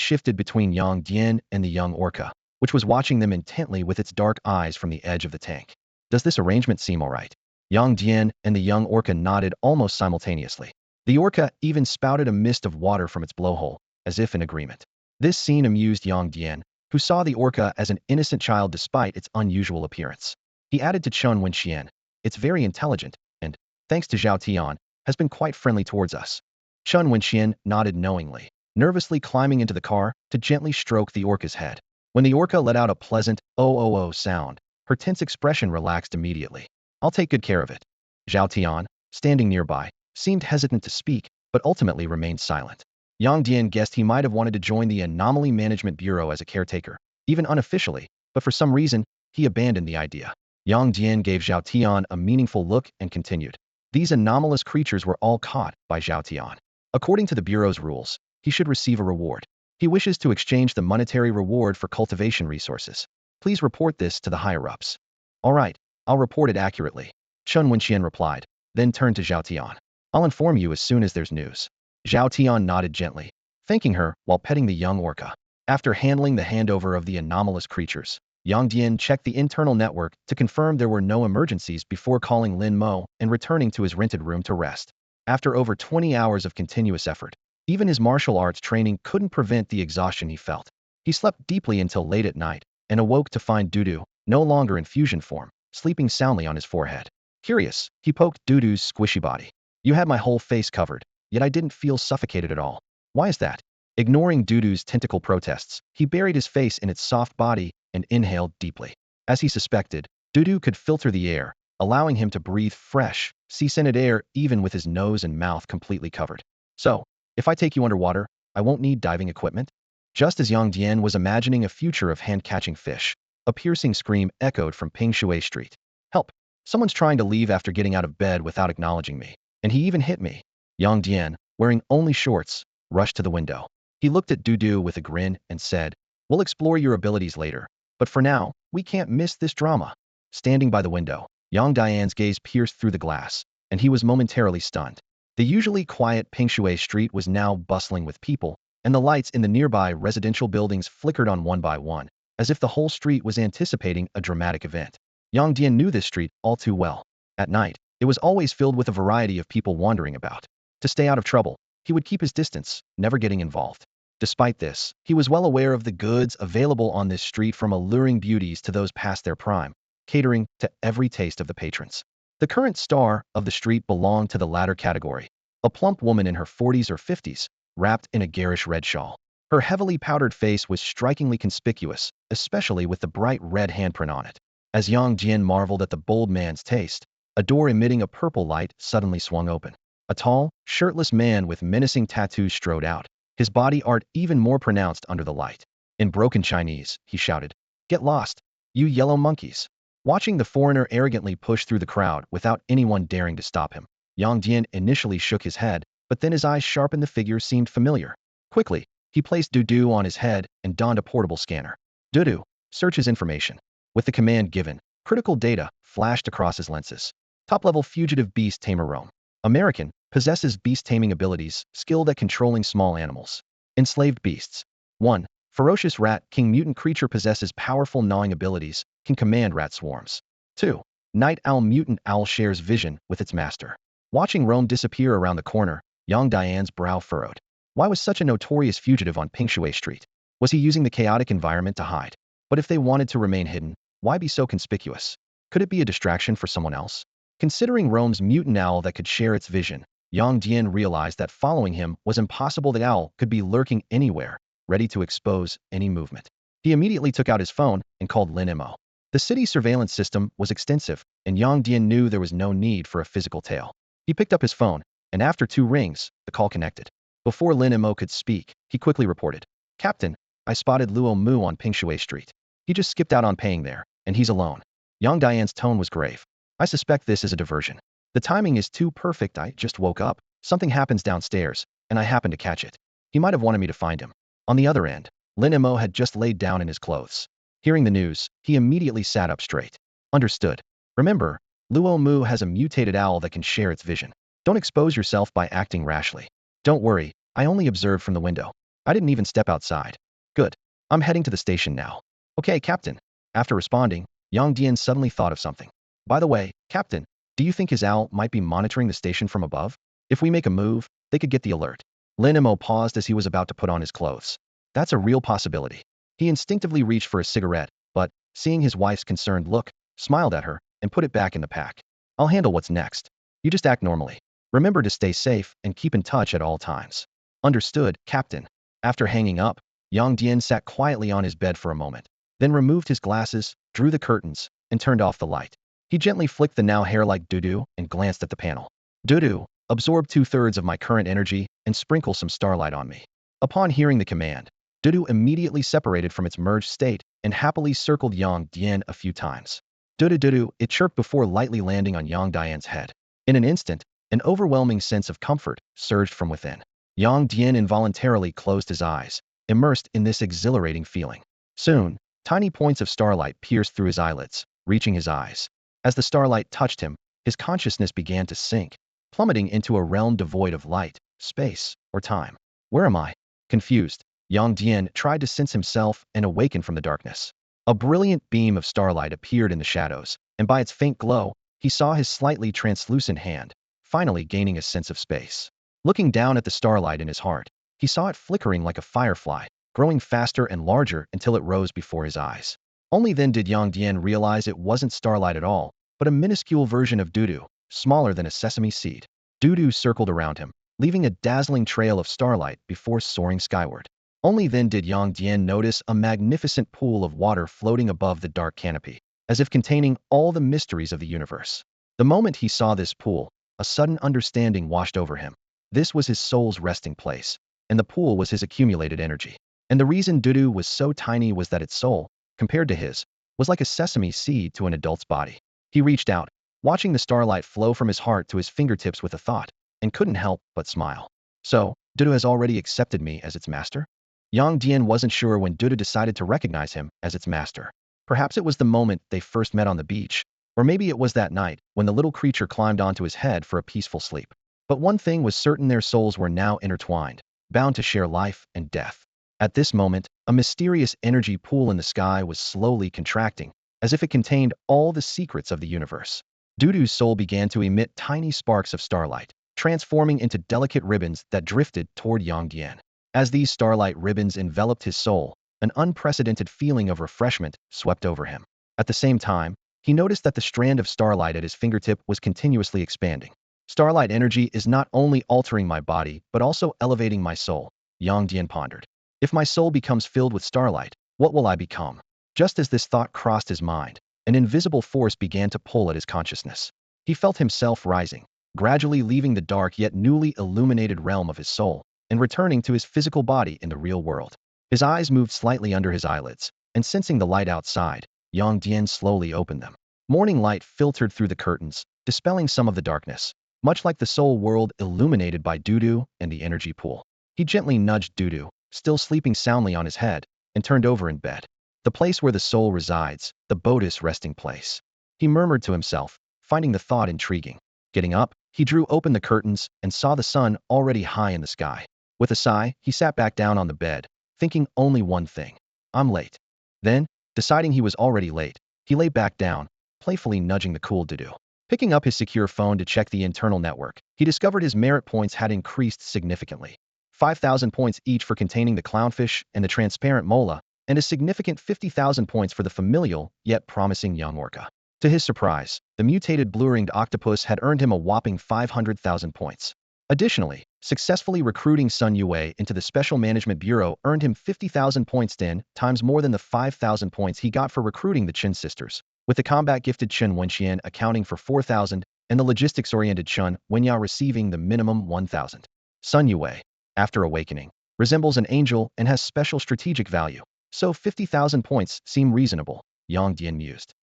shifted between Yang Dian and the young orca, which was watching them intently with its dark eyes from the edge of the tank. "Does this arrangement seem all right?" Yang Dian and the young orca nodded almost simultaneously. The orca even spouted a mist of water from its blowhole, as if in agreement. This scene amused Yang Dian, who saw the orca as an innocent child despite its unusual appearance. He added to Chun Wenxian, "It's very intelligent, and, thanks to Zhao Tian, has been quite friendly towards us." Chun Wenxian nodded knowingly, nervously climbing into the car to gently stroke the orca's head. When the orca let out a pleasant "oh-oh-oh" sound, her tense expression relaxed immediately. "I'll take good care of it." Zhao Tian, standing nearby, seemed hesitant to speak, but ultimately remained silent. Yang Dian guessed he might have wanted to join the Anomaly Management Bureau as a caretaker, even unofficially, but for some reason, he abandoned the idea. Yang Dian gave Zhao Tian a meaningful look and continued. "These anomalous creatures were all caught by Zhao Tian. According to the Bureau's rules, he should receive a reward. He wishes to exchange the monetary reward for cultivation resources. Please report this to the higher-ups." "All right, I'll report it accurately," Chun Wenxian replied, then turned to Zhao Tian. "I'll inform you as soon as there's news." Zhao Tian nodded gently, thanking her while petting the young orca. After handling the handover of the anomalous creatures, Yang Dian checked the internal network to confirm there were no emergencies before calling Lin Mo and returning to his rented room to rest. After over 20 hours of continuous effort, even his martial arts training couldn't prevent the exhaustion he felt. He slept deeply until late at night and awoke to find Dudu, no longer in fusion form, sleeping soundly on his forehead. Curious, he poked Dudu's squishy body. "You had my whole face covered, yet I didn't feel suffocated at all. Why is that?" Ignoring Dudu's tentacle protests, he buried his face in its soft body and inhaled deeply. As he suspected, Dudu could filter the air, allowing him to breathe fresh, sea-scented air even with his nose and mouth completely covered. "So, if I take you underwater, I won't need diving equipment?" Just as Yang Dian was imagining a future of hand-catching fish, a piercing scream echoed from Pingshui Street. "Help! Someone's trying to leave after getting out of bed without acknowledging me, and he even hit me." Yang Dian, wearing only shorts, rushed to the window. He looked at Dudu with a grin and said, "We'll explore your abilities later, but for now, we can't miss this drama." Standing by the window, Yang Dian's gaze pierced through the glass, and he was momentarily stunned. The usually quiet Pingshui Street was now bustling with people, and the lights in the nearby residential buildings flickered on one by one, as if the whole street was anticipating a dramatic event. Yang Dian knew this street all too well. At night, it was always filled with a variety of people wandering about. To stay out of trouble, he would keep his distance, never getting involved. Despite this, he was well aware of the goods available on this street, from alluring beauties to those past their prime, catering to every taste of the patrons. The current star of the street belonged to the latter category, a plump woman in her 40s or 50s, wrapped in a garish red shawl. Her heavily powdered face was strikingly conspicuous, especially with the bright red handprint on it. As Yang Dian marveled at the bold man's taste, a door emitting a purple light suddenly swung open. A tall, shirtless man with menacing tattoos strode out, his body art even more pronounced under the light. In broken Chinese, he shouted, "Get lost, you yellow monkeys." Watching the foreigner arrogantly push through the crowd without anyone daring to stop him, Yang Dian initially shook his head, but then his eyes sharpened. The figure seemed familiar. Quickly, he placed Dudu on his head and donned a portable scanner. "Dudu, search his information." With the command given, critical data flashed across his lenses. Top-level fugitive beast tamer Rome. American, possesses beast taming abilities, skilled at controlling small animals. Enslaved beasts. 1. Ferocious rat king mutant creature possesses powerful gnawing abilities, can command rat swarms. 2. Night owl mutant owl shares vision with its master. Watching Rome disappear around the corner, Yang Dian's brow furrowed. Why was such a notorious fugitive on Pingshui Street? Was he using the chaotic environment to hide? But if they wanted to remain hidden, why be so conspicuous? Could it be a distraction for someone else? Considering Rome's mutant owl that could share its vision, Yang Dian realized that following him was impossible. The owl could be lurking anywhere, ready to expose any movement. He immediately took out his phone and called Lin Mo. The city's surveillance system was extensive, and Yang Dian knew there was no need for a physical tail. He picked up his phone, and after 2 rings, the call connected. Before Lin Mo could speak, he quickly reported, "Captain, I spotted Luo Mu on Pingshui Street. He just skipped out on paying there, and he's alone." Yang Dian's tone was grave. "I suspect this is a diversion. The timing is too perfect. I just woke up. Something happens downstairs, and I happened to catch it. He might have wanted me to find him." On the other end, Lin Mo had just laid down in his clothes. Hearing the news, he immediately sat up straight. "Understood. Remember, Luo Mu has a mutated owl that can share its vision. Don't expose yourself by acting rashly. Don't worry, I only observed from the window. I didn't even step outside." "Good. I'm heading to the station now." "Okay, Captain." After responding, Yang Dian suddenly thought of something. "By the way, Captain, do you think his owl might be monitoring the station from above? If we make a move, they could get the alert." Lin Mo paused as he was about to put on his clothes. "That's a real possibility." He instinctively reached for a cigarette, but, seeing his wife's concerned look, smiled at her and put it back in the pack. "I'll handle what's next. You just act normally. Remember to stay safe and keep in touch at all times." "Understood, Captain." After hanging up, Yang Dian sat quietly on his bed for a moment, then removed his glasses, drew the curtains, and turned off the light. He gently flicked the now hair-like doo-doo and glanced at the panel. "Doo-doo, absorb 2/3 of my current energy and sprinkle some starlight on me." Upon hearing the command, Doo-doo immediately separated from its merged state and happily circled Yang Dian a few times. "Doo-doo-doo-doo," it chirped before lightly landing on Yang Dian's head. In an instant, an overwhelming sense of comfort surged from within. Yang Dian involuntarily closed his eyes, immersed in this exhilarating feeling. Soon, tiny points of starlight pierced through his eyelids, reaching his eyes. As the starlight touched him, his consciousness began to sink, plummeting into a realm devoid of light, space, or time. "Where am I?" Confused, Yang Dian tried to sense himself and awaken from the darkness. A brilliant beam of starlight appeared in the shadows, and by its faint glow, he saw his slightly translucent hand, finally gaining a sense of space. Looking down at the starlight in his heart, he saw it flickering like a firefly, growing faster and larger until it rose before his eyes. Only then did Yang Dian realize it wasn't starlight at all, but a minuscule version of Doo-doo, smaller than a sesame seed. Doo-doo circled around him, leaving a dazzling trail of starlight before soaring skyward. Only then did Yang Dian notice a magnificent pool of water floating above the dark canopy, as if containing all the mysteries of the universe. The moment he saw this pool, a sudden understanding washed over him. This was his soul's resting place, and the pool was his accumulated energy. And the reason Doo-doo was so tiny was that its soul, compared to his, was like a sesame seed to an adult's body. He reached out, watching the starlight flow from his heart to his fingertips with a thought, and couldn't help but smile. "So, Doo-doo has already accepted me as its master?" Yang Dian wasn't sure when Doo-doo decided to recognize him as its master. Perhaps it was the moment they first met on the beach, or maybe it was that night when the little creature climbed onto his head for a peaceful sleep. But one thing was certain: their souls were now intertwined, bound to share life and death. At this moment, a mysterious energy pool in the sky was slowly contracting, as if it contained all the secrets of the universe. Doo-doo's soul began to emit tiny sparks of starlight, transforming into delicate ribbons that drifted toward Yang Dian. As these starlight ribbons enveloped his soul, an unprecedented feeling of refreshment swept over him. At the same time, he noticed that the strand of starlight at his fingertip was continuously expanding. "Starlight energy is not only altering my body, but also elevating my soul," Yang Dian pondered. "If my soul becomes filled with starlight, what will I become?" Just as this thought crossed his mind, an invisible force began to pull at his consciousness. He felt himself rising, gradually leaving the dark yet newly illuminated realm of his soul, and returning to his physical body in the real world. His eyes moved slightly under his eyelids, and sensing the light outside, Yang Dian slowly opened them. Morning light filtered through the curtains, dispelling some of the darkness, much like the soul world illuminated by Doo-doo and the energy pool. He gently nudged Doo-doo, still sleeping soundly on his head, and turned over in bed. "The place where the soul resides, the Bodhi's resting place," he murmured to himself, finding the thought intriguing. Getting up, he drew open the curtains and saw the sun already high in the sky. With a sigh, he sat back down on the bed, thinking only one thing: "I'm late." Then, deciding he was already late, he lay back down, playfully nudging the cool Doo-doo. Picking up his secure phone to check the internal network, he discovered his merit points had increased significantly. 5,000 points each for containing the clownfish and the transparent mola, and a significant 50,000 points for the familial, yet promising young orca. To his surprise, the mutated blue-ringed octopus had earned him a whopping 500,000 points. Additionally, successfully recruiting Sun Yue into the Special Management Bureau earned him 50,000 points, 10 times more than the 5,000 points he got for recruiting the Chen sisters, with the combat-gifted Chen Wenxian accounting for 4,000 and the logistics-oriented Chen Wenya receiving the minimum 1,000. Sun Yue, after awakening, resembles an angel and has special strategic value, so 50,000 points seem reasonable, Yang Dian mused.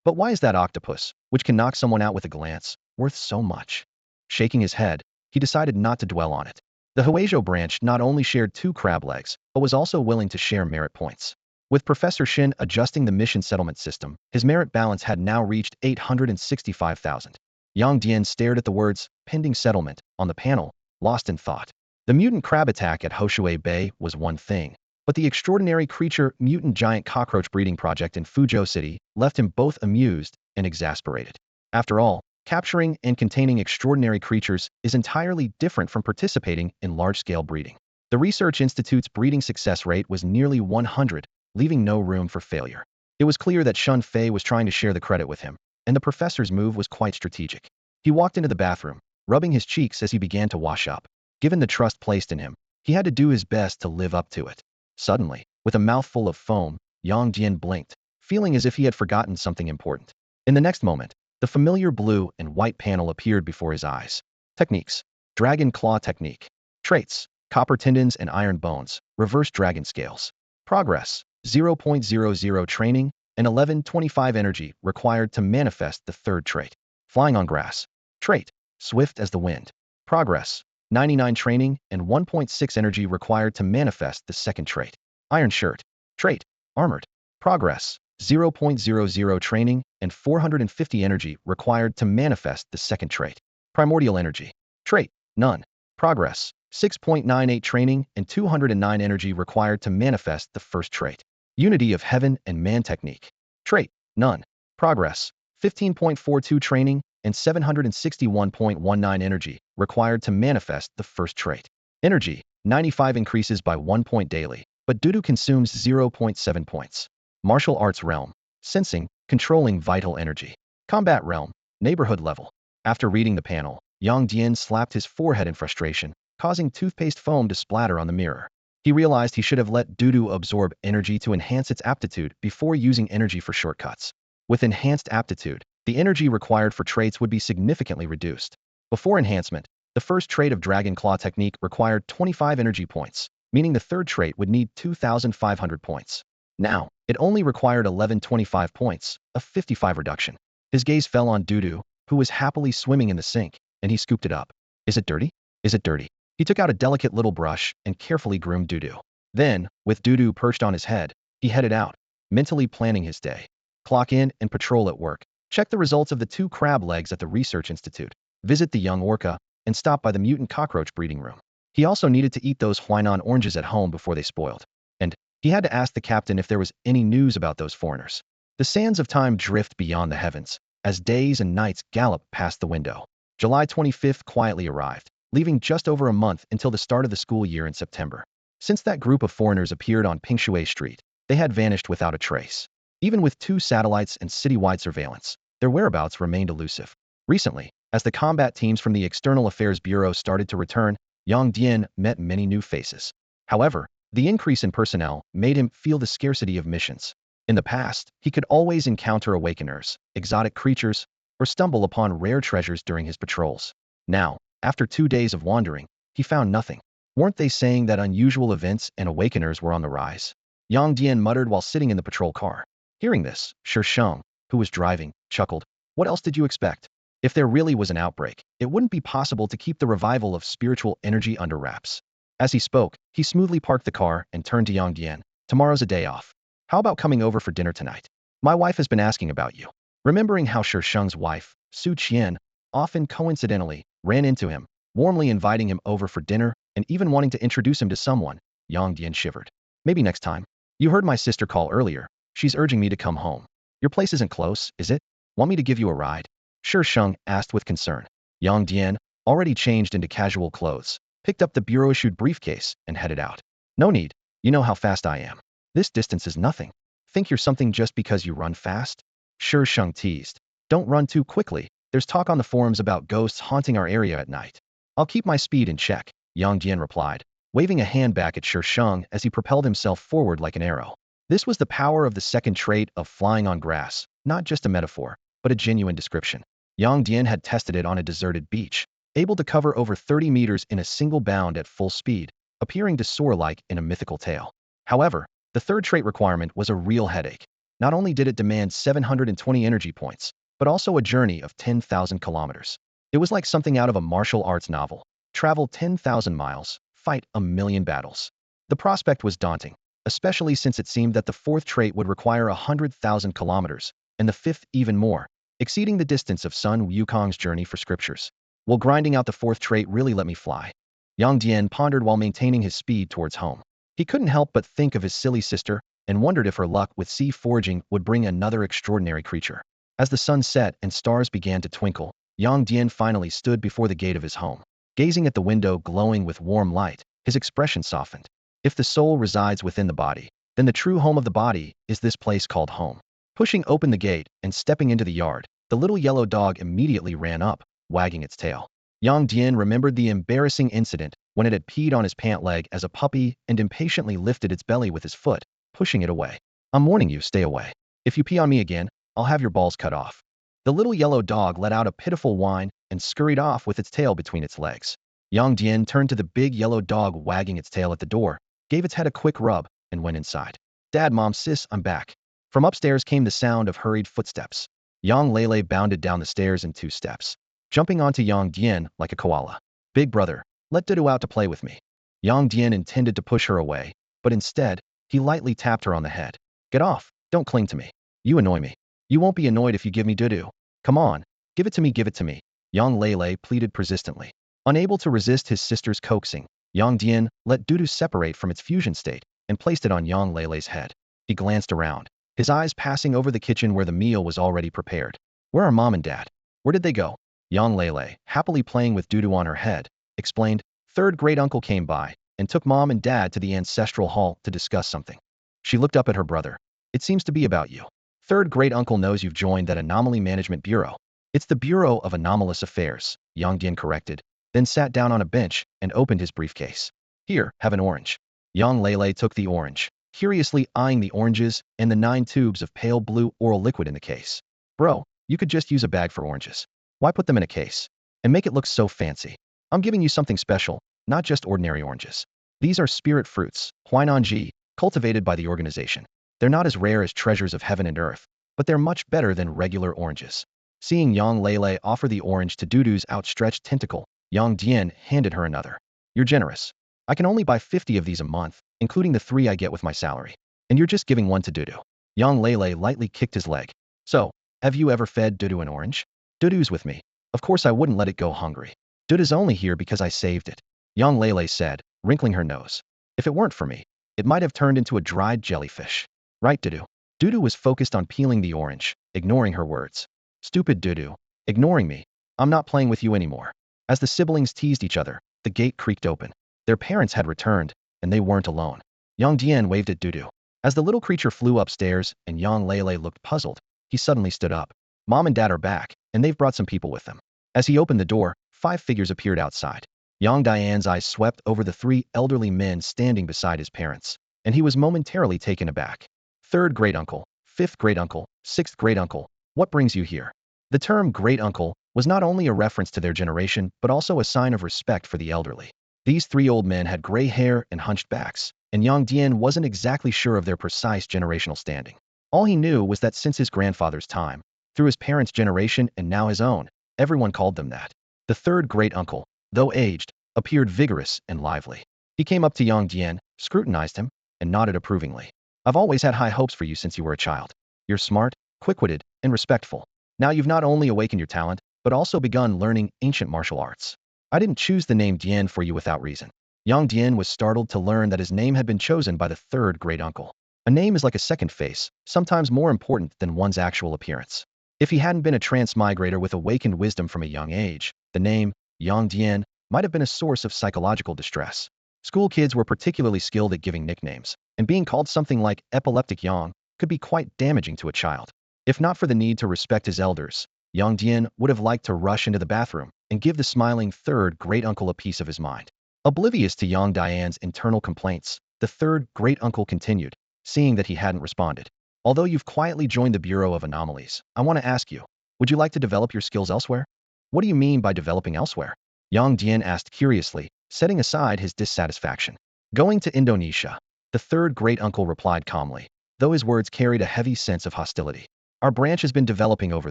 But why is that octopus, which can knock someone out with a glance, worth so much? Shaking his head, he decided not to dwell on it. The Huizhou branch not only shared 2 crab legs, but was also willing to share merit points. With Professor Shin adjusting the mission settlement system, his merit balance had now reached 865,000. Yang Dian stared at the words, pending settlement, on the panel, lost in thought. The mutant crab attack at Hoshui Bay was one thing, but the extraordinary creature mutant giant cockroach breeding project in Fuzhou City left him both amused and exasperated. After all, capturing and containing extraordinary creatures is entirely different from participating in large-scale breeding. The Research Institute's breeding success rate was nearly 100, leaving no room for failure. It was clear that Shun Fei was trying to share the credit with him, and the professor's move was quite strategic. He walked into the bathroom, rubbing his cheeks as he began to wash up. Given the trust placed in him, he had to do his best to live up to it. Suddenly, with a mouthful of foam, Yang Dian blinked, feeling as if he had forgotten something important. In the next moment, the familiar blue and white panel appeared before his eyes. Techniques. Dragon Claw Technique. Traits. Copper Tendons and Iron Bones. Reverse Dragon Scales. Progress. 0.00 Training and 1125 Energy required to manifest the third trait. Flying on Grass. Trait. Swift as the Wind. Progress. 99 Training and 1.6 Energy required to manifest the second trait. Iron Shirt. Trait. Armored. Progress. 0.00 Training and 450 Energy required to manifest the second trait. Primordial Energy. Trait. None. Progress. 6.98 Training and 209 Energy required to manifest the first trait. Unity of Heaven and Man Technique. Trait. None. Progress. 15.42 Training and 761.19 Energy required to manifest the first trait. Energy. 95 increases by 1 point daily, but Dudu consumes 0.7 points. Martial Arts Realm. Sensing, controlling vital energy. Combat Realm. Neighborhood level. After reading the panel, Yang Dian slapped his forehead in frustration, causing toothpaste foam to splatter on the mirror. He realized he should have let Dudu absorb energy to enhance its aptitude before using energy for shortcuts. With enhanced aptitude, the energy required for traits would be significantly reduced. Before enhancement, the first trait of Dragon Claw Technique required 25 energy points, meaning the third trait would need 2,500 points. Now, it only required 1125 points, a 55 reduction. His gaze fell on Dudu, who was happily swimming in the sink, and he scooped it up. Is it dirty? Is it dirty? He took out a delicate little brush and carefully groomed Dudu. Then, with Dudu perched on his head, he headed out, mentally planning his day. Clock in and patrol at work. Check the results of the 2 crab legs at the Research Institute. Visit the young orca, and stop by the mutant cockroach breeding room. He also needed to eat those Huainan oranges at home before they spoiled. And he had to ask the captain if there was any news about those foreigners. The sands of time drift beyond the heavens, as days and nights gallop past the window. July 25th quietly arrived, leaving just over a month until the start of the school year in September. Since that group of foreigners appeared on Pingshui Street, they had vanished without a trace. Even with 2 satellites and citywide surveillance, their whereabouts remained elusive. Recently, as the combat teams from the External Affairs Bureau started to return, Yang Dian met many new faces. However, the increase in personnel made him feel the scarcity of missions. In the past, he could always encounter awakeners, exotic creatures, or stumble upon rare treasures during his patrols. Now, after 2 days of wandering, he found nothing. Weren't they saying that unusual events and awakeners were on the rise? Yang Dian muttered while sitting in the patrol car. Hearing this, Shi Sheng, who was driving, chuckled. What else did you expect? If there really was an outbreak, it wouldn't be possible to keep the revival of spiritual energy under wraps. As he spoke, he smoothly parked the car and turned to Yang Dian. Tomorrow's a day off. How about coming over for dinner tonight? My wife has been asking about you. Remembering how Shi Sheng's wife, Su Qian, often coincidentally ran into him, warmly inviting him over for dinner and even wanting to introduce him to someone, Yang Dian shivered. Maybe next time. You heard my sister call earlier. She's urging me to come home. Your place isn't close, is it? Want me to give you a ride? Shi Sheng asked with concern. Yang Dian, already changed into casual clothes, picked up the bureau-issued briefcase and headed out. No need. You know how fast I am. This distance is nothing. Think you're something just because you run fast? Shi Sheng teased. Don't run too quickly. There's talk on the forums about ghosts haunting our area at night. I'll keep my speed in check, Yang Dian replied, waving a hand back at Sheng as he propelled himself forward like an arrow. This was the power of the second trait of flying on grass, not just a metaphor, but a genuine description. Yang Dian had tested it on a deserted beach, able to cover over 30 meters in a single bound at full speed, appearing to soar like in a mythical tale. However, the third trait requirement was a real headache. Not only did it demand 720 energy points, but also a journey of 10,000 kilometers. It was like something out of a martial arts novel. Travel 10,000 miles, fight a million battles. The prospect was daunting, especially since it seemed that the fourth trait would require 100,000 kilometers, and the fifth even more, exceeding the distance of Sun Wukong's journey for scriptures. Will grinding out the fourth trait really let me fly? Yang Dian pondered while maintaining his speed towards home. He couldn't help but think of his silly sister and wondered if her luck with sea foraging would bring another extraordinary creature. As the sun set and stars began to twinkle, Yang Dian finally stood before the gate of his home. Gazing at the window glowing with warm light, his expression softened. If the soul resides within the body, then the true home of the body is this place called home. Pushing open the gate and stepping into the yard, the little yellow dog immediately ran up, wagging its tail. Yang Dian remembered the embarrassing incident when it had peed on his pant leg as a puppy and impatiently lifted its belly with his foot, pushing it away. I'm warning you, stay away. If you pee on me again, I'll have your balls cut off. The little yellow dog let out a pitiful whine and scurried off with its tail between its legs. Yang Dian turned to the big yellow dog wagging its tail at the door, gave its head a quick rub, and went inside. Dad, Mom, Sis, I'm back. From upstairs came the sound of hurried footsteps. Yang Lele bounded down the stairs in 2 steps, jumping onto Yang Dian like a koala. Big brother, let Dudu out to play with me. Yang Dian intended to push her away, but instead, he lightly tapped her on the head. Get off, don't cling to me. You annoy me. You won't be annoyed if you give me Dudu. Come on, give it to me, give it to me. Yang Lele pleaded persistently. Unable to resist his sister's coaxing, Yang Dian let Dudu separate from its fusion state and placed it on Yang Lele's head. He glanced around, his eyes passing over the kitchen where the meal was already prepared. Where are Mom and Dad? Where did they go? Yang Lele, happily playing with Dudu on her head, explained. Third great uncle came by and took Mom and Dad to the ancestral hall to discuss something. She looked up at her brother. It seems to be about you. Third great uncle knows you've joined that Anomaly Management Bureau. It's the Bureau of Anomalous Affairs, Yang Dian corrected, then sat down on a bench and opened his briefcase. Here, have an orange. Yang Lele took the orange, curiously eyeing the oranges and the 9 tubes of pale blue oral liquid in the case. Bro, you could just use a bag for oranges. Why put them in a case? And make it look so fancy. I'm giving you something special, not just ordinary oranges. These are spirit fruits, Huainanji, cultivated by the organization. They're not as rare as treasures of heaven and earth, but they're much better than regular oranges. Seeing Yang Lele offer the orange to Dudu's outstretched tentacle, Yang Dian handed her another. You're generous. I can only buy 50 of these a month, including the 3 I get with my salary. And you're just giving one to Dudu. Yang Lele lightly kicked his leg. So, have you ever fed Dudu an orange? Dudu's with me. Of course I wouldn't let it go hungry. Dudu's only here because I saved it. Yang Lele said, wrinkling her nose. If it weren't for me, it might have turned into a dried jellyfish. Right, Dudu? Dudu was focused on peeling the orange, ignoring her words. Stupid Dudu. Ignoring me. I'm not playing with you anymore. As the siblings teased each other, the gate creaked open. Their parents had returned, and they weren't alone. Yang Dian waved at Dudu. As the little creature flew upstairs and Yang Lele looked puzzled, he suddenly stood up. Mom and Dad are back, and they've brought some people with them. As he opened the door, 5 figures appeared outside. Yang Dian's eyes swept over the 3 elderly men standing beside his parents, and he was momentarily taken aback. Third great uncle, 5th great uncle, 6th great uncle, what brings you here? The term great uncle was not only a reference to their generation, but also a sign of respect for the elderly. These 3 old men had gray hair and hunched backs, and Yang Dian wasn't exactly sure of their precise generational standing. All he knew was that since his grandfather's time, through his parents' generation and now his own, everyone called them that. The third great uncle, though aged, appeared vigorous and lively. He came up to Yang Dian, scrutinized him, and nodded approvingly. I've always had high hopes for you since you were a child. You're smart, quick-witted, and respectful. Now you've not only awakened your talent, but also begun learning ancient martial arts. I didn't choose the name Dian for you without reason. Yang Dian was startled to learn that his name had been chosen by the third great uncle. A name is like a second face, sometimes more important than one's actual appearance. If he hadn't been a transmigrator with awakened wisdom from a young age, the name, Yang Dian, might have been a source of psychological distress. School kids were particularly skilled at giving nicknames, and being called something like epileptic Yang could be quite damaging to a child. If not for the need to respect his elders, Yang Dian would have liked to rush into the bathroom and give the smiling third great-uncle a piece of his mind. Oblivious to Yang Dian's internal complaints, the third great-uncle continued, seeing that he hadn't responded. Although you've quietly joined the Bureau of Anomalies, I want to ask you, would you like to develop your skills elsewhere? What do you mean by developing elsewhere? Yang Dian asked curiously, setting aside his dissatisfaction. Going to Indonesia, the third great-uncle replied calmly, though his words carried a heavy sense of hostility. Our branch has been developing over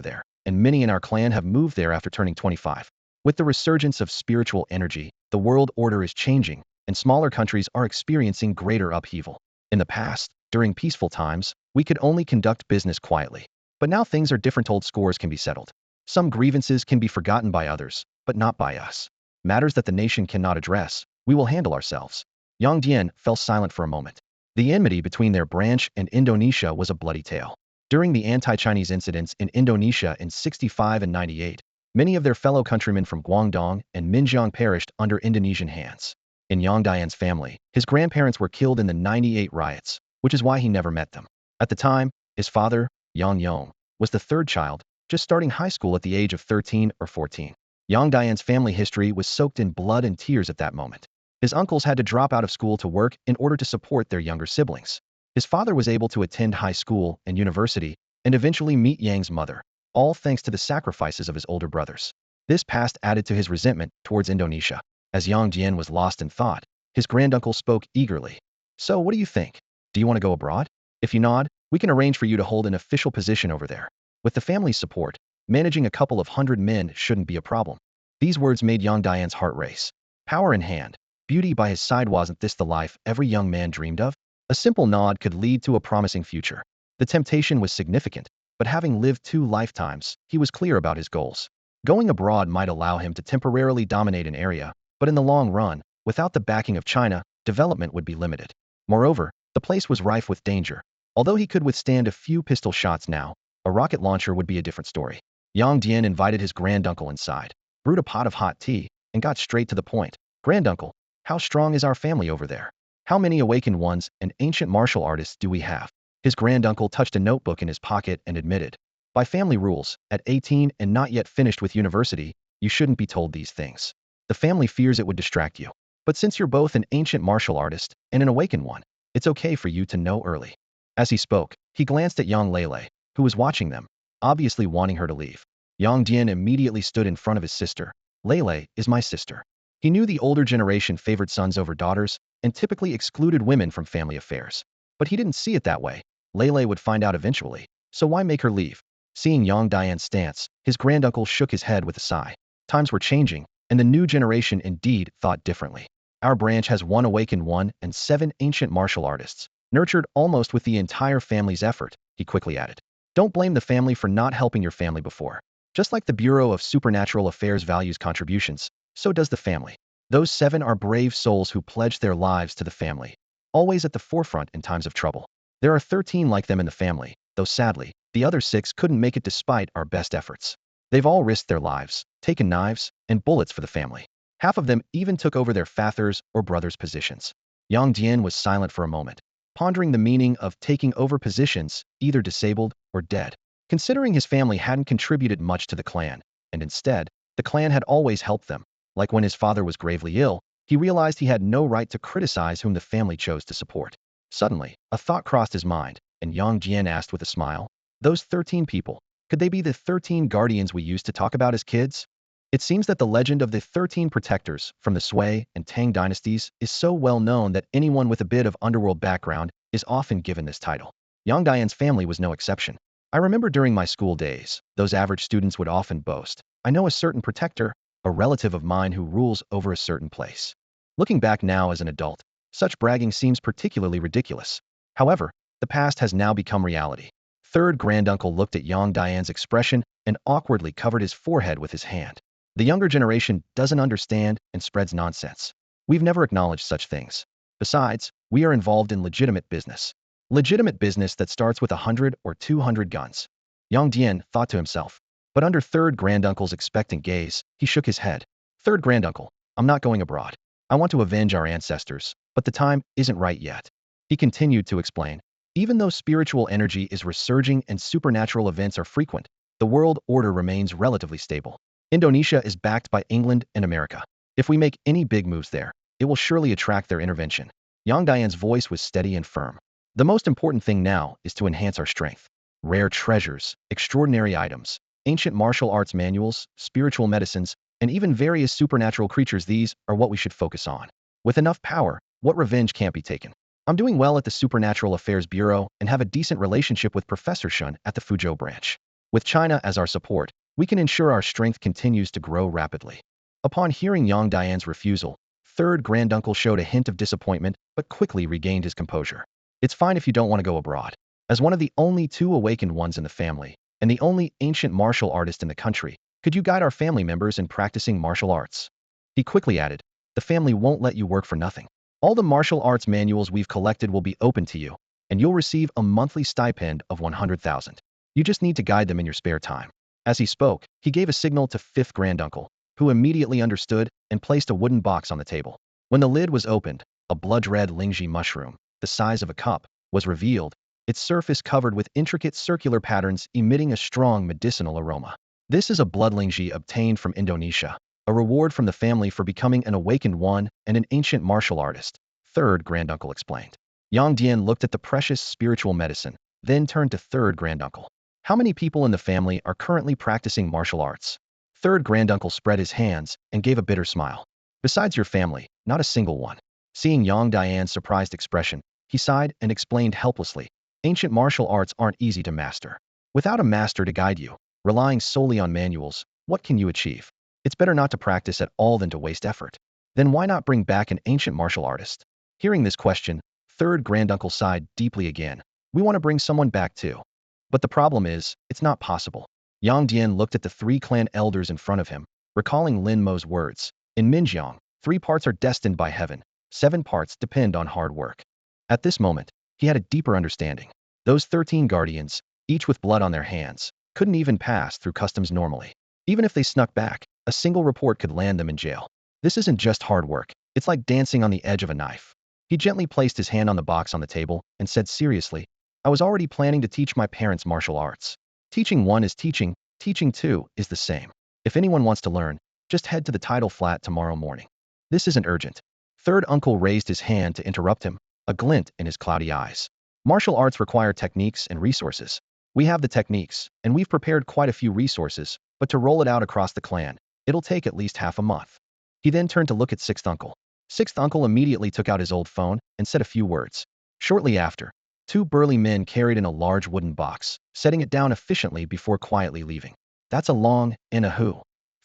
there, and many in our clan have moved there after turning 25. With the resurgence of spiritual energy, the world order is changing, and smaller countries are experiencing greater upheaval. In the past, during peaceful times, we could only conduct business quietly. But now things are different. Old scores can be settled. Some grievances can be forgotten by others, but not by us. Matters that the nation cannot address, we will handle ourselves. Yang Dian fell silent for a moment. The enmity between their branch and Indonesia was a bloody tale. During the anti-Chinese incidents in Indonesia in 65 and 98, many of their fellow countrymen from Guangdong and Minjiang perished under Indonesian hands. In Yang Dian's family, his grandparents were killed in the 98 riots, which is why he never met them. At the time, his father, Yang Yong, was the third child, just starting high school at the age of 13 or 14. Yang Dian's family history was soaked in blood and tears at that moment. His uncles had to drop out of school to work in order to support their younger siblings. His father was able to attend high school and university and eventually meet Yang's mother, all thanks to the sacrifices of his older brothers. This past added to his resentment towards Indonesia. As Yang Dian was lost in thought, his granduncle spoke eagerly. So what do you think? Do you want to go abroad? If you nod, we can arrange for you to hold an official position over there. With the family's support, managing a couple of hundred men shouldn't be a problem. These words made Yang Dian's heart race. Power in hand, beauty by his side, wasn't this the life every young man dreamed of? A simple nod could lead to a promising future. The temptation was significant, but having lived 2 lifetimes, he was clear about his goals. Going abroad might allow him to temporarily dominate an area, but in the long run, without the backing of China, development would be limited. Moreover, the place was rife with danger. Although he could withstand a few pistol shots now, a rocket launcher would be a different story. Yang Dian invited his granduncle inside, brewed a pot of hot tea, and got straight to the point. Granduncle, how strong is our family over there? How many awakened ones and ancient martial artists do we have? His granduncle touched a notebook in his pocket and admitted, by family rules, at 18 and not yet finished with university, you shouldn't be told these things. The family fears it would distract you. But since you're both an ancient martial artist and an awakened one, it's okay for you to know early. As he spoke, he glanced at Yang Lele, who was watching them, obviously wanting her to leave. Yang Dian immediately stood in front of his sister. Lele is my sister. He knew the older generation favored sons over daughters and typically excluded women from family affairs. But he didn't see it that way. Lele would find out eventually, so why make her leave? Seeing Yang Dian's stance, his granduncle shook his head with a sigh. Times were changing, and the new generation indeed thought differently. Our branch has 1 awakened one and 7 ancient martial artists, nurtured almost with the entire family's effort, he quickly added. Don't blame the family for not helping your family before. Just like the Bureau of Supernatural Affairs values contributions, so does the family. Those 7 are brave souls who pledged their lives to the family, always at the forefront in times of trouble. There are 13 like them in the family, though sadly, the other 6 couldn't make it despite our best efforts. They've all risked their lives, taken knives and bullets for the family. Half of them even took over their fathers' or brothers' positions. Yang Dian was silent for a moment, pondering the meaning of taking over positions, either disabled or dead. Considering his family hadn't contributed much to the clan, and instead, the clan had always helped them. Like when his father was gravely ill, he realized he had no right to criticize whom the family chose to support. Suddenly, a thought crossed his mind, and Yang Dian asked with a smile, those 13 people, could they be the 13 guardians we used to talk about as kids? It seems that the legend of the 13 protectors from the Sui and Tang dynasties is so well known that anyone with a bit of underworld background is often given this title. Yang Dian's family was no exception. I remember during my school days, those average students would often boast, I know a certain protector, a relative of mine who rules over a certain place. Looking back now as an adult, such bragging seems particularly ridiculous. However, the past has now become reality. Third granduncle looked at Yang Dian's expression and awkwardly covered his forehead with his hand. The younger generation doesn't understand and spreads nonsense. We've never acknowledged such things. Besides, we are involved in legitimate business. Legitimate business that starts with 100 or 200 guns. Yang Dian thought to himself. But under third granduncle's expectant gaze, he shook his head. Third granduncle, I'm not going abroad. I want to avenge our ancestors, but the time isn't right yet. He continued to explain. Even though spiritual energy is resurging and supernatural events are frequent, the world order remains relatively stable. Indonesia is backed by England and America. If we make any big moves there, it will surely attract their intervention. Yang Dian's voice was steady and firm. The most important thing now is to enhance our strength. Rare treasures, extraordinary items, ancient martial arts manuals, spiritual medicines, and even various supernatural creatures, these are what we should focus on. With enough power, what revenge can't be taken? I'm doing well at the Supernatural Affairs Bureau and have a decent relationship with Professor Shun at the Fuzhou branch. With China as our support, we can ensure our strength continues to grow rapidly. Upon hearing Yang Dian's refusal, third granduncle showed a hint of disappointment but quickly regained his composure. It's fine if you don't want to go abroad. As one of the only two awakened ones in the family, and the only ancient martial artist in the country, could you guide our family members in practicing martial arts? He quickly added, the family won't let you work for nothing. All the martial arts manuals we've collected will be open to you, and you'll receive a monthly stipend of 100,000. You just need to guide them in your spare time. As he spoke, he gave a signal to fifth granduncle, who immediately understood and placed a wooden box on the table. When the lid was opened, a blood-red lingji mushroom, the size of a cup, was revealed, its surface covered with intricate circular patterns emitting a strong medicinal aroma. This is a blood lingji obtained from Indonesia, a reward from the family for becoming an awakened one and an ancient martial artist, third granduncle explained. Yang Dian looked at the precious spiritual medicine, then turned to third granduncle. How many people in the family are currently practicing martial arts? Third granduncle spread his hands and gave a bitter smile. Besides your family, not a single one. Seeing Yang Dian's surprised expression, he sighed and explained helplessly, ancient martial arts aren't easy to master. Without a master to guide you, relying solely on manuals, what can you achieve? It's better not to practice at all than to waste effort. Then why not bring back an ancient martial artist? Hearing this question, third granduncle sighed deeply again. We want to bring someone back too. But the problem is, it's not possible. Yang Dian looked at the three clan elders in front of him, recalling Lin Mo's words. In Minjiang, 3 parts are destined by heaven, 7 parts depend on hard work. At this moment, he had a deeper understanding. Those 13 guardians, each with blood on their hands, couldn't even pass through customs normally. Even if they snuck back, a single report could land them in jail. This isn't just hard work, it's like dancing on the edge of a knife. He gently placed his hand on the box on the table and said seriously, I was already planning to teach my parents martial arts. Teaching 1 is teaching, teaching 2 is the same. If anyone wants to learn, just head to the tidal flat tomorrow morning. This isn't urgent. Third uncle raised his hand to interrupt him, a glint in his cloudy eyes. Martial arts require techniques and resources. We have the techniques, and we've prepared quite a few resources, but to roll it out across the clan, it'll take at least half a month. He then turned to look at sixth uncle. Sixth uncle immediately took out his old phone and said a few words. Shortly after, 2 burly men carried in a large wooden box, setting it down efficiently before quietly leaving. That's a long and a who.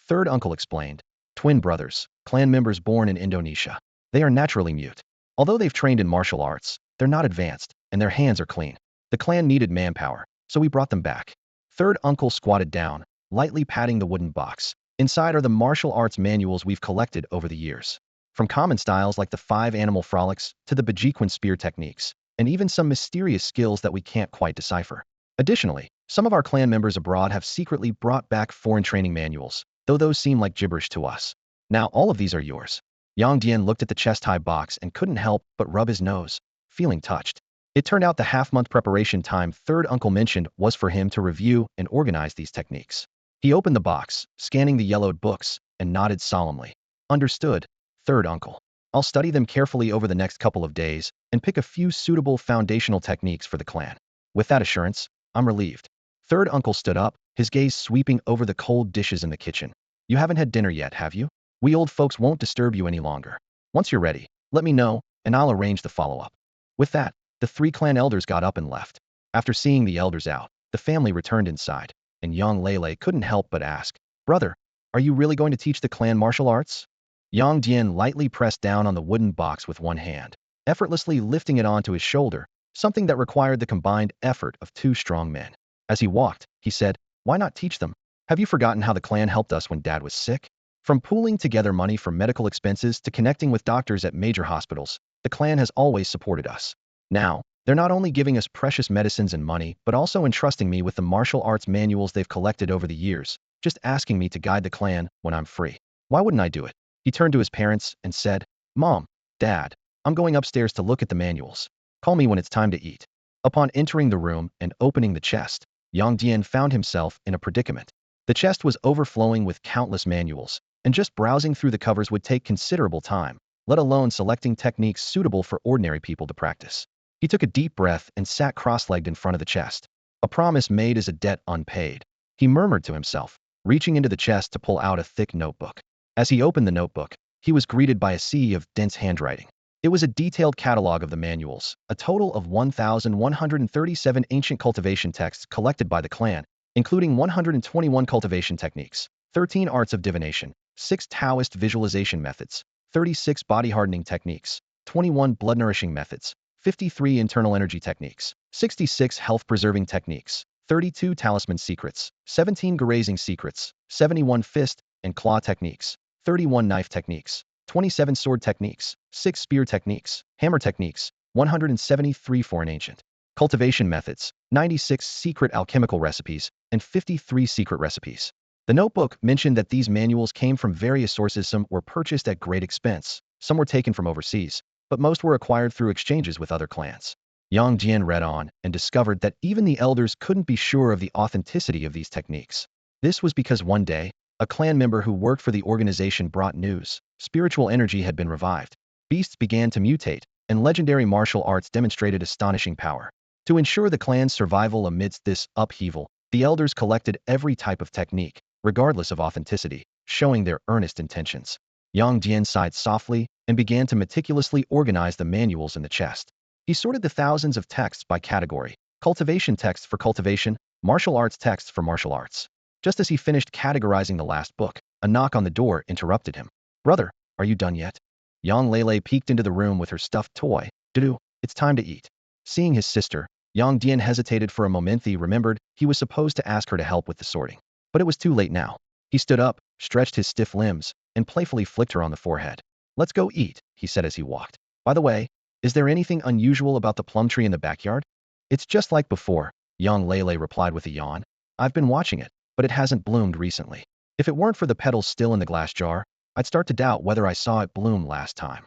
Third uncle explained. Twin brothers, clan members born in Indonesia. They are naturally mute. Although they've trained in martial arts, they're not advanced, and their hands are clean. The clan needed manpower, so we brought them back. Third uncle squatted down, lightly patting the wooden box. Inside are the martial arts manuals we've collected over the years. From common styles like the 5 animal frolics to the Bajiquan spear techniques, and even some mysterious skills that we can't quite decipher. Additionally, some of our clan members abroad have secretly brought back foreign training manuals, though those seem like gibberish to us. Now all of these are yours. Yang Dian looked at the chest-high box and couldn't help but rub his nose, feeling touched. It turned out the half-month preparation time third uncle mentioned was for him to review and organize these techniques. He opened the box, scanning the yellowed books, and nodded solemnly. Understood, third uncle. I'll study them carefully over the next couple of days and pick a few suitable foundational techniques for the clan. With that assurance, I'm relieved. Third uncle stood up, his gaze sweeping over the cold dishes in the kitchen. You haven't had dinner yet, have you? We old folks won't disturb you any longer. Once you're ready, let me know, and I'll arrange the follow-up. With that, the 3 clan elders got up and left. After seeing the elders out, the family returned inside, and Yang Lele couldn't help but ask, Brother, are you really going to teach the clan martial arts? Yang Dian lightly pressed down on the wooden box with one hand, effortlessly lifting it onto his shoulder, something that required the combined effort of 2 strong men. As he walked, he said, Why not teach them? Have you forgotten how the clan helped us when Dad was sick? From pooling together money for medical expenses to connecting with doctors at major hospitals, the clan has always supported us. Now, they're not only giving us precious medicines and money, but also entrusting me with the martial arts manuals they've collected over the years, just asking me to guide the clan when I'm free. Why wouldn't I do it? He turned to his parents and said, Mom, Dad, I'm going upstairs to look at the manuals. Call me when it's time to eat. Upon entering the room and opening the chest, Yang Dian found himself in a predicament. The chest was overflowing with countless manuals, and just browsing through the covers would take considerable time, let alone selecting techniques suitable for ordinary people to practice. He took a deep breath and sat cross-legged in front of the chest. A promise made is a debt unpaid. He murmured to himself, reaching into the chest to pull out a thick notebook. As he opened the notebook, he was greeted by a sea of dense handwriting. It was a detailed catalog of the manuals, a total of 1,137 ancient cultivation texts collected by the clan, including 121 cultivation techniques, 13 arts of divination, 6 Taoist visualization methods, 36 body hardening techniques, 21 blood nourishing methods, 53 internal energy techniques, 66 health preserving techniques, 32 talisman secrets, 17 grazing secrets, 71 fist and claw techniques, 31 knife techniques, 27 sword techniques, 6 spear techniques, hammer techniques, 173 foreign ancient cultivation methods, 96 secret alchemical recipes, and 53 secret recipes. The notebook mentioned that these manuals came from various sources. Some were purchased at great expense, some were taken from overseas, but most were acquired through exchanges with other clans. Yang Dian read on and discovered that even the elders couldn't be sure of the authenticity of these techniques. This was because one day, a clan member who worked for the organization brought news. Spiritual energy had been revived. Beasts began to mutate, and legendary martial arts demonstrated astonishing power. To ensure the clan's survival amidst this upheaval, the elders collected every type of technique, regardless of authenticity, showing their earnest intentions. Yang Dian sighed softly and began to meticulously organize the manuals in the chest. He sorted the thousands of texts by category: cultivation texts for cultivation, martial arts texts for martial arts. Just as he finished categorizing the last book, a knock on the door interrupted him. "Brother, are you done yet?" Yang Lele peeked into the room with her stuffed toy. "Dudu, it's time to eat." Seeing his sister, Yang Dian hesitated for a moment. He remembered he was supposed to ask her to help with the sorting. But it was too late now. He stood up, stretched his stiff limbs, and playfully flicked her on the forehead. "Let's go eat," he said as he walked. "By the way, is there anything unusual about the plum tree in the backyard?" "It's just like before," Yang Lele replied with a yawn. "I've been watching it, but it hasn't bloomed recently. If it weren't for the petals still in the glass jar, I'd start to doubt whether I saw it bloom last time."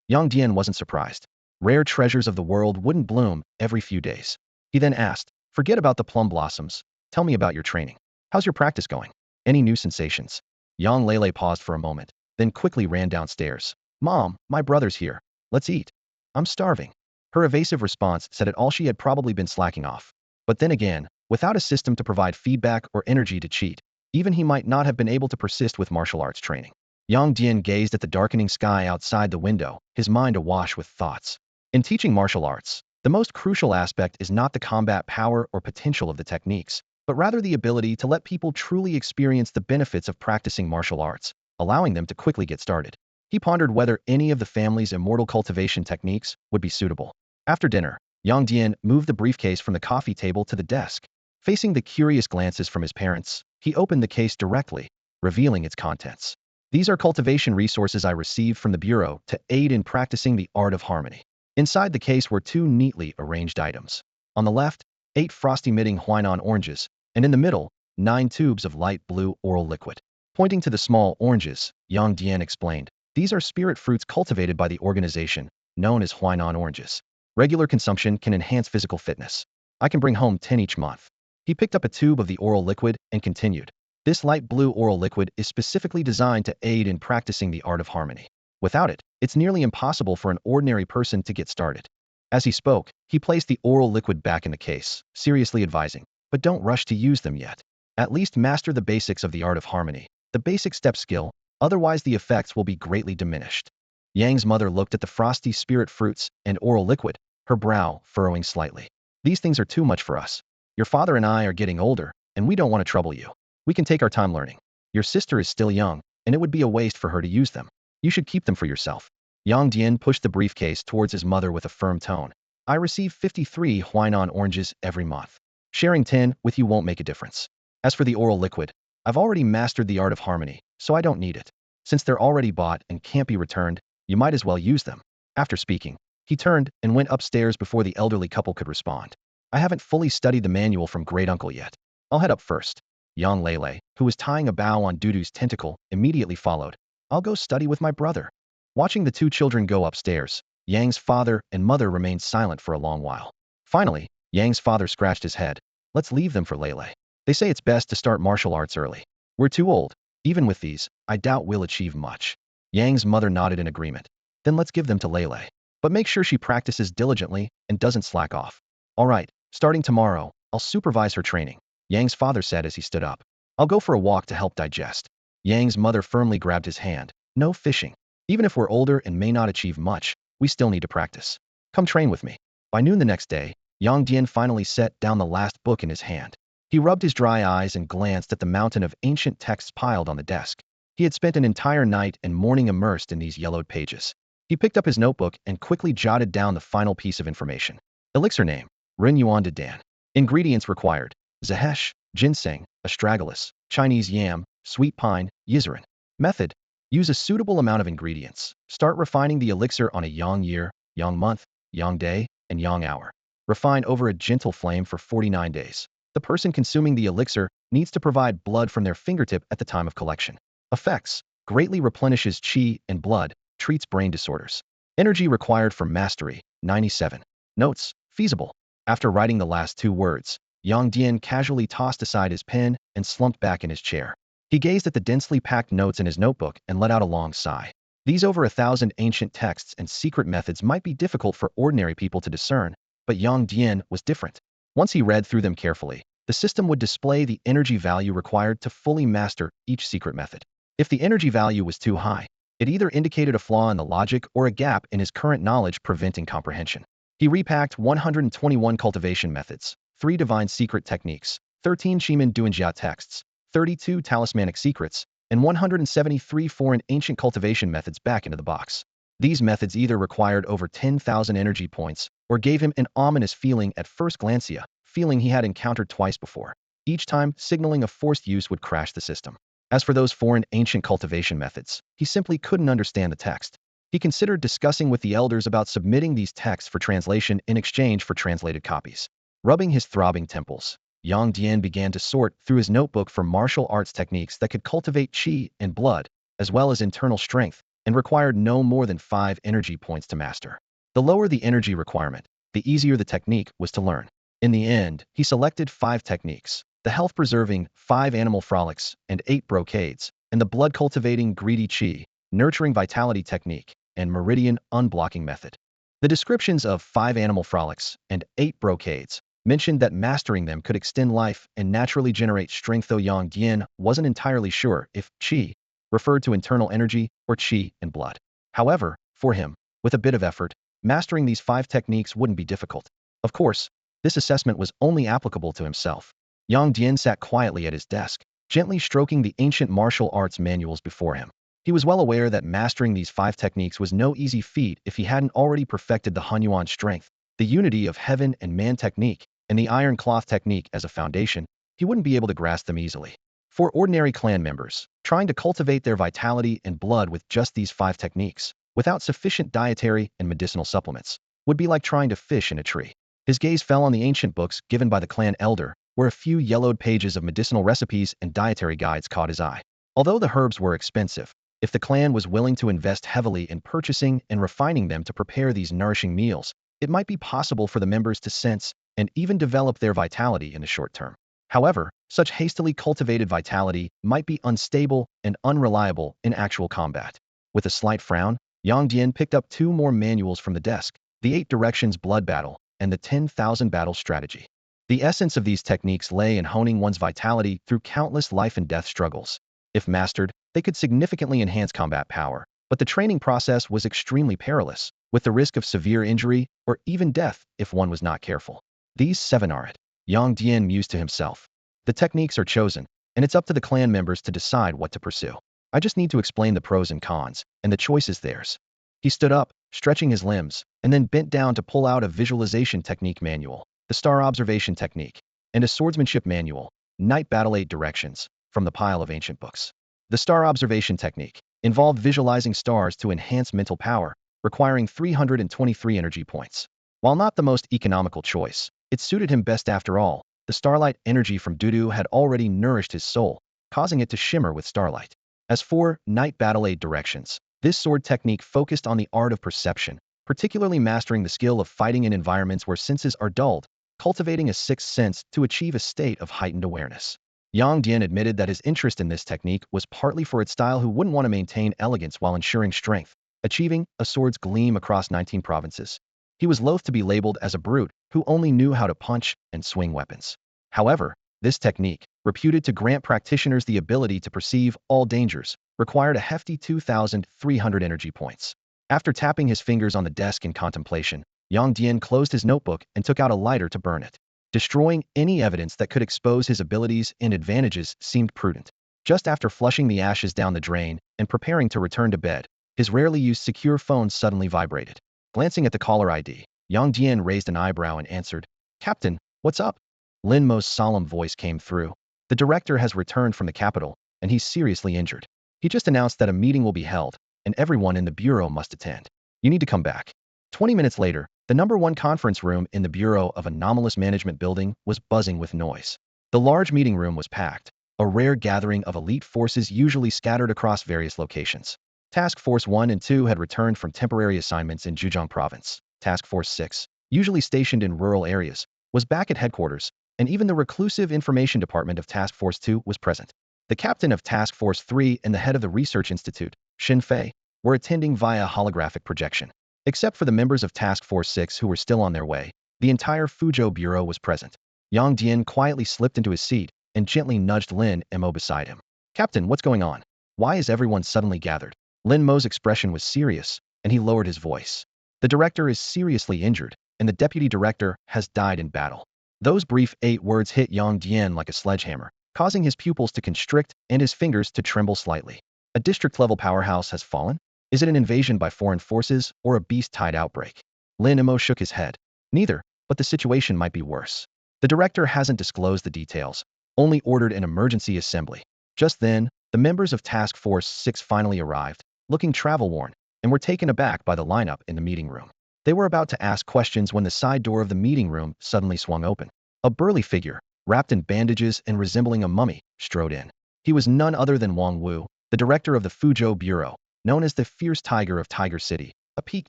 Yang Dian wasn't surprised. Rare treasures of the world wouldn't bloom every few days. He then asked, "Forget about the plum blossoms. Tell me about your training. How's your practice going? Any new sensations?" Yang Lele paused for a moment, then quickly ran downstairs. "Mom, my brother's here. Let's eat. I'm starving." Her evasive response said it all. She had probably been slacking off. But then again, without a system to provide feedback or energy to cheat, even he might not have been able to persist with martial arts training. Yang Dian gazed at the darkening sky outside the window, his mind awash with thoughts. In teaching martial arts, the most crucial aspect is not the combat power or potential of the techniques, but rather the ability to let people truly experience the benefits of practicing martial arts, allowing them to quickly get started. He pondered whether any of the family's immortal cultivation techniques would be suitable. After dinner, Yang Dian moved the briefcase from the coffee table to the desk. Facing the curious glances from his parents, he opened the case directly, revealing its contents. "These are cultivation resources I received from the Bureau to aid in practicing the art of harmony." Inside the case were 2 neatly arranged items. On the left, 8 frost-emitting Huainan oranges, and in the middle, 9 tubes of light blue oral liquid. Pointing to the small oranges, Yang Dian explained, "These are spirit fruits cultivated by the organization, known as Huainan oranges. Regular consumption can enhance physical fitness. I can bring home 10 each month." He picked up a tube of the oral liquid and continued, "This light blue oral liquid is specifically designed to aid in practicing the art of harmony. Without it, it's nearly impossible for an ordinary person to get started." As he spoke, he placed the oral liquid back in the case, seriously advising, "But don't rush to use them yet. At least master the basics of the art of harmony, the basic step skill, otherwise the effects will be greatly diminished." Yang's mother looked at the frosty spirit fruits and oral liquid, her brow furrowing slightly. "These things are too much for us. Your father and I are getting older, and we don't want to trouble you. We can take our time learning. Your sister is still young, and it would be a waste for her to use them. You should keep them for yourself." Yang Dian pushed the briefcase towards his mother with a firm tone. "I receive 53 Huainan oranges every month. Sharing 10 with you won't make a difference. As for the oral liquid, I've already mastered the art of harmony, so I don't need it. Since they're already bought and can't be returned, you might as well use them." After speaking, he turned and went upstairs before the elderly couple could respond. "I haven't fully studied the manual from great uncle yet. I'll head up first." Yang Lele, who was tying a bow on Dudu's tentacle, immediately followed. "I'll go study with my brother." Watching the 2 children go upstairs, Yang's father and mother remained silent for a long while. Finally, Yang's father scratched his head. "Let's leave them for Lele. They say it's best to start martial arts early." We're too old. Even with these, I doubt we'll achieve much. Yang's mother nodded in agreement. Then let's give them to Lele. But make sure she practices diligently and doesn't slack off. All right, starting tomorrow, I'll supervise her training, Yang's father said as he stood up. I'll go for a walk to help digest. Yang's mother firmly grabbed his hand. No fishing. Even if we're older and may not achieve much, we still need to practice. Come train with me. By noon the next day, Yang Dian finally set down the last book in his hand. He rubbed his dry eyes and glanced at the mountain of ancient texts piled on the desk. He had spent an entire night and morning immersed in these yellowed pages. He picked up his notebook and quickly jotted down the final piece of information. Elixir name, Yang Dian. Ingredients required, zahesh, ginseng, astragalus, Chinese yam, sweet pine, yizarin. Method, use a suitable amount of ingredients. Start refining the elixir on a yang year, yang month, yang day, and yang hour. Refine over a gentle flame for 49 days. The person consuming the elixir needs to provide blood from their fingertip at the time of collection. Effects, greatly replenishes qi and blood, treats brain disorders. Energy required for mastery, 97. Notes, feasible. After writing the last two words, Yang Dian casually tossed aside his pen and slumped back in his chair. He gazed at the densely packed notes in his notebook and let out a long sigh. These over 1,000 ancient texts and secret methods might be difficult for ordinary people to discern, but Yang Dian was different. Once he read through them carefully, the system would display the energy value required to fully master each secret method. If the energy value was too high, it either indicated a flaw in the logic or a gap in his current knowledge preventing comprehension. He repacked 121 cultivation methods, 3 divine secret techniques, 13 Shiman Duanjia texts, 32 talismanic secrets, and 173 foreign ancient cultivation methods back into the box. These methods either required over 10,000 energy points or gave him an ominous feeling at first glance, a feeling he had encountered twice before. Each time, signaling a forced use would crash the system. As for those foreign ancient cultivation methods, he simply couldn't understand the text. He considered discussing with the elders about submitting these texts for translation in exchange for translated copies. Rubbing his throbbing temples, Yang Dian began to sort through his notebook for martial arts techniques that could cultivate qi and blood, as well as internal strength, and required no more than 5 energy points to master. The lower the energy requirement, the easier the technique was to learn. In the end, he selected 5 techniques: the health-preserving 5 animal frolics and 8 brocades, and the blood-cultivating greedy qi, nurturing vitality technique, and meridian unblocking method. The descriptions of 5 animal frolics and 8 brocades mentioned that mastering them could extend life and naturally generate strength, though Yang Dian wasn't entirely sure if qi referred to internal energy or qi and blood. However, for him, with a bit of effort, mastering these 5 techniques wouldn't be difficult. Of course, this assessment was only applicable to himself. Yang Dian sat quietly at his desk, gently stroking the ancient martial arts manuals before him. He was well aware that mastering these 5 techniques was no easy feat if he hadn't already perfected the Hunyuan strength, the unity of heaven and man technique, and the iron cloth technique as a foundation. He wouldn't be able to grasp them easily. For ordinary clan members, trying to cultivate their vitality and blood with just these 5 techniques, without sufficient dietary and medicinal supplements, would be like trying to fish in a tree. His gaze fell on the ancient books given by the clan elder, where a few yellowed pages of medicinal recipes and dietary guides caught his eye. Although the herbs were expensive, if the clan was willing to invest heavily in purchasing and refining them to prepare these nourishing meals, it might be possible for the members to sense and even develop their vitality in the short term. However, such hastily cultivated vitality might be unstable and unreliable in actual combat. With a slight frown, Yang Dian picked up 2 more manuals from the desk, the 8 Directions Blood Battle and the 10,000 Battle Strategy. The essence of these techniques lay in honing one's vitality through countless life and death struggles. If mastered, they could significantly enhance combat power, but the training process was extremely perilous, with the risk of severe injury or even death if one was not careful. These 7 are it, Yang Dian mused to himself. The techniques are chosen, and it's up to the clan members to decide what to pursue. I just need to explain the pros and cons, and the choice is theirs. He stood up, stretching his limbs, and then bent down to pull out a visualization technique manual, the star observation technique, and a swordsmanship manual, Night Battle 8 Directions, from the pile of ancient books. The star observation technique involved visualizing stars to enhance mental power, requiring 323 energy points. While not the most economical choice, it suited him best after all. The starlight energy from Dudu had already nourished his soul, causing it to shimmer with starlight. As for Night Battle 8 Directions, this sword technique focused on the art of perception, particularly mastering the skill of fighting in environments where senses are dulled, cultivating a 6th sense to achieve a state of heightened awareness. Yang Dian admitted that his interest in this technique was partly for its style who wouldn't want to maintain elegance while ensuring strength, achieving a sword's gleam across 19 provinces. He was loath to be labeled as a brute who only knew how to punch and swing weapons. However, this technique, reputed to grant practitioners the ability to perceive all dangers, required a hefty 2,300 energy points. After tapping his fingers on the desk in contemplation, Yang Dian closed his notebook and took out a lighter to burn it. Destroying any evidence that could expose his abilities and advantages seemed prudent. Just after flushing the ashes down the drain and preparing to return to bed, his rarely used secure phone suddenly vibrated. Glancing at the caller ID, Yang Dian raised an eyebrow and answered, "Captain, what's up?" Lin Mo's solemn voice came through. "The director has returned from the capital, and he's seriously injured. He just announced that a meeting will be held, and everyone in the bureau must attend. You need to come back." 20 minutes later, the #1 conference room in the Bureau of Anomalous Management building was buzzing with noise. The large meeting room was packed, a rare gathering of elite forces usually scattered across various locations. Task Force 1 and 2 had returned from temporary assignments in Zhejiang Province. Task Force 6, usually stationed in rural areas, was back at headquarters, and even the reclusive Information Department of Task Force 2 was present. The captain of Task Force 3 and the head of the Research Institute, Xin Fei, were attending via holographic projection. Except for the members of Task Force 6 who were still on their way, the entire Fuzhou Bureau was present. Yang Dian quietly slipped into his seat and gently nudged Lin Mo beside him. "Captain, what's going on? Why is everyone suddenly gathered?" Lin Mo's expression was serious, and he lowered his voice. "The director is seriously injured, and the deputy director has died in battle." Those brief 8 words hit Yang Dian like a sledgehammer, causing his pupils to constrict and his fingers to tremble slightly. A district-level powerhouse has fallen? Is it an invasion by foreign forces or a beast-tide outbreak? Lin Mo shook his head. Neither, but the situation might be worse. The director hasn't disclosed the details, only ordered an emergency assembly. Just then, the members of Task Force 6 finally arrived, looking travel-worn, and were taken aback by the lineup in the meeting room. They were about to ask questions when the side door of the meeting room suddenly swung open. A burly figure, wrapped in bandages and resembling a mummy, strode in. He was none other than Wang Wu, the director of the Fuzhou Bureau, known as the Fierce Tiger of Tiger City, a peak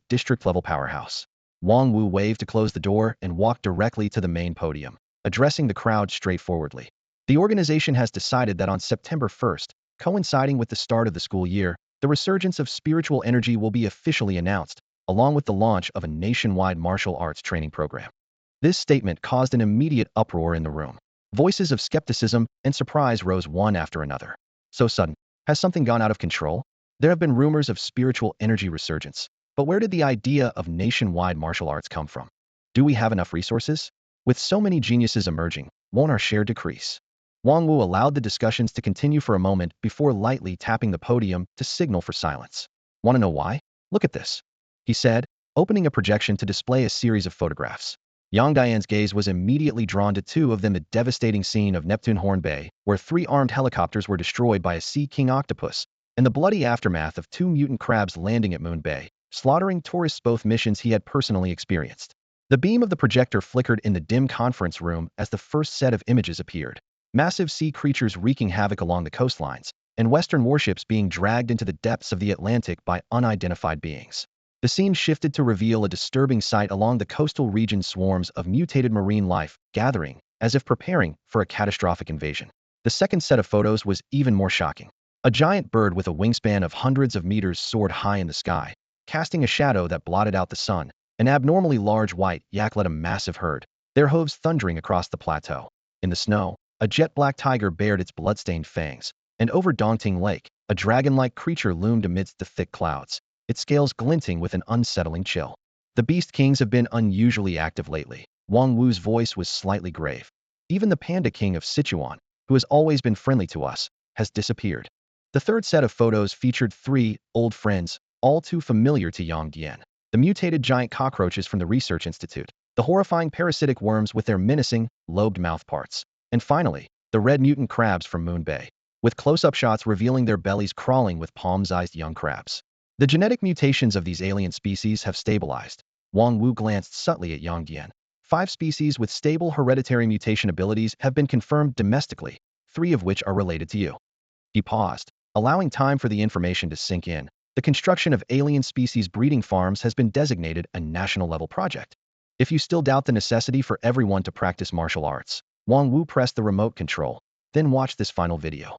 district-level powerhouse. Wang Wu waved to close the door and walked directly to the main podium, addressing the crowd straightforwardly. The organization has decided that on September 1st, coinciding with the start of the school year, the resurgence of spiritual energy will be officially announced, along with the launch of a nationwide martial arts training program. This statement caused an immediate uproar in the room. Voices of skepticism and surprise rose one after another. So sudden. Has something gone out of control? There have been rumors of spiritual energy resurgence, but where did the idea of nationwide martial arts come from? Do we have enough resources? With so many geniuses emerging, won't our share decrease? Wang Wu allowed the discussions to continue for a moment before lightly tapping the podium to signal for silence. Want to know why? Look at this, he said, opening a projection to display a series of photographs. Yang Dian's gaze was immediately drawn to 2 of them: the devastating scene of Neptune Horn Bay, where 3 armed helicopters were destroyed by a Sea King octopus, and the bloody aftermath of 2 mutant crabs landing at Moon Bay, slaughtering tourists, both missions he had personally experienced. The beam of the projector flickered in the dim conference room as the first set of images appeared. Massive sea creatures wreaking havoc along the coastlines, and Western warships being dragged into the depths of the Atlantic by unidentified beings. The scene shifted to reveal a disturbing sight along the coastal region: swarms of mutated marine life gathering, as if preparing for a catastrophic invasion. The second set of photos was even more shocking. A giant bird with a wingspan of hundreds of meters soared high in the sky, casting a shadow that blotted out the sun. An abnormally large white yak led a massive herd, their hooves thundering across the plateau. In the snow, a jet-black tiger bared its blood-stained fangs, and over Dongting Lake, a dragon-like creature loomed amidst the thick clouds, its scales glinting with an unsettling chill. The Beast Kings have been unusually active lately. Wang Wu's voice was slightly grave. Even the Panda King of Sichuan, who has always been friendly to us, has disappeared. The third set of photos featured 3 old friends, all too familiar to Yang Dian. The mutated giant cockroaches from the Research Institute, the horrifying parasitic worms with their menacing, lobed mouth parts, and finally, the red mutant crabs from Moon Bay, with close-up shots revealing their bellies crawling with palm-sized young crabs. The genetic mutations of these alien species have stabilized. Wang Wu glanced subtly at Yang Dian. 5 species with stable hereditary mutation abilities have been confirmed domestically, 3 of which are related to you. He paused, allowing time for the information to sink in. The construction of alien species breeding farms has been designated a national-level project. If you still doubt the necessity for everyone to practice martial arts, Wang Wu pressed the remote control. then watch this final video.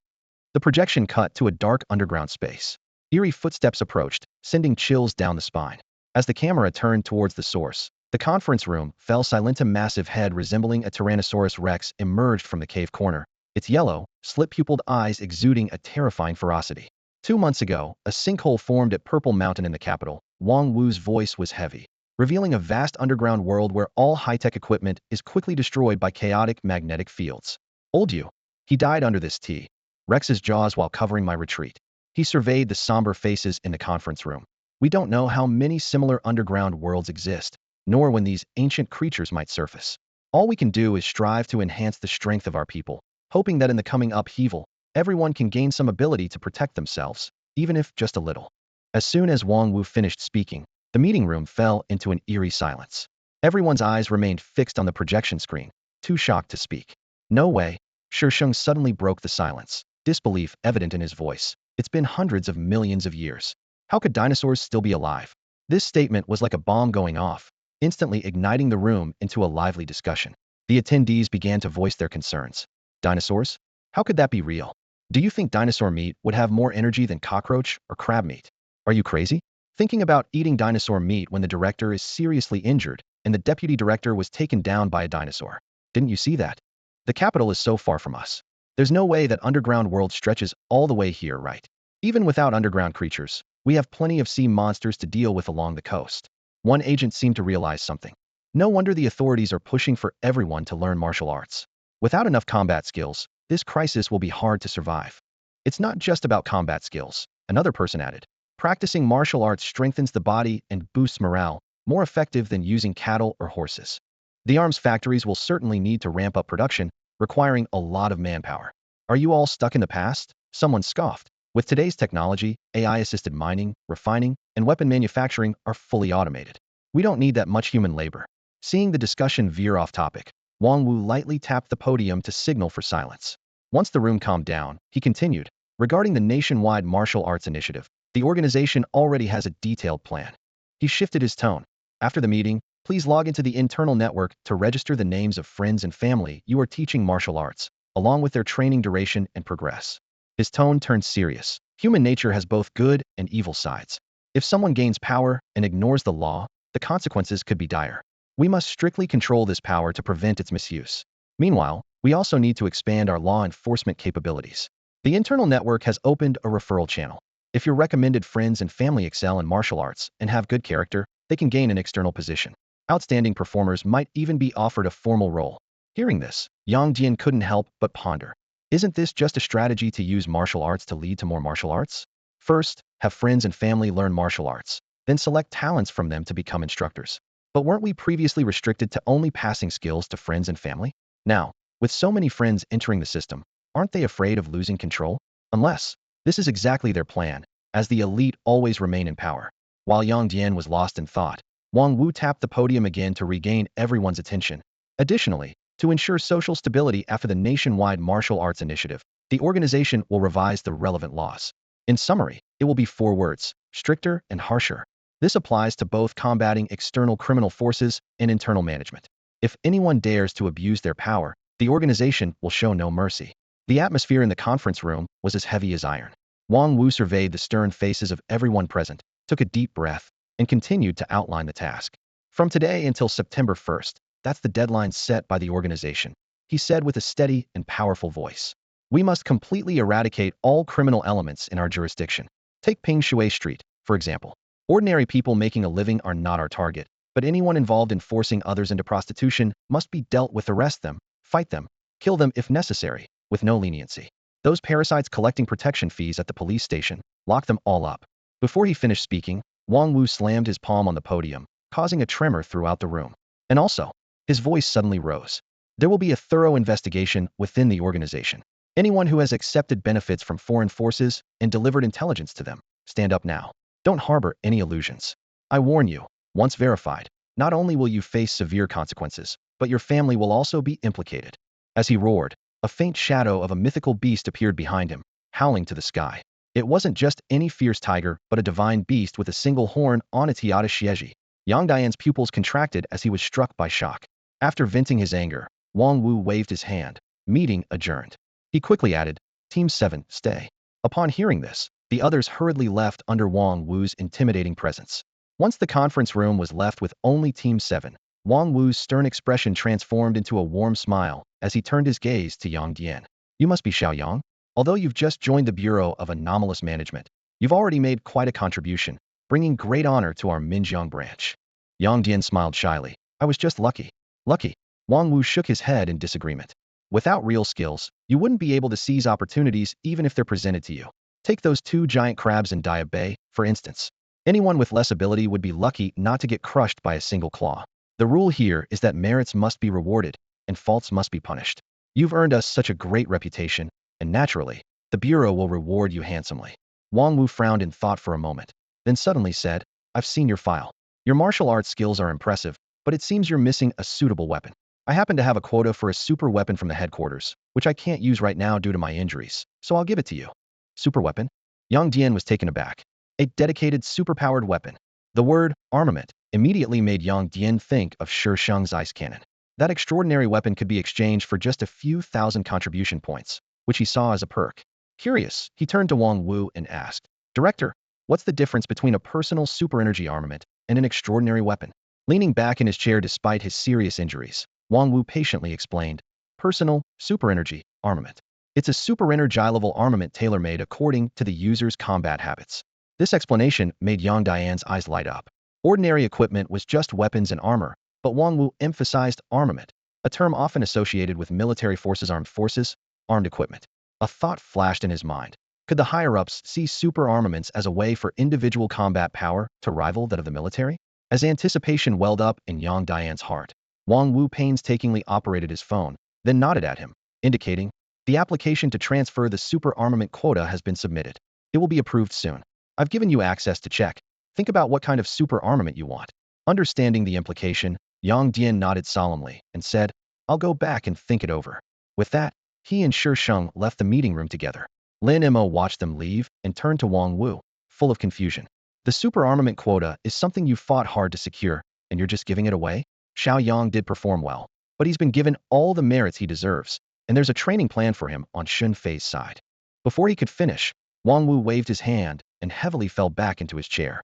The projection cut to a dark underground space. Eerie footsteps approached, sending chills down the spine. As the camera turned towards the source, the conference room fell silent. A massive head resembling a Tyrannosaurus Rex emerged from the cave corner, its yellow, slit-pupiled eyes exuding a terrifying ferocity. 2 months ago, a sinkhole formed at Purple Mountain in the capital. Wang Wu's voice was heavy, revealing a vast underground world where all high-tech equipment is quickly destroyed by chaotic magnetic fields. Old you. He died under this T. Rex's jaws while covering my retreat. He surveyed the somber faces in the conference room. We don't know how many similar underground worlds exist, nor when these ancient creatures might surface. All we can do is strive to enhance the strength of our people, hoping that in the coming upheaval, everyone can gain some ability to protect themselves, even if just a little. As soon as Wang Wu finished speaking, the meeting room fell into an eerie silence. Everyone's eyes remained fixed on the projection screen, too shocked to speak. No way. Shisheng suddenly broke the silence, disbelief evident in his voice. It's been hundreds of millions of years. How could dinosaurs still be alive? This statement was like a bomb going off, instantly igniting the room into a lively discussion. The attendees began to voice their concerns. Dinosaurs? How could that be real? Do you think dinosaur meat would have more energy than cockroach or crab meat? Are you crazy? Thinking about eating dinosaur meat when the director is seriously injured and the deputy director was taken down by a dinosaur. Didn't you see that? The capital is so far from us. There's no way that underground world stretches all the way here, right? Even without underground creatures, we have plenty of sea monsters to deal with along the coast. One agent seemed to realize something. No wonder the authorities are pushing for everyone to learn martial arts. Without enough combat skills, this crisis will be hard to survive. It's not just about combat skills, another person added. Practicing martial arts strengthens the body and boosts morale, more effective than using cattle or horses. The arms factories will certainly need to ramp up production, requiring a lot of manpower. Are you all stuck in the past? Someone scoffed. With today's technology, AI-assisted mining, refining, and weapon manufacturing are fully automated. We don't need that much human labor. Seeing the discussion veer off topic, Wang Wu lightly tapped the podium to signal for silence. Once the room calmed down, he continued. Regarding the nationwide martial arts initiative, the organization already has a detailed plan. He shifted his tone. After the meeting, please log into the internal network to register the names of friends and family you are teaching martial arts, along with their training duration and progress. His tone turned serious. Human nature has both good and evil sides. If someone gains power and ignores the law, the consequences could be dire. We must strictly control this power to prevent its misuse. Meanwhile, we also need to expand our law enforcement capabilities. The internal network has opened a referral channel. If your recommended friends and family excel in martial arts and have good character, they can gain an external position. Outstanding performers might even be offered a formal role. Hearing this, Yang Dian couldn't help but ponder. Isn't this just a strategy to use martial arts to lead to more martial arts? First, have friends and family learn martial arts, then select talents from them to become instructors. But weren't we previously restricted to only passing skills to friends and family? Now, with so many friends entering the system, aren't they afraid of losing control? Unless, this is exactly their plan, as the elite always remain in power. While Yang Dian was lost in thought, Wang Wu tapped the podium again to regain everyone's attention. Additionally, to ensure social stability after the nationwide martial arts initiative, the organization will revise the relevant laws. In summary, it will be 4 words: stricter and harsher. This applies to both combating external criminal forces and internal management. If anyone dares to abuse their power, the organization will show no mercy. The atmosphere in the conference room was as heavy as iron. Wang Wu surveyed the stern faces of everyone present, took a deep breath, and continued to outline the task. From today until September 1st, that's the deadline set by the organization, he said with a steady and powerful voice. We must completely eradicate all criminal elements in our jurisdiction. Take Ping Shui Street, for example. Ordinary people making a living are not our target, but anyone involved in forcing others into prostitution must be dealt with. Arrest them, fight them, kill them if necessary, with no leniency. Those parasites collecting protection fees at the police station, lock them all up. Before he finished speaking, Wang Wu slammed his palm on the podium, causing a tremor throughout the room. And also, his voice suddenly rose. There will be a thorough investigation within the organization. Anyone who has accepted benefits from foreign forces and delivered intelligence to them, stand up now. Don't harbor any illusions. I warn you, once verified, not only will you face severe consequences, but your family will also be implicated. As he roared, a faint shadow of a mythical beast appeared behind him, howling to the sky. It wasn't just any fierce tiger, but a divine beast with a single horn on its Yada Shieji. Yang Dian's pupils contracted as he was struck by shock. After venting his anger, Wang Wu waved his hand. Meeting adjourned. He quickly added, Team 7, stay. Upon hearing this, the others hurriedly left under Wang Wu's intimidating presence. Once the conference room was left with only Team 7, Wang Wu's stern expression transformed into a warm smile as he turned his gaze to Yang Dian. You must be Xiaoyang. Although you've just joined the Bureau of Anomalous Management, you've already made quite a contribution, bringing great honor to our Minjiang branch. Yang Dian smiled shyly. I was just lucky. Lucky? Wang Wu shook his head in disagreement. Without real skills, you wouldn't be able to seize opportunities even if they're presented to you. Take those 2 giant crabs in Dia Bay, for instance. Anyone with less ability would be lucky not to get crushed by a single claw. The rule here is that merits must be rewarded, and faults must be punished. You've earned us such a great reputation, and naturally, the Bureau will reward you handsomely. Wang Wu frowned in thought for a moment, then suddenly said, I've seen your file. Your martial arts skills are impressive, but it seems you're missing a suitable weapon. I happen to have a quota for a super weapon from the headquarters, which I can't use right now due to my injuries, so I'll give it to you. Super weapon? Yang Dian was taken aback. A dedicated superpowered weapon. The word, armament, immediately made Yang Dian think of Shi Sheng's ice cannon. That extraordinary weapon could be exchanged for just a few thousand contribution points, which he saw as a perk. Curious, he turned to Wang Wu and asked, Director, what's the difference between a personal super energy armament and an extraordinary weapon? Leaning back in his chair despite his serious injuries, Wang Wu patiently explained, Personal, super energy, armament. It's a super energizable armament tailor-made according to the user's combat habits. This explanation made Yang Dian's eyes light up. Ordinary equipment was just weapons and armor, but Wang Wu emphasized armament, a term often associated with military forces, armed forces, armed equipment. A thought flashed in his mind. Could the higher-ups see super armaments as a way for individual combat power to rival that of the military? As anticipation welled up in Yang Dian's heart, Wang Wu painstakingly operated his phone, then nodded at him, indicating, the application to transfer the super armament quota has been submitted. It will be approved soon. I've given you access to check. Think about what kind of super armament you want. Understanding the implication, Yang Dian nodded solemnly and said, I'll go back and think it over. With that, he and Shi Sheng left the meeting room together. Lin Mo watched them leave and turned to Wang Wu, full of confusion. The super armament quota is something you fought hard to secure, and you're just giving it away? Xiaoyang did perform well, but he's been given all the merits he deserves, and there's a training plan for him on Shun Fei's side. Before he could finish, Wang Wu waved his hand and heavily fell back into his chair.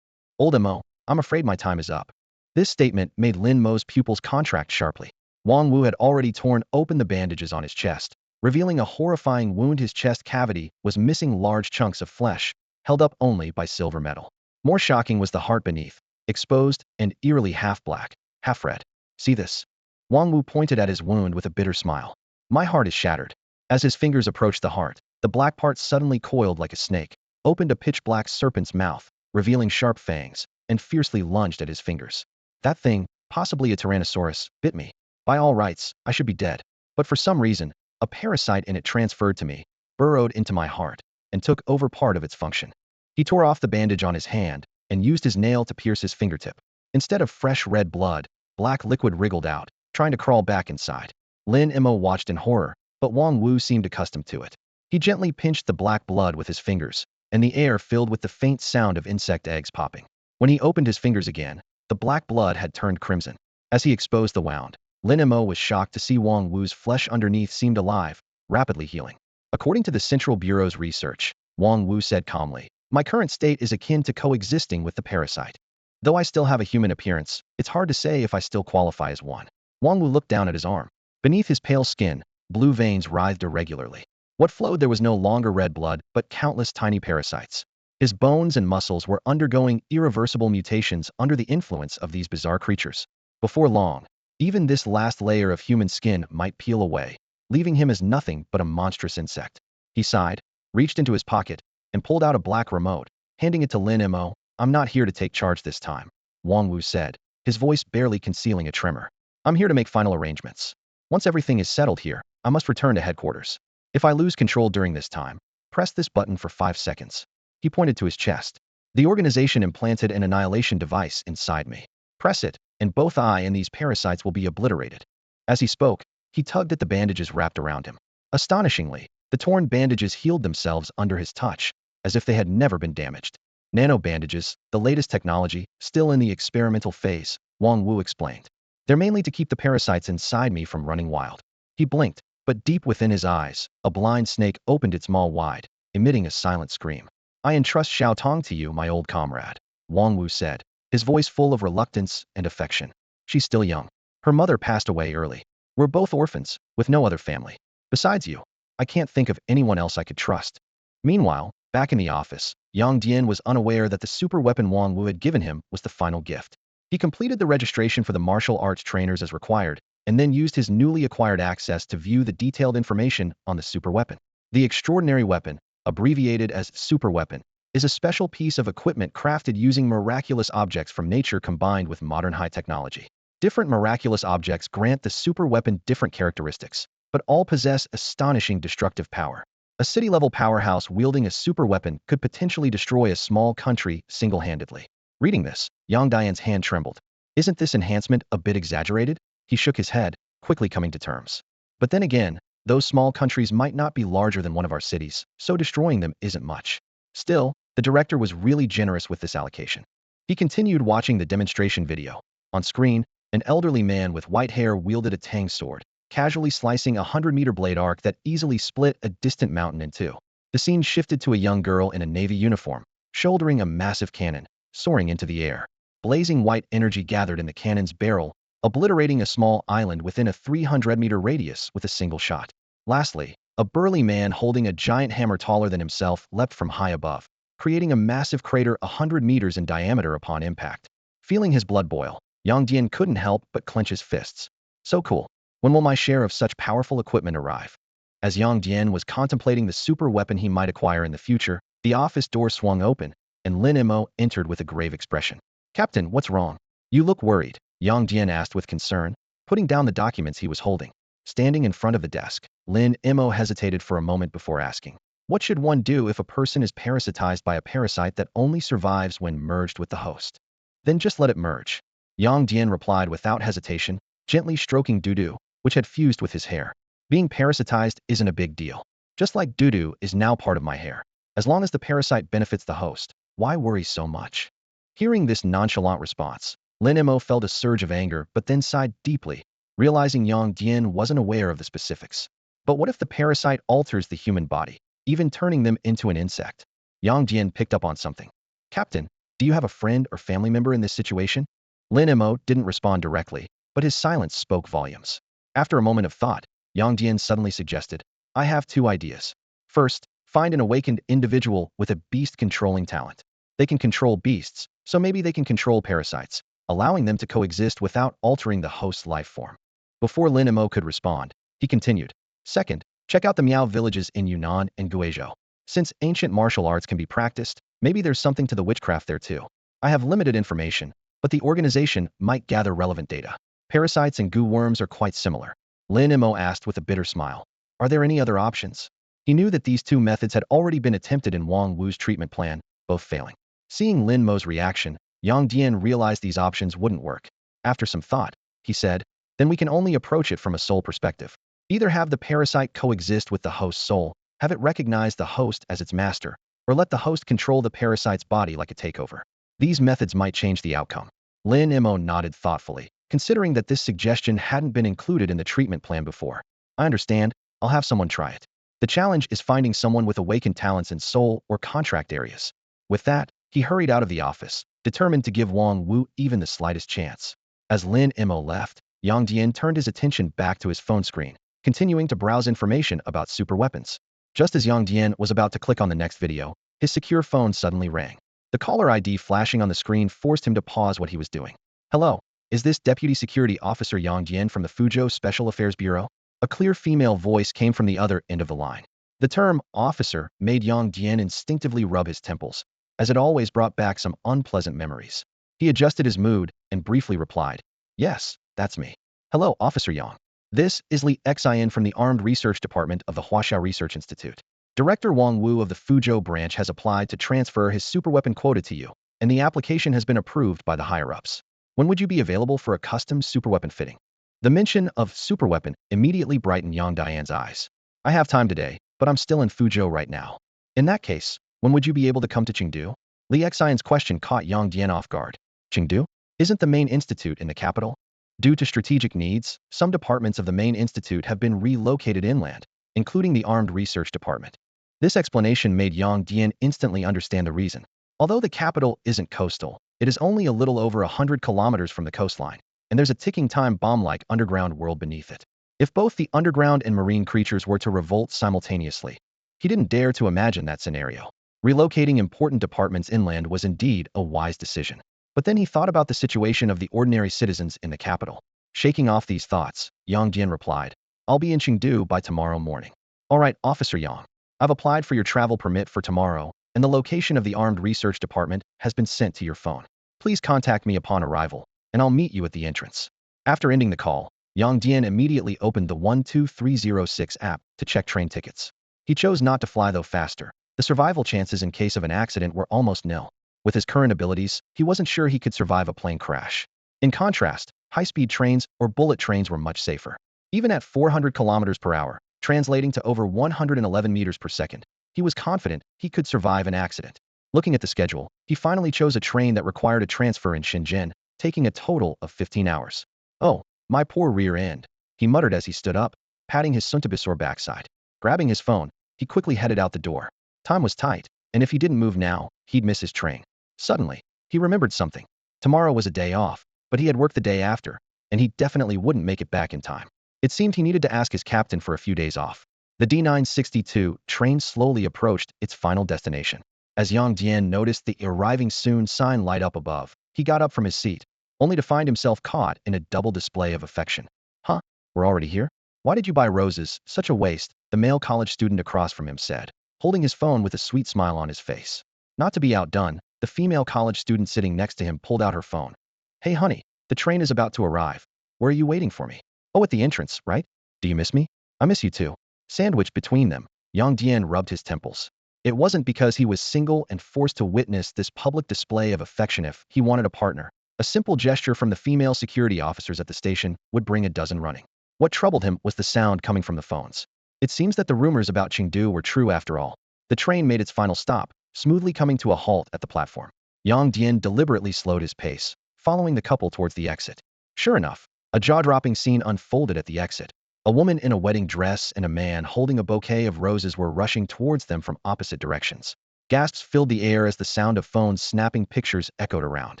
Old Mo, I'm afraid my time is up. This statement made Lin Mo's pupils contract sharply. Wang Wu had already torn open the bandages on his chest, revealing a horrifying wound. His chest cavity was missing large chunks of flesh, held up only by silver metal. More shocking was the heart beneath, exposed and eerily half-black, half-red. See this? Wang Wu pointed at his wound with a bitter smile. My heart is shattered. As his fingers approached the heart, the black part suddenly coiled like a snake, opened a pitch-black serpent's mouth, revealing sharp fangs, and fiercely lunged at his fingers. That thing, possibly a tyrannosaurus, bit me. By all rights, I should be dead. But for some reason, a parasite in it transferred to me, burrowed into my heart, and took over part of its function. He tore off the bandage on his hand and used his nail to pierce his fingertip. Instead of fresh red blood, black liquid wriggled out, trying to crawl back inside. Lin Mo watched in horror, but Wang Wu seemed accustomed to it. He gently pinched the black blood with his fingers, and the air filled with the faint sound of insect eggs popping. When he opened his fingers again, the black blood had turned crimson. As he exposed the wound, Lin Mo was shocked to see Wang Wu's flesh underneath seemed alive, rapidly healing. According to the Central Bureau's research, Wang Wu said calmly, my current state is akin to coexisting with the parasite. Though I still have a human appearance, it's hard to say if I still qualify as one. Wang Wu looked down at his arm. Beneath his pale skin, blue veins writhed irregularly. What flowed there was no longer red blood, but countless tiny parasites. His bones and muscles were undergoing irreversible mutations under the influence of these bizarre creatures. Before long, even this last layer of human skin might peel away, leaving him as nothing but a monstrous insect. He sighed, reached into his pocket, and pulled out a black remote, handing it to Lin Mo. I'm not here to take charge this time, Wang Wu said, his voice barely concealing a tremor. I'm here to make final arrangements. Once everything is settled here, I must return to headquarters. If I lose control during this time, press this button for 5 seconds. He pointed to his chest. The organization implanted an annihilation device inside me. Press it, and both I and these parasites will be obliterated. As he spoke, he tugged at the bandages wrapped around him. Astonishingly, the torn bandages healed themselves under his touch, as if they had never been damaged. Nano bandages, the latest technology, still in the experimental phase, Wang Wu explained. They're mainly to keep the parasites inside me from running wild. He blinked, But deep within his eyes, a blind snake opened its maw wide, emitting a silent scream. I entrust Xiao Tong to you, my old comrade, Wang Wu said, his voice full of reluctance and affection. She's still young. Her mother passed away early. We're both orphans, with no other family. Besides you, I can't think of anyone else I could trust. Meanwhile, back in the office, Yang Dian was unaware that the super weapon Wang Wu had given him was the final gift. He completed the registration for the martial arts trainers as required, and then used his newly acquired access to view the detailed information on the super weapon. The extraordinary weapon, abbreviated as super weapon, is a special piece of equipment crafted using miraculous objects from nature combined with modern high technology. Different miraculous objects grant the super weapon different characteristics, but all possess astonishing destructive power. A city-level powerhouse wielding a super weapon could potentially destroy a small country single-handedly. Reading this, Yang Dian's hand trembled. Isn't this enhancement a bit exaggerated? He shook his head, quickly coming to terms. But then again, those small countries might not be larger than one of our cities, so destroying them isn't much. Still, the director was really generous with this allocation. He continued watching the demonstration video. On screen, an elderly man with white hair wielded a tang sword, casually slicing a 100-meter blade arc that easily split a distant mountain in two. The scene shifted to a young girl in a navy uniform, shouldering a massive cannon, soaring into the air. Blazing white energy gathered in the cannon's barrel, obliterating a small island within a 300-meter radius with a single shot. Lastly, a burly man holding a giant hammer taller than himself leapt from high above, creating a massive crater 100 meters in diameter upon impact. Feeling his blood boil, Yang Dian couldn't help but clench his fists. So cool. When will my share of such powerful equipment arrive? As Yang Dian was contemplating the super weapon he might acquire in the future, the office door swung open, and Lin Mo entered with a grave expression. Captain, what's wrong? You look worried, Yang Dian asked with concern, putting down the documents he was holding. Standing in front of the desk, Lin Mo hesitated for a moment before asking, what should one do if a person is parasitized by a parasite that only survives when merged with the host? Then just let it merge. Yang Dian replied without hesitation, gently stroking Dudu, which had fused with his hair. Being parasitized isn't a big deal. Just like Dudu is now part of my hair. As long as the parasite benefits the host, why worry so much? Hearing this nonchalant response, Lin Mo felt a surge of anger but then sighed deeply, realizing Yang Dian wasn't aware of the specifics. But what if the parasite alters the human body, even turning them into an insect? Yang Dian picked up on something. Captain, do you have a friend or family member in this situation? Lin Mo didn't respond directly, but his silence spoke volumes. After a moment of thought, Yang Dian suddenly suggested, I have two ideas. First, find an awakened individual with a beast-controlling talent. They can control beasts, so maybe they can control parasites, allowing them to coexist without altering the host's life form. Before Lin Mo could respond, he continued, Second, check out the Miao villages in Yunnan and Guizhou. Since ancient martial arts can be practiced, maybe there's something to the witchcraft there too. I have limited information, but the organization might gather relevant data. Parasites and glowworms are quite similar. Lin Mo asked with a bitter smile. Are there any other options? He knew that these two methods had already been attempted in Wang Wu's treatment plan, both failing. Seeing Lin Mo's reaction, Yang Dian realized these options wouldn't work. After some thought, he said, then we can only approach it from a soul perspective. Either have the parasite coexist with the host's soul, have it recognize the host as its master, or let the host control the parasite's body like a takeover. These methods might change the outcome. Lin Mo nodded thoughtfully, considering that this suggestion hadn't been included in the treatment plan before. I understand, I'll have someone try it. The challenge is finding someone with awakened talents in soul or contract areas. With that, he hurried out of the office, determined to give Wang Wu even the slightest chance. As Lin Mo left, Yang Dian turned his attention back to his phone screen, continuing to browse information about super weapons. Just as Yang Dian was about to click on the next video, his secure phone suddenly rang. The caller ID flashing on the screen forced him to pause what he was doing. Hello, is this Deputy Security Officer Yang Dian from the Fuzhou Special Affairs Bureau? A clear female voice came from the other end of the line. The term officer made Yang Dian instinctively rub his temples, as it always brought back some unpleasant memories. He adjusted his mood and briefly replied, Yes, that's me. Hello, Officer Yang. This is Li Xian from the Armed Research Department of the Huaxiao Research Institute. Director Wang Wu of the Fuzhou branch has applied to transfer his superweapon quota to you, and the application has been approved by the higher-ups. When would you be available for a custom superweapon fitting? The mention of superweapon immediately brightened Yang Dian's eyes. I have time today, but I'm still in Fuzhou right now. In that case, when would you be able to come to Chengdu? Li Xian's question caught Yang Dian off guard. Chengdu? Isn't the main institute in the capital? Due to strategic needs, some departments of the main institute have been relocated inland, including the Armed Research Department. This explanation made Yang Dian instantly understand the reason. Although the capital isn't coastal, it is only a little over 100 kilometers from the coastline, and there's a ticking time bomb-like underground world beneath it. If both the underground and marine creatures were to revolt simultaneously, he didn't dare to imagine that scenario. Relocating important departments inland was indeed a wise decision. But then he thought about the situation of the ordinary citizens in the capital. Shaking off these thoughts, Yang Dian replied, "I'll be in Chengdu by tomorrow morning." "All right, Officer Yang. I've applied for your travel permit for tomorrow, and the location of the Armed Research Department has been sent to your phone. Please contact me upon arrival, and I'll meet you at the entrance." After ending the call, Yang Dian immediately opened the 12306 app to check train tickets. He chose not to fly though faster. The survival chances in case of an accident were almost nil. With his current abilities, he wasn't sure he could survive a plane crash. In contrast, high-speed trains or bullet trains were much safer. Even at 400 kilometers per hour, translating to over 111 meters per second, he was confident he could survive an accident. Looking at the schedule, he finally chose a train that required a transfer in Shenzhen, taking a total of 15 hours. "Oh, my poor rear end," he muttered as he stood up, patting his soon-to-be-sore backside. Grabbing his phone, he quickly headed out the door. Time was tight, and if he didn't move now, he'd miss his train. Suddenly, he remembered something. Tomorrow was a day off, but he had worked the day after, and he definitely wouldn't make it back in time. It seemed he needed to ask his captain for a few days off. The D962 train slowly approached its final destination. As Yang Dian noticed the "Arriving Soon" sign light up above, he got up from his seat, only to find himself caught in a double display of affection. "Huh? We're already here? Why did you buy roses? Such a waste," the male college student across from him said, holding his phone with a sweet smile on his face. Not to be outdone, the female college student sitting next to him pulled out her phone. "Hey honey, the train is about to arrive. Where are you waiting for me?" "Oh, at the entrance, right? Do you miss me?" "I miss you too." Sandwiched between them, Yang Dian rubbed his temples. It wasn't because he was single and forced to witness this public display of affection if he wanted a partner. A simple gesture from the female security officers at the station would bring a dozen running. What troubled him was the sound coming from the phones. It seems that the rumors about Chengdu were true after all. The train made its final stop, smoothly coming to a halt at the platform. Yang Dian deliberately slowed his pace, following the couple towards the exit. Sure enough, a jaw-dropping scene unfolded at the exit. A woman in a wedding dress and a man holding a bouquet of roses were rushing towards them from opposite directions. Gasps filled the air as the sound of phones snapping pictures echoed around.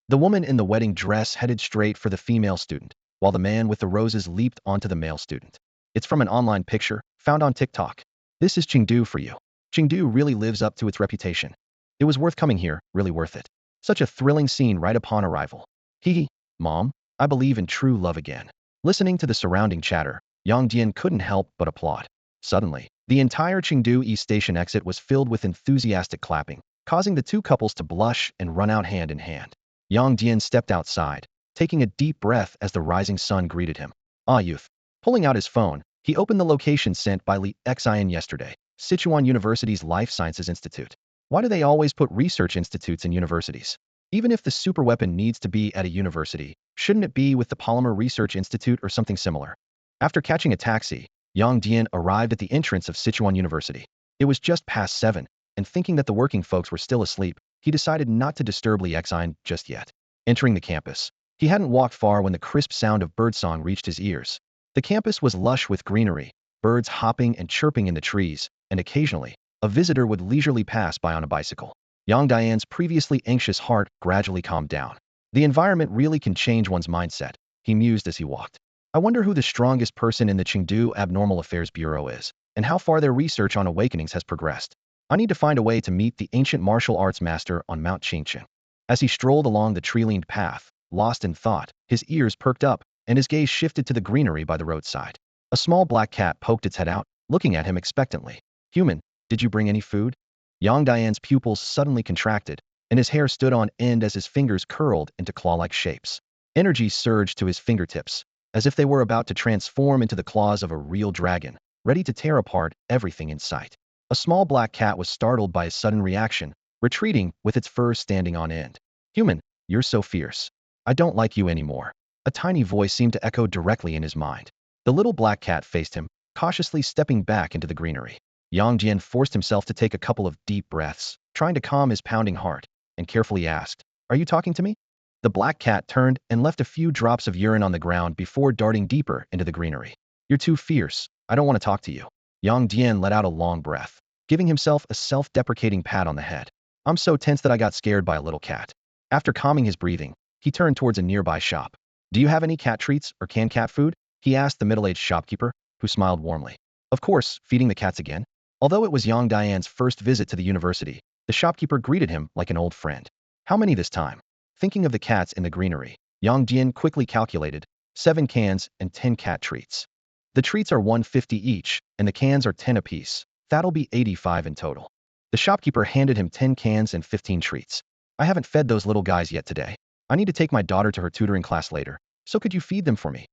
The woman in the wedding dress headed straight for the female student, while the man with the roses leaped onto the male student. It's from an online picture, found on TikTok. "This is Chengdu for you. Chengdu really lives up to its reputation. It was worth coming here, really worth it. Such a thrilling scene right upon arrival. Hee. Mom, I believe in true love again." Listening to the surrounding chatter, Yang Dian couldn't help but applaud. Suddenly, the entire Chengdu East Station exit was filled with enthusiastic clapping, causing the two couples to blush and run out hand in hand. Yang Dian stepped outside, taking a deep breath as the rising sun greeted him. "Ah, youth." Pulling out his phone, he opened the location sent by Li Xian yesterday, Sichuan University's Life Sciences Institute. Why do they always put research institutes in universities? Even if the superweapon needs to be at a university, shouldn't it be with the Polymer Research Institute or something similar? After catching a taxi, Yang Dian arrived at the entrance of Sichuan University. It was just past 7, and thinking that the working folks were still asleep, he decided not to disturb Li Xian just yet. Entering the campus, he hadn't walked far when the crisp sound of birdsong reached his ears. The campus was lush with greenery, birds hopping and chirping in the trees, and occasionally, a visitor would leisurely pass by on a bicycle. Yang Dian's previously anxious heart gradually calmed down. The environment really can change one's mindset, he mused as he walked. I wonder who the strongest person in the Chengdu Abnormal Affairs Bureau is, and how far their research on awakenings has progressed. I need to find a way to meet the ancient martial arts master on Mount Qingqing. As he strolled along the tree-lined path, lost in thought, his ears perked up, and his gaze shifted to the greenery by the roadside. A small black cat poked its head out, looking at him expectantly. "Human, did you bring any food?" Yang Dian's pupils suddenly contracted, and his hair stood on end as his fingers curled into claw-like shapes. Energy surged to his fingertips, as if they were about to transform into the claws of a real dragon, ready to tear apart everything in sight. A small black cat was startled by his sudden reaction, retreating with its fur standing on end. "Human, you're so fierce. I don't like you anymore." A tiny voice seemed to echo directly in his mind. The little black cat faced him, cautiously stepping back into the greenery. Yang Dian forced himself to take a couple of deep breaths, trying to calm his pounding heart, and carefully asked, "Are you talking to me?" The black cat turned and left a few drops of urine on the ground before darting deeper into the greenery. You're too fierce. I don't want to talk to you. Yang Dian let out a long breath, giving himself a self-deprecating pat on the head. I'm so tense that I got scared by a little cat. After calming his breathing, he turned towards a nearby shop. Do you have any cat treats or canned cat food? He asked the middle-aged shopkeeper, who smiled warmly. Of course, feeding the cats again? Although it was Yang Dian's first visit to the university, the shopkeeper greeted him like an old friend. How many this time? Thinking of the cats in the greenery, Yang Dian quickly calculated 7 cans and 10 cat treats. The treats are 150 each, and the cans are 10 apiece. That'll be 85 in total. The shopkeeper handed him 10 cans and 15 treats. I haven't fed those little guys yet today. I need to take my daughter to her tutoring class later, so could you feed them for me?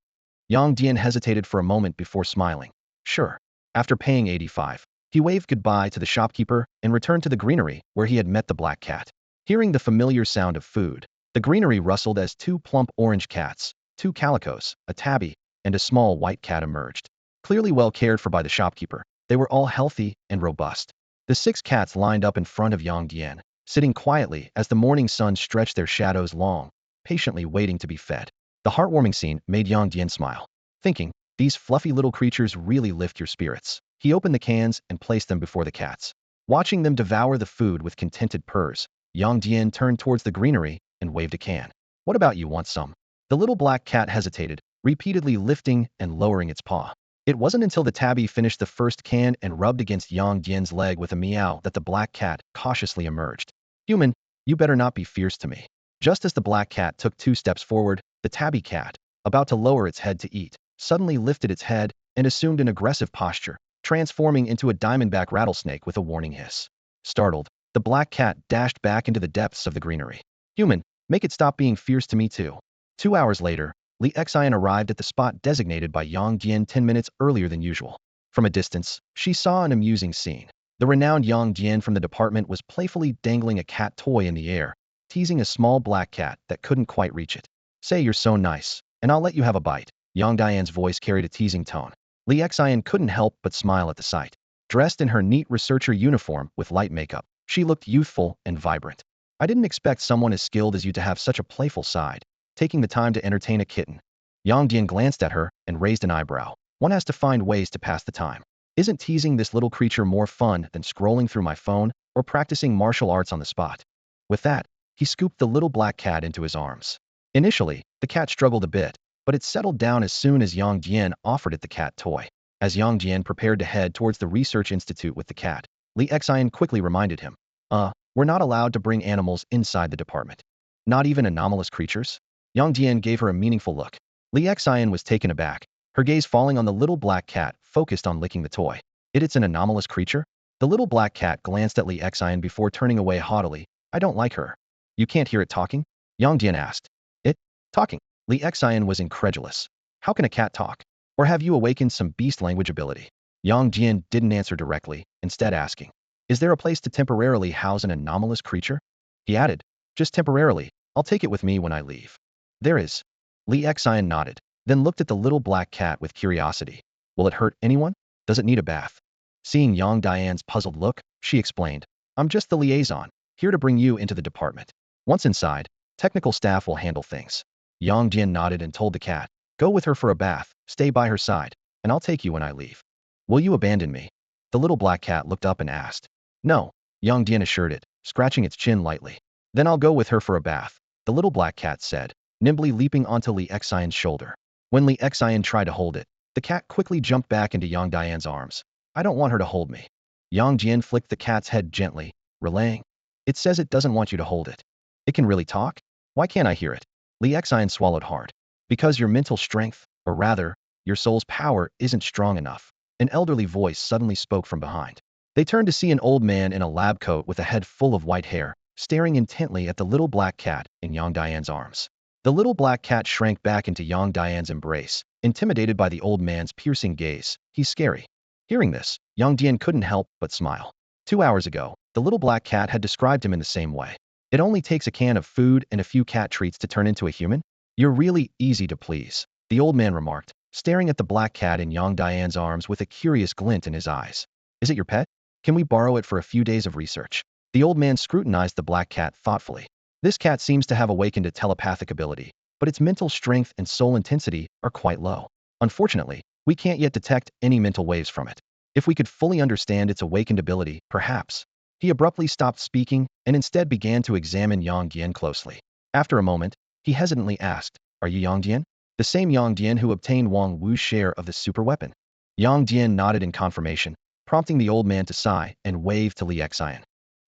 Yang Dian hesitated for a moment before smiling. Sure. After paying 85, he waved goodbye to the shopkeeper and returned to the greenery where he had met the black cat. Hearing the familiar sound of food, the greenery rustled as 2 plump orange cats, 2 calicos, a tabby, and a small white cat emerged. Clearly well cared for by the shopkeeper, they were all healthy and robust. The 6 cats lined up in front of Yang Dian, sitting quietly as the morning sun stretched their shadows long, patiently waiting to be fed. The heartwarming scene made Yang Dian smile, thinking, these fluffy little creatures really lift your spirits. He opened the cans and placed them before the cats. Watching them devour the food with contented purrs, Yang Dian turned towards the greenery and waved a can. What about you, want some? The little black cat hesitated, repeatedly lifting and lowering its paw. It wasn't until the tabby finished the first can and rubbed against Yang Dian's leg with a meow that the black cat cautiously emerged. Human, you better not be fierce to me. Just as the black cat took 2 steps forward, the tabby cat, about to lower its head to eat, suddenly lifted its head and assumed an aggressive posture, transforming into a diamondback rattlesnake with a warning hiss. Startled, the black cat dashed back into the depths of the greenery. Human, make it stop being fierce to me too. 2 hours later, Li Xian arrived at the spot designated by Yang Dian 10 minutes earlier than usual. From a distance, she saw an amusing scene. The renowned Yang Dian from the department was playfully dangling a cat toy in the air, teasing a small black cat that couldn't quite reach it. Say you're so nice, and I'll let you have a bite. Yang Dian's voice carried a teasing tone. Li Xian couldn't help but smile at the sight. Dressed in her neat researcher uniform with light makeup, she looked youthful and vibrant. I didn't expect someone as skilled as you to have such a playful side, taking the time to entertain a kitten. Yang Dian glanced at her and raised an eyebrow. One has to find ways to pass the time. Isn't teasing this little creature more fun than scrolling through my phone or practicing martial arts on the spot? With that, he scooped the little black cat into his arms. Initially, the cat struggled a bit, but it settled down as soon as Yang Dian offered it the cat toy. As Yang Dian prepared to head towards the research institute with the cat, Li Xian quickly reminded him, we're not allowed to bring animals inside the department. Not even anomalous creatures? Yang Dian gave her a meaningful look. Li Xian was taken aback, her gaze falling on the little black cat focused on licking the toy. It's an anomalous creature? The little black cat glanced at Li Xian before turning away haughtily. I don't like her. You can't hear it talking? Yang Dian asked. It? Talking? Li Xian was incredulous. How can a cat talk? Or have you awakened some beast language ability? Yang Dian didn't answer directly, instead asking, is there a place to temporarily house an anomalous creature? He added, just temporarily, I'll take it with me when I leave. There is. Li Xian nodded, then looked at the little black cat with curiosity. Will it hurt anyone? Does it need a bath? Seeing Yang Dian's puzzled look, she explained, I'm just the liaison, here to bring you into the department. Once inside, technical staff will handle things. Yang Dian nodded and told the cat, go with her for a bath, stay by her side, and I'll take you when I leave. Will you abandon me? The little black cat looked up and asked. No, Yang Dian assured it, scratching its chin lightly. Then I'll go with her for a bath, the little black cat said, nimbly leaping onto Li Xian's shoulder. When Li Xian tried to hold it, the cat quickly jumped back into Yang Dian's arms. I don't want her to hold me. Yang Dian flicked the cat's head gently, relaying. It says it doesn't want you to hold it. It can really talk? Why can't I hear it? Li Xian swallowed hard. Because your mental strength, or rather, your soul's power isn't strong enough. An elderly voice suddenly spoke from behind. They turned to see an old man in a lab coat with a head full of white hair, staring intently at the little black cat in Yang Dian's arms. The little black cat shrank back into Yang Dian's embrace, intimidated by the old man's piercing gaze. He's scary. Hearing this, Yang Dian couldn't help but smile. 2 hours ago, the little black cat had described him in the same way. It only takes a can of food and a few cat treats to turn into a human? You're really easy to please, the old man remarked, staring at the black cat in Yang Dian's arms with a curious glint in his eyes. Is it your pet? Can we borrow it for a few days of research? The old man scrutinized the black cat thoughtfully. This cat seems to have awakened a telepathic ability, but its mental strength and soul intensity are quite low. Unfortunately, we can't yet detect any mental waves from it. If we could fully understand its awakened ability, perhaps. He abruptly stopped speaking and instead began to examine Yang Dian closely. After a moment, he hesitantly asked, "Are you Yang Dian? The same Yang Dian who obtained Wang Wu's share of the super weapon?" Yang Dian nodded in confirmation, prompting the old man to sigh and wave to Li Xian.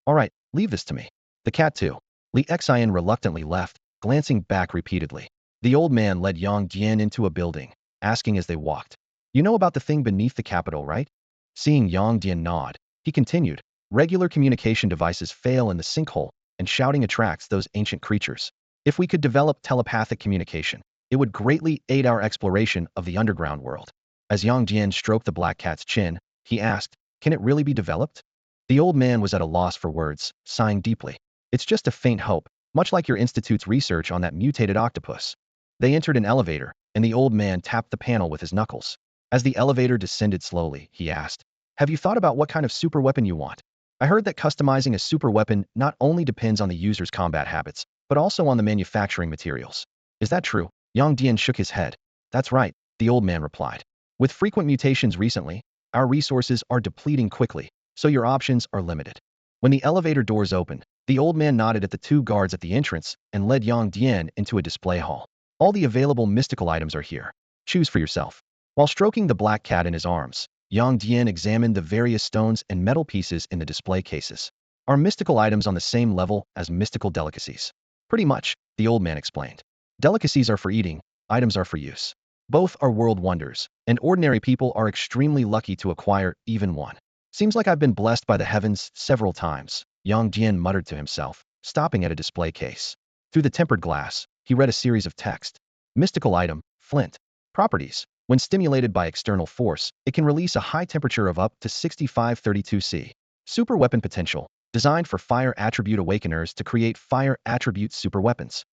"All right, leave this to me." The cat too. Li Xian reluctantly left, glancing back repeatedly. The old man led Yang Dian into a building, asking as they walked, "You know about the thing beneath the capital, right?" Seeing Yang Dian nod, he continued, "Regular communication devices fail in the sinkhole, and shouting attracts those ancient creatures. If we could develop telepathic communication, it would greatly aid our exploration of the underground world." As Yang Dian stroked the black cat's chin, he asked, "Can it really be developed?" The old man was at a loss for words, sighing deeply. "It's just a faint hope, much like your institute's research on that mutated octopus." They entered an elevator, and the old man tapped the panel with his knuckles. As the elevator descended slowly, he asked, "Have you thought about what kind of super weapon you want? I heard that customizing a super weapon not only depends on the user's combat habits, but also on the manufacturing materials. Is that true?" Yang Dian shook his head. "That's right," the old man replied. "With frequent mutations recently, our resources are depleting quickly, so your options are limited." When the elevator doors opened, the old man nodded at the two guards at the entrance and led Yang Dian into a display hall. "All the available mystical items are here. Choose for yourself." While stroking the black cat in his arms, Yang Dian examined the various stones and metal pieces in the display cases. "Are mystical items on the same level as mystical delicacies?" "Pretty much," the old man explained. "Delicacies are for eating, items are for use. Both are world wonders, and ordinary people are extremely lucky to acquire even one." "Seems like I've been blessed by the heavens several times," Yang Dian muttered to himself, stopping at a display case. Through the tempered glass, he read a series of text. Mystical item, flint. Properties. When stimulated by external force, it can release a high temperature of up to 6532 C. Super weapon potential. Designed for fire attribute awakeners to create fire attribute super weapons.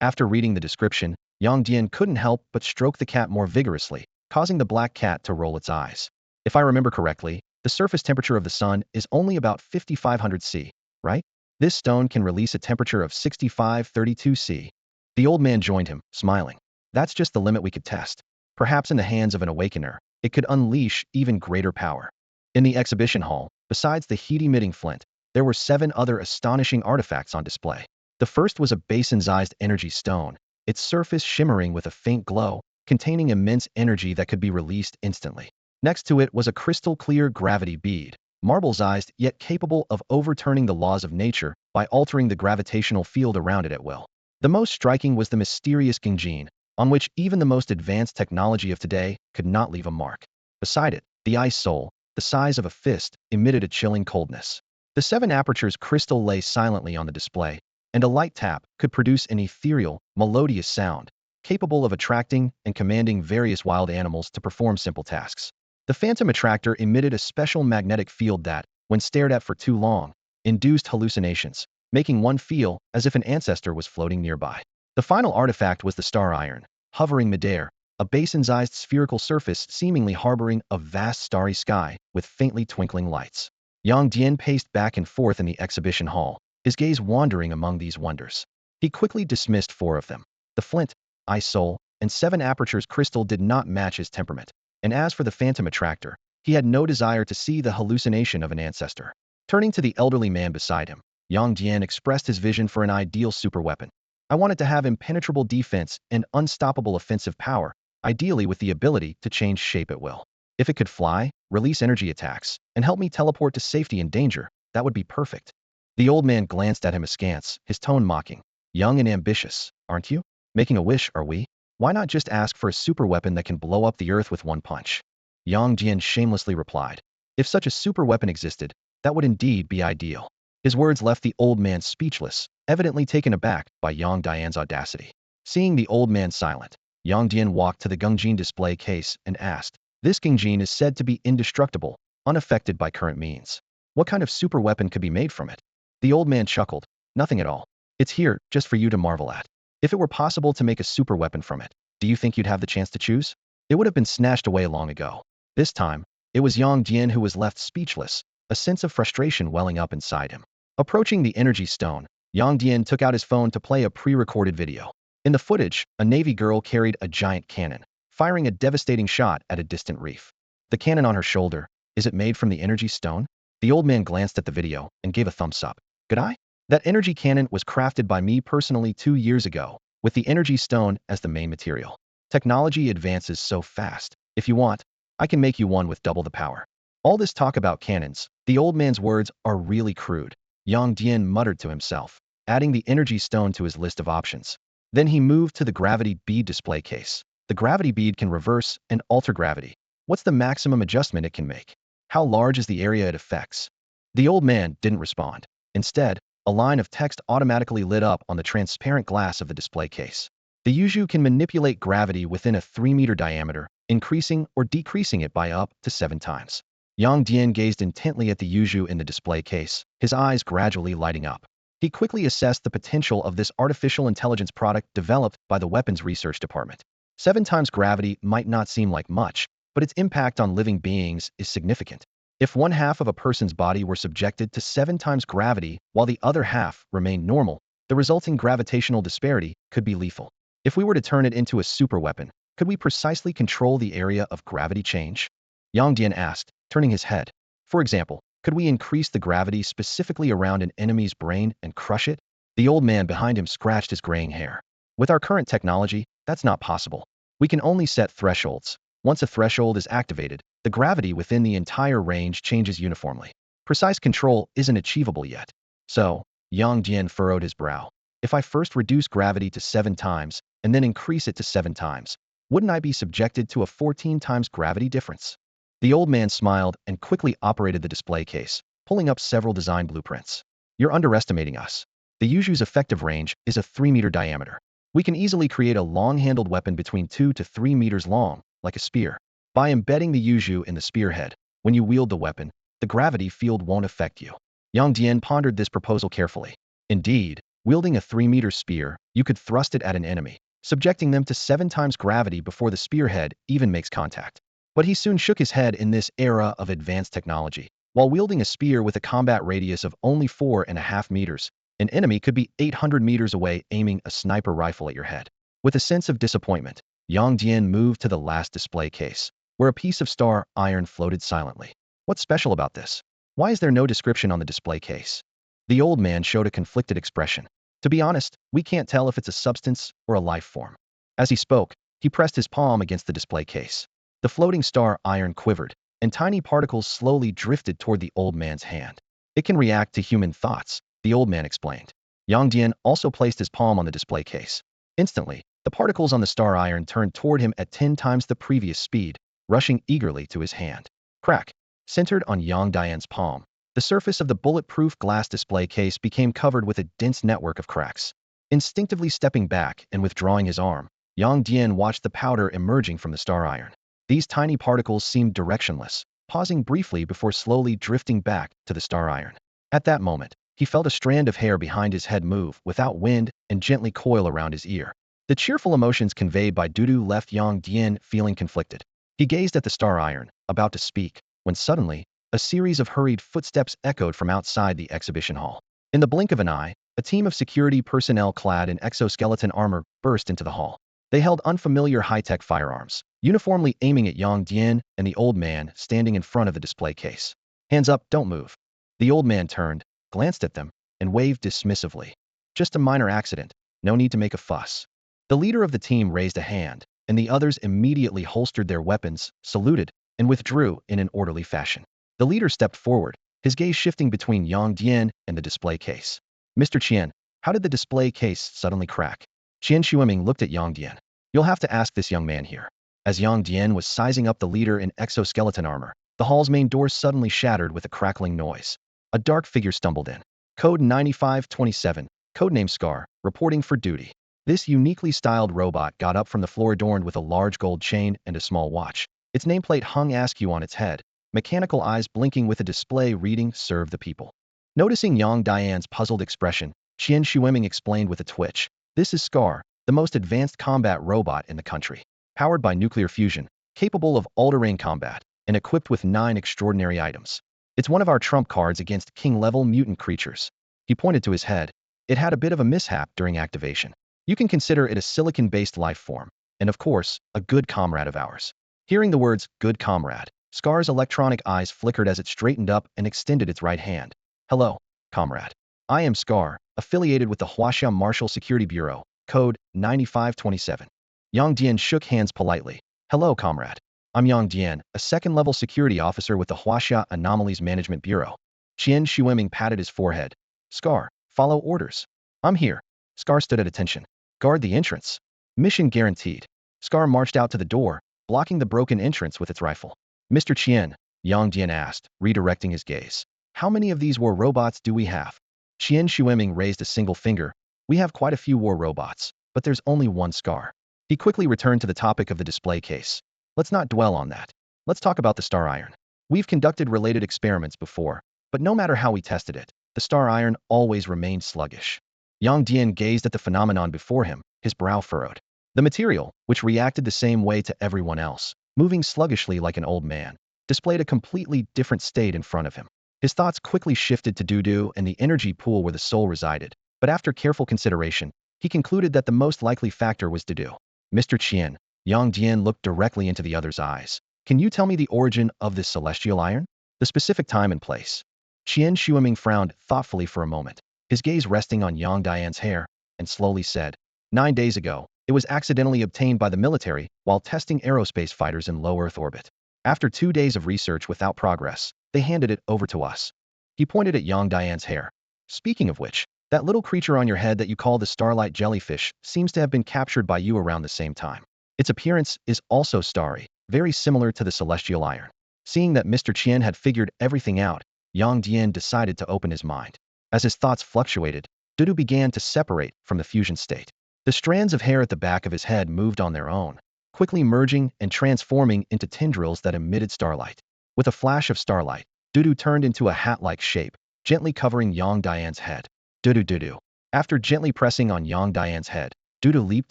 After reading the description, Yang Dian couldn't help but stroke the cat more vigorously, causing the black cat to roll its eyes. "If I remember correctly, the surface temperature of the sun is only about 5500 C, right? This stone can release a temperature of 6532 C. The old man joined him, smiling. "That's just the limit we could test. Perhaps in the hands of an awakener, it could unleash even greater power." In the exhibition hall, besides the heat-emitting flint, there were 7 other astonishing artifacts on display. The first was a basin-sized energy stone, its surface shimmering with a faint glow, containing immense energy that could be released instantly. Next to it was a crystal-clear gravity bead, marble-sized yet capable of overturning the laws of nature by altering the gravitational field around it at will. The most striking was the mysterious gingjin, on which even the most advanced technology of today could not leave a mark. Beside it, the ice soul, the size of a fist, emitted a chilling coldness. The 7 apertures crystal lay silently on the display, and a light tap could produce an ethereal, melodious sound, capable of attracting and commanding various wild animals to perform simple tasks. The phantom attractor emitted a special magnetic field that, when stared at for too long, induced hallucinations, making one feel as if an ancestor was floating nearby. The final artifact was the star iron, hovering midair, a basin-sized spherical surface seemingly harboring a vast starry sky with faintly twinkling lights. Yang Dian paced back and forth in the exhibition hall, his gaze wandering among these wonders. He quickly dismissed 4 of them. The flint, ice soul, and 7 apertures crystal did not match his temperament, and as for the phantom attractor, he had no desire to see the hallucination of an ancestor. Turning to the elderly man beside him, Yang Dian expressed his vision for an ideal superweapon. "I want it to have impenetrable defense and unstoppable offensive power, ideally with the ability to change shape at will. If it could fly, release energy attacks, and help me teleport to safety and danger, that would be perfect." The old man glanced at him askance, his tone mocking. "Young and ambitious, aren't you? Making a wish, are we? Why not just ask for a super weapon that can blow up the earth with one punch?" Yang Dian shamelessly replied. If such a super weapon existed, that would indeed be ideal. His words left the old man speechless, evidently taken aback by Yang Dian's audacity. Seeing the old man silent, Yang Dian walked to the gingjin display case and asked, "This gingjin is said to be indestructible, unaffected by current means. What kind of super weapon could be made from it?" The old man chuckled. "Nothing at all. It's here, just for you to marvel at. If it were possible to make a super weapon from it, do you think you'd have the chance to choose? It would have been snatched away long ago." This time, it was Yang Dian who was left speechless, a sense of frustration welling up inside him. Approaching the energy stone, Yang Dian took out his phone to play a pre-recorded video. In the footage, a Navy girl carried a giant cannon, firing a devastating shot at a distant reef. The cannon on her shoulder, is it made from the energy stone? The old man glanced at the video and gave a thumbs up. Good eye? That energy cannon was crafted by me personally 2 years ago, with the energy stone as the main material. Technology advances so fast. If you want, I can make you one with double the power. All this talk about cannons, the old man's words are really crude. Yang Dian muttered to himself, adding the energy stone to his list of options. Then he moved to the gravity bead display case. The gravity bead can reverse and alter gravity. What's the maximum adjustment it can make? How large is the area it affects? The old man didn't respond. Instead, a line of text automatically lit up on the transparent glass of the display case. The Yuju can manipulate gravity within a 3-meter diameter, increasing or decreasing it by up to 7 times. Yang Dian gazed intently at the Yuju in the display case, his eyes gradually lighting up. He quickly assessed the potential of this artificial intelligence product developed by the Weapons Research Department. 7 times gravity might not seem like much, but its impact on living beings is significant. If one half of a person's body were subjected to 7 times gravity while the other half remained normal, the resulting gravitational disparity could be lethal. If we were to turn it into a superweapon, could we precisely control the area of gravity change? Yang Dian asked, turning his head. For example, could we increase the gravity specifically around an enemy's brain and crush it? The old man behind him scratched his graying hair. With our current technology, that's not possible. We can only set thresholds. Once a threshold is activated, the gravity within the entire range changes uniformly. Precise control isn't achievable yet. So, Yang Dian furrowed his brow. If I first reduce gravity to 7 times, and then increase it to 7 times, wouldn't I be subjected to a 14 times gravity difference? The old man smiled and quickly operated the display case, pulling up several design blueprints. You're underestimating us. The Yuju's effective range is a 3-meter diameter. We can easily create a long-handled weapon between 2 to 3 meters long, like a spear. By embedding the Yuju in the spearhead, when you wield the weapon, the gravity field won't affect you. Yang Dian pondered this proposal carefully. Indeed, wielding a 3-meter spear, you could thrust it at an enemy, subjecting them to 7 times gravity before the spearhead even makes contact. But he soon shook his head. In this era of advanced technology, while wielding a spear with a combat radius of only 4.5 meters, an enemy could be 800 meters away aiming a sniper rifle at your head. With a sense of disappointment, Yang Dian moved to the last display case, where a piece of star iron floated silently. What's special about this? Why is there no description on the display case? The old man showed a conflicted expression. To be honest, we can't tell if it's a substance or a life form. As he spoke, he pressed his palm against the display case. The floating star iron quivered, and tiny particles slowly drifted toward the old man's hand. It can react to human thoughts, the old man explained. Yang Dian also placed his palm on the display case. Instantly, the particles on the star iron turned toward him at 10 times the previous speed, rushing eagerly to his hand. Crack! Centered on Yang Dian's palm, the surface of the bulletproof glass display case became covered with a dense network of cracks. Instinctively stepping back and withdrawing his arm, Yang Dian watched the powder emerging from the star iron. These tiny particles seemed directionless, pausing briefly before slowly drifting back to the star iron. At that moment, he felt a strand of hair behind his head move without wind and gently coil around his ear. The cheerful emotions conveyed by Dudu left Yang Dian feeling conflicted. He gazed at the star iron, about to speak, when suddenly, a series of hurried footsteps echoed from outside the exhibition hall. In the blink of an eye, a team of security personnel clad in exoskeleton armor burst into the hall. They held unfamiliar high-tech firearms, uniformly aiming at Yang Dian and the old man standing in front of the display case. Hands up, don't move. The old man turned, glanced at them, and waved dismissively. Just a minor accident, no need to make a fuss. The leader of the team raised a hand, and the others immediately holstered their weapons, saluted, and withdrew in an orderly fashion. The leader stepped forward, his gaze shifting between Yang Dian and the display case. Mr. Qian, how did the display case suddenly crack? Qian Xueming looked at Yang Dian. You'll have to ask this young man here. As Yang Dian was sizing up the leader in exoskeleton armor, the hall's main door suddenly shattered with a crackling noise. A dark figure stumbled in. Code 9527, codename Scar, reporting for duty. This uniquely styled robot got up from the floor adorned with a large gold chain and a small watch. Its nameplate hung askew on its head, mechanical eyes blinking with a display reading "Serve the People." Noticing Yang Dian's puzzled expression, Qian Xueming explained with a twitch. This is Scar, the most advanced combat robot in the country. Powered by nuclear fusion, capable of all-terrain combat, and equipped with 9 extraordinary items. It's one of our trump cards against king-level mutant creatures. He pointed to his head. It had a bit of a mishap during activation. You can consider it a silicon-based life form, and of course, a good comrade of ours. Hearing the words, good comrade, Scar's electronic eyes flickered as it straightened up and extended its right hand. Hello, comrade. I am Scar, affiliated with the Huaxia Martial Security Bureau, code 9527. Yang Dian shook hands politely. Hello, comrade. I'm Yang Dian, a second-level security officer with the Huaxia Anomalies Management Bureau. Qian Shueming patted his forehead. Scar, follow orders. I'm here. Scar stood at attention. Guard the entrance. Mission guaranteed. Scar marched out to the door, blocking the broken entrance with its rifle. Mr. Qian, Yang Dian asked, redirecting his gaze. How many of these war robots do we have? Qian Shueming raised a single finger. We have quite a few war robots, but there's only one Scar. He quickly returned to the topic of the display case. Let's not dwell on that. Let's talk about the star iron. We've conducted related experiments before, but no matter how we tested it, the star iron always remained sluggish. Yang Dian gazed at the phenomenon before him, his brow furrowed. The material, which reacted the same way to everyone else, moving sluggishly like an old man, displayed a completely different state in front of him. His thoughts quickly shifted to Dudu and the energy pool where the soul resided, but after careful consideration, he concluded that the most likely factor was Dudu. Mr. Qian, Yang Dian looked directly into the other's eyes. Can you tell me the origin of this celestial iron? The specific time and place? Qian Shueming frowned thoughtfully for a moment, his gaze resting on Yang Dian's hair, and slowly said, 9 days ago, it was accidentally obtained by the military while testing aerospace fighters in low Earth orbit. After 2 days of research without progress, they handed it over to us. He pointed at Yang Dian's hair. Speaking of which, that little creature on your head that you call the starlight jellyfish seems to have been captured by you around the same time. Its appearance is also starry, very similar to the celestial iron. Seeing that Mr. Qian had figured everything out, Yang Dian decided to open his mind. As his thoughts fluctuated, Dudu began to separate from the fusion state. The strands of hair at the back of his head moved on their own, quickly merging and transforming into tendrils that emitted starlight. With a flash of starlight, Dudu turned into a hat-like shape, gently covering Yang Dian's head. Dudu. After gently pressing on Yang Dian's head, Dudu leaped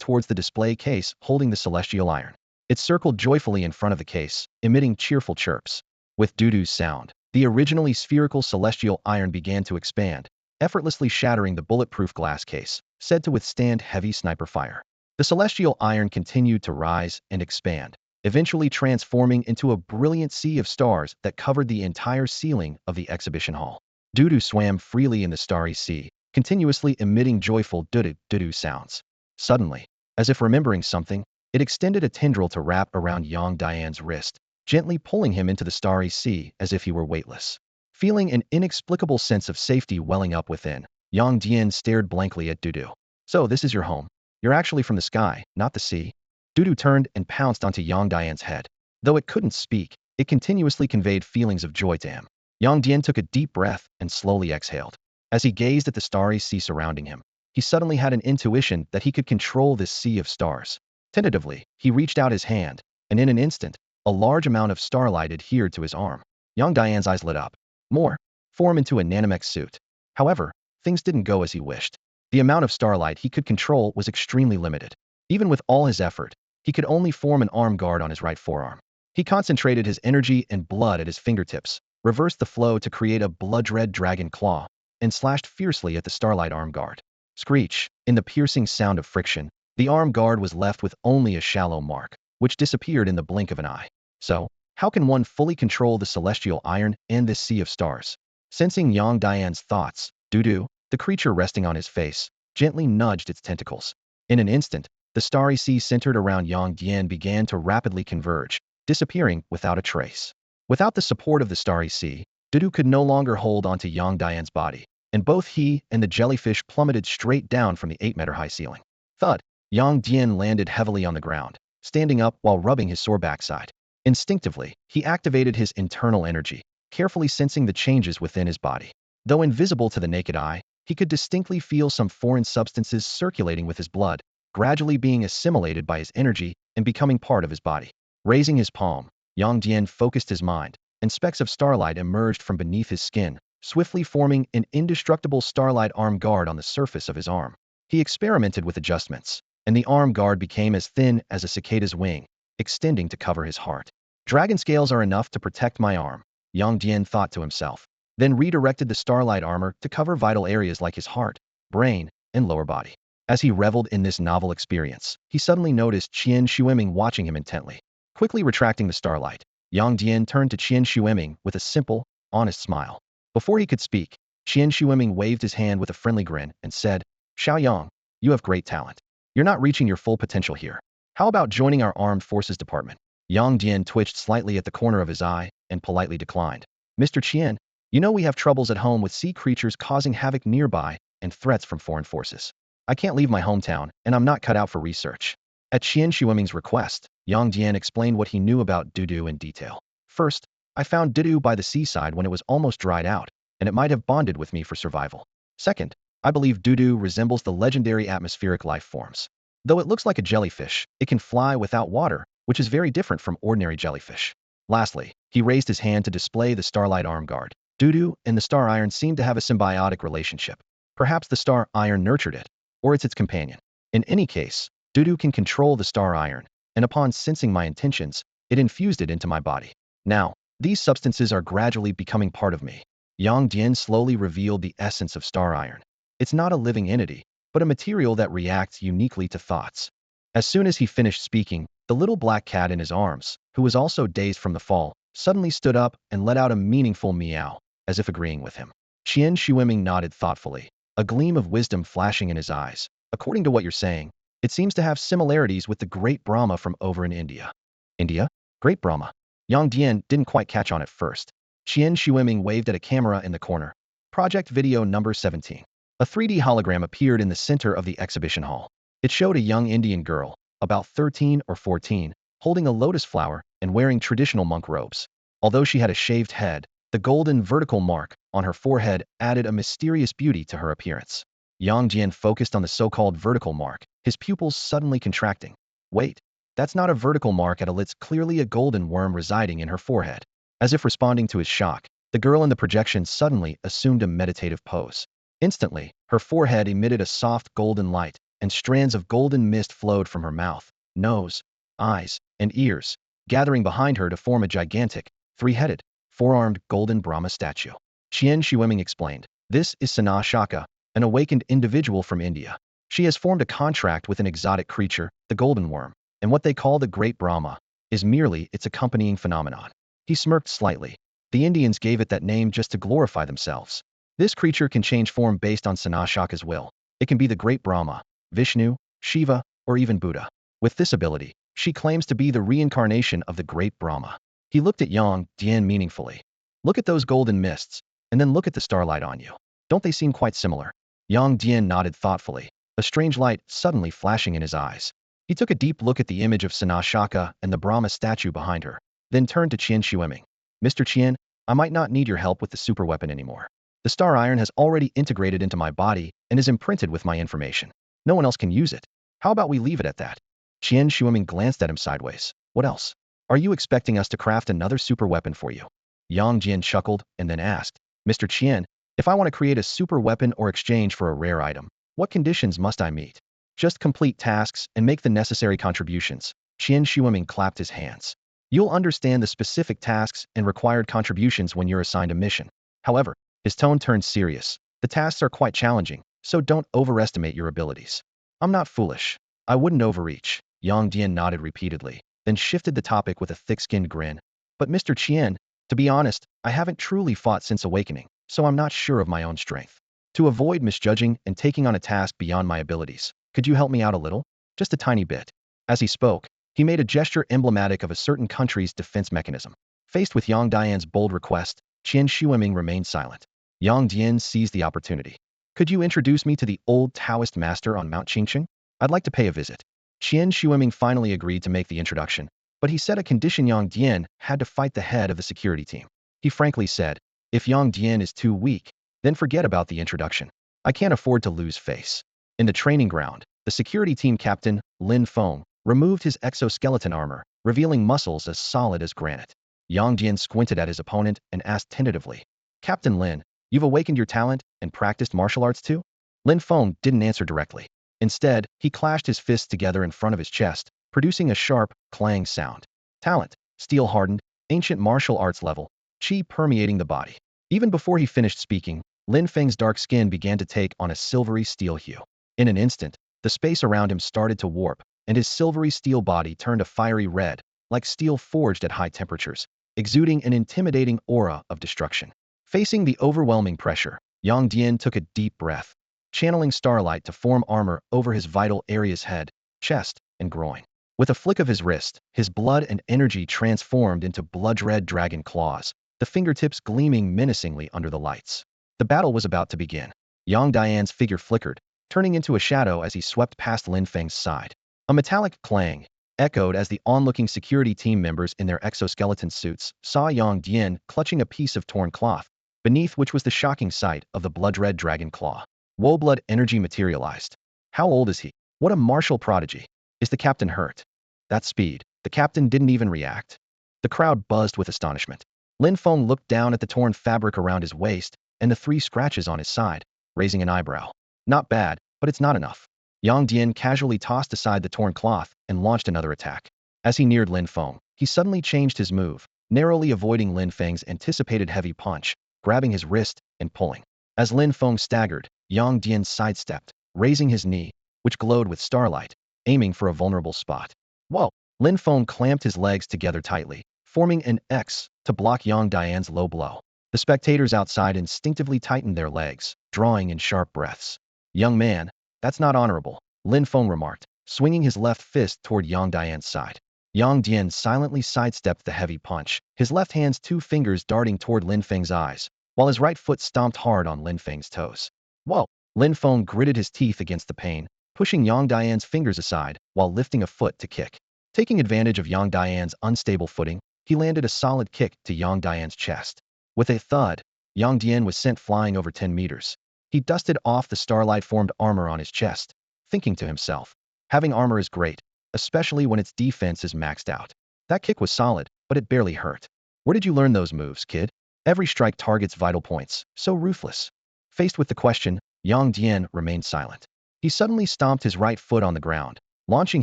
towards the display case holding the celestial iron. It circled joyfully in front of the case, emitting cheerful chirps. With Dudu's sound, the originally spherical celestial iron began to expand, effortlessly shattering the bulletproof glass case, said to withstand heavy sniper fire. The celestial iron continued to rise and expand, eventually transforming into a brilliant sea of stars that covered the entire ceiling of the exhibition hall. Dudu swam freely in the starry sea, continuously emitting joyful dudu sounds. Suddenly, as if remembering something, it extended a tendril to wrap around Yang Dian's wrist, gently pulling him into the starry sea as if he were weightless. Feeling an inexplicable sense of safety welling up within, Yang Dian stared blankly at Dudu. So this is your home. You're actually from the sky, not the sea? Dudu turned and pounced onto Yang Dian's head. Though it couldn't speak, it continuously conveyed feelings of joy to him. Yang Dian took a deep breath and slowly exhaled. As he gazed at the starry sea surrounding him, he suddenly had an intuition that he could control this sea of stars. Tentatively, he reached out his hand, and in an instant, a large amount of starlight adhered to his arm. Yang Dian's eyes lit up. More. Form into a nanomech suit. However, things didn't go as he wished. The amount of starlight he could control was extremely limited. Even with all his effort, he could only form an arm guard on his right forearm. He concentrated his energy and blood at his fingertips, reversed the flow to create a blood-red dragon claw, and slashed fiercely at the starlight arm guard. Screech! In the piercing sound of friction, the arm guard was left with only a shallow mark, which disappeared in the blink of an eye. So, how can one fully control the celestial iron and this sea of stars? Sensing Yang Dian's thoughts, Dudu, the creature resting on his face, gently nudged its tentacles. In an instant, the starry sea centered around Yang Dian began to rapidly converge, disappearing without a trace. Without the support of the starry sea, Dudu could no longer hold onto Yang Dian's body, and both he and the jellyfish plummeted straight down from the 8-meter-high ceiling. Thud! Yang Dian landed heavily on the ground, standing up while rubbing his sore backside. Instinctively, he activated his internal energy, carefully sensing the changes within his body. Though invisible to the naked eye, he could distinctly feel some foreign substances circulating with his blood, gradually being assimilated by his energy and becoming part of his body. Raising his palm, Yang Dian focused his mind, and specks of starlight emerged from beneath his skin, swiftly forming an indestructible starlight arm guard on the surface of his arm. He experimented with adjustments, and the arm guard became as thin as a cicada's wing, extending to cover his heart. Dragon scales are enough to protect my arm, Yang Dian thought to himself, then redirected the starlight armor to cover vital areas like his heart, brain, and lower body. As he reveled in this novel experience, he suddenly noticed Qian Xueming watching him intently. Quickly retracting the starlight, Yang Dian turned to Qian Xueming with a simple, honest smile. Before he could speak, Qian Xueming waved his hand with a friendly grin and said, "Xiao Yang, you have great talent. You're not reaching your full potential here. How about joining our armed forces department?" Yang Dian twitched slightly at the corner of his eye and politely declined. "Mr. Qian, you know we have troubles at home with sea creatures causing havoc nearby and threats from foreign forces. I can't leave my hometown, and I'm not cut out for research." At Qian Xueming's request, Yang Dian explained what he knew about Dudu in detail. "First, I found Dudu by the seaside when it was almost dried out, and it might have bonded with me for survival. Second, I believe Dudu resembles the legendary atmospheric life forms. Though it looks like a jellyfish, it can fly without water, which is very different from ordinary jellyfish." Lastly, he raised his hand to display the starlight arm guard. Dudu and the star iron seemed to have a symbiotic relationship. Perhaps the star iron nurtured it, or it's its companion. In any case, Dudu can control the star iron, and upon sensing my intentions, it infused it into my body. Now, these substances are gradually becoming part of me. Yang Dian slowly revealed the essence of star iron. It's not a living entity, but a material that reacts uniquely to thoughts. As soon as he finished speaking, the little black cat in his arms, who was also dazed from the fall, suddenly stood up and let out a meaningful meow, as if agreeing with him. Qian Xueming nodded thoughtfully, a gleam of wisdom flashing in his eyes. "According to what you're saying, it seems to have similarities with the Great Brahma from over in India." "India? Great Brahma?" Yang Dian didn't quite catch on at first. Qian Xueming waved at a camera in the corner. Project video number 17. A 3D hologram appeared in the center of the exhibition hall. It showed a young Indian girl, about 13 or 14, holding a lotus flower and wearing traditional monk robes. Although she had a shaved head, the golden vertical mark on her forehead added a mysterious beauty to her appearance. Yang Dian focused on the so-called vertical mark, his pupils suddenly contracting. "Wait, that's not a vertical mark at all, it's clearly a golden worm residing in her forehead." As if responding to his shock, the girl in the projection suddenly assumed a meditative pose. Instantly, her forehead emitted a soft golden light, and strands of golden mist flowed from her mouth, nose, eyes, and ears, gathering behind her to form a gigantic, three-headed, four-armed golden Brahma statue. Qian Xueming explained, "This is Sana Shaka, an awakened individual from India. She has formed a contract with an exotic creature, the golden worm, and what they call the Great Brahma is merely its accompanying phenomenon." He smirked slightly. The Indians gave it that name just to glorify themselves. This creature can change form based on Sana Shaka's will. It can be the Great Brahma, Vishnu, Shiva, or even Buddha. With this ability, she claims to be the reincarnation of the Great Brahma. He looked at Yang Dian meaningfully. "Look at those golden mists, and then look at the starlight on you. Don't they seem quite similar?" Yang Dian nodded thoughtfully, a strange light suddenly flashing in his eyes. He took a deep look at the image of Sana Shaka and the Brahma statue behind her, then turned to Qian Xueming. "Mr. Qian, I might not need your help with the super weapon anymore. The star iron has already integrated into my body and is imprinted with my information. No one else can use it. How about we leave it at that?" Qian Xueming glanced at him sideways. "What else? Are you expecting us to craft another super weapon for you?" Yang Dian chuckled and then asked, "Mr. Qian, if I want to create a super weapon or exchange for a rare item, what conditions must I meet?" "Just complete tasks and make the necessary contributions." Qian Xueming clapped his hands. "You'll understand the specific tasks and required contributions when you're assigned a mission." However, his tone turned serious. "The tasks are quite challenging, so don't overestimate your abilities." "I'm not foolish. I wouldn't overreach." Yang Dian nodded repeatedly, then shifted the topic with a thick-skinned grin. "But Mr. Qian, to be honest, I haven't truly fought since awakening, so I'm not sure of my own strength. To avoid misjudging and taking on a task beyond my abilities, could you help me out a little? Just a tiny bit." As he spoke, he made a gesture emblematic of a certain country's defense mechanism. Faced with Yang Dian's bold request, Qian Xueming remained silent. Yang Dian seized the opportunity. "Could you introduce me to the old Taoist master on Mount Qingqing? I'd like to pay a visit." Qian Xueming finally agreed to make the introduction, but he set a condition: Yang Dian had to fight the head of the security team. He frankly said, "If Yang Dian is too weak, then forget about the introduction. I can't afford to lose face." In the training ground, the security team captain, Lin Feng, removed his exoskeleton armor, revealing muscles as solid as granite. Yang Dian squinted at his opponent and asked tentatively, "Captain Lin, you've awakened your talent and practiced martial arts too?" Lin Feng didn't answer directly. Instead, he clashed his fists together in front of his chest, producing a sharp, clang sound. Talent, steel-hardened, ancient martial arts level, qi permeating the body. Even before he finished speaking, Lin Feng's dark skin began to take on a silvery steel hue. In an instant, the space around him started to warp, and his silvery steel body turned a fiery red, like steel forged at high temperatures, exuding an intimidating aura of destruction. Facing the overwhelming pressure, Yang Dian took a deep breath, channeling starlight to form armor over his vital areas: head, chest, and groin. With a flick of his wrist, his blood and energy transformed into blood-red dragon claws, the fingertips gleaming menacingly under the lights. The battle was about to begin. Yang Dian's figure flickered, turning into a shadow as he swept past Lin Feng's side. A metallic clang echoed as the onlooking security team members in their exoskeleton suits saw Yang Dian clutching a piece of torn cloth, beneath which was the shocking sight of the blood-red dragon claw. Woeblood energy materialized. How old is he? What a martial prodigy. Is the captain hurt? That speed. The captain didn't even react. The crowd buzzed with astonishment. Lin Feng looked down at the torn fabric around his waist and the 3 scratches on his side, raising an eyebrow. Not bad, but it's not enough. Yang Dian casually tossed aside the torn cloth and launched another attack. As he neared Lin Feng, he suddenly changed his move, narrowly avoiding Lin Feng's anticipated heavy punch, grabbing his wrist and pulling. As Lin Feng staggered, Yang Dian sidestepped, raising his knee, which glowed with starlight, aiming for a vulnerable spot. Whoa! Lin Feng clamped his legs together tightly, forming an X to block Yang Dian's low blow. The spectators outside instinctively tightened their legs, drawing in sharp breaths. Young man, that's not honorable, Lin Feng remarked, swinging his left fist toward Yang Dian's side. Yang Dian silently sidestepped the heavy punch, his left hand's 2 fingers darting toward Lin Feng's eyes, while his right foot stomped hard on Lin Feng's toes. Whoa! Lin Feng gritted his teeth against the pain, pushing Yang Dian's fingers aside while lifting a foot to kick. Taking advantage of Yang Dian's unstable footing, he landed a solid kick to Yang Dian's chest. With a thud, Yang Dian was sent flying over 10 meters. He dusted off the starlight-formed armor on his chest, thinking to himself, having armor is great, especially when its defense is maxed out. That kick was solid, but it barely hurt. Where did you learn those moves, kid? Every strike targets vital points, so ruthless. Faced with the question, Yang Dian remained silent. He suddenly stomped his right foot on the ground, launching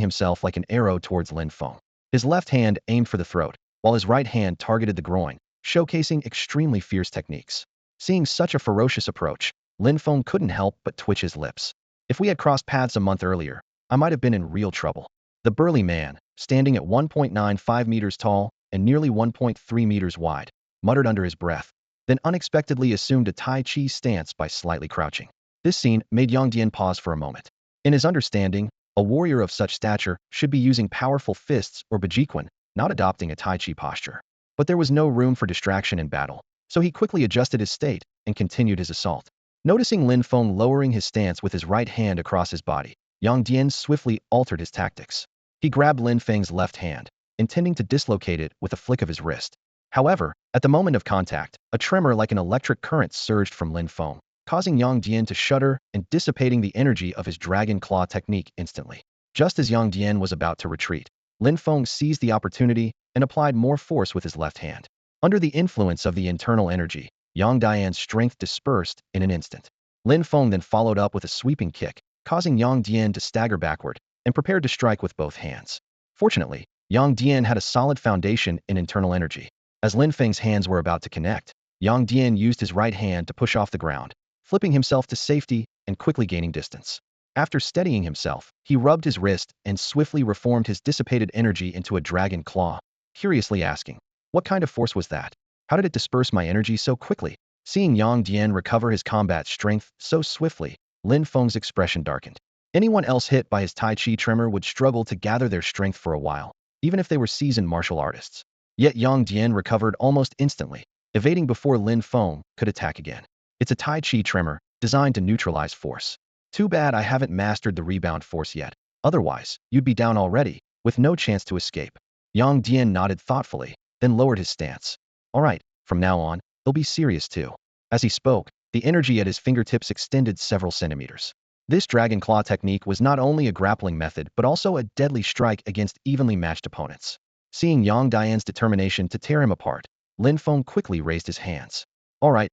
himself like an arrow towards Lin Feng. His left hand aimed for the throat, while his right hand targeted the groin, showcasing extremely fierce techniques. Seeing such a ferocious approach, Lin Feng couldn't help but twitch his lips. If we had crossed paths a month earlier, I might have been in real trouble. The burly man, standing at 1.95 meters tall and nearly 1.3 meters wide, muttered under his breath, then unexpectedly assumed a Tai Chi stance by slightly crouching. This scene made Yang Dian pause for a moment. In his understanding, a warrior of such stature should be using powerful fists or Bajiquan, not adopting a Tai Chi posture. But there was no room for distraction in battle, so he quickly adjusted his state and continued his assault. Noticing Lin Feng lowering his stance with his right hand across his body, Yang Dian swiftly altered his tactics. He grabbed Lin Feng's left hand, intending to dislocate it with a flick of his wrist. However, at the moment of contact, a tremor like an electric current surged from Lin Feng, causing Yang Dian to shudder and dissipating the energy of his dragon claw technique instantly. Just as Yang Dian was about to retreat, Lin Feng seized the opportunity and applied more force with his left hand. Under the influence of the internal energy, Yang Dian's strength dispersed in an instant. Lin Feng then followed up with a sweeping kick, causing Yang Dian to stagger backward and prepared to strike with both hands. Fortunately, Yang Dian had a solid foundation in internal energy. As Lin Feng's hands were about to connect, Yang Dian used his right hand to push off the ground, flipping himself to safety and quickly gaining distance. After steadying himself, he rubbed his wrist and swiftly reformed his dissipated energy into a dragon claw, curiously asking, "What kind of force was that? How did it disperse my energy so quickly?" Seeing Yang Dian recover his combat strength so swiftly, Lin Feng's expression darkened. Anyone else hit by his Tai Chi tremor would struggle to gather their strength for a while, even if they were seasoned martial artists. Yet Yang Dian recovered almost instantly, evading before Lin Feng could attack again. It's a Tai Chi tremor, designed to neutralize force. Too bad I haven't mastered the rebound force yet. Otherwise, you'd be down already, with no chance to escape. Yang Dian nodded thoughtfully, then lowered his stance. Alright, from now on, he'll be serious too. As he spoke, the energy at his fingertips extended several centimeters. This dragon claw technique was not only a grappling method but also a deadly strike against evenly matched opponents. Seeing Yang Dian's determination to tear him apart, Lin Feng quickly raised his hands. Alright,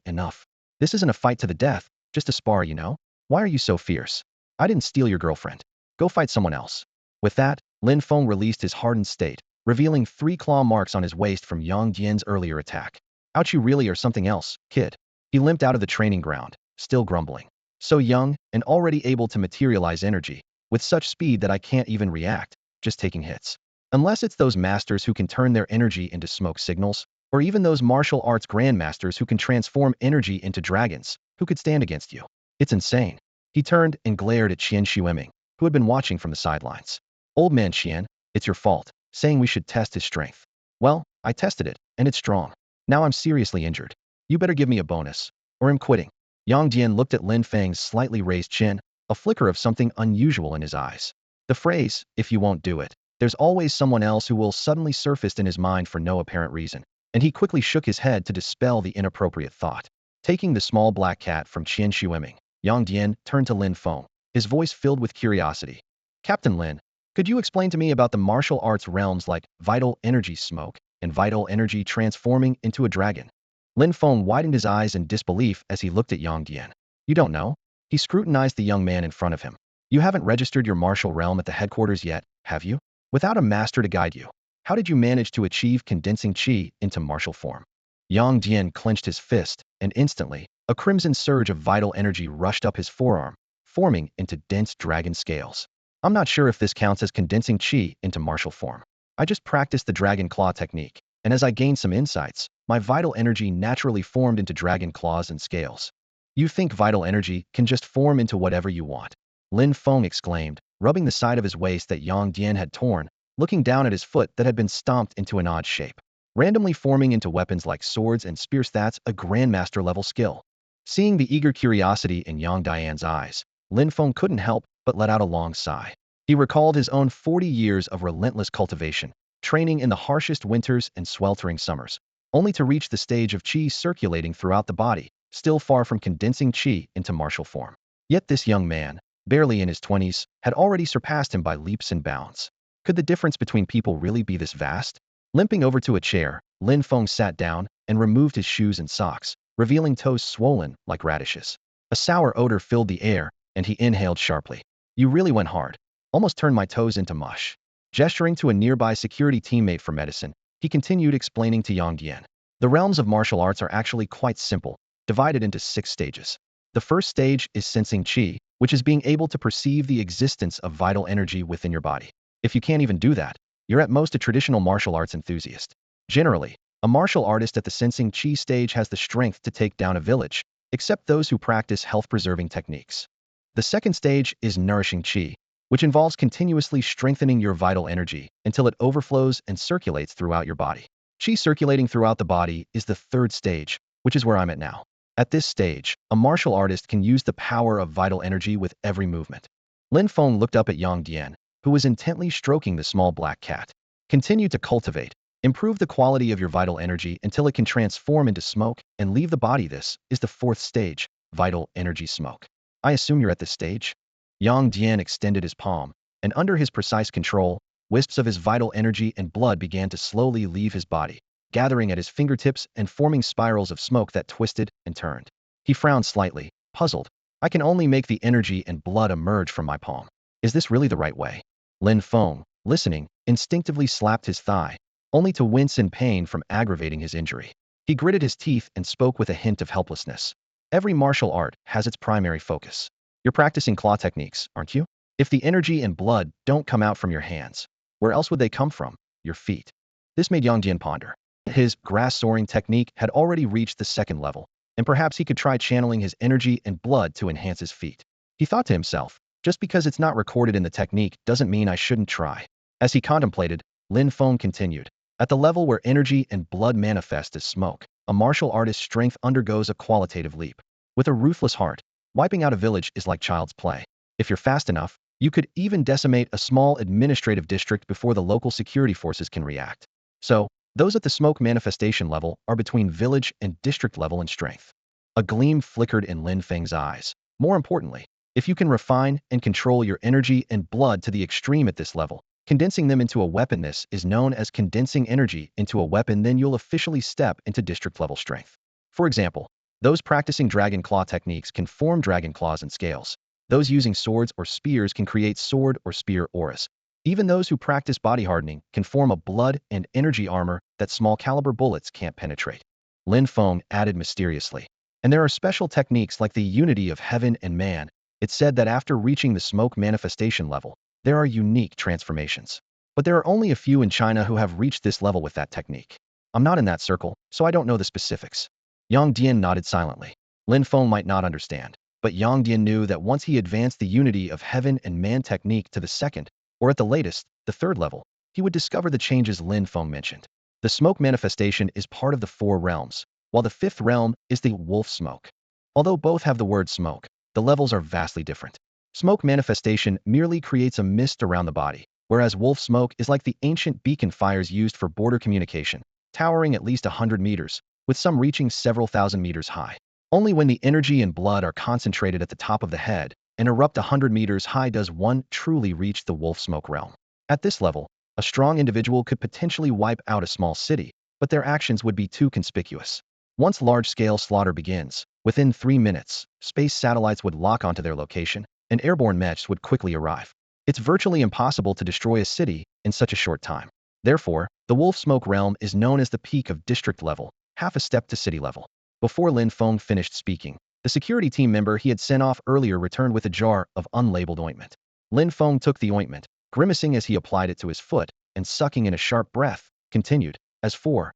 enough. This isn't a fight to the death, just a spar, you know? Why are you so fierce? I didn't steal your girlfriend. Go fight someone else. With that, Lin Feng released his hardened state, revealing 3 claw marks on his waist from Yang Dian's earlier attack. Ouch, you really are something else, kid. He limped out of the training ground, still grumbling. So young, and already able to materialize energy, with such speed that I can't even react, just taking hits. Unless it's those masters who can turn their energy into smoke signals, or even those martial arts grandmasters who can transform energy into dragons, who could stand against you. It's insane. He turned and glared at Qian Xueming, who had been watching from the sidelines. Old man Qian, it's your fault, saying we should test his strength. Well, I tested it, and it's strong. Now I'm seriously injured. You better give me a bonus, or I'm quitting. Yang Dian looked at Lin Feng's slightly raised chin, a flicker of something unusual in his eyes. The phrase, if you won't do it, there's always someone else who will suddenly surfaced in his mind for no apparent reason, and he quickly shook his head to dispel the inappropriate thought. Taking the small black cat from Qian Xueming, Yang Dian turned to Lin Feng, his voice filled with curiosity. Captain Lin, could you explain to me about the martial arts realms like vital energy smoke and vital energy transforming into a dragon? Lin Feng widened his eyes in disbelief as he looked at Yang Dian. You don't know? He scrutinized the young man in front of him. You haven't registered your martial realm at the headquarters yet, have you? Without a master to guide you, how did you manage to achieve condensing qi into martial form? Yang Dian clenched his fist, and instantly, a crimson surge of vital energy rushed up his forearm, forming into dense dragon scales. I'm not sure if this counts as condensing qi into martial form. I just practiced the dragon claw technique, and as I gained some insights, my vital energy naturally formed into dragon claws and scales. You think vital energy can just form into whatever you want? Lin Feng exclaimed, rubbing the side of his waist that Yang Dian had torn, looking down at his foot that had been stomped into an odd shape, randomly forming into weapons like swords and spears. That's a grandmaster level skill. Seeing the eager curiosity in Yang Dian's eyes, Lin Feng couldn't help but let out a long sigh. He recalled his own 40 years of relentless cultivation, training in the harshest winters and sweltering summers, only to reach the stage of qi circulating throughout the body, still far from condensing qi into martial form. Yet this young man, barely in his 20s, had already surpassed him by leaps and bounds. Could the difference between people really be this vast? Limping over to a chair, Lin Feng sat down and removed his shoes and socks, revealing toes swollen like radishes. A sour odor filled the air, and he inhaled sharply. You really went hard. Almost turned my toes into mush. Gesturing to a nearby security teammate for medicine, he continued explaining to Yang Dian. The realms of martial arts are actually quite simple, divided into 6 stages. The first stage is sensing qi, which is being able to perceive the existence of vital energy within your body. If you can't even do that, you're at most a traditional martial arts enthusiast. Generally, a martial artist at the sensing qi stage has the strength to take down a village, except those who practice health-preserving techniques. The second stage is nourishing qi, which involves continuously strengthening your vital energy until it overflows and circulates throughout your body. Qi circulating throughout the body is the third stage, which is where I'm at now. At this stage, a martial artist can use the power of vital energy with every movement. Lin Feng looked up at Yang Dian, who was intently stroking the small black cat. Continue to cultivate. Improve the quality of your vital energy until it can transform into smoke and leave the body. This is the 4th stage, vital energy smoke. I assume you're at this stage? Yang Dian extended his palm, and under his precise control, wisps of his vital energy and blood began to slowly leave his body, gathering at his fingertips and forming spirals of smoke that twisted and turned. He frowned slightly, puzzled. I can only make the energy and blood emerge from my palm. Is this really the right way? Lin Feng, listening, instinctively slapped his thigh, only to wince in pain from aggravating his injury. He gritted his teeth and spoke with a hint of helplessness. Every martial art has its primary focus. You're practicing claw techniques, aren't you? If the energy and blood don't come out from your hands, where else would they come from? Your feet. This made Yang Dian ponder. His grass soaring technique had already reached the 2nd level, and perhaps he could try channeling his energy and blood to enhance his feet. He thought to himself, just because it's not recorded in the technique doesn't mean I shouldn't try. As he contemplated, Lin Feng continued. At the level where energy and blood manifest as smoke, a martial artist's strength undergoes a qualitative leap. With a ruthless heart, wiping out a village is like child's play. If you're fast enough, you could even decimate a small administrative district before the local security forces can react. So, those at the smoke manifestation level are between village and district level in strength. A gleam flickered in Lin Feng's eyes. More importantly, if you can refine and control your energy and blood to the extreme at this level, condensing them into a weapon, this is known as condensing energy into a weapon, then you'll officially step into district level strength. For example, those practicing dragon claw techniques can form dragon claws and scales. Those using swords or spears can create sword or spear auras. Even those who practice body hardening can form a blood and energy armor that small caliber bullets can't penetrate. Lin Feng added mysteriously. And there are special techniques like the unity of heaven and man. It's said that after reaching the smoke manifestation level, there are unique transformations. But there are only a few in China who have reached this level with that technique. I'm not in that circle, so I don't know the specifics. Yang Dian nodded silently. Lin Feng might not understand, but Yang Dian knew that once he advanced the unity of heaven and man technique to the second, or at the latest, the third level, he would discover the changes Lin Feng mentioned. The smoke manifestation is part of the four realms, while the fifth realm is the wolf smoke. Although both have the word smoke, the levels are vastly different. Smoke manifestation merely creates a mist around the body, whereas wolf smoke is like the ancient beacon fires used for border communication, towering at least 100 meters, with some reaching several thousand meters high. Only when the energy and blood are concentrated at the top of the head and erupt 100 meters high does one truly reach the wolf smoke realm. At this level, a strong individual could potentially wipe out a small city, but their actions would be too conspicuous. Once large-scale slaughter begins, within 3 minutes, space satellites would lock onto their location, and airborne mechs would quickly arrive. It's virtually impossible to destroy a city in such a short time. Therefore, the wolf smoke realm is known as the peak of district level, half a step to city level. Before Lin Feng finished speaking, the security team member he had sent off earlier returned with a jar of unlabeled ointment. Lin Feng took the ointment, grimacing as he applied it to his foot, and sucking in a sharp breath, continued, As for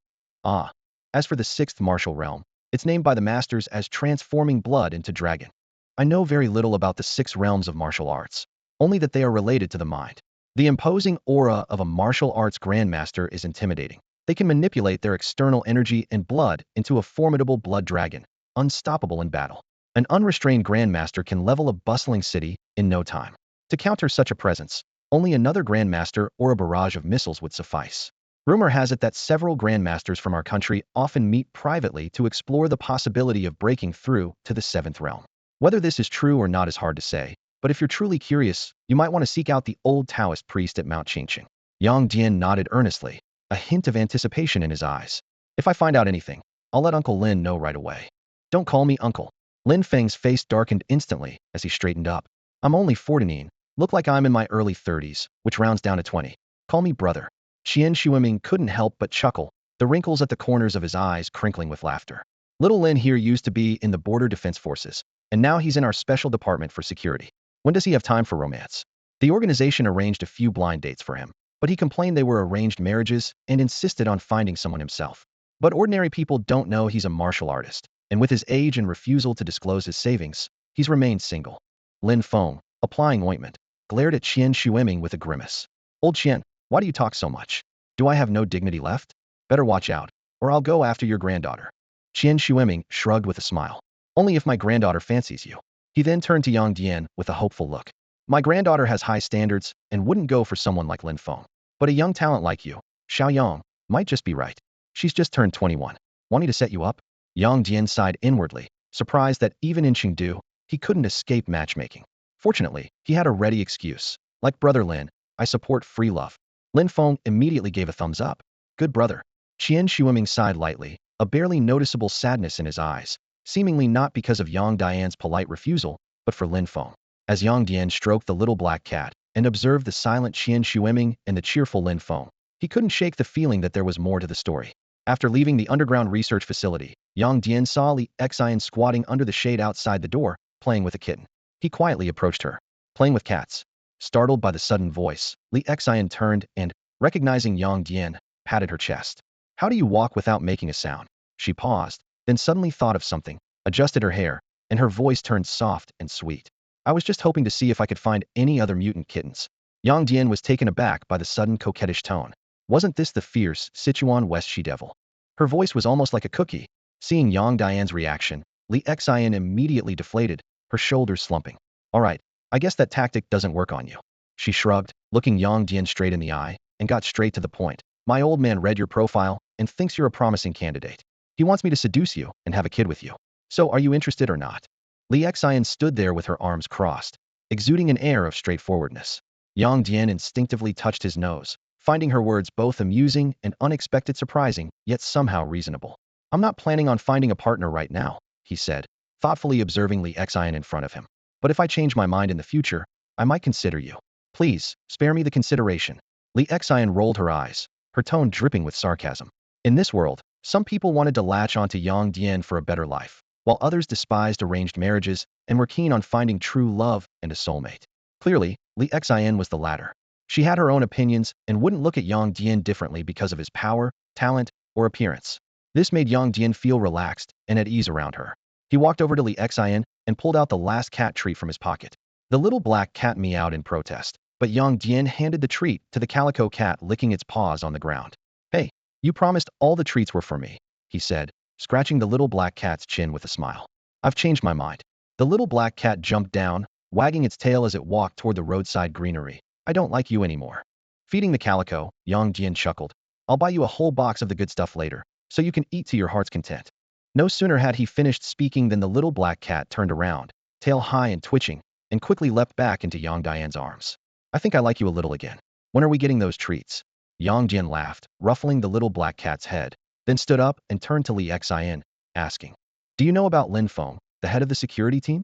the sixth martial realm, it's named by the masters as transforming blood into dragon. I know very little about the 6 realms of martial arts, only that they are related to the mind. The imposing aura of a martial arts grandmaster is intimidating. They can manipulate their external energy and blood into a formidable blood dragon, unstoppable in battle. An unrestrained grandmaster can level a bustling city in no time. To counter such a presence, only another grandmaster or a barrage of missiles would suffice. Rumor has it that several grandmasters from our country often meet privately to explore the possibility of breaking through to the 7th realm. Whether this is true or not is hard to say, but if you're truly curious, you might want to seek out the old Taoist priest at Mount Qingqing. Yang Dian nodded earnestly, a hint of anticipation in his eyes. If I find out anything, I'll let Uncle Lin know right away. Don't call me uncle. Lin Feng's face darkened instantly as he straightened up. I'm only 14, look like I'm in my early 30s, which rounds down to 20. Call me brother. Qian Shuiming couldn't help but chuckle, the wrinkles at the corners of his eyes crinkling with laughter. Little Lin here used to be in the Border Defense Forces, and now he's in our special department for security. When does he have time for romance? The organization arranged a few blind dates for him, but he complained they were arranged marriages and insisted on finding someone himself. But ordinary people don't know he's a martial artist, and with his age and refusal to disclose his savings, he's remained single. Lin Feng, applying ointment, glared at Qian Shuiming with a grimace. Old Qian, why do you talk so much? Do I have no dignity left? Better watch out, or I'll go after your granddaughter. Qian Shuiming shrugged with a smile. Only if my granddaughter fancies you. He then turned to Yang Dian with a hopeful look. My granddaughter has high standards and wouldn't go for someone like Lin Feng. But a young talent like you, Xiao Yang, might just be right. She's just turned 21. Wanting to set you up? Yang Dian sighed inwardly, surprised that even in Chengdu, he couldn't escape matchmaking. Fortunately, he had a ready excuse. Like brother Lin, I support free love. Lin Feng immediately gave a thumbs up. Good brother. Qian Shuiming sighed lightly, a barely noticeable sadness in his eyes, seemingly not because of Yang Dian's polite refusal, but for Lin Feng. As Yang Dian stroked the little black cat and observed the silent Qian Shuiming and the cheerful Lin Feng, he couldn't shake the feeling that there was more to the story. After leaving the underground research facility, Yang Dian saw Li Xian squatting under the shade outside the door, playing with a kitten. He quietly approached her. Playing with cats. Startled by the sudden voice, Li Xian turned and, recognizing Yang Dian, patted her chest. How do you walk without making a sound? She paused, then suddenly thought of something, adjusted her hair, and her voice turned soft and sweet. I was just hoping to see if I could find any other mutant kittens. Yang Dian was taken aback by the sudden coquettish tone. Wasn't this the fierce Sichuan West she-devil? Her voice was almost like a cookie. Seeing Yang Dian's reaction, Li Xian immediately deflated, her shoulders slumping. All right, I guess that tactic doesn't work on you. She shrugged, looking Yang Dian straight in the eye, and got straight to the point. My old man read your profile and thinks you're a promising candidate. He wants me to seduce you and have a kid with you. So are you interested or not? Li Xian stood there with her arms crossed, exuding an air of straightforwardness. Yang Dian instinctively touched his nose, finding her words both amusing and unexpected surprising, yet somehow reasonable. I'm not planning on finding a partner right now, he said, thoughtfully observing Li Xian in front of him. But if I change my mind in the future, I might consider you. Please, spare me the consideration. Li Xian rolled her eyes, her tone dripping with sarcasm. In this world, some people wanted to latch onto Yang Dian for a better life, while others despised arranged marriages and were keen on finding true love and a soulmate. Clearly, Li Xian was the latter. She had her own opinions and wouldn't look at Yang Dian differently because of his power, talent, or appearance. This made Yang Dian feel relaxed and at ease around her. He walked over to Li Xian and pulled out the last cat treat from his pocket. The little black cat meowed in protest, but Yang Dian handed the treat to the calico cat, licking its paws on the ground. "Hey, you promised all the treats were for me," he said, scratching the little black cat's chin with a smile. "I've changed my mind." The little black cat jumped down, wagging its tail as it walked toward the roadside greenery. "I don't like you anymore." Feeding the calico, Yang Dian chuckled. "I'll buy you a whole box of the good stuff later, so you can eat to your heart's content." No sooner had he finished speaking than the little black cat turned around, tail high and twitching, and quickly leapt back into Yang Dian's arms. "I think I like you a little again. When are we getting those treats?" Yang Dian laughed, ruffling the little black cat's head, then stood up and turned to Li Xian, asking, "Do you know about Lin Feng, the head of the security team?"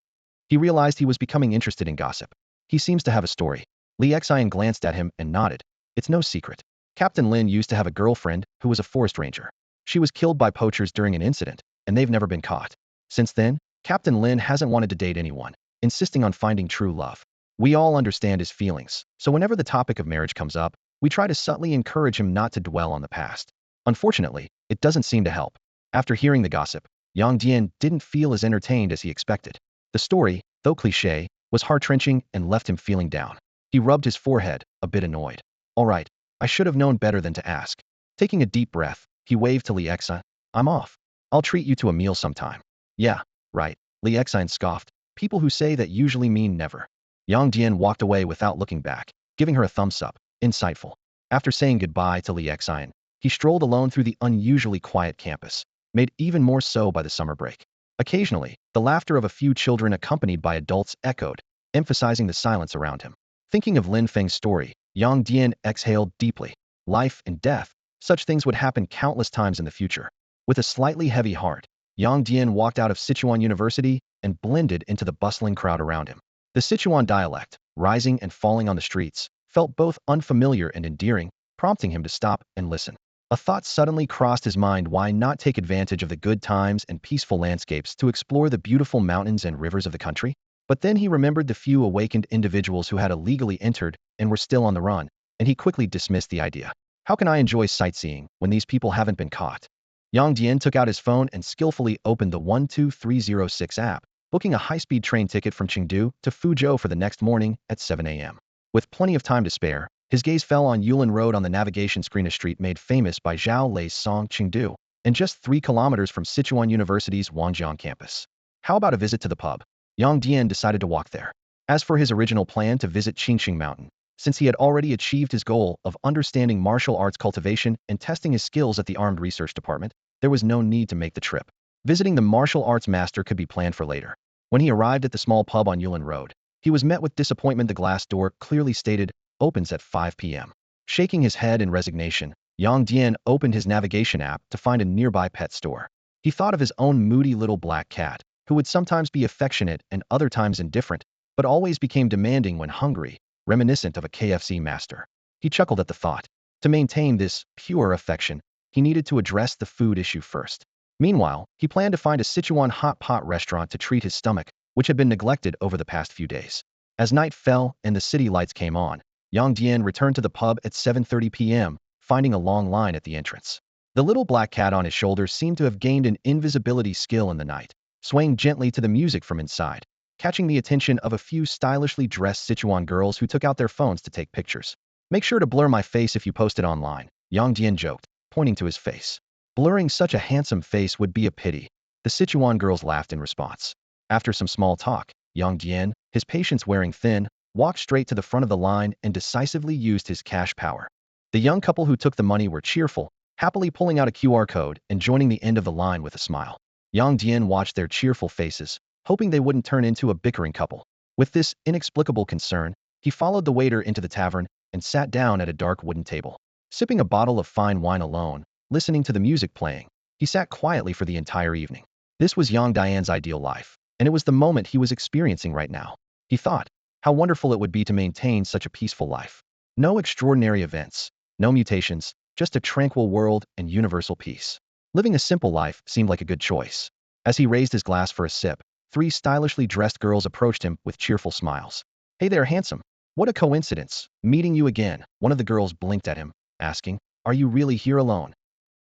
He realized he was becoming interested in gossip. "He seems to have a story." Li Xian glanced at him and nodded. "It's no secret. Captain Lin used to have a girlfriend who was a forest ranger. She was killed by poachers during an incident, and they've never been caught. Since then, Captain Lin hasn't wanted to date anyone, insisting on finding true love. We all understand his feelings, so whenever the topic of marriage comes up, we try to subtly encourage him not to dwell on the past. Unfortunately, it doesn't seem to help." After hearing the gossip, Yang Dian didn't feel as entertained as he expected. The story, though cliché, was heart-wrenching and left him feeling down. He rubbed his forehead, a bit annoyed. "All right, I should have known better than to ask." Taking a deep breath, he waved to Li Xian. "I'm off. I'll treat you to a meal sometime." "Yeah, right," Li Xian scoffed. "People who say that usually mean never." Yang Dian walked away without looking back, giving her a thumbs up. Insightful. After saying goodbye to Li Xian, he strolled alone through the unusually quiet campus, made even more so by the summer break. Occasionally, the laughter of a few children accompanied by adults echoed, emphasizing the silence around him. Thinking of Lin Feng's story, Yang Dian exhaled deeply. Life and death, such things would happen countless times in the future. With a slightly heavy heart, Yang Dian walked out of Sichuan University and blended into the bustling crowd around him. The Sichuan dialect, rising and falling on the streets, felt both unfamiliar and endearing, prompting him to stop and listen. A thought suddenly crossed his mind: why not take advantage of the good times and peaceful landscapes to explore the beautiful mountains and rivers of the country? But then he remembered the few awakened individuals who had illegally entered and were still on the run, and he quickly dismissed the idea. How can I enjoy sightseeing when these people haven't been caught? Yang Dian took out his phone and skillfully opened the 12306 app, booking a high-speed train ticket from Chengdu to Fuzhou for the next morning at 7 a.m. With plenty of time to spare, his gaze fell on Yulin Road on the navigation screen, a street made famous by Zhao Lei's song Chengdu, and just 3 kilometers from Sichuan University's Wangjiang campus. How about a visit to the pub? Yang Dian decided to walk there. As for his original plan to visit Qingxing Mountain, since he had already achieved his goal of understanding martial arts cultivation and testing his skills at the Armed Research Department, there was no need to make the trip. Visiting the martial arts master could be planned for later. When he arrived at the small pub on Yulin Road, he was met with disappointment. The glass door clearly stated, "Opens at 5 p.m. Shaking his head in resignation, Yang Dian opened his navigation app to find a nearby pet store. He thought of his own moody little black cat, who would sometimes be affectionate and other times indifferent, but always became demanding when hungry, reminiscent of a KFC master. He chuckled at the thought. To maintain this pure affection, he needed to address the food issue first. Meanwhile, he planned to find a Sichuan hot pot restaurant to treat his stomach, which had been neglected over the past few days. As night fell and the city lights came on, Yang Dian returned to the pub at 7:30 p.m., finding a long line at the entrance. The little black cat on his shoulder seemed to have gained an invisibility skill in the night, swaying gently to the music from inside, catching the attention of a few stylishly dressed Sichuan girls who took out their phones to take pictures. "Make sure to blur my face if you post it online," Yang Dian joked, pointing to his face. Blurring such a handsome face would be a pity. The Sichuan girls laughed in response. After some small talk, Yang Dian, his patience wearing thin, walked straight to the front of the line and decisively used his cash power. The young couple who took the money were cheerful, happily pulling out a QR code and joining the end of the line with a smile. Yang Dian watched their cheerful faces, hoping they wouldn't turn into a bickering couple. With this inexplicable concern, he followed the waiter into the tavern and sat down at a dark wooden table. Sipping a bottle of fine wine alone, listening to the music playing, he sat quietly for the entire evening. This was Yang Dian's ideal life, and it was the moment he was experiencing right now. He thought, how wonderful it would be to maintain such a peaceful life. No extraordinary events, no mutations, just a tranquil world and universal peace. Living a simple life seemed like a good choice. As he raised his glass for a sip, 3 stylishly dressed girls approached him with cheerful smiles. "Hey there, handsome. What a coincidence, meeting you again." One of the girls blinked at him, asking, "Are you really here alone?"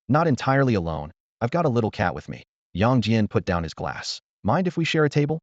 "Not entirely alone. I've got a little cat with me." Yang Dian put down his glass. "Mind if we share a table?"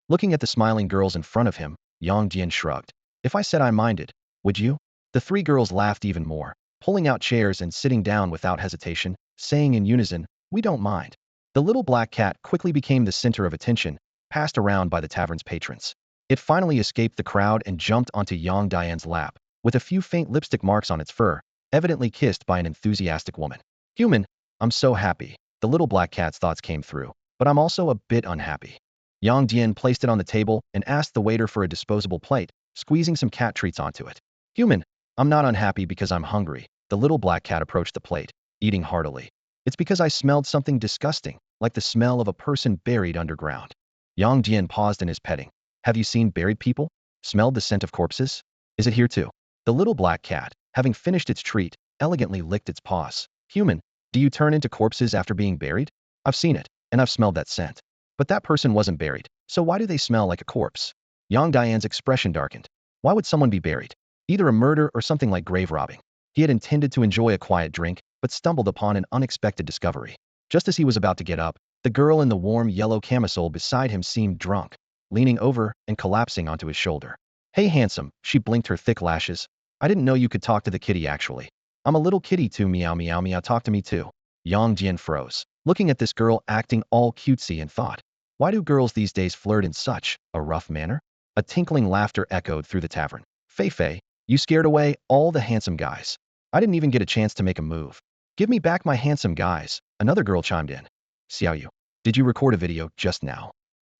Looking at the smiling girls in front of him, Yang Dian shrugged. "If I said I minded, would you?" The 3 girls laughed even more, pulling out chairs and sitting down without hesitation, saying in unison, "We don't mind." The little black cat quickly became the center of attention, passed around by the tavern's patrons. It finally escaped the crowd and jumped onto Yang Dian's lap, with a few faint lipstick marks on its fur, evidently kissed by an enthusiastic woman. "Human, I'm so happy." The little black cat's thoughts came through, "but I'm also a bit unhappy." Yang Dian placed it on the table and asked the waiter for a disposable plate, squeezing some cat treats onto it. "Human, I'm not unhappy because I'm hungry." The little black cat approached the plate, eating heartily. "It's because I smelled something disgusting, like the smell of a person buried underground." Yang Dian paused in his petting. "Have you seen buried people? Smelled the scent of corpses? Is it here too?" The little black cat, having finished its treat, elegantly licked its paws. "Human, do you turn into corpses after being buried? I've seen it, and I've smelled that scent. But that person wasn't buried, so why do they smell like a corpse?" Yang Dian's expression darkened. Why would someone be buried? Either a murder or something like grave robbing. He had intended to enjoy a quiet drink, but stumbled upon an unexpected discovery. Just as he was about to get up, the girl in the warm yellow camisole beside him seemed drunk, leaning over and collapsing onto his shoulder. "Hey handsome," she blinked her thick lashes. "I didn't know you could talk to the kitty actually. I'm a little kitty too, meow meow meow, talk to me too." Yang Dian froze, looking at this girl acting all cutesy, and thought, why do girls these days flirt in such a rough manner? A tinkling laughter echoed through the tavern. "Fei Fei, you scared away all the handsome guys. I didn't even get a chance to make a move. Give me back my handsome guys." Another girl chimed in. "Xiao Yu, did you record a video just now?"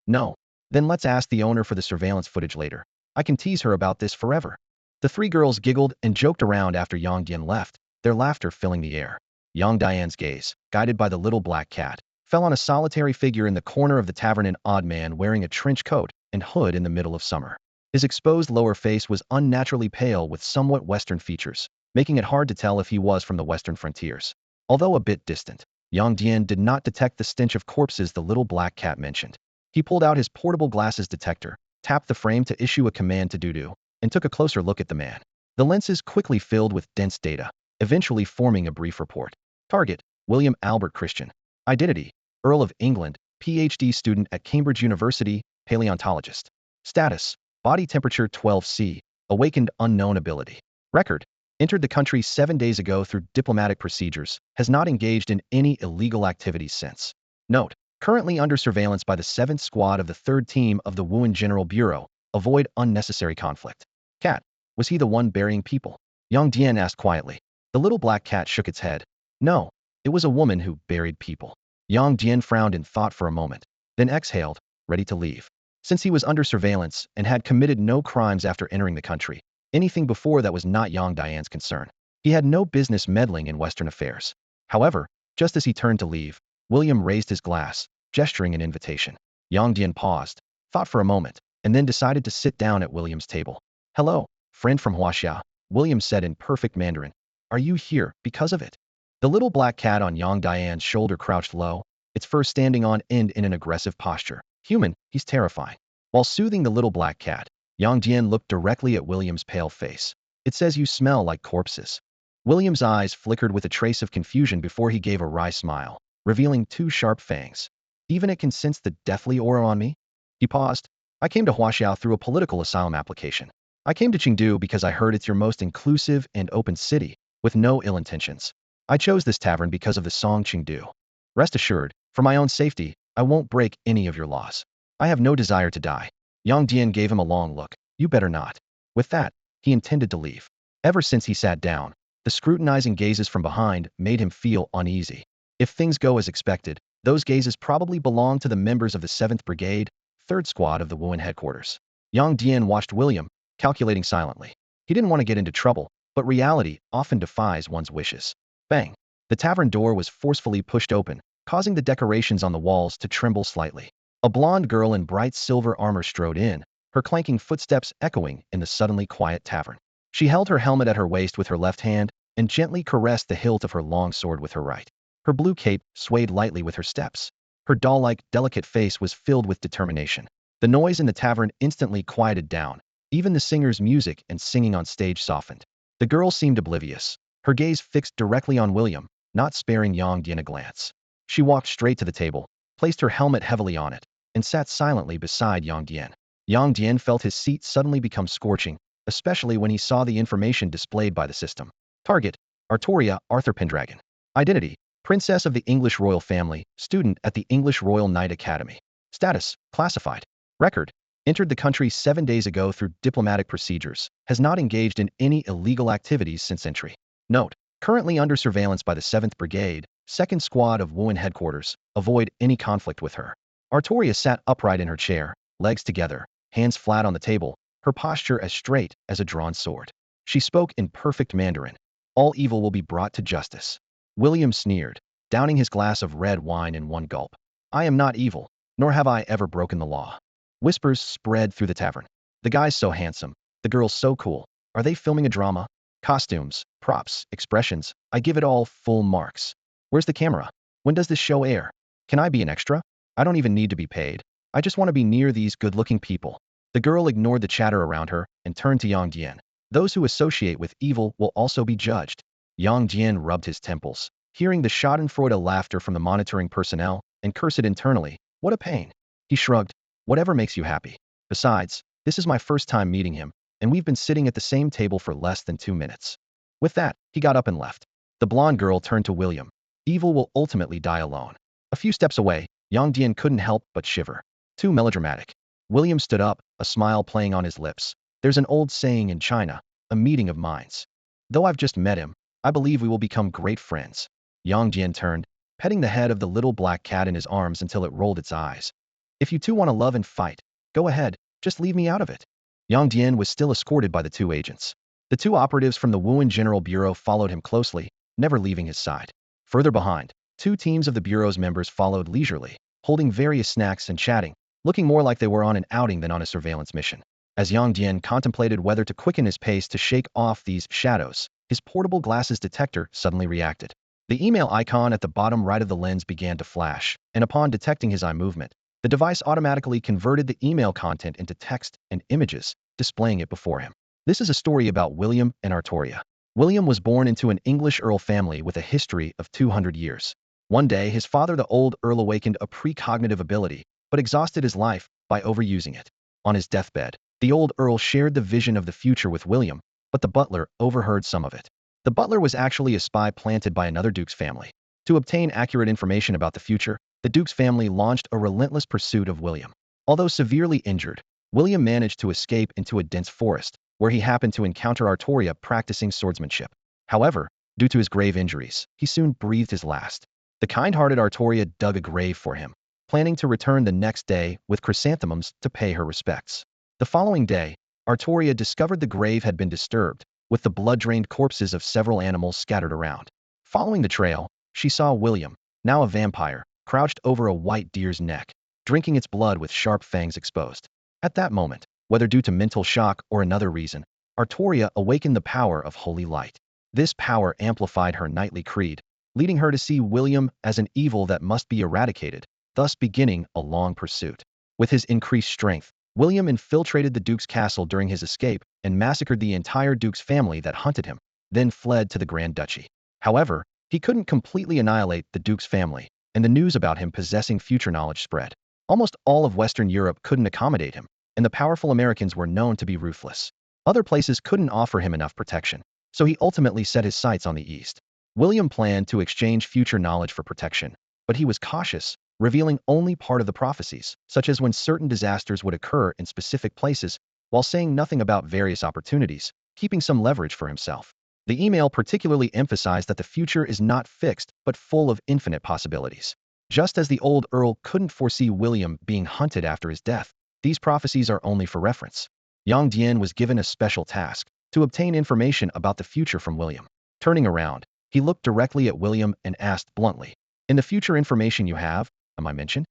"No." "Then let's ask the owner for the surveillance footage later. I can tease her about this forever." The 3 girls giggled and joked around after Yang Dian left, their laughter filling the air. Yang Dian's gaze, guided by the little black cat, fell on a solitary figure in the corner of the tavern, an odd man wearing a trench coat and hood in the middle of summer. His exposed lower face was unnaturally pale with somewhat Western features, making it hard to tell if he was from the Western frontiers. Although a bit distant, Yang Dian did not detect the stench of corpses the little black cat mentioned. He pulled out his portable glasses detector, tapped the frame to issue a command to Dudu, and took a closer look at the man. The lenses quickly filled with dense data, eventually forming a brief report. Target: William Albert Christian. Identity: Earl of England, PhD student at Cambridge University, paleontologist. Status: body temperature 12°C, awakened unknown ability. Record: entered the country 7 days ago through diplomatic procedures, has not engaged in any illegal activities since. Note: currently under surveillance by the 7th Squad of the 3rd Team of the Wuhan General Bureau. Avoid unnecessary conflict. Cat: was he the one burying people? Yang Dian asked quietly. The little black cat shook its head. No, it was a woman who buried people. Yang Dian frowned in thought for a moment, then exhaled, ready to leave. Since he was under surveillance and had committed no crimes after entering the country, anything before that was not Yang Dian's concern. He had no business meddling in Western affairs. However, just as he turned to leave, William raised his glass, gesturing an invitation. Yang Dian paused, thought for a moment, and then decided to sit down at William's table. "Hello, friend from Huaxia," William said in perfect Mandarin. "Are you here because of it?" The little black cat on Yang Dian's shoulder crouched low, its fur standing on end in an aggressive posture. "Human, he's terrifying." While soothing the little black cat, Yang Dian looked directly at William's pale face. "It says you smell like corpses." William's eyes flickered with a trace of confusion before he gave a wry smile, revealing 2 sharp fangs. "Even it can sense the deathly aura on me?" He paused. "I came to Huaxia through a political asylum application. I came to Chengdu because I heard it's your most inclusive and open city, with no ill intentions. I chose this tavern because of the song Chengdu. Rest assured, for my own safety, I won't break any of your laws. I have no desire to die." Yang Dian gave him a long look. "You better not." With that, he intended to leave. Ever since he sat down, the scrutinizing gazes from behind made him feel uneasy. If things go as expected, those gazes probably belong to the members of the 7th Brigade, 3rd Squad of the Wuhan headquarters. Yang Dian watched William, calculating silently. He didn't want to get into trouble, but reality often defies one's wishes. Bang! The tavern door was forcefully pushed open, causing the decorations on the walls to tremble slightly. A blonde girl in bright silver armor strode in, her clanking footsteps echoing in the suddenly quiet tavern. She held her helmet at her waist with her left hand and gently caressed the hilt of her long sword with her right. Her blue cape swayed lightly with her steps. Her doll-like, delicate face was filled with determination. The noise in the tavern instantly quieted down. Even the singer's music and singing on stage softened. The girl seemed oblivious, her gaze fixed directly on William, not sparing Yang Dian a glance. She walked straight to the table, placed her helmet heavily on it, and sat silently beside Yang Dian. Yang Dian felt his seat suddenly become scorching, especially when he saw the information displayed by the system. Target: Artoria Arthur Pendragon. Identity: Princess of the English Royal Family, student at the English Royal Knight Academy. Status: classified. Record: entered the country 7 days ago through diplomatic procedures, has not engaged in any illegal activities since entry. Note: currently under surveillance by the 7th Brigade, 2nd Squad of Wuhan headquarters, avoid any conflict with her. Artoria sat upright in her chair, legs together, hands flat on the table, her posture as straight as a drawn sword. She spoke in perfect Mandarin. All evil will be brought to justice. William sneered, downing his glass of red wine in one gulp. I am not evil, nor have I ever broken the law. Whispers spread through the tavern. The guy's so handsome, the girl's so cool. Are they filming a drama? Costumes, props, expressions, I give it all full marks. Where's the camera? When does this show air? Can I be an extra? I don't even need to be paid. I just want to be near these good-looking people. The girl ignored the chatter around her and turned to Yang Dian. Those who associate with evil will also be judged. Yang Dian rubbed his temples, hearing the schadenfreude laughter from the monitoring personnel, and cursed internally. What a pain. He shrugged. Whatever makes you happy. Besides, this is my first time meeting him, and we've been sitting at the same table for less than 2 minutes. With that, he got up and left. The blonde girl turned to William. Evil will ultimately die alone. A few steps away, Yang Dian couldn't help but shiver. Too melodramatic. William stood up, a smile playing on his lips. There's an old saying in China, a meeting of minds. Though I've just met him, I believe we will become great friends. Yang Dian turned, petting the head of the little black cat in his arms until it rolled its eyes. If you two want to love and fight, go ahead, just leave me out of it. Yang Dian was still escorted by the 2 agents. The 2 operatives from the Wuhan General Bureau followed him closely, never leaving his side. Further behind, 2 teams of the Bureau's members followed leisurely, holding various snacks and chatting, looking more like they were on an outing than on a surveillance mission. As Yang Dian contemplated whether to quicken his pace to shake off these shadows, his portable glasses detector suddenly reacted. The email icon at the bottom right of the lens began to flash, and upon detecting his eye movement, the device automatically converted the email content into text and images, displaying it before him. This is a story about William and Artoria. William was born into an English earl family with a history of 200 years. One day, his father, the old earl, awakened a precognitive ability, but exhausted his life by overusing it. On his deathbed, the old earl shared the vision of the future with William, but the butler overheard some of it. The butler was actually a spy planted by another duke's family. To obtain accurate information about the future, the duke's family launched a relentless pursuit of William. Although severely injured, William managed to escape into a dense forest, where he happened to encounter Artoria practicing swordsmanship. However, due to his grave injuries, he soon breathed his last. The kind-hearted Artoria dug a grave for him, planning to return the next day with chrysanthemums to pay her respects. The following day, Artoria discovered the grave had been disturbed, with the blood-drained corpses of several animals scattered around. Following the trail, she saw William, now a vampire, crouched over a white deer's neck, drinking its blood with sharp fangs exposed. At that moment, whether due to mental shock or another reason, Artoria awakened the power of holy light. This power amplified her knightly creed, leading her to see William as an evil that must be eradicated, thus beginning a long pursuit. With his increased strength, William infiltrated the Duke's castle during his escape and massacred the entire Duke's family that hunted him, then fled to the Grand Duchy. However, he couldn't completely annihilate the Duke's family, and the news about him possessing future knowledge spread. Almost all of Western Europe couldn't accommodate him, and the powerful Americans were known to be ruthless. Other places couldn't offer him enough protection, so he ultimately set his sights on the East. William planned to exchange future knowledge for protection, but he was cautious, revealing only part of the prophecies, such as when certain disasters would occur in specific places, while saying nothing about various opportunities, keeping some leverage for himself. The email particularly emphasized that the future is not fixed, but full of infinite possibilities. Just as the old earl couldn't foresee William being hunted after his death, these prophecies are only for reference. Yang Dian was given a special task, to obtain information about the future from William. Turning around, he looked directly at William and asked bluntly, "In the future information you have, am I mentioned?"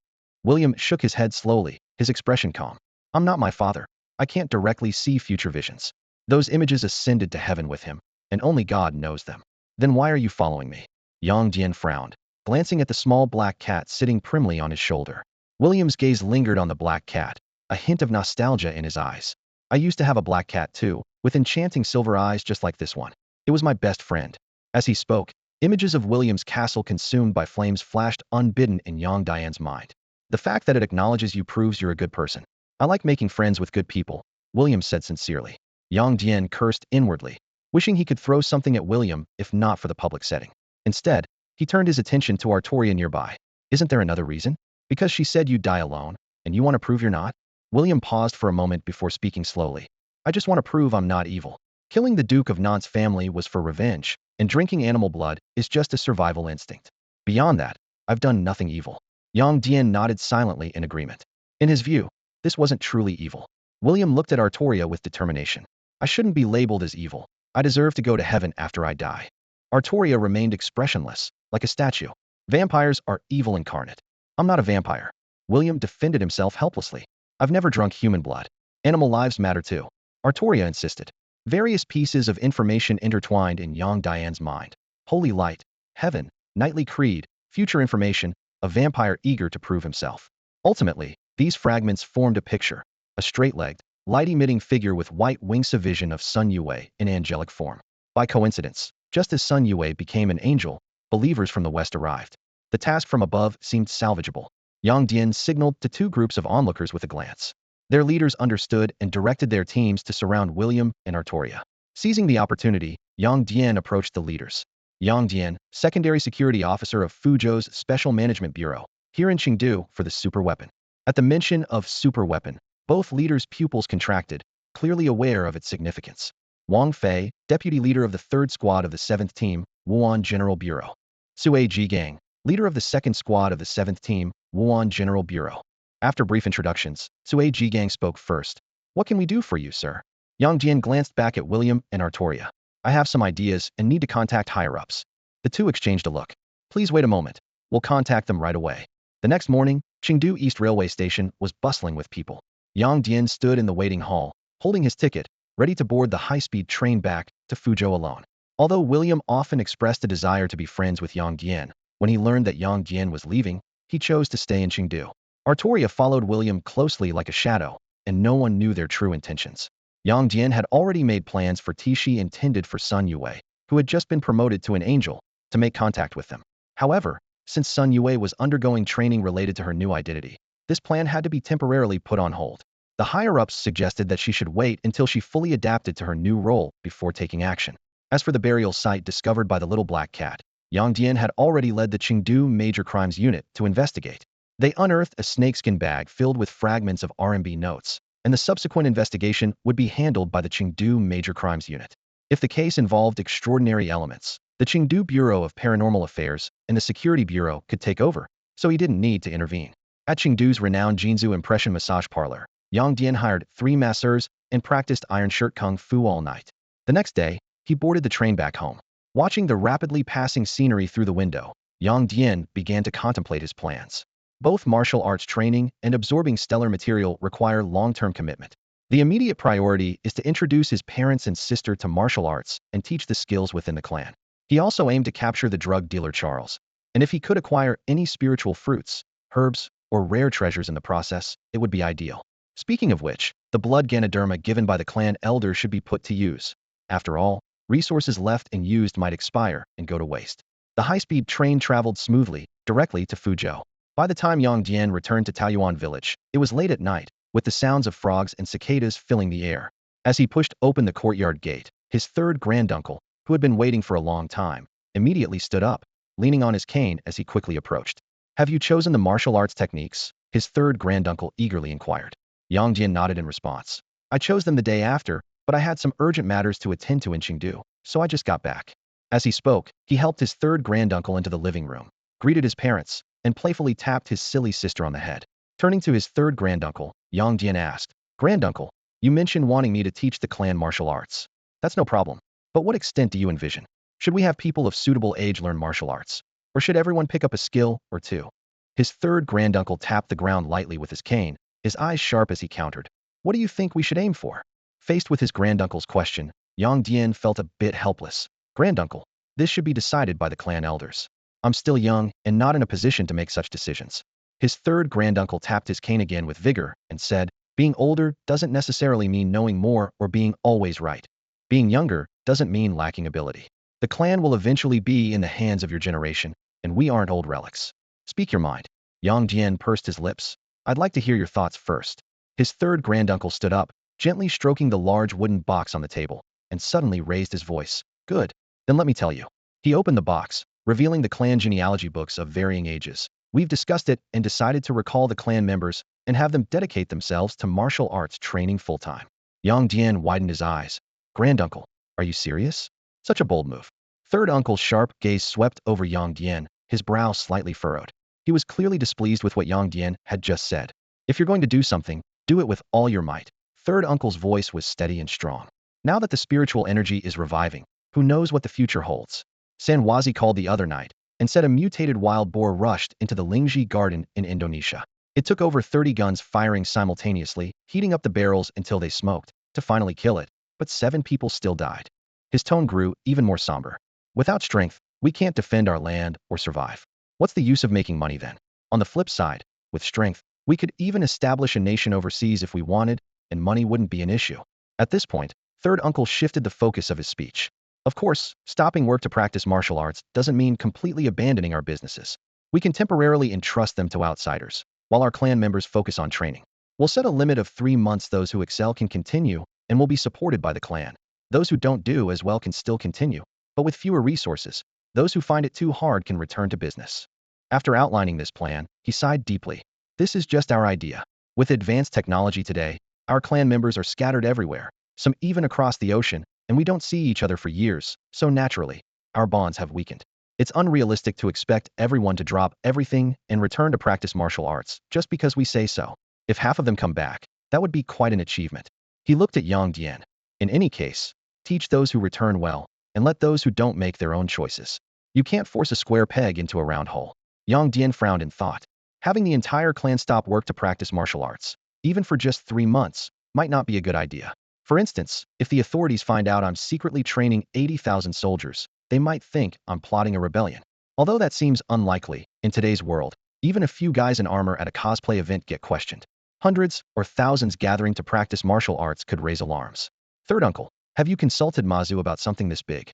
William shook his head slowly, his expression calm. "I'm not my father. I can't directly see future visions. Those images ascended to heaven with him, and only God knows them." "Then why are you following me?" Yang Dian frowned. glancing at the small black cat sitting primly on his shoulder. William's gaze lingered on the black cat, a hint of nostalgia in his eyes. I used to have a black cat too, with enchanting silver eyes just like this one. It was my best friend. As he spoke, images of William's castle consumed by flames flashed unbidden in Yang Dian's mind. The fact that it acknowledges you proves you're a good person. I like making friends with good people, William said sincerely. Yang Dian cursed inwardly, wishing he could throw something at William if not for the public setting. Instead, he turned his attention to Artoria nearby. Isn't there another reason? Because she said you'd die alone, and you want to prove you're not? William paused for a moment before speaking slowly. I just want to prove I'm not evil. Killing the Duke of Nantes' family was for revenge, and drinking animal blood is just a survival instinct. Beyond that, I've done nothing evil. Yang Dian nodded silently in agreement. In his view, this wasn't truly evil. William looked at Artoria with determination. I shouldn't be labeled as evil. I deserve to go to heaven after I die. Artoria remained expressionless, like a statue. Vampires are evil incarnate. I'm not a vampire. William defended himself helplessly. I've never drunk human blood. Animal lives matter too. Artoria insisted. Various pieces of information intertwined in Yang Dian's mind. Holy light, heaven, knightly creed, future information, a vampire eager to prove himself. Ultimately, these fragments formed a picture. A straight-legged, light-emitting figure with white wings, a vision of Sun Yue in angelic form. By coincidence, just as Sun Yue became an angel, believers from the west arrived. The task from above seemed salvageable. Yang Dian signaled to two groups of onlookers with a glance. Their leaders understood and directed their teams to surround William and Artoria. Seizing the opportunity, Yang Dian approached the leaders. Yang Dian, secondary security officer of Fuzhou's Special Management Bureau, here in Chengdu for the super weapon. At the mention of super weapon, both leaders' pupils contracted, clearly aware of its significance. Wang Fei, deputy leader of the 3rd Squad of the 7th Team, Wuhan General Bureau. Sui Jigang, leader of the 2nd Squad of the 7th Team, Wuhan General Bureau. After brief introductions, Sui Jigang spoke first. What can we do for you, sir? Yang Dian glanced back at William and Artoria. I have some ideas and need to contact higher-ups. The two exchanged a look. Please wait a moment. We'll contact them right away. The next morning, Chengdu East Railway Station was bustling with people. Yang Dian stood in the waiting hall, holding his ticket, ready to board the high-speed train back to Fuzhou alone. Although William often expressed a desire to be friends with Yang Dian, when he learned that Yang Dian was leaving, he chose to stay in Chengdu. Artoria followed William closely like a shadow, and no one knew their true intentions. Yang Dian had already made plans for Tishi intended for Sun Yue, who had just been promoted to an angel, to make contact with them. However, since Sun Yue was undergoing training related to her new identity, this plan had to be temporarily put on hold. The higher-ups suggested that she should wait until she fully adapted to her new role before taking action. As for the burial site discovered by the little black cat, Yang Dian had already led the Chengdu Major Crimes Unit to investigate. They unearthed a snakeskin bag filled with fragments of RMB notes, and the subsequent investigation would be handled by the Chengdu Major Crimes Unit. If the case involved extraordinary elements, the Chengdu Bureau of Paranormal Affairs and the Security Bureau could take over, so he didn't need to intervene. At Chengdu's renowned Jinzhou Impression Massage Parlor, Yang Dian hired 3 masseurs and practiced iron shirt kung fu all night. The next day, he boarded the train back home. Watching the rapidly passing scenery through the window, Yang Dian began to contemplate his plans. Both martial arts training and absorbing stellar material require long-term commitment. The immediate priority is to introduce his parents and sister to martial arts and teach the skills within the clan. He also aimed to capture the drug dealer Charles, and if he could acquire any spiritual fruits, herbs, or rare treasures in the process, it would be ideal. Speaking of which, the blood Ganoderma given by the clan elder should be put to use. After all, resources left unused might expire and go to waste. The high-speed train traveled smoothly, directly to Fuzhou. By the time Yang Dian returned to Taoyuan village, it was late at night, with the sounds of frogs and cicadas filling the air. As he pushed open the courtyard gate, his 3rd granduncle, who had been waiting for a long time, immediately stood up, leaning on his cane as he quickly approached. Have you chosen the martial arts techniques? His 3rd granduncle eagerly inquired. Yang Dian nodded in response. I chose them the day after, but I had some urgent matters to attend to in Chengdu, so I just got back. As he spoke, he helped his 3rd granduncle into the living room, greeted his parents, and playfully tapped his silly sister on the head. Turning to his 3rd granduncle, Yang Dian asked, Granduncle, you mentioned wanting me to teach the clan martial arts. That's no problem. But what extent do you envision? Should we have people of suitable age learn martial arts? Or should everyone pick up a skill or two? His 3rd granduncle tapped the ground lightly with his cane, his eyes sharp as he countered. What do you think we should aim for? Faced with his granduncle's question, Yang Dian felt a bit helpless. Granduncle, this should be decided by the clan elders. I'm still young and not in a position to make such decisions. His third granduncle tapped his cane again with vigor and said, being older doesn't necessarily mean knowing more or being always right. Being younger doesn't mean lacking ability. The clan will eventually be in the hands of your generation, and we aren't old relics. Speak your mind. Yang Dian pursed his lips. I'd like to hear your thoughts first. His third granduncle stood up, gently stroking the large wooden box on the table, and suddenly raised his voice. Good. Then let me tell you. He opened the box, revealing the clan genealogy books of varying ages. We've discussed it and decided to recall the clan members and have them dedicate themselves to martial arts training full-time. Yang Dian widened his eyes. Granduncle, are you serious? Such a bold move. Third uncle's sharp gaze swept over Yang Dian, his brow slightly furrowed. He was clearly displeased with what Yang Dian had just said. If you're going to do something, do it with all your might. Third uncle's voice was steady and strong. Now that the spiritual energy is reviving, who knows what the future holds? Sanwazi called the other night and said a mutated wild boar rushed into the Lingji garden in Indonesia. It took over 30 guns firing simultaneously, heating up the barrels until they smoked, to finally kill it, but 7 people still died. His tone grew even more somber. Without strength, we can't defend our land or survive. What's the use of making money then? On the flip side, with strength, we could even establish a nation overseas if we wanted, and money wouldn't be an issue. At this point, third uncle shifted the focus of his speech. Of course, stopping work to practice martial arts doesn't mean completely abandoning our businesses. We can temporarily entrust them to outsiders, while our clan members focus on training. We'll set a limit of 3 months. Those who excel can continue, and will be supported by the clan. Those who don't do as well can still continue, but with fewer resources. Those who find it too hard can return to business. After outlining this plan, he sighed deeply. This is just our idea. With advanced technology today, our clan members are scattered everywhere, some even across the ocean, and we don't see each other for years, so naturally, our bonds have weakened. It's unrealistic to expect everyone to drop everything and return to practice martial arts just because we say so. If half of them come back, that would be quite an achievement. He looked at Yang Dian. In any case, teach those who return well, and let those who don't make their own choices. You can't force a square peg into a round hole. Yang Dian frowned in thought. Having the entire clan stop work to practice martial arts, even for just 3 months, might not be a good idea. For instance, if the authorities find out I'm secretly training 80,000 soldiers, they might think I'm plotting a rebellion. Although that seems unlikely, in today's world, even a few guys in armor at a cosplay event get questioned. Hundreds or thousands gathering to practice martial arts could raise alarms. Third uncle, have you consulted Mazu about something this big?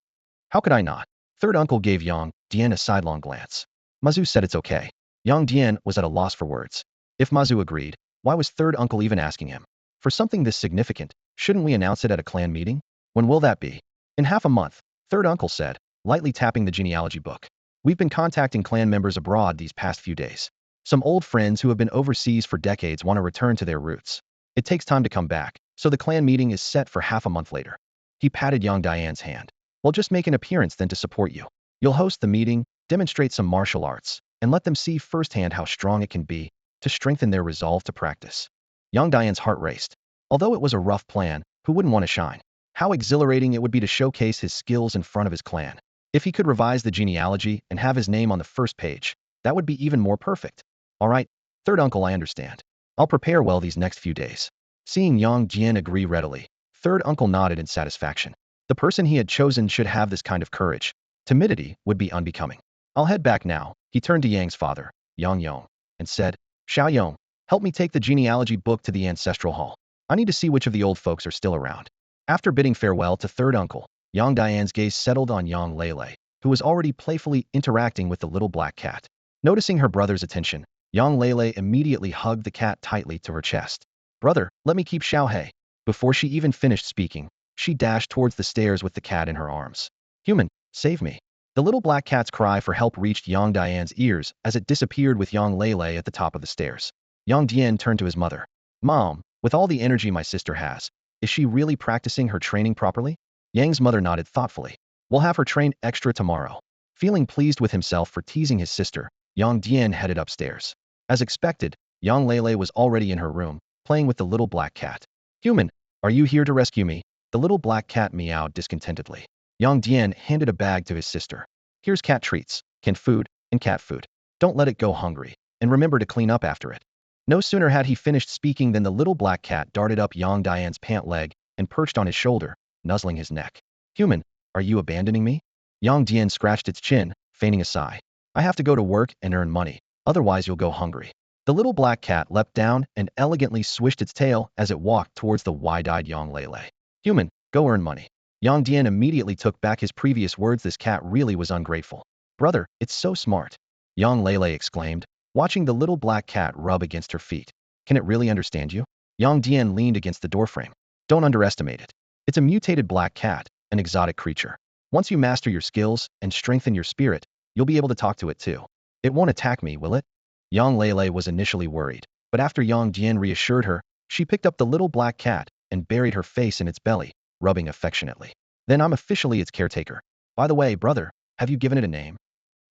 How could I not? Third uncle gave Yang Dian a sidelong glance. Mazu said it's okay. Yang Dian was at a loss for words. If Mazu agreed, why was third uncle even asking him? For something this significant, shouldn't we announce it at a clan meeting? When will that be? In half a month, third uncle said, lightly tapping the genealogy book. We've been contacting clan members abroad these past few days. Some old friends who have been overseas for decades want to return to their roots. It takes time to come back, so the clan meeting is set for half a month later. He patted Yang Dian's hand. Well, just make an appearance then to support you. You'll host the meeting, demonstrate some martial arts, and let them see firsthand how strong it can be to strengthen their resolve to practice. Yang Dian's heart raced. Although it was a rough plan, who wouldn't want to shine? How exhilarating it would be to showcase his skills in front of his clan. If he could revise the genealogy and have his name on the first page, that would be even more perfect. All right, third uncle, I understand. I'll prepare well these next few days. Seeing Yang Dian agree readily, third uncle nodded in satisfaction. The person he had chosen should have this kind of courage. Timidity would be unbecoming. I'll head back now. He turned to Yang's father, Yang Yong, and said, Xiao Yong, help me take the genealogy book to the ancestral hall. I need to see which of the old folks are still around. After bidding farewell to third uncle, Yang Dian's gaze settled on Yang Lele, who was already playfully interacting with the little black cat. Noticing her brother's attention, Yang Lele immediately hugged the cat tightly to her chest. Brother, let me keep Xiao He. Before she even finished speaking, she dashed towards the stairs with the cat in her arms. Human, save me. The little black cat's cry for help reached Yang Dian's ears as it disappeared with Yang Lele at the top of the stairs. Yang Dian turned to his mother. Mom, with all the energy my sister has, is she really practicing her training properly? Yang's mother nodded thoughtfully. We'll have her train extra tomorrow. Feeling pleased with himself for teasing his sister, Yang Dian headed upstairs. As expected, Yang Lele was already in her room, playing with the little black cat. Human, are you here to rescue me? The little black cat meowed discontentedly. Yang Dian handed a bag to his sister. Here's cat treats, canned food, and cat food. Don't let it go hungry, and remember to clean up after it. No sooner had he finished speaking than the little black cat darted up Yang Dian's pant leg and perched on his shoulder, nuzzling his neck. Human, are you abandoning me? Yang Dian scratched its chin, feigning a sigh. I have to go to work and earn money, otherwise you'll go hungry. The little black cat leapt down and elegantly swished its tail as it walked towards the wide-eyed Yang Lele. Human, go earn money. Yang Dian immediately took back his previous words. This cat really was ungrateful. Brother, it's so smart. Yang Lele exclaimed, watching the little black cat rub against her feet. Can it really understand you? Yang Dian leaned against the doorframe. Don't underestimate it. It's a mutated black cat, an exotic creature. Once you master your skills and strengthen your spirit, you'll be able to talk to it too. It won't attack me, will it? Yang Lele was initially worried, but after Yang Dian reassured her, she picked up the little black cat and buried her face in its belly, rubbing affectionately. Then I'm officially its caretaker. By the way, brother, have you given it a name?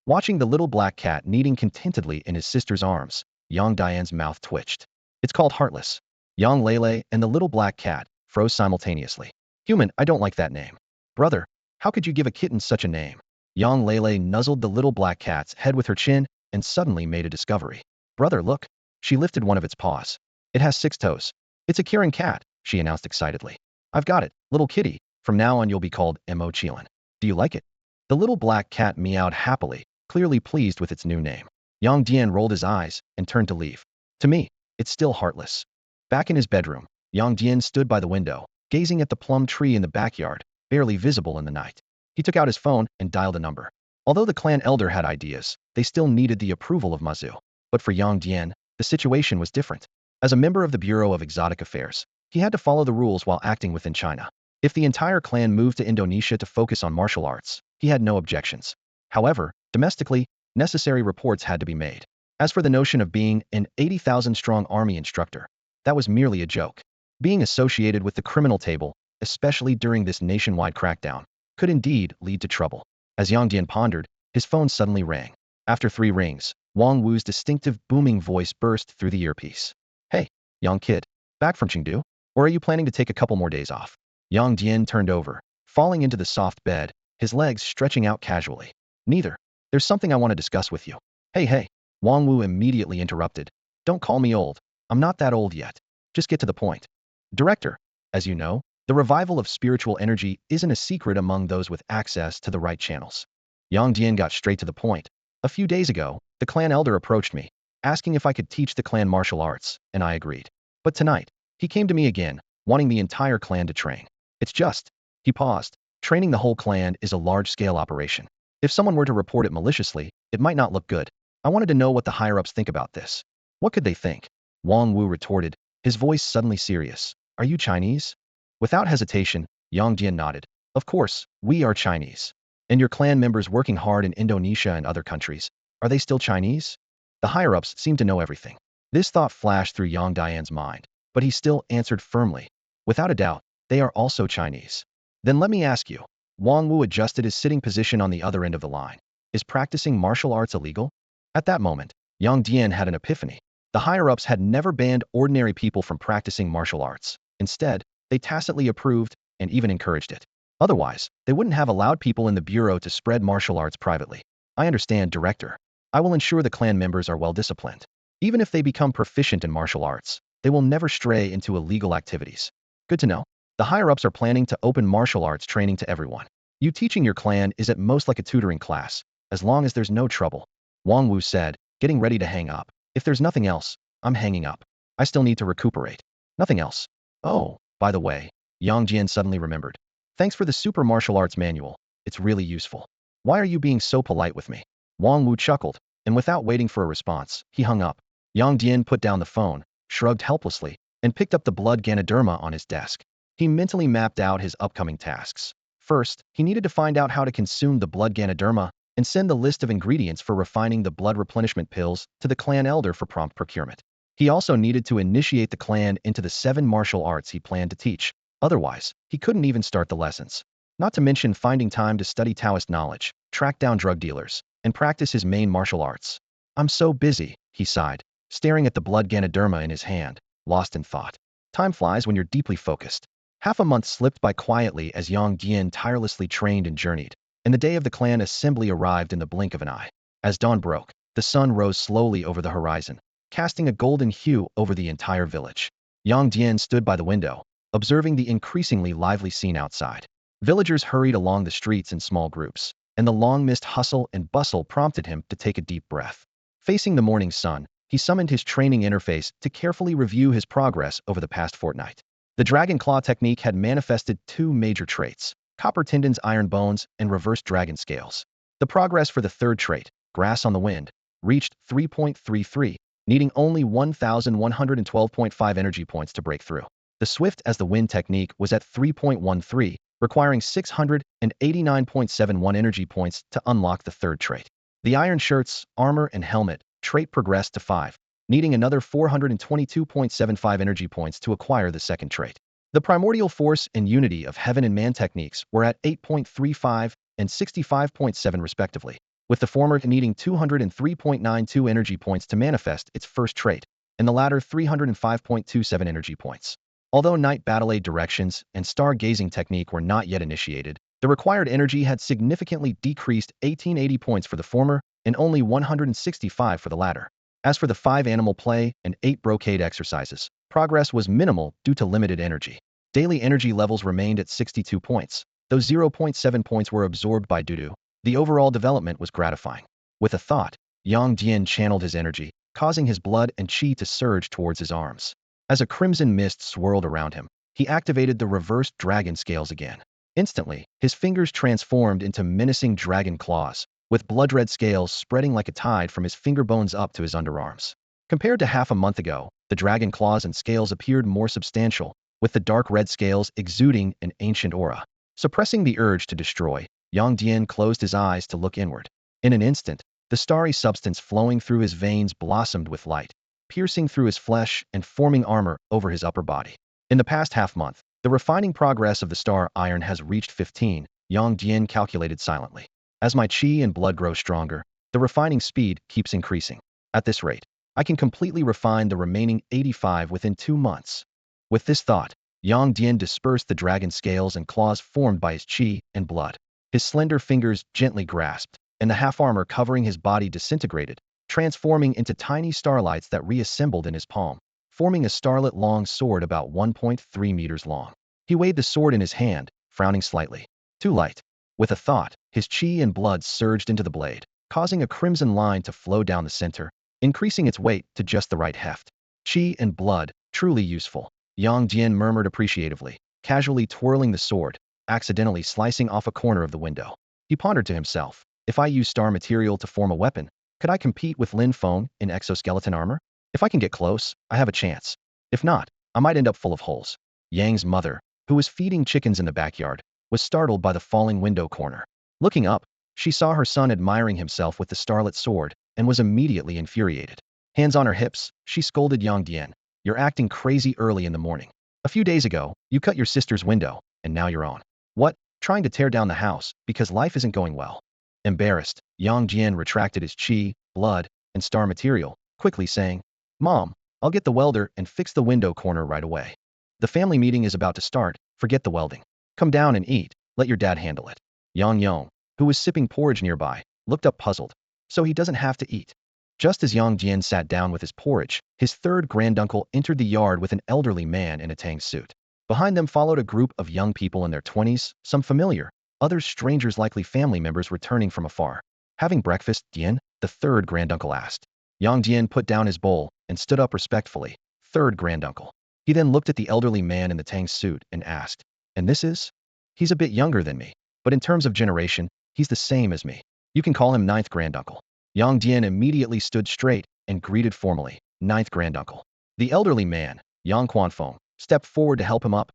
Watching the little black cat kneading contentedly in his sister's arms, Yang Dian's mouth twitched. It's called Heartless. Yang Lele and the little black cat froze simultaneously. Human, I don't like that name. Brother, how could you give a kitten such a name? Yang Lele nuzzled the little black cat's head with her chin and suddenly made a discovery. Brother, look. She lifted one of its paws. It has 6 toes. It's a Kirin cat, she announced excitedly. I've got it, little kitty. From now on you'll be called Mo Chilin. Do you like it? The little black cat meowed happily, clearly pleased with its new name. Yang Dian rolled his eyes and turned to leave. To me, it's still Heartless. Back in his bedroom, Yang Dian stood by the window, gazing at the plum tree in the backyard, barely visible in the night. He took out his phone and dialed a number. Although the clan elder had ideas, they still needed the approval of Mazu. But for Yang Dian, the situation was different. As a member of the Bureau of Exotic Affairs, he had to follow the rules while acting within China. If the entire clan moved to Indonesia to focus on martial arts, he had no objections. However, domestically, necessary reports had to be made. As for the notion of being an 80,000-strong army instructor, that was merely a joke. Being associated with the criminal table, especially during this nationwide crackdown, could indeed lead to trouble. As Yang Dian pondered, his phone suddenly rang. After 3 rings, Wang Wu's distinctive booming voice burst through the earpiece. Hey, young kid, back from Chengdu? Or are you planning to take a couple more days off? Yang Dian turned over, falling into the soft bed, his legs stretching out casually. Neither. There's something I want to discuss with you. Hey, Wang Wu immediately interrupted. Don't call me old. I'm not that old yet. Just get to the point. Director, as you know, the revival of spiritual energy isn't a secret among those with access to the right channels. Yang Dian got straight to the point. A few days ago, the clan elder approached me, asking if I could teach the clan martial arts, and I agreed. But tonight, he came to me again, wanting the entire clan to train. It's just, he paused, training the whole clan is a large-scale operation. If someone were to report it maliciously, it might not look good. I wanted to know what the higher-ups think about this. What could they think? Wang Wu retorted, his voice suddenly serious. Are you Chinese? Without hesitation, Yang Dian nodded. Of course, we are Chinese. And your clan members working hard in Indonesia and other countries, are they still Chinese? The higher-ups seemed to know everything. This thought flashed through Yang Dian's mind, but he still answered firmly. Without a doubt, they are also Chinese. Then let me ask you. Wang Wu adjusted his sitting position on the other end of the line. Is practicing martial arts illegal? At that moment, Yang Dian had an epiphany. The higher-ups had never banned ordinary people from practicing martial arts. Instead, they tacitly approved and even encouraged it. Otherwise, they wouldn't have allowed people in the Bureau to spread martial arts privately. I understand, Director. I will ensure the clan members are well disciplined. Even if they become proficient in martial arts, they will never stray into illegal activities. Good to know. The higher-ups are planning to open martial arts training to everyone. You teaching your clan is at most like a tutoring class, as long as there's no trouble. Wang Wu said, getting ready to hang up. If there's nothing else, I'm hanging up. I still need to recuperate. Nothing else. Oh, by the way, Yang Dian suddenly remembered. Thanks for the super martial arts manual. It's really useful. Why are you being so polite with me? Wang Wu chuckled, and without waiting for a response, he hung up. Yang Dian put down the phone, shrugged helplessly, and picked up the blood Ganoderma on his desk. He mentally mapped out his upcoming tasks. First, he needed to find out how to consume the blood Ganoderma and send the list of ingredients for refining the blood replenishment pills to the clan elder for prompt procurement. He also needed to initiate the clan into the 7 martial arts he planned to teach. Otherwise, he couldn't even start the lessons. Not to mention finding time to study Taoist knowledge, track down drug dealers, and practice his main martial arts. I'm so busy, he sighed, staring at the blood Ganoderma in his hand, lost in thought. Time flies when you're deeply focused. Half a month slipped by quietly as Yang Dian tirelessly trained and journeyed, and the day of the clan assembly arrived in the blink of an eye. As dawn broke, the sun rose slowly over the horizon, casting a golden hue over the entire village. Yang Dian stood by the window, observing the increasingly lively scene outside. Villagers hurried along the streets in small groups, and the long-missed hustle and bustle prompted him to take a deep breath. Facing the morning sun, he summoned his training interface to carefully review his progress over the past fortnight. The Dragon Claw technique had manifested two major traits: copper tendons, iron bones, and reversed dragon scales. The progress for the third trait, grass on the wind, reached 3.33, needing only 1,112.5 energy points to break through. The swift as the wind technique was at 3.13, requiring 689.71 energy points to unlock the third trait. The iron shirts, armor, and helmet trait progressed to 5, needing another 422.75 energy points to acquire the second trait. The primordial force and unity of heaven and man techniques were at 8.35 and 65.7 respectively, with the former needing 203.92 energy points to manifest its first trait, and the latter 305.27 energy points. Although night battle aid directions and star-gazing technique were not yet initiated, the required energy had significantly decreased 1880 points for the former and only 165 for the latter. As for the 5 animal play and 8 brocade exercises, progress was minimal due to limited energy. Daily energy levels remained at 62 points, though 0.7 points were absorbed by Dudu. The overall development was gratifying. With a thought, Yang Dian channeled his energy, causing his blood and chi to surge towards his arms. As a crimson mist swirled around him, he activated the reversed dragon scales again. Instantly, his fingers transformed into menacing dragon claws, with blood-red scales spreading like a tide from his finger bones up to his underarms. Compared to half a month ago, the dragon claws and scales appeared more substantial, with the dark red scales exuding an ancient aura. Suppressing the urge to destroy, Yang Dian closed his eyes to look inward. In an instant, the starry substance flowing through his veins blossomed with light, piercing through his flesh and forming armor over his upper body. In the past half-month, the refining progress of the star iron has reached 15, Yang Dian calculated silently. As my chi and blood grow stronger, the refining speed keeps increasing. At this rate, I can completely refine the remaining 85 within 2 months. With this thought, Yang Dian dispersed the dragon scales and claws formed by his chi and blood. His slender fingers gently grasped, and the half-armor covering his body disintegrated, transforming into tiny starlights that reassembled in his palm, forming a starlet long sword about 1.3 meters long. He weighed the sword in his hand, frowning slightly. Too light. With a thought, his chi and blood surged into the blade, causing a crimson line to flow down the center, increasing its weight to just the right heft. Chi and blood, truly useful. Yang Dian murmured appreciatively, casually twirling the sword, accidentally slicing off a corner of the window. He pondered to himself, if I use star material to form a weapon, could I compete with Lin Feng in exoskeleton armor? If I can get close, I have a chance. If not, I might end up full of holes. Yang's mother, who was feeding chickens in the backyard, was startled by the falling window corner. Looking up, she saw her son admiring himself with the starlet sword and was immediately infuriated. Hands on her hips, she scolded Yang Dian, "You're acting crazy early in the morning. A few days ago, you cut your sister's window, and now you're on. What? Trying to tear down the house because life isn't going well." Embarrassed, Yang Dian retracted his chi, blood, and star material, quickly saying, "Mom, I'll get the welder and fix the window corner right away. The family meeting is about to start, forget the welding. Come down and eat, let your dad handle it." Yang Yong, who was sipping porridge nearby, looked up puzzled. So he doesn't have to eat. Just as Yang Dian sat down with his porridge, his third granduncle entered the yard with an elderly man in a tang suit. Behind them followed a group of young people in their 20s, some familiar, others strangers, likely family members returning from afar. "Having breakfast, Dian?" the third granduncle asked. Yang Dian put down his bowl and stood up respectfully. "Third granduncle." He then looked at the elderly man in the tang suit and asked, "And this is?" "He's a bit younger than me, but in terms of generation, he's the same as me. You can call him ninth granduncle." Yang Dian immediately stood straight and greeted formally, "Ninth granduncle." The elderly man, Yang Quanfeng, stepped forward to help him up.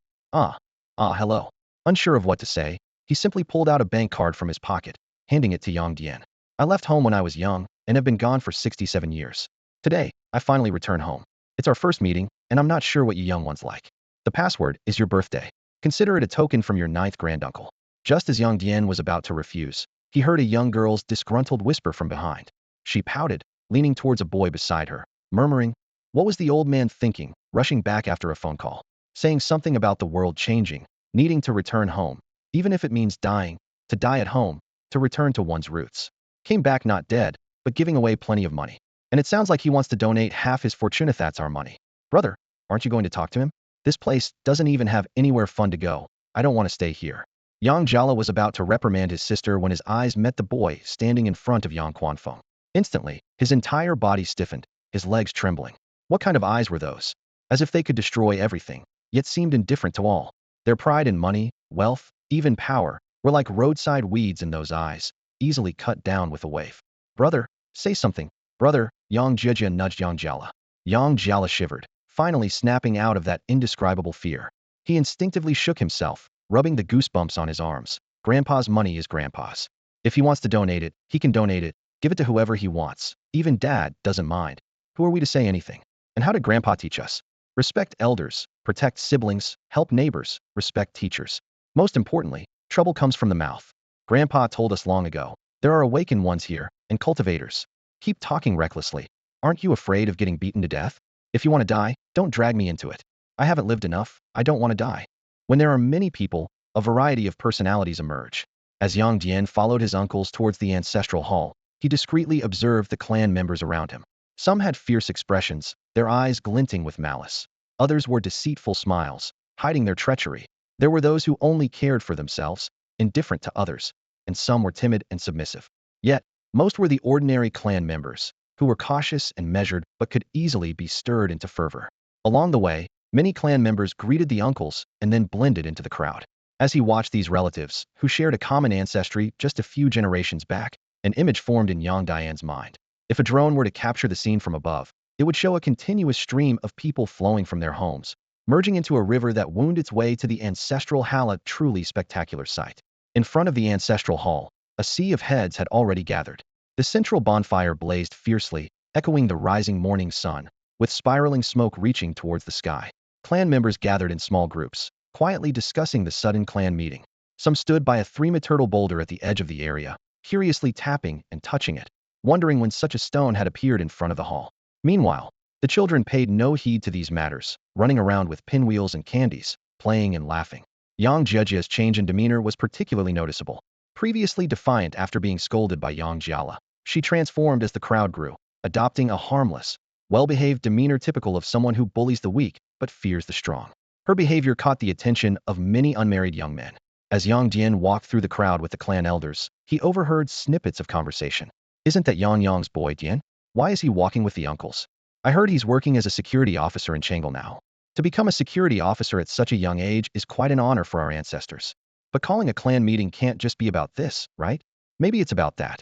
Hello." Unsure of what to say, he simply pulled out a bank card from his pocket, handing it to Yang Dian. "I left home when I was young and have been gone for 67 years. Today, I finally return home. It's our first meeting, and I'm not sure what you young ones like. The password is your birthday. Consider it a token from your ninth granduncle." Just as Yang Dian was about to refuse, he heard a young girl's disgruntled whisper from behind. She pouted, leaning towards a boy beside her, murmuring, "What was the old man thinking?" rushing back after a phone call, saying something about the world changing, needing to return home, even if it means dying, to die at home, to return to one's roots. Came back not dead, but giving away plenty of money. And it sounds like he wants to donate half his fortune if that's our money. "Brother, aren't you going to talk to him? This place doesn't even have anywhere fun to go. I don't want to stay here." Yang Jala was about to reprimand his sister when his eyes met the boy standing in front of Yang Quanfeng. Instantly, his entire body stiffened, his legs trembling. What kind of eyes were those? As if they could destroy everything, yet seemed indifferent to all. Their pride in money, wealth, even power, were like roadside weeds in those eyes, easily cut down with a wave. Brother, say something. Brother, Yang Jia nudged Yang Jala. Yang Jala shivered, finally snapping out of that indescribable fear. He instinctively shook himself, rubbing the goosebumps on his arms. Grandpa's money is Grandpa's. If he wants to donate it, he can donate it. Give it to whoever he wants. Even Dad doesn't mind. Who are we to say anything? And how did Grandpa teach us? Respect elders, protect siblings, help neighbors, respect teachers. Most importantly, trouble comes from the mouth. Grandpa told us long ago, there are awakened ones here, and cultivators. Keep talking recklessly. Aren't you afraid of getting beaten to death? If you want to die, don't drag me into it. I haven't lived enough, I don't want to die. When there are many people, a variety of personalities emerge. As Yang Dian followed his uncles towards the ancestral hall, he discreetly observed the clan members around him. Some had fierce expressions, their eyes glinting with malice. Others wore deceitful smiles, hiding their treachery. There were those who only cared for themselves, indifferent to others, and some were timid and submissive. Yet, most were the ordinary clan members, who were cautious and measured but could easily be stirred into fervor. Along the way, many clan members greeted the uncles and then blended into the crowd. As he watched these relatives, who shared a common ancestry just a few generations back, an image formed in Yang Dian's mind. If a drone were to capture the scene from above, it would show a continuous stream of people flowing from their homes, merging into a river that wound its way to the ancestral hall, a truly spectacular sight. In front of the ancestral hall, a sea of heads had already gathered. The central bonfire blazed fiercely, echoing the rising morning sun, with spiraling smoke reaching towards the sky. Clan members gathered in small groups, quietly discussing the sudden clan meeting. Some stood by a three-turtle boulder at the edge of the area, curiously tapping and touching it, wondering when such a stone had appeared in front of the hall. Meanwhile, the children paid no heed to these matters, running around with pinwheels and candies, playing and laughing. Yang Jiajia's change in demeanor was particularly noticeable. Previously defiant after being scolded by Yang Jiala, she transformed as the crowd grew, adopting a harmless, well-behaved demeanor typical of someone who bullies the weak but fears the strong. Her behavior caught the attention of many unmarried young men. As Yang Dian walked through the crowd with the clan elders, he overheard snippets of conversation. Isn't that Yang boy Dian? Why is he walking with the uncles? I heard he's working as a security officer in Chang'an now. To become a security officer at such a young age is quite an honor for our ancestors. But calling a clan meeting can't just be about this, right? Maybe it's about that.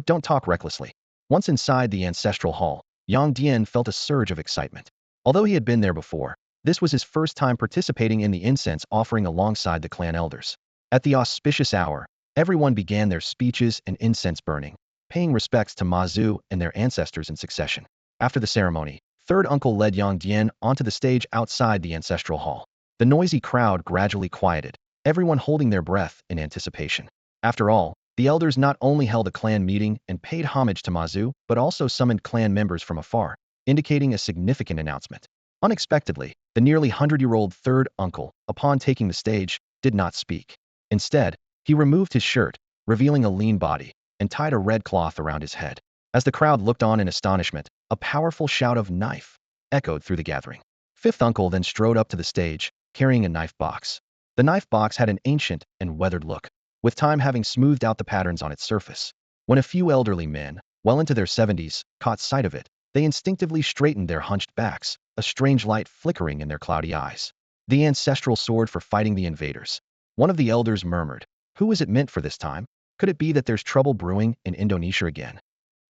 Don't talk recklessly. Once inside the ancestral hall, Yang Dian felt a surge of excitement. Although he had been there before, this was his first time participating in the incense offering alongside the clan elders. At the auspicious hour, everyone began their speeches and incense burning, paying respects to Mazu and their ancestors in succession. After the ceremony, third uncle led Yang Dian onto the stage outside the ancestral hall. The noisy crowd gradually quieted, everyone holding their breath in anticipation. After all, the elders not only held a clan meeting and paid homage to Mazu, but also summoned clan members from afar, indicating a significant announcement. Unexpectedly, the nearly 100-year-old third uncle, upon taking the stage, did not speak. Instead, he removed his shirt, revealing a lean body, and tied a red cloth around his head. As the crowd looked on in astonishment, a powerful shout of "knife" echoed through the gathering. Fifth uncle then strode up to the stage, carrying a knife box. The knife box had an ancient and weathered look, with time having smoothed out the patterns on its surface. When a few elderly men, well into their 70s, caught sight of it, they instinctively straightened their hunched backs, a strange light flickering in their cloudy eyes. The ancestral sword for fighting the invaders. One of the elders murmured, "Who is it meant for this time? Could it be that there's trouble brewing in Indonesia again?"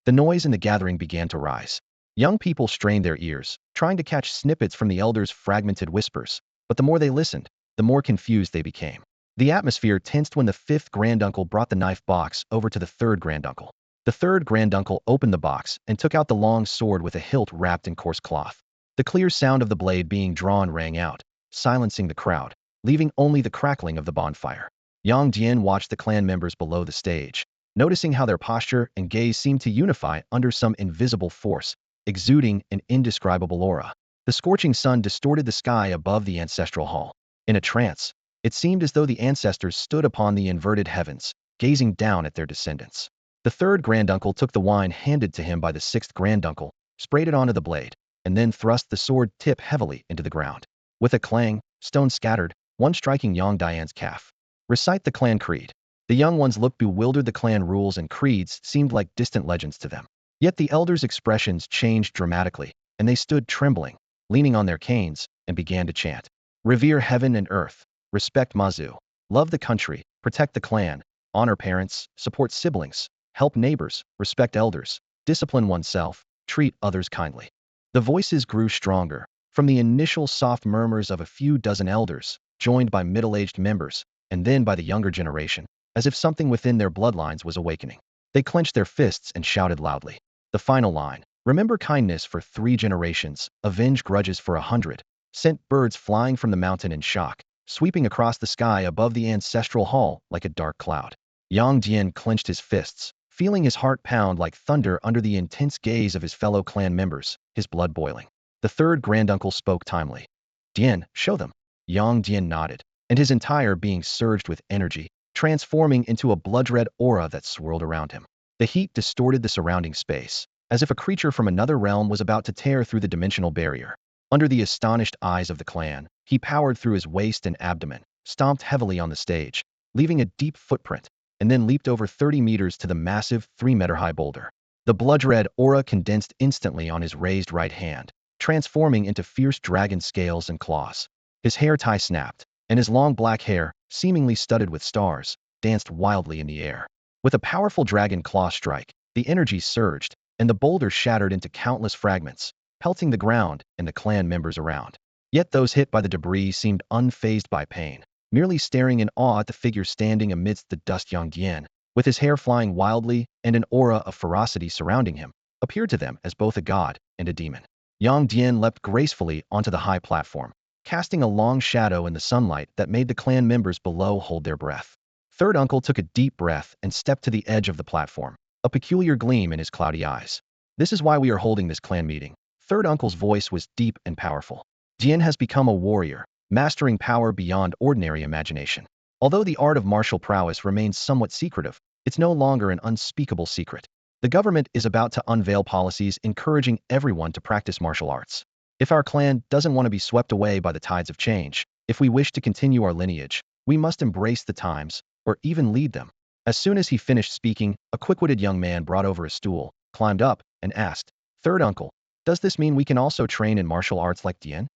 The noise in the gathering began to rise. Young people strained their ears, trying to catch snippets from the elders' fragmented whispers, but the more they listened, the more confused they became. The atmosphere tensed when the fifth granduncle brought the knife box over to the third granduncle. The third granduncle opened the box and took out the long sword with a hilt wrapped in coarse cloth. The clear sound of the blade being drawn rang out, silencing the crowd, leaving only the crackling of the bonfire. Yang Dian watched the clan members below the stage, noticing how their posture and gaze seemed to unify under some invisible force, exuding an indescribable aura. The scorching sun distorted the sky above the ancestral hall. In a trance, it seemed as though the ancestors stood upon the inverted heavens, gazing down at their descendants. The third granduncle took the wine handed to him by the sixth granduncle, sprayed it onto the blade, and then thrust the sword tip heavily into the ground. With a clang, stones scattered, one striking Yang Dian's calf. Recite the clan creed. The young ones looked bewildered. The clan rules and creeds seemed like distant legends to them. Yet the elders' expressions changed dramatically, and they stood trembling, leaning on their canes, and began to chant. Revere heaven and earth. Respect Mazu. Love the country. Protect the clan. Honor parents. Support siblings. Help neighbors. Respect elders. Discipline oneself. Treat others kindly. The voices grew stronger, from the initial soft murmurs of a few dozen elders, joined by middle-aged members, and then by the younger generation, as if something within their bloodlines was awakening. They clenched their fists and shouted loudly. The final line, remember kindness for 3 generations, avenge grudges for 100, sent birds flying from the mountain in shock, sweeping across the sky above the ancestral hall like a dark cloud. Yang Dian clenched his fists, feeling his heart pound like thunder under the intense gaze of his fellow clan members, his blood boiling. The third granduncle spoke timely. Dian, show them. Yang Dian nodded, and his entire being surged with energy, transforming into a blood-red aura that swirled around him. The heat distorted the surrounding space, as if a creature from another realm was about to tear through the dimensional barrier. Under the astonished eyes of the clan, he powered through his waist and abdomen, stomped heavily on the stage, leaving a deep footprint, and then leaped over 30 meters to the massive 3-meter-high boulder. The blood-red aura condensed instantly on his raised right hand, transforming into fierce dragon scales and claws. His hair tie snapped, and his long black hair, seemingly studded with stars, danced wildly in the air. With a powerful dragon claw strike, the energy surged, and the boulder shattered into countless fragments, pelting the ground and the clan members around. Yet those hit by the debris seemed unfazed by pain, merely staring in awe at the figure standing amidst the dust. Yang Dian, with his hair flying wildly and an aura of ferocity surrounding him, appeared to them as both a god and a demon. Yang Dian leapt gracefully onto the high platform, casting a long shadow in the sunlight that made the clan members below hold their breath. Third uncle took a deep breath and stepped to the edge of the platform, a peculiar gleam in his cloudy eyes. This is why we are holding this clan meeting. Third uncle's voice was deep and powerful. Dian has become a warrior, mastering power beyond ordinary imagination. Although the art of martial prowess remains somewhat secretive, it's no longer an unspeakable secret. The government is about to unveil policies encouraging everyone to practice martial arts. If our clan doesn't want to be swept away by the tides of change, if we wish to continue our lineage, we must embrace the times, or even lead them. As soon as he finished speaking, a quick-witted young man brought over a stool, climbed up, and asked, Third uncle, does this mean we can also train in martial arts like Dian?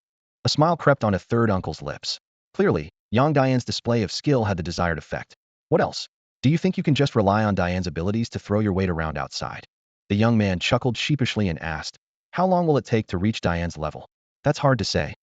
A smile crept onto third uncle's lips. Clearly, Yang Dian's display of skill had the desired effect. What else? Do you think you can just rely on Dian's abilities to throw your weight around outside? The young man chuckled sheepishly and asked, How long will it take to reach Dian's level? That's hard to say.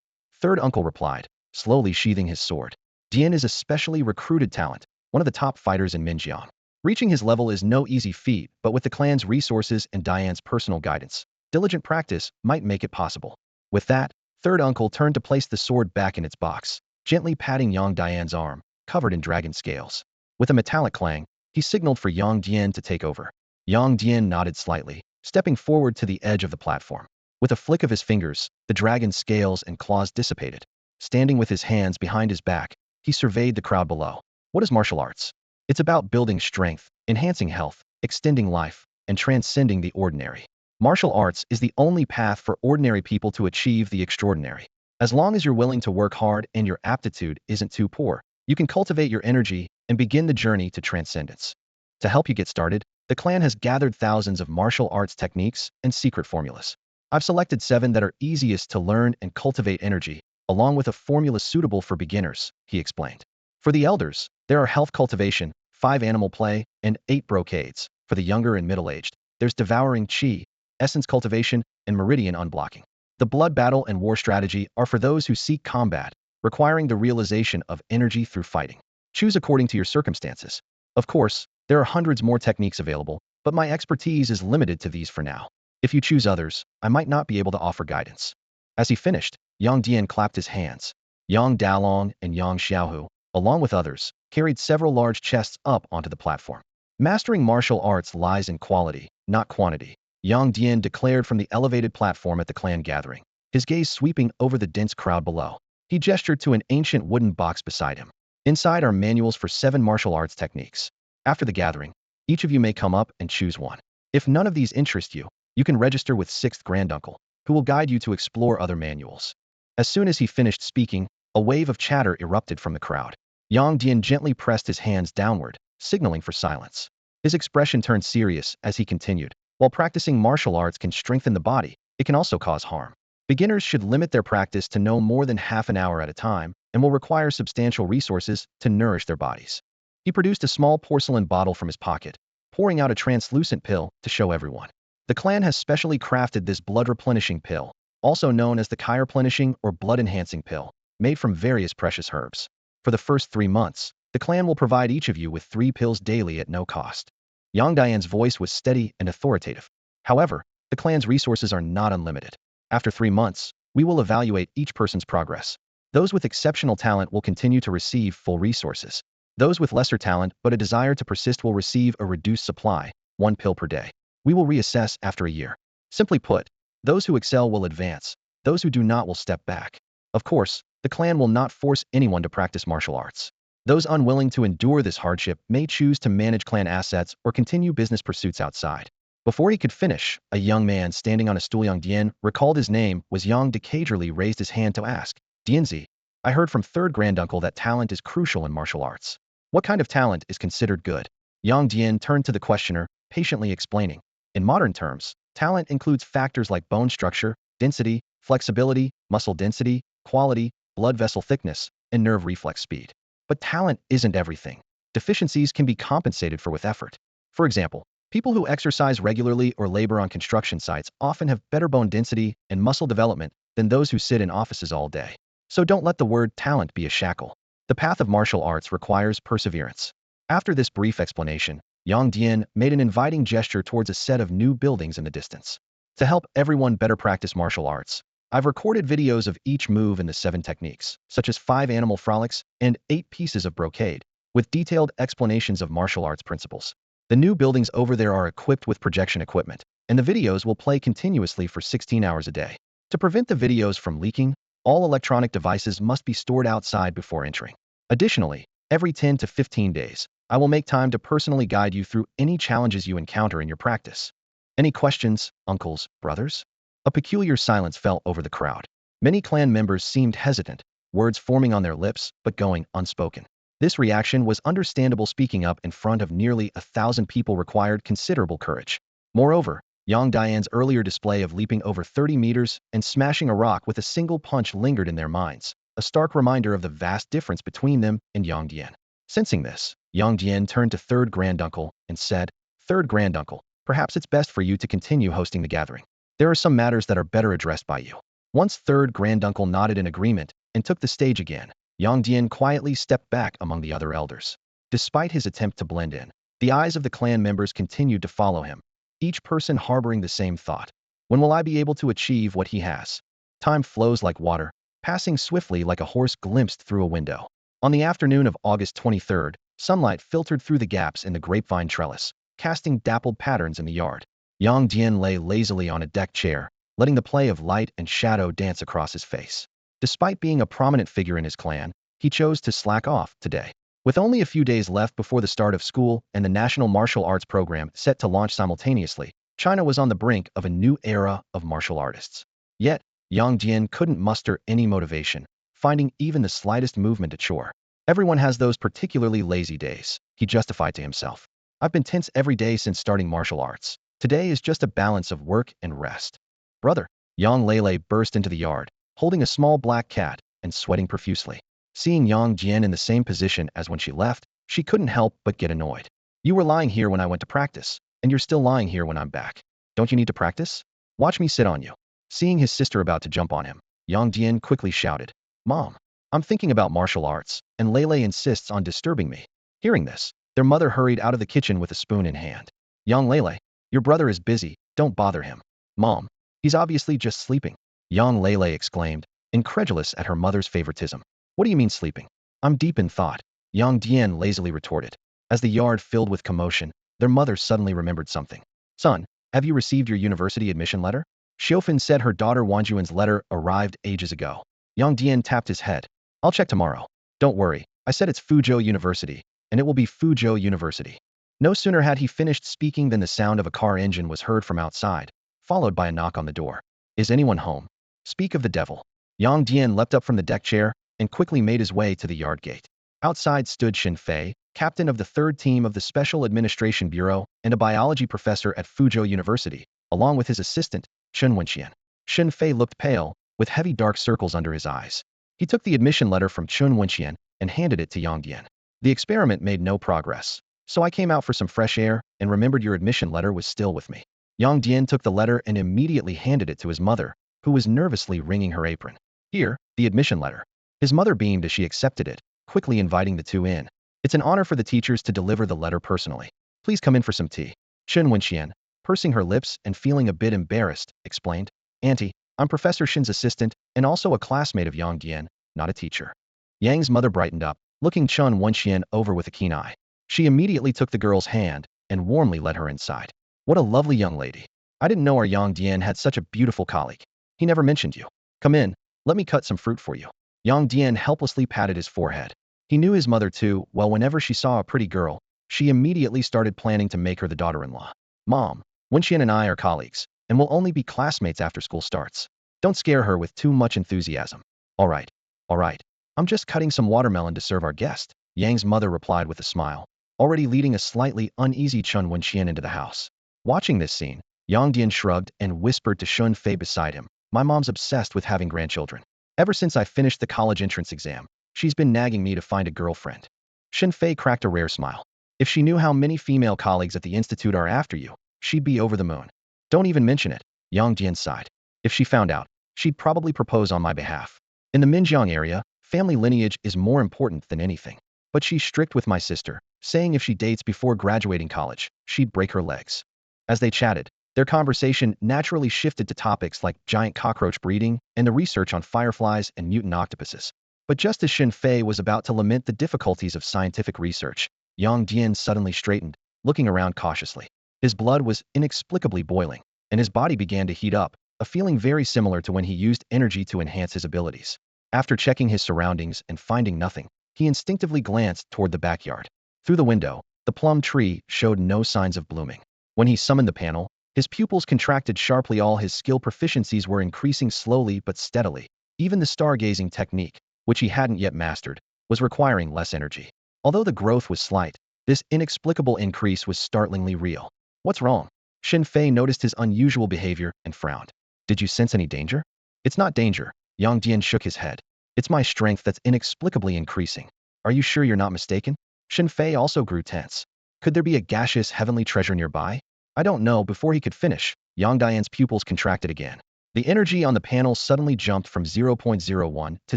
Third uncle replied, slowly sheathing his sword. Dian is a specially recruited talent, one of the top fighters in Minjiang. Reaching his level is no easy feat, but with the clan's resources and Dian's personal guidance, diligent practice might make it possible. With that, third uncle turned to place the sword back in its box, gently patting Yang Dian's arm, covered in dragon scales. With a metallic clang, he signaled for Yang Dian to take over. Yang Dian nodded slightly, stepping forward to the edge of the platform. With a flick of his fingers, the dragon's scales and claws dissipated. Standing with his hands behind his back, he surveyed the crowd below. What is martial arts? It's about building strength, enhancing health, extending life, and transcending the ordinary. Martial arts is the only path for ordinary people to achieve the extraordinary. As long as you're willing to work hard and your aptitude isn't too poor, you can cultivate your energy and begin the journey to transcendence. To help you get started, the clan has gathered thousands of martial arts techniques and secret formulas. I've selected 7 that are easiest to learn and cultivate energy, along with a formula suitable for beginners, he explained. For the elders, there are health cultivation, 5 animal play, and 8 brocades. For the younger and middle-aged, there's devouring chi, essence cultivation, and meridian unblocking. The blood battle and war strategy are for those who seek combat, requiring the realization of energy through fighting. Choose according to your circumstances. Of course, there are hundreds more techniques available, but my expertise is limited to these for now. If you choose others, I might not be able to offer guidance. As he finished, Yang Dian clapped his hands. Yang Dalong and Yang Xiaohu, along with others, carried several large chests up onto the platform. Mastering martial arts lies in quality, not quantity, Yang Dian declared from the elevated platform at the clan gathering, his gaze sweeping over the dense crowd below. He gestured to an ancient wooden box beside him. Inside are manuals for 7 martial arts techniques. After the gathering, each of you may come up and choose one. If none of these interest you, you can register with 6th Granduncle, who will guide you to explore other manuals. As soon as he finished speaking, a wave of chatter erupted from the crowd. Yang Dian gently pressed his hands downward, signaling for silence. His expression turned serious as he continued. While practicing martial arts can strengthen the body, it can also cause harm. Beginners should limit their practice to no more than half an hour at a time and will require substantial resources to nourish their bodies. He produced a small porcelain bottle from his pocket, pouring out a translucent pill to show everyone. The clan has specially crafted this blood-replenishing pill, also known as the chi-replenishing or blood-enhancing pill, made from various precious herbs. For the first 3 months, the clan will provide each of you with 3 pills daily at no cost. Yang Dian's voice was steady and authoritative. However, the clan's resources are not unlimited. After 3 months, we will evaluate each person's progress. Those with exceptional talent will continue to receive full resources. Those with lesser talent but a desire to persist will receive a reduced supply, 1 pill per day. We will reassess after a year. Simply put, those who excel will advance. Those who do not will step back. Of course, the clan will not force anyone to practice martial arts. Those unwilling to endure this hardship may choose to manage clan assets or continue business pursuits outside. Before he could finish, a young man standing on a stool, Yang Dian, recalled his name was Yang Decadrily raised his hand to ask, Dianzi, I heard from third granduncle that talent is crucial in martial arts. What kind of talent is considered good? Yang Dian turned to the questioner, patiently explaining. In modern terms, talent includes factors like bone structure, density, flexibility, muscle density, quality, blood vessel thickness, and nerve reflex speed. But talent isn't everything. Deficiencies can be compensated for with effort. For example, people who exercise regularly or labor on construction sites often have better bone density and muscle development than those who sit in offices all day. So don't let the word talent be a shackle. The path of martial arts requires perseverance. After this brief explanation, Yang Dian made an inviting gesture towards a set of new buildings in the distance. To help everyone better practice martial arts, I've recorded videos of each move in the 7 techniques, such as 5 animal frolics and 8 pieces of brocade, with detailed explanations of martial arts principles. The new buildings over there are equipped with projection equipment, and the videos will play continuously for 16 hours a day. To prevent the videos from leaking, all electronic devices must be stored outside before entering. Additionally, every 10 to 15 days, I will make time to personally guide you through any challenges you encounter in your practice. Any questions, uncles, brothers? A peculiar silence fell over the crowd. Many clan members seemed hesitant, words forming on their lips but going unspoken. This reaction was understandable. Speaking up in front of nearly 1,000 people required considerable courage. Moreover, Yang Dian's earlier display of leaping over 30 meters and smashing a rock with a single punch lingered in their minds, a stark reminder of the vast difference between them and Yang Dian. Sensing this, Yang Dian turned to third granduncle and said, Third granduncle, perhaps it's best for you to continue hosting the gathering. There are some matters that are better addressed by you. Once third granduncle nodded in agreement and took the stage again, Yang Dian quietly stepped back among the other elders. Despite his attempt to blend in, the eyes of the clan members continued to follow him, each person harboring the same thought. When will I be able to achieve what he has? Time flows like water, passing swiftly like a horse glimpsed through a window. On the afternoon of August 23rd, sunlight filtered through the gaps in the grapevine trellis, casting dappled patterns in the yard. Yang Dian lay lazily on a deck chair, letting the play of light and shadow dance across his face. Despite being a prominent figure in his clan, he chose to slack off today. With only a few days left before the start of school and the National Martial Arts Program set to launch simultaneously, China was on the brink of a new era of martial artists. Yet, Yang Dian couldn't muster any motivation, finding even the slightest movement a chore. Everyone has those particularly lazy days, he justified to himself. I've been tense every day since starting martial arts. Today is just a balance of work and rest. Brother, Yang Lele burst into the yard, holding a small black cat and sweating profusely. Seeing Yang Dian in the same position as when she left, she couldn't help but get annoyed. You were lying here when I went to practice, and you're still lying here when I'm back. Don't you need to practice? Watch me sit on you. Seeing his sister about to jump on him, Yang Dian quickly shouted, Mom, I'm thinking about martial arts, and Lele insists on disturbing me. Hearing this, their mother hurried out of the kitchen with a spoon in hand. Young Lele, your brother is busy, don't bother him. Mom, he's obviously just sleeping. Yang Lele exclaimed, incredulous at her mother's favoritism. What do you mean sleeping? I'm deep in thought, Yang Dian lazily retorted. As the yard filled with commotion, their mother suddenly remembered something. Son, have you received your university admission letter? Xiaofan said her daughter Wanjuan's letter arrived ages ago. Yang Dian tapped his head. I'll check tomorrow. Don't worry, I said it's Fuzhou University, and it will be Fuzhou University. No sooner had he finished speaking than the sound of a car engine was heard from outside, followed by a knock on the door. Is anyone home? Speak of the devil. Yang Dian leapt up from the deck chair and quickly made his way to the yard gate. Outside stood Xin Fei, captain of the third team of the Special Administration Bureau and a biology professor at Fuzhou University, along with his assistant, Chen Wenxian. Xin Fei looked pale, with heavy dark circles under his eyes. He took the admission letter from Chen Wenxian and handed it to Yang Dian. The experiment made no progress, so I came out for some fresh air and remembered your admission letter was still with me. Yang Dian took the letter and immediately handed it to his mother, who was nervously wringing her apron. Here, the admission letter. His mother beamed as she accepted it, quickly inviting the two in. It's an honor for the teachers to deliver the letter personally. Please come in for some tea. Chen Wenxian, pursing her lips and feeling a bit embarrassed, explained. Auntie, I'm Professor Shin's assistant and also a classmate of Yang Dian, not a teacher. Yang's mother brightened up, looking Chen Wenxian over with a keen eye. She immediately took the girl's hand and warmly led her inside. What a lovely young lady. I didn't know our Yang Dian had such a beautiful colleague. He never mentioned you. Come in, let me cut some fruit for you. Yang Dian helplessly patted his forehead. He knew his mother too, well whenever she saw a pretty girl, she immediately started planning to make her the daughter-in-law. Mom, Wenxian and I are colleagues, and will only be classmates after school starts. Don't scare her with too much enthusiasm. All right. I'm just cutting some watermelon to serve our guest, Yang's mother replied with a smile, already leading a slightly uneasy Chen Wenxian into the house. Watching this scene, Yang Dian shrugged and whispered to Xin Fei beside him, my mom's obsessed with having grandchildren. Ever since I finished the college entrance exam, she's been nagging me to find a girlfriend. Xin Fei cracked a rare smile. If she knew how many female colleagues at the institute are after you, she'd be over the moon. Don't even mention it, Yang Dian sighed. If she found out, she'd probably propose on my behalf. In the Minjiang area, family lineage is more important than anything. But she's strict with my sister, saying if she dates before graduating college, she'd break her legs. As they chatted, their conversation naturally shifted to topics like giant cockroach breeding and the research on fireflies and mutant octopuses. But just as Xin Fei was about to lament the difficulties of scientific research, Yang Dian suddenly straightened, looking around cautiously. His blood was inexplicably boiling, and his body began to heat up, a feeling very similar to when he used energy to enhance his abilities. After checking his surroundings and finding nothing, he instinctively glanced toward the backyard. Through the window, the plum tree showed no signs of blooming. When he summoned the panel, his pupils contracted sharply. All his skill proficiencies were increasing slowly but steadily. Even the stargazing technique, which he hadn't yet mastered, was requiring less energy. Although the growth was slight, this inexplicable increase was startlingly real. What's wrong? Xin Fei noticed his unusual behavior and frowned. Did you sense any danger? It's not danger, Yang Dian shook his head. It's my strength that's inexplicably increasing. Are you sure you're not mistaken? Xin Fei also grew tense. Could there be a gaseous heavenly treasure nearby? I don't know. Before he could finish, Yang Dian's pupils contracted again. The energy on the panel suddenly jumped from 0.01 to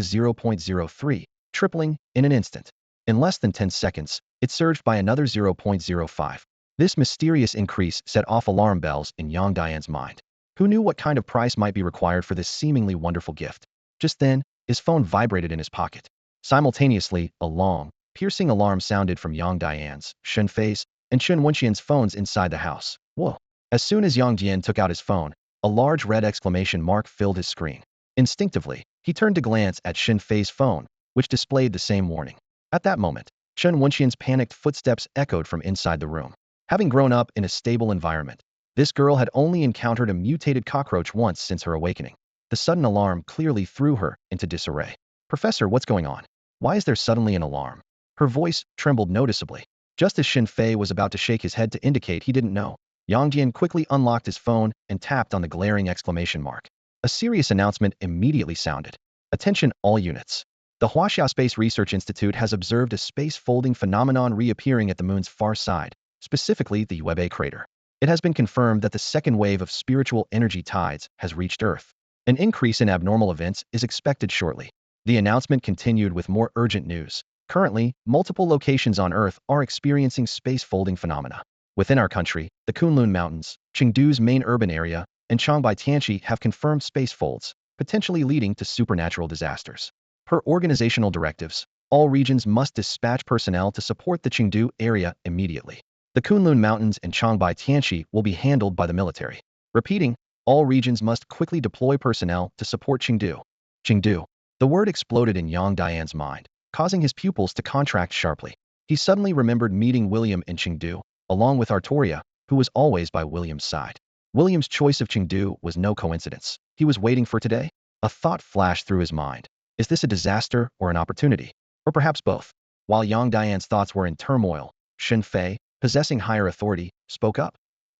0.03, tripling in an instant. In less than 10 seconds, it surged by another 0.05. This mysterious increase set off alarm bells in Yang Dian's mind. Who knew what kind of price might be required for this seemingly wonderful gift? Just then, his phone vibrated in his pocket. Simultaneously, a long, piercing alarm sounded from Yang Dian's, Xin Fei's, and Chen Wenxian's phones inside the house. Whoa! As soon as Yang Dian took out his phone, a large red exclamation mark filled his screen. Instinctively, he turned to glance at Xin Fei's phone, which displayed the same warning. At that moment, Chen Wenxian's panicked footsteps echoed from inside the room. Having grown up in a stable environment, this girl had only encountered a mutated cockroach once since her awakening. The sudden alarm clearly threw her into disarray. Professor, what's going on? Why is there suddenly an alarm? Her voice trembled noticeably. Just as Xin Fei was about to shake his head to indicate he didn't know, Yang Dian quickly unlocked his phone and tapped on the glaring exclamation mark. A serious announcement immediately sounded. Attention, all units. The Huaxia Space Research Institute has observed a space folding phenomenon reappearing at the moon's far side, specifically the Webe crater. It has been confirmed that the second wave of spiritual energy tides has reached Earth. An increase in abnormal events is expected shortly. The announcement continued with more urgent news. Currently, multiple locations on Earth are experiencing space folding phenomena. Within our country, the Kunlun Mountains, Chengdu's main urban area, and Changbai Tianqi have confirmed space folds, potentially leading to supernatural disasters. Per organizational directives, all regions must dispatch personnel to support the Chengdu area immediately. The Kunlun Mountains and Changbai Tianqi will be handled by the military. Repeating, all regions must quickly deploy personnel to support Chengdu. Chengdu. The word exploded in Yang Dian's mind, causing his pupils to contract sharply. He suddenly remembered meeting William in Chengdu, along with Artoria, who was always by William's side. William's choice of Chengdu was no coincidence. He was waiting for today. A thought flashed through his mind. Is this a disaster or an opportunity? Or perhaps both? While Yang Dian's thoughts were in turmoil, Shen Fei, possessing higher authority, spoke up.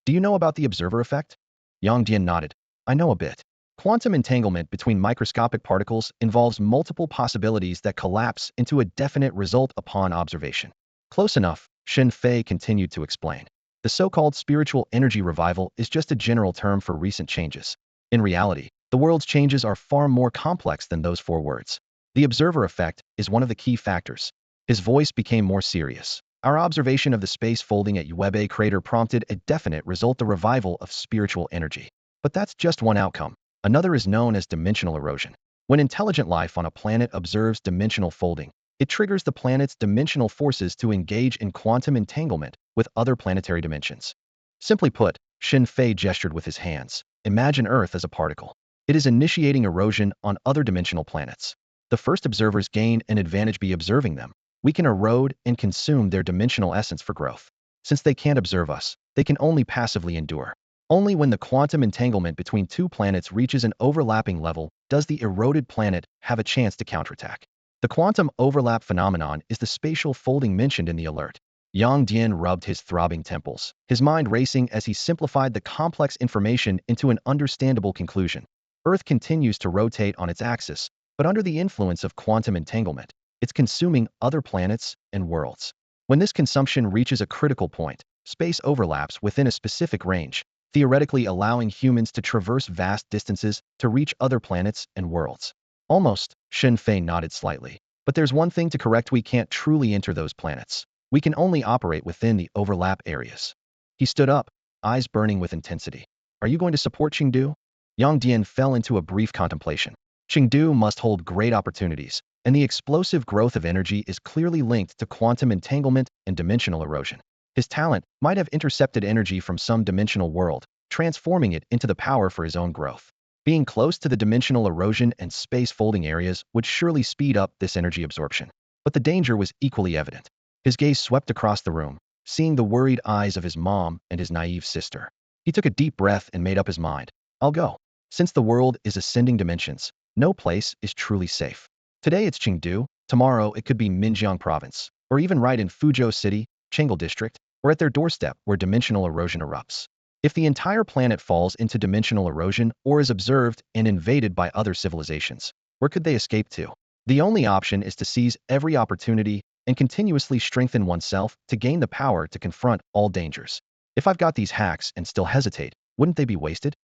Do you know about the observer effect? Yang Dian nodded. I know a bit. Quantum entanglement between microscopic particles involves multiple possibilities that collapse into a definite result upon observation. Close enough, Shen Fei continued to explain. The so-called spiritual energy revival is just a general term for recent changes. In reality, the world's changes are far more complex than those four words. The observer effect is one of the key factors. His voice became more serious. Our observation of the space folding at Uebe crater prompted a definite result, the revival of spiritual energy. But that's just one outcome. Another is known as dimensional erosion. When intelligent life on a planet observes dimensional folding, it triggers the planet's dimensional forces to engage in quantum entanglement with other planetary dimensions. Simply put, Shen Fei gestured with his hands. Imagine Earth as a particle. It is initiating erosion on other dimensional planets. The first observers gain an advantage by observing them. We can erode and consume their dimensional essence for growth. Since they can't observe us, they can only passively endure. Only when the quantum entanglement between two planets reaches an overlapping level does the eroded planet have a chance to counterattack. The quantum overlap phenomenon is the spatial folding mentioned in the alert. Yang Dian rubbed his throbbing temples, his mind racing as he simplified the complex information into an understandable conclusion. Earth continues to rotate on its axis, but under the influence of quantum entanglement, it's consuming other planets and worlds. When this consumption reaches a critical point, space overlaps within a specific range, theoretically allowing humans to traverse vast distances to reach other planets and worlds. Almost, Shen Fei nodded slightly. But there's one thing to correct: we can't truly enter those planets. We can only operate within the overlap areas. He stood up, eyes burning with intensity. Are you going to support Chengdu? Yang Dian fell into a brief contemplation. Chengdu must hold great opportunities, and the explosive growth of energy is clearly linked to quantum entanglement and dimensional erosion. His talent might have intercepted energy from some dimensional world, transforming it into the power for his own growth. Being close to the dimensional erosion and space folding areas would surely speed up this energy absorption. But the danger was equally evident. His gaze swept across the room, seeing the worried eyes of his mom and his naive sister. He took a deep breath and made up his mind. I'll go. Since the world is ascending dimensions, no place is truly safe. Today it's Chengdu, tomorrow it could be Minjiang province, or even right in Fuzhou City, Chengdu district, or at their doorstep where dimensional erosion erupts. If the entire planet falls into dimensional erosion or is observed and invaded by other civilizations, where could they escape to? The only option is to seize every opportunity and continuously strengthen oneself to gain the power to confront all dangers. If I've got these hacks and still hesitate, wouldn't they be wasted?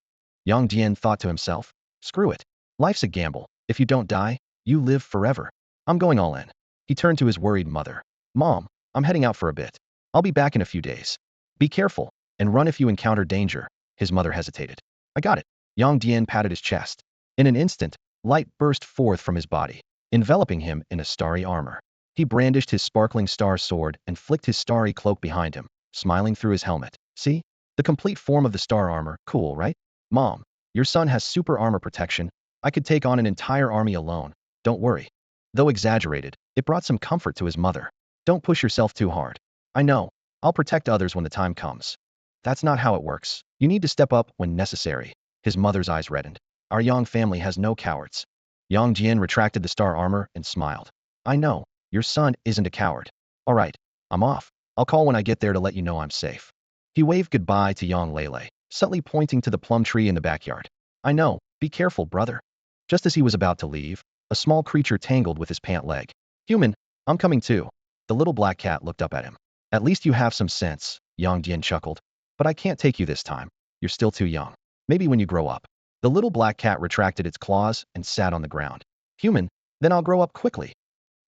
Yang Dian thought to himself. Screw it. Life's a gamble. If you don't die, you live forever. I'm going all in. He turned to his worried mother. Mom, I'm heading out for a bit. I'll be back in a few days. Be careful, and run if you encounter danger. His mother hesitated. I got it. Yang Dian patted his chest. In an instant, light burst forth from his body, enveloping him in a starry armor. He brandished his sparkling star sword and flicked his starry cloak behind him, smiling through his helmet. See? The complete form of the star armor. Cool, right? Mom, your son has super armor protection. I could take on an entire army alone. Don't worry. Though exaggerated, it brought some comfort to his mother. Don't push yourself too hard. I know. I'll protect others when the time comes. That's not how it works. You need to step up when necessary. His mother's eyes reddened. Our Yang family has no cowards. Yang Dian retracted the star armor and smiled. I know. Your son isn't a coward. All right. I'm off. I'll call when I get there to let you know I'm safe. He waved goodbye to Yang Lele, subtly pointing to the plum tree in the backyard. I know. Be careful, brother. Just as he was about to leave, a small creature tangled with his pant leg. Human, I'm coming too. The little black cat looked up at him. At least you have some sense, Yang Dian chuckled. But I can't take you this time. You're still too young. Maybe when you grow up. The little black cat retracted its claws and sat on the ground. Human, then I'll grow up quickly.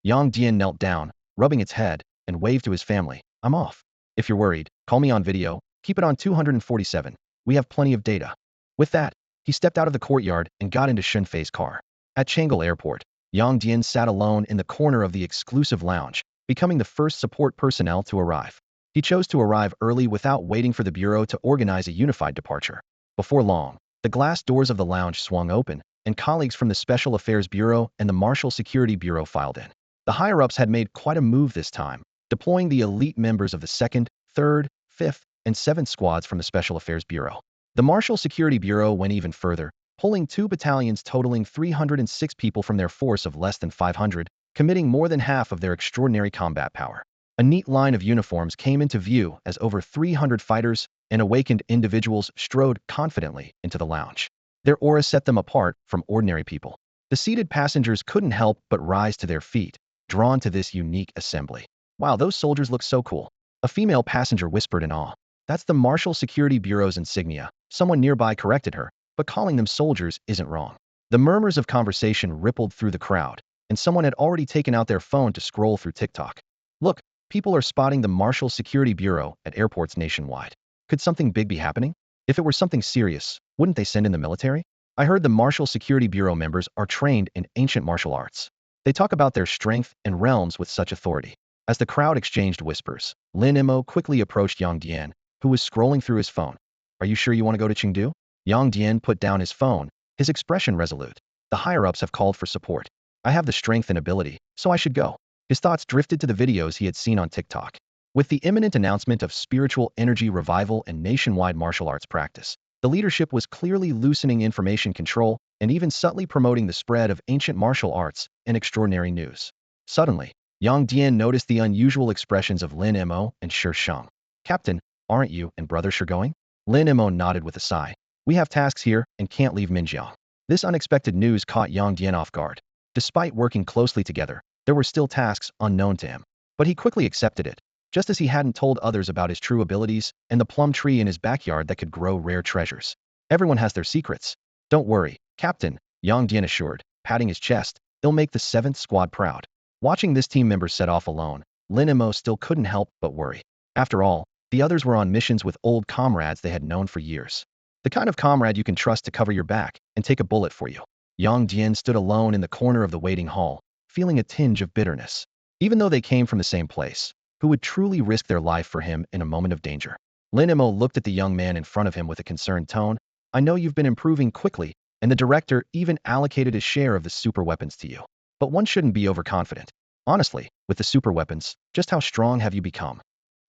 Yang Dian knelt down, rubbing its head, and waved to his family. I'm off. If you're worried, call me on video. Keep it on 247. We have plenty of data. With that, he stepped out of the courtyard and got into Shen Fei's car. At Chang'an Airport, Yang Dian sat alone in the corner of the exclusive lounge, becoming the first support personnel to arrive. He chose to arrive early without waiting for the bureau to organize a unified departure. Before long, the glass doors of the lounge swung open, and colleagues from the Special Affairs Bureau and the Marshal Security Bureau filed in. The higher-ups had made quite a move this time, deploying the elite members of the 2nd, 3rd, 5th, and 7th squads from the Special Affairs Bureau. The Marshal Security Bureau went even further, pulling 2 battalions totaling 306 people from their force of less than 500, committing more than half of their extraordinary combat power. A neat line of uniforms came into view as over 300 fighters and awakened individuals strode confidently into the lounge. Their aura set them apart from ordinary people. The seated passengers couldn't help but rise to their feet, drawn to this unique assembly. Wow, those soldiers look so cool. A female passenger whispered in awe. That's the Marshal Security Bureau's insignia. Someone nearby corrected her, but calling them soldiers isn't wrong. The murmurs of conversation rippled through the crowd, and someone had already taken out their phone to scroll through TikTok. Look, people are spotting the Marshal Security Bureau at airports nationwide. Could something big be happening? If it were something serious, wouldn't they send in the military? I heard the Marshal Security Bureau members are trained in ancient martial arts. They talk about their strength and realms with such authority. As the crowd exchanged whispers, Lin Mo quickly approached Yang Dian, who was scrolling through his phone. Are you sure you want to go to Chengdu? Yang Dian put down his phone, his expression resolute. The higher-ups have called for support. I have the strength and ability, so I should go. His thoughts drifted to the videos he had seen on TikTok. With the imminent announcement of spiritual energy revival and nationwide martial arts practice, the leadership was clearly loosening information control and even subtly promoting the spread of ancient martial arts and extraordinary news. Suddenly, Yang Dian noticed the unusual expressions of Lin Mo and Shi Sheng. Captain, aren't you and brother Shi going? Lin Mo nodded with a sigh. We have tasks here and can't leave Minjiang. This unexpected news caught Yang Dian off guard. Despite working closely together, there were still tasks unknown to him. But he quickly accepted it, just as he hadn't told others about his true abilities and the plum tree in his backyard that could grow rare treasures. Everyone has their secrets. Don't worry, Captain, Yang Dian assured, patting his chest. They'll make the 7th squad proud. Watching this team member set off alone, Lin Mo still couldn't help but worry. After all, the others were on missions with old comrades they had known for years. The kind of comrade you can trust to cover your back and take a bullet for you. Yang Dian stood alone in the corner of the waiting hall, feeling a tinge of bitterness. Even though they came from the same place, who would truly risk their life for him in a moment of danger? Lin Mo looked at the young man in front of him with a concerned tone. I know you've been improving quickly, and the director even allocated a share of the super weapons to you. But one shouldn't be overconfident. Honestly, with the super weapons, just how strong have you become?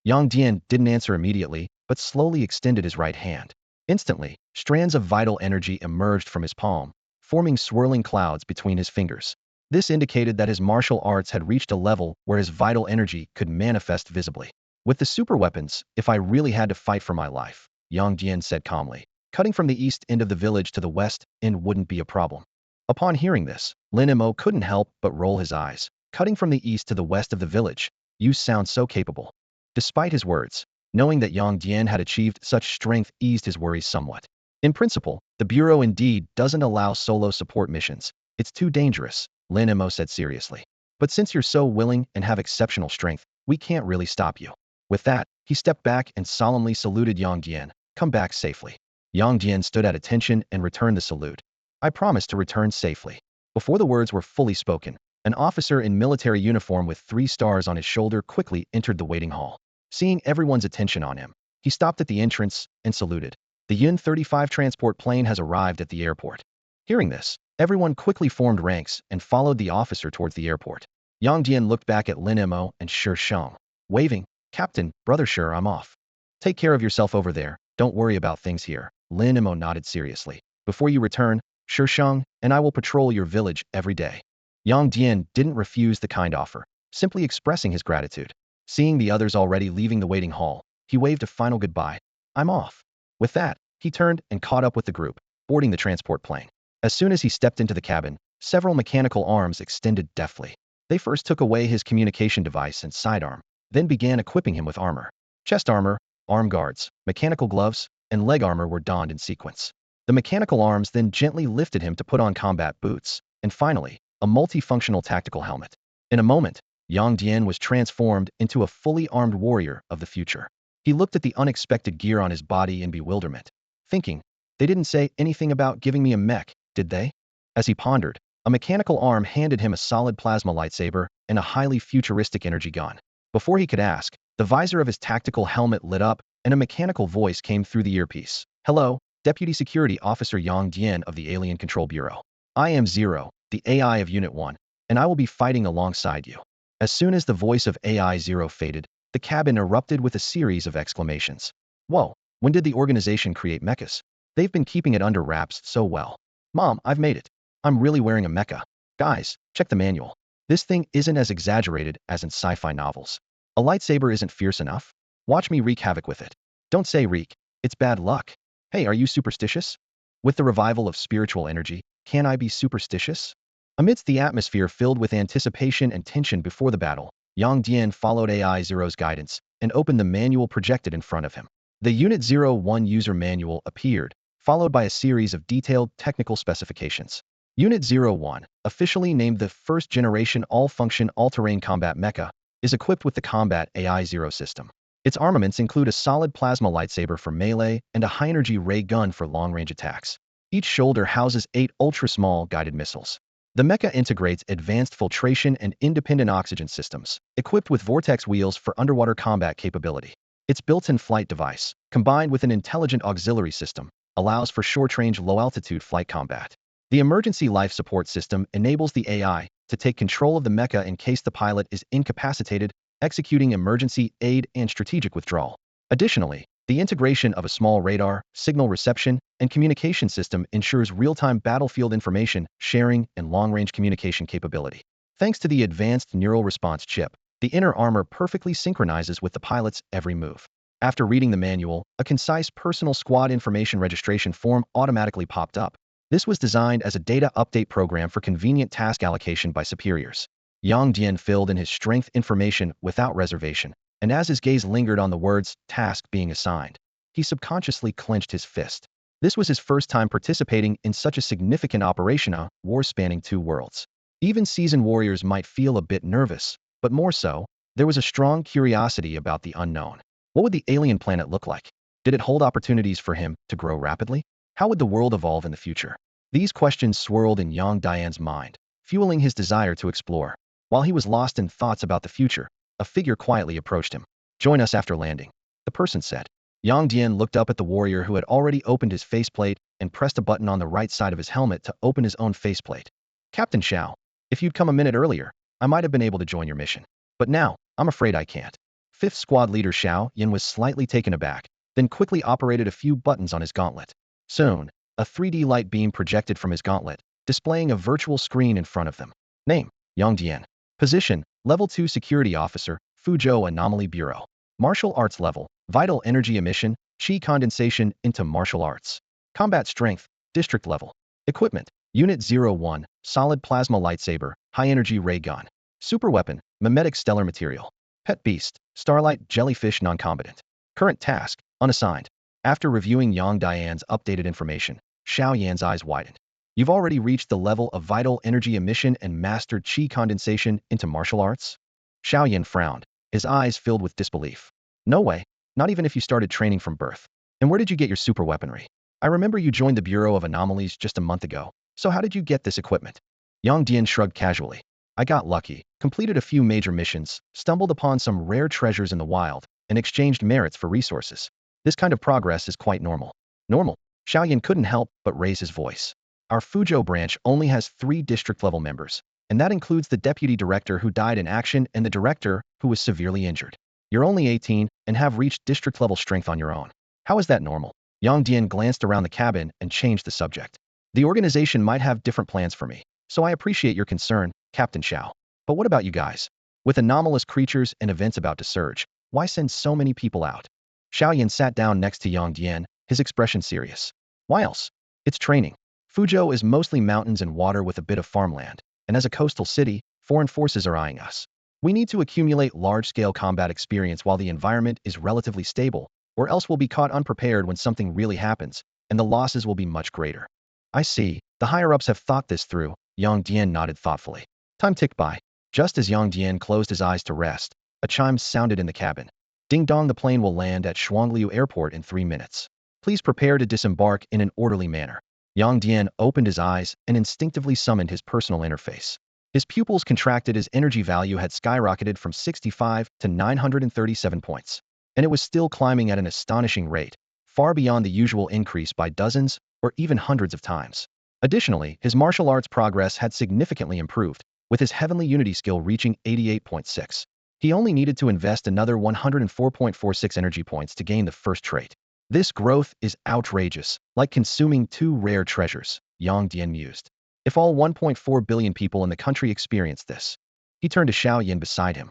Yang Dian didn't answer immediately, but slowly extended his right hand. Instantly, strands of vital energy emerged from his palm, forming swirling clouds between his fingers. This indicated that his martial arts had reached a level where his vital energy could manifest visibly. With the super weapons, if I really had to fight for my life, Yang Dian said calmly, cutting from the east end of the village to the west end wouldn't be a problem. Upon hearing this, Lin Mo couldn't help but roll his eyes. Cutting from the east to the west of the village, you sound so capable. Despite his words, knowing that Yang Dian had achieved such strength eased his worries somewhat. In principle, the Bureau indeed doesn't allow solo support missions. It's too dangerous, Lin Mo said seriously. But since you're so willing and have exceptional strength, we can't really stop you. With that, he stepped back and solemnly saluted Yang Dian. Come back safely. Yang Dian stood at attention and returned the salute. I promise to return safely. Before the words were fully spoken, an officer in military uniform with 3 stars on his shoulder quickly entered the waiting hall. Seeing everyone's attention on him, he stopped at the entrance and saluted. The Yun 35 transport plane has arrived at the airport. Hearing this, everyone quickly formed ranks and followed the officer towards the airport. Yang Dian looked back at Lin Mo and Shi Sheng, waving, Captain, brother Shi, I'm off. Take care of yourself over there, don't worry about things here. Lin Mo nodded seriously. Before you return, Shi Sheng and I will patrol your village every day. Yang Dian didn't refuse the kind offer, simply expressing his gratitude. Seeing the others already leaving the waiting hall, he waved a final goodbye. I'm off. With that, he turned and caught up with the group, boarding the transport plane. As soon as he stepped into the cabin, several mechanical arms extended deftly. They first took away his communication device and sidearm, then began equipping him with armor. Chest armor, arm guards, mechanical gloves, and leg armor were donned in sequence. The mechanical arms then gently lifted him to put on combat boots, and finally, a multifunctional tactical helmet. In a moment, Yang Dian was transformed into a fully armed warrior of the future. He looked at the unexpected gear on his body in bewilderment, thinking, they didn't say anything about giving me a mech, did they? As he pondered, a mechanical arm handed him a solid plasma lightsaber and a highly futuristic energy gun. Before he could ask, the visor of his tactical helmet lit up and a mechanical voice came through the earpiece. Hello, Deputy Security Officer Yang Dian of the Alien Control Bureau. I am Zero, the AI of Unit 1, and I will be fighting alongside you. As soon as the voice of AI Zero faded, the cabin erupted with a series of exclamations. Whoa, when did the organization create mechas? They've been keeping it under wraps so well. Mom, I've made it. I'm really wearing a mecha. Guys, check the manual. This thing isn't as exaggerated as in sci-fi novels. A lightsaber isn't fierce enough? Watch me wreak havoc with it. Don't say wreak. It's bad luck. Hey, are you superstitious? With the revival of spiritual energy, can I be superstitious? Amidst the atmosphere filled with anticipation and tension before the battle, Yang Dian followed AI Zero's guidance and opened the manual projected in front of him. The Unit 01 user manual appeared, followed by a series of detailed technical specifications. Unit 01, officially named the first-generation all-function all-terrain combat mecha, is equipped with the Combat AI Zero system. Its armaments include a solid plasma lightsaber for melee and a high-energy ray gun for long-range attacks. Each shoulder houses 8 ultra-small guided missiles. The mecha integrates advanced filtration and independent oxygen systems, equipped with vortex wheels for underwater combat capability. Its built-in flight device, combined with an intelligent auxiliary system, allows for short-range low-altitude flight combat. The emergency life support system enables the AI to take control of the mecha in case the pilot is incapacitated, executing emergency aid and strategic withdrawal. Additionally, the integration of a small radar, signal reception, and communication system ensures real-time battlefield information sharing and long-range communication capability. Thanks to the advanced neural response chip, the inner armor perfectly synchronizes with the pilot's every move. After reading the manual, a concise personal squad information registration form automatically popped up. This was designed as a data update program for convenient task allocation by superiors. Yang Dian filled in his strength information without reservation, and as his gaze lingered on the words task being assigned, he subconsciously clenched his fist. This was his first time participating in such a significant operation, a war spanning 2 worlds. Even seasoned warriors might feel a bit nervous, but more so, there was a strong curiosity about the unknown. What would the alien planet look like? Did it hold opportunities for him to grow rapidly? How would the world evolve in the future? These questions swirled in Yang Dian's mind, fueling his desire to explore. While he was lost in thoughts about the future, a figure quietly approached him. "Join us after landing," the person said. Yang Dian looked up at the warrior who had already opened his faceplate and pressed a button on the right side of his helmet to open his own faceplate. "Captain Xiao, if you'd come a minute earlier, I might have been able to join your mission. But now, I'm afraid I can't." 5th Squad Leader Xiao Yan was slightly taken aback, then quickly operated a few buttons on his gauntlet. Soon, a 3D light beam projected from his gauntlet, displaying a virtual screen in front of them. Name: Yang Dian. Position: Level 2 Security Officer, Fuzhou Anomaly Bureau. Martial Arts Level: Vital Energy Emission, Qi Condensation into Martial Arts. Combat Strength: District Level. Equipment: Unit 01, Solid Plasma Lightsaber, High Energy Ray Gun. Superweapon: Mimetic Stellar Material. Pet Beast: Starlight Jellyfish Non-Combatant. Current Task: Unassigned. After reviewing Yang Dian's updated information, Xiao Yan's eyes widened. "You've already reached the level of vital energy emission and mastered qi condensation into martial arts?" Xiao Yan frowned, his eyes filled with disbelief. "No way, not even if you started training from birth. And where did you get your super weaponry? I remember you joined the Bureau of Anomalies just a month ago, so how did you get this equipment?" Yang Dian shrugged casually. "I got lucky, completed a few major missions, stumbled upon some rare treasures in the wild, and exchanged merits for resources. This kind of progress is quite normal." "Normal?" Xiao Yan couldn't help but raise his voice. "Our Fuzhou branch only has 3 district-level members, and that includes the deputy director who died in action and the director who was severely injured. You're only 18 and have reached district-level strength on your own. How is that normal?" Yang Dian glanced around the cabin and changed the subject. "The organization might have different plans for me, so I appreciate your concern, Captain Xiao. But what about you guys? With anomalous creatures and events about to surge, why send so many people out?" Xiao Yan sat down next to Yang Dian, his expression serious. "Why else? It's training. Fuzhou is mostly mountains and water with a bit of farmland, and as a coastal city, foreign forces are eyeing us. We need to accumulate large-scale combat experience while the environment is relatively stable, or else we'll be caught unprepared when something really happens, and the losses will be much greater." "I see. The higher-ups have thought this through." Yang Dian nodded thoughtfully. Time ticked by. Just as Yang Dian closed his eyes to rest, a chime sounded in the cabin. "Ding dong, the plane will land at Shuangliu Airport in 3 minutes. Please prepare to disembark in an orderly manner." Yang Dian opened his eyes and instinctively summoned his personal interface. His pupils contracted as energy value had skyrocketed from 65 to 937 points. And it was still climbing at an astonishing rate, far beyond the usual increase by dozens or even hundreds of times. Additionally, his martial arts progress had significantly improved, with his Heavenly Unity skill reaching 88.6. He only needed to invest another 104.46 energy points to gain the first trait. "This growth is outrageous, like consuming 2 rare treasures," Yang Dian mused. "If all 1.4 billion people in the country experienced this, He turned to Xiao Yan beside him.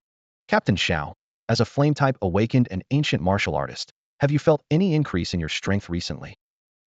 Captain Xiao, as a flame-type awakened and ancient martial artist, have you felt any increase in your strength recently?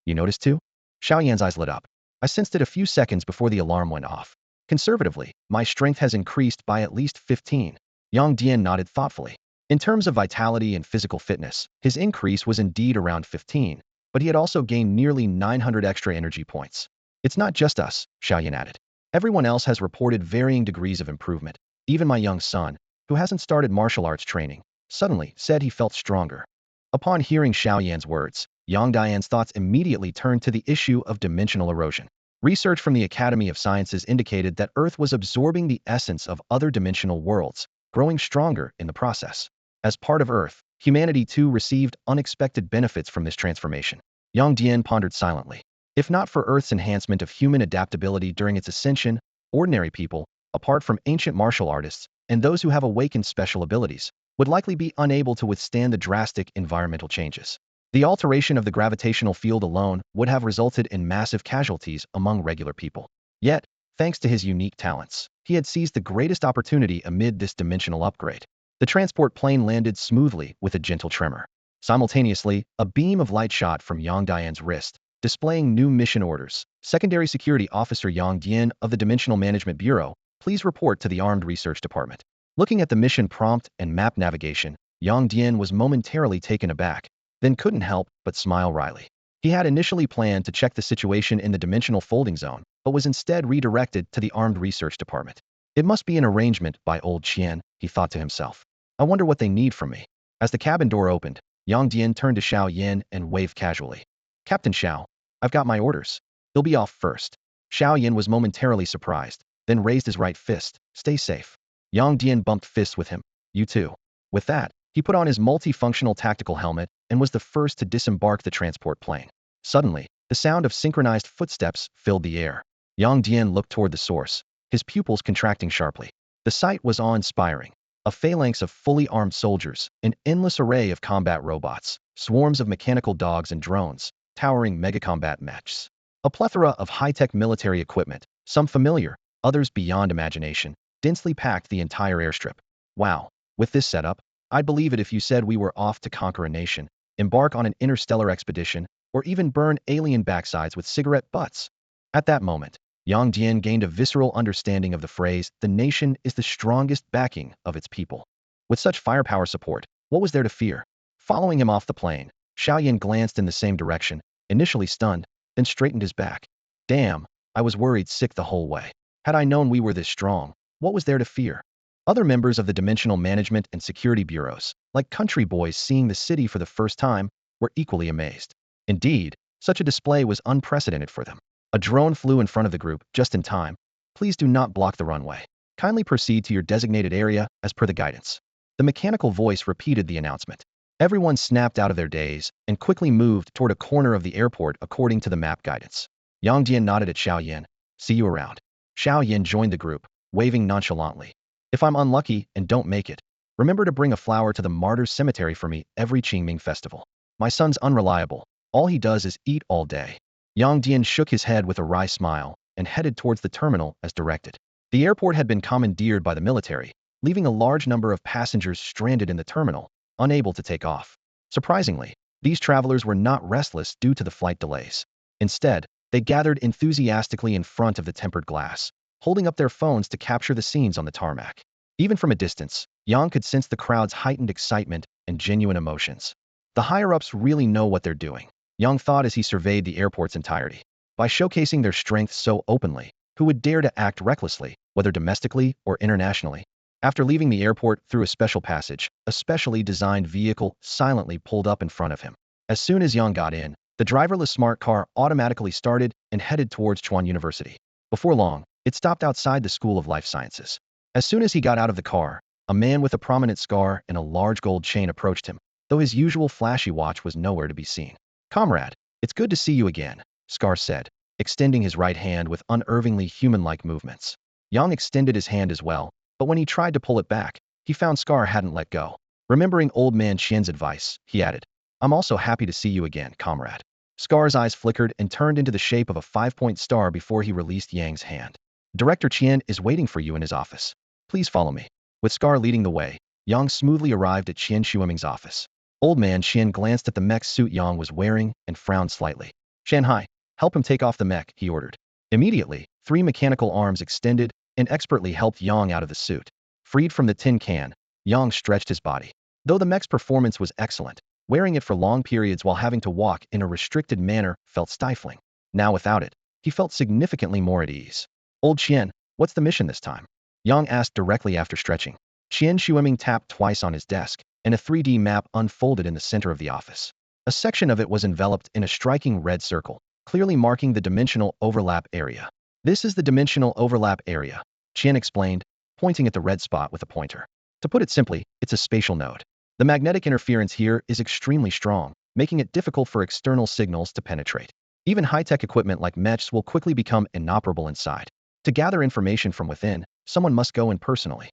You noticed too? Xiao Yan's eyes lit up. I sensed it a few seconds before the alarm went off. Conservatively, my strength has increased by at least 15. Yang Dian nodded thoughtfully. In terms of vitality and physical fitness, his increase was indeed around 15, but he had also gained nearly 900 extra energy points. It's not just us, Xiao Yan added. Everyone else has reported varying degrees of improvement. Even my young son, who hasn't started martial arts training, suddenly said he felt stronger. Upon hearing Xiao Yan's words, Yang Dian's thoughts immediately turned to the issue of dimensional erosion. Research from the Academy of Sciences indicated that Earth was absorbing the essence of other dimensional worlds, growing stronger in the process. As part of Earth, humanity too received unexpected benefits from this transformation. Yang Dian pondered silently. If not for Earth's enhancement of human adaptability during its ascension, ordinary people, apart from ancient martial artists, and those who have awakened special abilities, would likely be unable to withstand the drastic environmental changes. The alteration of the gravitational field alone would have resulted in massive casualties among regular people. Yet, thanks to his unique talents, he had seized the greatest opportunity amid this dimensional upgrade. The transport plane landed smoothly with a gentle tremor. Simultaneously, a beam of light shot from Yang Dian's wrist, displaying new mission orders. Secondary Security Officer Yang Dian of the Dimensional Management Bureau, please report to the Armed Research Department. Looking at the mission prompt and map navigation, Yang Dian was momentarily taken aback, then couldn't help but smile wryly. He had initially planned to check the situation in the dimensional folding zone, but was instead redirected to the Armed Research Department. It must be an arrangement by old Qian, he thought to himself. I wonder what they need from me. As the cabin door opened, Yang Dian turned to Xiao Yan and waved casually. Captain Xiao, I've got my orders. He'll be off first. Xiao Yan was momentarily surprised, then raised his right fist. Stay safe. Yang Dian bumped fists with him. You too. With that, he put on his multifunctional tactical helmet and was the first to disembark the transport plane. Suddenly, the sound of synchronized footsteps filled the air. Yang Dian looked toward the source, his pupils contracting sharply. The sight was awe-inspiring. A phalanx of fully armed soldiers, an endless array of combat robots, swarms of mechanical dogs and drones, towering mega-combat mechs. A plethora of high-tech military equipment, some familiar, others beyond imagination, densely packed the entire airstrip. Wow, with this setup, I'd believe it if you said we were off to conquer a nation, embark on an interstellar expedition, or even burn alien backsides with cigarette butts. At that moment, Yang Dian gained a visceral understanding of the phrase, the nation is the strongest backing of its people. With such firepower support, what was there to fear? Following him off the plane, Xiao Yan glanced in the same direction, initially stunned, then straightened his back. Damn, I was worried sick the whole way. Had I known we were this strong, what was there to fear? Other members of the Dimensional Management and Security Bureaus, like country boys seeing the city for the first time, were equally amazed. Indeed, such a display was unprecedented for them. A drone flew in front of the group, just in time. Please do not block the runway. Kindly proceed to your designated area, as per the guidance. The mechanical voice repeated the announcement. Everyone snapped out of their daze and quickly moved toward a corner of the airport according to the map guidance. Yang Dian nodded at Xiao Yan. See you around. Xiao Yan joined the group, waving nonchalantly. If I'm unlucky and don't make it, remember to bring a flower to the Martyrs Cemetery for me every Qingming festival. My son's unreliable. All he does is eat all day. Yang Dian shook his head with a wry smile and headed towards the terminal as directed. The airport had been commandeered by the military, leaving a large number of passengers stranded in the terminal, unable to take off. Surprisingly, these travelers were not restless due to the flight delays. Instead, they gathered enthusiastically in front of the tempered glass, holding up their phones to capture the scenes on the tarmac. Even from a distance, Yang could sense the crowd's heightened excitement and genuine emotions. The higher-ups really know what they're doing, Yang thought as he surveyed the airport's entirety. By showcasing their strength so openly, who would dare to act recklessly, whether domestically or internationally? After leaving the airport through a special passage, a specially designed vehicle silently pulled up in front of him. As soon as Yang got in, the driverless smart car automatically started and headed towards Chuan University. Before long, it stopped outside the School of Life Sciences. As soon as he got out of the car, a man with a prominent scar and a large gold chain approached him, though his usual flashy watch was nowhere to be seen. Comrade, it's good to see you again, Scar said, extending his right hand with unervingly human-like movements. Yang extended his hand as well, but when he tried to pull it back, he found Scar hadn't let go. Remembering old man Qian's advice, he added, I'm also happy to see you again, comrade. Scar's eyes flickered and turned into the shape of a 5-point star before he released Yang's hand. Director Qian is waiting for you in his office. Please follow me. With Scar leading the way, Yang smoothly arrived at Qian Shuiming's office. Old man Qian glanced at the mech suit Yang was wearing and frowned slightly. Shanghai, help him take off the mech, he ordered. Immediately, 3 mechanical arms extended and expertly helped Yang out of the suit. Freed from the tin can, Yang stretched his body. Though the mech's performance was excellent, wearing it for long periods while having to walk in a restricted manner felt stifling. Now without it, he felt significantly more at ease. Old Qian, what's the mission this time? Yang asked directly after stretching. Qian Shuiming tapped twice on his desk, and a 3D map unfolded in the center of the office. A section of it was enveloped in a striking red circle, clearly marking the dimensional overlap area. This is the dimensional overlap area, Qian explained, pointing at the red spot with a pointer. To put it simply, it's a spatial node. The magnetic interference here is extremely strong, making it difficult for external signals to penetrate. Even high-tech equipment like mechs will quickly become inoperable inside. To gather information from within, someone must go in personally.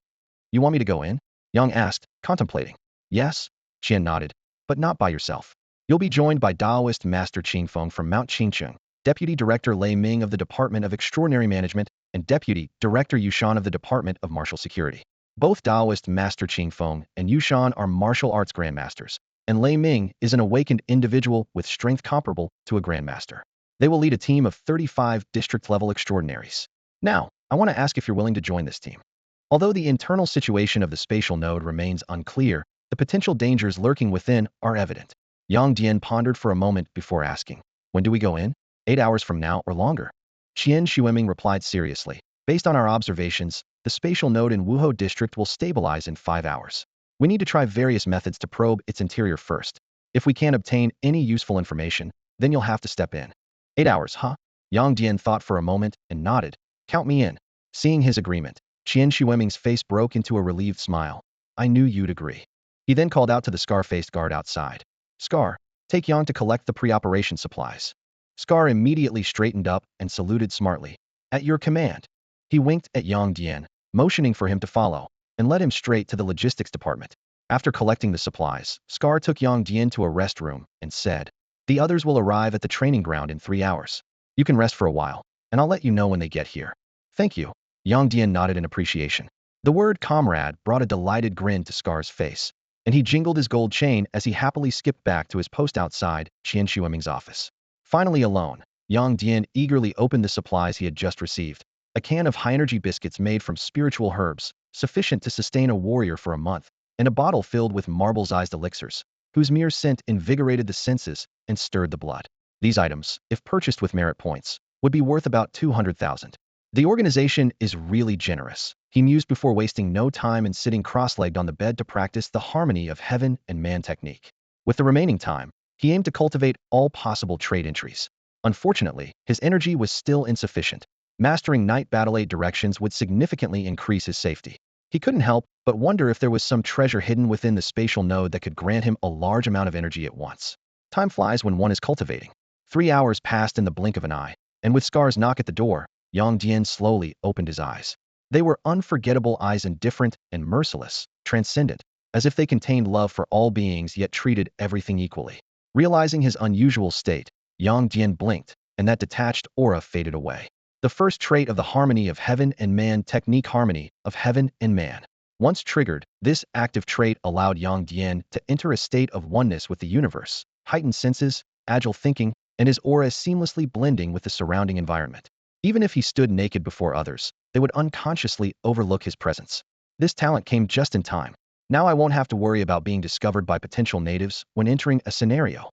You want me to go in? Yang asked, contemplating. Yes, Qian nodded, but not by yourself. You'll be joined by Daoist Master Qingfeng from Mount Qingcheng, Deputy Director Lei Ming of the Department of Extraordinary Management, and Deputy Director Yushan of the Department of Martial Security. Both Daoist Master Qingfeng and Yushan are martial arts grandmasters, and Lei Ming is an awakened individual with strength comparable to a grandmaster. They will lead a team of 35 district-level extraordinaries. Now, I want to ask if you're willing to join this team. Although the internal situation of the spatial node remains unclear, the potential dangers lurking within are evident. Yang Dian pondered for a moment before asking, when do we go in? 8 hours from now or longer? Qian Shuiming replied seriously. Based on our observations, the spatial node in Wuhou district will stabilize in 5 hours. We need to try various methods to probe its interior first. If we can't obtain any useful information, then you'll have to step in. 8 hours, huh? Yang Dian thought for a moment and nodded. Count me in. Seeing his agreement, Qian Shuiming's face broke into a relieved smile. I knew you'd agree. He then called out to the scar-faced guard outside. Scar, take Yang to collect the pre-operation supplies. Scar immediately straightened up and saluted smartly. At your command. He winked at Yang Dian, motioning for him to follow, and led him straight to the logistics department. After collecting the supplies, Scar took Yang Dian to a rest room and said, the others will arrive at the training ground in 3 hours. You can rest for a while, and I'll let you know when they get here. Thank you. Yang Dian nodded in appreciation. The word comrade brought a delighted grin to Scar's face, and he jingled his gold chain as he happily skipped back to his post outside Qian Shuiming's office. Finally alone, Yang Dian eagerly opened the supplies he had just received. A can of high-energy biscuits made from spiritual herbs, sufficient to sustain a warrior for a month, and a bottle filled with marble-sized elixirs, whose mere scent invigorated the senses and stirred the blood. These items, if purchased with merit points, would be worth about 200,000. The organization is really generous, he mused before wasting no time in sitting cross-legged on the bed to practice the harmony of heaven and man technique. With the remaining time, he aimed to cultivate all possible trade entries. Unfortunately, his energy was still insufficient. Mastering night battle directions would significantly increase his safety. He couldn't help but wonder if there was some treasure hidden within the spatial node that could grant him a large amount of energy at once. Time flies when one is cultivating. 3 hours passed in the blink of an eye, and with Scar's knock at the door, Yang Dian slowly opened his eyes. They were unforgettable eyes, indifferent and merciless, transcendent, as if they contained love for all beings yet treated everything equally. Realizing his unusual state, Yang Dian blinked, and that detached aura faded away. The first trait of the harmony of heaven and man technique, harmony of heaven and man. Once triggered, this active trait allowed Yang Dian to enter a state of oneness with the universe, heightened senses, agile thinking, and his aura seamlessly blending with the surrounding environment. Even if he stood naked before others, they would unconsciously overlook his presence. This talent came just in time. Now I won't have to worry about being discovered by potential natives when entering a scenario.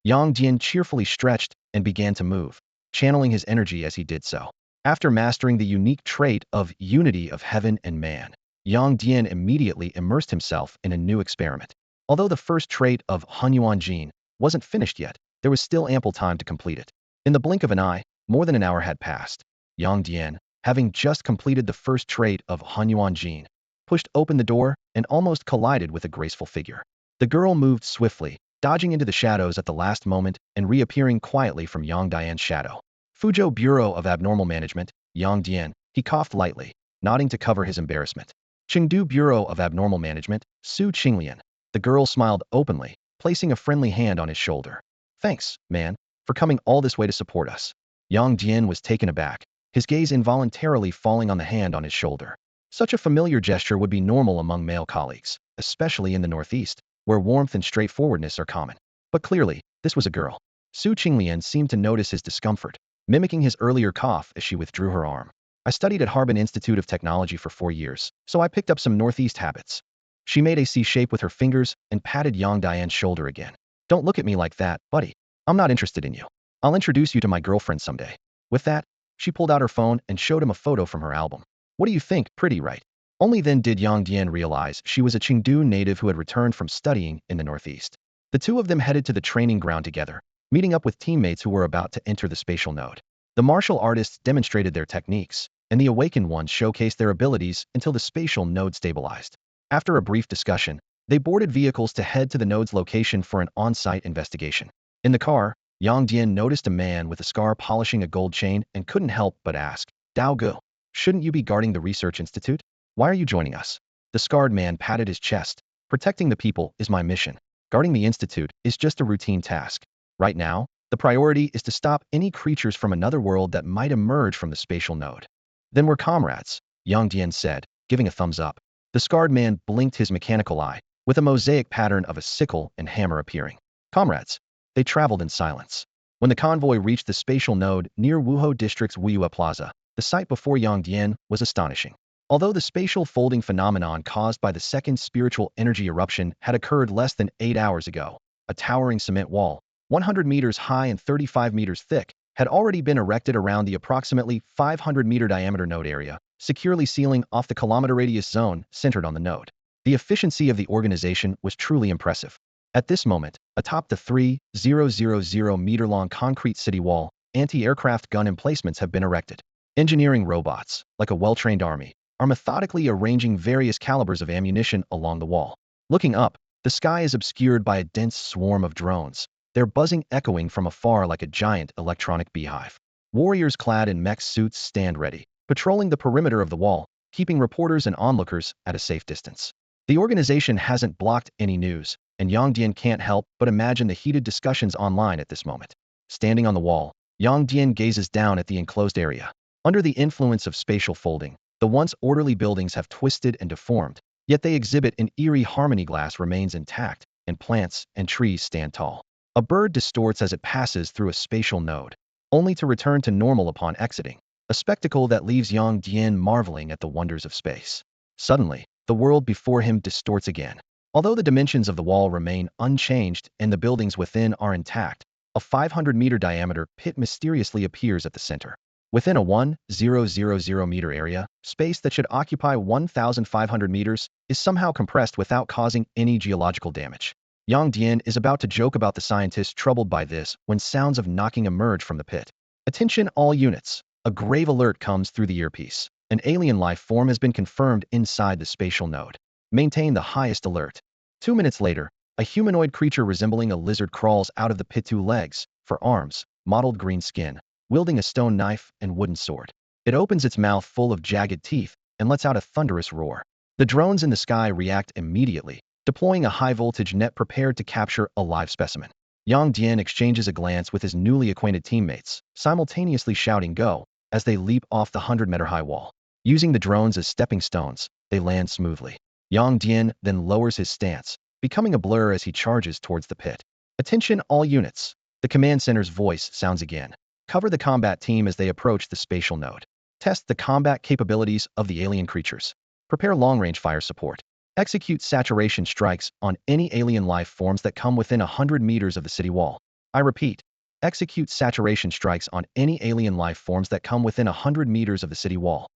Yang Dian cheerfully stretched and began to move, channeling his energy as he did so. After mastering the unique trait of unity of heaven and man, Yang Dian immediately immersed himself in a new experiment. Although the first trait of Hunyuan Jin wasn't finished yet, there was still ample time to complete it. In the blink of an eye, more than an hour had passed. Yang Dian, having just completed the first trait of Hunyuan Jin, pushed open the door and almost collided with a graceful figure. The girl moved swiftly, dodging into the shadows at the last moment and reappearing quietly from Yang Dian's shadow. Fuzhou Bureau of Abnormal Management, Yang Dian, he coughed lightly, nodding to cover his embarrassment. Chengdu Bureau of Abnormal Management, Su Qinglian. The girl smiled openly, placing a friendly hand on his shoulder. Thanks, man, for coming all this way to support us. Yang Dian was taken aback, his gaze involuntarily falling on the hand on his shoulder. Such a familiar gesture would be normal among male colleagues, especially in the Northeast, where warmth and straightforwardness are common. But clearly, this was a girl. Su Qinglian seemed to notice his discomfort, mimicking his earlier cough as she withdrew her arm. I studied at Harbin Institute of Technology for 4 years, so I picked up some Northeast habits. She made a C shape with her fingers and patted Yang Dian's shoulder again. Don't look at me like that, buddy. I'm not interested in you. I'll introduce you to my girlfriend someday. With that, she pulled out her phone and showed him a photo from her album. What do you think? Pretty, right? Only then did Yang Dian realize she was a Chengdu native who had returned from studying in the Northeast. The two of them headed to the training ground together, meeting up with teammates who were about to enter the spatial node. The martial artists demonstrated their techniques, and the awakened ones showcased their abilities until the spatial node stabilized. After a brief discussion, they boarded vehicles to head to the node's location for an on-site investigation. In the car, Yang Dian noticed a man with a scar polishing a gold chain and couldn't help but ask, Dao Gu, shouldn't you be guarding the research institute? Why are you joining us? The scarred man patted his chest. Protecting the people is my mission. Guarding the institute is just a routine task. Right now, the priority is to stop any creatures from another world that might emerge from the spatial node. Then we're comrades, Yang Dian said, giving a thumbs up. The scarred man blinked his mechanical eye, with a mosaic pattern of a sickle and hammer appearing. Comrades. They traveled in silence. When the convoy reached the spatial node near Wuhou District's Wuyue Plaza, the sight before Yang Dian was astonishing. Although the spatial folding phenomenon caused by the second spiritual energy eruption had occurred less than 8 hours ago, a towering cement wall, 100 meters high and 35 meters thick, had already been erected around the approximately 500-meter diameter node area, securely sealing off the kilometer radius zone centered on the node. The efficiency of the organization was truly impressive. At this moment, atop the 3,000-meter-long concrete city wall, anti-aircraft gun emplacements have been erected. Engineering robots, like a well-trained army, are methodically arranging various calibers of ammunition along the wall. Looking up, the sky is obscured by a dense swarm of drones, their buzzing echoing from afar like a giant electronic beehive. Warriors clad in mech suits stand ready, patrolling the perimeter of the wall, keeping reporters and onlookers at a safe distance. The organization hasn't blocked any news, and Yang Dian can't help but imagine the heated discussions online at this moment. Standing on the wall, Yang Dian gazes down at the enclosed area. Under the influence of spatial folding, the once orderly buildings have twisted and deformed, yet they exhibit an eerie harmony. Glass remains intact, and plants and trees stand tall. A bird distorts as it passes through a spatial node, only to return to normal upon exiting, a spectacle that leaves Yang Dian marveling at the wonders of space. Suddenly, the world before him distorts again. Although the dimensions of the wall remain unchanged and the buildings within are intact, a 500-meter diameter pit mysteriously appears at the center. Within a 1,000-meter area, space that should occupy 1,500 meters is somehow compressed without causing any geological damage. Yang Dian is about to joke about the scientists troubled by this when sounds of knocking emerge from the pit. Attention all units. A grave alert comes through the earpiece. An alien life form has been confirmed inside the spatial node. Maintain the highest alert. 2 minutes later, a humanoid creature resembling a lizard crawls out of the pit. 2 legs, for arms, mottled green skin, wielding a stone knife and wooden sword. It opens its mouth full of jagged teeth and lets out a thunderous roar. The drones in the sky react immediately, deploying a high-voltage net prepared to capture a live specimen. Yang Dian exchanges a glance with his newly acquainted teammates, simultaneously shouting go, as they leap off the 100-meter-high wall. Using the drones as stepping stones, they land smoothly. Yang Dian then lowers his stance, becoming a blur as he charges towards the pit. Attention all units. The command center's voice sounds again. Cover the combat team as they approach the spatial node. Test the combat capabilities of the alien creatures. Prepare long-range fire support. Execute saturation strikes on any alien life forms that come within 100 meters of the city wall. I repeat, execute saturation strikes on any alien life forms that come within 100 meters of the city wall.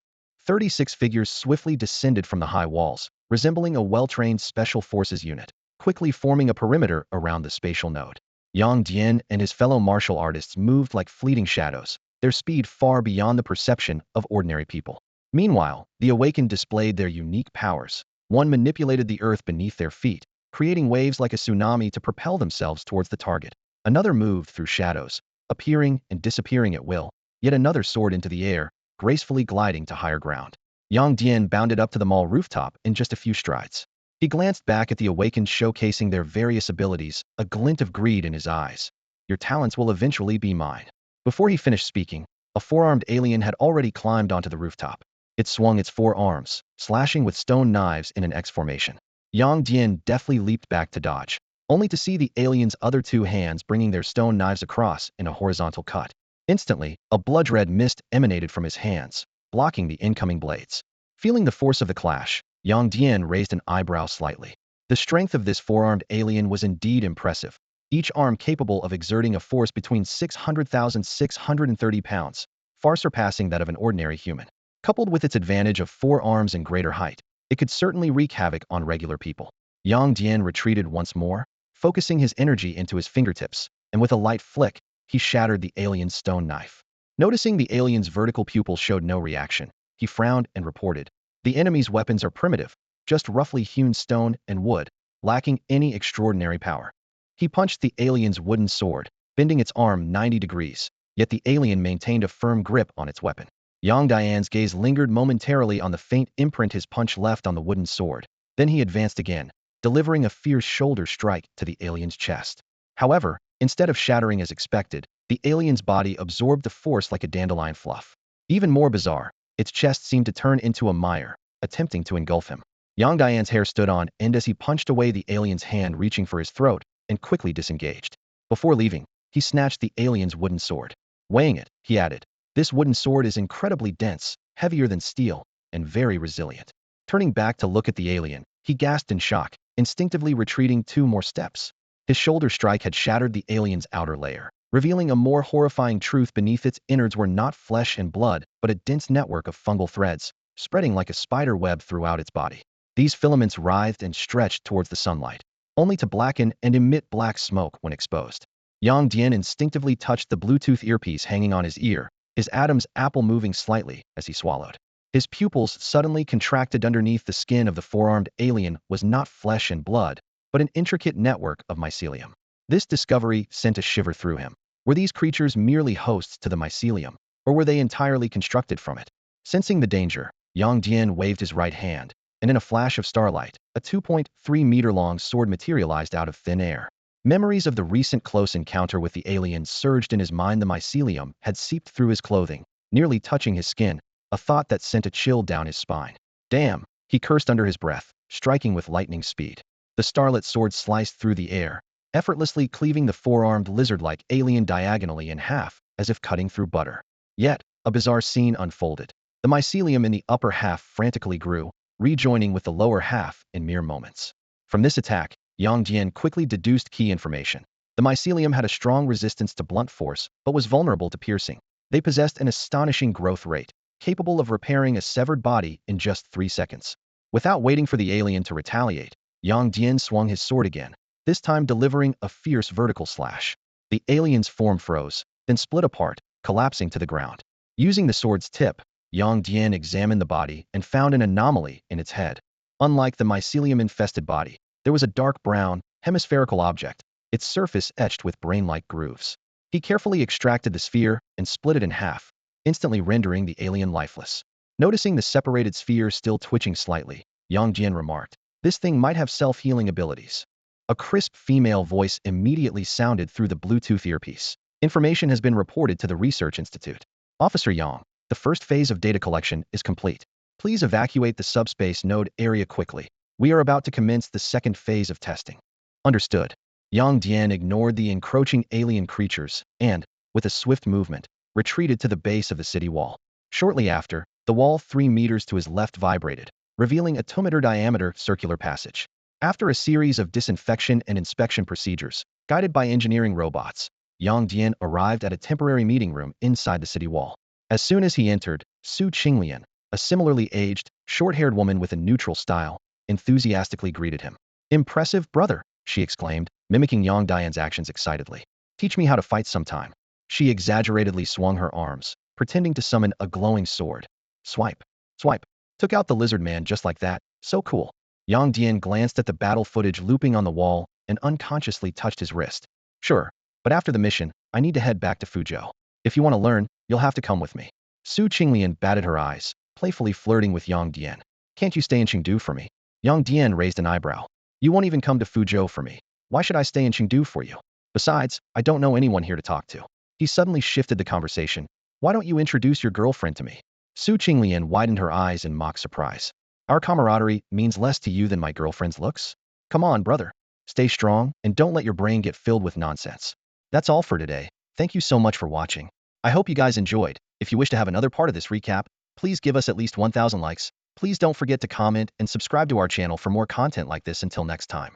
36 figures swiftly descended from the high walls, resembling a well-trained special forces unit, quickly forming a perimeter around the spatial node. Yang Dian and his fellow martial artists moved like fleeting shadows, their speed far beyond the perception of ordinary people. Meanwhile, the awakened displayed their unique powers. One manipulated the earth beneath their feet, creating waves like a tsunami to propel themselves towards the target. Another moved through shadows, appearing and disappearing at will. Yet another soared into the air, gracefully gliding to higher ground. Yang Dian bounded up to the mall rooftop in just a few strides. He glanced back at the awakened, showcasing their various abilities, a glint of greed in his eyes. Your talents will eventually be mine. Before he finished speaking, a four-armed alien had already climbed onto the rooftop. It swung its four arms, slashing with stone knives in an X formation. Yang Dian deftly leaped back to dodge, only to see the alien's other two hands bringing their stone knives across in a horizontal cut. Instantly, a blood-red mist emanated from his hands, blocking the incoming blades. Feeling the force of the clash, Yang Dian raised an eyebrow slightly. The strength of this four-armed alien was indeed impressive, each arm capable of exerting a force between 600,630 pounds, far surpassing that of an ordinary human. Coupled with its advantage of four arms and greater height, it could certainly wreak havoc on regular people. Yang Dian retreated once more, focusing his energy into his fingertips, and with a light flick, he shattered the alien's stone knife. Noticing the alien's vertical pupil showed no reaction, he frowned and reported, "The enemy's weapons are primitive, just roughly hewn stone and wood, lacking any extraordinary power." He punched the alien's wooden sword, bending its arm 90 degrees, yet the alien maintained a firm grip on its weapon. Yang Dian's gaze lingered momentarily on the faint imprint his punch left on the wooden sword, then he advanced again, delivering a fierce shoulder strike to the alien's chest. However, instead of shattering as expected, the alien's body absorbed the force like a dandelion fluff. Even more bizarre, its chest seemed to turn into a mire, attempting to engulf him. Yang Dian's hair stood on end as he punched away the alien's hand reaching for his throat, and quickly disengaged. Before leaving, he snatched the alien's wooden sword. Weighing it, he added, "This wooden sword is incredibly dense, heavier than steel, and very resilient." Turning back to look at the alien, he gasped in shock, instinctively retreating 2 more steps. His shoulder strike had shattered the alien's outer layer, revealing a more horrifying truth: beneath its innards were not flesh and blood, but a dense network of fungal threads, spreading like a spider web throughout its body. These filaments writhed and stretched towards the sunlight, only to blacken and emit black smoke when exposed. Yang Dian instinctively touched the Bluetooth earpiece hanging on his ear, his Adam's apple moving slightly as he swallowed. His pupils suddenly contracted. Underneath the skin of the four-armed alien was not flesh and blood, but an intricate network of mycelium. This discovery sent a shiver through him. Were these creatures merely hosts to the mycelium, or were they entirely constructed from it? Sensing the danger, Yang Dian waved his right hand, and in a flash of starlight, a 2.3-meter-long sword materialized out of thin air. Memories of the recent close encounter with the alien surged in his mind. The mycelium had seeped through his clothing, nearly touching his skin, a thought that sent a chill down his spine. "Damn," he cursed under his breath, striking with lightning speed. The starlet sword sliced through the air, effortlessly cleaving the four-armed lizard-like alien diagonally in half, as if cutting through butter. Yet, a bizarre scene unfolded. The mycelium in the upper half frantically grew, rejoining with the lower half in mere moments. From this attack, Yang Dian quickly deduced key information. The mycelium had a strong resistance to blunt force, but was vulnerable to piercing. They possessed an astonishing growth rate, capable of repairing a severed body in just 3 seconds. Without waiting for the alien to retaliate, Yang Dian swung his sword again, this time delivering a fierce vertical slash. The alien's form froze, then split apart, collapsing to the ground. Using the sword's tip, Yang Dian examined the body and found an anomaly in its head. Unlike the mycelium-infested body, there was a dark brown, hemispherical object, its surface etched with brain-like grooves. He carefully extracted the sphere and split it in half, instantly rendering the alien lifeless. Noticing the separated sphere still twitching slightly, Yang Dian remarked, "This thing might have self-healing abilities." A crisp female voice immediately sounded through the Bluetooth earpiece. "Information has been reported to the Research Institute. Officer Yang, the first phase of data collection is complete. Please evacuate the subspace node area quickly. We are about to commence the second phase of testing." Understood. Yang Dian ignored the encroaching alien creatures and, with a swift movement, retreated to the base of the city wall. Shortly after, the wall 3 meters to his left vibrated, revealing a 2-meter diameter circular passage. After a series of disinfection and inspection procedures, guided by engineering robots, Yang Dian arrived at a temporary meeting room inside the city wall. As soon as he entered, Su Qinglian, a similarly aged, short-haired woman with a neutral style, enthusiastically greeted him. "Impressive, brother," she exclaimed, mimicking Yang Dian's actions excitedly. "Teach me how to fight sometime." She exaggeratedly swung her arms, pretending to summon a glowing sword. Swipe, swipe. Took out the lizard man just like that. So cool. Yang Dian glanced at the battle footage looping on the wall and unconsciously touched his wrist. "Sure, but after the mission, I need to head back to Fuzhou. If you want to learn, you'll have to come with me." Su Qinglian batted her eyes, playfully flirting with Yang Dian. "Can't you stay in Chengdu for me?" Yang Dian raised an eyebrow. "You won't even come to Fuzhou for me. Why should I stay in Chengdu for you? Besides, I don't know anyone here to talk to." He suddenly shifted the conversation. "Why don't you introduce your girlfriend to me?" Su Qinglian widened her eyes in mock surprise. Our camaraderie means less to you than my girlfriend's looks? Come on, brother. Stay strong, and don't let your brain get filled with nonsense. That's all for today. Thank you so much for watching. I hope you guys enjoyed. If you wish to have another part of this recap, please give us at least 1,000 likes. Please don't forget to comment and subscribe to our channel for more content like this. Until next time.